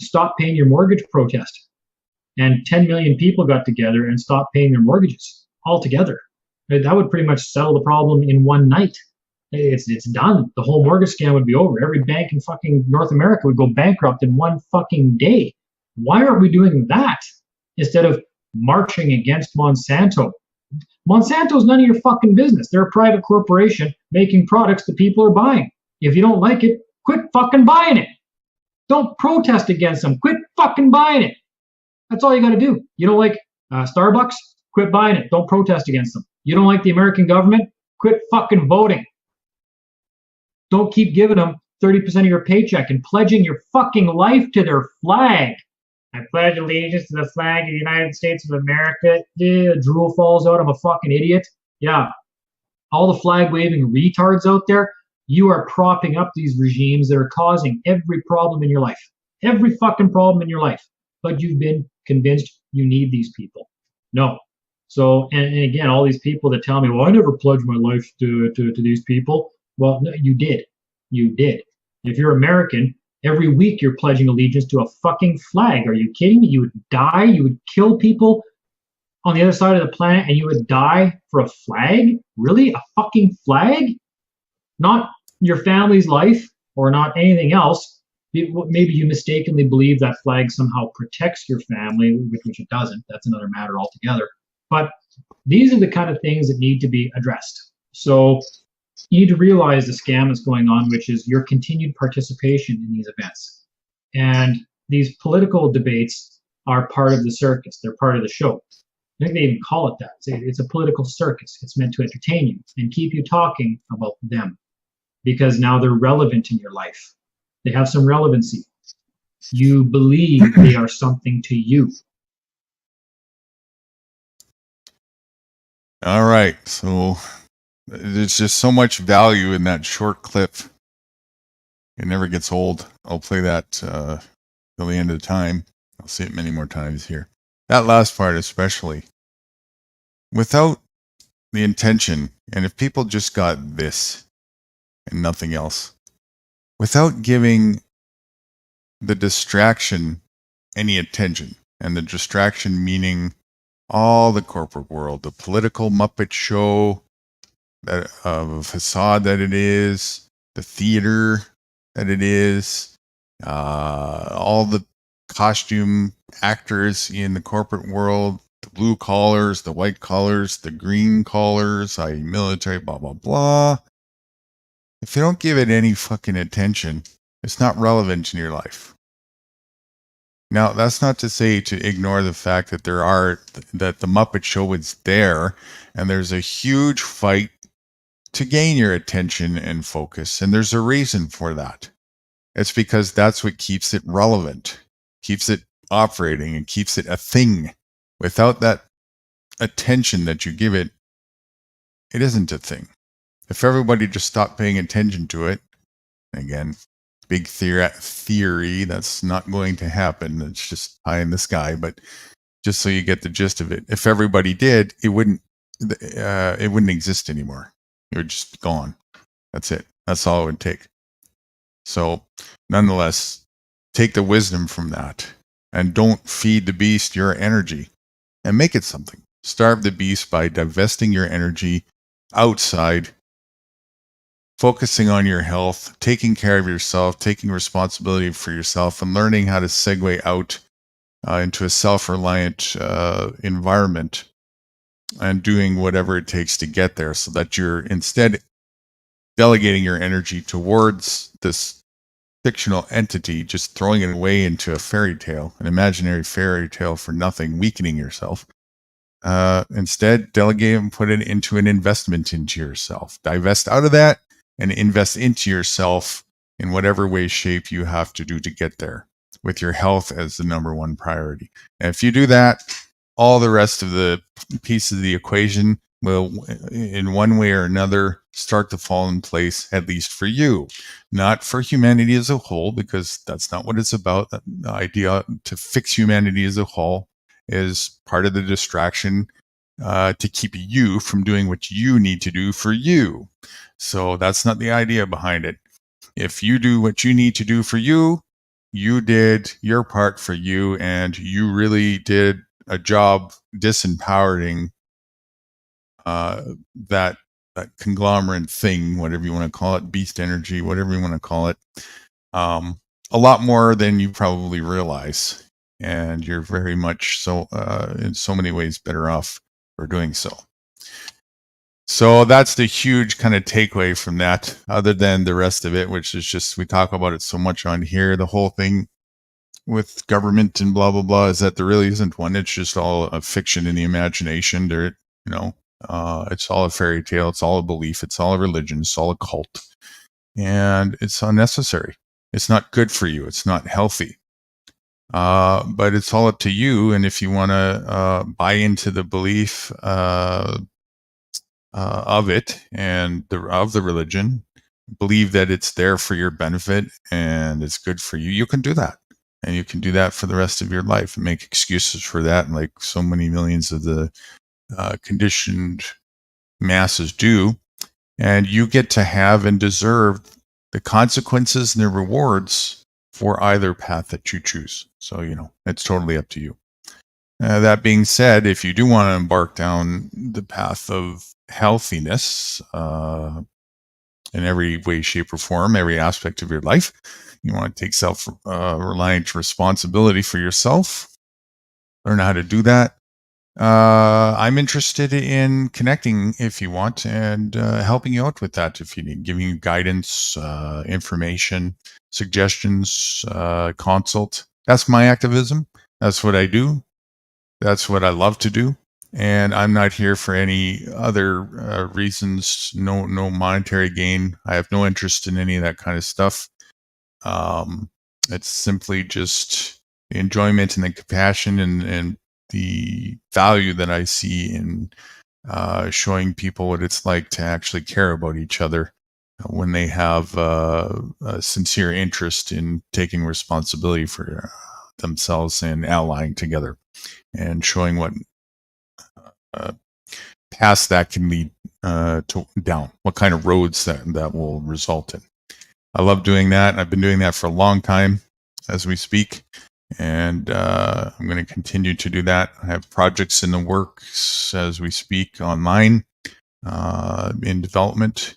stop paying your mortgage protest. And 10 million people got together and stopped paying their mortgages altogether. That would pretty much settle the problem in one night. It's done. The whole mortgage scam would be over. Every bank in fucking North America would go bankrupt in one fucking day. Why aren't we doing that instead of marching against Monsanto? Monsanto's none of your fucking business. They're a private corporation making products that people are buying. If you don't like it, quit fucking buying it. Don't protest against them. Quit fucking buying it. That's all you got to do. You don't like Starbucks? Quit buying it. Don't protest against them. You don't like the American government? Quit fucking voting. Don't keep giving them 30% of your paycheck and pledging your fucking life to their flag. I pledge allegiance to the flag of the United States of America. Drool falls out. I'm a fucking idiot. Yeah. All the flag waving retards out there, you are propping up these regimes that are causing every problem in your life. Every fucking problem in your life. But you've been convinced you need these people. No. So, and again, all these people that tell me, well, I never pledged my life to these people. Well, no, you did. You did. If you're American, every week you're pledging allegiance to a fucking flag. Are you kidding me? You would die. You would kill people on the other side of the planet and you would die for a flag? Really? A fucking flag? Not your family's life or not anything else. Maybe you mistakenly believe that flag somehow protects your family, which it doesn't. That's another matter altogether. But these are the kind of things that need to be addressed. So you need to realize the scam that's going on, which is your continued participation in these events. And these political debates are part of the circus. They're part of the show. I think they even call it that. It's a political circus. It's meant to entertain you and keep you talking about them because now they're relevant in your life. They have some relevancy. You believe they are something to you. All right. So there's just so much value in that short clip. It never gets old. I'll play that till the end of the time. I'll see it many more times here. That last part especially. Without the intention, and if people just got this and nothing else, without giving the distraction any attention, and the distraction meaning all the corporate world, the political Muppet show, that facade that it is, the theater that it is, all the costume actors in the corporate world, the blue collars, the white collars, the green collars, i.e. military, blah, blah, blah. If you don't give it any fucking attention, it's not relevant in your life. Now, that's not to say to ignore the fact that that the Muppet Show is there, and there's a huge fight to gain your attention and focus, and there's a reason for that. It's because that's what keeps it relevant, keeps it operating, and keeps it a thing. Without that attention that you give it, it isn't a thing. If everybody just stopped paying attention to it, again, big theory, that's not going to happen. It's just high in the sky, but just so you get the gist of it, if everybody did, it wouldn't exist anymore. It would just be gone. That's it. That's all it would take. So, nonetheless, take the wisdom from that and don't feed the beast your energy and make it something. Starve the beast by divesting your energy outside, focusing on your health, taking care of yourself, taking responsibility for yourself, and learning how to segue out into a self-reliant environment and doing whatever it takes to get there so that you're instead delegating your energy towards this fictional entity, just throwing it away into a fairy tale, an imaginary fairy tale for nothing, weakening yourself. Instead, delegate and put it into an investment into yourself. Divest out of that and invest into yourself in whatever way, shape you have to do to get there, with your health as the number one priority. And if you do that, all the rest of the pieces of the equation will, in one way or another, start to fall in place, at least for you. Not for humanity as a whole, because that's not what it's about. The idea to fix humanity as a whole is part of the distraction to keep you from doing what you need to do for you. So that's not the idea behind it. If you do what you need to do for you, you did your part for you, and you really did a job disempowering that conglomerate thing, whatever you want to call it, beast energy, whatever you want to call it, a lot more than you probably realize. And you're very much so, in so many ways, better off for doing so. So that's the huge kind of takeaway from that, other than the rest of it, which is just, we talk about it so much on here. The whole thing with government and blah, blah, blah, is that there really isn't one. It's just all a fiction in the imagination. There, it's all a fairy tale. It's all a belief. It's all a religion. It's all a cult. And it's unnecessary. It's not good for you. It's not healthy. But it's all up to you. And if you want to buy into the belief of it and of the religion, believe that it's there for your benefit and it's good for you, you can do that. And you can do that for the rest of your life and make excuses for that, like so many millions of the conditioned masses do. And you get to have and deserve the consequences and the rewards for either path that you choose. So, it's totally up to you. That being said, if you do want to embark down the path of healthiness in every way, shape, or form, every aspect of your life, you want to take self-reliant responsibility for yourself, learn how to do that. I'm interested in connecting if you want, and helping you out with that if you need, giving you guidance, information, suggestions, consult. That's my activism. That's what I do. That's what I love to do. And I'm not here for any other reasons, no monetary gain. I have no interest in any of that kind of stuff. It's simply just the enjoyment and the compassion and the value that I see in showing people what it's like to actually care about each other when they have a sincere interest in taking responsibility for themselves and allying together, and showing what paths that can lead down, what kind of roads that will result in. I love doing that. I've been doing that for a long time as we speak, and I'm going to continue to do that. I have projects in the works as we speak online, in development,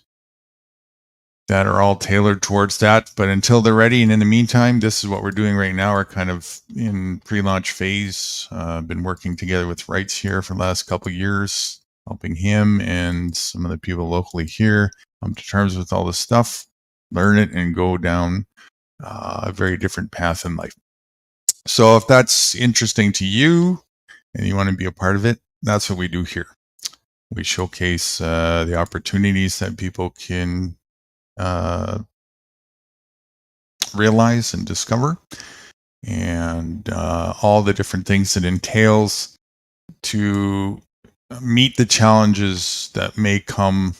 that are all tailored towards that. But until they're ready, and in the meantime, this is what we're doing right now. We're kind of in pre-launch phase. Been working together with Rights here for the last couple of years, helping him and some of the people locally here come to terms with all this stuff, learn it, and go down a very different path in life. So if that's interesting to you and you want to be a part of it, that's what we do here. We showcase the opportunities that people can realize and discover, and all the different things it entails to meet the challenges that may come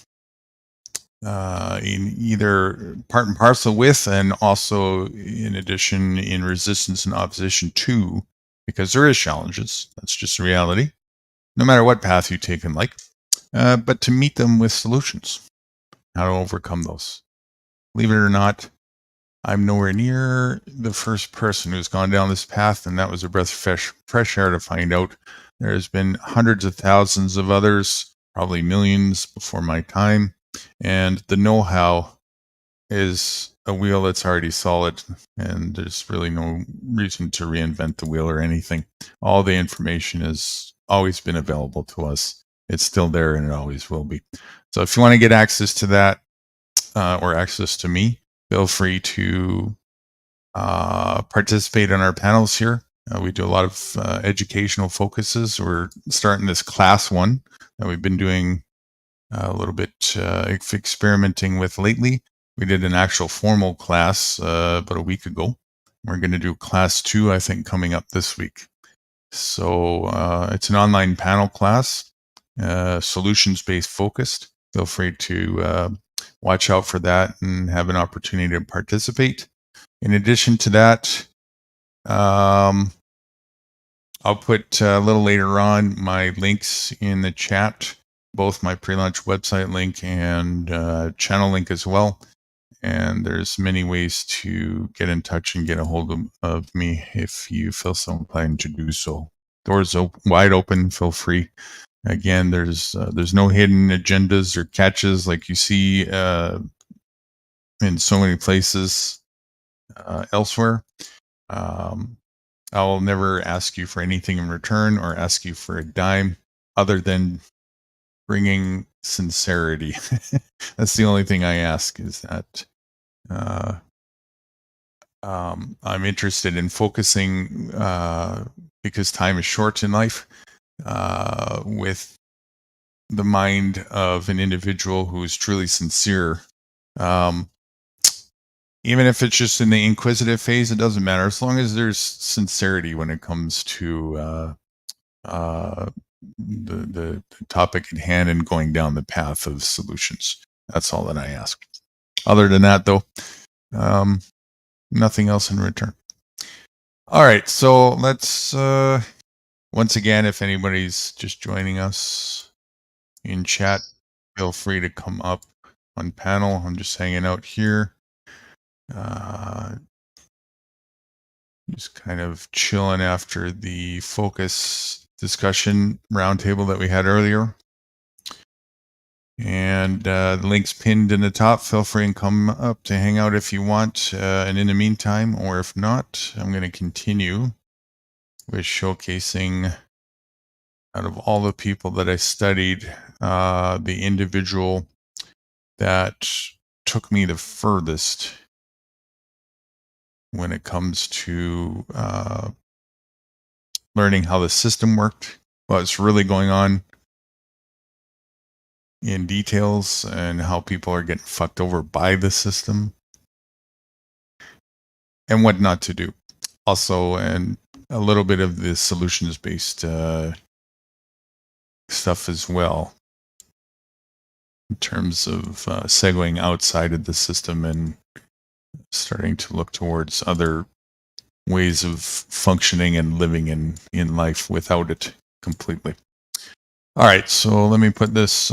in either part and parcel with, and also in addition in resistance and opposition to, because there is challenges. That's just reality, no matter what path you take in life, but to meet them with solutions, how to overcome those. Believe it or not, I'm nowhere near the first person who's gone down this path, and that was a breath of fresh air to find out. There's been hundreds of thousands of others, probably millions before my time, and the know-how is a wheel that's already solid, and there's really no reason to reinvent the wheel or anything. All the information has always been available to us. It's still there, and it always will be. So if you want to get access to that, or access to me, feel free to participate in our panels here. We do a lot of educational focuses. We're starting this class 1 that we've been doing a little bit experimenting with lately. We did an actual formal class about a week ago. We're going to do class 2, I think, coming up this week. So it's an online panel class, solutions-based focused. Feel free to watch out for that and have an opportunity to participate. In addition to that, I'll put a little later on my links in the chat, both my pre-launch website link and channel link as well. And there's many ways to get in touch and get a hold of me if you feel so inclined to do so. Doors wide open, feel free. Again, there's no hidden agendas or catches like you see in so many places elsewhere. I'll never ask you for anything in return or ask you for a dime other than bringing sincerity. That's the only thing I ask, is that I'm interested in focusing because time is short in life with the mind of an individual who is truly sincere. Even if it's just in the inquisitive phase, it doesn't matter, as long as there's sincerity when it comes to the topic at hand and going down the path of solutions. That's all that I ask. Other than that, though, nothing else in return. All right, so let's once again, if anybody's just joining us in chat, feel free to come up on panel. I'm just hanging out here. Just kind of chilling after the focus discussion roundtable that we had earlier. And the link's pinned in the top. Feel free and come up to hang out if you want. And in the meantime, or if not, I'm going to continue with showcasing, out of all the people that I studied, the individual that took me the furthest when it comes to learning how the system worked, what's really going on in details, and how people are getting fucked over by the system, and what not to do. Also, and a little bit of the solutions-based stuff as well, in terms of segueing outside of the system and starting to look towards other ways of functioning and living in life without it completely. All right, so let me put this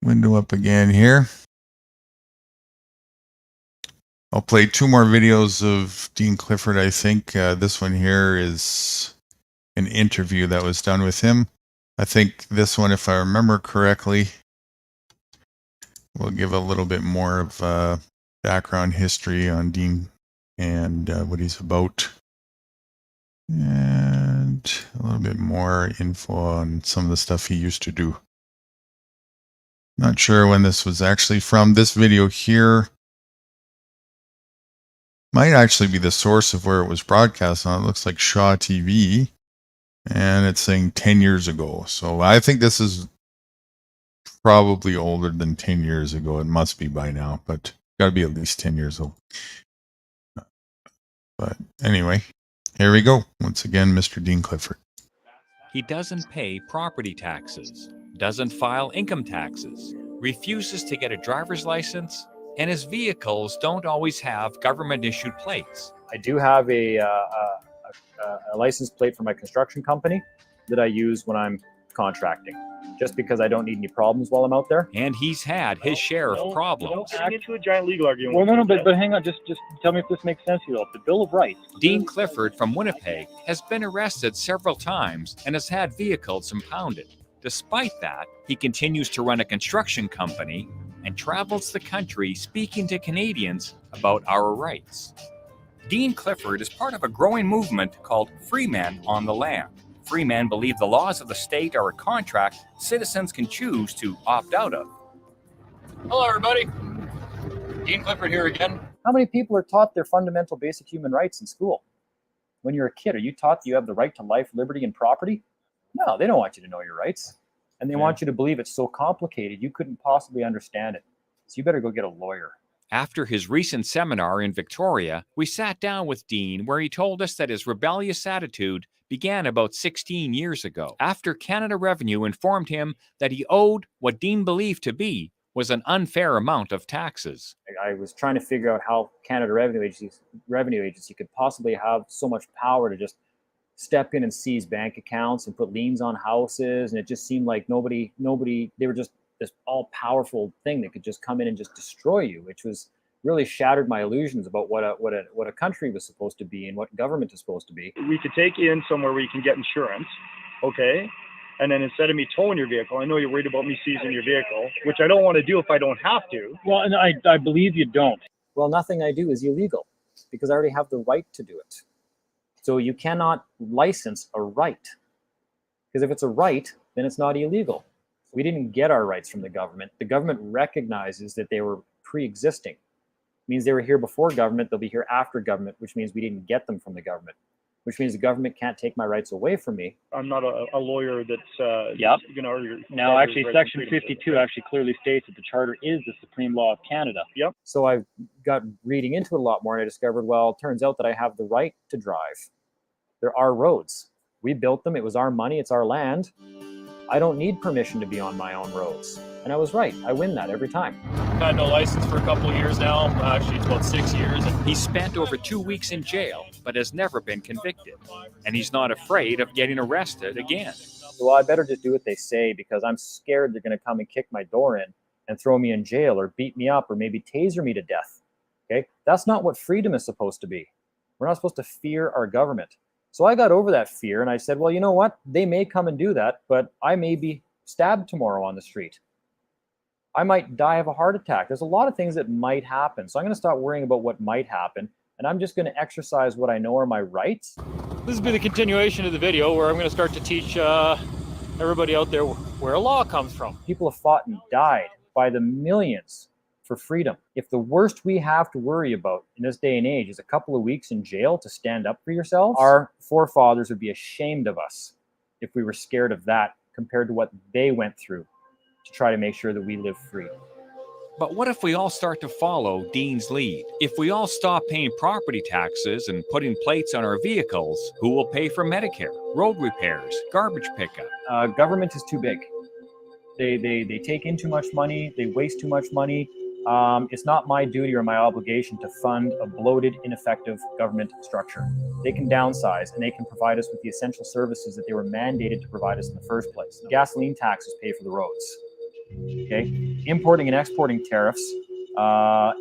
window up again here. I'll play 2 more videos of Dean Clifford, I think. This one here is an interview that was done with him. I think this one, if I remember correctly, will give a little bit more of background history on Dean and what he's about, and a little bit more info on some of the stuff he used to do. Not sure when this was actually from. This video here might actually be the source of where it was broadcast on. It looks like Shaw TV, and it's saying 10 years ago. So I think this is probably older than 10 years ago. It must be by now, but got to be at least 10 years old. But anyway, here we go. Once again, Mr. Dean Clifford. He doesn't pay property taxes, doesn't file income taxes, refuses to get a driver's license, and his vehicles don't always have government-issued plates. I do have a license plate for my construction company that I use when I'm contracting, just because I don't need any problems while I'm out there. And he's had his share of problems. Don't get into a giant legal argument. Well, no, but hang on, just tell me if this makes sense to you. The Bill of Rights. Dean Clifford from Winnipeg has been arrested several times and has had vehicles impounded. Despite that, he continues to run a construction company and travels the country speaking to Canadians about our rights. Dean Clifford is part of a growing movement called Free Men on the Land. Free men believe the laws of the state are a contract citizens can choose to opt out of. Hello, everybody. Dean Clifford here again. How many people are taught their fundamental basic human rights in school? When you're a kid, are you taught that you have the right to life, liberty, and property? No, they don't want you to know your rights. And they want you to believe it's so complicated you couldn't possibly understand it. So you better go get a lawyer. After his recent seminar in Victoria, we sat down with Dean where he told us that his rebellious attitude began about 16 years ago, after Canada Revenue informed him that he owed what Dean believed to be was an unfair amount of taxes. I was trying to figure out how Canada Revenue Agency could possibly have so much power to just step in and seize bank accounts and put liens on houses, and it just seemed like nobody they were just this all-powerful thing that could just come in and just destroy you, which was really shattered my illusions about what a country was supposed to be and what government is supposed to be. We could take you in somewhere where you can get insurance, okay? And then instead of me towing your vehicle, I know you're worried about me seizing your vehicle, which I don't want to do if I don't have to. Well, and I believe you don't. Well, nothing I do is illegal because I already have the right to do it. So you cannot license a right, because if it's a right, then it's not illegal. We didn't get our rights from the government. The government recognizes that they were pre-existing. It means they were here before government, they'll be here after government, which means we didn't get them from the government, which means the government can't take my rights away from me. I'm not a lawyer that's Yep. going to argue. Now, actually, Section 52 actually clearly states that the Charter is the supreme law of Canada. Yep. So I got reading into it a lot more, and I discovered, well, it turns out that I have the right to drive. There are roads. We built them. It was our money. It's our land. I don't need permission to be on my own roads. And I was right. I win that every time. I've had no license for a couple of years now. Actually, it's about 6 years. He spent over 2 weeks in jail, but has never been convicted. And he's not afraid of getting arrested again. Well, I better just do what they say because I'm scared they're going to come and kick my door in and throw me in jail or beat me up or maybe taser me to death. Okay? That's not what freedom is supposed to be. We're not supposed to fear our government. So I got over that fear and I said, well, you know what? They may come and do that, but I may be stabbed tomorrow on the street. I might die of a heart attack. There's a lot of things that might happen. So I'm going to stop worrying about what might happen, and I'm just going to exercise what I know are my rights. This will be the continuation of the video where I'm going to start to teach everybody out there where law comes from. People have fought and died by the millions for freedom. If the worst we have to worry about in this day and age is a couple of weeks in jail to stand up for yourselves, our forefathers would be ashamed of us if we were scared of that compared to what they went through to try to make sure that we live free. But what if we all start to follow Dean's lead? If we all stop paying property taxes and putting plates on our vehicles, who will pay for Medicare, road repairs, garbage pickup? Government is too big. They take in too much money. They waste too much money. It's not my duty or my obligation to fund a bloated, ineffective government structure. They can downsize and they can provide us with the essential services that they were mandated to provide us in the first place. Gasoline taxes pay for the roads. Okay, importing and exporting tariffs,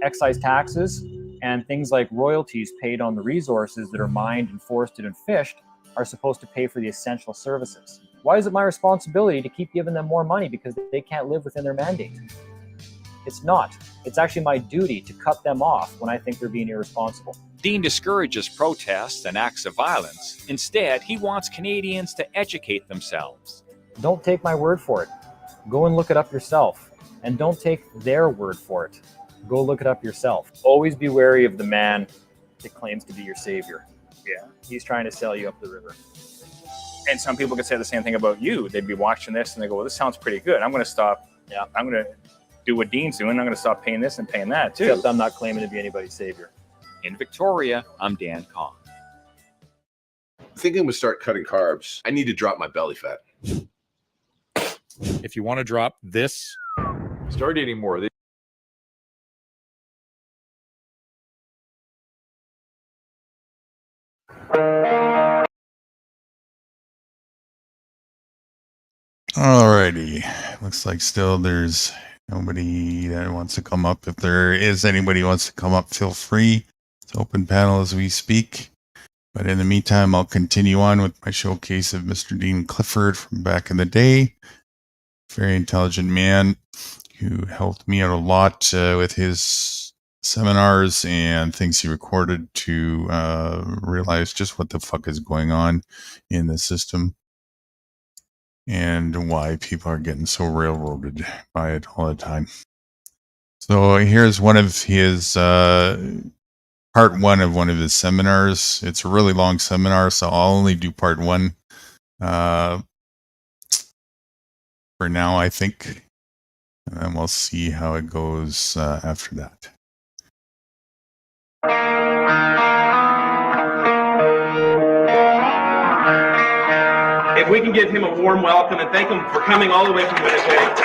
excise taxes, and things like royalties paid on the resources that are mined and forested and fished are supposed to pay for the essential services. Why is it my responsibility to keep giving them more money because they can't live within their mandate? It's not. It's actually my duty to cut them off when I think they're being irresponsible. Dean discourages protests and acts of violence. Instead, he wants Canadians to educate themselves. Don't take my word for it. Go and look it up yourself. And don't take their word for it. Go look it up yourself. Always be wary of the man that claims to be your savior. Yeah. He's trying to sail you up the river. And some people could say the same thing about you. They'd be watching this and they go, well, this sounds pretty good. I'm going to stop. Yeah, I'm going to do what Dean's doing. I'm going to stop paying this and paying that too. Except I'm not claiming to be anybody's savior. In Victoria, I'm Dan Kahn. Thinking to start cutting carbs, I need to drop my belly fat. If you want to drop this, start eating more. Alrighty. Looks like still there's nobody that wants to come up. If there is anybody who wants to come up, feel free. It's open panel as we speak. But in the meantime, I'll continue on with my showcase of Mr. Dean Clifford from back in the day. Very intelligent man who helped me out a lot with his seminars and things he recorded to realize just what the fuck is going on in the system and why people are getting so railroaded by it all the time. So here's one of his part one of one of his seminars. It's a really long seminar, so I'll only do part one for now, I think, and then we'll see how it goes after that. If we can give him a warm welcome and thank him for coming all the way from Winnipeg to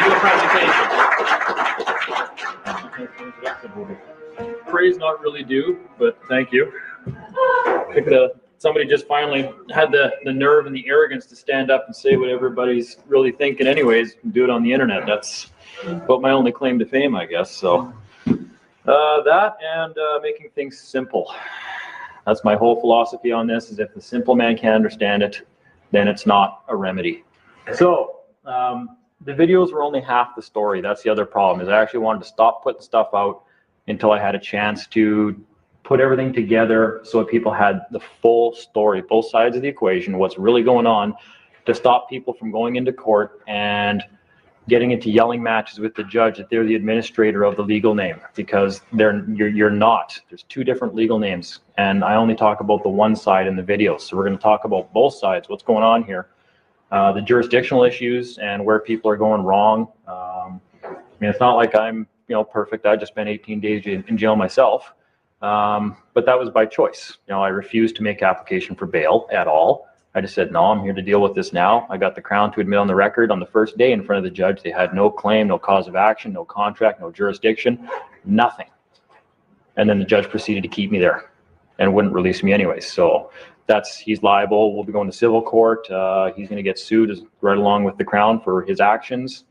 do a presentation. Praise not really due, but thank you. I think somebody just finally had the nerve and the arrogance to stand up and say what everybody's really thinking anyways, and do it on the internet. That's about my only claim to fame, I guess. So that and making things simple. That's my whole philosophy on this, is if the simple man can't understand it, then it's not a remedy. So the videos were only half the story. That's the other problem, is I actually wanted to stop putting stuff out until I had a chance to put everything together so that people had the full story, both sides of the equation, what's really going on, to stop people from going into court and getting into yelling matches with the judge that they're the administrator of the legal name, because you're not. There's two different legal names, and I only talk about the one side in the video. So we're going to talk about both sides, what's going on here, the jurisdictional issues and where people are going wrong. I mean, it's not like I'm perfect. I just spent 18 days in jail myself, but that was by choice. I refused to make application for bail at all. I just said, no, I'm here to deal with this now. I got the Crown to admit on the record on the first day in front of the judge they had no claim, no cause of action, no contract, no jurisdiction, nothing. And then the judge proceeded to keep me there and wouldn't release me anyways. So he's liable. We'll be going to civil court. He's going to get sued right along with the Crown for his actions.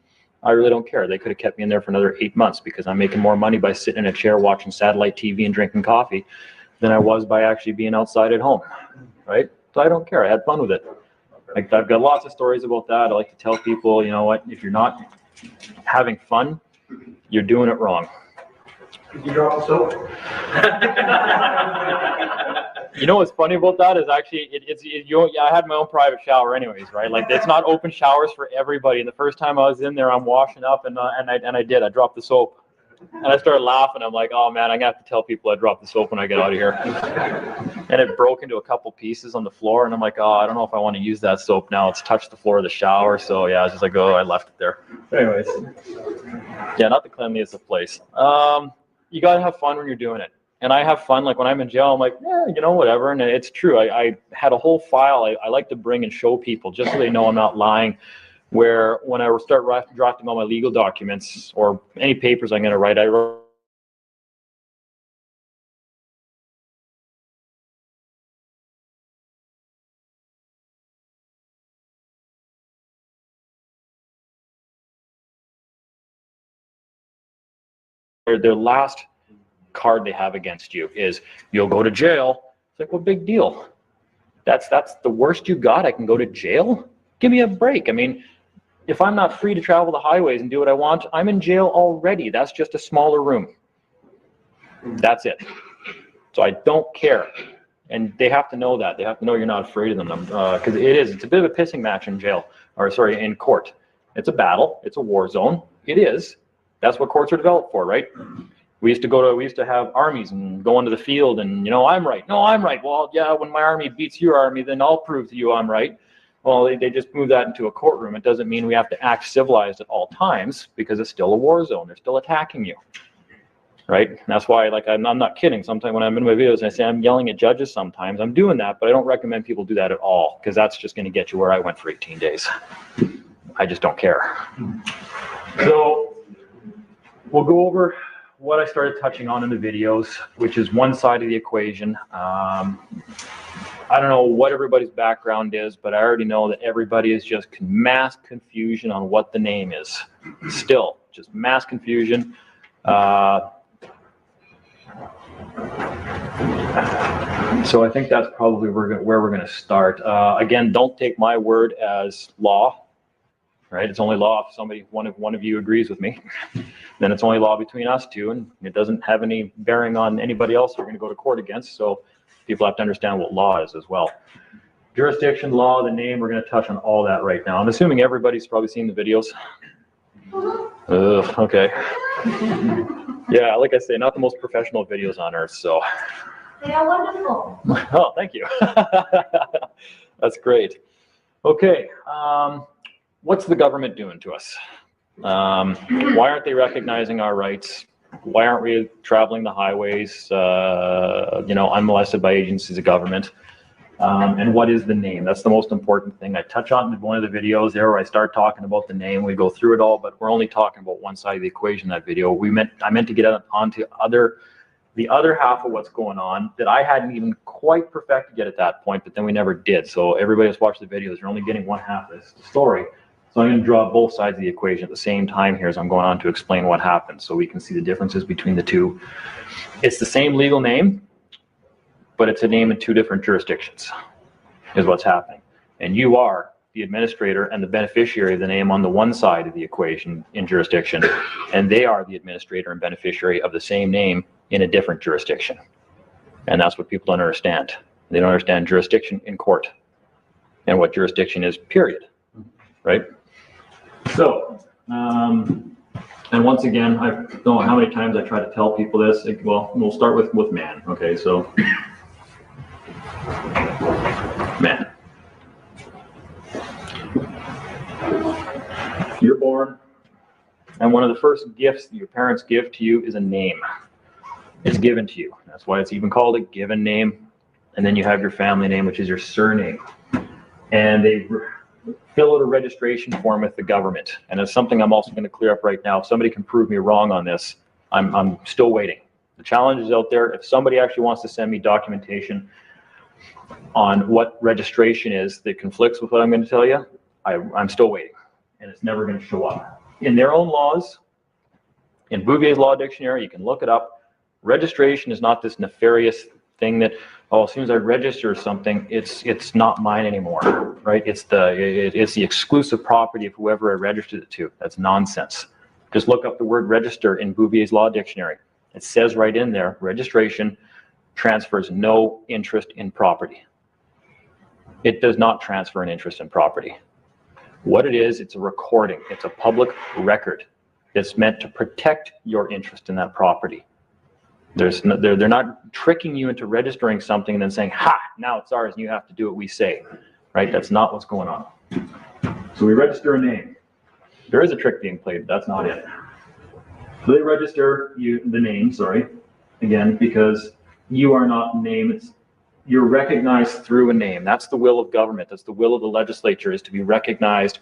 I really don't care. They could have kept me in there for another 8 months because I'm making more money by sitting in a chair watching satellite TV and drinking coffee than I was by actually being outside at home, right? So I don't care. I had fun with it. Like, I've got lots of stories about that. I like to tell people, you know what, if you're not having fun, you're doing it wrong. Did you drop the soap? You know what's funny about that is actually I had my own private shower anyways, right? Like, it's not open showers for everybody. And the first time I was in there, I'm washing up and I dropped the soap. And I started laughing. I'm like, oh man, I'm gonna have to tell people I dropped the soap when I get out of here. And it broke into a couple pieces on the floor. And I'm like, oh, I don't know if I want to use that soap now. It's touched the floor of the shower. So yeah, I was just like, oh, I left it there. But anyways, yeah, not the cleanliest of place. You gotta have fun when you're doing it. And I have fun. Like when I'm in jail, I'm like, yeah, whatever. And it's true. I had a whole file I like to bring and show people just so they know I'm not lying. Where when I start drafting all my legal documents or any papers I'm going to write, I wrote their last card they have against you is you'll go to jail. It's like, well, big deal. That's the worst you got. I can go to jail? Give me a break. I mean, if I'm not free to travel the highways and do what I want, I'm in jail already. That's just a smaller room. That's it. So I don't care. And they have to know that. They have to know you're not afraid of them. Because it's a bit of a pissing match in jail, in court. It's a battle. It's a war zone. It is. That's what courts are developed for, right? We used to have armies and go into the field and, I'm right. No, I'm right. Well, yeah, when my army beats your army, then I'll prove to you I'm right. Well, they just move that into a courtroom. It doesn't mean we have to act civilized at all times because it's still a war zone. They're still attacking you, right? And that's why, I'm not kidding. Sometimes when I'm in my videos and I say I'm yelling at judges sometimes, I'm doing that, but I don't recommend people do that at all because that's just going to get you where I went for 18 days. I just don't care. So we'll go over what I started touching on in the videos, which is one side of the equation. I don't know what everybody's background is, but I already know that everybody is just mass confusion on what the name is. Still, just mass confusion. So I think that's probably where we're going to start. Again, don't take my word as law, right? It's only law if one of you agrees with me. Then it's only law between us two, and it doesn't have any bearing on anybody else you're going to go to court against. So people have to understand what law is as well. Jurisdiction, law, the name, we're going to touch on all that right now. I'm assuming everybody's probably seen the videos. Okay. Yeah, like I say, not the most professional videos on earth, so. They are wonderful. Oh, thank you. That's great. Okay, what's the government doing to us? Why aren't they recognizing our rights? Why aren't we traveling the highways, unmolested by agencies of government? And what is the name? That's the most important thing. I touch on in one of the videos there where I start talking about the name. We go through it all, but we're only talking about one side of the equation in that video. I meant to get onto the other half of what's going on that I hadn't even quite perfected yet at that point, but then we never did. So everybody that's watched the videos, you're only getting one half of this story. So I'm going to draw both sides of the equation at the same time here as I'm going on to explain what happened so we can see the differences between the two. It's the same legal name, but it's a name in two different jurisdictions is what's happening. And you are the administrator and the beneficiary of the name on the one side of the equation in jurisdiction, and they are the administrator and beneficiary of the same name in a different jurisdiction. And that's what people don't understand. They don't understand jurisdiction in court and what jurisdiction is, period, right? So, and once again, I don't know how many times I try to tell people this. Well, we'll start with man, okay? So, man. You're born, and one of the first gifts that your parents give to you is a name. It's given to you. That's why it's even called a given name. And then you have your family name, which is your surname. And they fill out a registration form with the government. And it's something I'm also going to clear up right now. If somebody can prove me wrong on this, I'm still waiting. The challenge is out there. If somebody actually wants to send me documentation on what registration is that conflicts with what I'm going to tell you, I'm still waiting. And it's never going to show up. In their own laws, in Bouvier's Law Dictionary, you can look it up. Registration is not this nefarious thing that, as soon as I register something, it's not mine anymore, right? It's the exclusive property of whoever I registered it to. That's nonsense. Just look up the word register in Bouvier's Law Dictionary. It says right in there, registration transfers no interest in property. It does not transfer an interest in property. What it is, it's a recording. It's a public record that's meant to protect your interest in that property. They're not tricking you into registering something and then saying, ha, now it's ours and you have to do what we say, right? That's not what's going on. So we register a name. There is a trick being played, but that's not it. So they register the name, again, because you are not named. You're recognized through a name. That's the will of government. That's the will of the legislature, is to be recognized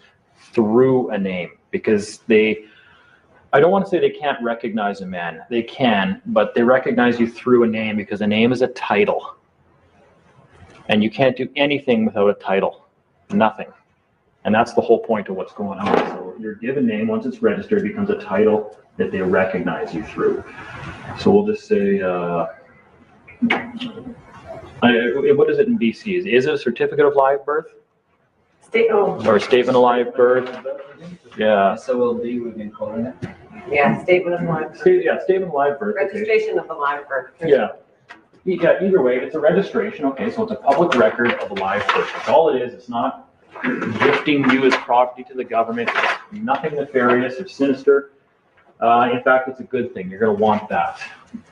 through a name, because I don't want to say they can't recognize a man. They can, but they recognize you through a name because a name is a title. And you can't do anything without a title. Nothing. And that's the whole point of what's going on. So your given name, once it's registered, becomes a title that they recognize you through. So we'll just say, what is it in BC? Is it a certificate of live birth? Or a statement of live birth? Yeah. SOLD, we've been calling it. Yeah, statement of live birth. Yeah, statement of live birth. Registration of a live birth. Yeah. Yeah, either way, it's a registration. Okay, so it's a public record of a live birth. That's all it is. It's not gifting you as property to the government. It's nothing nefarious or sinister. In fact, it's a good thing. You're going to want that.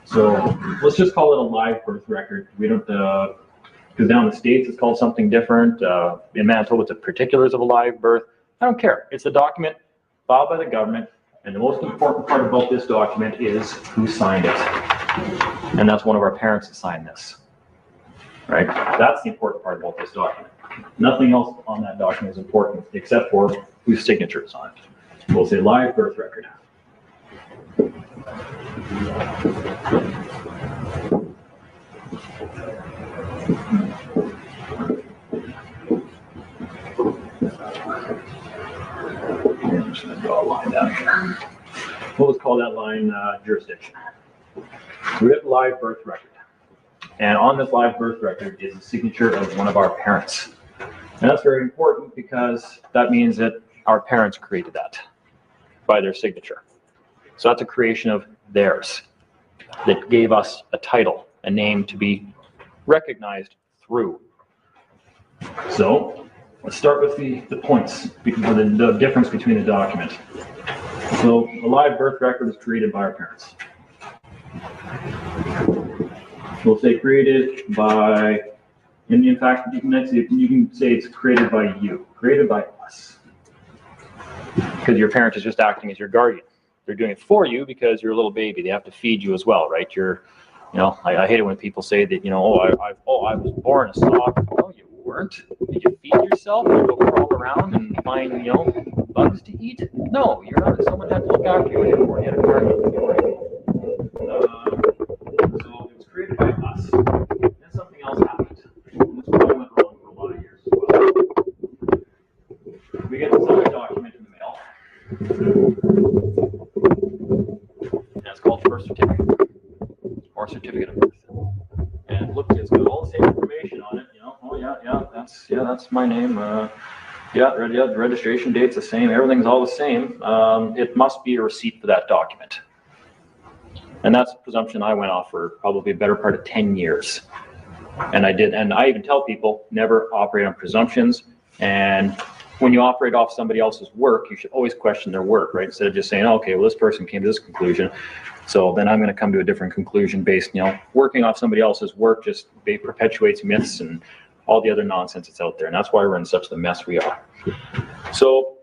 So let's just call it a live birth record. We don't, because down in the States it's called something different. In Manitoba, it's the particulars of a live birth. I don't care. It's a document filed by the government, and the most important part about this document is who signed it. And that's one of our parents that signed this. Right? That's the important part about this document. Nothing else on that document is important except for whose signature is on it. We'll say live birth record. I'm just going to draw a line down here. We'll just call that line jurisdiction. So we have the live birth record. And on this live birth record is the signature of one of our parents. And that's very important because that means that our parents created that by their signature. So that's a creation of theirs that gave us a title, a name to be recognized through. So let's start with the points, the difference between the document. So a live birth record is created by our parents. We'll say created by, and in fact, you can say it's created by you, created by us. Because your parent is just acting as your guardian. They're doing it for you because you're a little baby. They have to feed you as well, right? I hate it when people say that, I was born a soft. No, you weren't. Did you feed yourself and go crawl around and find, bugs to eat? No, you're not. Someone had to look after you when you were born. You had a guardian. So it was created by us. Then something else happened. This probably went wrong for a lot of years as well. We get this other document in the mail. And it's called birth certificate or certificate of birth. And look, it's got all the same information on it. That's my name. The registration date's the same. Everything's all the same. It must be a receipt for that document. And that's a presumption I went off for probably a better part of 10 years. And I did, and I even tell people never operate on presumptions. And when you operate off somebody else's work, you should always question their work, right? Instead of just saying, okay, well, this person came to this conclusion, so then I'm going to come to a different conclusion based, working off somebody else's work just perpetuates myths and all the other nonsense that's out there. And that's why we're in such the mess we are. So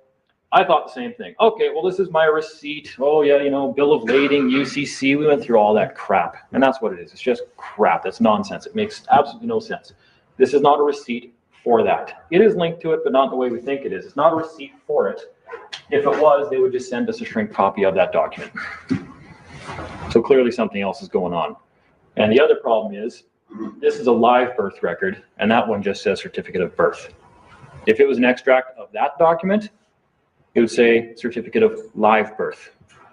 I thought the same thing. Okay, well, this is my receipt. Oh, yeah, bill of lading, UCC. We went through all that crap. And that's what it is. It's just crap. That's nonsense. It makes absolutely no sense. This is not a receipt for that. It is linked to it, but not the way we think it is. It's not a receipt for it. If it was, they would just send us a shrink copy of that document. So clearly something else is going on. And the other problem is, this is a live birth record, and that one just says certificate of birth. If it was an extract of that document, it would say certificate of live birth.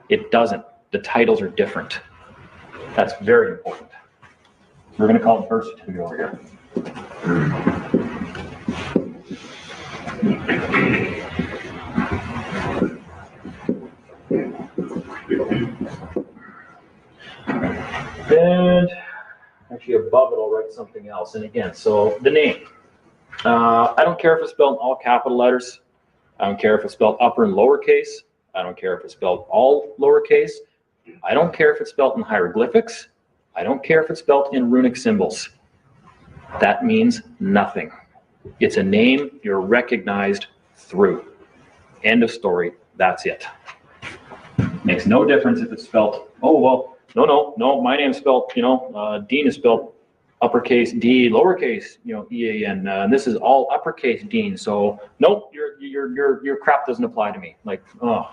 It doesn't. The titles are different. That's very important. We're going to call it birth certificate over here. And actually above it, I'll write something else. And again, so the name. I don't care if it's spelled in all capital letters. I don't care if it's spelled upper and lowercase. I don't care if it's spelled all lowercase. I don't care if it's spelled in hieroglyphics. I don't care if it's spelled in runic symbols. That means nothing. It's a name you're recognized through. End of story. That's it. Makes no difference if it's spelled, no, my name's spelled, Dean is spelled uppercase D, lowercase, E-A-N, and this is all uppercase Dean. So nope, your crap doesn't apply to me. Like, the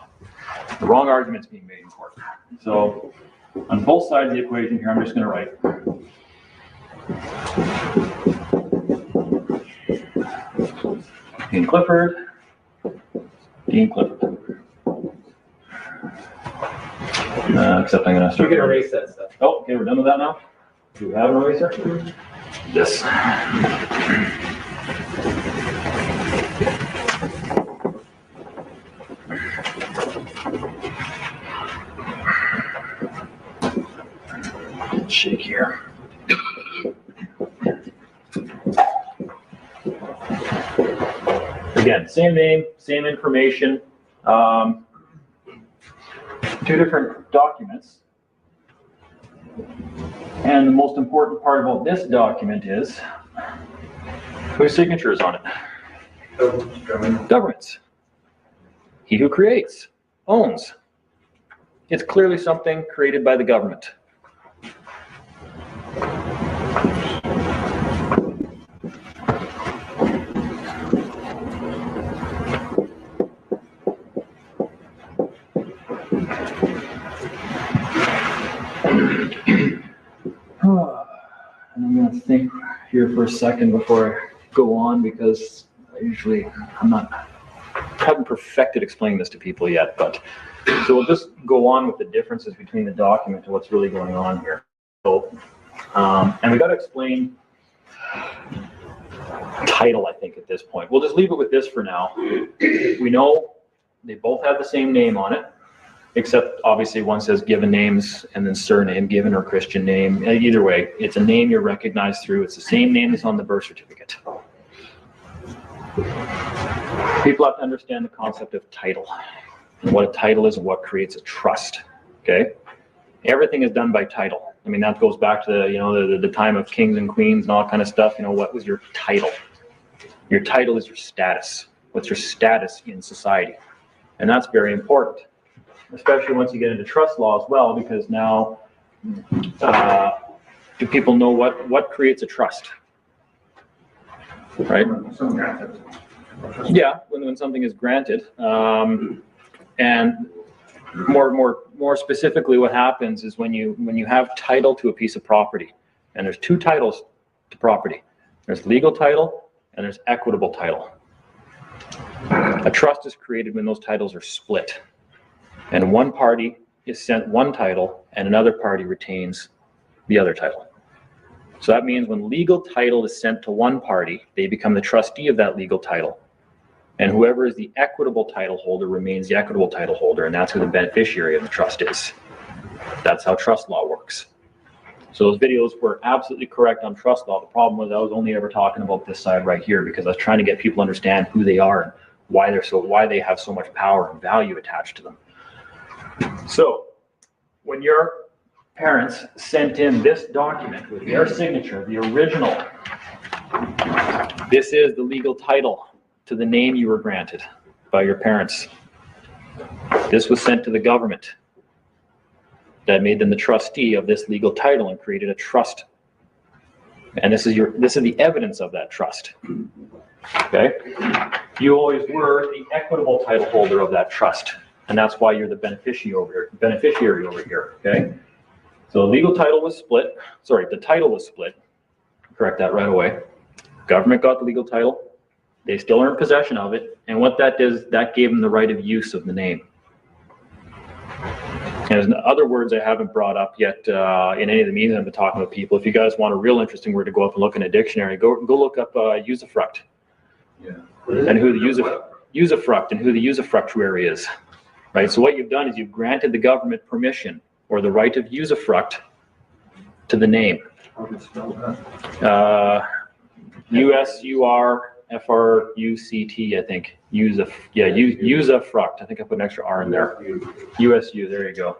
wrong argument's being made in court. So on both sides of the equation here, I'm just going to write. Dean Clifford. Except I'm going to start. You can erase that stuff. Oh, okay, we're done with that now. Do we have an eraser? This. Shake here. Again, same name, same information. Two different documents. And the most important part about this document is whose signature is on it? Government's. He who creates, owns. It's clearly something created by the government. I'm going to think here for a second before I go on, because I haven't perfected explaining this to people yet, but so we'll just go on with the differences between the document and what's really going on here. So, and we got to explain title, I think, at this point. We'll just leave it with this for now. We know they both have the same name on it, except obviously one says given names and then surname, given or Christian name. Either way, it's a name you're recognized through. It's the same name that's on the birth certificate. People have to understand the concept of title. and what a title is and what creates a trust. Okay, everything is done by title. I mean, that goes back to the time of kings and queens and all kind of stuff. What was your title? Your title is your status. What's your status in society? And that's very important, especially once you get into trust law as well, because now do people know what creates a trust? Right? Yeah, when something is granted. And more specifically, what happens is when you have title to a piece of property, and there's two titles to property. There's legal title and there's equitable title. A trust is created when those titles are split, and one party is sent one title and another party retains the other title. So that means when legal title is sent to one party, they become the trustee of that legal title. And whoever is the equitable title holder remains the equitable title holder, and that's who the beneficiary of the trust is. That's how trust law works. So those videos were absolutely correct on trust law. The problem was I was only ever talking about this side right here because I was trying to get people to understand who they are and why they have so much power and value attached to them. So when your parents sent in this document with their signature, the original, this is the legal title to the name you were granted by your parents. This was sent to the government. That made them the trustee of this legal title and created a trust. And this is the evidence of that trust. Okay? You always were the equitable title holder of that trust. And that's why you're the beneficiary over here. Okay? So the legal title was split. Sorry, the title was split. Correct that right away. Government got the legal title. They still earned possession of it. And what that does, that gave them the right of use of the name. And there's other words I haven't brought up yet in any of the meetings I've been talking with people. If you guys want a real interesting word to go up and look in a dictionary, go look up usufruct. Yeah. And who the usufruct and who the usufructuary is. Right? So what you've done is you've granted the government permission or the right of usufruct to the name. How do you spell that? USURFRUCT, I think. Usufruct. I think I put an extra R in there. USU, there you go.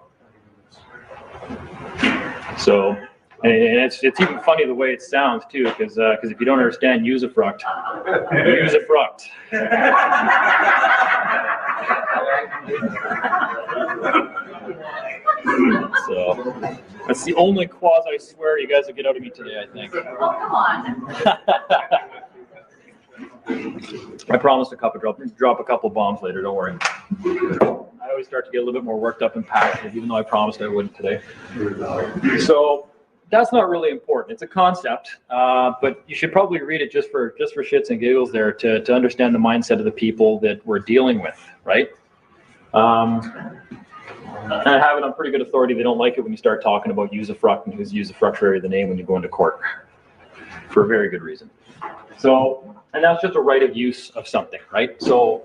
So, and it's even funny the way it sounds too, because if you don't understand usufruct. So that's the only quasi swear you guys will get out of me today, I think. Oh, come on. I promised drop a couple bombs later, don't worry. I always start to get a little bit more worked up and passionate, even though I promised I wouldn't today. So that's not really important. It's a concept, but you should probably read it just for shits and giggles there to understand the mindset of the people that we're dealing with, right? And I have it on pretty good authority. They don't like it when you start talking about usufruct and who's usufructuary of the name when you go into court, for a very good reason. So, and that's just a right of use of something, right? So,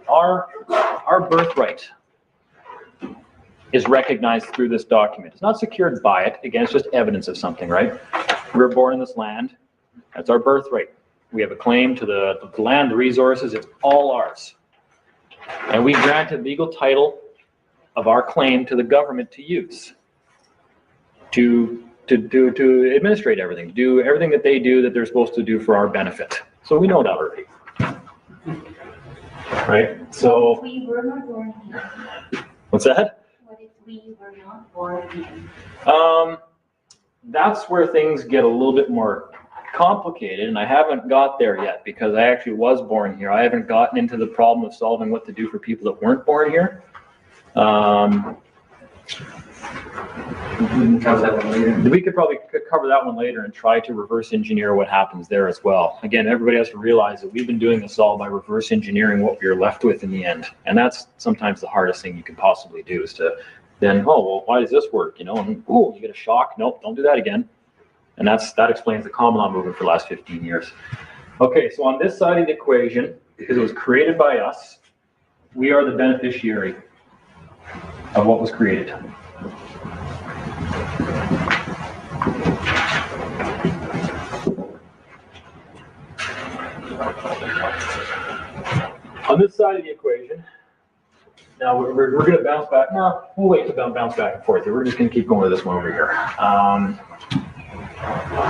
our birthright is recognized through this document. It's not secured by it. Again, it's just evidence of something, right? We were born in this land. That's our birthright. We have a claim to the land, the resources. It's all ours. And we granted legal title of our claim to the government to use, to administrate everything, do everything that they do that they're supposed to do for our benefit. So we know that already. Right? So We were not born here. What's that? What if we were not born here? That's where things get a little bit more complicated, and I haven't got there yet because I actually was born here. I haven't gotten into the problem of solving what to do for people that weren't born here. We could probably cover that one later and try to reverse engineer what happens there as well. Again, everybody has to realize that we've been doing this all by reverse engineering what we're left with in the end. And that's sometimes the hardest thing you can possibly do is to then, oh, well, why does this work? And oh, you get a shock. Nope, don't do that again. And that explains the common law movement for the last 15 years. Okay, so on this side of the equation, because it was created by us, we are the beneficiary of what was created. On On this side of the equation, now we're going to bounce back. No, we'll wait to bounce back and forth here. We're just going to keep going with this one over here.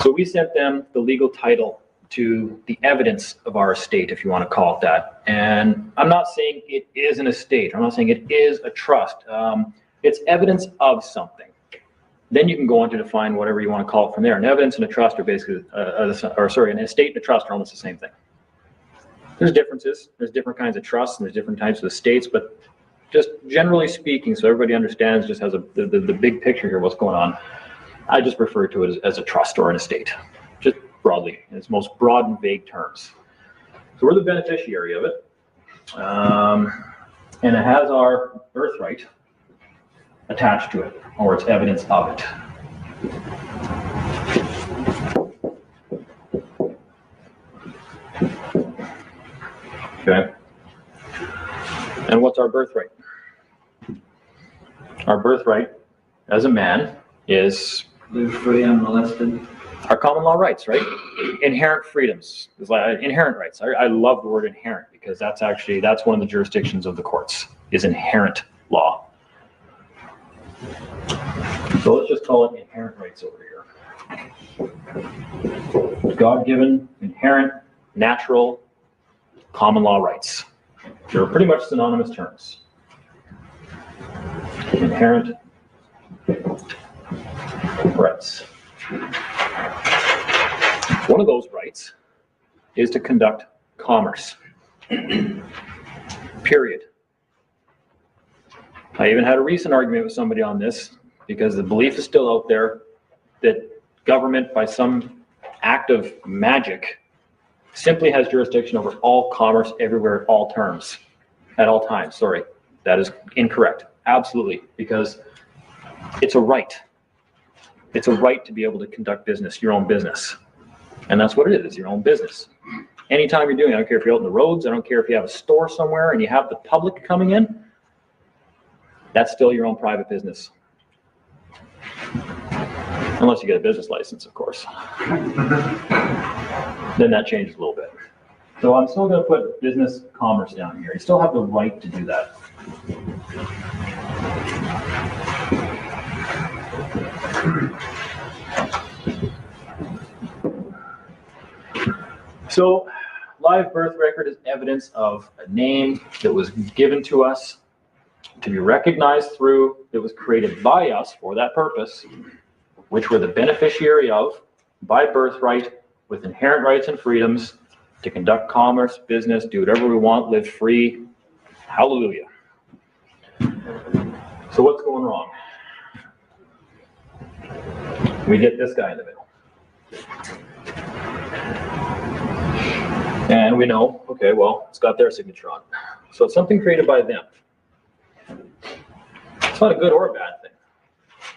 So we sent them the legal title to the evidence of our estate, if you want to call it that. And I'm not saying it is an estate. I'm not saying it is a trust. It's evidence of something. Then you can go on to define whatever you want to call it from there. An evidence and a trust are basically, an estate and a trust are almost the same thing. There's differences. There's different kinds of trusts and there's different types of estates, but just generally speaking, so everybody understands, just has the big picture here, what's going on, I just refer to it as a trust or an estate, just broadly, in its most broad and vague terms. So we're the beneficiary of it, and it has our birthright attached to it, or it's evidence of it. Okay. And what's our birthright? Our birthright as a man is Live free, unmolested. our common law rights, right? Inherent freedoms, inherent rights. I love the word inherent because that's one of the jurisdictions of the courts, is inherent law. So let's just call it inherent rights over here. God-given, inherent, natural, common law rights. They're pretty much synonymous terms. Inherent rights. One of those rights is to conduct commerce. Period. I even had a recent argument with somebody on this because the belief is still out there that government, by some act of magic, simply has jurisdiction over all commerce everywhere at all terms, at all times. Sorry, that is incorrect. Absolutely, because it's a right. It's a right to be able to conduct business, your own business. And that's what it is, your own business. Anytime you're doing it, I don't care if you're out on the roads, I don't care if you have a store somewhere and you have the public coming in, that's still your own private business. Unless you get a business license, of course. Then that changes a little bit. So I'm still going to put business commerce down here. You still have the right to do that. So live birth record is evidence of a name that was given to us to be recognized through, that was created by us for that purpose, which we're the beneficiary of by birthright with inherent rights and freedoms to conduct commerce, business, do whatever we want, live free. Hallelujah. So what's going wrong? We get this guy in the middle. And we know, okay, well, it's got their signature on it. So it's something created by them. It's not a good or a bad thing.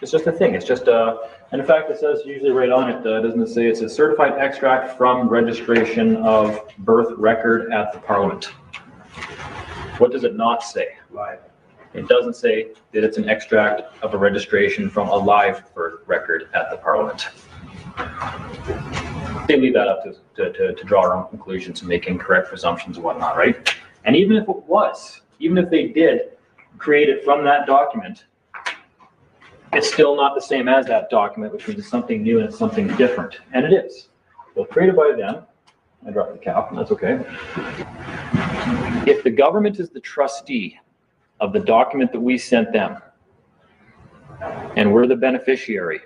It's just a thing. It's just and in fact, it says usually right on it, doesn't it say it's a certified extract from registration of birth record at the Parliament. What does it not say? Live. It doesn't say that it's an extract of a registration from a live birth record at the Parliament. They leave that up to draw our own conclusions and make incorrect presumptions and whatnot, right? And even if it was, even if they did create it from that document, it's still not the same as that document, which means it's something new and it's something different. And it is. So created by them. I dropped the cap, and that's okay. If the government is the trustee of the document that we sent them, and we're the beneficiary,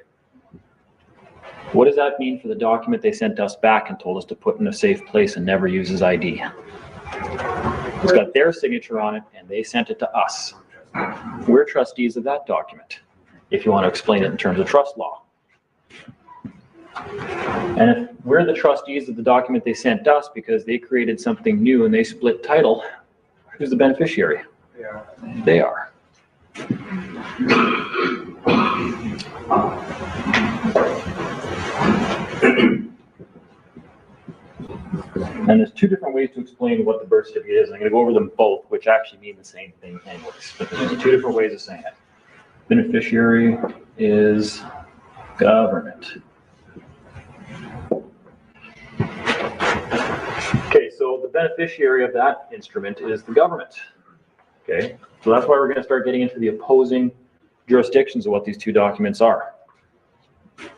what does that mean for the document they sent us back and told us to put in a safe place and never use as ID? It's got their signature on it, and they sent it to us. We're trustees of that document, if you want to explain it in terms of trust law. And if we're the trustees of the document they sent us because they created something new and they split title, who's the beneficiary? They are. And there's two different ways to explain what the birth certificate is. I'm going to go over them both, which actually mean the same thing anyways. But there's two different ways of saying it. Beneficiary is government. Okay, so so the beneficiary of that instrument is the government. Okay, so that's why we're going to start getting into the opposing jurisdictions of what these two documents are. The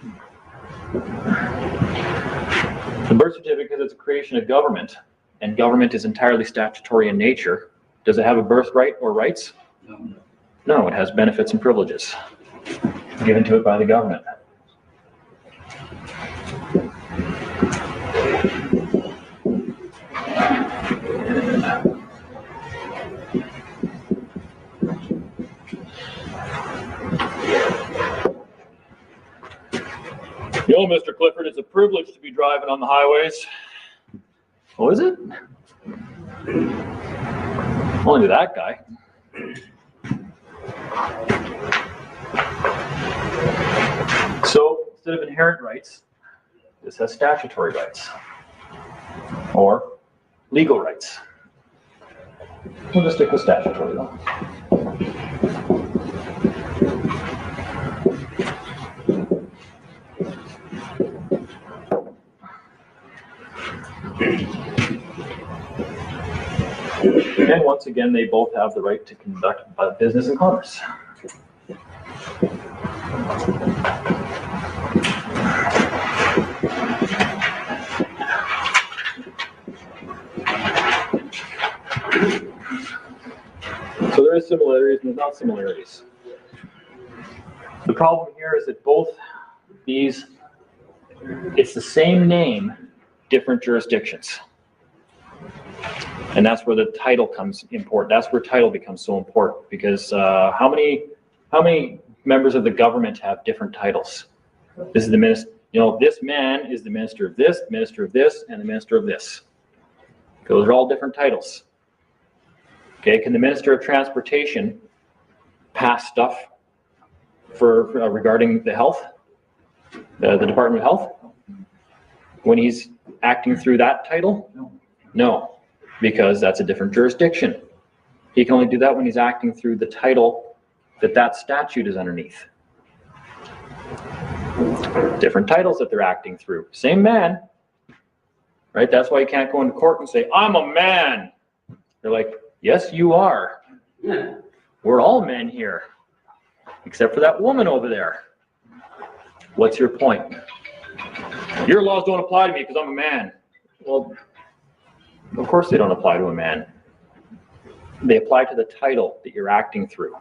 birth certificate is a creation of government, and government is entirely statutory in nature. Does it have a birthright or rights? No. No, it has benefits and privileges given to it by the government. Yo, Mr. Clifford, it's a privilege to be driving on the highways. Oh, is it? Only to that guy. So, instead of inherent rights, this has statutory rights. Or legal rights. We'll just stick with statutory though. And once again, they both have the right to conduct business and commerce. So there is similarities and there's not similarities. The problem here is that both these, it's the same name, different jurisdictions. And that's where the title comes important. That's where title becomes so important, because how many members of the government have different titles? This is the minister. You know, this man is the minister of this, and the minister of this. Those are all different titles. Okay, can the minister of transportation pass stuff for regarding the health, the Department of Health, when he's acting through that title? No. Because that's a different jurisdiction. He can only do that when he's acting through the title that statute is underneath. Different titles that they're acting through. Same man, right? That's why you can't go into court and say, I'm a man. They're like, yes, you are. We're all men here, except for that woman over there. What's your point? Your laws don't apply to me because I'm a man. Well, of course they don't apply to a man. They apply to the title that you're acting through.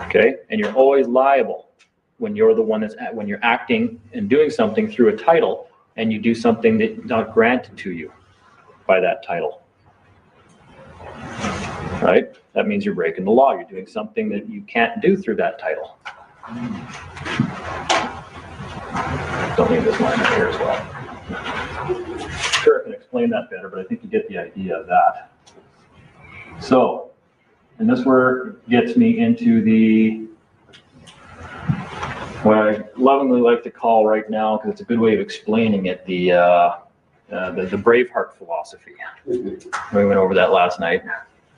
Okay? And you're always liable when you're the one when you're acting and doing something through a title and you do something that's not granted to you by that title. Right? That means you're breaking the law. You're doing something that you can't do through that title. Don't leave this line right here as well. Sure, I can explain that better, but I think you get the idea of that. So, and this where gets me into what I lovingly like to call right now, because it's a good way of explaining it, the Braveheart philosophy. We went over that last night,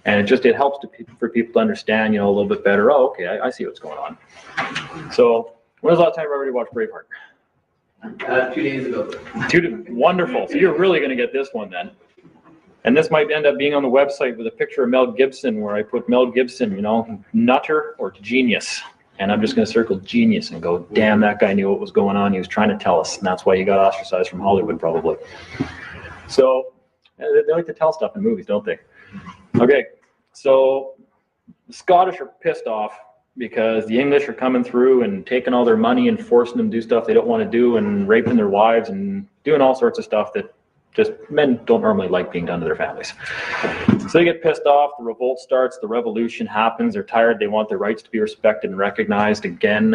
and it helps for people to understand, a little bit better. Oh, okay, I see what's going on. So, when was the last time you ever watched Braveheart? 2 days ago. Wonderful. So you're really going to get this one then. And this might end up being on the website with a picture of Mel Gibson, where I put Mel Gibson, nutter or genius. And I'm just going to circle genius and go, damn, that guy knew what was going on. He was trying to tell us. And that's why he got ostracized from Hollywood, probably. So they like to tell stuff in movies, don't they? Okay. So the Scottish are pissed off because the English are coming through and taking all their money and forcing them to do stuff they don't want to do and raping their wives and doing all sorts of stuff that just men don't normally like being done to their families. So they get pissed off, the revolt starts, the revolution happens, they're tired, they want their rights to be respected and recognized again.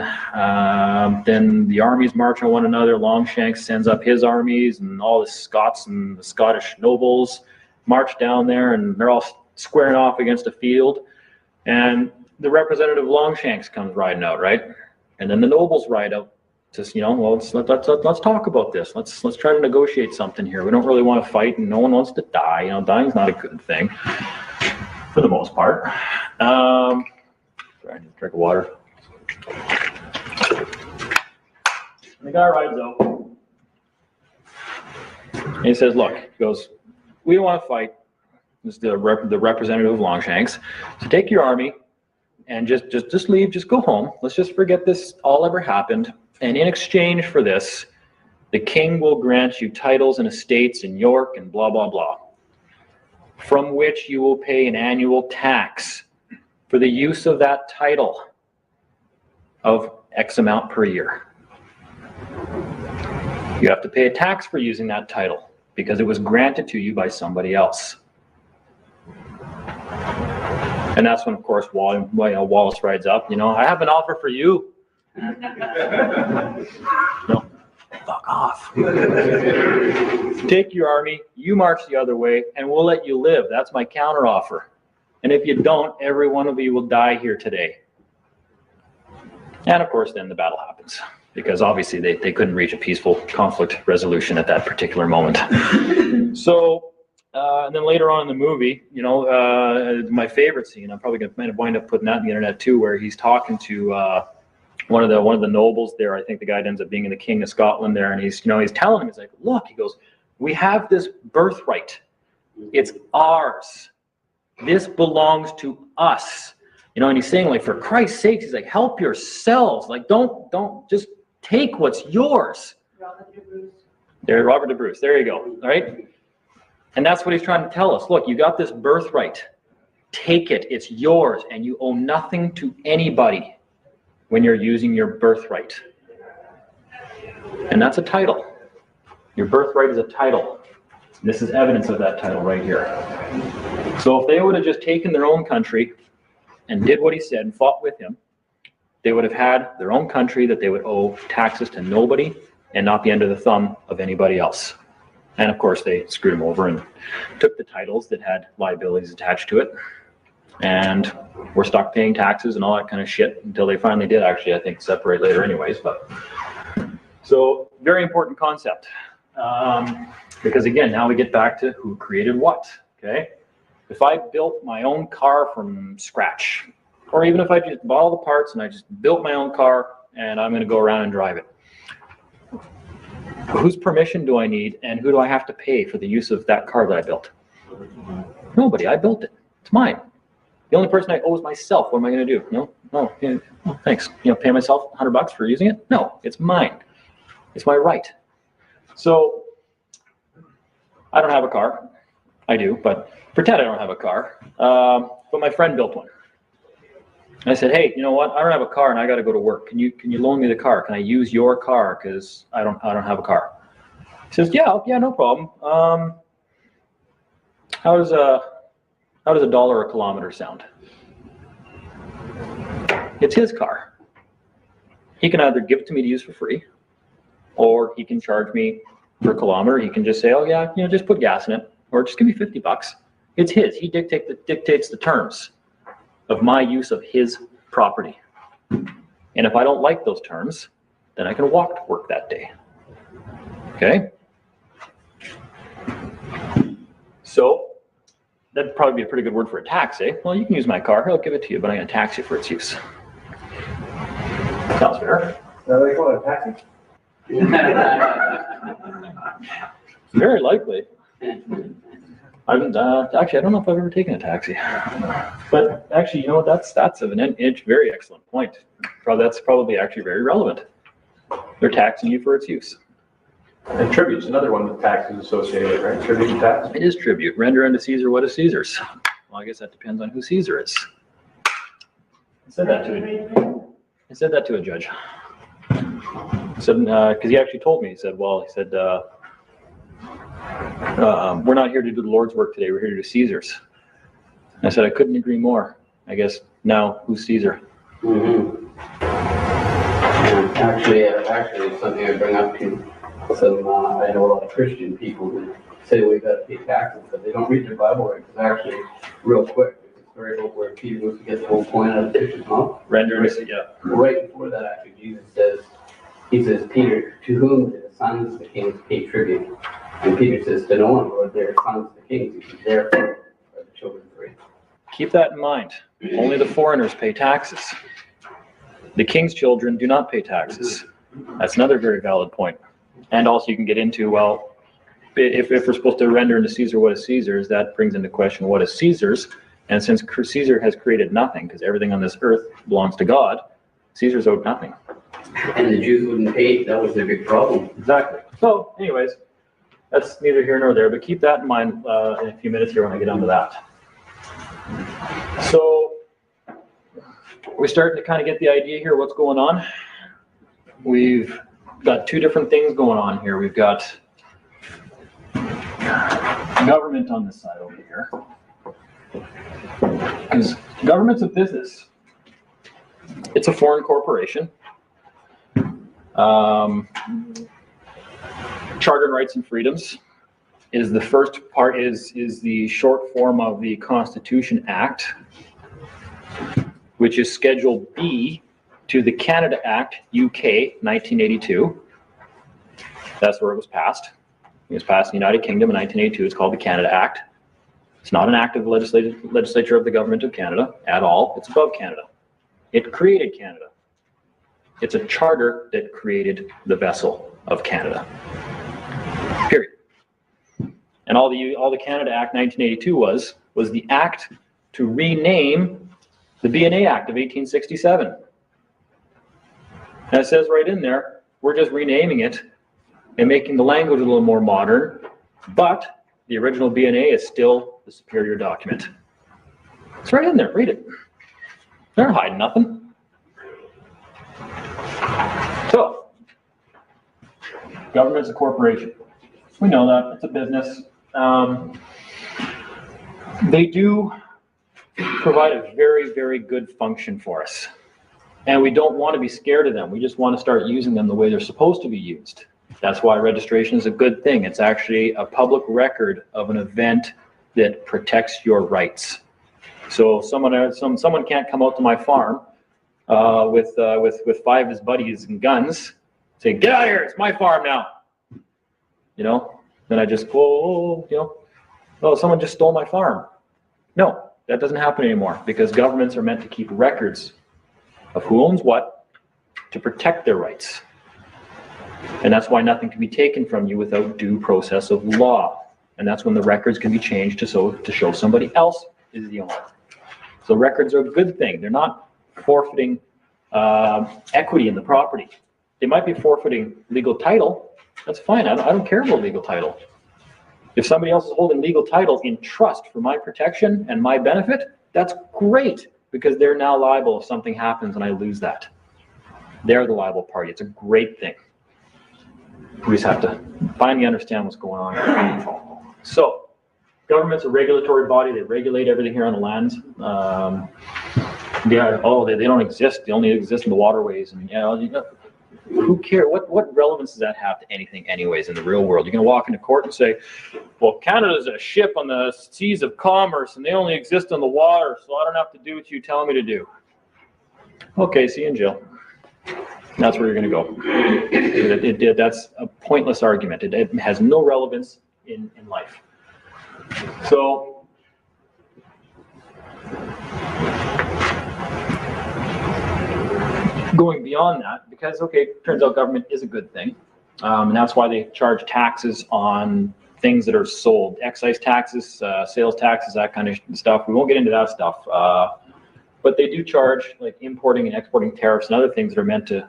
Then the armies march on one another, Longshanks sends up his armies, and all the Scots and the Scottish nobles march down there, and they're all squaring off against a field. And the representative Longshanks comes riding out, right? And then the nobles ride out. Just, well, let's talk about this. Let's try to negotiate something here. We don't really want to fight, and no one wants to die. Dying's not a good thing for the most part. Sorry, I need a drink of water. And the guy rides out, and he says, "Look," he goes, we don't want to fight. This is the representative of Longshanks. So take your army and just leave, just go home. Let's just forget this all ever happened. And in exchange for this, the king will grant you titles and estates in York and blah, blah, blah, from which you will pay an annual tax for the use of that title of X amount per year. You have to pay a tax for using that title because it was granted to you by somebody else. And that's when, of course, Wallace rides up, I have an offer for you. No, fuck off. Take your army, you march the other way, and we'll let you live. That's my counteroffer. And if you don't, every one of you will die here today. And of course, then the battle happens, because obviously they couldn't reach a peaceful conflict resolution at that particular moment. So, and then later on in the movie, my favorite scene, I'm probably going to wind up putting that on the internet too, where he's talking to one of the nobles there. I think the guy ends up being the King of Scotland there, and he's telling him, he's like, look, he goes, we have this birthright. It's ours. This belongs to us. And he's saying, like, for Christ's sakes, he's like, help yourselves. Like, don't just take what's yours. Robert de Bruce. There you go. All right. And that's what he's trying to tell us. Look, you got this birthright. Take it. It's yours. And you owe nothing to anybody when you're using your birthright. And that's a title. Your birthright is a title. And this is evidence of that title right here. So if they would have just taken their own country and did what he said and fought with him, they would have had their own country that they would owe taxes to nobody and not be under the thumb of anybody else. And of course, they screwed him over and took the titles that had liabilities attached to it, and were stuck paying taxes and all that kind of shit until they finally did actually, I think, separate later anyways. But so very important concept. Because again, now we get back to who created what, okay? If I built my own car from scratch, or even if I just bought all the parts and I just built my own car and I'm going to go around and drive it, whose permission do I need and who do I have to pay for the use of that car that I built? Nobody. I built it. It's mine. The only person I owe is myself. What am I going to do? No, thanks. Pay myself $100 for using it? No, it's mine. It's my right. So I don't have a car. I do, but pretend I don't have a car. But my friend built one. And I said, hey, you know what? I don't have a car and I got to go to work. Can you loan me the car? Can I use your car? Because I don't have a car. He says, yeah, no problem. How does $1 a kilometer sound? It's his car. He can either give it to me to use for free, or he can charge me per kilometer. He can just say, oh yeah, just put gas in it, or just give me $50. It's his. He dictates the terms of my use of his property. And if I don't like those terms, then I can walk to work that day. Okay? So that'd probably be a pretty good word for a tax, eh? Well, you can use my car. I'll give it to you, but I'm going to tax you for its use. Sounds fair. They call it a taxi? Very likely. I don't know if I've ever taken a taxi. But actually, you know what? That's an very excellent point. That's probably actually very relevant. They're taxing you for its use. And tribute's another one with taxes associated with, right? Tribute and tax. It is tribute. Render unto Caesar what is Caesar's. Well, I guess that depends on who Caesar is. I said that to a judge. Said because he actually told me. He said, we're not here to do the Lord's work today. We're here to do Caesar's. And I said, I couldn't agree more. I guess now who's Caesar? Mm-hmm. Actually, something I bring up to some. I know a lot of Christian people who say we got to pay taxes, but they don't read their Bible right. It's actually real quick. It's a story about where Peter goes to get the whole coin out of the fish's mouth. Right before that, actually, Jesus says, he says, Peter, to whom did the sons of the kings pay tribute? And Peter says, to no one, Lord, they are sons of the kings. He says, therefore are the children free. Keep that in mind. Only the foreigners pay taxes. The king's children do not pay taxes. That's another very valid point. And also you can get into, well, if we're supposed to render unto Caesar what is Caesar's, that brings into question what is Caesar's. And since Caesar has created nothing, because everything on this earth belongs to God, Caesar's owed nothing. And the Jews wouldn't pay, that was their big problem. Exactly. So anyways, that's neither here nor there, but keep that in mind in a few minutes here when I get onto that. So we're starting to kind of get the idea here what's going on. We've got two different things going on here. We've got government on this side over here. Because government's a business. It's a foreign corporation. Charter Rights and Freedoms is the first part, is the short form of the Constitution Act, which is Schedule B to the Canada Act, UK, 1982. That's where it was passed. It was passed in the United Kingdom in 1982. It's called the Canada Act. It's not an act of the legislature of the government of Canada at all. It's above Canada. It created Canada. It's a charter that created the vessel of Canada. Period. And all the Canada Act 1982 was the act to rename the BNA Act of 1867. And it says right in there, we're just renaming it and making the language a little more modern, but the original BNA is still the superior document. It's right in there, read it. They're not hiding nothing. So, government's a corporation. We know that, it's a business. They do provide a very, very good function for us. And we don't want to be scared of them. We just want to start using them the way they're supposed to be used. That's why registration is a good thing. It's actually a public record of an event that protects your rights. So someone can't come out to my farm with 5 of his buddies and guns, say, "Get out of here! It's my farm now." You know, then I just go, oh, someone just stole my farm. No, that doesn't happen anymore because governments are meant to keep records of who owns what to protect their rights. And that's why nothing can be taken from you without due process of law. And that's when the records can be changed to show somebody else is the owner. So records are a good thing. They're not forfeiting equity in the property. They might be forfeiting legal title. That's fine. I don't care about legal title. If somebody else is holding legal title in trust for my protection and my benefit, that's great because they're now liable if something happens and I lose that. They're the liable party. It's a great thing. We just have to finally understand what's going on. So, government's a regulatory body. They regulate everything here on the land. They don't exist. They only exist in the waterways. And who cares? What relevance does that have to anything anyways in the real world? You're going to walk into court and say, well, Canada's a ship on the seas of commerce and they only exist on the water, so I don't have to do what you tell me to do. Okay, see you in jail. That's where you're going to go. That's a pointless argument. It has no relevance in life. So, going beyond that, because, okay, turns out government is a good thing. And that's why they charge taxes on things that are sold. Excise taxes, sales taxes, that kind of stuff. We won't get into that stuff. But they do charge like importing and exporting tariffs and other things that are meant to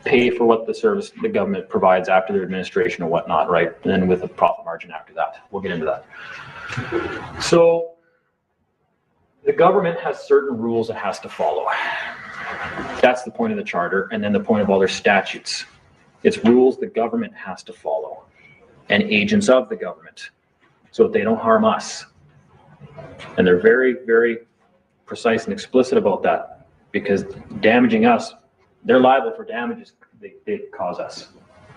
pay for what the service the government provides after their administration or whatnot, right? And then with a profit margin after that. We'll get into that. So the government has certain rules it has to follow. That's the point of the charter, and then the point of all their statutes. It's rules the government has to follow, and agents of the government, so that they don't harm us. And they're very, very precise and explicit about that, because damaging us, they're liable for damages they cause us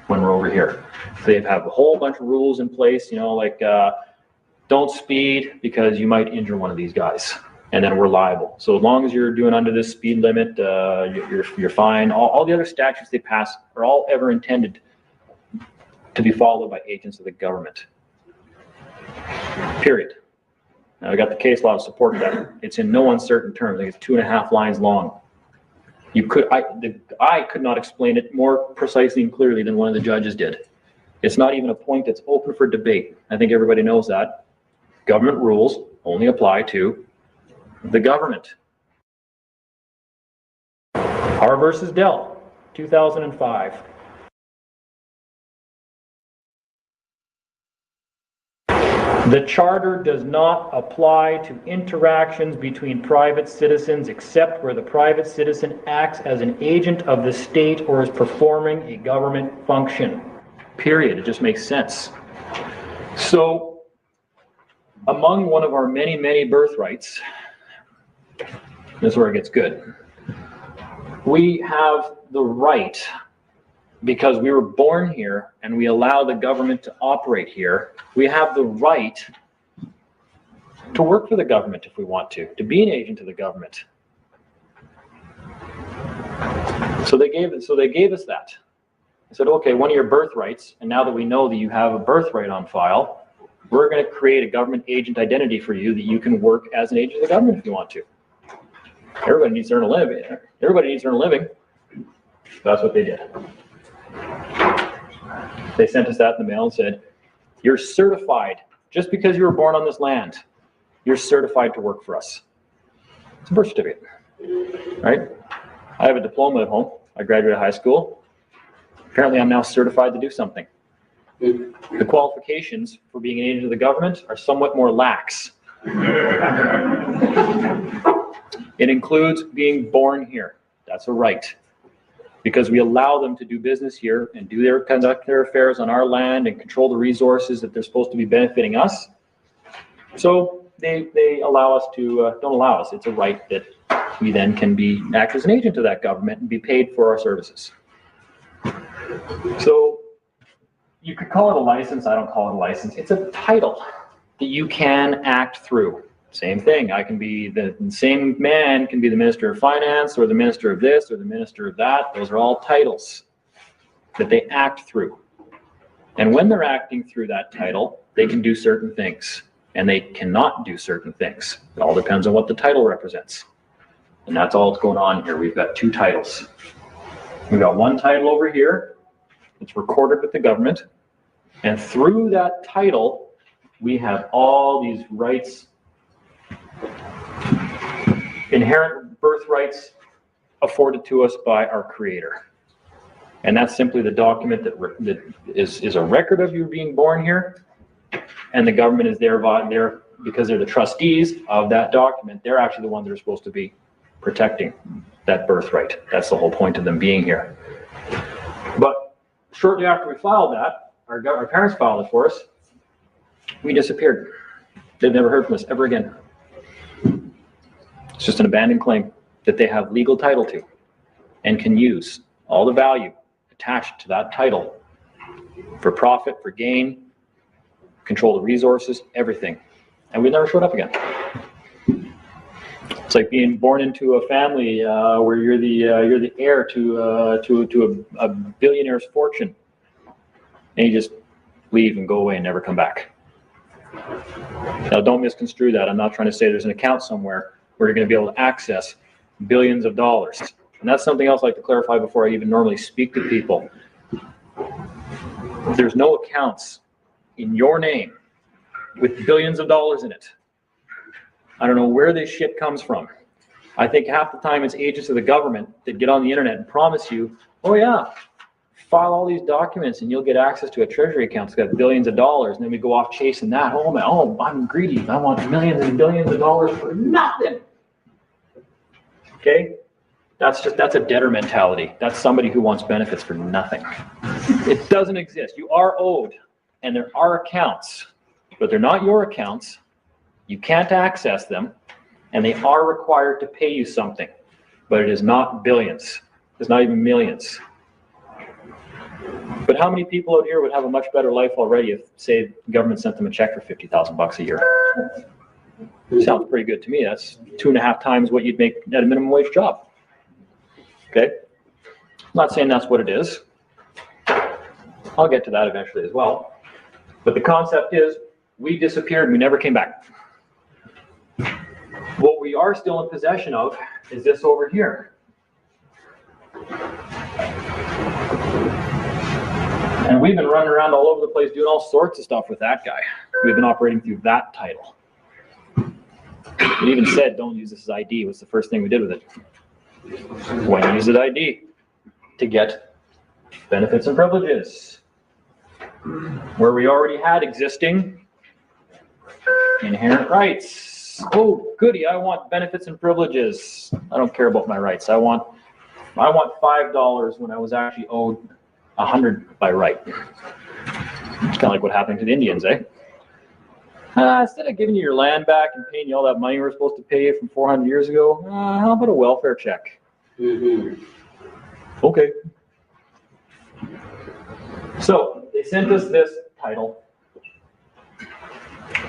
when we're over here. They have a whole bunch of rules in place, like don't speed because you might injure one of these guys. And then we're liable. So as long as you're doing under this speed limit, you're fine. All the other statutes they pass are all ever intended to be followed by agents of the government. Period. Now I got the case law to support that. It's in no uncertain terms. I think it's 2.5 lines long. I could not explain it more precisely and clearly than one of the judges did. It's not even a point that's open for debate. I think everybody knows that. Government rules only apply to the government. R versus Dell, 2005. The Charter does not apply to interactions between private citizens except where the private citizen acts as an agent of the state or is performing a government function. Period. It just makes sense. So, among one of our many, many birthrights, this is where it gets good. We have the right, because we were born here and we allow the government to operate here, we have the right to work for the government if we want to be an agent of the government. So they gave us that. They said, okay, one of your birthrights, and now that we know that you have a birthright on file, we're going to create a government agent identity for you that you can work as an agent of the government if you want to. Everybody needs to earn a living. Everybody needs to earn a living. That's what they did. They sent us that in the mail and said, you're certified, just because you were born on this land, you're certified to work for us. It's a birth certificate, right? I have a diploma at home. I graduated high school. Apparently I'm now certified to do something. The qualifications for being an agent of the government are somewhat more lax. It includes being born here. That's a right. Because we allow them to do business here and conduct their affairs on our land and control the resources that they're supposed to be benefiting us. So they allow us to, don't allow us, it's a right that we then can act as an agent of that government and be paid for our services. So you could call it a license, I don't call it a license. It's a title that you can act through. Same thing, I can be, the same man can be the Minister of Finance or the Minister of this or the Minister of that. Those are all titles that they act through. And when they're acting through that title, they can do certain things and they cannot do certain things. It all depends on what the title represents. And that's all that's going on here. We've got two titles. We've got one title over here. It's recorded with the government. And through that title, we have all these rights, inherent birthrights afforded to us by our Creator. And that's simply the document that is a record of you being born here. And the government is there because they're the trustees of that document. They're actually the ones that are supposed to be protecting that birthright. That's the whole point of them being here. But shortly after we filed that, our parents filed it for us, we disappeared. They've never heard from us ever again. It's just an abandoned claim that they have legal title to and can use all the value attached to that title for profit, for gain, control the resources, everything. And we never showed up again. It's like being born into a family where you're the heir to a billionaire's fortune, and you just leave and go away and never come back. Now, don't misconstrue that. I'm not trying to say there's an account somewhere where you're going to be able to access billions of dollars. And that's something else I'd like to clarify before I even normally speak to people. There's no accounts in your name with billions of dollars in it. I don't know where this shit comes from. I think half the time it's agents of the government that get on the internet and promise you, oh yeah, file all these documents and you'll get access to a treasury account that's got billions of dollars. And then we go off chasing that. Oh man, I'm greedy. I want millions and billions of dollars for nothing. Okay? That's a debtor mentality. That's somebody who wants benefits for nothing. It doesn't exist. You are owed, and there are accounts, but they're not your accounts. You can't access them, and they are required to pay you something, but it is not billions. It's not even millions. But how many people out here would have a much better life already if, say, the government sent them a check for $50,000 a year? Sounds pretty good to me. That's 2.5 times what you'd make at a minimum wage job. Okay? I'm not saying that's what it is. I'll get to that eventually as well. But the concept is, we disappeared and we never came back. What we are still in possession of is this over here. And we've been running around all over the place doing all sorts of stuff with that guy. We've been operating through that title. We even said, don't use this as ID. What's the first thing we did with it? When you use it ID to get benefits and privileges. Where we already had existing inherent rights. Oh, goody, I want benefits and privileges. I don't care about my rights. I want $5 when I was actually owed 100 by right. It's kind of like what happened to the Indians, eh? Instead of giving you your land back and paying you all that money we were supposed to pay you from 400 years ago, how about a welfare check? Okay. So they sent us this title.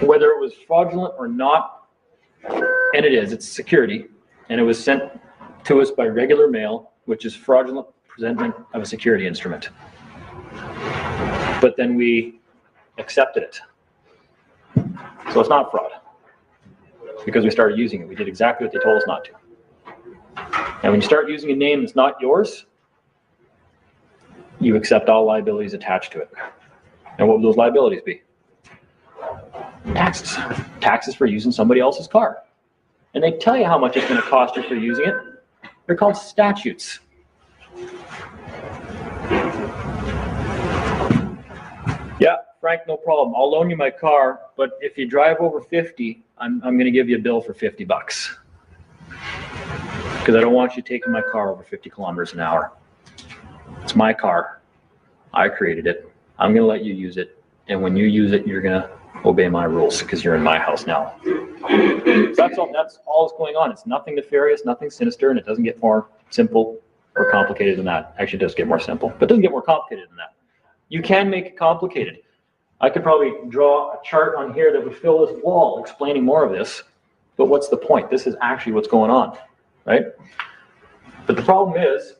Whether it was fraudulent or not, and it's security, and it was sent to us by regular mail, which is fraudulent presentment of a security instrument. But then we accepted it. So it's not fraud, because we started using it. We did exactly what they told us not to. And when you start using a name that's not yours, you accept all liabilities attached to it. And what would those liabilities be? Taxes. Taxes for using somebody else's car. And they tell you how much it's going to cost you for using it. They're called statutes. Yeah, Frank, no problem. I'll loan you my car, but if you drive over 50, I'm going to give you a bill for $50. Because I don't want you taking my car over 50 kilometers an hour. It's my car. I created it. I'm going to let you use it. And when you use it, you're going to obey my rules because you're in my house now. So that's all that's going on. It's nothing nefarious, nothing sinister, and it doesn't get more simple or complicated than that. Actually, it does get more simple, but it doesn't get more complicated than that. You can make it complicated. I could probably draw a chart on here that would fill this wall explaining more of this, but what's the point? This is actually what's going on, right? But the problem is,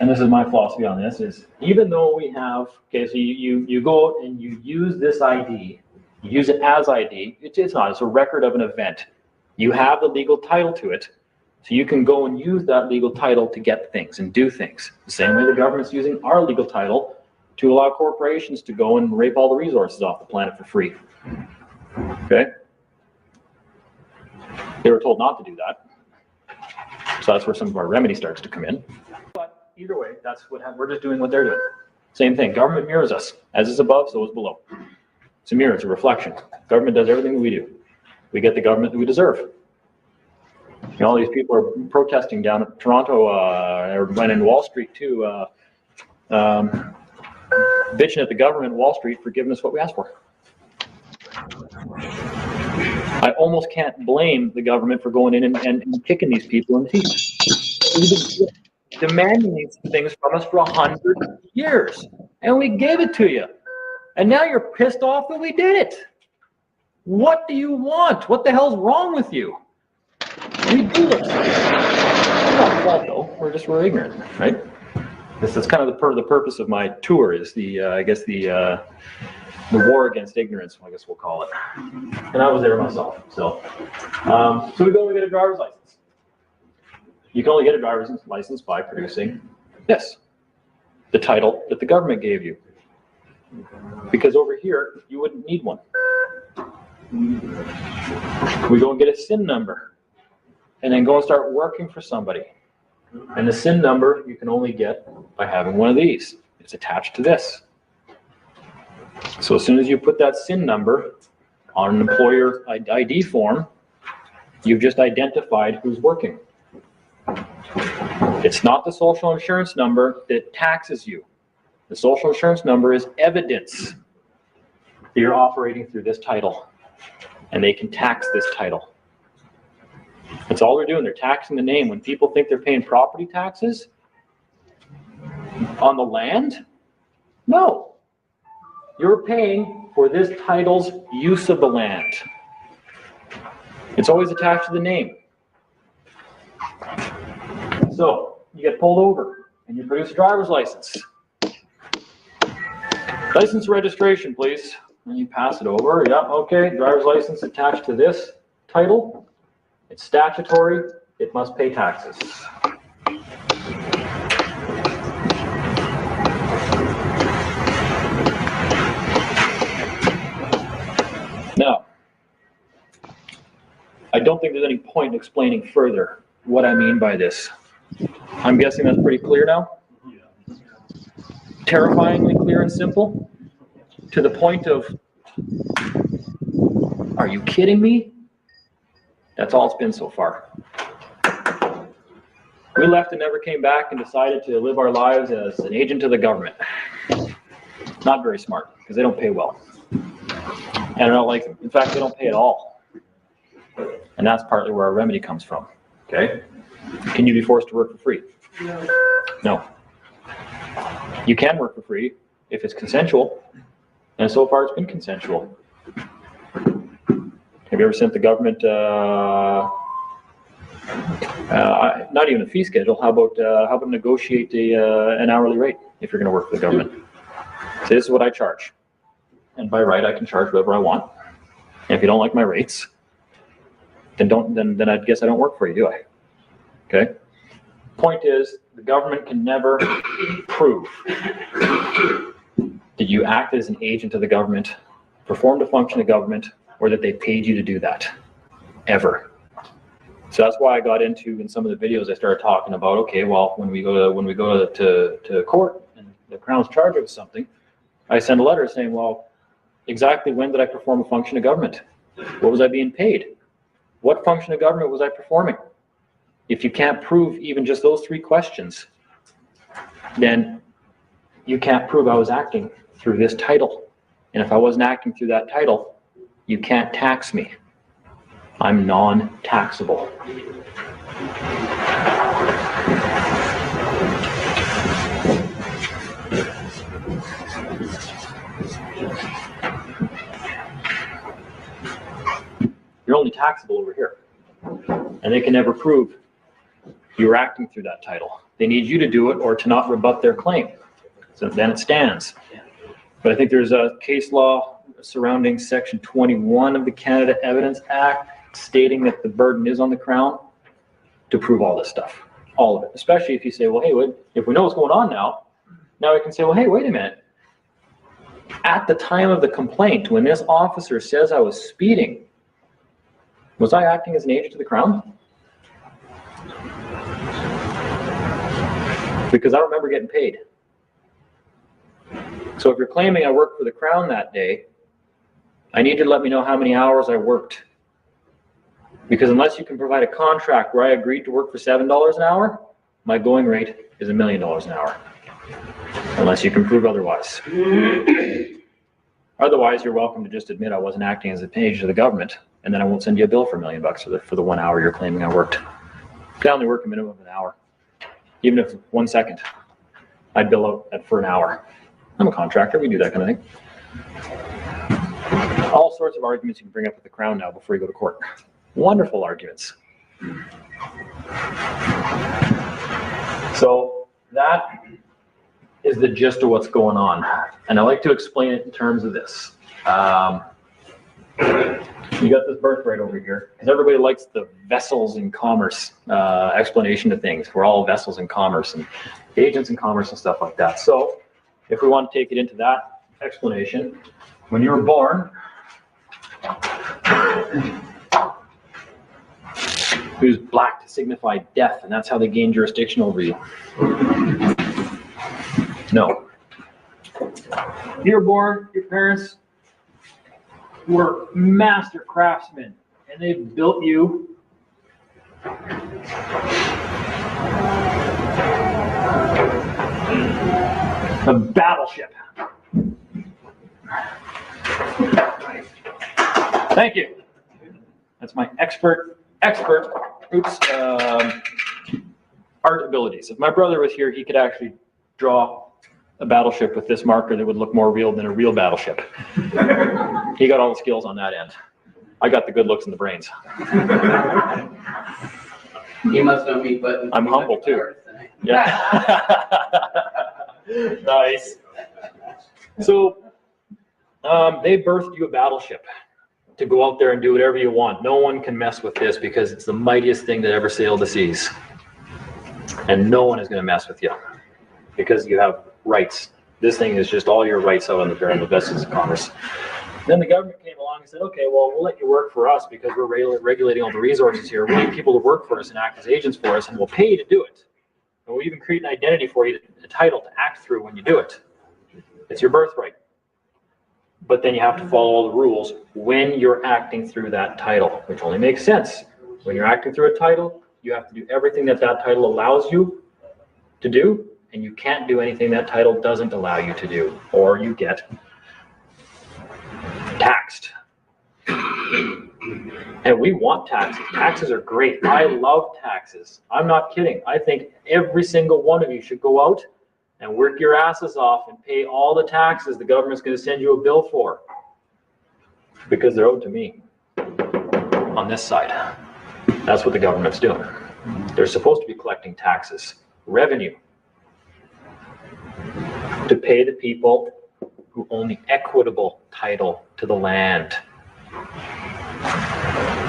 and this is my philosophy on this, is even though we have, okay, so you go out and you use this ID, you use it as ID, it's not, it's a record of an event. You have the legal title to it, so you can go and use that legal title to get things and do things. The same way the government's using our legal title to allow corporations to go and rape all the resources off the planet for free. Okay? They were told not to do that. So that's where some of our remedy starts to come in. But either way, that's what we're just doing what they're doing. Same thing. Government mirrors us. As is above, so is below. It's a mirror. It's a reflection. Government does everything that we do. We get the government that we deserve. You know, all these people are protesting down at Toronto, or went in Wall Street too, bitching at the government, Wall Street, for giving us what we asked for. I almost can't blame the government for going in and kicking these people in the teeth. We've been demanding these things from us for 100 years, and we gave it to you. And now you're pissed off that we did it. What do you want? What the hell's wrong with you? We do this. It's not fault though. We're ignorant, right? This is kind of the purpose of my tour, is the war against ignorance, I guess we'll call it. And I was there myself. So we go and get a driver's license. You can only get a driver's license by producing this, the title that the government gave you. Because over here, you wouldn't need one. We go and get a SIN number, and then go and start working for somebody. And the SIN number you can only get by having one of these. It's attached to this. So as soon as you put that SIN number on an employer ID form, you've just identified who's working. It's not the social insurance number that taxes you. The social insurance number is evidence that you're operating through this title, and they can tax this title. That's all they're doing. They're taxing the name. When people think they're paying property taxes on the land, no. You're paying for this title's use of the land. It's always attached to the name. So you get pulled over and you produce a driver's license. License registration, please. And you pass it over. Yeah, okay. Driver's license attached to this title. It's statutory. It must pay taxes. don't think there's any point in explaining further what I mean by this. I'm guessing that's pretty clear now? Terrifyingly clear and simple? To the point of, are you kidding me? That's all it's been so far. We left and never came back and decided to live our lives as an agent of the government. Not very smart, because they don't pay well. And I don't like them. In fact, they don't pay at all. And that's partly where our remedy comes from. Okay? Can you be forced to work for free? No. You can work for free if it's consensual. And so far it's been consensual. Have you ever sent the government, not even a fee schedule, how about negotiate an hourly rate if you're going to work for the government? So this is what I charge. And by right, I can charge whatever I want. And if you don't like my rates, then I guess I don't work for you, do I? Okay? Point is, the government can never prove that you acted as an agent of the government, performed a function of government, or that they paid you to do that. Ever. So that's why I got into, in some of the videos, I started talking about, okay, well, when we go to court and the Crown's charged with something, I send a letter saying, well, exactly when did I perform a function of government? What was I being paid? What function of government was I performing? If you can't prove even just those 3 questions, then you can't prove I was acting through this title. And if I wasn't acting through that title, you can't tax me. I'm non-taxable. You're only taxable over here. And they can never prove you're acting through that title. They need you to do it or to not rebut their claim. So then it stands. But I think there's a case law surrounding Section 21 of the Canada Evidence Act stating that the burden is on the Crown to prove all this stuff. All of it. Especially if you say, well, hey, if we know what's going on now we can say, well, hey, wait a minute. At the time of the complaint, when this officer says I was speeding, was I acting as an agent of the Crown? Because I don't remember getting paid. So if you're claiming I worked for the Crown that day, I need you to let me know how many hours I worked. Because unless you can provide a contract where I agreed to work for $7 an hour, my going rate is $1 million an hour. Unless you can prove otherwise. Otherwise, you're welcome to just admit I wasn't acting as an agent of the government, and then I won't send you a bill for $1 million for the 1 hour you're claiming I worked. I only work a minimum of an hour. Even if 1 second, I'd bill out for an hour. I'm a contractor, we do that kind of thing. All sorts of arguments you can bring up with the Crown now before you go to court. Wonderful arguments. So that is the gist of what's going on. And I like to explain it in terms of this. You got this birthright over here, because everybody likes the vessels in commerce explanation of things. We're all vessels in commerce and agents in commerce and stuff like that. So if we want to take it into that explanation, when you were born, it was black to signify death, and that's how they gained jurisdiction over you. No. You were born, your parents were master craftsmen, and they built you a battleship. Thank you. That's my expert art abilities. If my brother was here, he could actually draw a battleship with this marker that would look more real than a real battleship. He got all the skills on that end. I got the good looks and the brains. You must know me, but I'm humble too. Yeah. Nice. So they birthed you a battleship to go out there and do whatever you want. No one can mess with this because it's the mightiest thing that ever sailed the seas. And no one is going to mess with you because you have rights. This thing is just all your rights out on the vessels of commerce. Then the government came along and said, okay, well, we'll let you work for us because we're regulating all the resources here. We need people to work for us and act as agents for us, and we'll pay you to do it. And we'll even create an identity for you, a title to act through when you do it. It's your birthright. But then you have to follow all the rules when you're acting through that title, which only makes sense. When you're acting through a title, you have to do everything that that title allows you to do, and you can't do anything that title doesn't allow you to do, or you get taxed. And we want taxes. Taxes are great. I love taxes. I'm not kidding. I think every single one of you should go out and work your asses off and pay all the taxes the government's going to send you a bill for, because they're owed to me on this side. That's what the government's doing. They're supposed to be collecting taxes, revenue, to pay the people who own the equitable title to the land.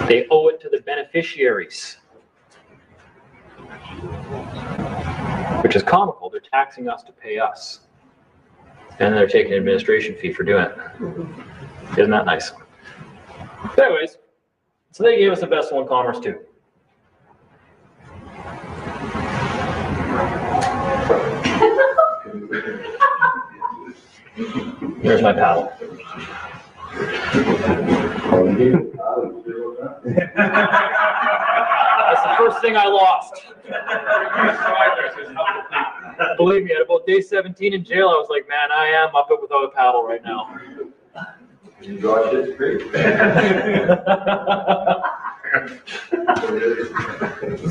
They owe it to the beneficiaries, which is comical. They're taxing us to pay us, and they're taking an administration fee for doing it. Isn't that nice? But anyways, so they gave us the best one commerce too. Here's my paddle. That's the first thing I lost. Believe me, at about day 17 in jail, I was like, man, I am up it without a paddle right now. You draw shit straight.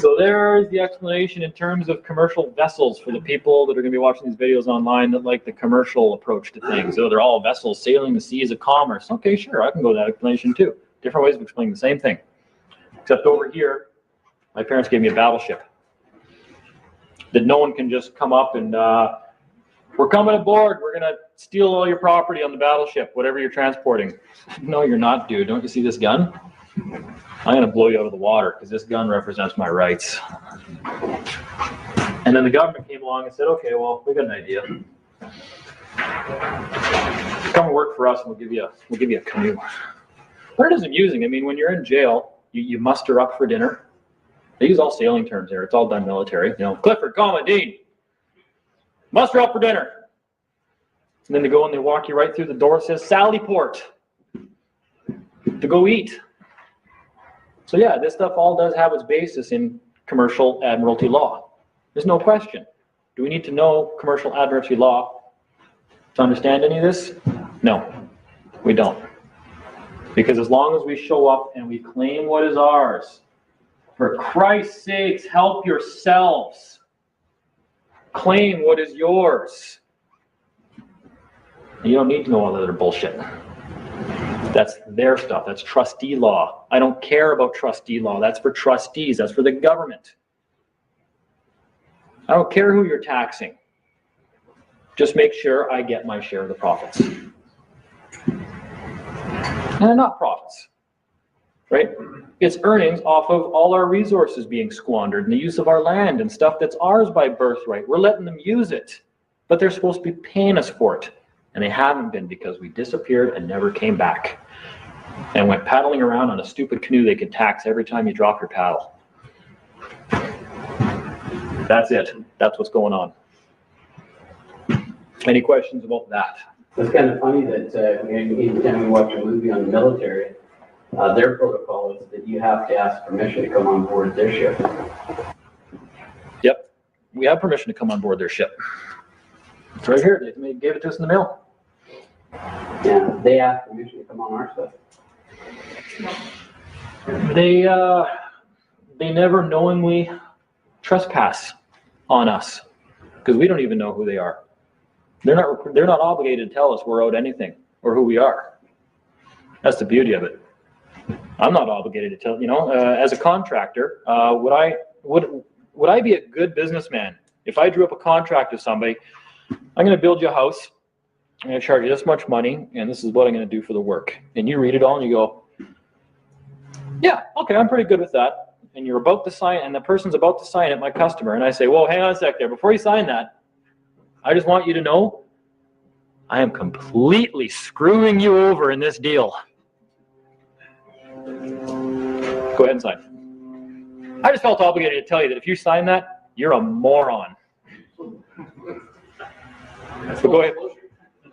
So there's the explanation in terms of commercial vessels for the people that are going to be watching these videos online that like the commercial approach to things. So they're all vessels sailing the seas of commerce. Okay, sure, I can go with that explanation too. Different ways of explaining the same thing. Except over here, my parents gave me a battleship that no one can just come up and we're coming aboard. We're going to steal all your property on the battleship, whatever you're transporting. No, you're not, dude. Don't you see this gun? I'm going to blow you out of the water because this gun represents my rights. And then the government came along and said, okay, well, we got an idea. Come and work for us and we'll give you a canoe. But it isn't using. I mean, when you're in jail, you muster up for dinner. They use all sailing terms there. It's all done military. You know, Clifford, Dean, muster up for dinner. And then they go and they walk you right through the door. It says Sallyport to go eat. So yeah, this stuff all does have its basis in commercial admiralty law. There's no question. Do we need to know commercial admiralty law to understand any of this? No, we don't. Because as long as we show up and we claim what is ours, for Christ's sakes, help yourselves. Claim what is yours. And you don't need to know all that other bullshit. That's their stuff. That's trustee law. I don't care about trustee law. That's for trustees. That's for the government. I don't care who you're taxing. Just make sure I get my share of the profits. And they're not profits, right? It's earnings off of all our resources being squandered and the use of our land and stuff that's ours by birthright. We're letting them use it, but they're supposed to be paying us for it. And they haven't been because we disappeared and never came back and went paddling around on a stupid canoe they could tax every time you drop your paddle. That's it. That's what's going on. Any questions about that? It's kind of funny that anytime we watch a movie on the military, their protocol is that you have to ask permission to come on board their ship. Yep. We have permission to come on board their ship. It's right here. They gave it to us in the mail. Yeah, they asked permission to come on our stuff. They never knowingly trespass on us because we don't even know who they are. They're not obligated to tell us we're owed anything or who we are. That's the beauty of it. I'm not obligated to tell. As a contractor, would I be a good businessman if I drew up a contract with somebody? I'm going to build you a house. I'm going to charge you this much money, and this is what I'm going to do for the work. And you read it all, and you go, yeah, okay, I'm pretty good with that. And you're about to sign, and the person's about to sign it, my customer. And I say, whoa, hang on a sec there. Before you sign that, I just want you to know I am completely screwing you over in this deal. Go ahead and sign. I just felt obligated to tell you that if you sign that, you're a moron. But go ahead.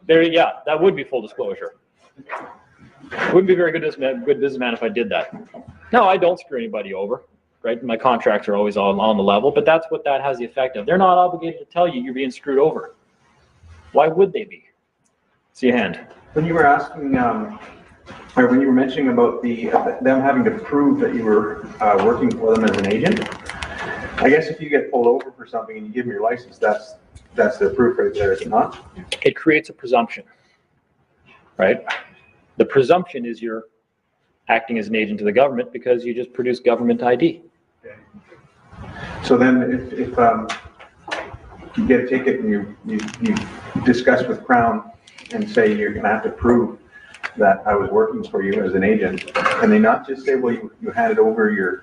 There, yeah, that would be full disclosure. Wouldn't be very good businessman if I did that. No, I don't screw anybody over, right? My contracts are always on the level, but that's what that has the effect of. They're not obligated to tell you you're being screwed over. Why would they be? See your hand. When you were asking, or when you were mentioning about them having to prove that you were working for them as an agent, I guess if you get pulled over for something and you give them your license, that's the proof right there, is it not? It creates a presumption, right? The presumption is you're acting as an agent to the government because you just produce government ID. Okay. So then if you get a ticket and you discuss with Crown and say you're gonna have to prove that I was working for you as an agent, can they not just say, well, you handed over you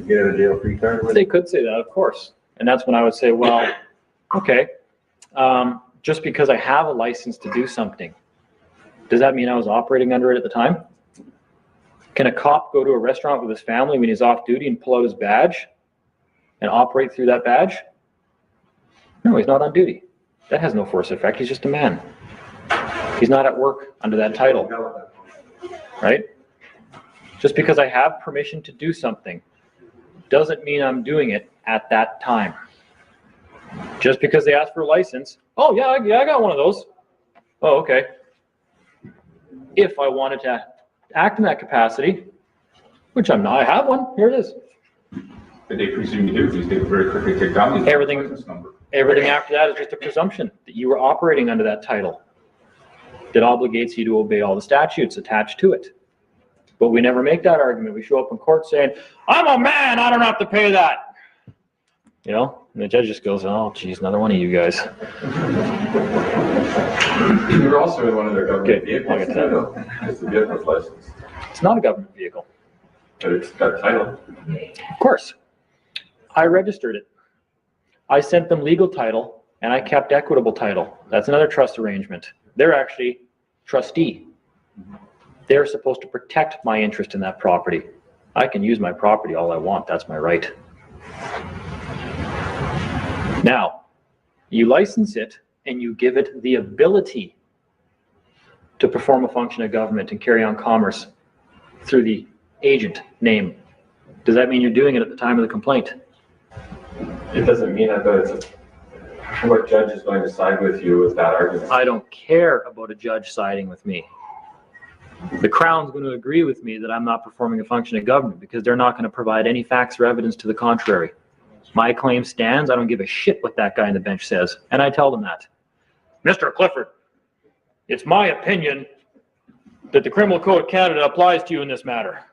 get out of jail free card? They could say that, of course. And that's when I would say, well, okay, just because I have a license to do something, does that mean I was operating under it at the time? Can a cop go to a restaurant with his family when he's off duty and pull out his badge and operate through that badge? No, he's not on duty. That has no force effect. He's just a man. He's not at work under that title, right? Just because I have permission to do something doesn't mean I'm doing it at that time. Just because they ask for a license, oh yeah, I got one of those. Oh, okay. If I wanted to act in that capacity, which I'm not, I have one, here it is. But they presume you do, because they very quickly take down the license number. Everything after that is just a presumption that you were operating under that title that obligates you to obey all the statutes attached to it. But we never make that argument. We show up in court saying, I'm a man, I don't have to pay that. You know, and the judge just goes, oh, geez, another one of you guys. You're also in one of their government vehicles. It's a vehicle's license. It's not a government vehicle. But it's got a title. Of course. I registered it. I sent them legal title, and I kept equitable title. That's another trust arrangement. They're actually trustee. They're supposed to protect my interest in that property. I can use my property all I want. That's my right. Now, you license it and you give it the ability to perform a function of government and carry on commerce through the agent name. Does that mean you're doing it at the time of the complaint? It doesn't mean that, but it's what judge is going to side with you with that argument. I don't care about a judge siding with me. The Crown's going to agree with me that I'm not performing a function of government because they're not going to provide any facts or evidence to the contrary. My claim stands. I don't give a shit what that guy on the bench says. And I tell them that. Mr. Clifford, it's my opinion that the Criminal Code of Canada applies to you in this matter.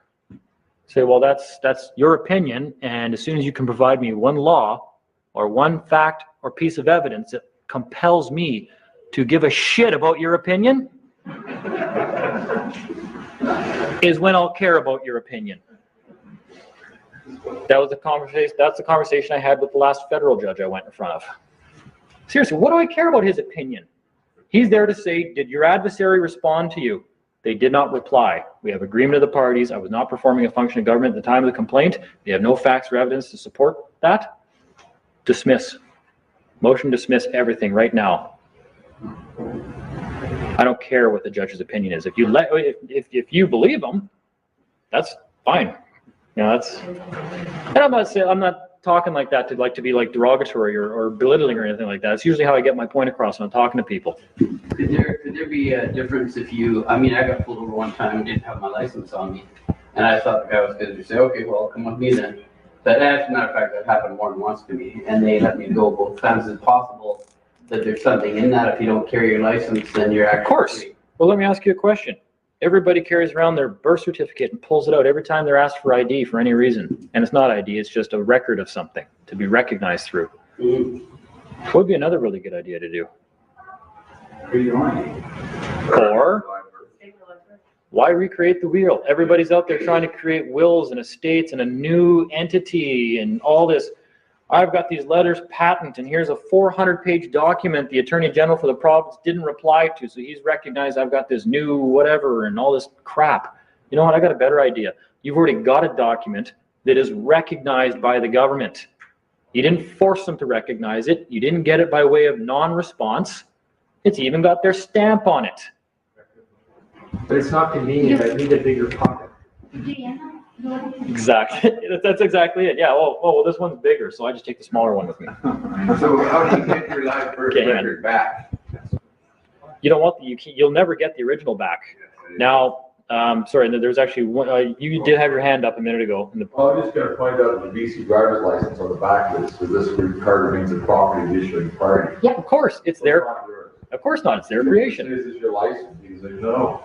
Say, well, that's your opinion, and as soon as you can provide me one law or one fact or piece of evidence that compels me to give a shit about your opinion, is when I'll care about your opinion. That was the conversation. That's the conversation I had with the last federal judge I went in front of. Seriously, what do I care about his opinion? He's there to say, did your adversary respond to you? They did not reply. We have agreement of the parties. I was not performing a function of government at the time of the complaint. They have no facts or evidence to support that. Dismiss. Motion to dismiss everything right now. I don't care what the judge's opinion is. If you believe them, that's fine. You know, that's. And I'm not talking like that to be derogatory or belittling or anything like that. It's usually how I get my point across when I'm talking to people. Could there be a difference if I got pulled over one time and didn't have my license on me, and I thought the guy was going to say, okay, well, come with me then. But as a matter of fact, that happened more than once to me, and they let me go both times. It's possible that there's something in that. If you don't carry your license, then you're actually. Of course. Well, let me ask you a question. Everybody carries around their birth certificate and pulls it out every time they're asked for ID for any reason. And it's not ID, it's just a record of something to be recognized through. What would be another really good idea to do? Or why recreate the wheel? Everybody's out there trying to create wills and estates and a new entity and all this. I've got these letters patent, and here's a 400-page document the Attorney General for the province didn't reply to, so he's recognized I've got this new whatever and all this crap. You know what? I got a better idea. You've already got a document that is recognized by the government. You didn't force them to recognize it. You didn't get it by way of non-response. It's even got their stamp on it. But it's not convenient. I need a bigger pocket. Exactly. That's exactly it. Yeah. Oh, well, this one's bigger, so I just take the smaller one with me. So how do you get your live birth record back? You don't want you'll never get the original back. Now, sorry, there's actually one, you did have your hand up a minute ago. Well, I'm just going to point out the BC driver's license on the back of it. So this card remains a property of the issuing party. Yeah, of course, it's their. Of course not. It's their creation. This is your license. He's like, no.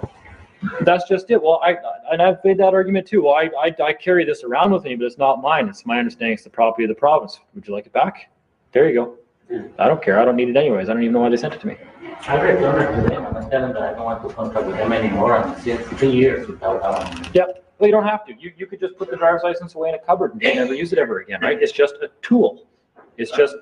That's just it. Well, I've made that argument too. Well, I carry this around with me, but it's not mine. It's my understanding it's the property of the province. Would you like it back? There you go. I don't care. I don't need it anyways. I don't even know why they sent it to me. I returned it to them and I tell them that I don't want to contact with them anymore. And since 3 years without Yeah. Well, you don't have to. You could just put the driver's license away in a cupboard and never use it ever again, right? It's just a tool. It's just.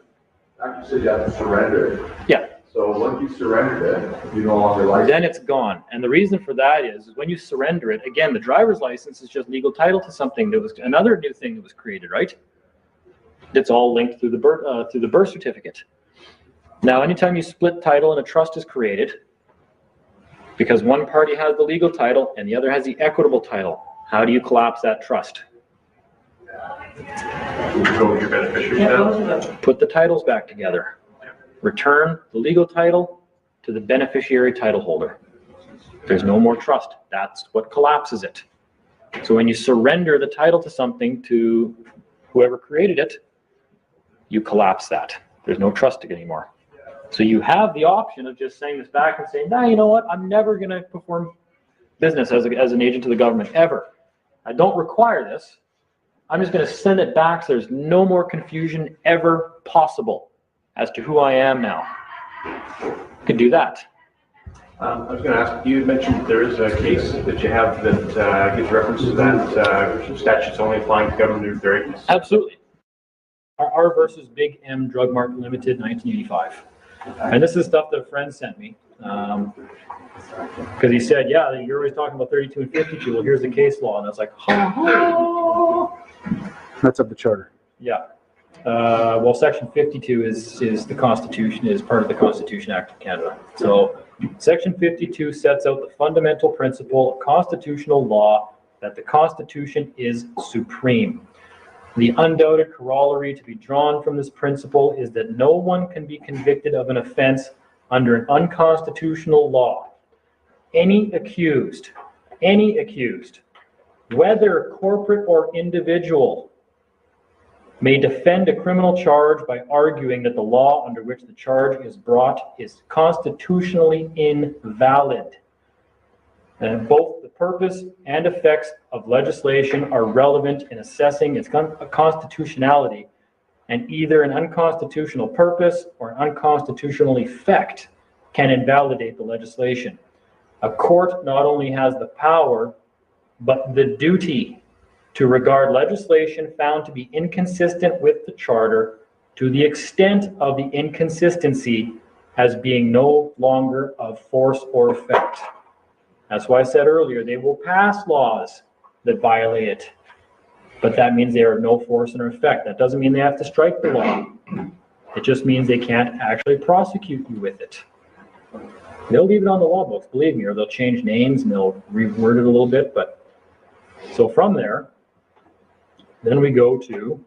You said you have to surrender it. Yeah. So once you surrender it, you no longer license. Then it's gone. And the reason for that is when you surrender it, again, the driver's license is just legal title to something that was another new thing that was created, right? It's all linked through the birth certificate. Now, anytime you split title and a trust is created, because one party has the legal title and the other has the equitable title, how do you collapse that trust? Put the titles back together. Return the legal title to the beneficiary title holder. There's no more trust. That's what collapses it. So when you surrender the title to something to whoever created it, you collapse that. There's no trust anymore. So you have the option of just saying this back and saying, nah, you know what? I'm never going to perform business as an agent to the government, ever. I don't require this. I'm just going to send it back so there's no more confusion ever possible as to who I am now. You can do that. I was going to ask, you mentioned there is a case that you have that gives reference to that statute's only applying to government directors. Absolutely. R versus Big M Drug Mart Limited, 1985. And this is stuff that a friend sent me. Because he said, yeah, you're always talking about 32 and 52. Well, here's the case law. And I was like, That's of the charter. Yeah. Well, Section 52 is the Constitution, is part of the Constitution Act of Canada. So Section 52 sets out the fundamental principle of constitutional law that the Constitution is supreme. The undoubted corollary to be drawn from this principle is that no one can be convicted of an offense under an unconstitutional law. Any accused, whether corporate or individual, may defend a criminal charge by arguing that the law under which the charge is brought is constitutionally invalid. And both the purpose and effects of legislation are relevant in assessing its constitutionality, and either an unconstitutional purpose or an unconstitutional effect can invalidate the legislation. A court not only has the power, but the duty to regard legislation found to be inconsistent with the Charter to the extent of the inconsistency as being no longer of force or effect. That's why I said earlier, they will pass laws that violate it, but that means they are of no force or effect. That doesn't mean they have to strike the law. It just means they can't actually prosecute you with it. They'll leave it on the law books, believe me, or they'll change names and they'll reword it a little bit. But so from there, then we go to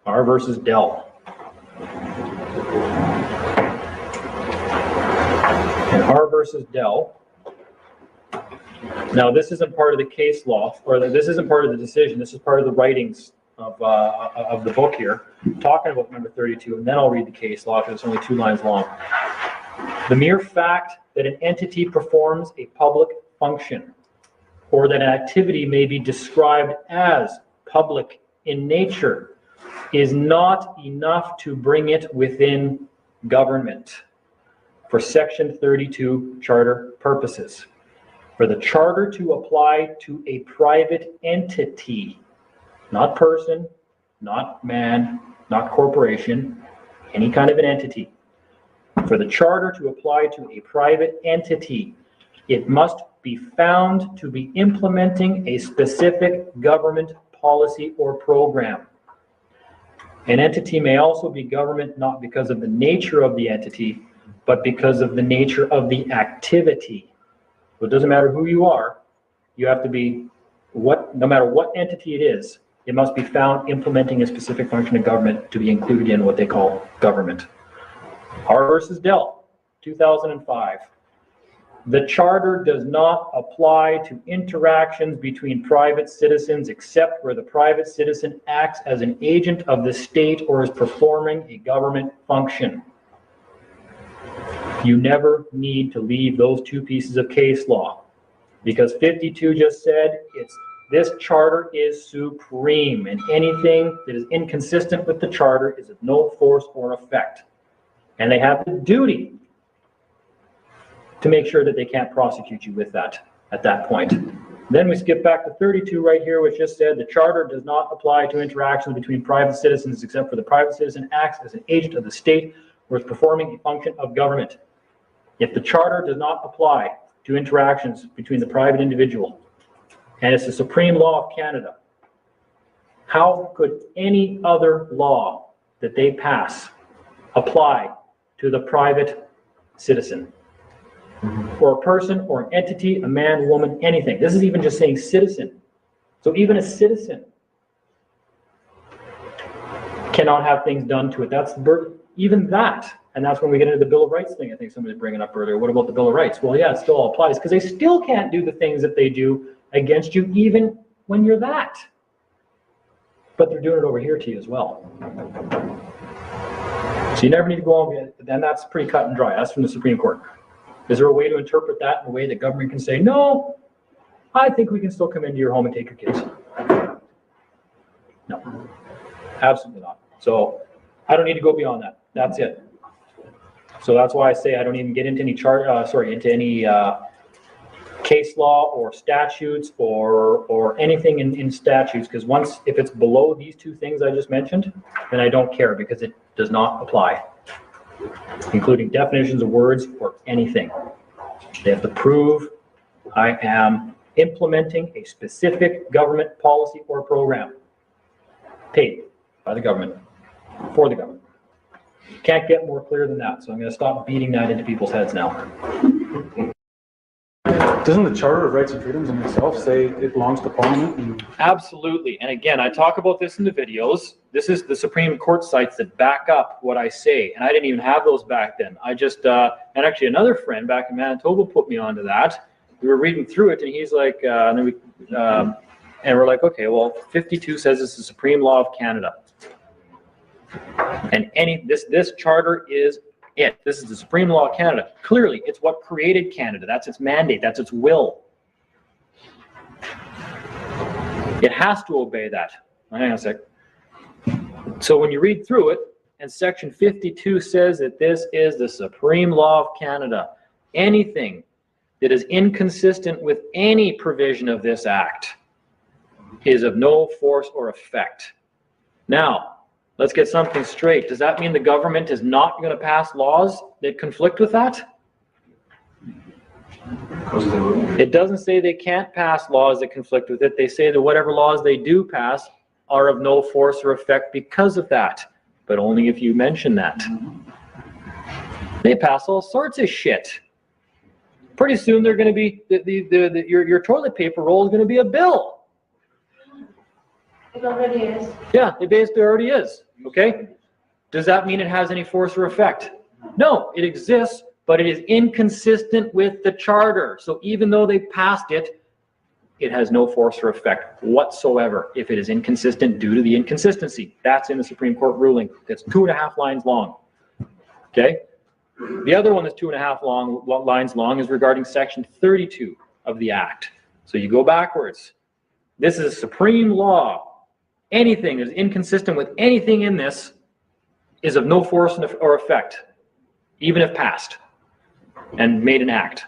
R versus Dell. And R versus Dell. Now, this isn't part of the case law, or this isn't part of the decision. This is part of the writings of the book here, talking about number 32, and then I'll read the case law because it's only 2 lines long. The mere fact that an entity performs a public function, or that an activity may be described as public in nature, is not enough to bring it within government for Section 32 Charter purposes. For the Charter to apply to a private entity, not person, not man, not corporation, any kind of an entity. For the charter to apply to a private entity, it must be found to be implementing a specific government policy or program. An entity may also be government not because of the nature of the entity, but because of the nature of the activity. So it doesn't matter who you are, you have to be, no matter what entity it is, it must be found implementing a specific function of government to be included in what they call government. R versus Dell, 2005. The charter does not apply to interactions between private citizens except where the private citizen acts as an agent of the state or is performing a government function. You never need to leave those two pieces of case law, because 52 just said this charter is supreme, and anything that is inconsistent with the charter is of no force or effect. And they have the duty to make sure that they can't prosecute you with that at that point. Then we skip back to 32 right here, which just said the charter does not apply to interactions between private citizens except for the private citizen acts as an agent of the state or is performing a function of government. If the charter does not apply to interactions between the private individual, and it's the supreme law of Canada, how could any other law that they pass apply to the private citizen? Or a person or an entity, a man, woman, anything. This is even just saying citizen. So even a citizen cannot have things done to it. That's even that. And that's when we get into the Bill of Rights thing I think somebody was bringing up earlier. What about the Bill of Rights? Well, yeah, it still all applies because they still can't do the things that they do against you even when you're that. But they're doing it over here to you as well. So you never need to go on, and that's pretty cut and dry. That's from the Supreme Court. Is there a way to interpret that in a way that government can say, no, I think we can still come into your home and take your kids? No, absolutely not. So I don't need to go beyond that. That's it. So that's why I say I don't even get into any case law or statutes or anything in statutes, because if it's below these two things I just mentioned, then I don't care because it does not apply, including definitions of words or anything. They have to prove I am implementing a specific government policy or program paid by the government for the government. Can't get more clear than that, so I'm going to stop beating that into people's heads now. Doesn't the Charter of Rights and Freedoms in itself say it belongs to Parliament? Absolutely. And again, I talk about this in the videos. This is the Supreme Court sites that back up what I say. And I didn't even have those back then. I just, and actually another friend back in Manitoba put me onto that. We were reading through it and he's like, and we're like, okay, well, 52 says it's the supreme law of Canada. And this charter is it. This is the supreme law of Canada. Clearly, it's what created Canada. That's its mandate. That's its will. It has to obey that. Hang on a sec. So when you read through it, and section 52 says that this is the supreme law of Canada, anything that is inconsistent with any provision of this act is of no force or effect. Now, let's get something straight. Does that mean the government is not going to pass laws that conflict with that? It doesn't say they can't pass laws that conflict with it. They say that whatever laws they do pass are of no force or effect because of that, but only if you mention that. They pass all sorts of shit. Pretty soon they're going to be, your toilet paper roll is going to be a bill. It already is. Yeah, it basically already is. Okay? Does that mean it has any force or effect? No, it exists, but it is inconsistent with the charter. So even though they passed it, it has no force or effect whatsoever if it is inconsistent due to the inconsistency. That's in the Supreme Court ruling. That's 2.5 lines long. Okay? The other one that's 2.5 lines long is regarding section 32 of the Act. So you go backwards. This is a supreme law. Anything that is inconsistent with anything in this is of no force or effect, even if passed and made an act.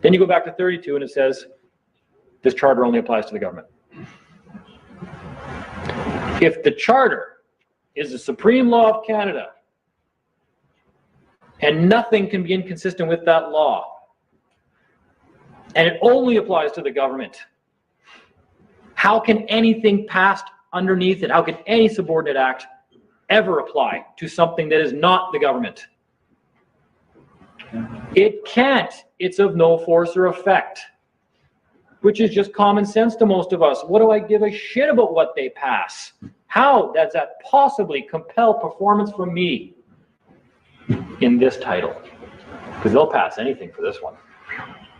Then you go back to 32 and it says, this charter only applies to the government. If the charter is the supreme law of Canada. And nothing can be inconsistent with that law. And it only applies to the government. How can anything passed underneath it, how can any subordinate act ever apply to something that is not the government? It can't. It's of no force or effect, which is just common sense to most of us. What do I give a shit about what they pass? How does that possibly compel performance from me in this title? Because they'll pass anything for this one.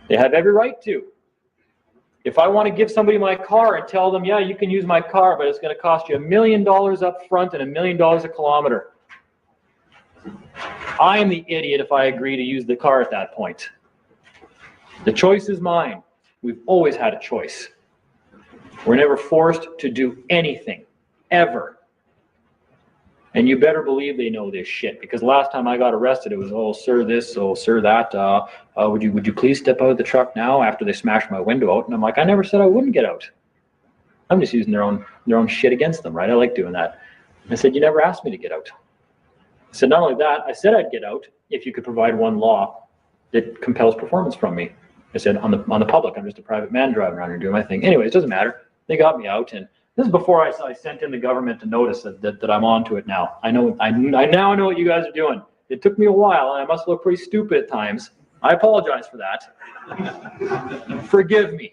They have every right to. If I want to give somebody my car and tell them, yeah, you can use my car, but it's going to cost you $1 million up front and $1 million a kilometer, I am the idiot if I agree to use the car at that point. The choice is mine. We've always had a choice. We're never forced to do anything, ever. And you better believe they know this shit, because last time I got arrested, it was, oh, sir, this, oh, sir, that. Would you please step out of the truck now after they smashed my window out? And I'm like, I never said I wouldn't get out. I'm just using their own shit against them, right? I like doing that. I said, you never asked me to get out. I said, not only that, I said I'd get out if you could provide one law that compels performance from me. I said, on the public, I'm just a private man driving around here doing my thing. Anyway, it doesn't matter. They got me out, and this is before I sent in the government to notice that I'm onto it now. I now know what you guys are doing. It took me a while, and I must look pretty stupid at times. I apologize for that. Forgive me.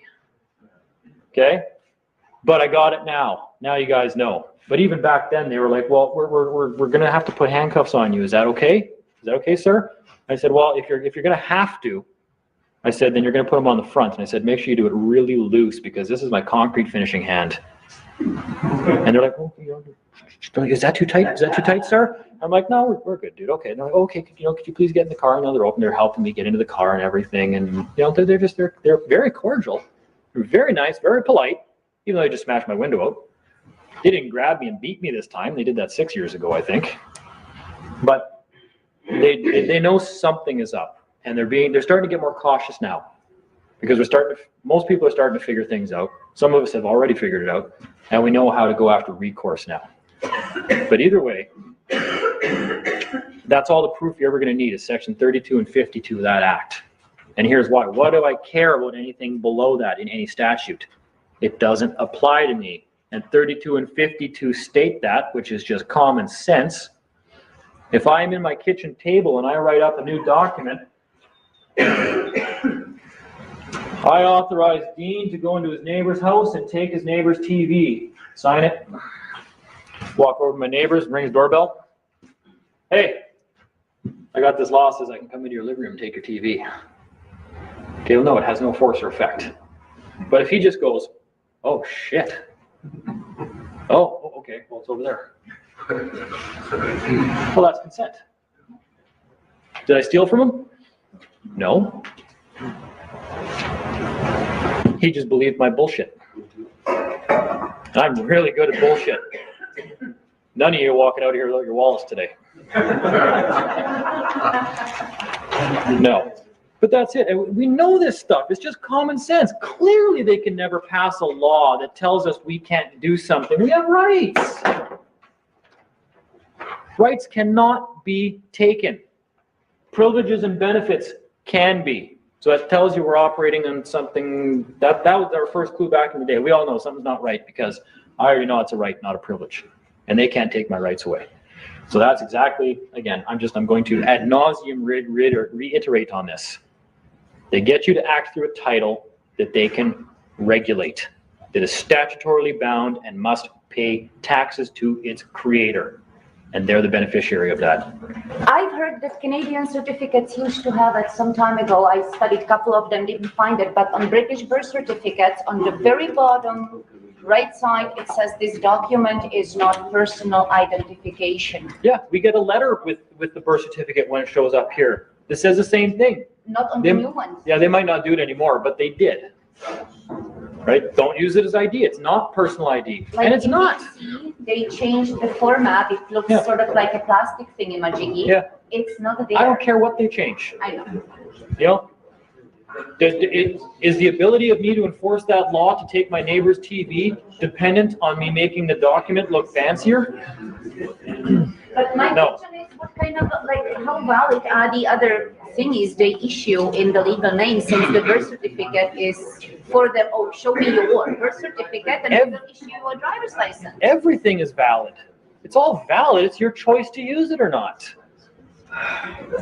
Okay? But I got it now. Now you guys know. But even back then, they were like, well, we're going to have to put handcuffs on you. Is that okay? Is that okay, sir? I said, well, if you're going to have to, I said, then you're going to put them on the front. And I said, make sure you do it really loose, because this is my concrete finishing hand. And they're like, oh, is that too tight? Is that too tight, sir? I'm like, no, we're good, dude. Okay. And they're like, okay, could you please get in the car? And they're open. They're helping me get into the car and everything. And they're very cordial. They're very nice, very polite, even though they just smashed my window out. They didn't grab me and beat me this time. They did that 6 years ago, I think. But they know something is up, and they're starting to get more cautious now, because most people are starting to figure things out. Some of us have already figured it out, and we know how to go after recourse now. But either way, that's all the proof you're ever going to need is section 32 and 52 of that act. And here's why. What do I care about anything below that in any statute? It doesn't apply to me. And 32 and 52 state that, which is just common sense. If I'm in my kitchen table and I write up a new document, I authorize Dean to go into his neighbor's house and take his neighbor's TV. Sign it. Walk over to my neighbor's, ring his doorbell. Hey, I got this law says I can come into your living room and take your TV. Okay, well, no, it has no force or effect. But if he just goes, oh, shit. Oh, okay, well, it's over there. Well, that's consent. Did I steal from him? No. He just believed my bullshit. I'm really good at bullshit. None of you are walking out of here without your wallets today. No. But that's it. And we know this stuff. It's just common sense. Clearly, they can never pass a law that tells us we can't do something. We have rights. Rights cannot be taken. Privileges and benefits can be. So that tells you we're operating on something, that was our first clue back in the day. We all know something's not right because I already know it's a right, not a privilege. And they can't take my rights away. So that's exactly, again, I'm going to ad nauseum reiterate on this. They get you to act through a title that they can regulate, that is statutorily bound and must pay taxes to its creator. And they're the beneficiary of that. I've heard that Canadian certificates used to have it some time ago. I studied a couple of them, didn't find it. But on British birth certificates, on the very bottom right side, it says this document is not personal identification. Yeah, we get a letter with the birth certificate when it shows up here. This says the same thing. Not on the new ones. Yeah, they might not do it anymore, but they did. Right? Don't use it as ID. It's not personal ID. Like and it's not. BC, they changed the format. It looks sort of like a plastic thing in Majiggy. Yeah. It's not there. I don't care what they change. I know. You know? Is the ability of me to enforce that law to take my neighbor's TV dependent on me making the document look fancier? But my question is, what kind of, like, how valid are the other thingies they issue in the legal name, since the birth certificate is for them, oh, show me your birth certificate and we will issue you a driver's license. Everything is valid. It's all valid. It's your choice to use it or not.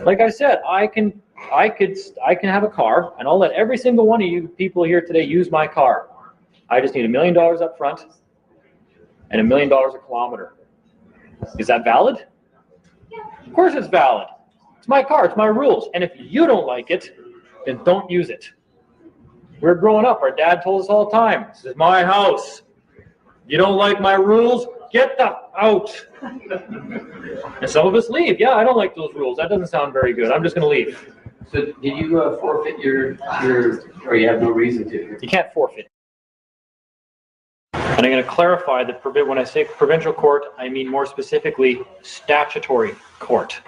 Like I said, I can have a car, and I'll let every single one of you people here today use my car. I just need $1 million up front and $1 million a kilometer. Is that valid? Of course it's valid. It's my car, it's my rules. And if you don't like it, then don't use it. We're growing up, our dad told us all the time, this is my house. You don't like my rules? Get the out. And some of us leave. Yeah, I don't like those rules. That doesn't sound very good. I'm just going to leave. So did you forfeit your, or you have no reason to? You can't forfeit. And I'm going to clarify that when I say provincial court, I mean more specifically statutory court.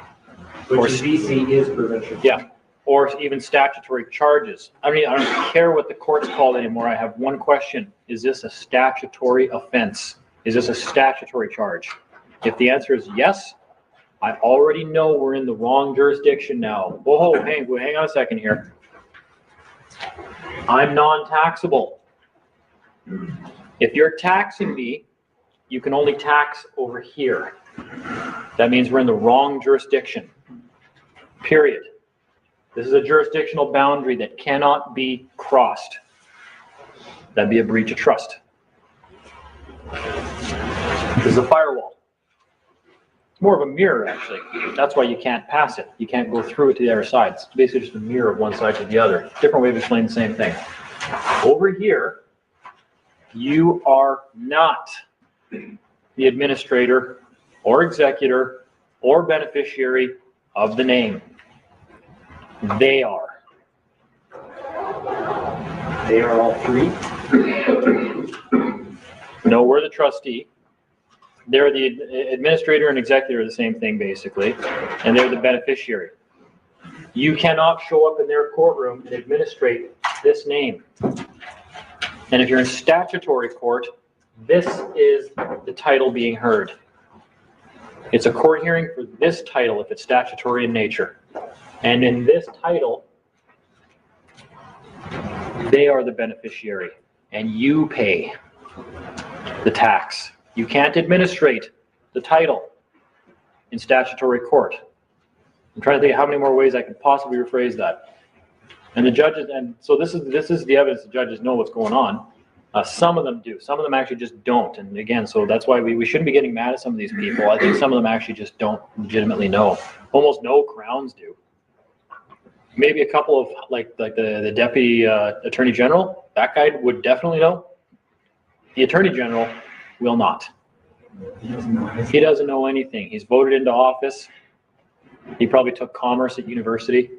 Which is BC is provincial. Yeah, or even statutory charges. I mean, I don't care what the court's called anymore. I have one question. Is this a statutory offense? Is this a statutory charge? If the answer is yes, I already know we're in the wrong jurisdiction now. Whoa, hang on a second here. I'm non-taxable. If you're taxing me, you can only tax over here. That means we're in the wrong jurisdiction. Period. This is a jurisdictional boundary that cannot be crossed. That'd be a breach of trust. This is a firewall. It's more of a mirror, actually. That's why you can't pass it. You can't go through it to the other side. It's basically just a mirror of one side to the other. Different way of explaining the same thing. Over here, you are not the administrator or executor or beneficiary of the name. They are. They are all three? No, we're the trustee. They're the administrator and executor are the same thing, basically, and they're the beneficiary. You cannot show up in their courtroom and administrate this name. And if you're in statutory court, this is the title being heard. It's a court hearing for this title if it's statutory in nature. And in this title, they are the beneficiary, and you pay the tax. You can't administrate the title in statutory court. I'm trying to think of how many more ways I could possibly rephrase that. And the judges, and so this is the evidence the judges know what's going on. Some of them do. Some of them actually just don't. And again, so that's why we shouldn't be getting mad at some of these people. I think some of them actually just don't legitimately know. Almost no crowns do. Maybe a couple of like the deputy attorney general. That guy would definitely know. The attorney general will not. He doesn't know anything. He's voted into office. He probably took commerce at university.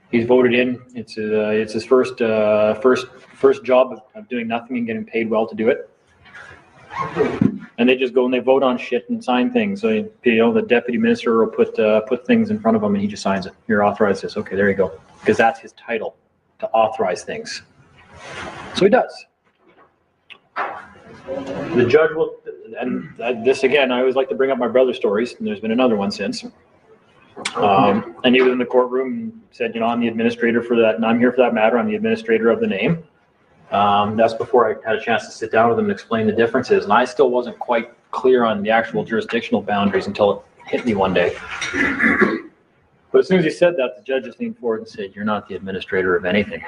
He's voted in. It's his first job of doing nothing and getting paid well to do it. And they just go and they vote on shit and sign things. So the deputy minister will put things in front of him and he just signs it. Here, authorize this. Okay, there you go. Because that's his title, to authorize things. So he does. The judge will, and this again, I always like to bring up my brother's stories, and there's been another one since. And he was in the courtroom and said, I'm the administrator for that, and I'm here for that matter. I'm the administrator of the name. That's before I had a chance to sit down with him and explain the differences. And I still wasn't quite clear on the actual jurisdictional boundaries until it hit me one day. But as soon as he said that, the judge just leaned forward and said, "You're not the administrator of anything."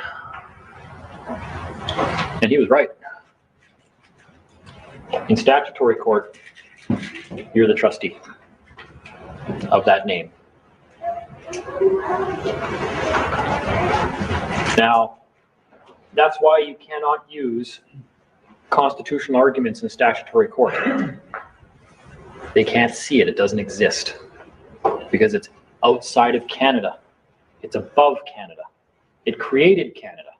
And he was right. In statutory court, you're the trustee of that name. Now, that's why you cannot use constitutional arguments in statutory court. They can't see it. It doesn't exist because it's outside of Canada. It's above Canada. It created Canada.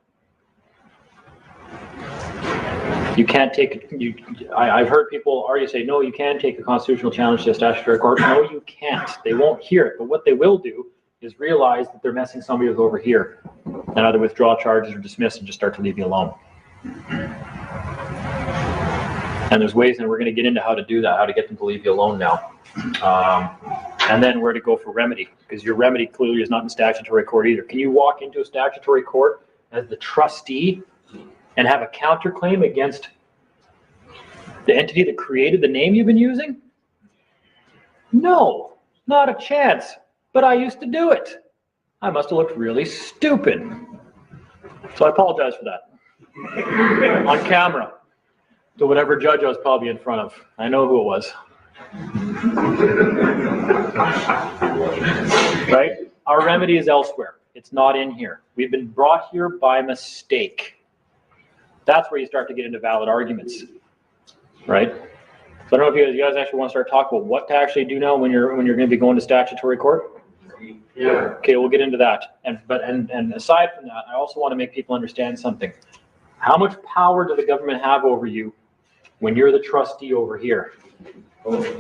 You can't take, I've heard people already say, no, you can take a constitutional challenge to a statutory court. No, you can't. They won't hear it. But what they will do is realize that they're messing somebody with over here. and either withdraw charges or dismiss and just start to leave you alone. And there's ways, and we're going to get into how to do that, how to get them to leave you alone now. And then where to go for remedy, because your remedy clearly is not in statutory court either. Can you walk into a statutory court as the trustee and have a counterclaim against the entity that created the name you've been using? No, not a chance. But I used to do it. I must have looked really stupid. So I apologize for that. On camera. To whatever judge I was probably in front of. I know who it was. Right? Our remedy is elsewhere. It's not in here. We've been brought here by mistake. That's where you start to get into valid arguments. Right? So I don't know if you guys actually want to start talking about what to actually do now when you're going to be going to statutory court. Yeah. Okay, we'll get into that. And aside from that, I also want to make people understand something. How much power does the government have over you when you're the trustee over here?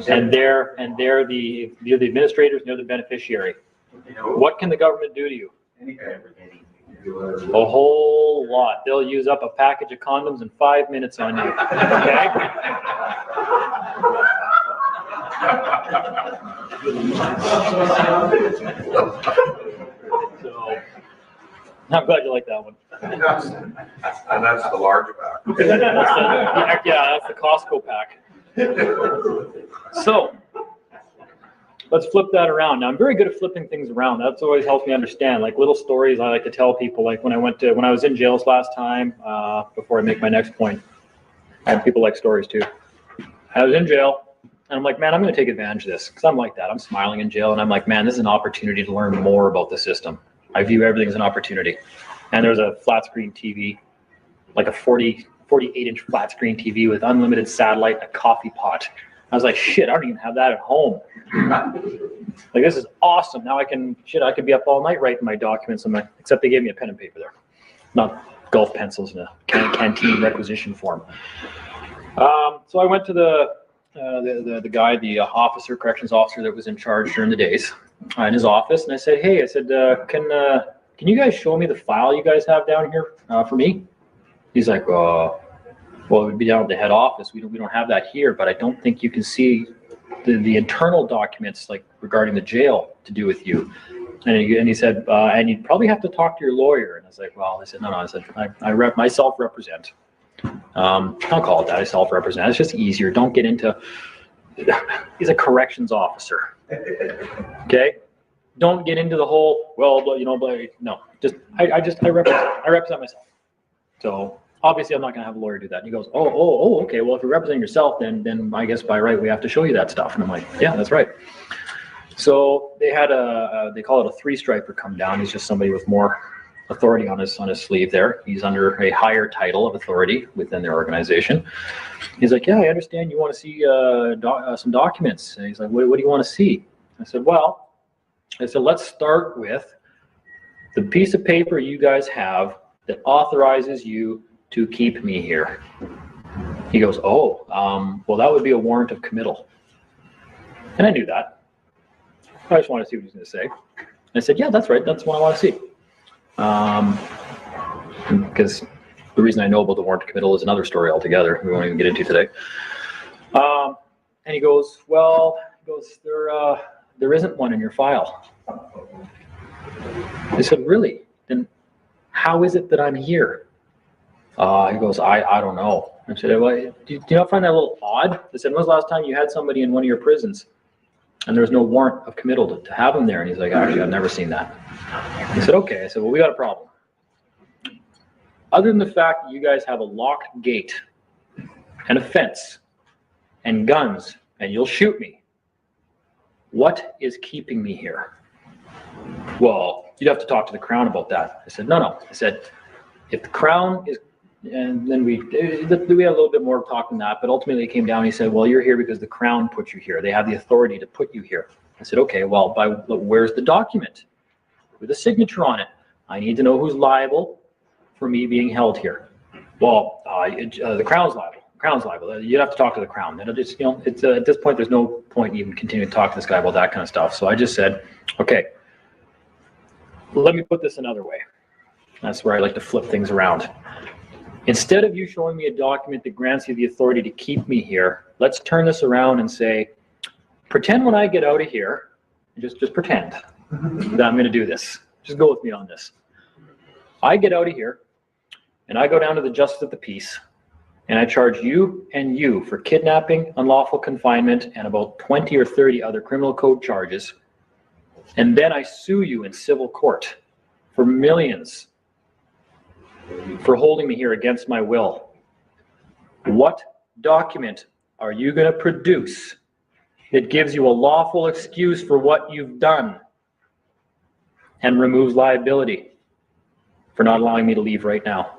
And they're the administrators and they're the beneficiary. What can the government do to you? A whole lot. They'll use up a package of condoms in 5 minutes on you. Okay? So, I'm glad you like that one. And that's the large pack. That's the Costco pack. So, let's flip that around. Now, I'm very good at flipping things around. That's always helps me understand. Like little stories I like to tell people. Like when I was in jail last time, before I make my next point. And people like stories too. I was in jail. And I'm like, man, I'm going to take advantage of this because I'm like that. I'm smiling in jail, and I'm like, man, this is an opportunity to learn more about the system. I view everything as an opportunity. And there's a flat screen TV, like a 48-inch flat screen TV with unlimited satellite, a coffee pot. I was like, shit, I don't even have that at home. Like, this is awesome. Now I could be up all night writing my documents, except they gave me a pen and paper there, not golf pencils in a canteen requisition form. So I went to the guy, the corrections officer that was in charge during the days in his office. And I said, hey, can you guys show me the file you guys have down here for me? He's like, well, it would be down at the head office. We don't have that here, but I don't think you can see the internal documents like regarding the jail to do with you. And he said, and you'd probably have to talk to your lawyer. And I was like, well, I said, no, I said, I self-represent. I'll call it that. I self-represent. It's just easier. Don't get into. He's a corrections officer. Okay. Don't get into the whole. Well, no. I represent myself. So obviously, I'm not going to have a lawyer do that. And he goes, oh, okay. Well, if you're representing yourself, then I guess by right we have to show you that stuff. And I'm like, yeah, that's right. So they had they call it a 3-striper come down. He's just somebody with more authority on his sleeve there. He's under a higher title of authority within their organization. He's like, yeah, I understand you want to see some documents. And he's like, what do you want to see? I said, let's start with the piece of paper you guys have that authorizes you to keep me here. He goes, well, that would be a warrant of committal. And I knew that. I just wanted to see what he was going to say. And I said, yeah, that's right. That's what I want to see. Because the reason I know about the warrant of committal is another story altogether we won't even get into today. And he goes, there isn't one in your file. I said, really? Then how is it that I'm here? He goes, I don't know. I said, well, do you not find that a little odd? I said, when was the last time you had somebody in one of your prisons and there was no warrant of committal to have him there? And he's like, actually, I've never seen that. I said, okay. I said, well, we got a problem. Other than the fact that you guys have a locked gate and a fence and guns and you'll shoot me, what is keeping me here? Well, you'd have to talk to the Crown about that. I said, no. I said, if the Crown is, and then we had a little bit more talk than that, but ultimately it came down, he said, well, you're here because the Crown put you here. They have the authority to put you here. I said, okay, well, where's the document with a signature on it? I need to know who's liable for me being held here. Well, the Crown's liable. The Crown's liable. You'd have to talk to the Crown. And it's, it's at this point, there's no point even continuing to talk to this guy about that kind of stuff. So I just said, okay, let me put this another way. That's where I like to flip things around. Instead of you showing me a document that grants you the authority to keep me here, let's turn this around and say, pretend when I get out of here, just pretend that I'm going to do this. Just go with me on this. I get out of here, and I go down to the Justice of the Peace, and I charge you and you for kidnapping, unlawful confinement, and about 20 or 30 other criminal code charges. And then I sue you in civil court for millions for holding me here against my will. What document are you going to produce that gives you a lawful excuse for what you've done and removes liability for not allowing me to leave right now?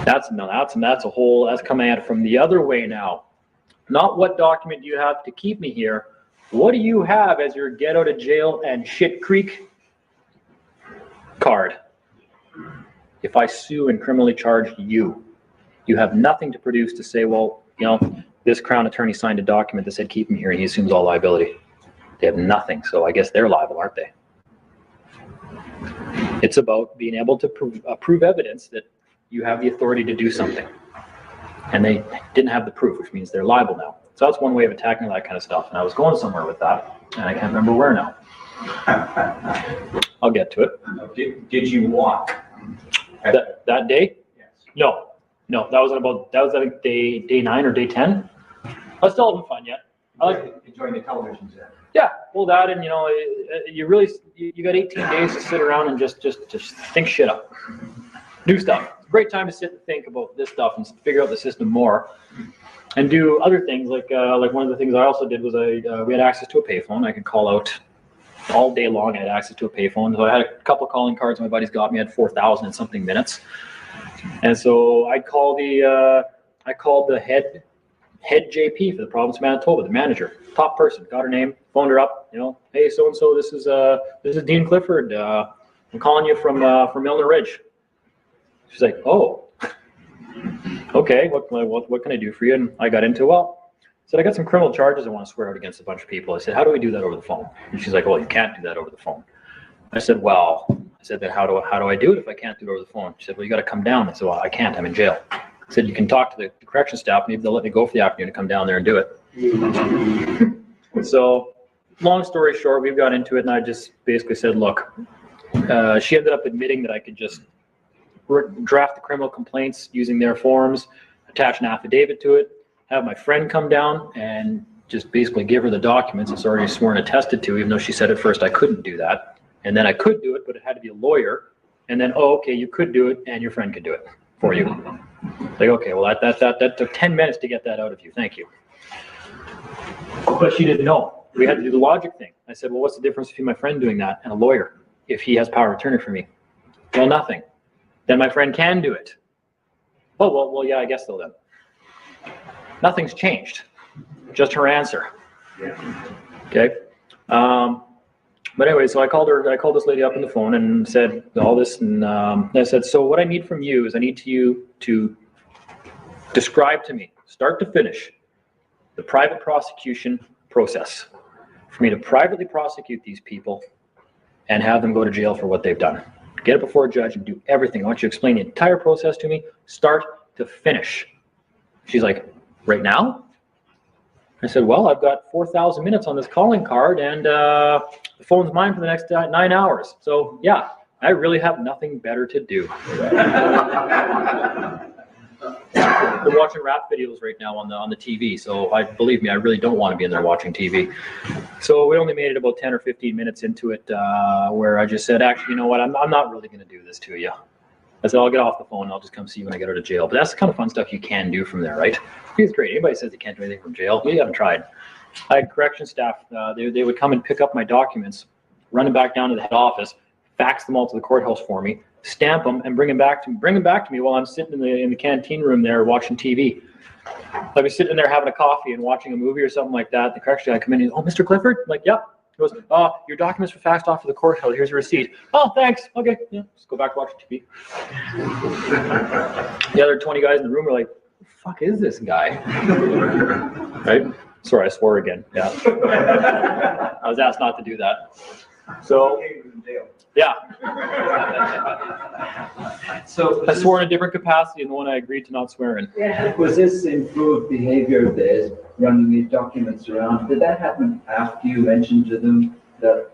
That's coming at it from the other way now. Not what document do you have to keep me here. What do you have as your get out of jail and shit creek card? If I sue and criminally charge you, you have nothing to produce to say, well, you know, this Crown attorney signed a document that said keep him here and he assumes all liability. They have nothing, so I guess they're liable, aren't they? It's about being able to prove evidence that you have the authority to do something. And they didn't have the proof, which means they're liable now. So that's one way of attacking that kind of stuff. And I was going somewhere with that, and I can't remember where now. I'll get to it. Did you walk? That day? Yes. No, that was I think day 9 or day 10. I still haven't fun yet. I like enjoying the television set. Yeah, well that, and you know, you got 18 days to sit around and just think shit up, do stuff. It's a great time to sit and think about this stuff and figure out the system more, and do other things like one of the things I also did was we had access to a payphone. I could call out all day long. I had access to a payphone, so I had a couple of calling cards my buddies got me. I had 4,000 and something minutes, and so I called the head JP for the province of Manitoba, the manager, top person. Got her name, phoned her up. You know, hey, so and so, this is Dean Clifford. I'm calling you from Milner Ridge. She's like, oh, okay. What can I do for you? And I got into, well, I said I got some criminal charges I want to swear out against a bunch of people. I said, how do we do that over the phone? And she's like, well, you can't do that over the phone. I said, then how do I do it if I can't do it over the phone? She said, well, you got to come down. I said, well, I can't. I'm in jail. I said, you can talk to the correction staff. Maybe they'll let me go for the afternoon to come down there and do it. So long story short, we've got into it, and I just basically said, look, she ended up admitting that I could just draft the criminal complaints using their forms, attach an affidavit to it, have my friend come down and just basically give her the documents. It's already sworn and attested to, even though she said at first I couldn't do that. And then I could do it, but it had to be a lawyer. And then, oh, okay, you could do it, and your friend could do it for you. Like, okay, well, that took 10 minutes to get that out of you. Thank you. But she didn't know. We had to do the logic thing. I said, well, what's the difference between my friend doing that and a lawyer if he has power of attorney for me? Well, nothing. Then my friend can do it. Oh, well, yeah, I guess so then. Nothing's changed. Just her answer. Okay. But anyway, so I called this lady up on the phone and said all this, and I said, so what I need from you is I need you to describe to me, start to finish, the private prosecution process for me to privately prosecute these people and have them go to jail for what they've done. Get it before a judge and do everything. I want you to explain the entire process to me, start to finish. She's like, right now? I said, well, I've got 4,000 minutes on this calling card, and the phone's mine for the next 9 hours. So yeah, I really have nothing better to do. They're watching rap videos right now on the TV, so believe me, I really don't want to be in there watching TV. So we only made it about 10 or 15 minutes into it, where I just said, actually, you know what, I'm not really going to do this to you. I said, I'll get off the phone and I'll just come see you when I get out of jail. But that's the kind of fun stuff you can do from there, right? It's great. Anybody says they can't do anything from jail, you haven't tried. I had correction staff, they would come and pick up my documents, run them back down to the head office, fax them all to the courthouse for me, stamp them, and bring them back to me while I'm sitting in the canteen room there watching TV. I'd be sitting there having a coffee and watching a movie or something like that. The correction guy come in and, oh, Mr. Clifford? I'm like, yep. He goes, your documents were faxed off to the courthouse. Here's a receipt. Oh, thanks. Okay, yeah, just go back to watching TV. The other 20 guys in the room were like, who the fuck is this guy? Right? Sorry, I swore again. Yeah. I was asked not to do that. So, yeah. So I swore in a different capacity than the one I agreed to not swear in. was this improved behavior of theirs, running these documents around? Did that happen after you mentioned to them that,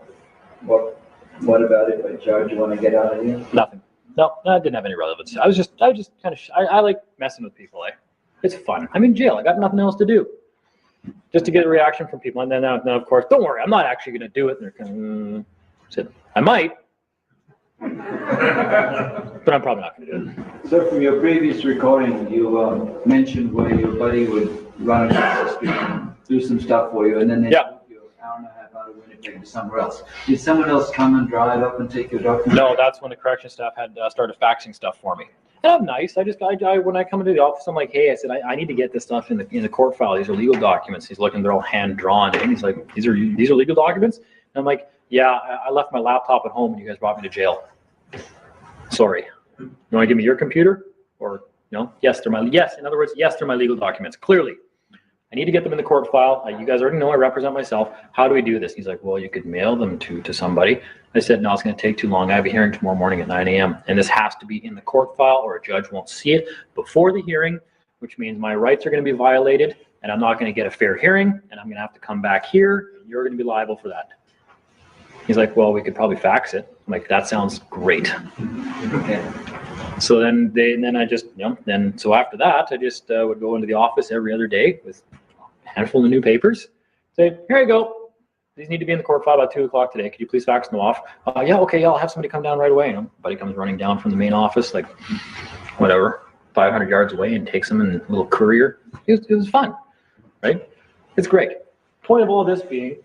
what about it, but Judge, you want to get out of here? Nothing. No, that didn't have any relevance. I just kind of, I like messing with people. It's fun. I'm in jail. I got nothing else to do. Just to get a reaction from people. And then, of course, don't worry, I'm not actually going to do it. And they're kind of, said, I might, but I'm probably not going to do it. So from your previous recording, you mentioned where your buddy would run across the street and do some stuff for you, and then they moved you an hour and a half out of Winnipeg to somewhere else. Did someone else come and drive up and take your documents? No, that's when the correction staff had started faxing stuff for me. And I'm nice. I when I come into the office, I'm like, hey, I said, I need to get this stuff in the court file. These are legal documents. He's looking, they're all hand drawn. And he's like, these are legal documents? And I'm like, yeah, I left my laptop at home and you guys brought me to jail. Sorry. You want to give me your computer? Or no? Yes, they're yes. In other words, yes, they're my legal documents. Clearly. I need to get them in the court file. You guys already know I represent myself. How do we do this? He's like, well, you could mail them to somebody. I said, no, it's going to take too long. I have a hearing tomorrow morning at 9 a.m. And this has to be in the court file or a judge won't see it before the hearing, which means my rights are going to be violated and I'm not going to get a fair hearing and I'm going to have to come back here. You're going to be liable for that. He's like, well, we could probably fax it. I'm like, that sounds great. Okay. So so after that, I just would go into the office every other day with a handful of new papers. Say, here you go. These need to be in the court file by 2 o'clock today. Could you please fax them off? Yeah, okay, yeah, I'll have somebody come down right away. Buddy comes running down from the main office, like whatever, 500 yards away, and takes them in a little courier. It was fun, right? It's great. Point of all this being,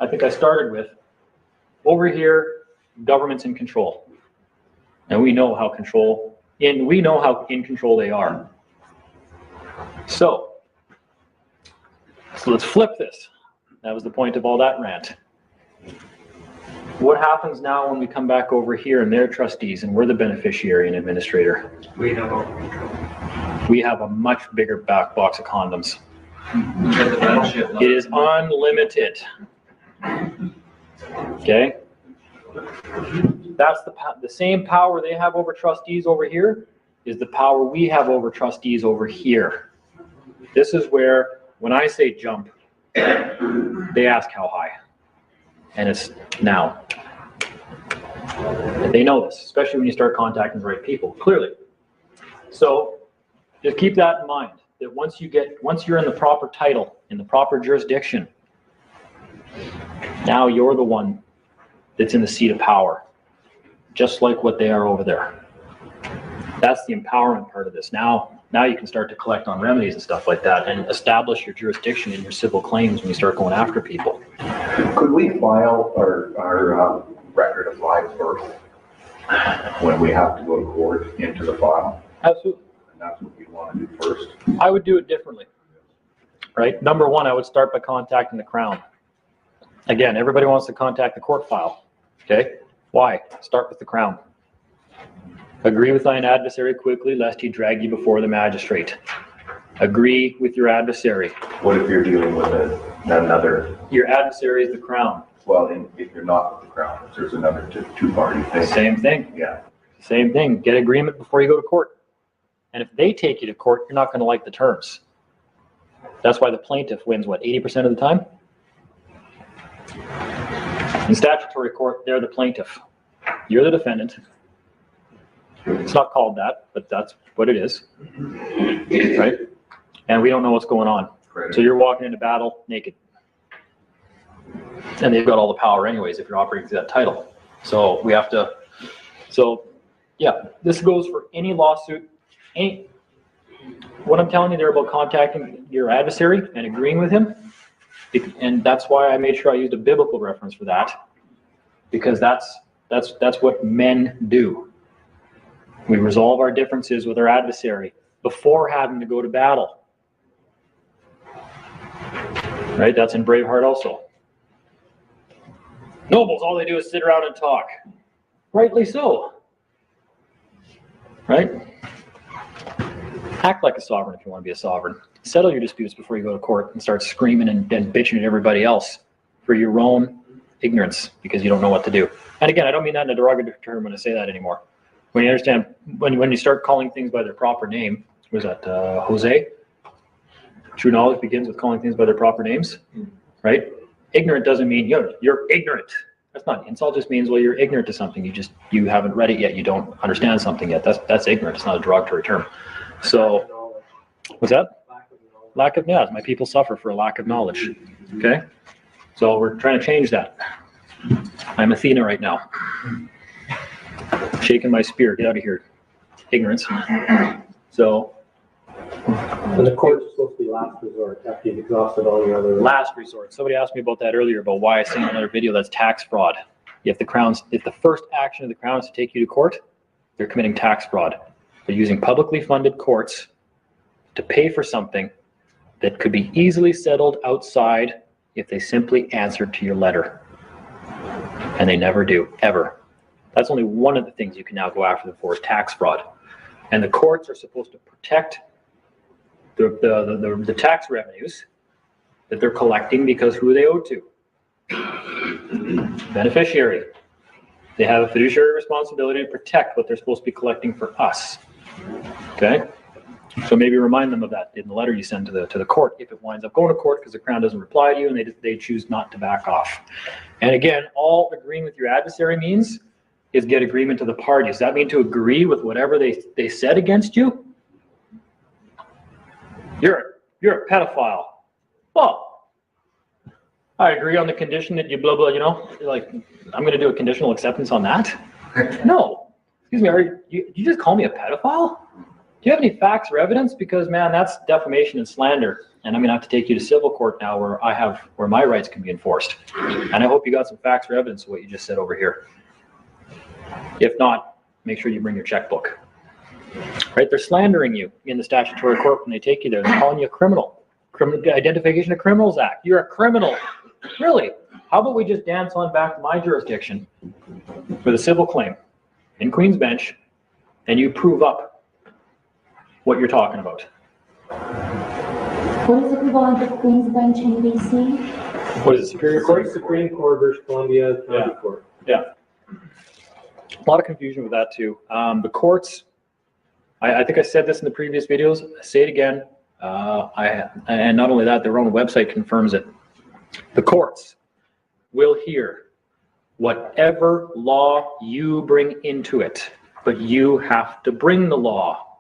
I think I started with, over here, government's in control. And we know how in control they are. So let's flip this. That was the point of all that rant. What happens now when we come back over here and they're trustees and we're the beneficiary and administrator? We have all control. We have a much bigger back box of condoms. It is unlimited. Okay? That's the same power they have over trustees over here is the power we have over trustees over here. This is where, when I say jump, they ask how high. And it's now. And they know this, especially when you start contacting the right people, clearly. So just keep that in mind, that once you're in the proper title, in the proper jurisdiction, now you're the one that's in the seat of power, just like what they are over there. That's the empowerment part of this. Now you can start to collect on remedies and stuff like that and establish your jurisdiction in your civil claims when you start going after people. Could we file our record of live birth when we have to go to court into the file? Absolutely. And that's what we want to do first. I would do it differently, right? Number one, I would start by contacting the Crown. Again, everybody wants to contact the court file, okay? Why? Start with the Crown. Agree with thine adversary quickly, lest he drag you before the magistrate. Agree with your adversary. What if you're dealing with another? Your adversary is the Crown. Well, if you're not with the Crown, if there's another two-party thing. Same thing. Yeah. Same thing. Get agreement before you go to court. And if they take you to court, you're not going to like the terms. That's why the plaintiff wins, what, 80% of the time? In statutory court, they're the plaintiff. You're the defendant. It's not called that, but that's what it is, right? And we don't know what's going on. So you're walking into battle naked. And they've got all the power anyways if you're operating through that title. So we have to, yeah, this goes for any lawsuit. What I'm telling you there about contacting your adversary and agreeing with him, and that's why I made sure I used a biblical reference for that, because that's what men do. We resolve our differences with our adversary before having to go to battle. Right? That's in Braveheart also. Nobles, all they do is sit around and talk. Rightly so. Right? Act like a sovereign if you want to be a sovereign. Settle your disputes before you go to court and start screaming and bitching at everybody else for your own ignorance because you don't know what to do. And again, I don't mean that in a derogatory term when I say that anymore. When you understand, when you start calling things by their proper name, was that Jose? True knowledge begins with calling things by their proper names, right? Ignorant doesn't mean you're ignorant. That's not insult. Just means, well, you're ignorant to something. You haven't read it yet. You don't understand something yet. That's ignorant. It's not a derogatory term. So, what's that? Lack of knowledge. My people suffer for a lack of knowledge. Okay, so we're trying to change that. I'm Athena right now, shaking my spear. Get out of here, ignorance. So. And the court's supposed to be last resort after you've exhausted all your other. Last resort. Somebody asked me about that earlier, about why I seen another video that's tax fraud. If the first action of the Crown is to take you to court, they're committing tax fraud. They're using publicly funded courts to pay for something that could be easily settled outside if they simply answered to your letter. And they never do, ever. That's only one of the things you can now go after them for, is tax fraud. And the courts are supposed to protect the tax revenues that they're collecting, because who are they owed to? Beneficiary. They have a fiduciary responsibility to protect what they're supposed to be collecting for us. Okay? So maybe remind them of that in the letter you send to the court, if it winds up going to court because the Crown doesn't reply to you and they choose not to back off. And again, all agreeing with your adversary means is get agreement to the parties. Does that mean to agree with whatever they said against you? You're a pedophile. Well, I agree on the condition that you blah, blah, like, I'm going to do a conditional acceptance on that? No. Excuse me, you just call me a pedophile? Do you have any facts or evidence? Because, man, that's defamation and slander. And I'm going to have to take you to civil court now where my rights can be enforced. And I hope you got some facts or evidence of what you just said over here. If not, make sure you bring your checkbook. Right? They're slandering you in the statutory court when they take you there. They're calling you a criminal. Identification of Criminals Act. You're a criminal. Really? How about we just dance on back to my jurisdiction with a civil claim in Queen's Bench, and you prove up what you're talking about. What is equivalent of Queen's Bench in BC? What is it, Superior Court? Supreme Court versus Columbia County Court. Yeah. A lot of confusion with that too. The courts, I think I said this in the previous videos, I say it again, and not only that, their own website confirms it. The courts will hear whatever law you bring into it, but you have to bring the law,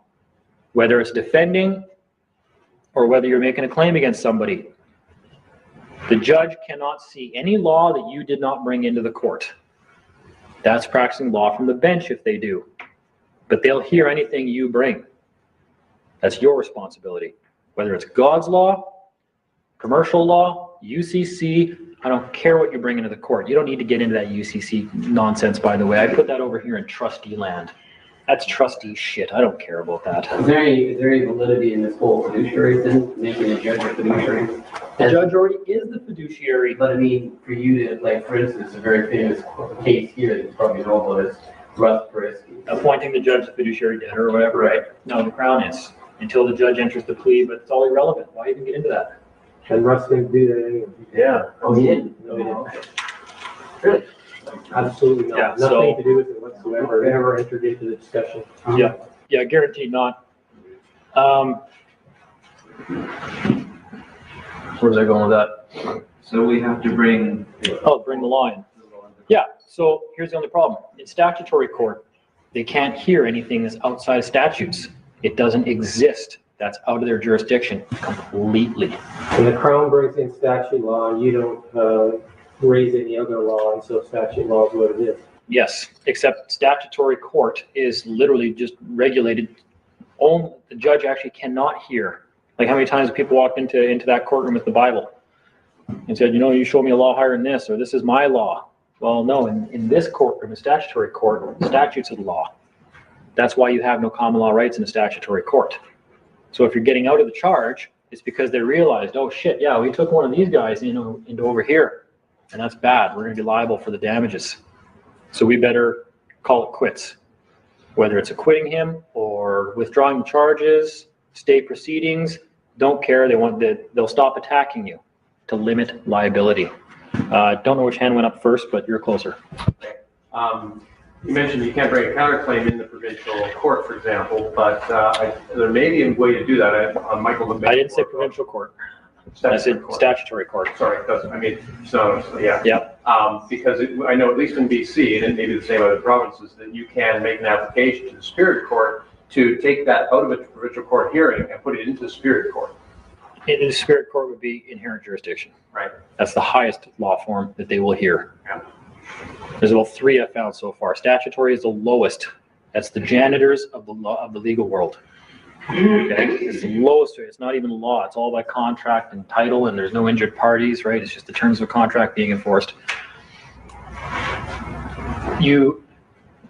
whether it's defending or whether you're making a claim against somebody. The judge cannot see any law that you did not bring into the court. That's practicing law from the bench if they do. But they'll hear anything you bring. That's your responsibility. Whether it's God's law, commercial law, UCC, I don't care what you bring into the court. You don't need to get into that UCC nonsense, by the way. I put that over here in trustee land. That's trustee shit. I don't care about that. Is there any validity in this whole fiduciary thing, making a judge a fiduciary? The judge already is the fiduciary. But I mean, for you to, like, for instance, a very famous case here that you probably know about is Russ Brisky. Appointing the judge the fiduciary debtor or whatever, right? No, the Crown is. Until the judge enters the plea, but it's all irrelevant. Why even get into that? And Russ didn't do that anyway. Yeah. Oh, he didn't? No, he didn't. Really? Absolutely not. Yeah, Nothing to do with it whatsoever. Never entered into the discussion. Yeah, guaranteed not. Where's I going with that? So we have to bring. Bring the law in. Yeah, so here's the only problem. In statutory court, they can't hear anything that's outside of statutes. It doesn't exist. That's out of their jurisdiction completely. And the Crown brings in statute law, and you don't raise any other law, and so statute law is what it is. Yes, except statutory court is literally just regulated. Only the judge actually cannot hear. Like, how many times have people walked into that courtroom with the Bible and said, you show me a law higher than this, or this is my law. Well, no, in this courtroom, a statutory court, statutes are the law. That's why you have no common law rights in a statutory court. So if you're getting out of the charge, it's because they realized, oh shit, yeah, we took one of these guys into over here, and that's bad. We're going to be liable for the damages. So we better call it quits. Whether it's acquitting him or withdrawing the charges, state proceedings, don't care. They'll stop attacking you to limit liability. Don't know which hand went up first, but you're closer. You mentioned you can't bring a counterclaim in the provincial court, for example, but there may be a way to do that. Michael, I didn't say provincial court. I said statutory court. Sorry, because I know at least in BC, and it may be the same other provinces, that you can make an application to the Superior Court to take that out of a provincial court hearing and put it into the Superior Court. The Superior Court would be inherent jurisdiction. Right. That's the highest law form that they will hear. Yeah. There's about 3 I've found so far. Statutory is the lowest. That's the janitors of the law of the legal world. Okay, it's the lowest. It's not even law. It's all by contract and title, and there's no injured parties, right? It's just the terms of a contract being enforced.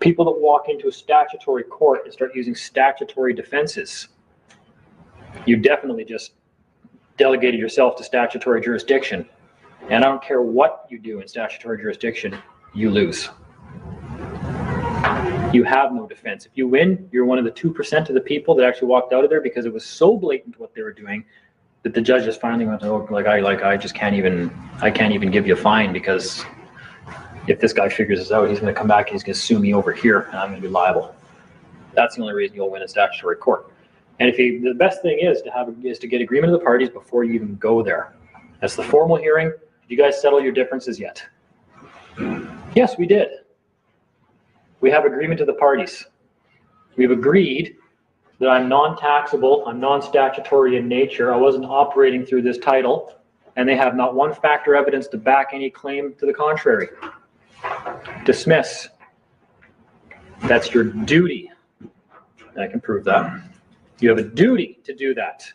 People that walk into a statutory court and start using statutory defenses, you definitely just delegated yourself to statutory jurisdiction. And I don't care what you do in statutory jurisdiction, you lose. You have no defense. If you win, you're one of the 2% of the people that actually walked out of there because it was so blatant what they were doing that the judge just finally went, oh, I just can't even give you a fine, because if this guy figures this out, he's going to come back and he's going to sue me over here, and I'm going to be liable. That's the only reason you'll win in statutory court. And the best thing is to get agreement of the parties before you even go there. That's the formal hearing. Did you guys settle your differences yet? Yes, we did. We have agreement of the parties. We've agreed that I'm non-taxable, I'm non-statutory in nature, I wasn't operating through this title, and they have not one fact or evidence to back any claim to the contrary. Dismiss. That's your duty. I can prove that. You have a duty to do that.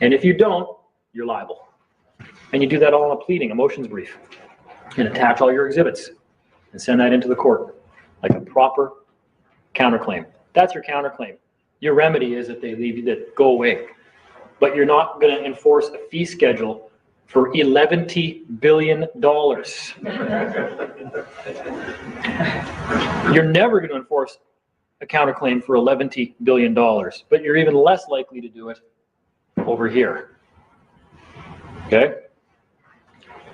And if you don't, you're liable. And you do that all in a pleading, a motions brief, and attach all your exhibits and send that into the court like a proper counterclaim. That's your counterclaim. Your remedy is that they leave you, that go away. But you're not going to enforce a fee schedule for $11 billion. You're never going to enforce a counterclaim for $11 billion, but you're even less likely to do it over here. Okay?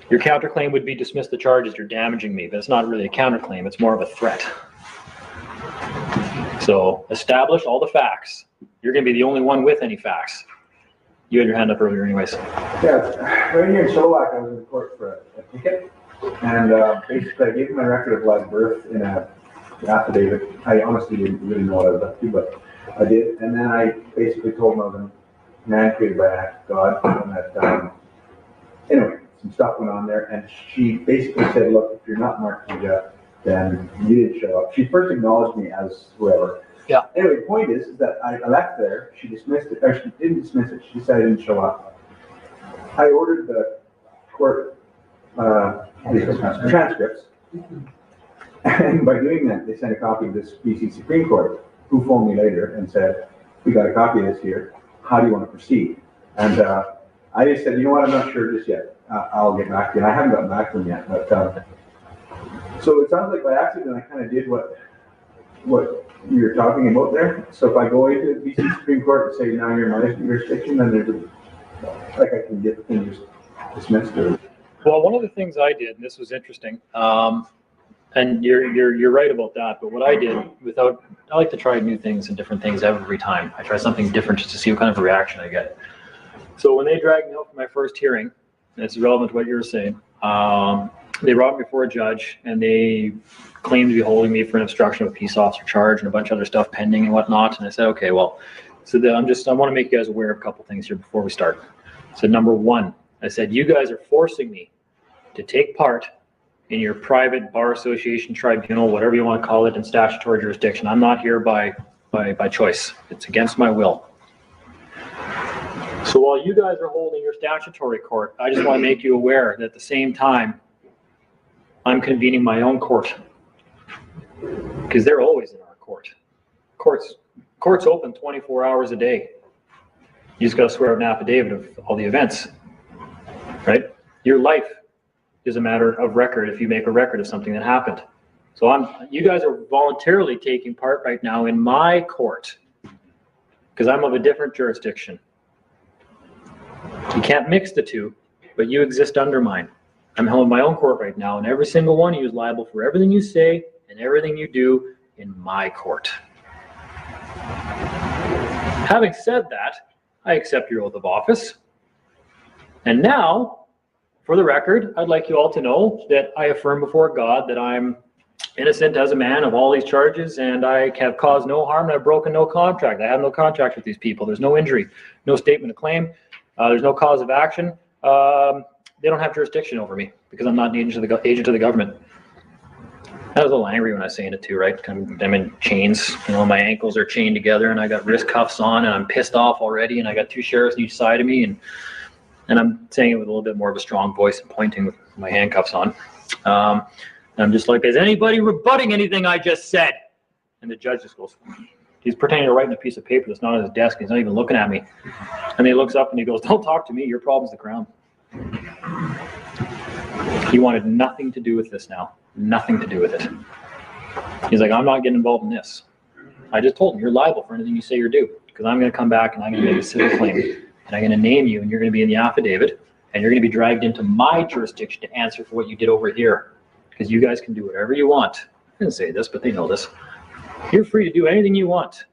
Your counterclaim would be dismiss the charges, you're damaging me, but it's not really a counterclaim, it's more of a threat. So establish all the facts. You're going to be the only one with any facts. You had your hand up earlier anyways. Yeah, right here in Chilliwack, I was in court for a ticket, and basically I gave my record of live birth in an affidavit. I honestly didn't really know what I was up to, but I did. And then I basically told them I was a man created by an act of God, and that, anyway, some stuff went on there, and she basically said, look, if you're not Mark Puja, then you didn't show up. She first acknowledged me as whoever. Yeah. Anyway, the point is that I left there, she dismissed it, or she didn't dismiss it, she decided I didn't show up. I ordered the court transcripts, and by doing that, they sent a copy of this BC Supreme Court, who phoned me later and said, we got a copy of this here, how do you want to proceed? And I just said, you know what, I'm not sure just yet. I'll get back to you. And I haven't gotten back to them yet. But so it sounds like by accident I kind of did what you're talking about there. So if I go into the BC Supreme Court and say, now you're in my jurisdiction, then there's like I can get the thing just dismissed. Well, one of the things I did, and this was interesting, and you're right about that, but what I did I like to try new things and different things every time. I try something different just to see what kind of a reaction I get. So when they dragged me out for my first hearing, and it's relevant to what you were saying, they brought me before a judge and they claimed to be holding me for an obstruction of a peace officer charge and a bunch of other stuff pending and whatnot. And I said, okay, well, so I want to make you guys aware of a couple things here before we start. So number one, I said, you guys are forcing me to take part in your private bar association, tribunal, whatever you want to call it, in statutory jurisdiction. I'm not here by choice. It's against my will. So while you guys are holding your statutory court, I just want to make you aware that at the same time, I'm convening my own court, because they're always in our court. Court's open 24 hours a day. You just got to swear an affidavit of all the events, right? Your life is a matter of record if you make a record of something that happened. So you guys are voluntarily taking part right now in my court, because I'm of a different jurisdiction. You can't mix the two, but you exist under mine. I'm held in my own court right now, and every single one of you is liable for everything you say and everything you do in my court. Having said that, I accept your oath of office. And now, for the record, I'd like you all to know that I affirm before God that I'm innocent as a man of all these charges, and I have caused no harm, and I've broken no contract. I have no contract with these people. There's no injury, no statement of claim. There's no cause of action. They don't have jurisdiction over me because I'm not an agent of the government. I was a little angry when I was saying it too, right? I'm in chains. You know, my ankles are chained together, and I got wrist cuffs on, and I'm pissed off already, and I got 2 sheriffs on each side of me, and I'm saying it with a little bit more of a strong voice and pointing with my handcuffs on. I'm just like, is anybody rebutting anything I just said? And the judge just goes, he's pretending to write in a piece of paper that's not on his desk. He's not even looking at me. And he looks up and he goes, don't talk to me. Your problem's the Crown. He wanted nothing to do with this now. Nothing to do with it. He's like, I'm not getting involved in this. I just told him, you're liable for anything you say or do, because I'm going to come back and I'm going to make a civil claim. And I'm going to name you, and you're going to be in the affidavit, and you're going to be dragged into my jurisdiction to answer for what you did over here. Because you guys can do whatever you want. I didn't say this, but they know this. You're free to do anything you want,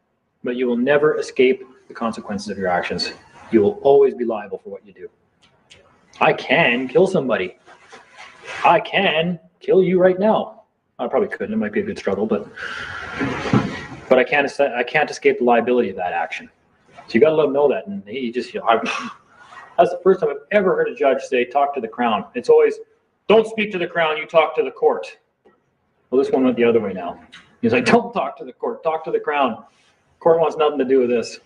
but you will never escape the consequences of your actions. You will always be liable for what you do. I can kill somebody. I can kill you right now. I probably couldn't. It might be a good struggle, but I can't escape the liability of that action. So you got to let him know that. And he just, that's the first time I've ever heard a judge say, talk to the Crown. It's always, don't speak to the Crown, you talk to the court. Well, this one went the other way now. He's like, don't talk to the court, talk to the Crown. Court wants nothing to do with this.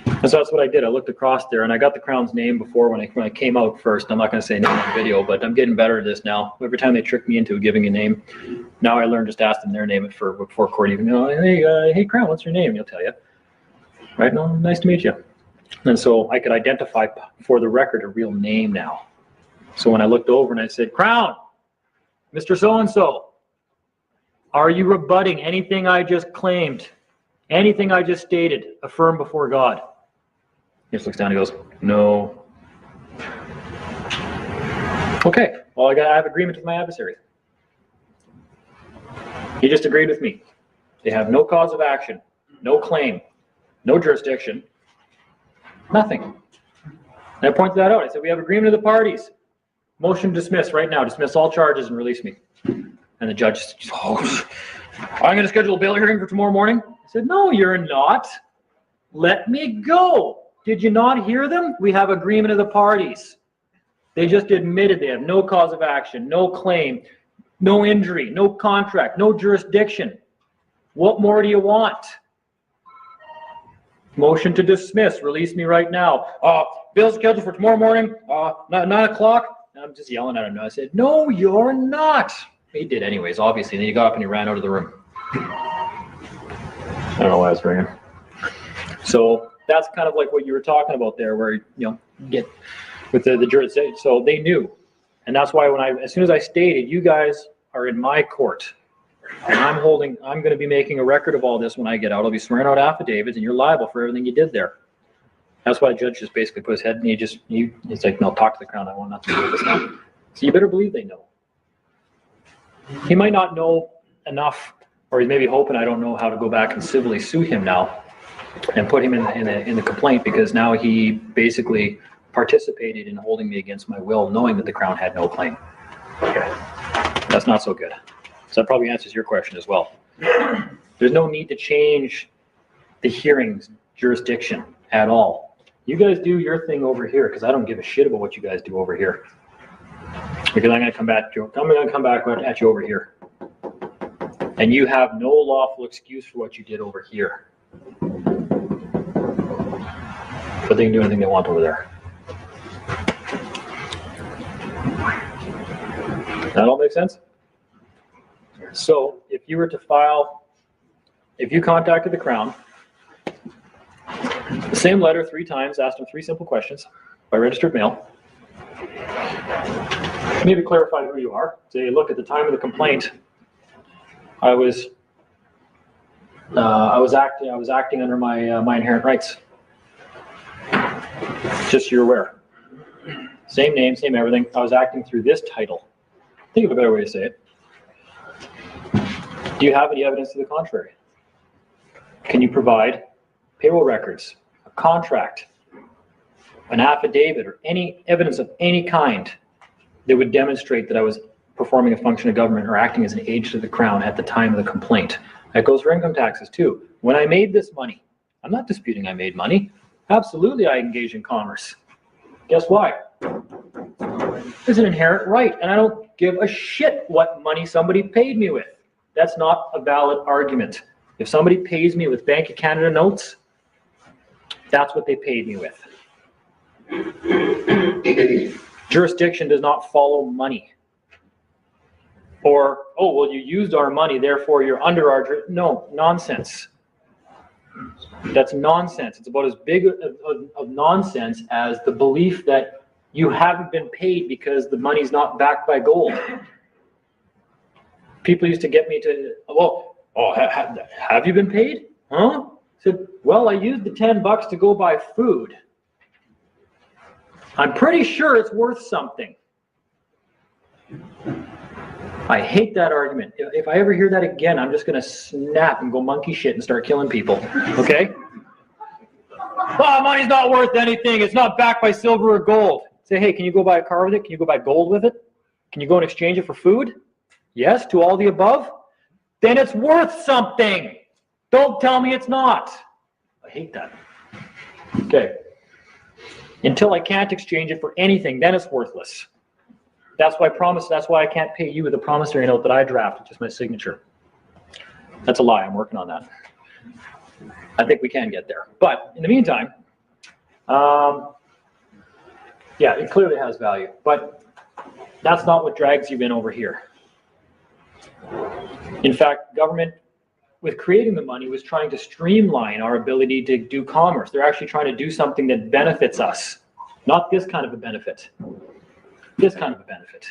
And so that's what I did. I looked across there, and I got the Crown's name before when I came out first. I'm not going to say name on the video, but I'm getting better at this now. Every time they trick me into giving a name, now I learn just to ask them their name before court even. Hey, Crown, what's your name? He'll tell you. Right? No, nice to meet you. And so I could identify for the record a real name now. So when I looked over and I said, Crown, Mr. So-and-so, are you rebutting anything I just claimed? Anything I just stated, affirm before God? He just looks down and goes, no. Okay, well, I have agreement with my adversary. He just agreed with me. They have no cause of action, no claim, no jurisdiction, nothing. And I pointed that out. I said, we have agreement of the parties. Motion dismiss right now. Dismiss all charges and release me. And the judge said, oh, I'm going to schedule a bail hearing for tomorrow morning. I said, no, you're not. Let me go. Did you not hear them? We have agreement of the parties. They just admitted they have no cause of action, no claim, no injury, no contract, no jurisdiction. What more do you want? Motion to dismiss. Release me right now. Bail scheduled for tomorrow morning, 9 o'clock. I'm just yelling at him. I said, no, you're not. He did anyways, obviously. And then he got up and he ran out of the room. I don't know why I was ringing. So that's kind of like what you were talking about there, where you get with the jurisdiction. So they knew, and that's why as soon as I stated, you guys are in my court, and I'm going to be making a record of all this when I get out. I'll be swearing out affidavits, and you're liable for everything you did there. That's why the judge just basically put his head, and he's like, no, talk to the Crown. I want nothing to do with this now. So you better believe they know. He might not know enough, or he's maybe hoping I don't know how to go back and civilly sue him now and put him in the complaint, because now he basically participated in holding me against my will, knowing that the Crown had no claim. Okay. That's not so good. So that probably answers your question as well. There's no need to change the hearings jurisdiction at all. You guys do your thing over here, because I don't give a shit about what you guys do over here. Because I'm going to come back at you over here. And you have no lawful excuse for what you did over here. But they can do anything they want over there. That all make sense? So if you were to if you contacted the Crown, the same letter 3 times, asked them 3 simple questions by registered mail, maybe clarify who you are. Say, look, at the time of the complaint, I was acting under my inherent rights. Just so you're aware. Same name, same everything. I was acting through this title. Think of a better way to say it. Do you have any evidence to the contrary? Can you provide payroll records, a contract, an affidavit, or any evidence of any kind that would demonstrate that I was performing a function of government or acting as an agent of the Crown at the time of the complaint? That goes for income taxes too. When I made this money, I'm not disputing I made money. Absolutely, I engaged in commerce. Guess why? It's an inherent right, and I don't give a shit what money somebody paid me with. That's not a valid argument. If somebody pays me with Bank of Canada notes, that's what they paid me with. Jurisdiction does not follow money. Or, oh, well, you used our money, therefore you're under our... No, nonsense. That's nonsense. It's about as big of nonsense as the belief that you haven't been paid because the money's not backed by gold. People used to get me to, well, oh, have you been paid? Huh? I said, well, I used the $10 to go buy food. I'm pretty sure it's worth something. I hate that argument. If I ever hear that again, I'm just going to snap and go monkey shit and start killing people. Okay? Well, money's not worth anything. It's not backed by silver or gold. Say, hey, can you go buy a car with it? Can you go buy gold with it? Can you go and exchange it for food? Yes, to all the above? Then it's worth something. Don't tell me it's not. I hate that. Okay. Until I can't exchange it for anything, then it's worthless. That's why I can't pay you with a promissory note that I drafted, just my signature. That's a lie. I'm working on that. I think we can get there. But in the meantime, yeah, it clearly has value. But that's not what drags you in over here. In fact, government, with creating the money, was trying to streamline our ability to do commerce. They're actually trying to do something that benefits us, not this kind of a benefit. This kind of a benefit.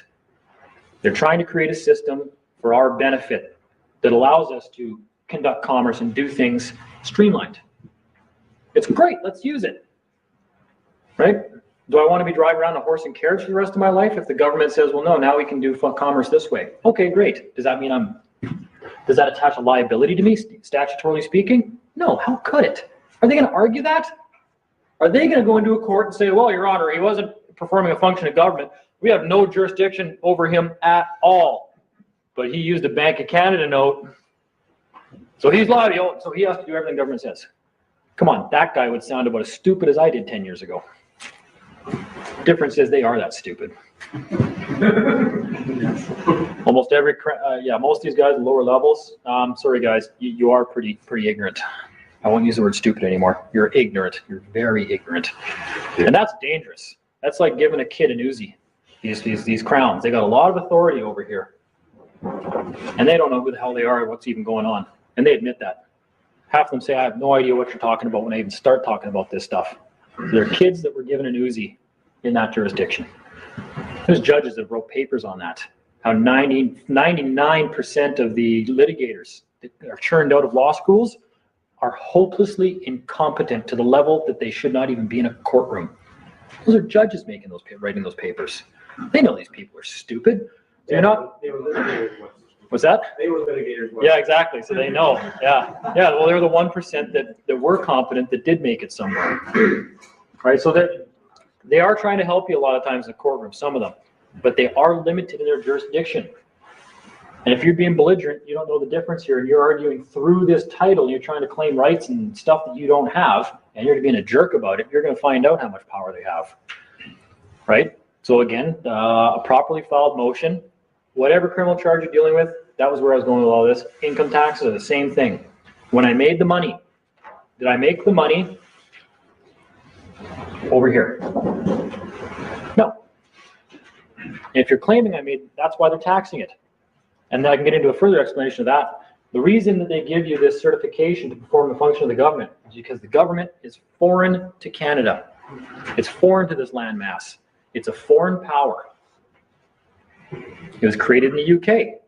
They're trying to create a system for our benefit that allows us to conduct commerce and do things streamlined. It's great. Let's use it. Right? Do I want to be driving around a horse and carriage for the rest of my life if the government says, well, no, now we can do commerce this way? Okay, great. Does that mean does that attach a liability to me, statutorily speaking? No, how could it? Are they going to argue that? Are they going to go into a court and say, well, Your Honor, he wasn't performing a function of government. We have no jurisdiction over him at all. But he used a Bank of Canada note. So he's liable. So he has to do everything government says. Come on, that guy would sound about as stupid as I did 10 years ago. Difference is they are that stupid. Almost every, most of these guys at lower levels, sorry guys, you are pretty ignorant. I won't use the word stupid anymore. You're ignorant. You're very ignorant. And that's dangerous. That's like giving a kid an Uzi. These crowns, they got a lot of authority over here. And they don't know who the hell they are or what's even going on. And they admit that. Half of them say, I have no idea what you're talking about when I even start talking about this stuff. So they're kids that were given an Uzi in that jurisdiction. There's judges that wrote papers on that. How 99% of the litigators that are churned out of law schools are hopelessly incompetent to the level that they should not even be in a courtroom. Those are judges writing those papers. They know these people are stupid. So you're not. They were litigators once. What's that? They were litigators once. Yeah, exactly. So they know. Yeah. Well, they're the 1% that were competent that did make it somewhere. Right. So they are trying to help you a lot of times in the courtroom. Some of them, but they are limited in their jurisdiction. And if you're being belligerent, you don't know the difference here, and you're arguing through this title, and you're trying to claim rights and stuff that you don't have, and you're being a jerk about it, you're going to find out how much power they have. Right? So again, a properly filed motion, whatever criminal charge you're dealing with, that was where I was going with all this. Income taxes are the same thing. When I made the money, did I make the money over here? No. If you're claiming I made, that's why they're taxing it. And then I can get into a further explanation of that. The reason that they give you this certification to perform the function of the government is because the government is foreign to Canada. It's foreign to this landmass. It's a foreign power. It was created in the UK.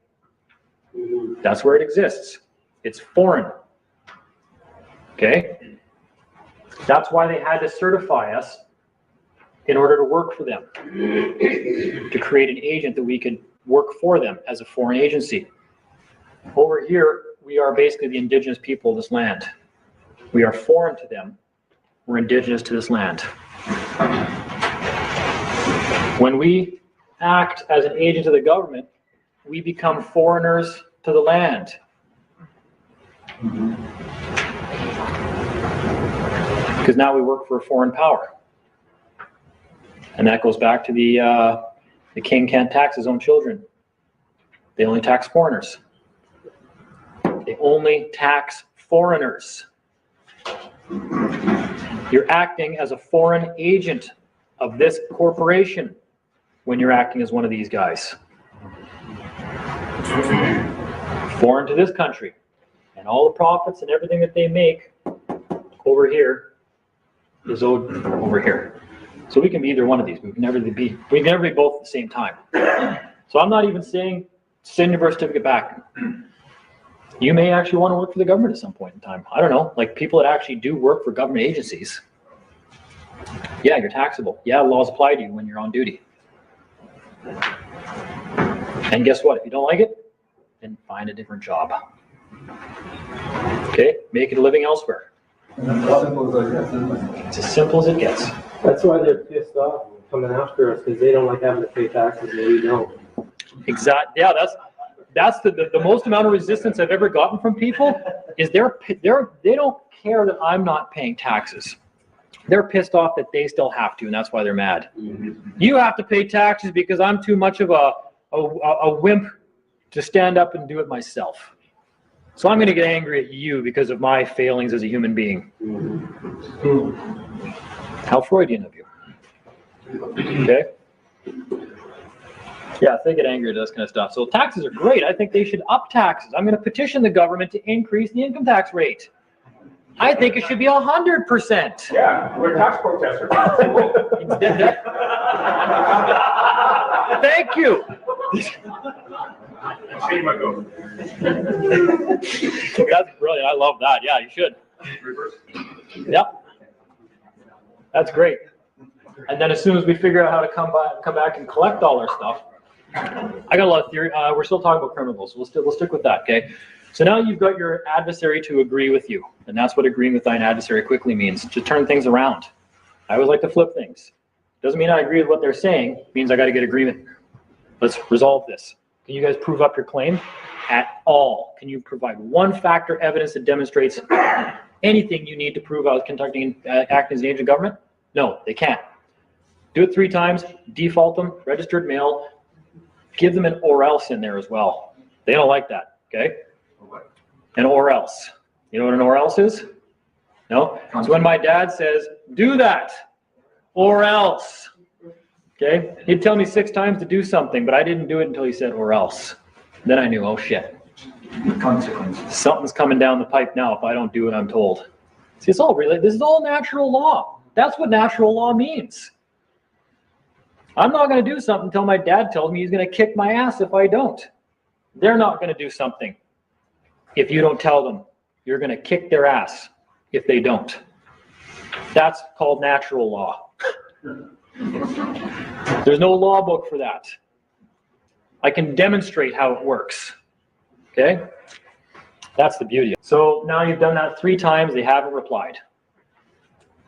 That's where it exists. It's foreign. Okay? That's why they had to certify us in order to work for them, to create an agent that we could work for them as a foreign agency. Over here, we are basically the indigenous people of this land. We are foreign to them. We're indigenous to this land. When we act as an agent of the government, we become foreigners to the land. Because now we work for a foreign power. And that goes back to the king can't tax his own children. They only tax foreigners. They only tax foreigners. You're acting as a foreign agent of this corporation when you're acting as one of these guys. Foreign to this country. And all the profits and everything that they make over here is owed over here. So we can be either one of these. We can never be both at the same time. So I'm not even saying send your birth certificate back. You may actually want to work for the government at some point in time. I don't know, like people that actually do work for government agencies. Yeah, you're taxable. Yeah, laws apply to you when you're on duty. And guess what? If you don't like it, then find a different job. Okay, make it a living elsewhere. It's as simple as it gets. That's why they're pissed off coming after us, because they don't like having to pay taxes and we don't. Exactly. Yeah, that's the most amount of resistance I've ever gotten from people is they don't care that I'm not paying taxes. They're pissed off that they still have to, and that's why they're mad. You have to pay taxes because I'm too much of a wimp to stand up and do it myself. So I'm going to get angry at you because of my failings as a human being. How Freudian of you. Okay? Yeah, they get angry at this kind of stuff. So taxes are great. I think they should up taxes. I'm going to petition the government to increase the income tax rate. I think it should be 100%. Yeah, we're tax protesters. Thank you. Shame I go. That's brilliant. I love that. Yeah, you should. Yep. That's great. And then as soon as we figure out how to come back and collect all our stuff, I got a lot of theory. We're still talking about criminals, so we'll stick with that, okay? So now you've got your adversary to agree with you, and that's what agreeing with thine adversary quickly means, to turn things around. I always like to flip things. Doesn't mean I agree with what they're saying, it means I got to get agreement. Let's resolve this. Can you guys prove up your claim? At all. Can you provide one factor evidence that demonstrates anything you need to prove I was acting as an agent of government? No, they can't. Do it 3 times, default them, registered mail, give them an or else in there as well. They don't like that, okay? An or else. You know what an or else is? No? So when my dad says, do that, or else, okay? He'd tell me 6 times to do something, but I didn't do it until he said or else. Then I knew, oh shit. Consequences. Something's coming down the pipe now if I don't do what I'm told. See, it's all related. This is all natural law. That's what natural law means. I'm not going to do something until my dad tells me he's going to kick my ass if I don't. They're not going to do something if you don't tell them. You're going to kick their ass if they don't. That's called natural law. There's no law book for that. I can demonstrate how it works. Okay? That's the beauty. So now you've done that 3 times, they haven't replied.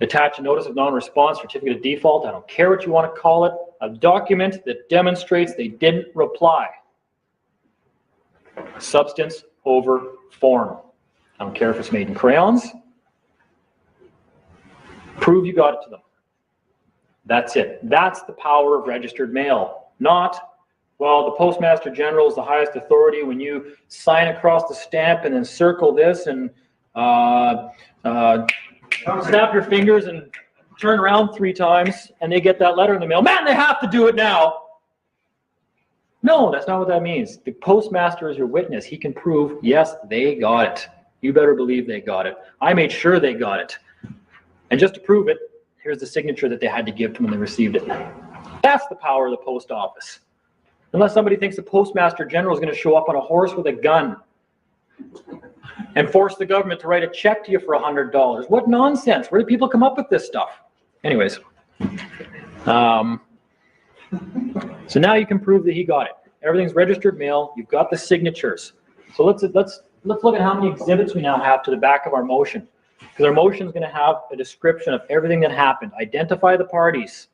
Attach a notice of non-response, certificate of default, I don't care what you want to call it, a document that demonstrates they didn't reply. Substance over form. I don't care if it's made in crayons. Prove you got it to them. That's it. That's the power of registered mail. Not, well, the Postmaster General is the highest authority. When you sign across the stamp and then circle this and snap your fingers and turn around 3 times and they get that letter in the mail. Man, they have to do it now. No, that's not what that means. The postmaster is your witness. He can prove, yes, they got it. You better believe they got it. I made sure they got it. And just to prove it, here's the signature that they had to give to when they received it. That's the power of the post office. Unless somebody thinks the Postmaster General is going to show up on a horse with a gun and force the government to write a check to you for $100. What nonsense. Where do people come up with this stuff? Anyways, So now you can prove that he got it. Everything's registered mail. You've got the signatures. So let's look at how many exhibits we now have to the back of our motion, because our motion is going to have a description of everything that happened. Identify the parties.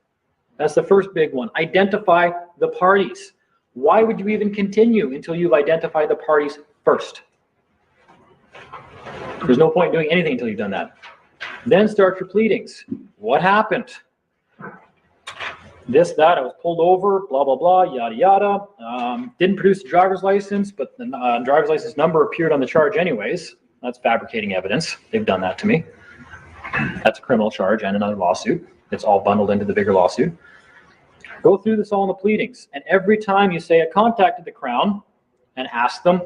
That's the first big one. Identify the parties. Why would you even continue until you've identified the parties first? There's no point in doing anything until you've done that. Then start your pleadings. What happened? This, that, I was pulled over, blah, blah, blah, yada, yada. Didn't produce a driver's license, but the driver's license number appeared on the charge anyways. That's fabricating evidence. They've done that to me. That's a criminal charge and another lawsuit. It's all bundled into the bigger lawsuit. Go through this all in the pleadings. And every time you say I contacted the Crown and asked them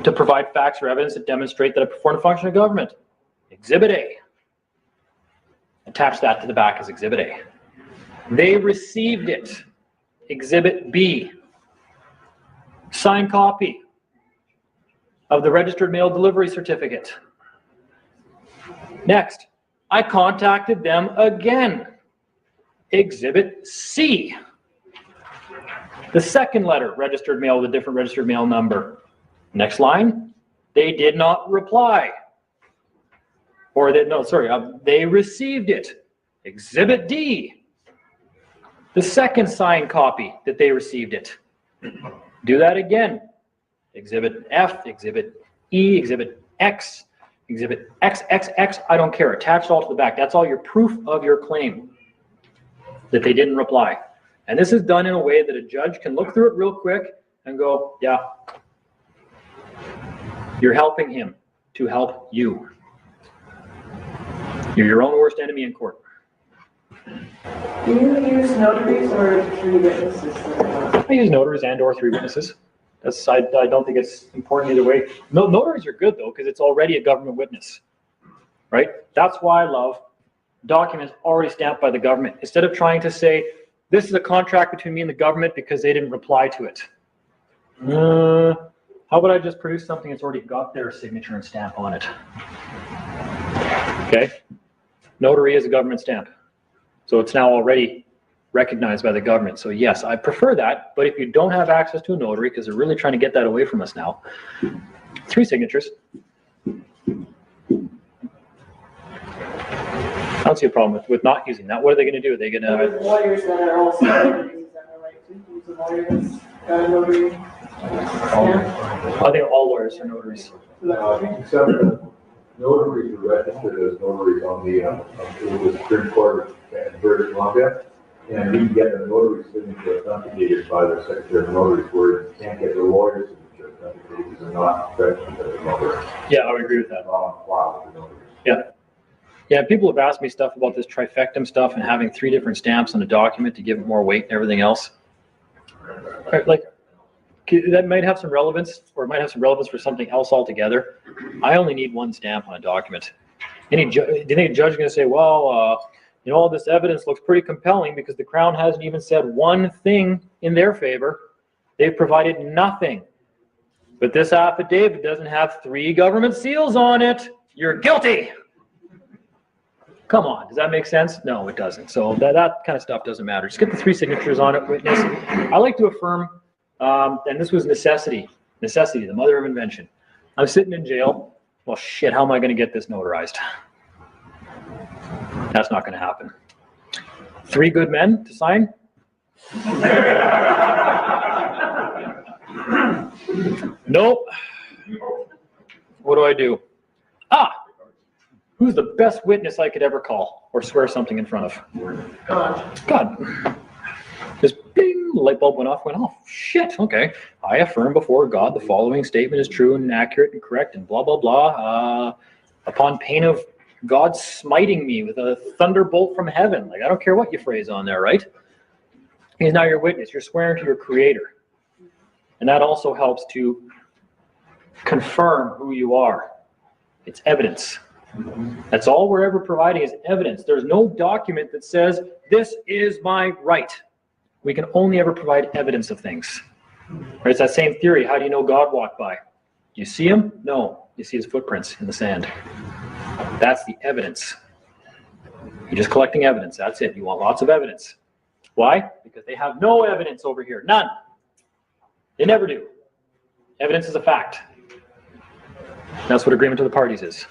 to provide facts or evidence that demonstrate that I performed a function of government. Exhibit A. Attach that to the back as Exhibit A. They received it. Exhibit B. Signed copy of the registered mail delivery certificate. Next, I contacted them again. Exhibit C. The second letter, registered mail with a different registered mail number. Next line, they did not reply. Or they received it. Exhibit D. The second signed copy that they received it. Do that again. Exhibit F, Exhibit E, Exhibit X, Exhibit XXX, I don't care. Attach it all to the back. That's all your proof of your claim that they didn't reply. And this is done in a way that a judge can look through it real quick and go, yeah, you're helping him to help you. You're your own worst enemy in court. Do you use notaries or 3 witnesses? I use notaries and or 3 witnesses. I don't think it's important either way. No, notaries are good though, because it's already a government witness, right? That's why I love documents already stamped by the government. Instead of trying to say, this is a contract between me and the government because they didn't reply to it. How about I just produce something that's already got their signature and stamp on it? Okay. Notary is a government stamp. So it's now already recognized by the government. So yes, I prefer that. But if you don't have access to a notary, because they're really trying to get that away from us now, 3 signatures. I don't see a problem with not using that. What are they going to do? Are they going to... Lawyers that are also notaries, is that right to use a lawyer that's got a notary? I think all lawyers are notaries. Except notaries are registered as notaries on the Supreme Court in British Columbia, and you can get the notary signature authenticated by the Secretary of Notaries, where you can't get the lawyer's signature authenticated because they're not registered as a notary. Yeah, I would agree with that. Yeah. Yeah, people have asked me stuff about this trifectum stuff and having 3 different stamps on a document to give it more weight and everything else. Like, that might have some relevance, or it might have some relevance for something else altogether. I only need 1 stamp on a document. Do you think a judge is going to say, well, you know, all this evidence looks pretty compelling because the Crown hasn't even said 1 thing in their favor. They've provided nothing. But this affidavit doesn't have 3 government seals on it. You're guilty. Come on, does that make sense? No, it doesn't. So that kind of stuff doesn't matter. Just get the 3 signatures on it, witness. I like to affirm, and this was necessity, the mother of invention. I'm sitting in jail. Well, shit, how am I going to get this notarized? That's not going to happen. 3 good men to sign? Nope. What do I do? Who's the best witness I could ever call or swear something in front of? God. Just bing, light bulb went off. Shit, okay. I affirm before God the following statement is true and accurate and correct and blah, blah, blah. Upon pain of God smiting me with a thunderbolt from heaven. Like, I don't care what you phrase on there, right? He's now your witness. You're swearing to your creator. And that also helps to confirm who you are. It's evidence. That's all we're ever providing is evidence. There's no document that says, this is my right. We can only ever provide evidence of things. Right? It's that same theory. How do you know God walked by? You see him? No. You see his footprints in the sand. That's the evidence. You're just collecting evidence. That's it. You want lots of evidence. Why? Because they have no evidence over here. None. They never do. Evidence is a fact. That's what agreement of the parties is.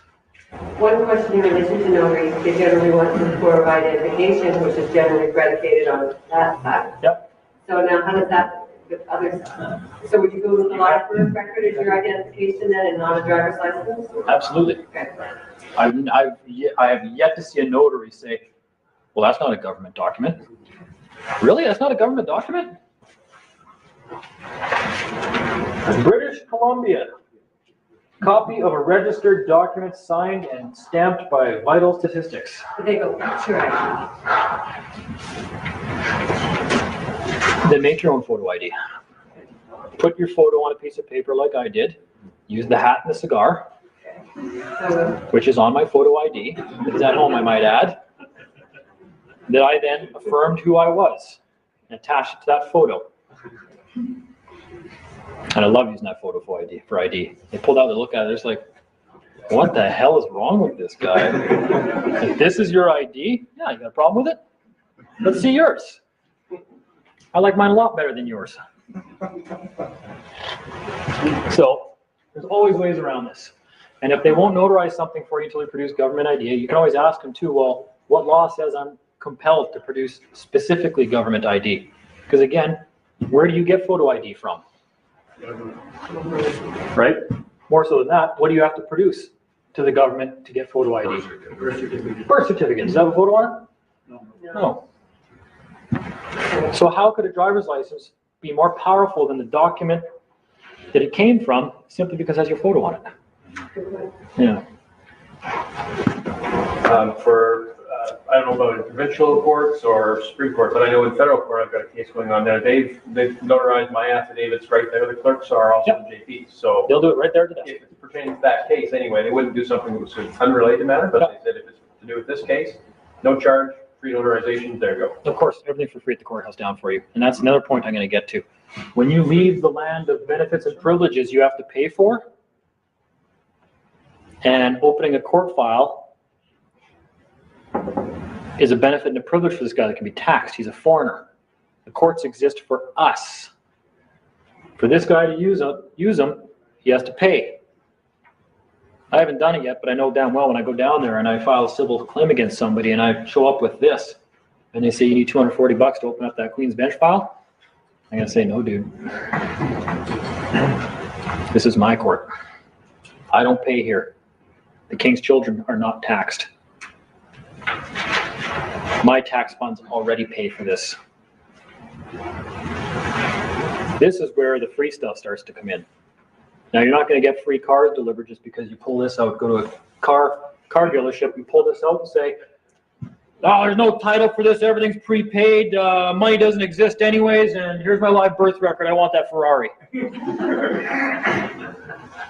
One question in relation to notaries, they generally want to provide identification, which is generally predicated on that fact. Yep. So now how does that with other stuff? So would you go with the live birth record as your identification then and not a driver's license? Absolutely. Okay. I have yet to see a notary say, well, that's not a government document. Really? That's not a government document? British Columbia. Copy of a registered document signed and stamped by Vital Statistics. They go, sure. Then make your own photo ID. Put your photo on a piece of paper like I did. Use the hat and the cigar, which is on my photo ID. It's at home, I might add. That I then affirmed who I was and attached it to that photo. And I love using that photo for ID. They pulled out, they look at it, it's like, what the hell is wrong with this guy? If this is your ID, yeah, you got a problem with it? Let's see yours. I like mine a lot better than yours. So there's always ways around this. And if they won't notarize something for you until you produce government ID, you can always ask them too, well, what law says I'm compelled to produce specifically government ID? Because again, where do you get photo ID from? Right? More so than that, what do you have to produce to the government to get photo ID? Birth certificate. Does that have a photo on it? No. So how could a driver's license be more powerful than the document that it came from simply because it has your photo on it? Yeah. I don't know about in provincial courts or Supreme Court, but I know in federal court, I've got a case going on there. They've notarized my affidavits right there. The clerks are also the JPs. So they'll do it right there today. If it pertains to that case anyway, they wouldn't do something that was unrelated to matter, but they said if it's to do with this case, no charge, free notarization, there you go. Of course, everything for free at the courthouse down for you. And that's another point I'm going to get to. When you leave the land of benefits and privileges you have to pay for, and opening a court file is a benefit and a privilege for this guy that can be taxed. He's a foreigner. The courts exist for us. For this guy to use them, he has to pay. I haven't done it yet, but I know damn well when I go down there and I file a civil claim against somebody and I show up with this, and they say you need $240 to open up that Queen's Bench file, I'm going to say, no, dude. This is my court. I don't pay here. The King's children are not taxed. My tax funds already pay for this. This is where the free stuff starts to come in. Now, you're not going to get free cars delivered just because you pull this out, go to a car dealership and pull this out and say, oh, there's no title for this, everything's prepaid, money doesn't exist anyways, and here's my live birth record, I want that Ferrari.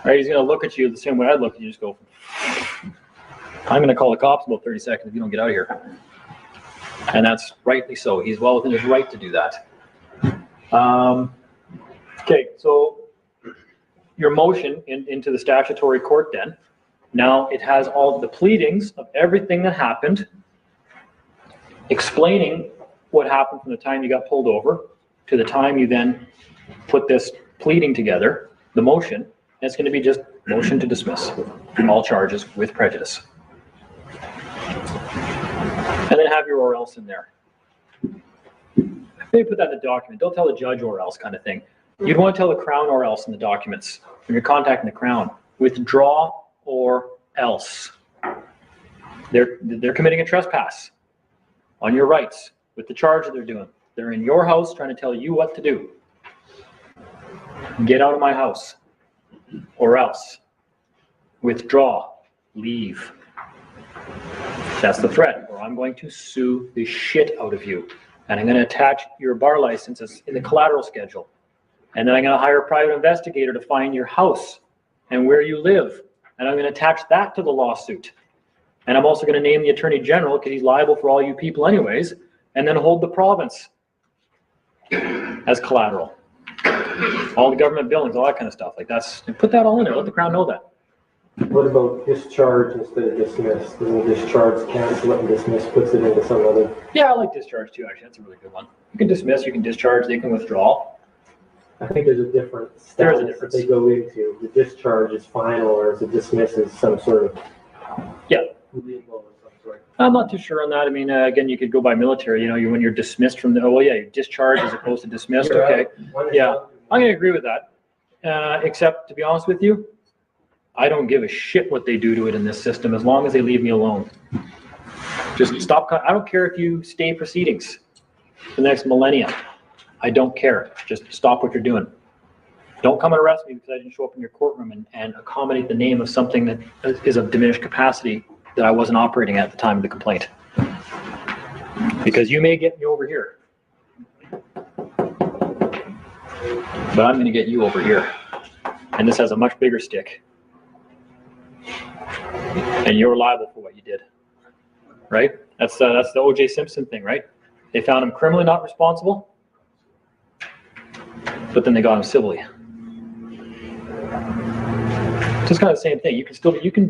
Right, he's going to look at you the same way I'd look at you, just go, I'm going to call the cops in about 30 seconds if you don't get out of here. And that's rightly so. He's well within his right to do that. Okay, so your motion into the statutory court then, now it has all the pleadings of everything that happened, explaining what happened from the time you got pulled over to the time you then put this pleading together, the motion, and it's going to be just motion to dismiss all charges with prejudice. And then have your or else in there. Maybe put that in the document. Don't tell the judge or else kind of thing. You'd want to tell the Crown or else in the documents. When you're contacting the Crown, withdraw or else. They're committing a trespass on your rights with the charge that they're doing. They're in your house trying to tell you what to do. Get out of my house or else. Withdraw. Leave. That's the threat, or I'm going to sue the shit out of you. And I'm going to attach your bar licenses in the collateral schedule. And then I'm going to hire a private investigator to find your house and where you live. And I'm going to attach that to the lawsuit. And I'm also going to name the Attorney General because he's liable for all you people anyways, and then hold the province as collateral. All the government buildings, all that kind of stuff. Like that's, and put that all in there. Let the Crown know that. What about discharge instead of dismiss? Doesn't discharge cancel it and dismiss puts it into some other? Yeah, I like discharge too, actually. That's a really good one. You can dismiss, you can discharge, they can withdraw. I think there's a different status that they go into. The discharge is final, whereas the dismiss is some sort of legal of some sort. I'm not too sure on that. I mean, again, you could go by military, when you're dismissed from the, you're discharged as opposed to dismissed. You're Okay. right. Yeah, I'm going to agree with that. Except, to be honest with you, I don't give a shit what they do to it in this system as long as they leave me alone. Just stop. I don't care if you stay proceedings for the next millennia. I don't care. Just stop what you're doing. Don't come and arrest me because I didn't show up in your courtroom and accommodate the name of something that is of diminished capacity that I wasn't operating at the time of the complaint. Because you may get me over here, but I'm going to get you over here. And this has a much bigger stick. And you're liable for what you did. Right? That's the O.J. Simpson thing, right? They found him criminally not responsible, but then they got him civilly. Just kind of the same thing. You can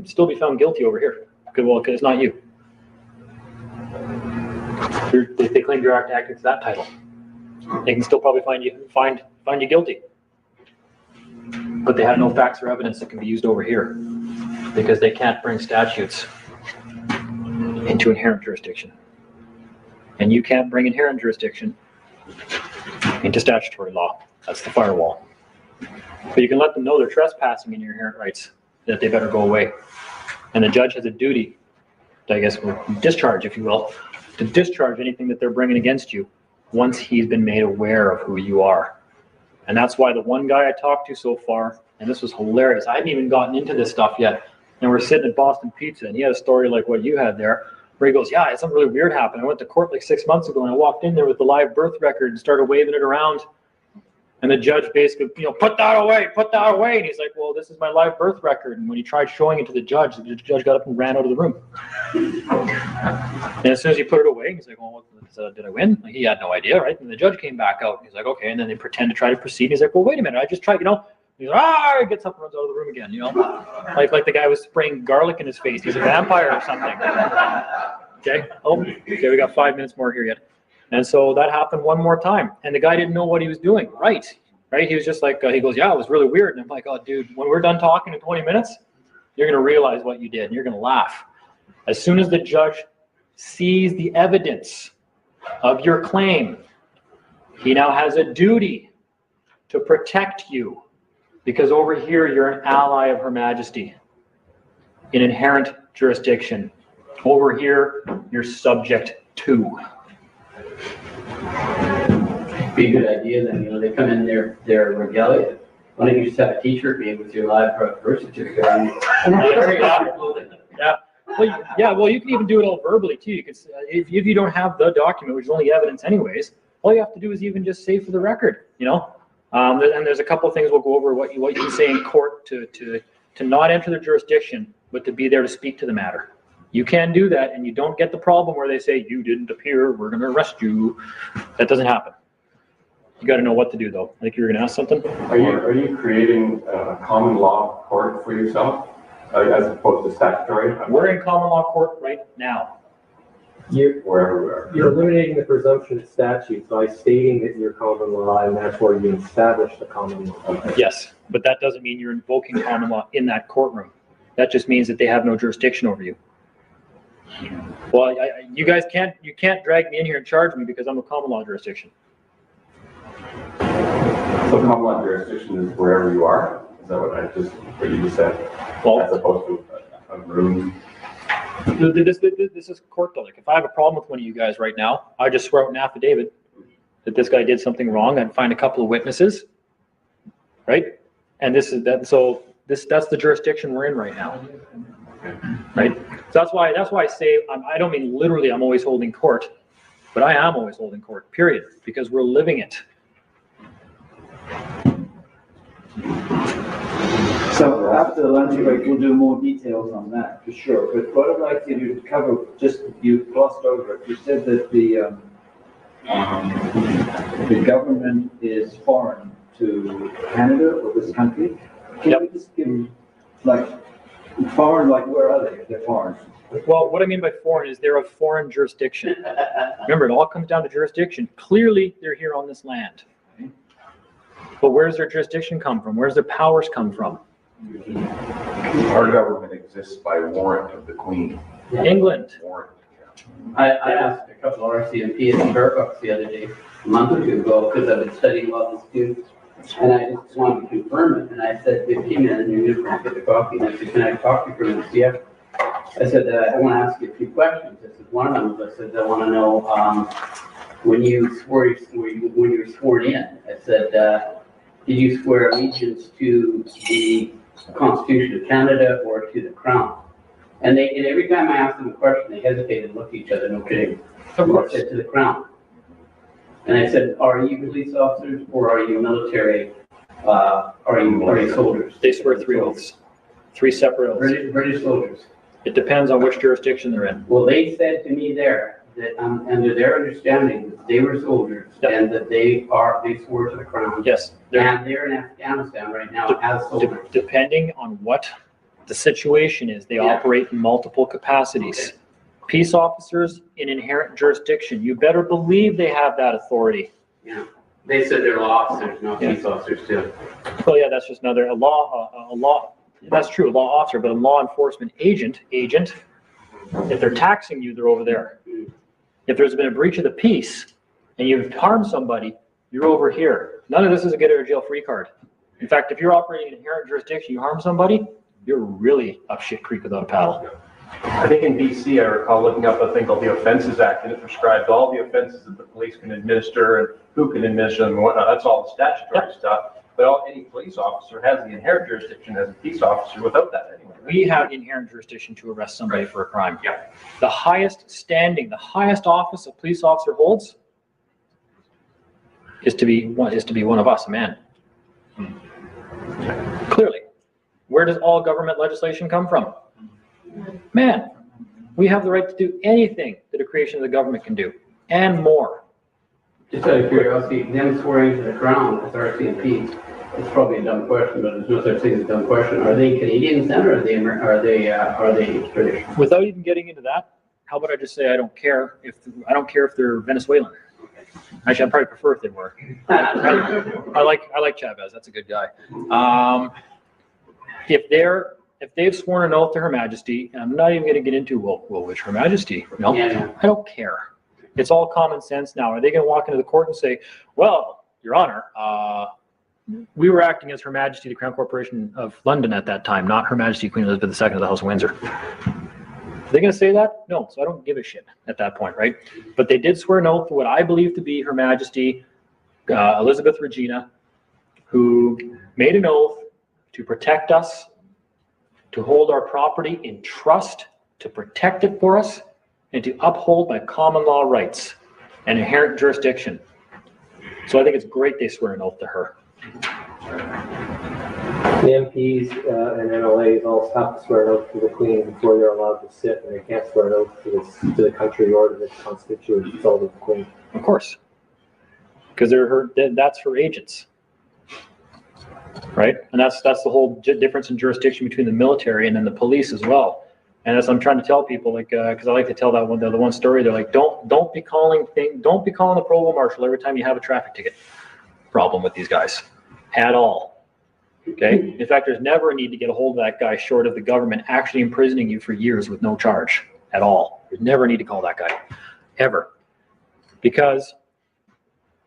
still be found guilty over here. Because it's not you. They claim you're acting to that title. They can still probably find you guilty. But they have no facts or evidence that can be used over here because they can't bring statutes into inherent jurisdiction. And you can't bring inherent jurisdiction into statutory law. That's the firewall. But you can let them know they're trespassing in your inherent rights, that they better go away. And the judge has a duty, I guess, discharge, if you will, to discharge anything that they're bringing against you once he's been made aware of who you are. And that's why the one guy I talked to so far, and this was hilarious, I hadn't even gotten into this stuff yet, and we're sitting at Boston Pizza, and he had a story like what you had there, where he goes, yeah, something really weird happened. I went to court like 6 months ago, and I walked in there with the live birth record and started waving it around. And the judge basically, put that away. And he's like, well, this is my live birth record. And when he tried showing it to the judge got up and ran out of the room. And as soon as he put it away, he's like, well, did I win? He had no idea, right? And the judge came back out. He's like, okay. And then they pretend to try to proceed. He's like, well, wait a minute. I just tried, He's like, he gets up and runs out of the room again, Like the guy was spraying garlic in his face. He's a vampire or something. Okay. Okay, we got 5 minutes more here yet. And so that happened one more time. And the guy didn't know what he was doing. Right. He was just like, he goes, yeah, it was really weird. And I'm like, oh, dude, when we're done talking in 20 minutes, you're going to realize what you did. And you're going to laugh. As soon as the judge sees the evidence of your claim, he now has a duty to protect you. Because over here, you're an ally of Her Majesty in inherent jurisdiction. Over here, you're subject to. Be a good idea then, they come in their regalia. Why don't you just have a t-shirt made with your live birth certificate on it? Yeah. Well, you can even do it all verbally too. You can, if you don't have the document, which is only evidence anyways, all you have to do is even just say for the record, And there's a couple of things we'll go over what you can say in court to not enter the jurisdiction, but to be there to speak to the matter. You can do that, and you don't get the problem where they say, you didn't appear, we're going to arrest you. That doesn't happen. You got to know what to do, though. I think you were going to ask something. Are you creating a common law court for yourself, as opposed to statutory? We're in common law court right now. You're eliminating the presumption of statute by stating that you're common law, and that's where you establish the common law. Okay. Yes, but that doesn't mean you're invoking common law in that courtroom. That just means that they have no jurisdiction over you. Well, you guys can't drag me in here and charge me because I'm a common law jurisdiction. So common law jurisdiction is wherever you are? Is that what you just said? Well, as opposed to a room? This is court though. Like if I have a problem with one of you guys right now, I just swear out an affidavit that this guy did something wrong. I'd find a couple of witnesses, right? And that's the jurisdiction we're in right now, right? So that's why I say I don't mean literally I'm always holding court, but I am always holding court. Period, because we're living it. So after the lunch break, we'll do more details on that for sure. But what I'd like you to cover, you glossed over it. You said that the government is foreign to Canada or this country. Can you just give Foreign, like where are they? They're foreign. Well, what I mean by foreign is they're a foreign jurisdiction. Remember, it all comes down to jurisdiction. Clearly, they're here on this land. But where's their jurisdiction come from? Where's their powers come from? Our government exists by warrant of the Queen. England. Warrant. I asked a couple of RCMP at Starbucks the other day, a month or two ago, because I've been studying a lot of the students, and I just wanted to confirm it, and I said, they came in and you're going to get the coffee, and I said, can I talk to you for a minute? Yeah. I said, I want to ask you a few questions. I said, one of them was, I said, I want to know, when you were sworn in, I said, did you swear allegiance to the Constitution of Canada or to the Crown? And every time I asked them a question, they hesitated and looked at each other, no kidding. Of course. I said, to the Crown. And I said, are you police officers or are you military, are you soldiers? They swear 3 oaths, 3 separate oaths. British soldiers. It depends on which jurisdiction they're in. Well, they said to me there that under their understanding, that they were soldiers and that they swore to the Crown. Yes. And they're in Afghanistan right now as soldiers. Depending on what the situation is, they operate in multiple capacities. Peace officers in inherent jurisdiction, you better believe they have that authority. Yeah. They said they're law officers, not peace officers too. Well, yeah, that's just another, a law, that's true, a law officer, but a law enforcement agent, if they're taxing you, they're over there. If there's been a breach of the peace and you've harmed somebody, you're over here. None of this is a get out of jail free card. In fact, if you're operating in inherent jurisdiction, you harm somebody, you're really up shit creek without a paddle. I think in BC, I recall looking up a thing called the Offences Act, and it prescribes all the offenses that the police can administer and who can administer them and whatnot. That's all the statutory stuff. But any police officer has the inherent jurisdiction as a peace officer without that anyway. We have the inherent jurisdiction to arrest somebody for a crime. Yeah. The highest standing, the highest office a police officer holds is to be one of us, a man. Clearly. Where does all government legislation come from? Man. We have the right to do anything that a creation of the government can do, and more. Just out of curiosity, them swearing to the Crown as RCMP, it's probably a dumb question, but there's no such thing as a dumb question. Are they Canadians then, or are they British? Without even getting into that, how about I just say I don't care if they're Venezuelan. Actually, I'd probably prefer if they were. I like Chavez. That's a good guy. If they've sworn an oath to Her Majesty, and I'm not even going to get into which Her Majesty. No, I don't care. It's all common sense now. Are they going to walk into the court and say, "Well, Your Honor, we were acting as Her Majesty the Crown Corporation of London at that time, not Her Majesty Queen Elizabeth II of the House of Windsor"? Are they going to say that? No. So I don't give a shit at that point, right? But they did swear an oath to what I believe to be Her Majesty Elizabeth Regina, who made an oath to protect us, to hold our property in trust, to protect it for us, and to uphold my common law rights and inherent jurisdiction. So I think it's great they swear an oath to her. The MPs and MLAs all have to swear an oath to the Queen before they're allowed to sit, and they can't swear an oath to the country or to the constituents. It's all the Queen. Of course. Because that's her agents. Right? And that's the whole difference in jurisdiction between the military and then the police as well. And as I'm trying to tell people, like, because I like to tell the one story, they're like, don't be calling the provost marshal every time you have a traffic ticket problem with these guys at all. Okay? In fact, there's never a need to get a hold of that guy short of the government actually imprisoning you for years with no charge at all. There's never a need to call that guy, ever. Because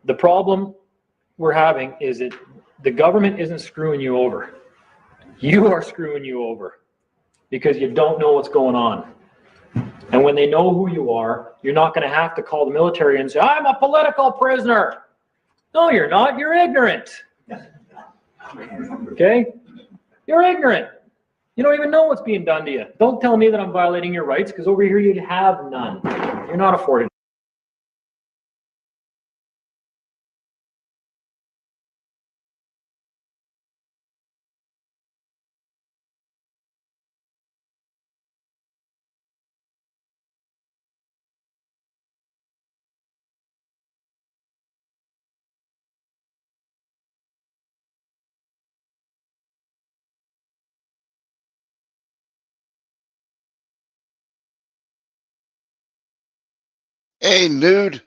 the problem we're having is that the government isn't screwing you over. You are screwing you over because you don't know what's going on. And when they know who you are, you're not going to have to call the military and say, "I'm a political prisoner." No, you're not. You're ignorant. Okay? You're ignorant. You don't even know what's being done to you. Don't tell me that I'm violating your rights, because over here you'd have none. You're not afforded Hey, nude.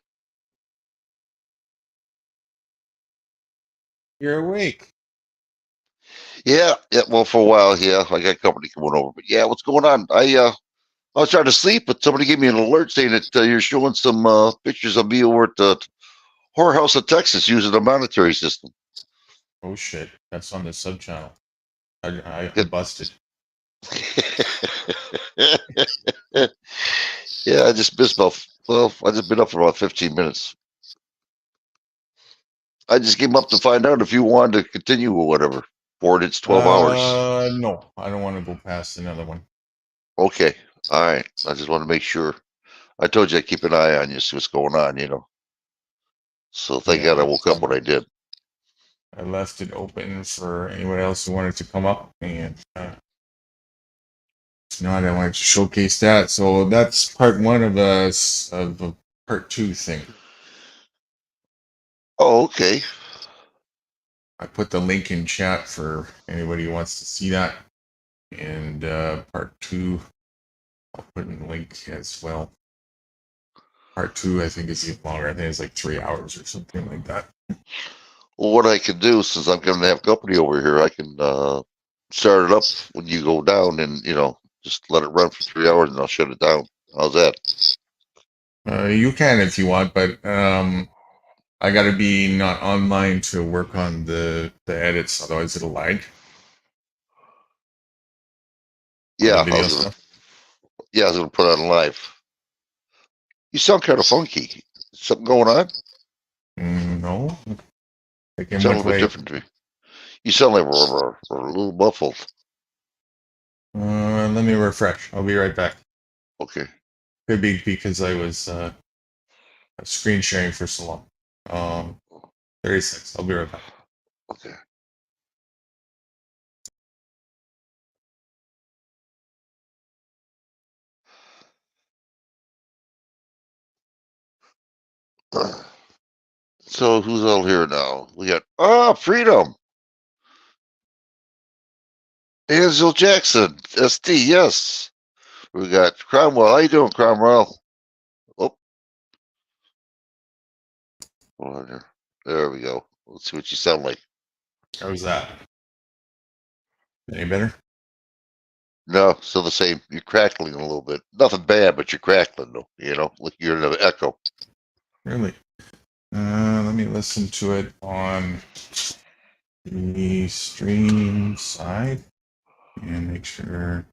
You're awake. Yeah, yeah. Well, for a while, yeah. I got company coming over, but yeah, what's going on? I was trying to sleep, but somebody gave me an alert saying that you're showing some pictures of me over at the whorehouse of Texas using a monetary system. Oh shit, that's on the sub channel. I busted. Yeah, I just missed about. Well, I just been up for about 15 minutes. I just came up to find out if you wanted to continue or whatever. For it's 12 hours. No, I don't want to go past another one. Okay, all right. I just want to make sure. I told you I'd keep an eye on you, see what's going on, you know. So thank God I woke up when I did. I left it open for anyone else who wanted to come up, and if not, I wanted to showcase that. So that's part one of a part two thing. Oh, okay. I put the link in chat for anybody who wants to see that. And part two, I'll put in the link as well. Part two, I think, is even longer. I think it's like 3 hours or something like that. Well, what I can do, since I'm going to have company over here, I can start it up when you go down and, you know, just let it run for 3 hours and I'll shut it down. How's that? You can if you want, but I got to be not online to work on the edits, otherwise it'll lag. Yeah, The video stuff. I was going to put it on live. You sound kind of funky. Something going on? No. Like You sound a little bit different to me. You sound like a little muffled. Let me refresh. I'll be right back. Okay. Could be because I was screen sharing for so long. 36. I'll be right back. Okay. So who's all here now? We got Freedom. Angel Jackson, SD, yes. We got Cromwell. How you doing, Cromwell? Oh. Hold on here. There we go. Let's see what you sound like. How's that? Any better? No, still the same. You're crackling a little bit. Nothing bad, but you're crackling though. You know, like you're in an echo. Really? Let me listen to it on the stream side and make sure.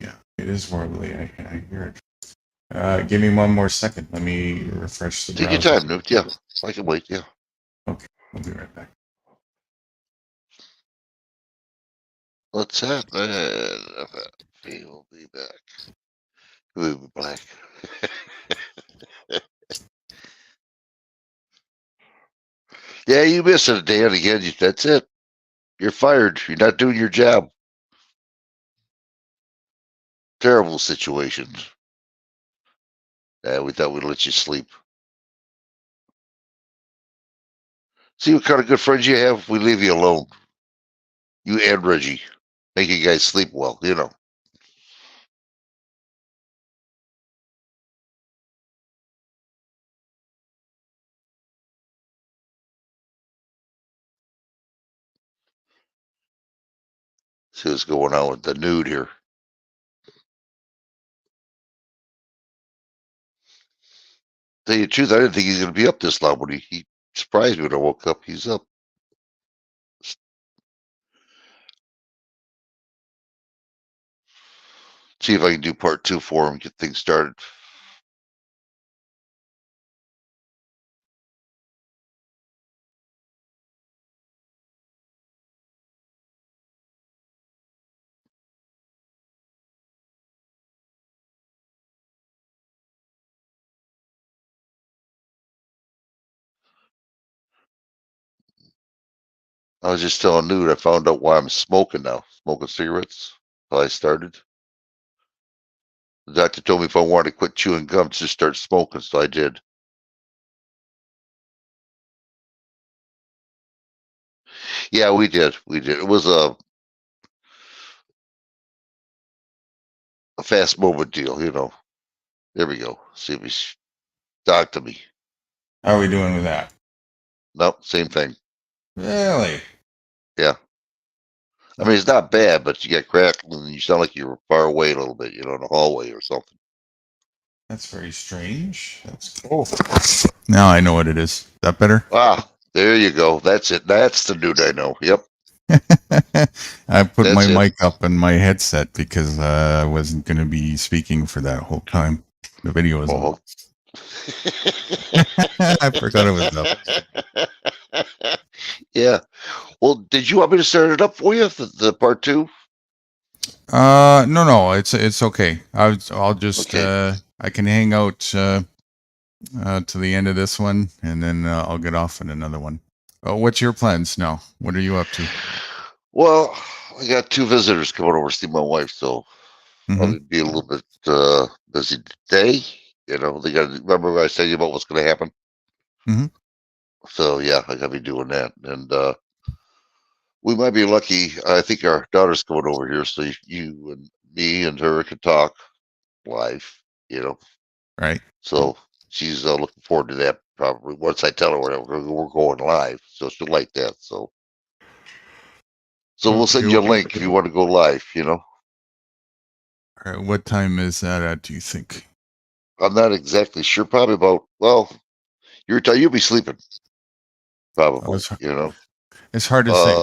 Yeah, it is warbly. I hear it. Give me one more second. Let me refresh the Take your browser. time, Newt. Yeah, I can wait. Yeah. Okay, I'll be right back. What's happening? We'll be back. We'll be back. Yeah, you miss it, Dan. Again, that's it. You're fired. You're not doing your job. Terrible situations. Yeah, we thought we'd let you sleep. See what kind of good friends you have? We leave you alone. You and Reggie. Make you guys sleep well, you know. See what's going on with the nude here. Tell you the truth, I didn't think he's going to be up this long, but he surprised me when I woke up. He's up. See if I can do part two for him, get things started. I was just telling Nude I found out why I'm smoking now. Smoking cigarettes. How I started. The doctor told me if I wanted to quit chewing gum, just start smoking, so I did. Yeah, we did. We did. It was a fast moment deal, you know. There we go. See if he's talk to me. How are we doing with that? No, same thing. Really? Yeah. I mean, it's not bad, but you get crackling and you sound like you're far away a little bit, you know, in the hallway or something. That's very strange. That's cool. Now I know what it is. Is that better? Ah, there you go. That's it. That's the dude I know. Yep. I put That's my it. mic up in my headset because I wasn't going to be speaking for that whole time. The video was on. I forgot it was up. Yeah. Well, did you want me to start it up for you, the part 2? No, it's okay. I'll just I can hang out to the end of this one, and then I'll get off in another one. What's your plans now? What are you up to? Well, I got 2 visitors coming over to see my wife, so I'll be a little bit busy today. You know, they got to remember I said you about what's going to happen. Mm-hmm. So yeah, I got to be doing that, and we might be lucky. I think our daughter's coming over here, so you and me and her can talk live. You know, right? So she's looking forward to that. Probably once I tell her we're going live, so she'll like that. So we'll send you a link if you want to go live. You know. All right, what time is that at? Do you think? I'm not exactly sure. Probably about you'll be sleeping. Probably, you know. It's hard to say.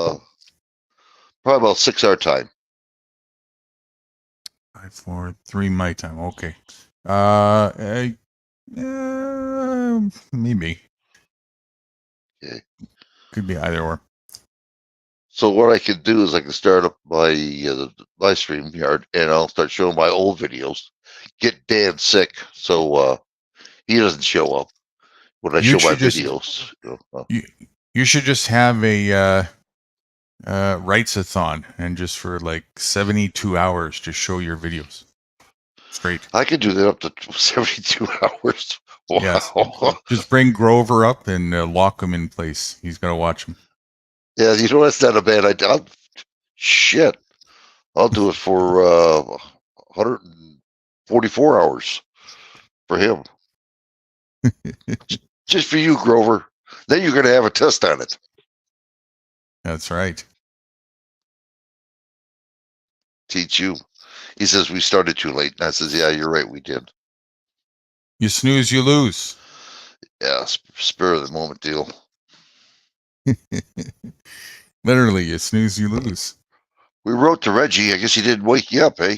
Probably about 6 our time. 5, 4, 3 my time. Okay. Maybe. Okay. Could be either or. So what I could do is I can start up my stream yard, and I'll start showing my old videos. Get Dan sick, so he doesn't show up when I show my videos. You should just have a rights-a-thon, and just for like 72 hours, just show your videos straight. I could do that up to 72 hours. Wow. Yes. Just bring Grover up and lock him in place. He's got to watch him. Yeah, you know, that's not a bad idea. Shit. I'll do it for 144 hours for him. Just for you, Grover. Then you're going to have a test on it. That's right. Teach you. He says we started too late. And I says, yeah, you're right. We did. You snooze, you lose. Yeah, spur of the moment deal. Literally, you snooze, you lose. We wrote to Reggie. I guess he didn't wake you up, eh?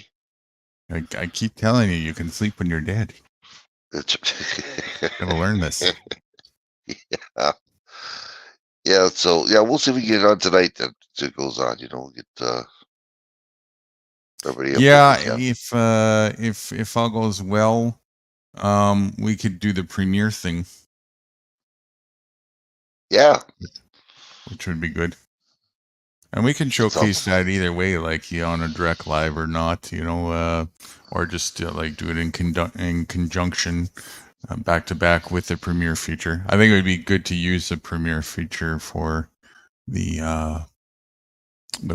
I keep telling you, you can sleep when you're dead. Gotta learn this. Yeah. Yeah, so yeah, we'll see if we can get it on tonight. That it goes on, you know. We'll get everybody up. Yeah, if all goes well, we could do the premiere thing. Yeah, which would be good. And we can showcase that either way, like on a direct live or not, you know, or just like do it in conjunction, back to back with the premiere feature. I think it would be good to use the premiere feature for the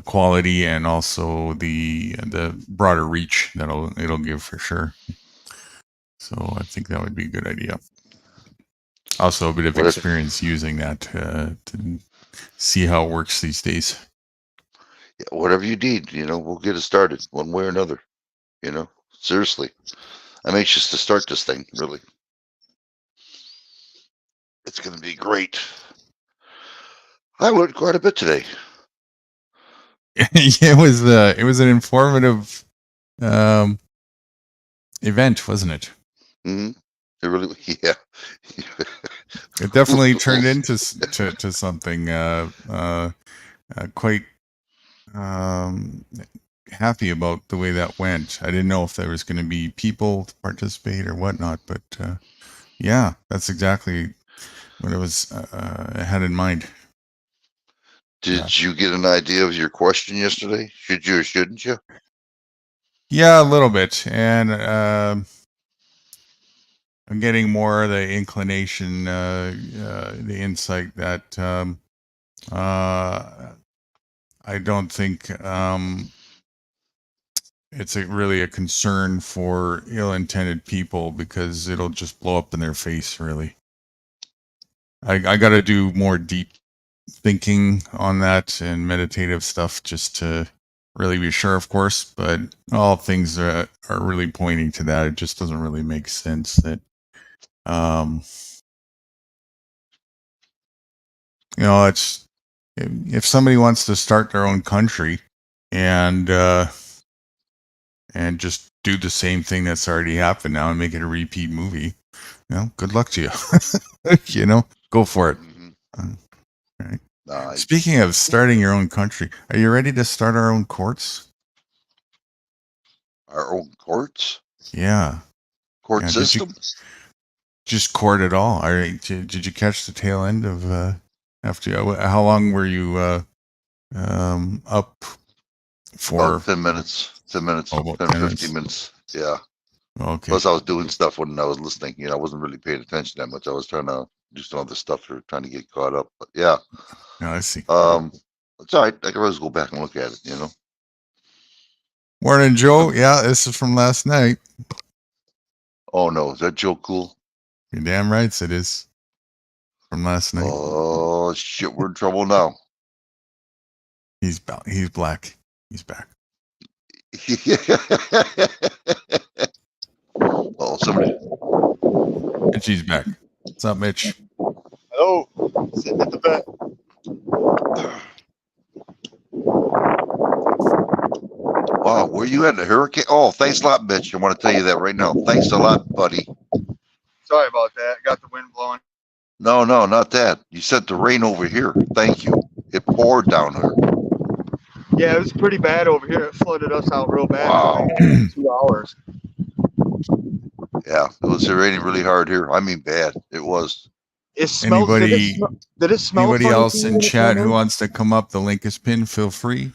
quality and also the broader reach that it'll give for sure. So I think that would be a good idea. Also, a bit of experience using that to see how it works these days. Yeah, whatever you need, you know, we'll get it started one way or another. You know, seriously, I'm anxious to start this thing. Really, it's going to be great. I learned quite a bit today. It was an informative event, wasn't it? Mm-hmm. It really, yeah. It definitely turned into to something quite happy about the way that went. I didn't know if there was going to be people to participate or whatnot, but yeah, that's exactly what I had in mind. Did you get an idea of your question yesterday? Should you or shouldn't you? Yeah, a little bit, and I'm getting more of the inclination, the insight that I don't think it's really a concern for ill-intended people because it'll just blow up in their face, really. I got to do more deep thinking on that and meditative stuff just to really be sure, of course, but all things are really pointing to that. It just doesn't really make sense that, it's, if somebody wants to start their own country and just do the same thing that's already happened now and make it a repeat movie, good luck to you. Go for it. Right. Speaking of starting your own country, are you ready to start our own courts? Our own courts? Yeah. Court system? Just court it all. All right. Did you catch the tail end of after? How long were you up for? About 10 minutes. 10 minutes. Oh, 10, 15 minutes. Yeah. Okay. Plus, I was doing stuff when I was listening. I wasn't really paying attention that much. I was trying to do some other stuff or trying to get caught up. But yeah. I see. It's all right. I can always go back and look at it. Morning, Joe. Yeah, this is from last night. Oh no, is that Joe Cool? You're damn right it is. From last night. Oh shit, we're in trouble now. He's black. He's back. Oh, somebody. Mitchie's back. What's up, Mitch? Hello. Sitting at the bed. Wow, where you at? The hurricane? Oh, thanks a lot, Mitch. I want to tell you that right now. Thanks a lot, buddy. Sorry about that. Got the wind blowing. No, not that. You sent the rain over here. Thank you. It poured down here. Yeah, it was pretty bad over here. It flooded us out real bad. Wow. For like 2 hours. Yeah, it was raining really hard here. I mean, bad. It was. It smelled. Anybody funny else to you in when it chat came who in? wants to come up? The link is pinned. Feel free.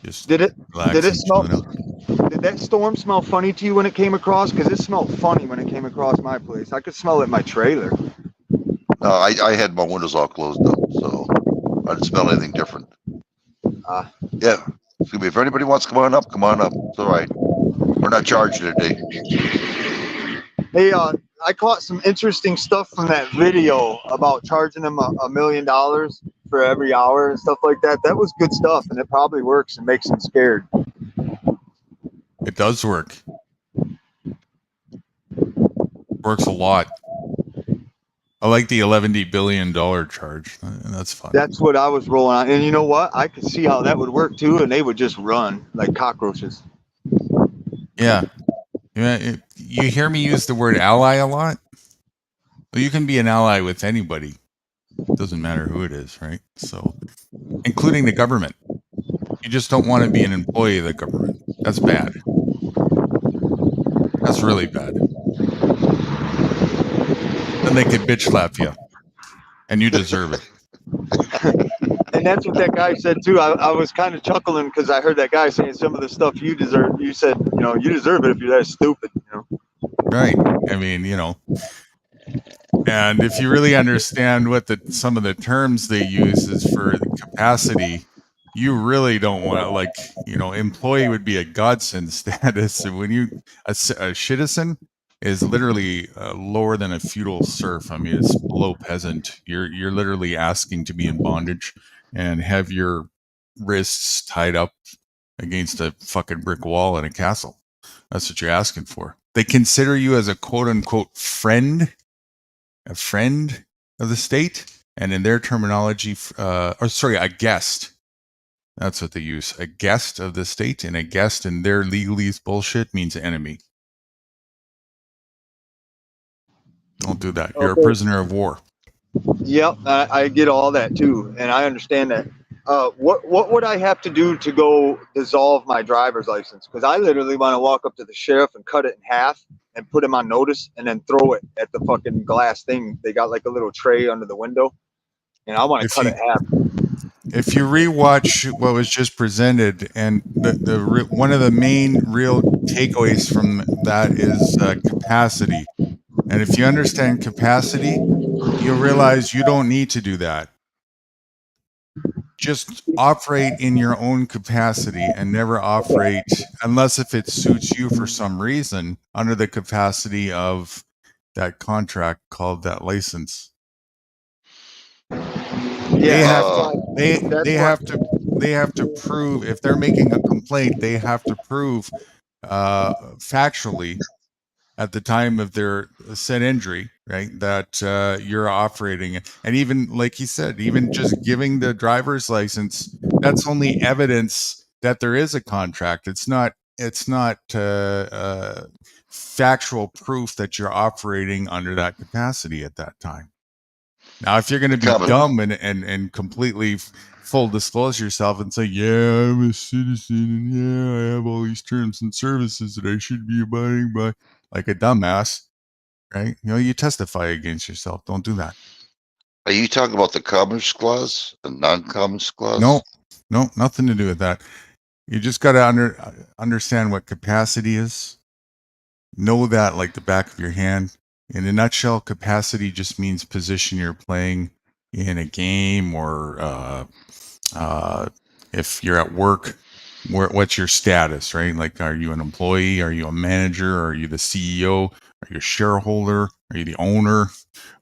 Just Did it relax and smell? chill out. Did that storm smell funny to you when it came across? Because it smelled funny when it came across my place. I could smell it in my trailer. No, I had my windows all closed up, so I didn't smell anything different. Yeah. Excuse me. If anybody wants to come on up, come on up. It's all right. We're not charging today. Hey, I caught some interesting stuff from that video about charging them $1 million for every hour and stuff like that. That was good stuff, and it probably works and makes them scared. It does work. Works a lot. I like the $11 billion charge. That's fun. That's what I was rolling on. And you know what? I could see how that would work too, and they would just run like cockroaches. Yeah. You hear me use the word ally a lot? Well, you can be an ally with anybody. It doesn't matter who it is, right? So, including the government. You just don't want to be an employee of the government. That's bad. That's really bad. Then they could bitch slap you. And you deserve it. And that's what that guy said too. I was kind of chuckling because I heard that guy saying some of the stuff you deserve. You said, you deserve it if you're that stupid. Right. I mean, and if you really understand what some of the terms they use is for the capacity, you really don't want to, employee would be a godsend status. And when a citizen is literally lower than a feudal serf. I mean, it's below peasant. You're literally asking to be in bondage and have your wrists tied up against a fucking brick wall in a castle. That's what you're asking for. They consider you as a quote unquote friend, a friend of the state. And in their terminology, a guest. That's what they use. A guest of the state, and a guest in their legalese bullshit means enemy. Don't do that. You're a prisoner of war. Yep, I get all that too, and I understand that. What would I have to do to go dissolve my driver's license? Because I literally want to walk up to the sheriff and cut it in half and put him on notice and then throw it at the fucking glass thing. They got like a little tray under the window, and I want to cut it in half. If you rewatch what was just presented, and one of the main real takeaways from that is capacity. And if you understand capacity, you'll realize you don't need to do that. just operate in your own capacity and never operate unless if it suits you for some reason under the capacity of that contract called that license. Yeah, They have to prove if they're making a complaint, they have to prove factually at the time of their said injury, right, that you're operating. And even like he said, even just giving the driver's license, that's only evidence that there is a contract. It's not factual proof that you're operating under that capacity at that time. Now, if you're going to be dumb and completely full disclose yourself and say, yeah, I'm a citizen and yeah, I have all these terms and services that I should be abiding by, like a dumbass, right? You know, you testify against yourself. Don't do that. Are you talking about the Commerce Clause, the non-Commerce Clause? No, nothing to do with that. You just got to understand what capacity is. Know that like the back of your hand. In a nutshell, capacity just means position you're playing in a game, or if you're at work, what's your status, right? Like, are you an employee? Are you a manager? Are you the CEO? Are you a shareholder? Are you the owner?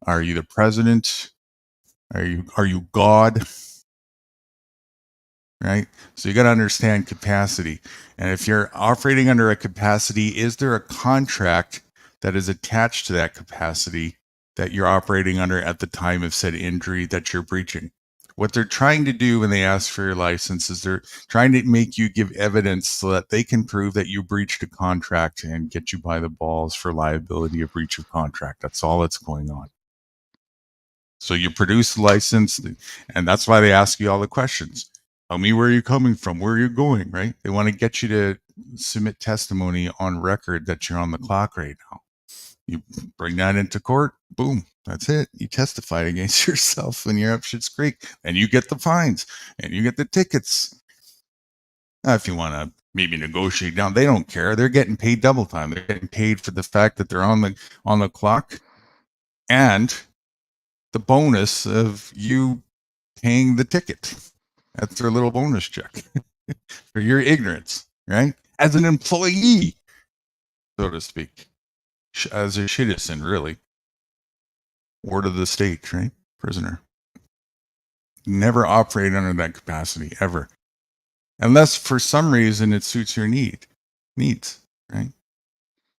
Are you the president? Are you God? Right? So you got to understand capacity. And if you're operating under a capacity, is there a contract that is attached to that capacity that you're operating under at the time of said injury that you're breaching? What they're trying to do when they ask for your license is they're trying to make you give evidence so that they can prove that you breached a contract and get you by the balls for liability of breach of contract. That's all that's going on. So you produce the license, and that's why they ask you all the questions. Tell me where you're coming from, where you're going, right? They want to get you to submit testimony on record that you're on the clock right now. You bring that into court, boom, that's it. You testify against yourself and you're up Schitt's Creek, and you get the fines and you get the tickets. Now, if you want to maybe negotiate down, they don't care. They're getting paid double time. They're getting paid for the fact that they're on the clock, and the bonus of you paying the ticket. That's their little bonus check for your ignorance, right? As an employee, so to speak, as a citizen, really. Ward of the state, right? Prisoner. Never operate under that capacity, ever. Unless for some reason it suits your needs, right?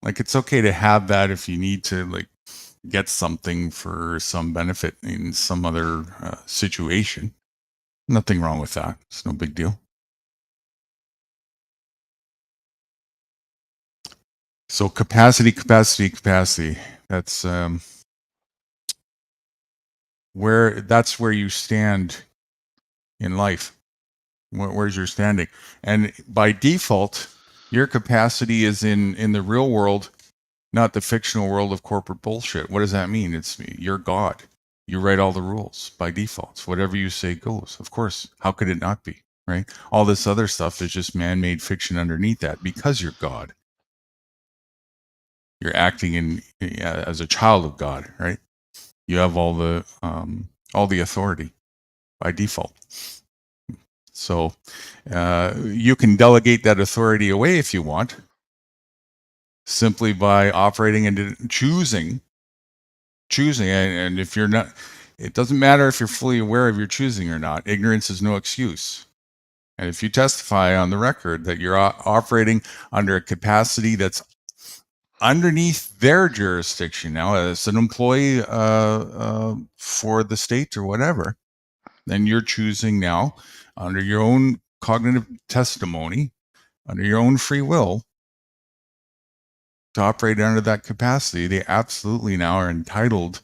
Like, it's okay to have that if you need to, like, get something for some benefit in some other situation. Nothing wrong with that. It's no big deal. So capacity. That's where you stand in life. Where's your standing? And by default, your capacity is in the real world, not the fictional world of corporate bullshit. What does that mean? It's you're God. You write all the rules by default. Whatever you say goes. Of course. How could it not be? Right? All this other stuff is just man-made fiction underneath that because you're God. You're acting as a child of God, right? You have all the authority by default. So you can delegate that authority away if you want, simply by operating and choosing. And if you're not, it doesn't matter if you're fully aware of your choosing or not. Ignorance is no excuse. And if you testify on the record that you're operating under a capacity that's underneath their jurisdiction now as an employee for the state or whatever, then you're choosing now under your own cognitive testimony, under your own free will, to operate under that capacity. They absolutely now are entitled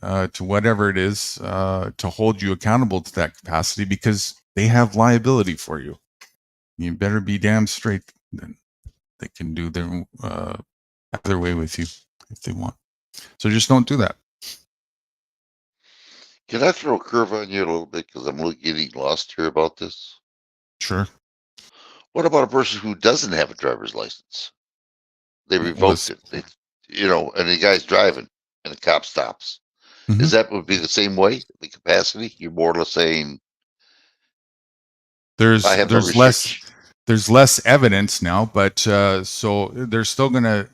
to whatever it is to hold you accountable to that capacity, because they have liability for you. You better be damn straight. Then they can do their way with you if they want. So just don't do that. Can I throw a curve on you a little bit, because I'm getting lost here about this? Sure. What about a person who doesn't have a driver's license? They revoked it. And the guy's driving, and the cop stops. Mm-hmm. Is that would be the same way? The capacity? You're more or less saying There's I have no less there's less evidence now, but so they're still gonna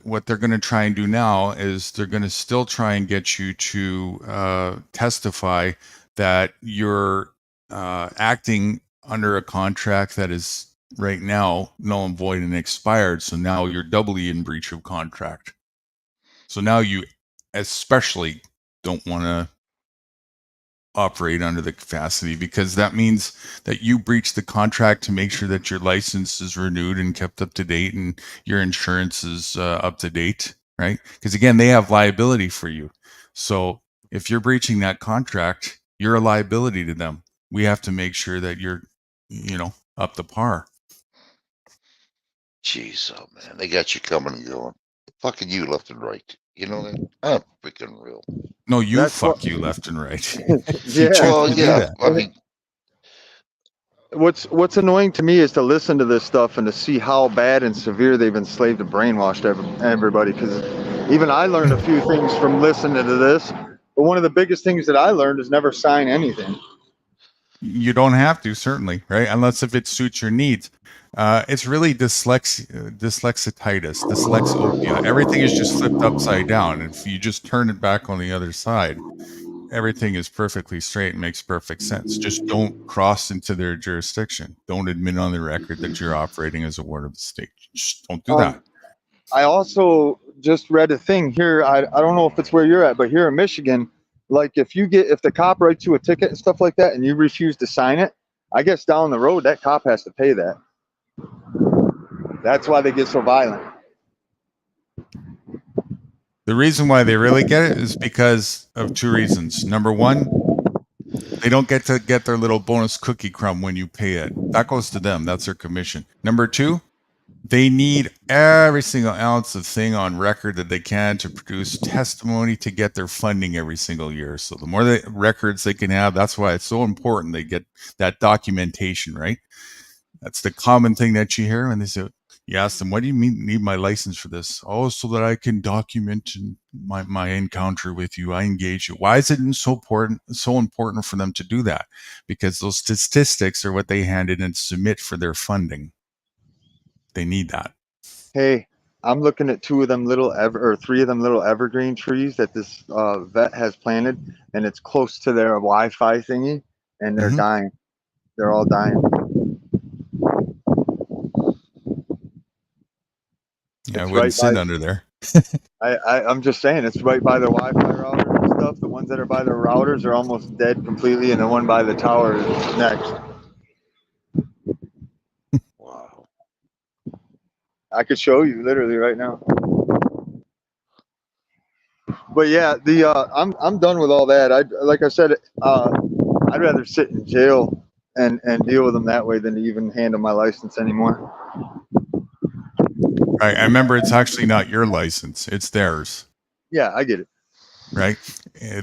what they're gonna try and do now is they're gonna still try and get you to testify that you're acting under a contract that is right now null and void and expired. So now you're doubly in breach of contract. So now you especially don't want to operate under the capacity, because that means that you breach the contract to make sure that your license is renewed and kept up to date and your insurance is up to date, right? Because again, they have liability for you. So if you're breaching that contract, you're a liability to them. We have to make sure that you're, up to par. Jeez, oh man, they got you coming and going. Fucking you left and right. You know that? I'm freaking real. No, you fuck you left and right. Yeah. Well, yeah. I mean, What's annoying to me is to listen to this stuff and to see how bad and severe they've enslaved and brainwashed everybody. Because even I learned a few things from listening to this. But one of the biggest things that I learned is never sign anything. You don't have to, certainly, right? Unless if it suits your needs. It's really dyslexitis, dyslexopia. Everything is just flipped upside down. If you just turn it back on the other side, everything is perfectly straight and makes perfect sense. Just don't cross into their jurisdiction. Don't admit on the record that you're operating as a ward of the state. Just don't do that. I also just read a thing here. I don't know if it's where you're at, but here in Michigan, like if the cop writes you a ticket and stuff like that and you refuse to sign it, I guess down the road that cop has to pay that. That's why they get so violent. The reason why they really get it is because of two reasons. Number one, they don't get to get their little bonus cookie crumb when you pay it. That goes to them. That's their commission. Number two, they need every single ounce of thing on record that they can to produce testimony to get their funding every single year. So the more records they can have, that's why it's so important they get that documentation, right? That's the common thing that you hear when they say, you ask them, what do you mean need my license for this? Oh, so that I can document my encounter with you. I engage you. Why is it so important for them to do that? Because those statistics are what they hand in and submit for their funding. They need that. Hey, I'm looking at three of them little evergreen trees that this vet has planted, and it's close to their Wi-Fi thingy, and they're dying. They're all dying. Yeah, I wouldn't sit under there. I'm just saying, it's right by their Wi-Fi routers and stuff. The ones that are by their routers are almost dead completely, and the one by the tower is next. Wow. I could show you literally right now. But yeah, I'm done with all that. Like I said, I'd rather sit in jail and deal with them that way than to even handle my license anymore. Right. I remember it's actually not your license. It's theirs. Yeah, I get it. Right.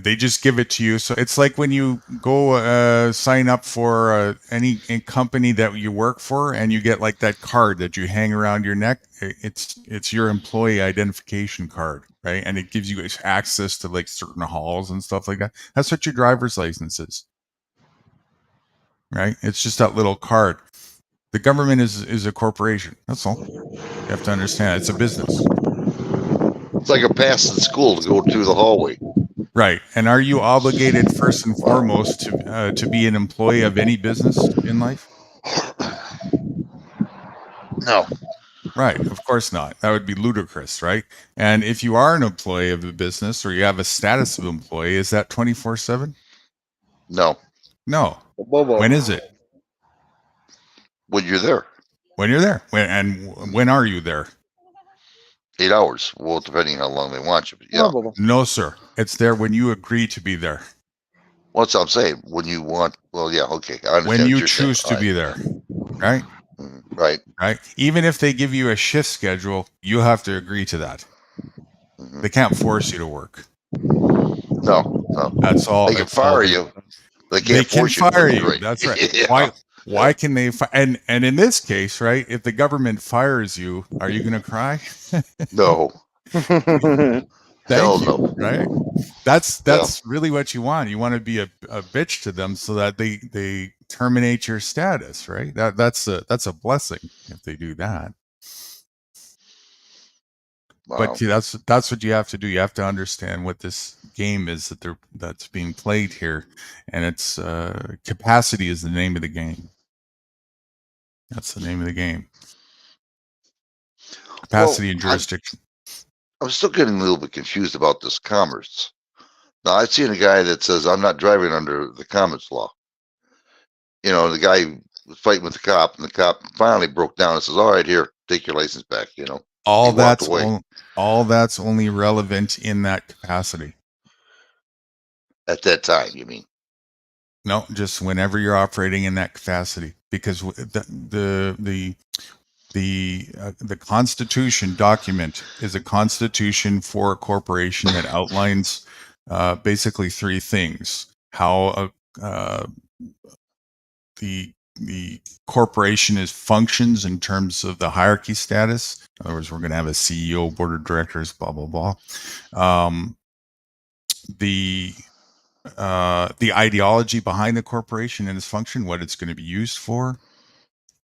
They just give it to you. So it's like when you go sign up for any company that you work for and you get like that card that you hang around your neck. It's your employee identification card. Right. And it gives you access to like certain halls and stuff like that. That's what your driver's license is. Right. It's just that little card. The government is a corporation. That's all. You have to understand. It's a business. It's like a pass in school to go through the hallway. Right. And are you obligated first and foremost to be an employee of any business in life? No. Right. Of course not. That would be ludicrous, right? And if you are an employee of a business or you have a status of employee, is that 24/7? No. No. When is it? When you're there. When you're there. When are you there? 8 hours. Well, depending how long they want you. But yeah. No, sir. It's there when you agree to be there. What's I'm saying? When you want. Well, yeah. Okay. I understand when you what you're choose saying. to be there. Right? Right. Right. Even if they give you a shift schedule, you have to agree to that. They can't force you to work. No. That's all. They can fire you. They can't force you. Fire you. That's right. Yeah. Why can they? And in this case, right? If the government fires you, are you going to cry? No. Thank you. Right. That's really what you want. You want to be a bitch to them so that they terminate your status, right? That's a blessing if they do that. But see, that's what you have to do. You have to understand what this game is that's being played here, and it's capacity is the name of the game. That's the name of the game. Capacity and jurisdiction. I'm still getting a little bit confused about this commerce. Now, I've seen a guy that says, I'm not driving under the commerce law. You know, the guy was fighting with the cop, and the cop finally broke down and says, all right, here, take your license back, you know. All He walked that's away. all that's only relevant in that capacity. At that time, you mean? No, just whenever you're operating in that capacity, because the Constitution document is a constitution for a corporation that outlines basically three things: how the corporation is functions in terms of the hierarchy status. In other words, we're going to have a CEO, board of directors, blah blah blah. The ideology behind the corporation and its function, what it's going to be used for,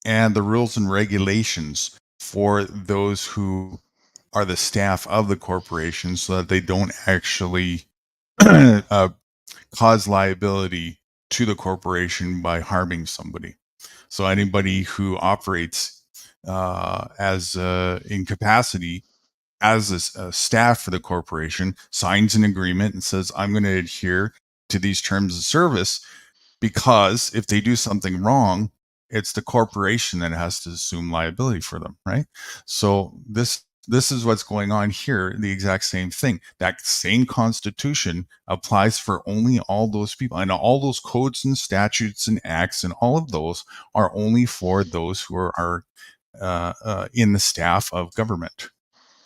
and the rules and regulations for those who are the staff of the corporation, so that they don't actually cause liability to the corporation by harming somebody. So anybody who operates as in capacity as a staff for the corporation signs an agreement and says, I'm going to adhere to these terms of service, because if they do something wrong, it's the corporation that has to assume liability for them, right? So this is what's going on here, the exact same thing. That same constitution applies for only all those people, and all those codes and statutes and acts and all of those are only for those who are in the staff of government.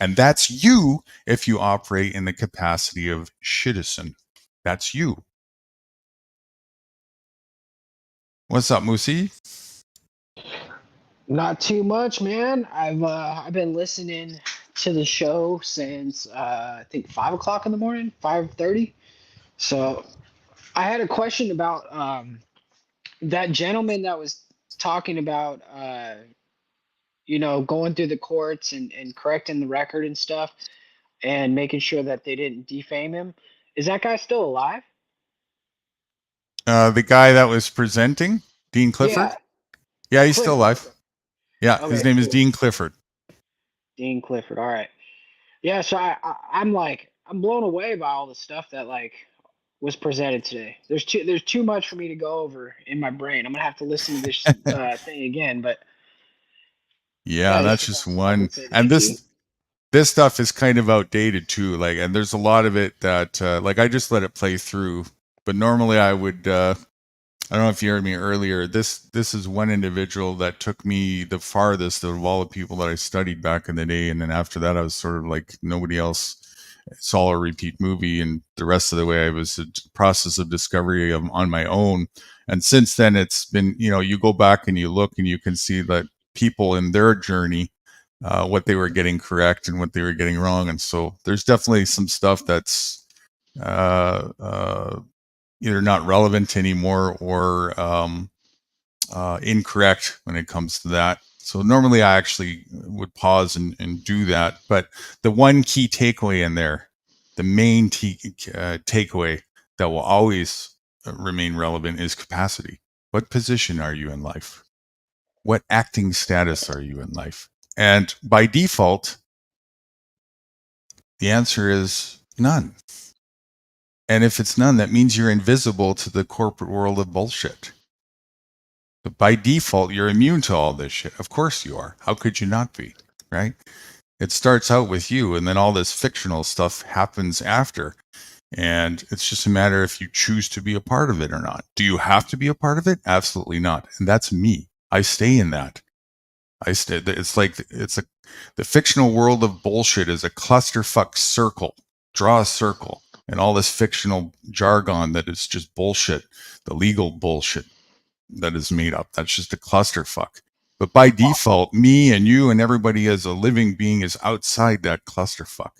And that's you if you operate in the capacity of citizen. That's you. What's up, Musi? Not too much, man. I've been listening to the show since I think 5 o'clock in the morning, 5:30. So I had a question about that gentleman that was talking about going through the courts and correcting the record and stuff and making sure that they didn't defame him. Is that guy still alive? The guy that was presenting, Dean Clifford? Yeah, he's still alive. Yeah, Okay, his name is cool. Dean Clifford. Dean Clifford. All right. Yeah, so I'm like I'm blown away by all the stuff that like was presented today. There's too much for me to go over in my brain. I'm gonna have to listen to this thing again, but Yeah, I that's just just wanted to one. say And thank you. this stuff is kind of outdated too. Like, and there's a lot of it that like I just let it play through. But normally I would I don't know if you heard me earlier. This is one individual that took me the farthest of all the people that I studied back in the day, and then after that, I was sort of like nobody else. It's all a repeat movie, and the rest of the way I was a process of discovery on my own. And since then, it's been, you go back and you look and you can see that people in their journey, what they were getting correct and what they were getting wrong, and so there's definitely some stuff that's either not relevant anymore or incorrect when it comes to that. So normally I actually would pause and do that. But the one key takeaway in there, the main takeaway that will always remain relevant is capacity. What position are you in life? What acting status are you in life? And by default, the answer is none. And if it's none, that means you're invisible to the corporate world of bullshit. But by default, you're immune to all this shit. Of course you are. How could you not be? Right? It starts out with you, and then all this fictional stuff happens after. And it's just a matter if you choose to be a part of it or not. Do you have to be a part of it? Absolutely not. And that's me. I stay in that. It's like the fictional world of bullshit is a clusterfuck circle. Draw a circle, and all this fictional jargon that is just bullshit, the legal bullshit that is made up. That's just a clusterfuck. But by default, me and you and everybody as a living being is outside that clusterfuck.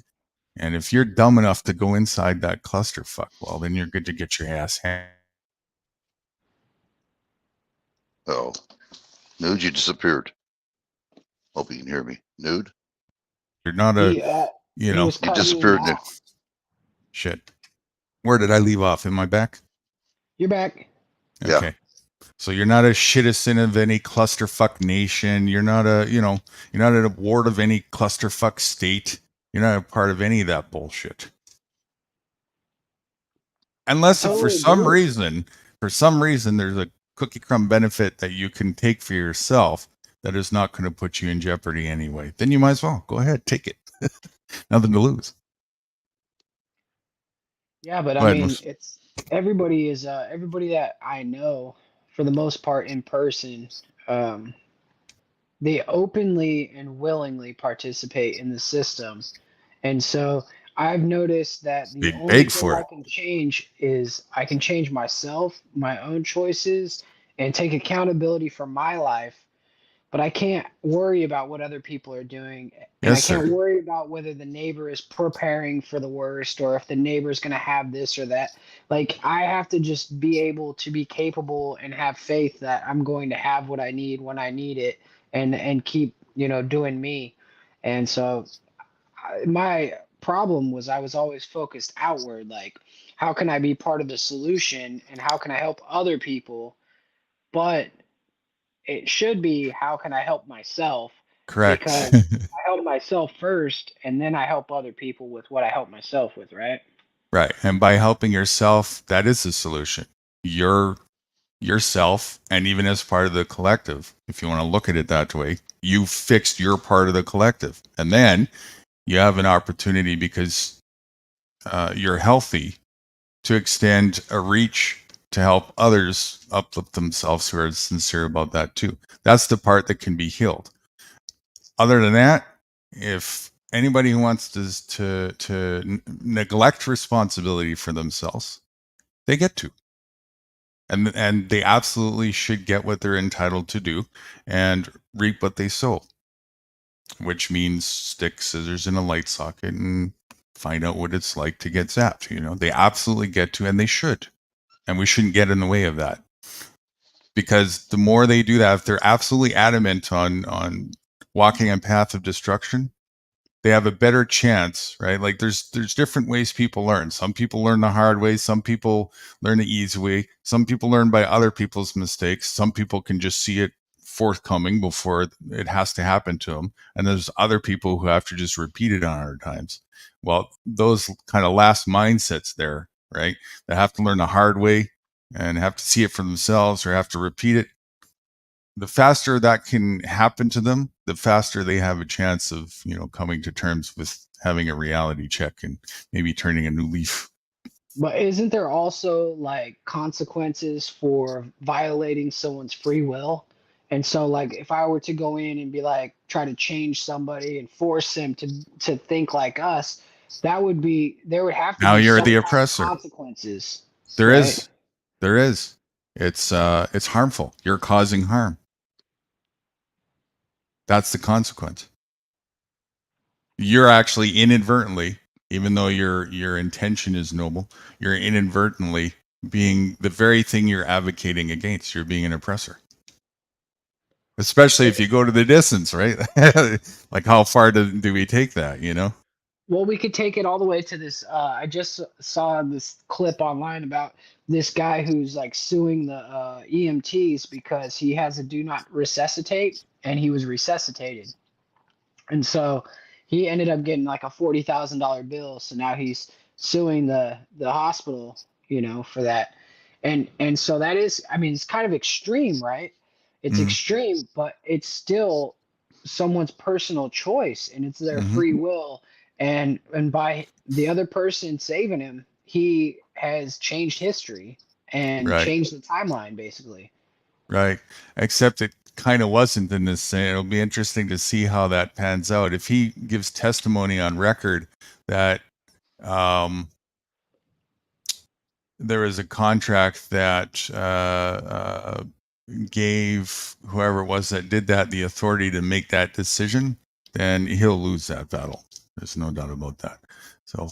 And if you're dumb enough to go inside that clusterfuck, well, then you're good to get your ass handed. Oh, Nude, you disappeared. Hope you can hear me. Nude? You're not He, a, you he know, was You cutting in and disappeared. out. shit. Where did I leave off? Am I back? You're back. Yeah. Okay. So you're not a citizen of any clusterfuck nation. You're not a, you know, you're not a ward of any clusterfuck state. You're not a part of any of that bullshit. Unless if for Totally some agree. reason, there's a cookie crumb benefit that you can take for yourself that is not going to put you in jeopardy anyway, then you might as well go ahead, take it. Nothing to lose. Yeah, but Go I ahead, mean, Moose. it's everybody that I know for the most part in person. Um, they openly and willingly participate in the system. And so I've noticed that the They only beg thing for I it. can change is I can change myself, my own choices, and take accountability for my life. But I can't worry about what other people are doing. And I Yes, sir. can't worry about whether the neighbor is preparing for the worst or if the neighbor is going to have this or that. Like, I have to just be able to be capable and have faith that I'm going to have what I need when I need it and keep, doing me. And so my problem was I was always focused outward. Like, how can I be part of the solution and how can I help other people? But it should be how can I help myself? Correct. Because I help myself first and then I help other people with what I help myself with, right? Right. And by helping yourself, that is the solution. Yourself, and even as part of the collective, if you want to look at it that way, you fixed your part of the collective. And then you have an opportunity because you're healthy to extend a reach to help others uplift themselves who are sincere about that too. That's the part that can be healed. Other than that, if anybody who wants to neglect responsibility for themselves, they get to. And they absolutely should get what they're entitled to do and reap what they sow, which means stick scissors in a light socket and find out what it's like to get zapped. They absolutely get to, and they should. And we shouldn't get in the way of that. Because the more they do that, if they're absolutely adamant on walking a path of destruction, they have a better chance, right? Like there's different ways people learn. Some people learn the hard way. Some people learn the easy way. Some people learn by other people's mistakes. Some people can just see it forthcoming before it has to happen to them. And there's other people who have to just repeat it 100 times. Well, those kind of last mindsets there, right? They have to learn the hard way and have to see it for themselves or have to repeat it. The faster that can happen to them, the faster they have a chance of, coming to terms with having a reality check and maybe turning a new leaf. But isn't there also like consequences for violating someone's free will? And so like if I were to go in and be like try to change somebody and force them to think like us, there would have to Now be you're some the kind of oppressor. consequences, There right? is. It's harmful. You're causing harm. That's the consequence. You're actually inadvertently, even though your intention is noble, you're inadvertently being the very thing you're advocating against. You're being an oppressor. Especially if you go to the distance, right? Like how far do we take that, Well, we could take it all the way to this. I just saw this clip online about this guy who's like suing the EMTs because he has a do not resuscitate and he was resuscitated. And so he ended up getting like a $40,000 bill. So now he's suing the hospital, for that. And so that is, I mean, it's kind of extreme, right? It's Mm. extreme, but it's still someone's personal choice and it's their Mm-hmm. free will. And by the other person saving him, he has changed history and Right. changed the timeline, basically. Right. Except it kind of wasn't in this thing. It'll be interesting to see how that pans out. If he gives testimony on record that there was a contract that gave whoever it was that did that the authority to make that decision, then he'll lose that battle. There's no doubt about that. So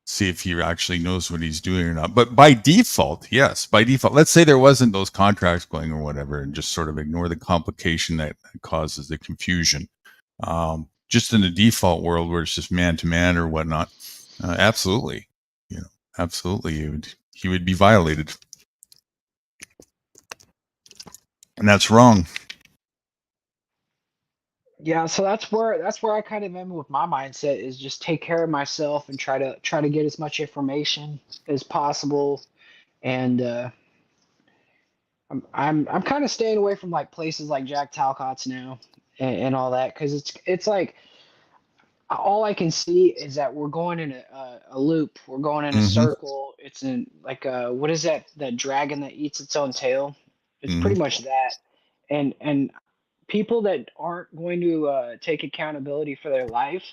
see if he actually knows what he's doing or not. But by default, yes, by default, let's say there wasn't those contracts going or whatever, and just sort of ignore the complication that causes the confusion. Just in the default world where it's just man to man or whatnot, absolutely, absolutely, he would be violated, and that's wrong. Yeah, so that's where I kind of am with my mindset is just take care of myself and try to get as much information as possible, and I'm kind of staying away from like places like Jack Talcott's now and all that because it's like all I can see is that we're going in a loop, we're going in a circle. It's in like what is that dragon that eats its own tail? It's pretty much that, and people that aren't going to take accountability for their life,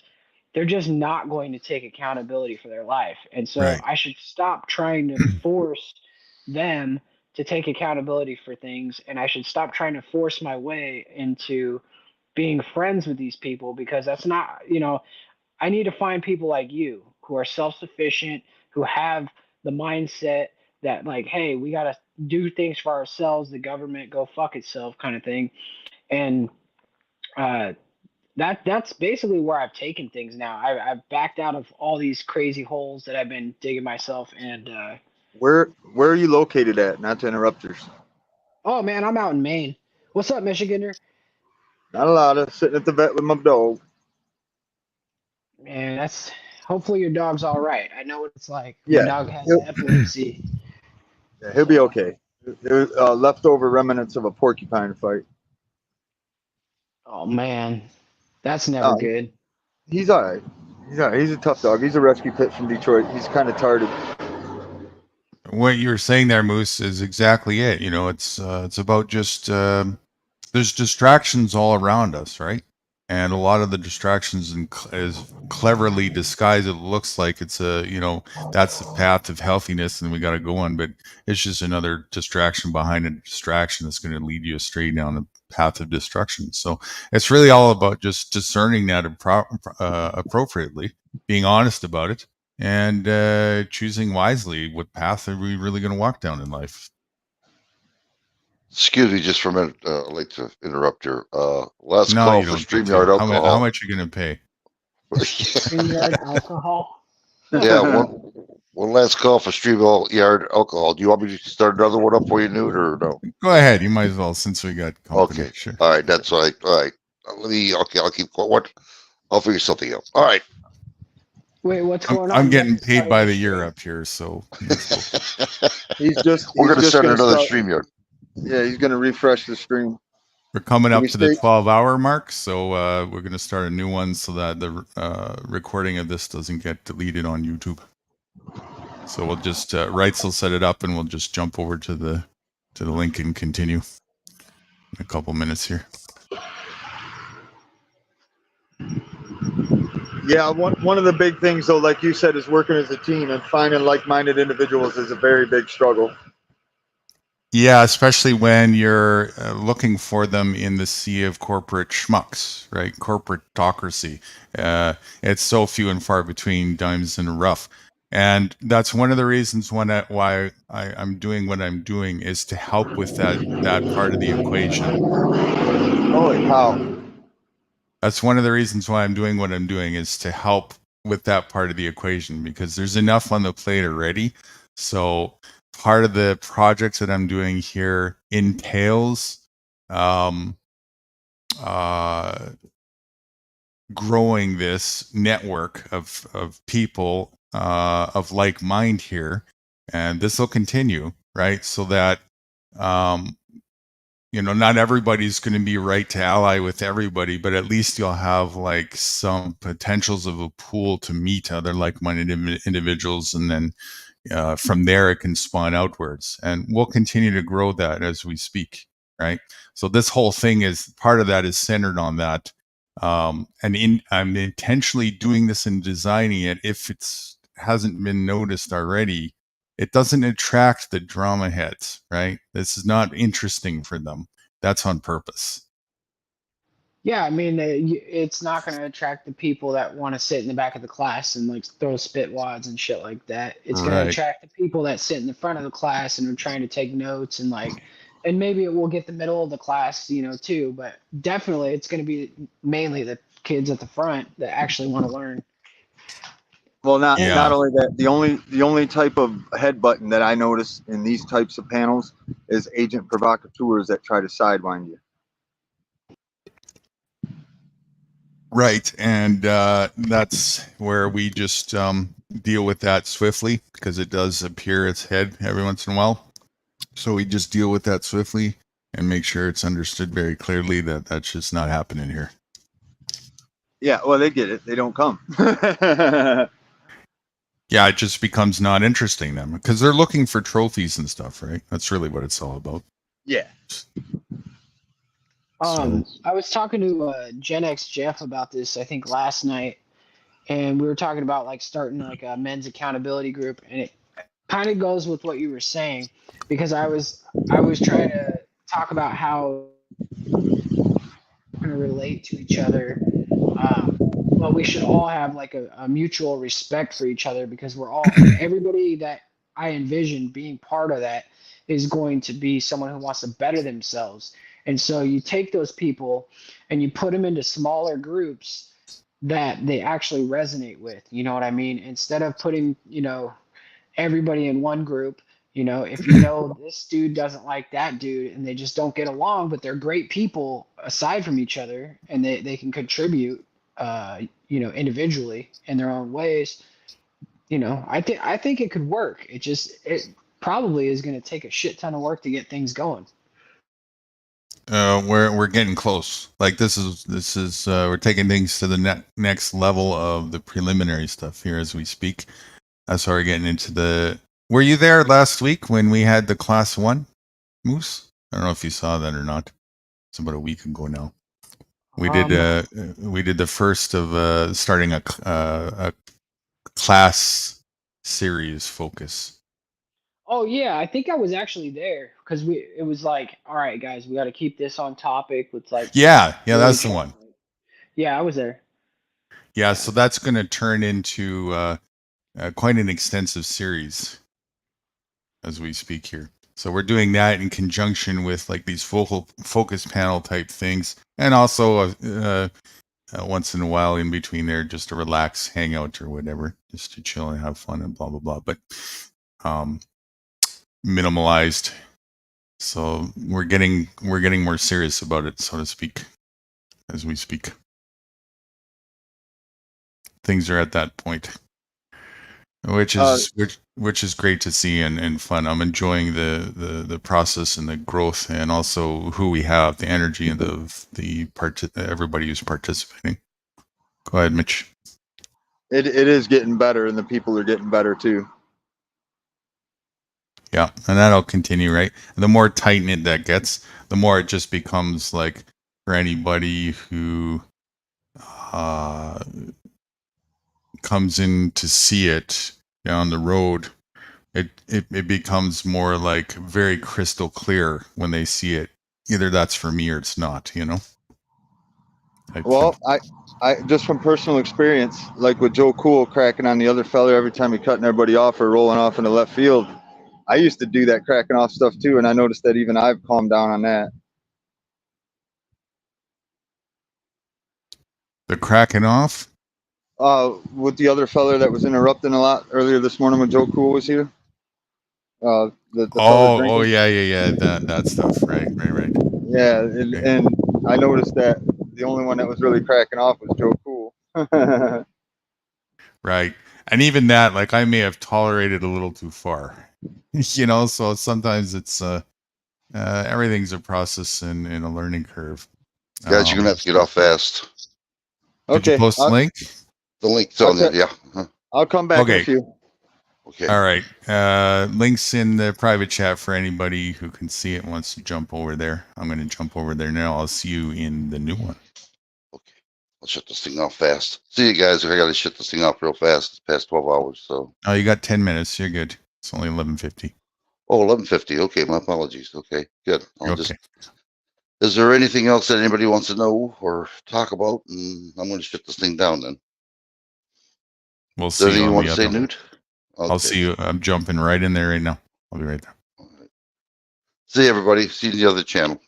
they're just not going to take accountability for their life. And so Right. I should stop trying to force them to take accountability for things. And I should stop trying to force my way into being friends with these people because that's not, I need to find people like you who are self sufficient, who have the mindset that, like, hey, we got to do things for ourselves, the government go fuck itself kind of thing. And that's basically where I've taken things now. I've backed out of all these crazy holes that I've been digging myself. And Where are you located at? Not to interrupt yours. oh man, I'm out in Maine. What's up, Michigander? Not a lot of sitting at the vet with my dog. Man, that's hopefully your dog's all right. I know what it's like. My Yeah, dog has epilepsy. Yeah, he'll be okay. There leftover remnants of a porcupine fight. Oh man, that's never good. He's all right. He's all right. He's a tough dog. He's a rescue pit from Detroit. He's kind of tired. What you were saying there, Moose, is exactly it. It's about just there's distractions all around us, right? And a lot of the distractions is cleverly disguised. It looks like it's that's the path of healthiness, and we got to go on. But it's just another distraction behind a distraction that's going to lead you astray down the path of destruction. So it's really all about just discerning that appropriately, being honest about it, and choosing wisely what path are we really going to walk down in life. Excuse me just for a minute. I'd like to interrupt here. Last No, call you for don't get StreamYard to. alcohol. How much are you going to pay? StreamYard alcohol. Yeah, one last call for StreamYard alcohol. Do you want me to start another one up for you, Newt, or no? Go ahead. You might as well, since we got company. Okay. Sure. All right. That's all right. All right. I'll keep what? I'll figure something out. All right. Wait, what's going on? I'm getting paid by the year up here, so We're going to start another StreamYard. Yeah, he's going to refresh the stream. we're coming up to the 12-hour mark, so we're going to start a new one so that the recording of this doesn't get deleted on YouTube. So we'll just Wrights will set it up, and we'll just jump over to the link and continue in a couple minutes here. Yeah, one of the big things, though, like you said, is working as a team, and finding like-minded individuals is a very big struggle. Yeah, especially when you're looking for them in the sea of corporate schmucks, right? Corporatocracy. It's so few and far between, dimes in the rough. And that's one of the reasons why I'm doing what I'm doing, is to help with that part of the equation. Holy cow. That's one of the reasons why I'm doing what I'm doing, is to help with that part of the equation, because there's enough on the plate already. So part of the projects that I'm doing here entails growing this network of people of like mind here, and this will continue, right? So that not everybody's going to be right to ally with everybody, but at least you'll have like some potentials of a pool to meet other like-minded individuals, and then from there it can spawn outwards, and we'll continue to grow that as we speak, right? So this whole thing is part of that is centered on that, I'm intentionally doing this and designing it. If it's hasn't been noticed already, it doesn't attract the drama heads, right? This is not interesting for them. That's on purpose. Yeah, I mean, it's not going to attract the people that want to sit in the back of the class and like throw spit wads and shit like that. It's going to Right. attract the people that sit in the front of the class and are trying to take notes and and maybe it will get the middle of the class, too. But definitely, it's going to be mainly the kids at the front that actually want to learn. Well, not Yeah. only that, the only type of head button that I notice in these types of panels is agent provocateurs that try to sidewind you. Right, and that's where we just deal with that swiftly because it does appear its head every once in a while. So we just deal with that swiftly and make sure it's understood very clearly that that's just not happening here. Yeah, well, they get it. They don't come. Yeah, it just becomes not interesting then because they're looking for trophies and stuff, right? That's really what it's all about. Yeah. I was talking to Gen X Jeff about this, I think last night, and we were talking about like starting like a men's accountability group, and it kind of goes with what you were saying because I was trying to talk about how to relate to each other. Well, we should all have like a mutual respect for each other because everybody that I envision being part of that is going to be someone who wants to better themselves. And so you take those people and you put them into smaller groups that they actually resonate with. You know what I mean? Instead of putting, everybody in one group, if this dude doesn't like that dude and they just don't get along, but they're great people aside from each other and they can contribute, individually in their own ways, I think it could work. It probably is going to take a shit ton of work to get things going. We're getting close. Like this is we're taking things to the next level of the preliminary stuff here as we speak. That's why we're getting into the. Were you there last week when we had the class 1 moose? I don't know if you saw that or not. It's about a week ago now. We did the first of starting a class series focus. Oh yeah, I think I was actually there because it was like, all right, guys, we got to keep this on topic with like. Yeah, that's the one. Yeah, I was there. Yeah, so that's going to turn into quite an extensive series as we speak here. So we're doing that in conjunction with like these focus panel type things, and also once in a while in between there, just to relax, hang out or whatever, just to chill and have fun and blah blah blah. But minimalized. So we're getting more serious about it, so to speak, as we speak. Things are at that point, which is great to see and fun. I'm enjoying the process and the growth, and also who we have, the energy and everybody who's participating. Go ahead, Mitch. It is getting better, and the people are getting better too. Yeah, and that'll continue, right? The more tight-knit that gets, the more it just becomes like for anybody who comes in to see it down the road, it becomes more like very crystal clear when they see it. Either that's for me or it's not, Well, I just from personal experience, like with Joe Cool cracking on the other fella every time he cutting everybody off or rolling off in the left field. I used to do that cracking off stuff too, and I noticed that even I've calmed down on that. The cracking off? With the other fella that was interrupting a lot earlier this morning when Joe Cool was here. The oh yeah, that stuff, right. Yeah, and I noticed that the only one that was really cracking off was Joe Cool. Right, and even that, like I may have tolerated a little too far, So sometimes it's everything's a process and a learning curve. Guys, you're gonna have to get off fast. Did you post the link? The link's on there, yeah. I'll come back in a few. Okay. All right. Links in the private chat for anybody who can see it and wants to jump over there. I'm going to jump over there now. I'll see you in the new one. Okay. I'll shut this thing off fast. See you guys. I got to shut this thing off real fast. It's past 12 hours, so. Oh, you got 10 minutes. You're good. It's only 11:50. Oh, 11:50. Okay, my apologies. Okay, good. I'll okay. Is there anything else that anybody wants to know or talk about? And I'm going to shut this thing down then. We'll Is there see you anything you on want the to say, other one. Newt? I'll see you. I'm jumping right in there right now. I'll be right there. See you, everybody. See you in the other channel.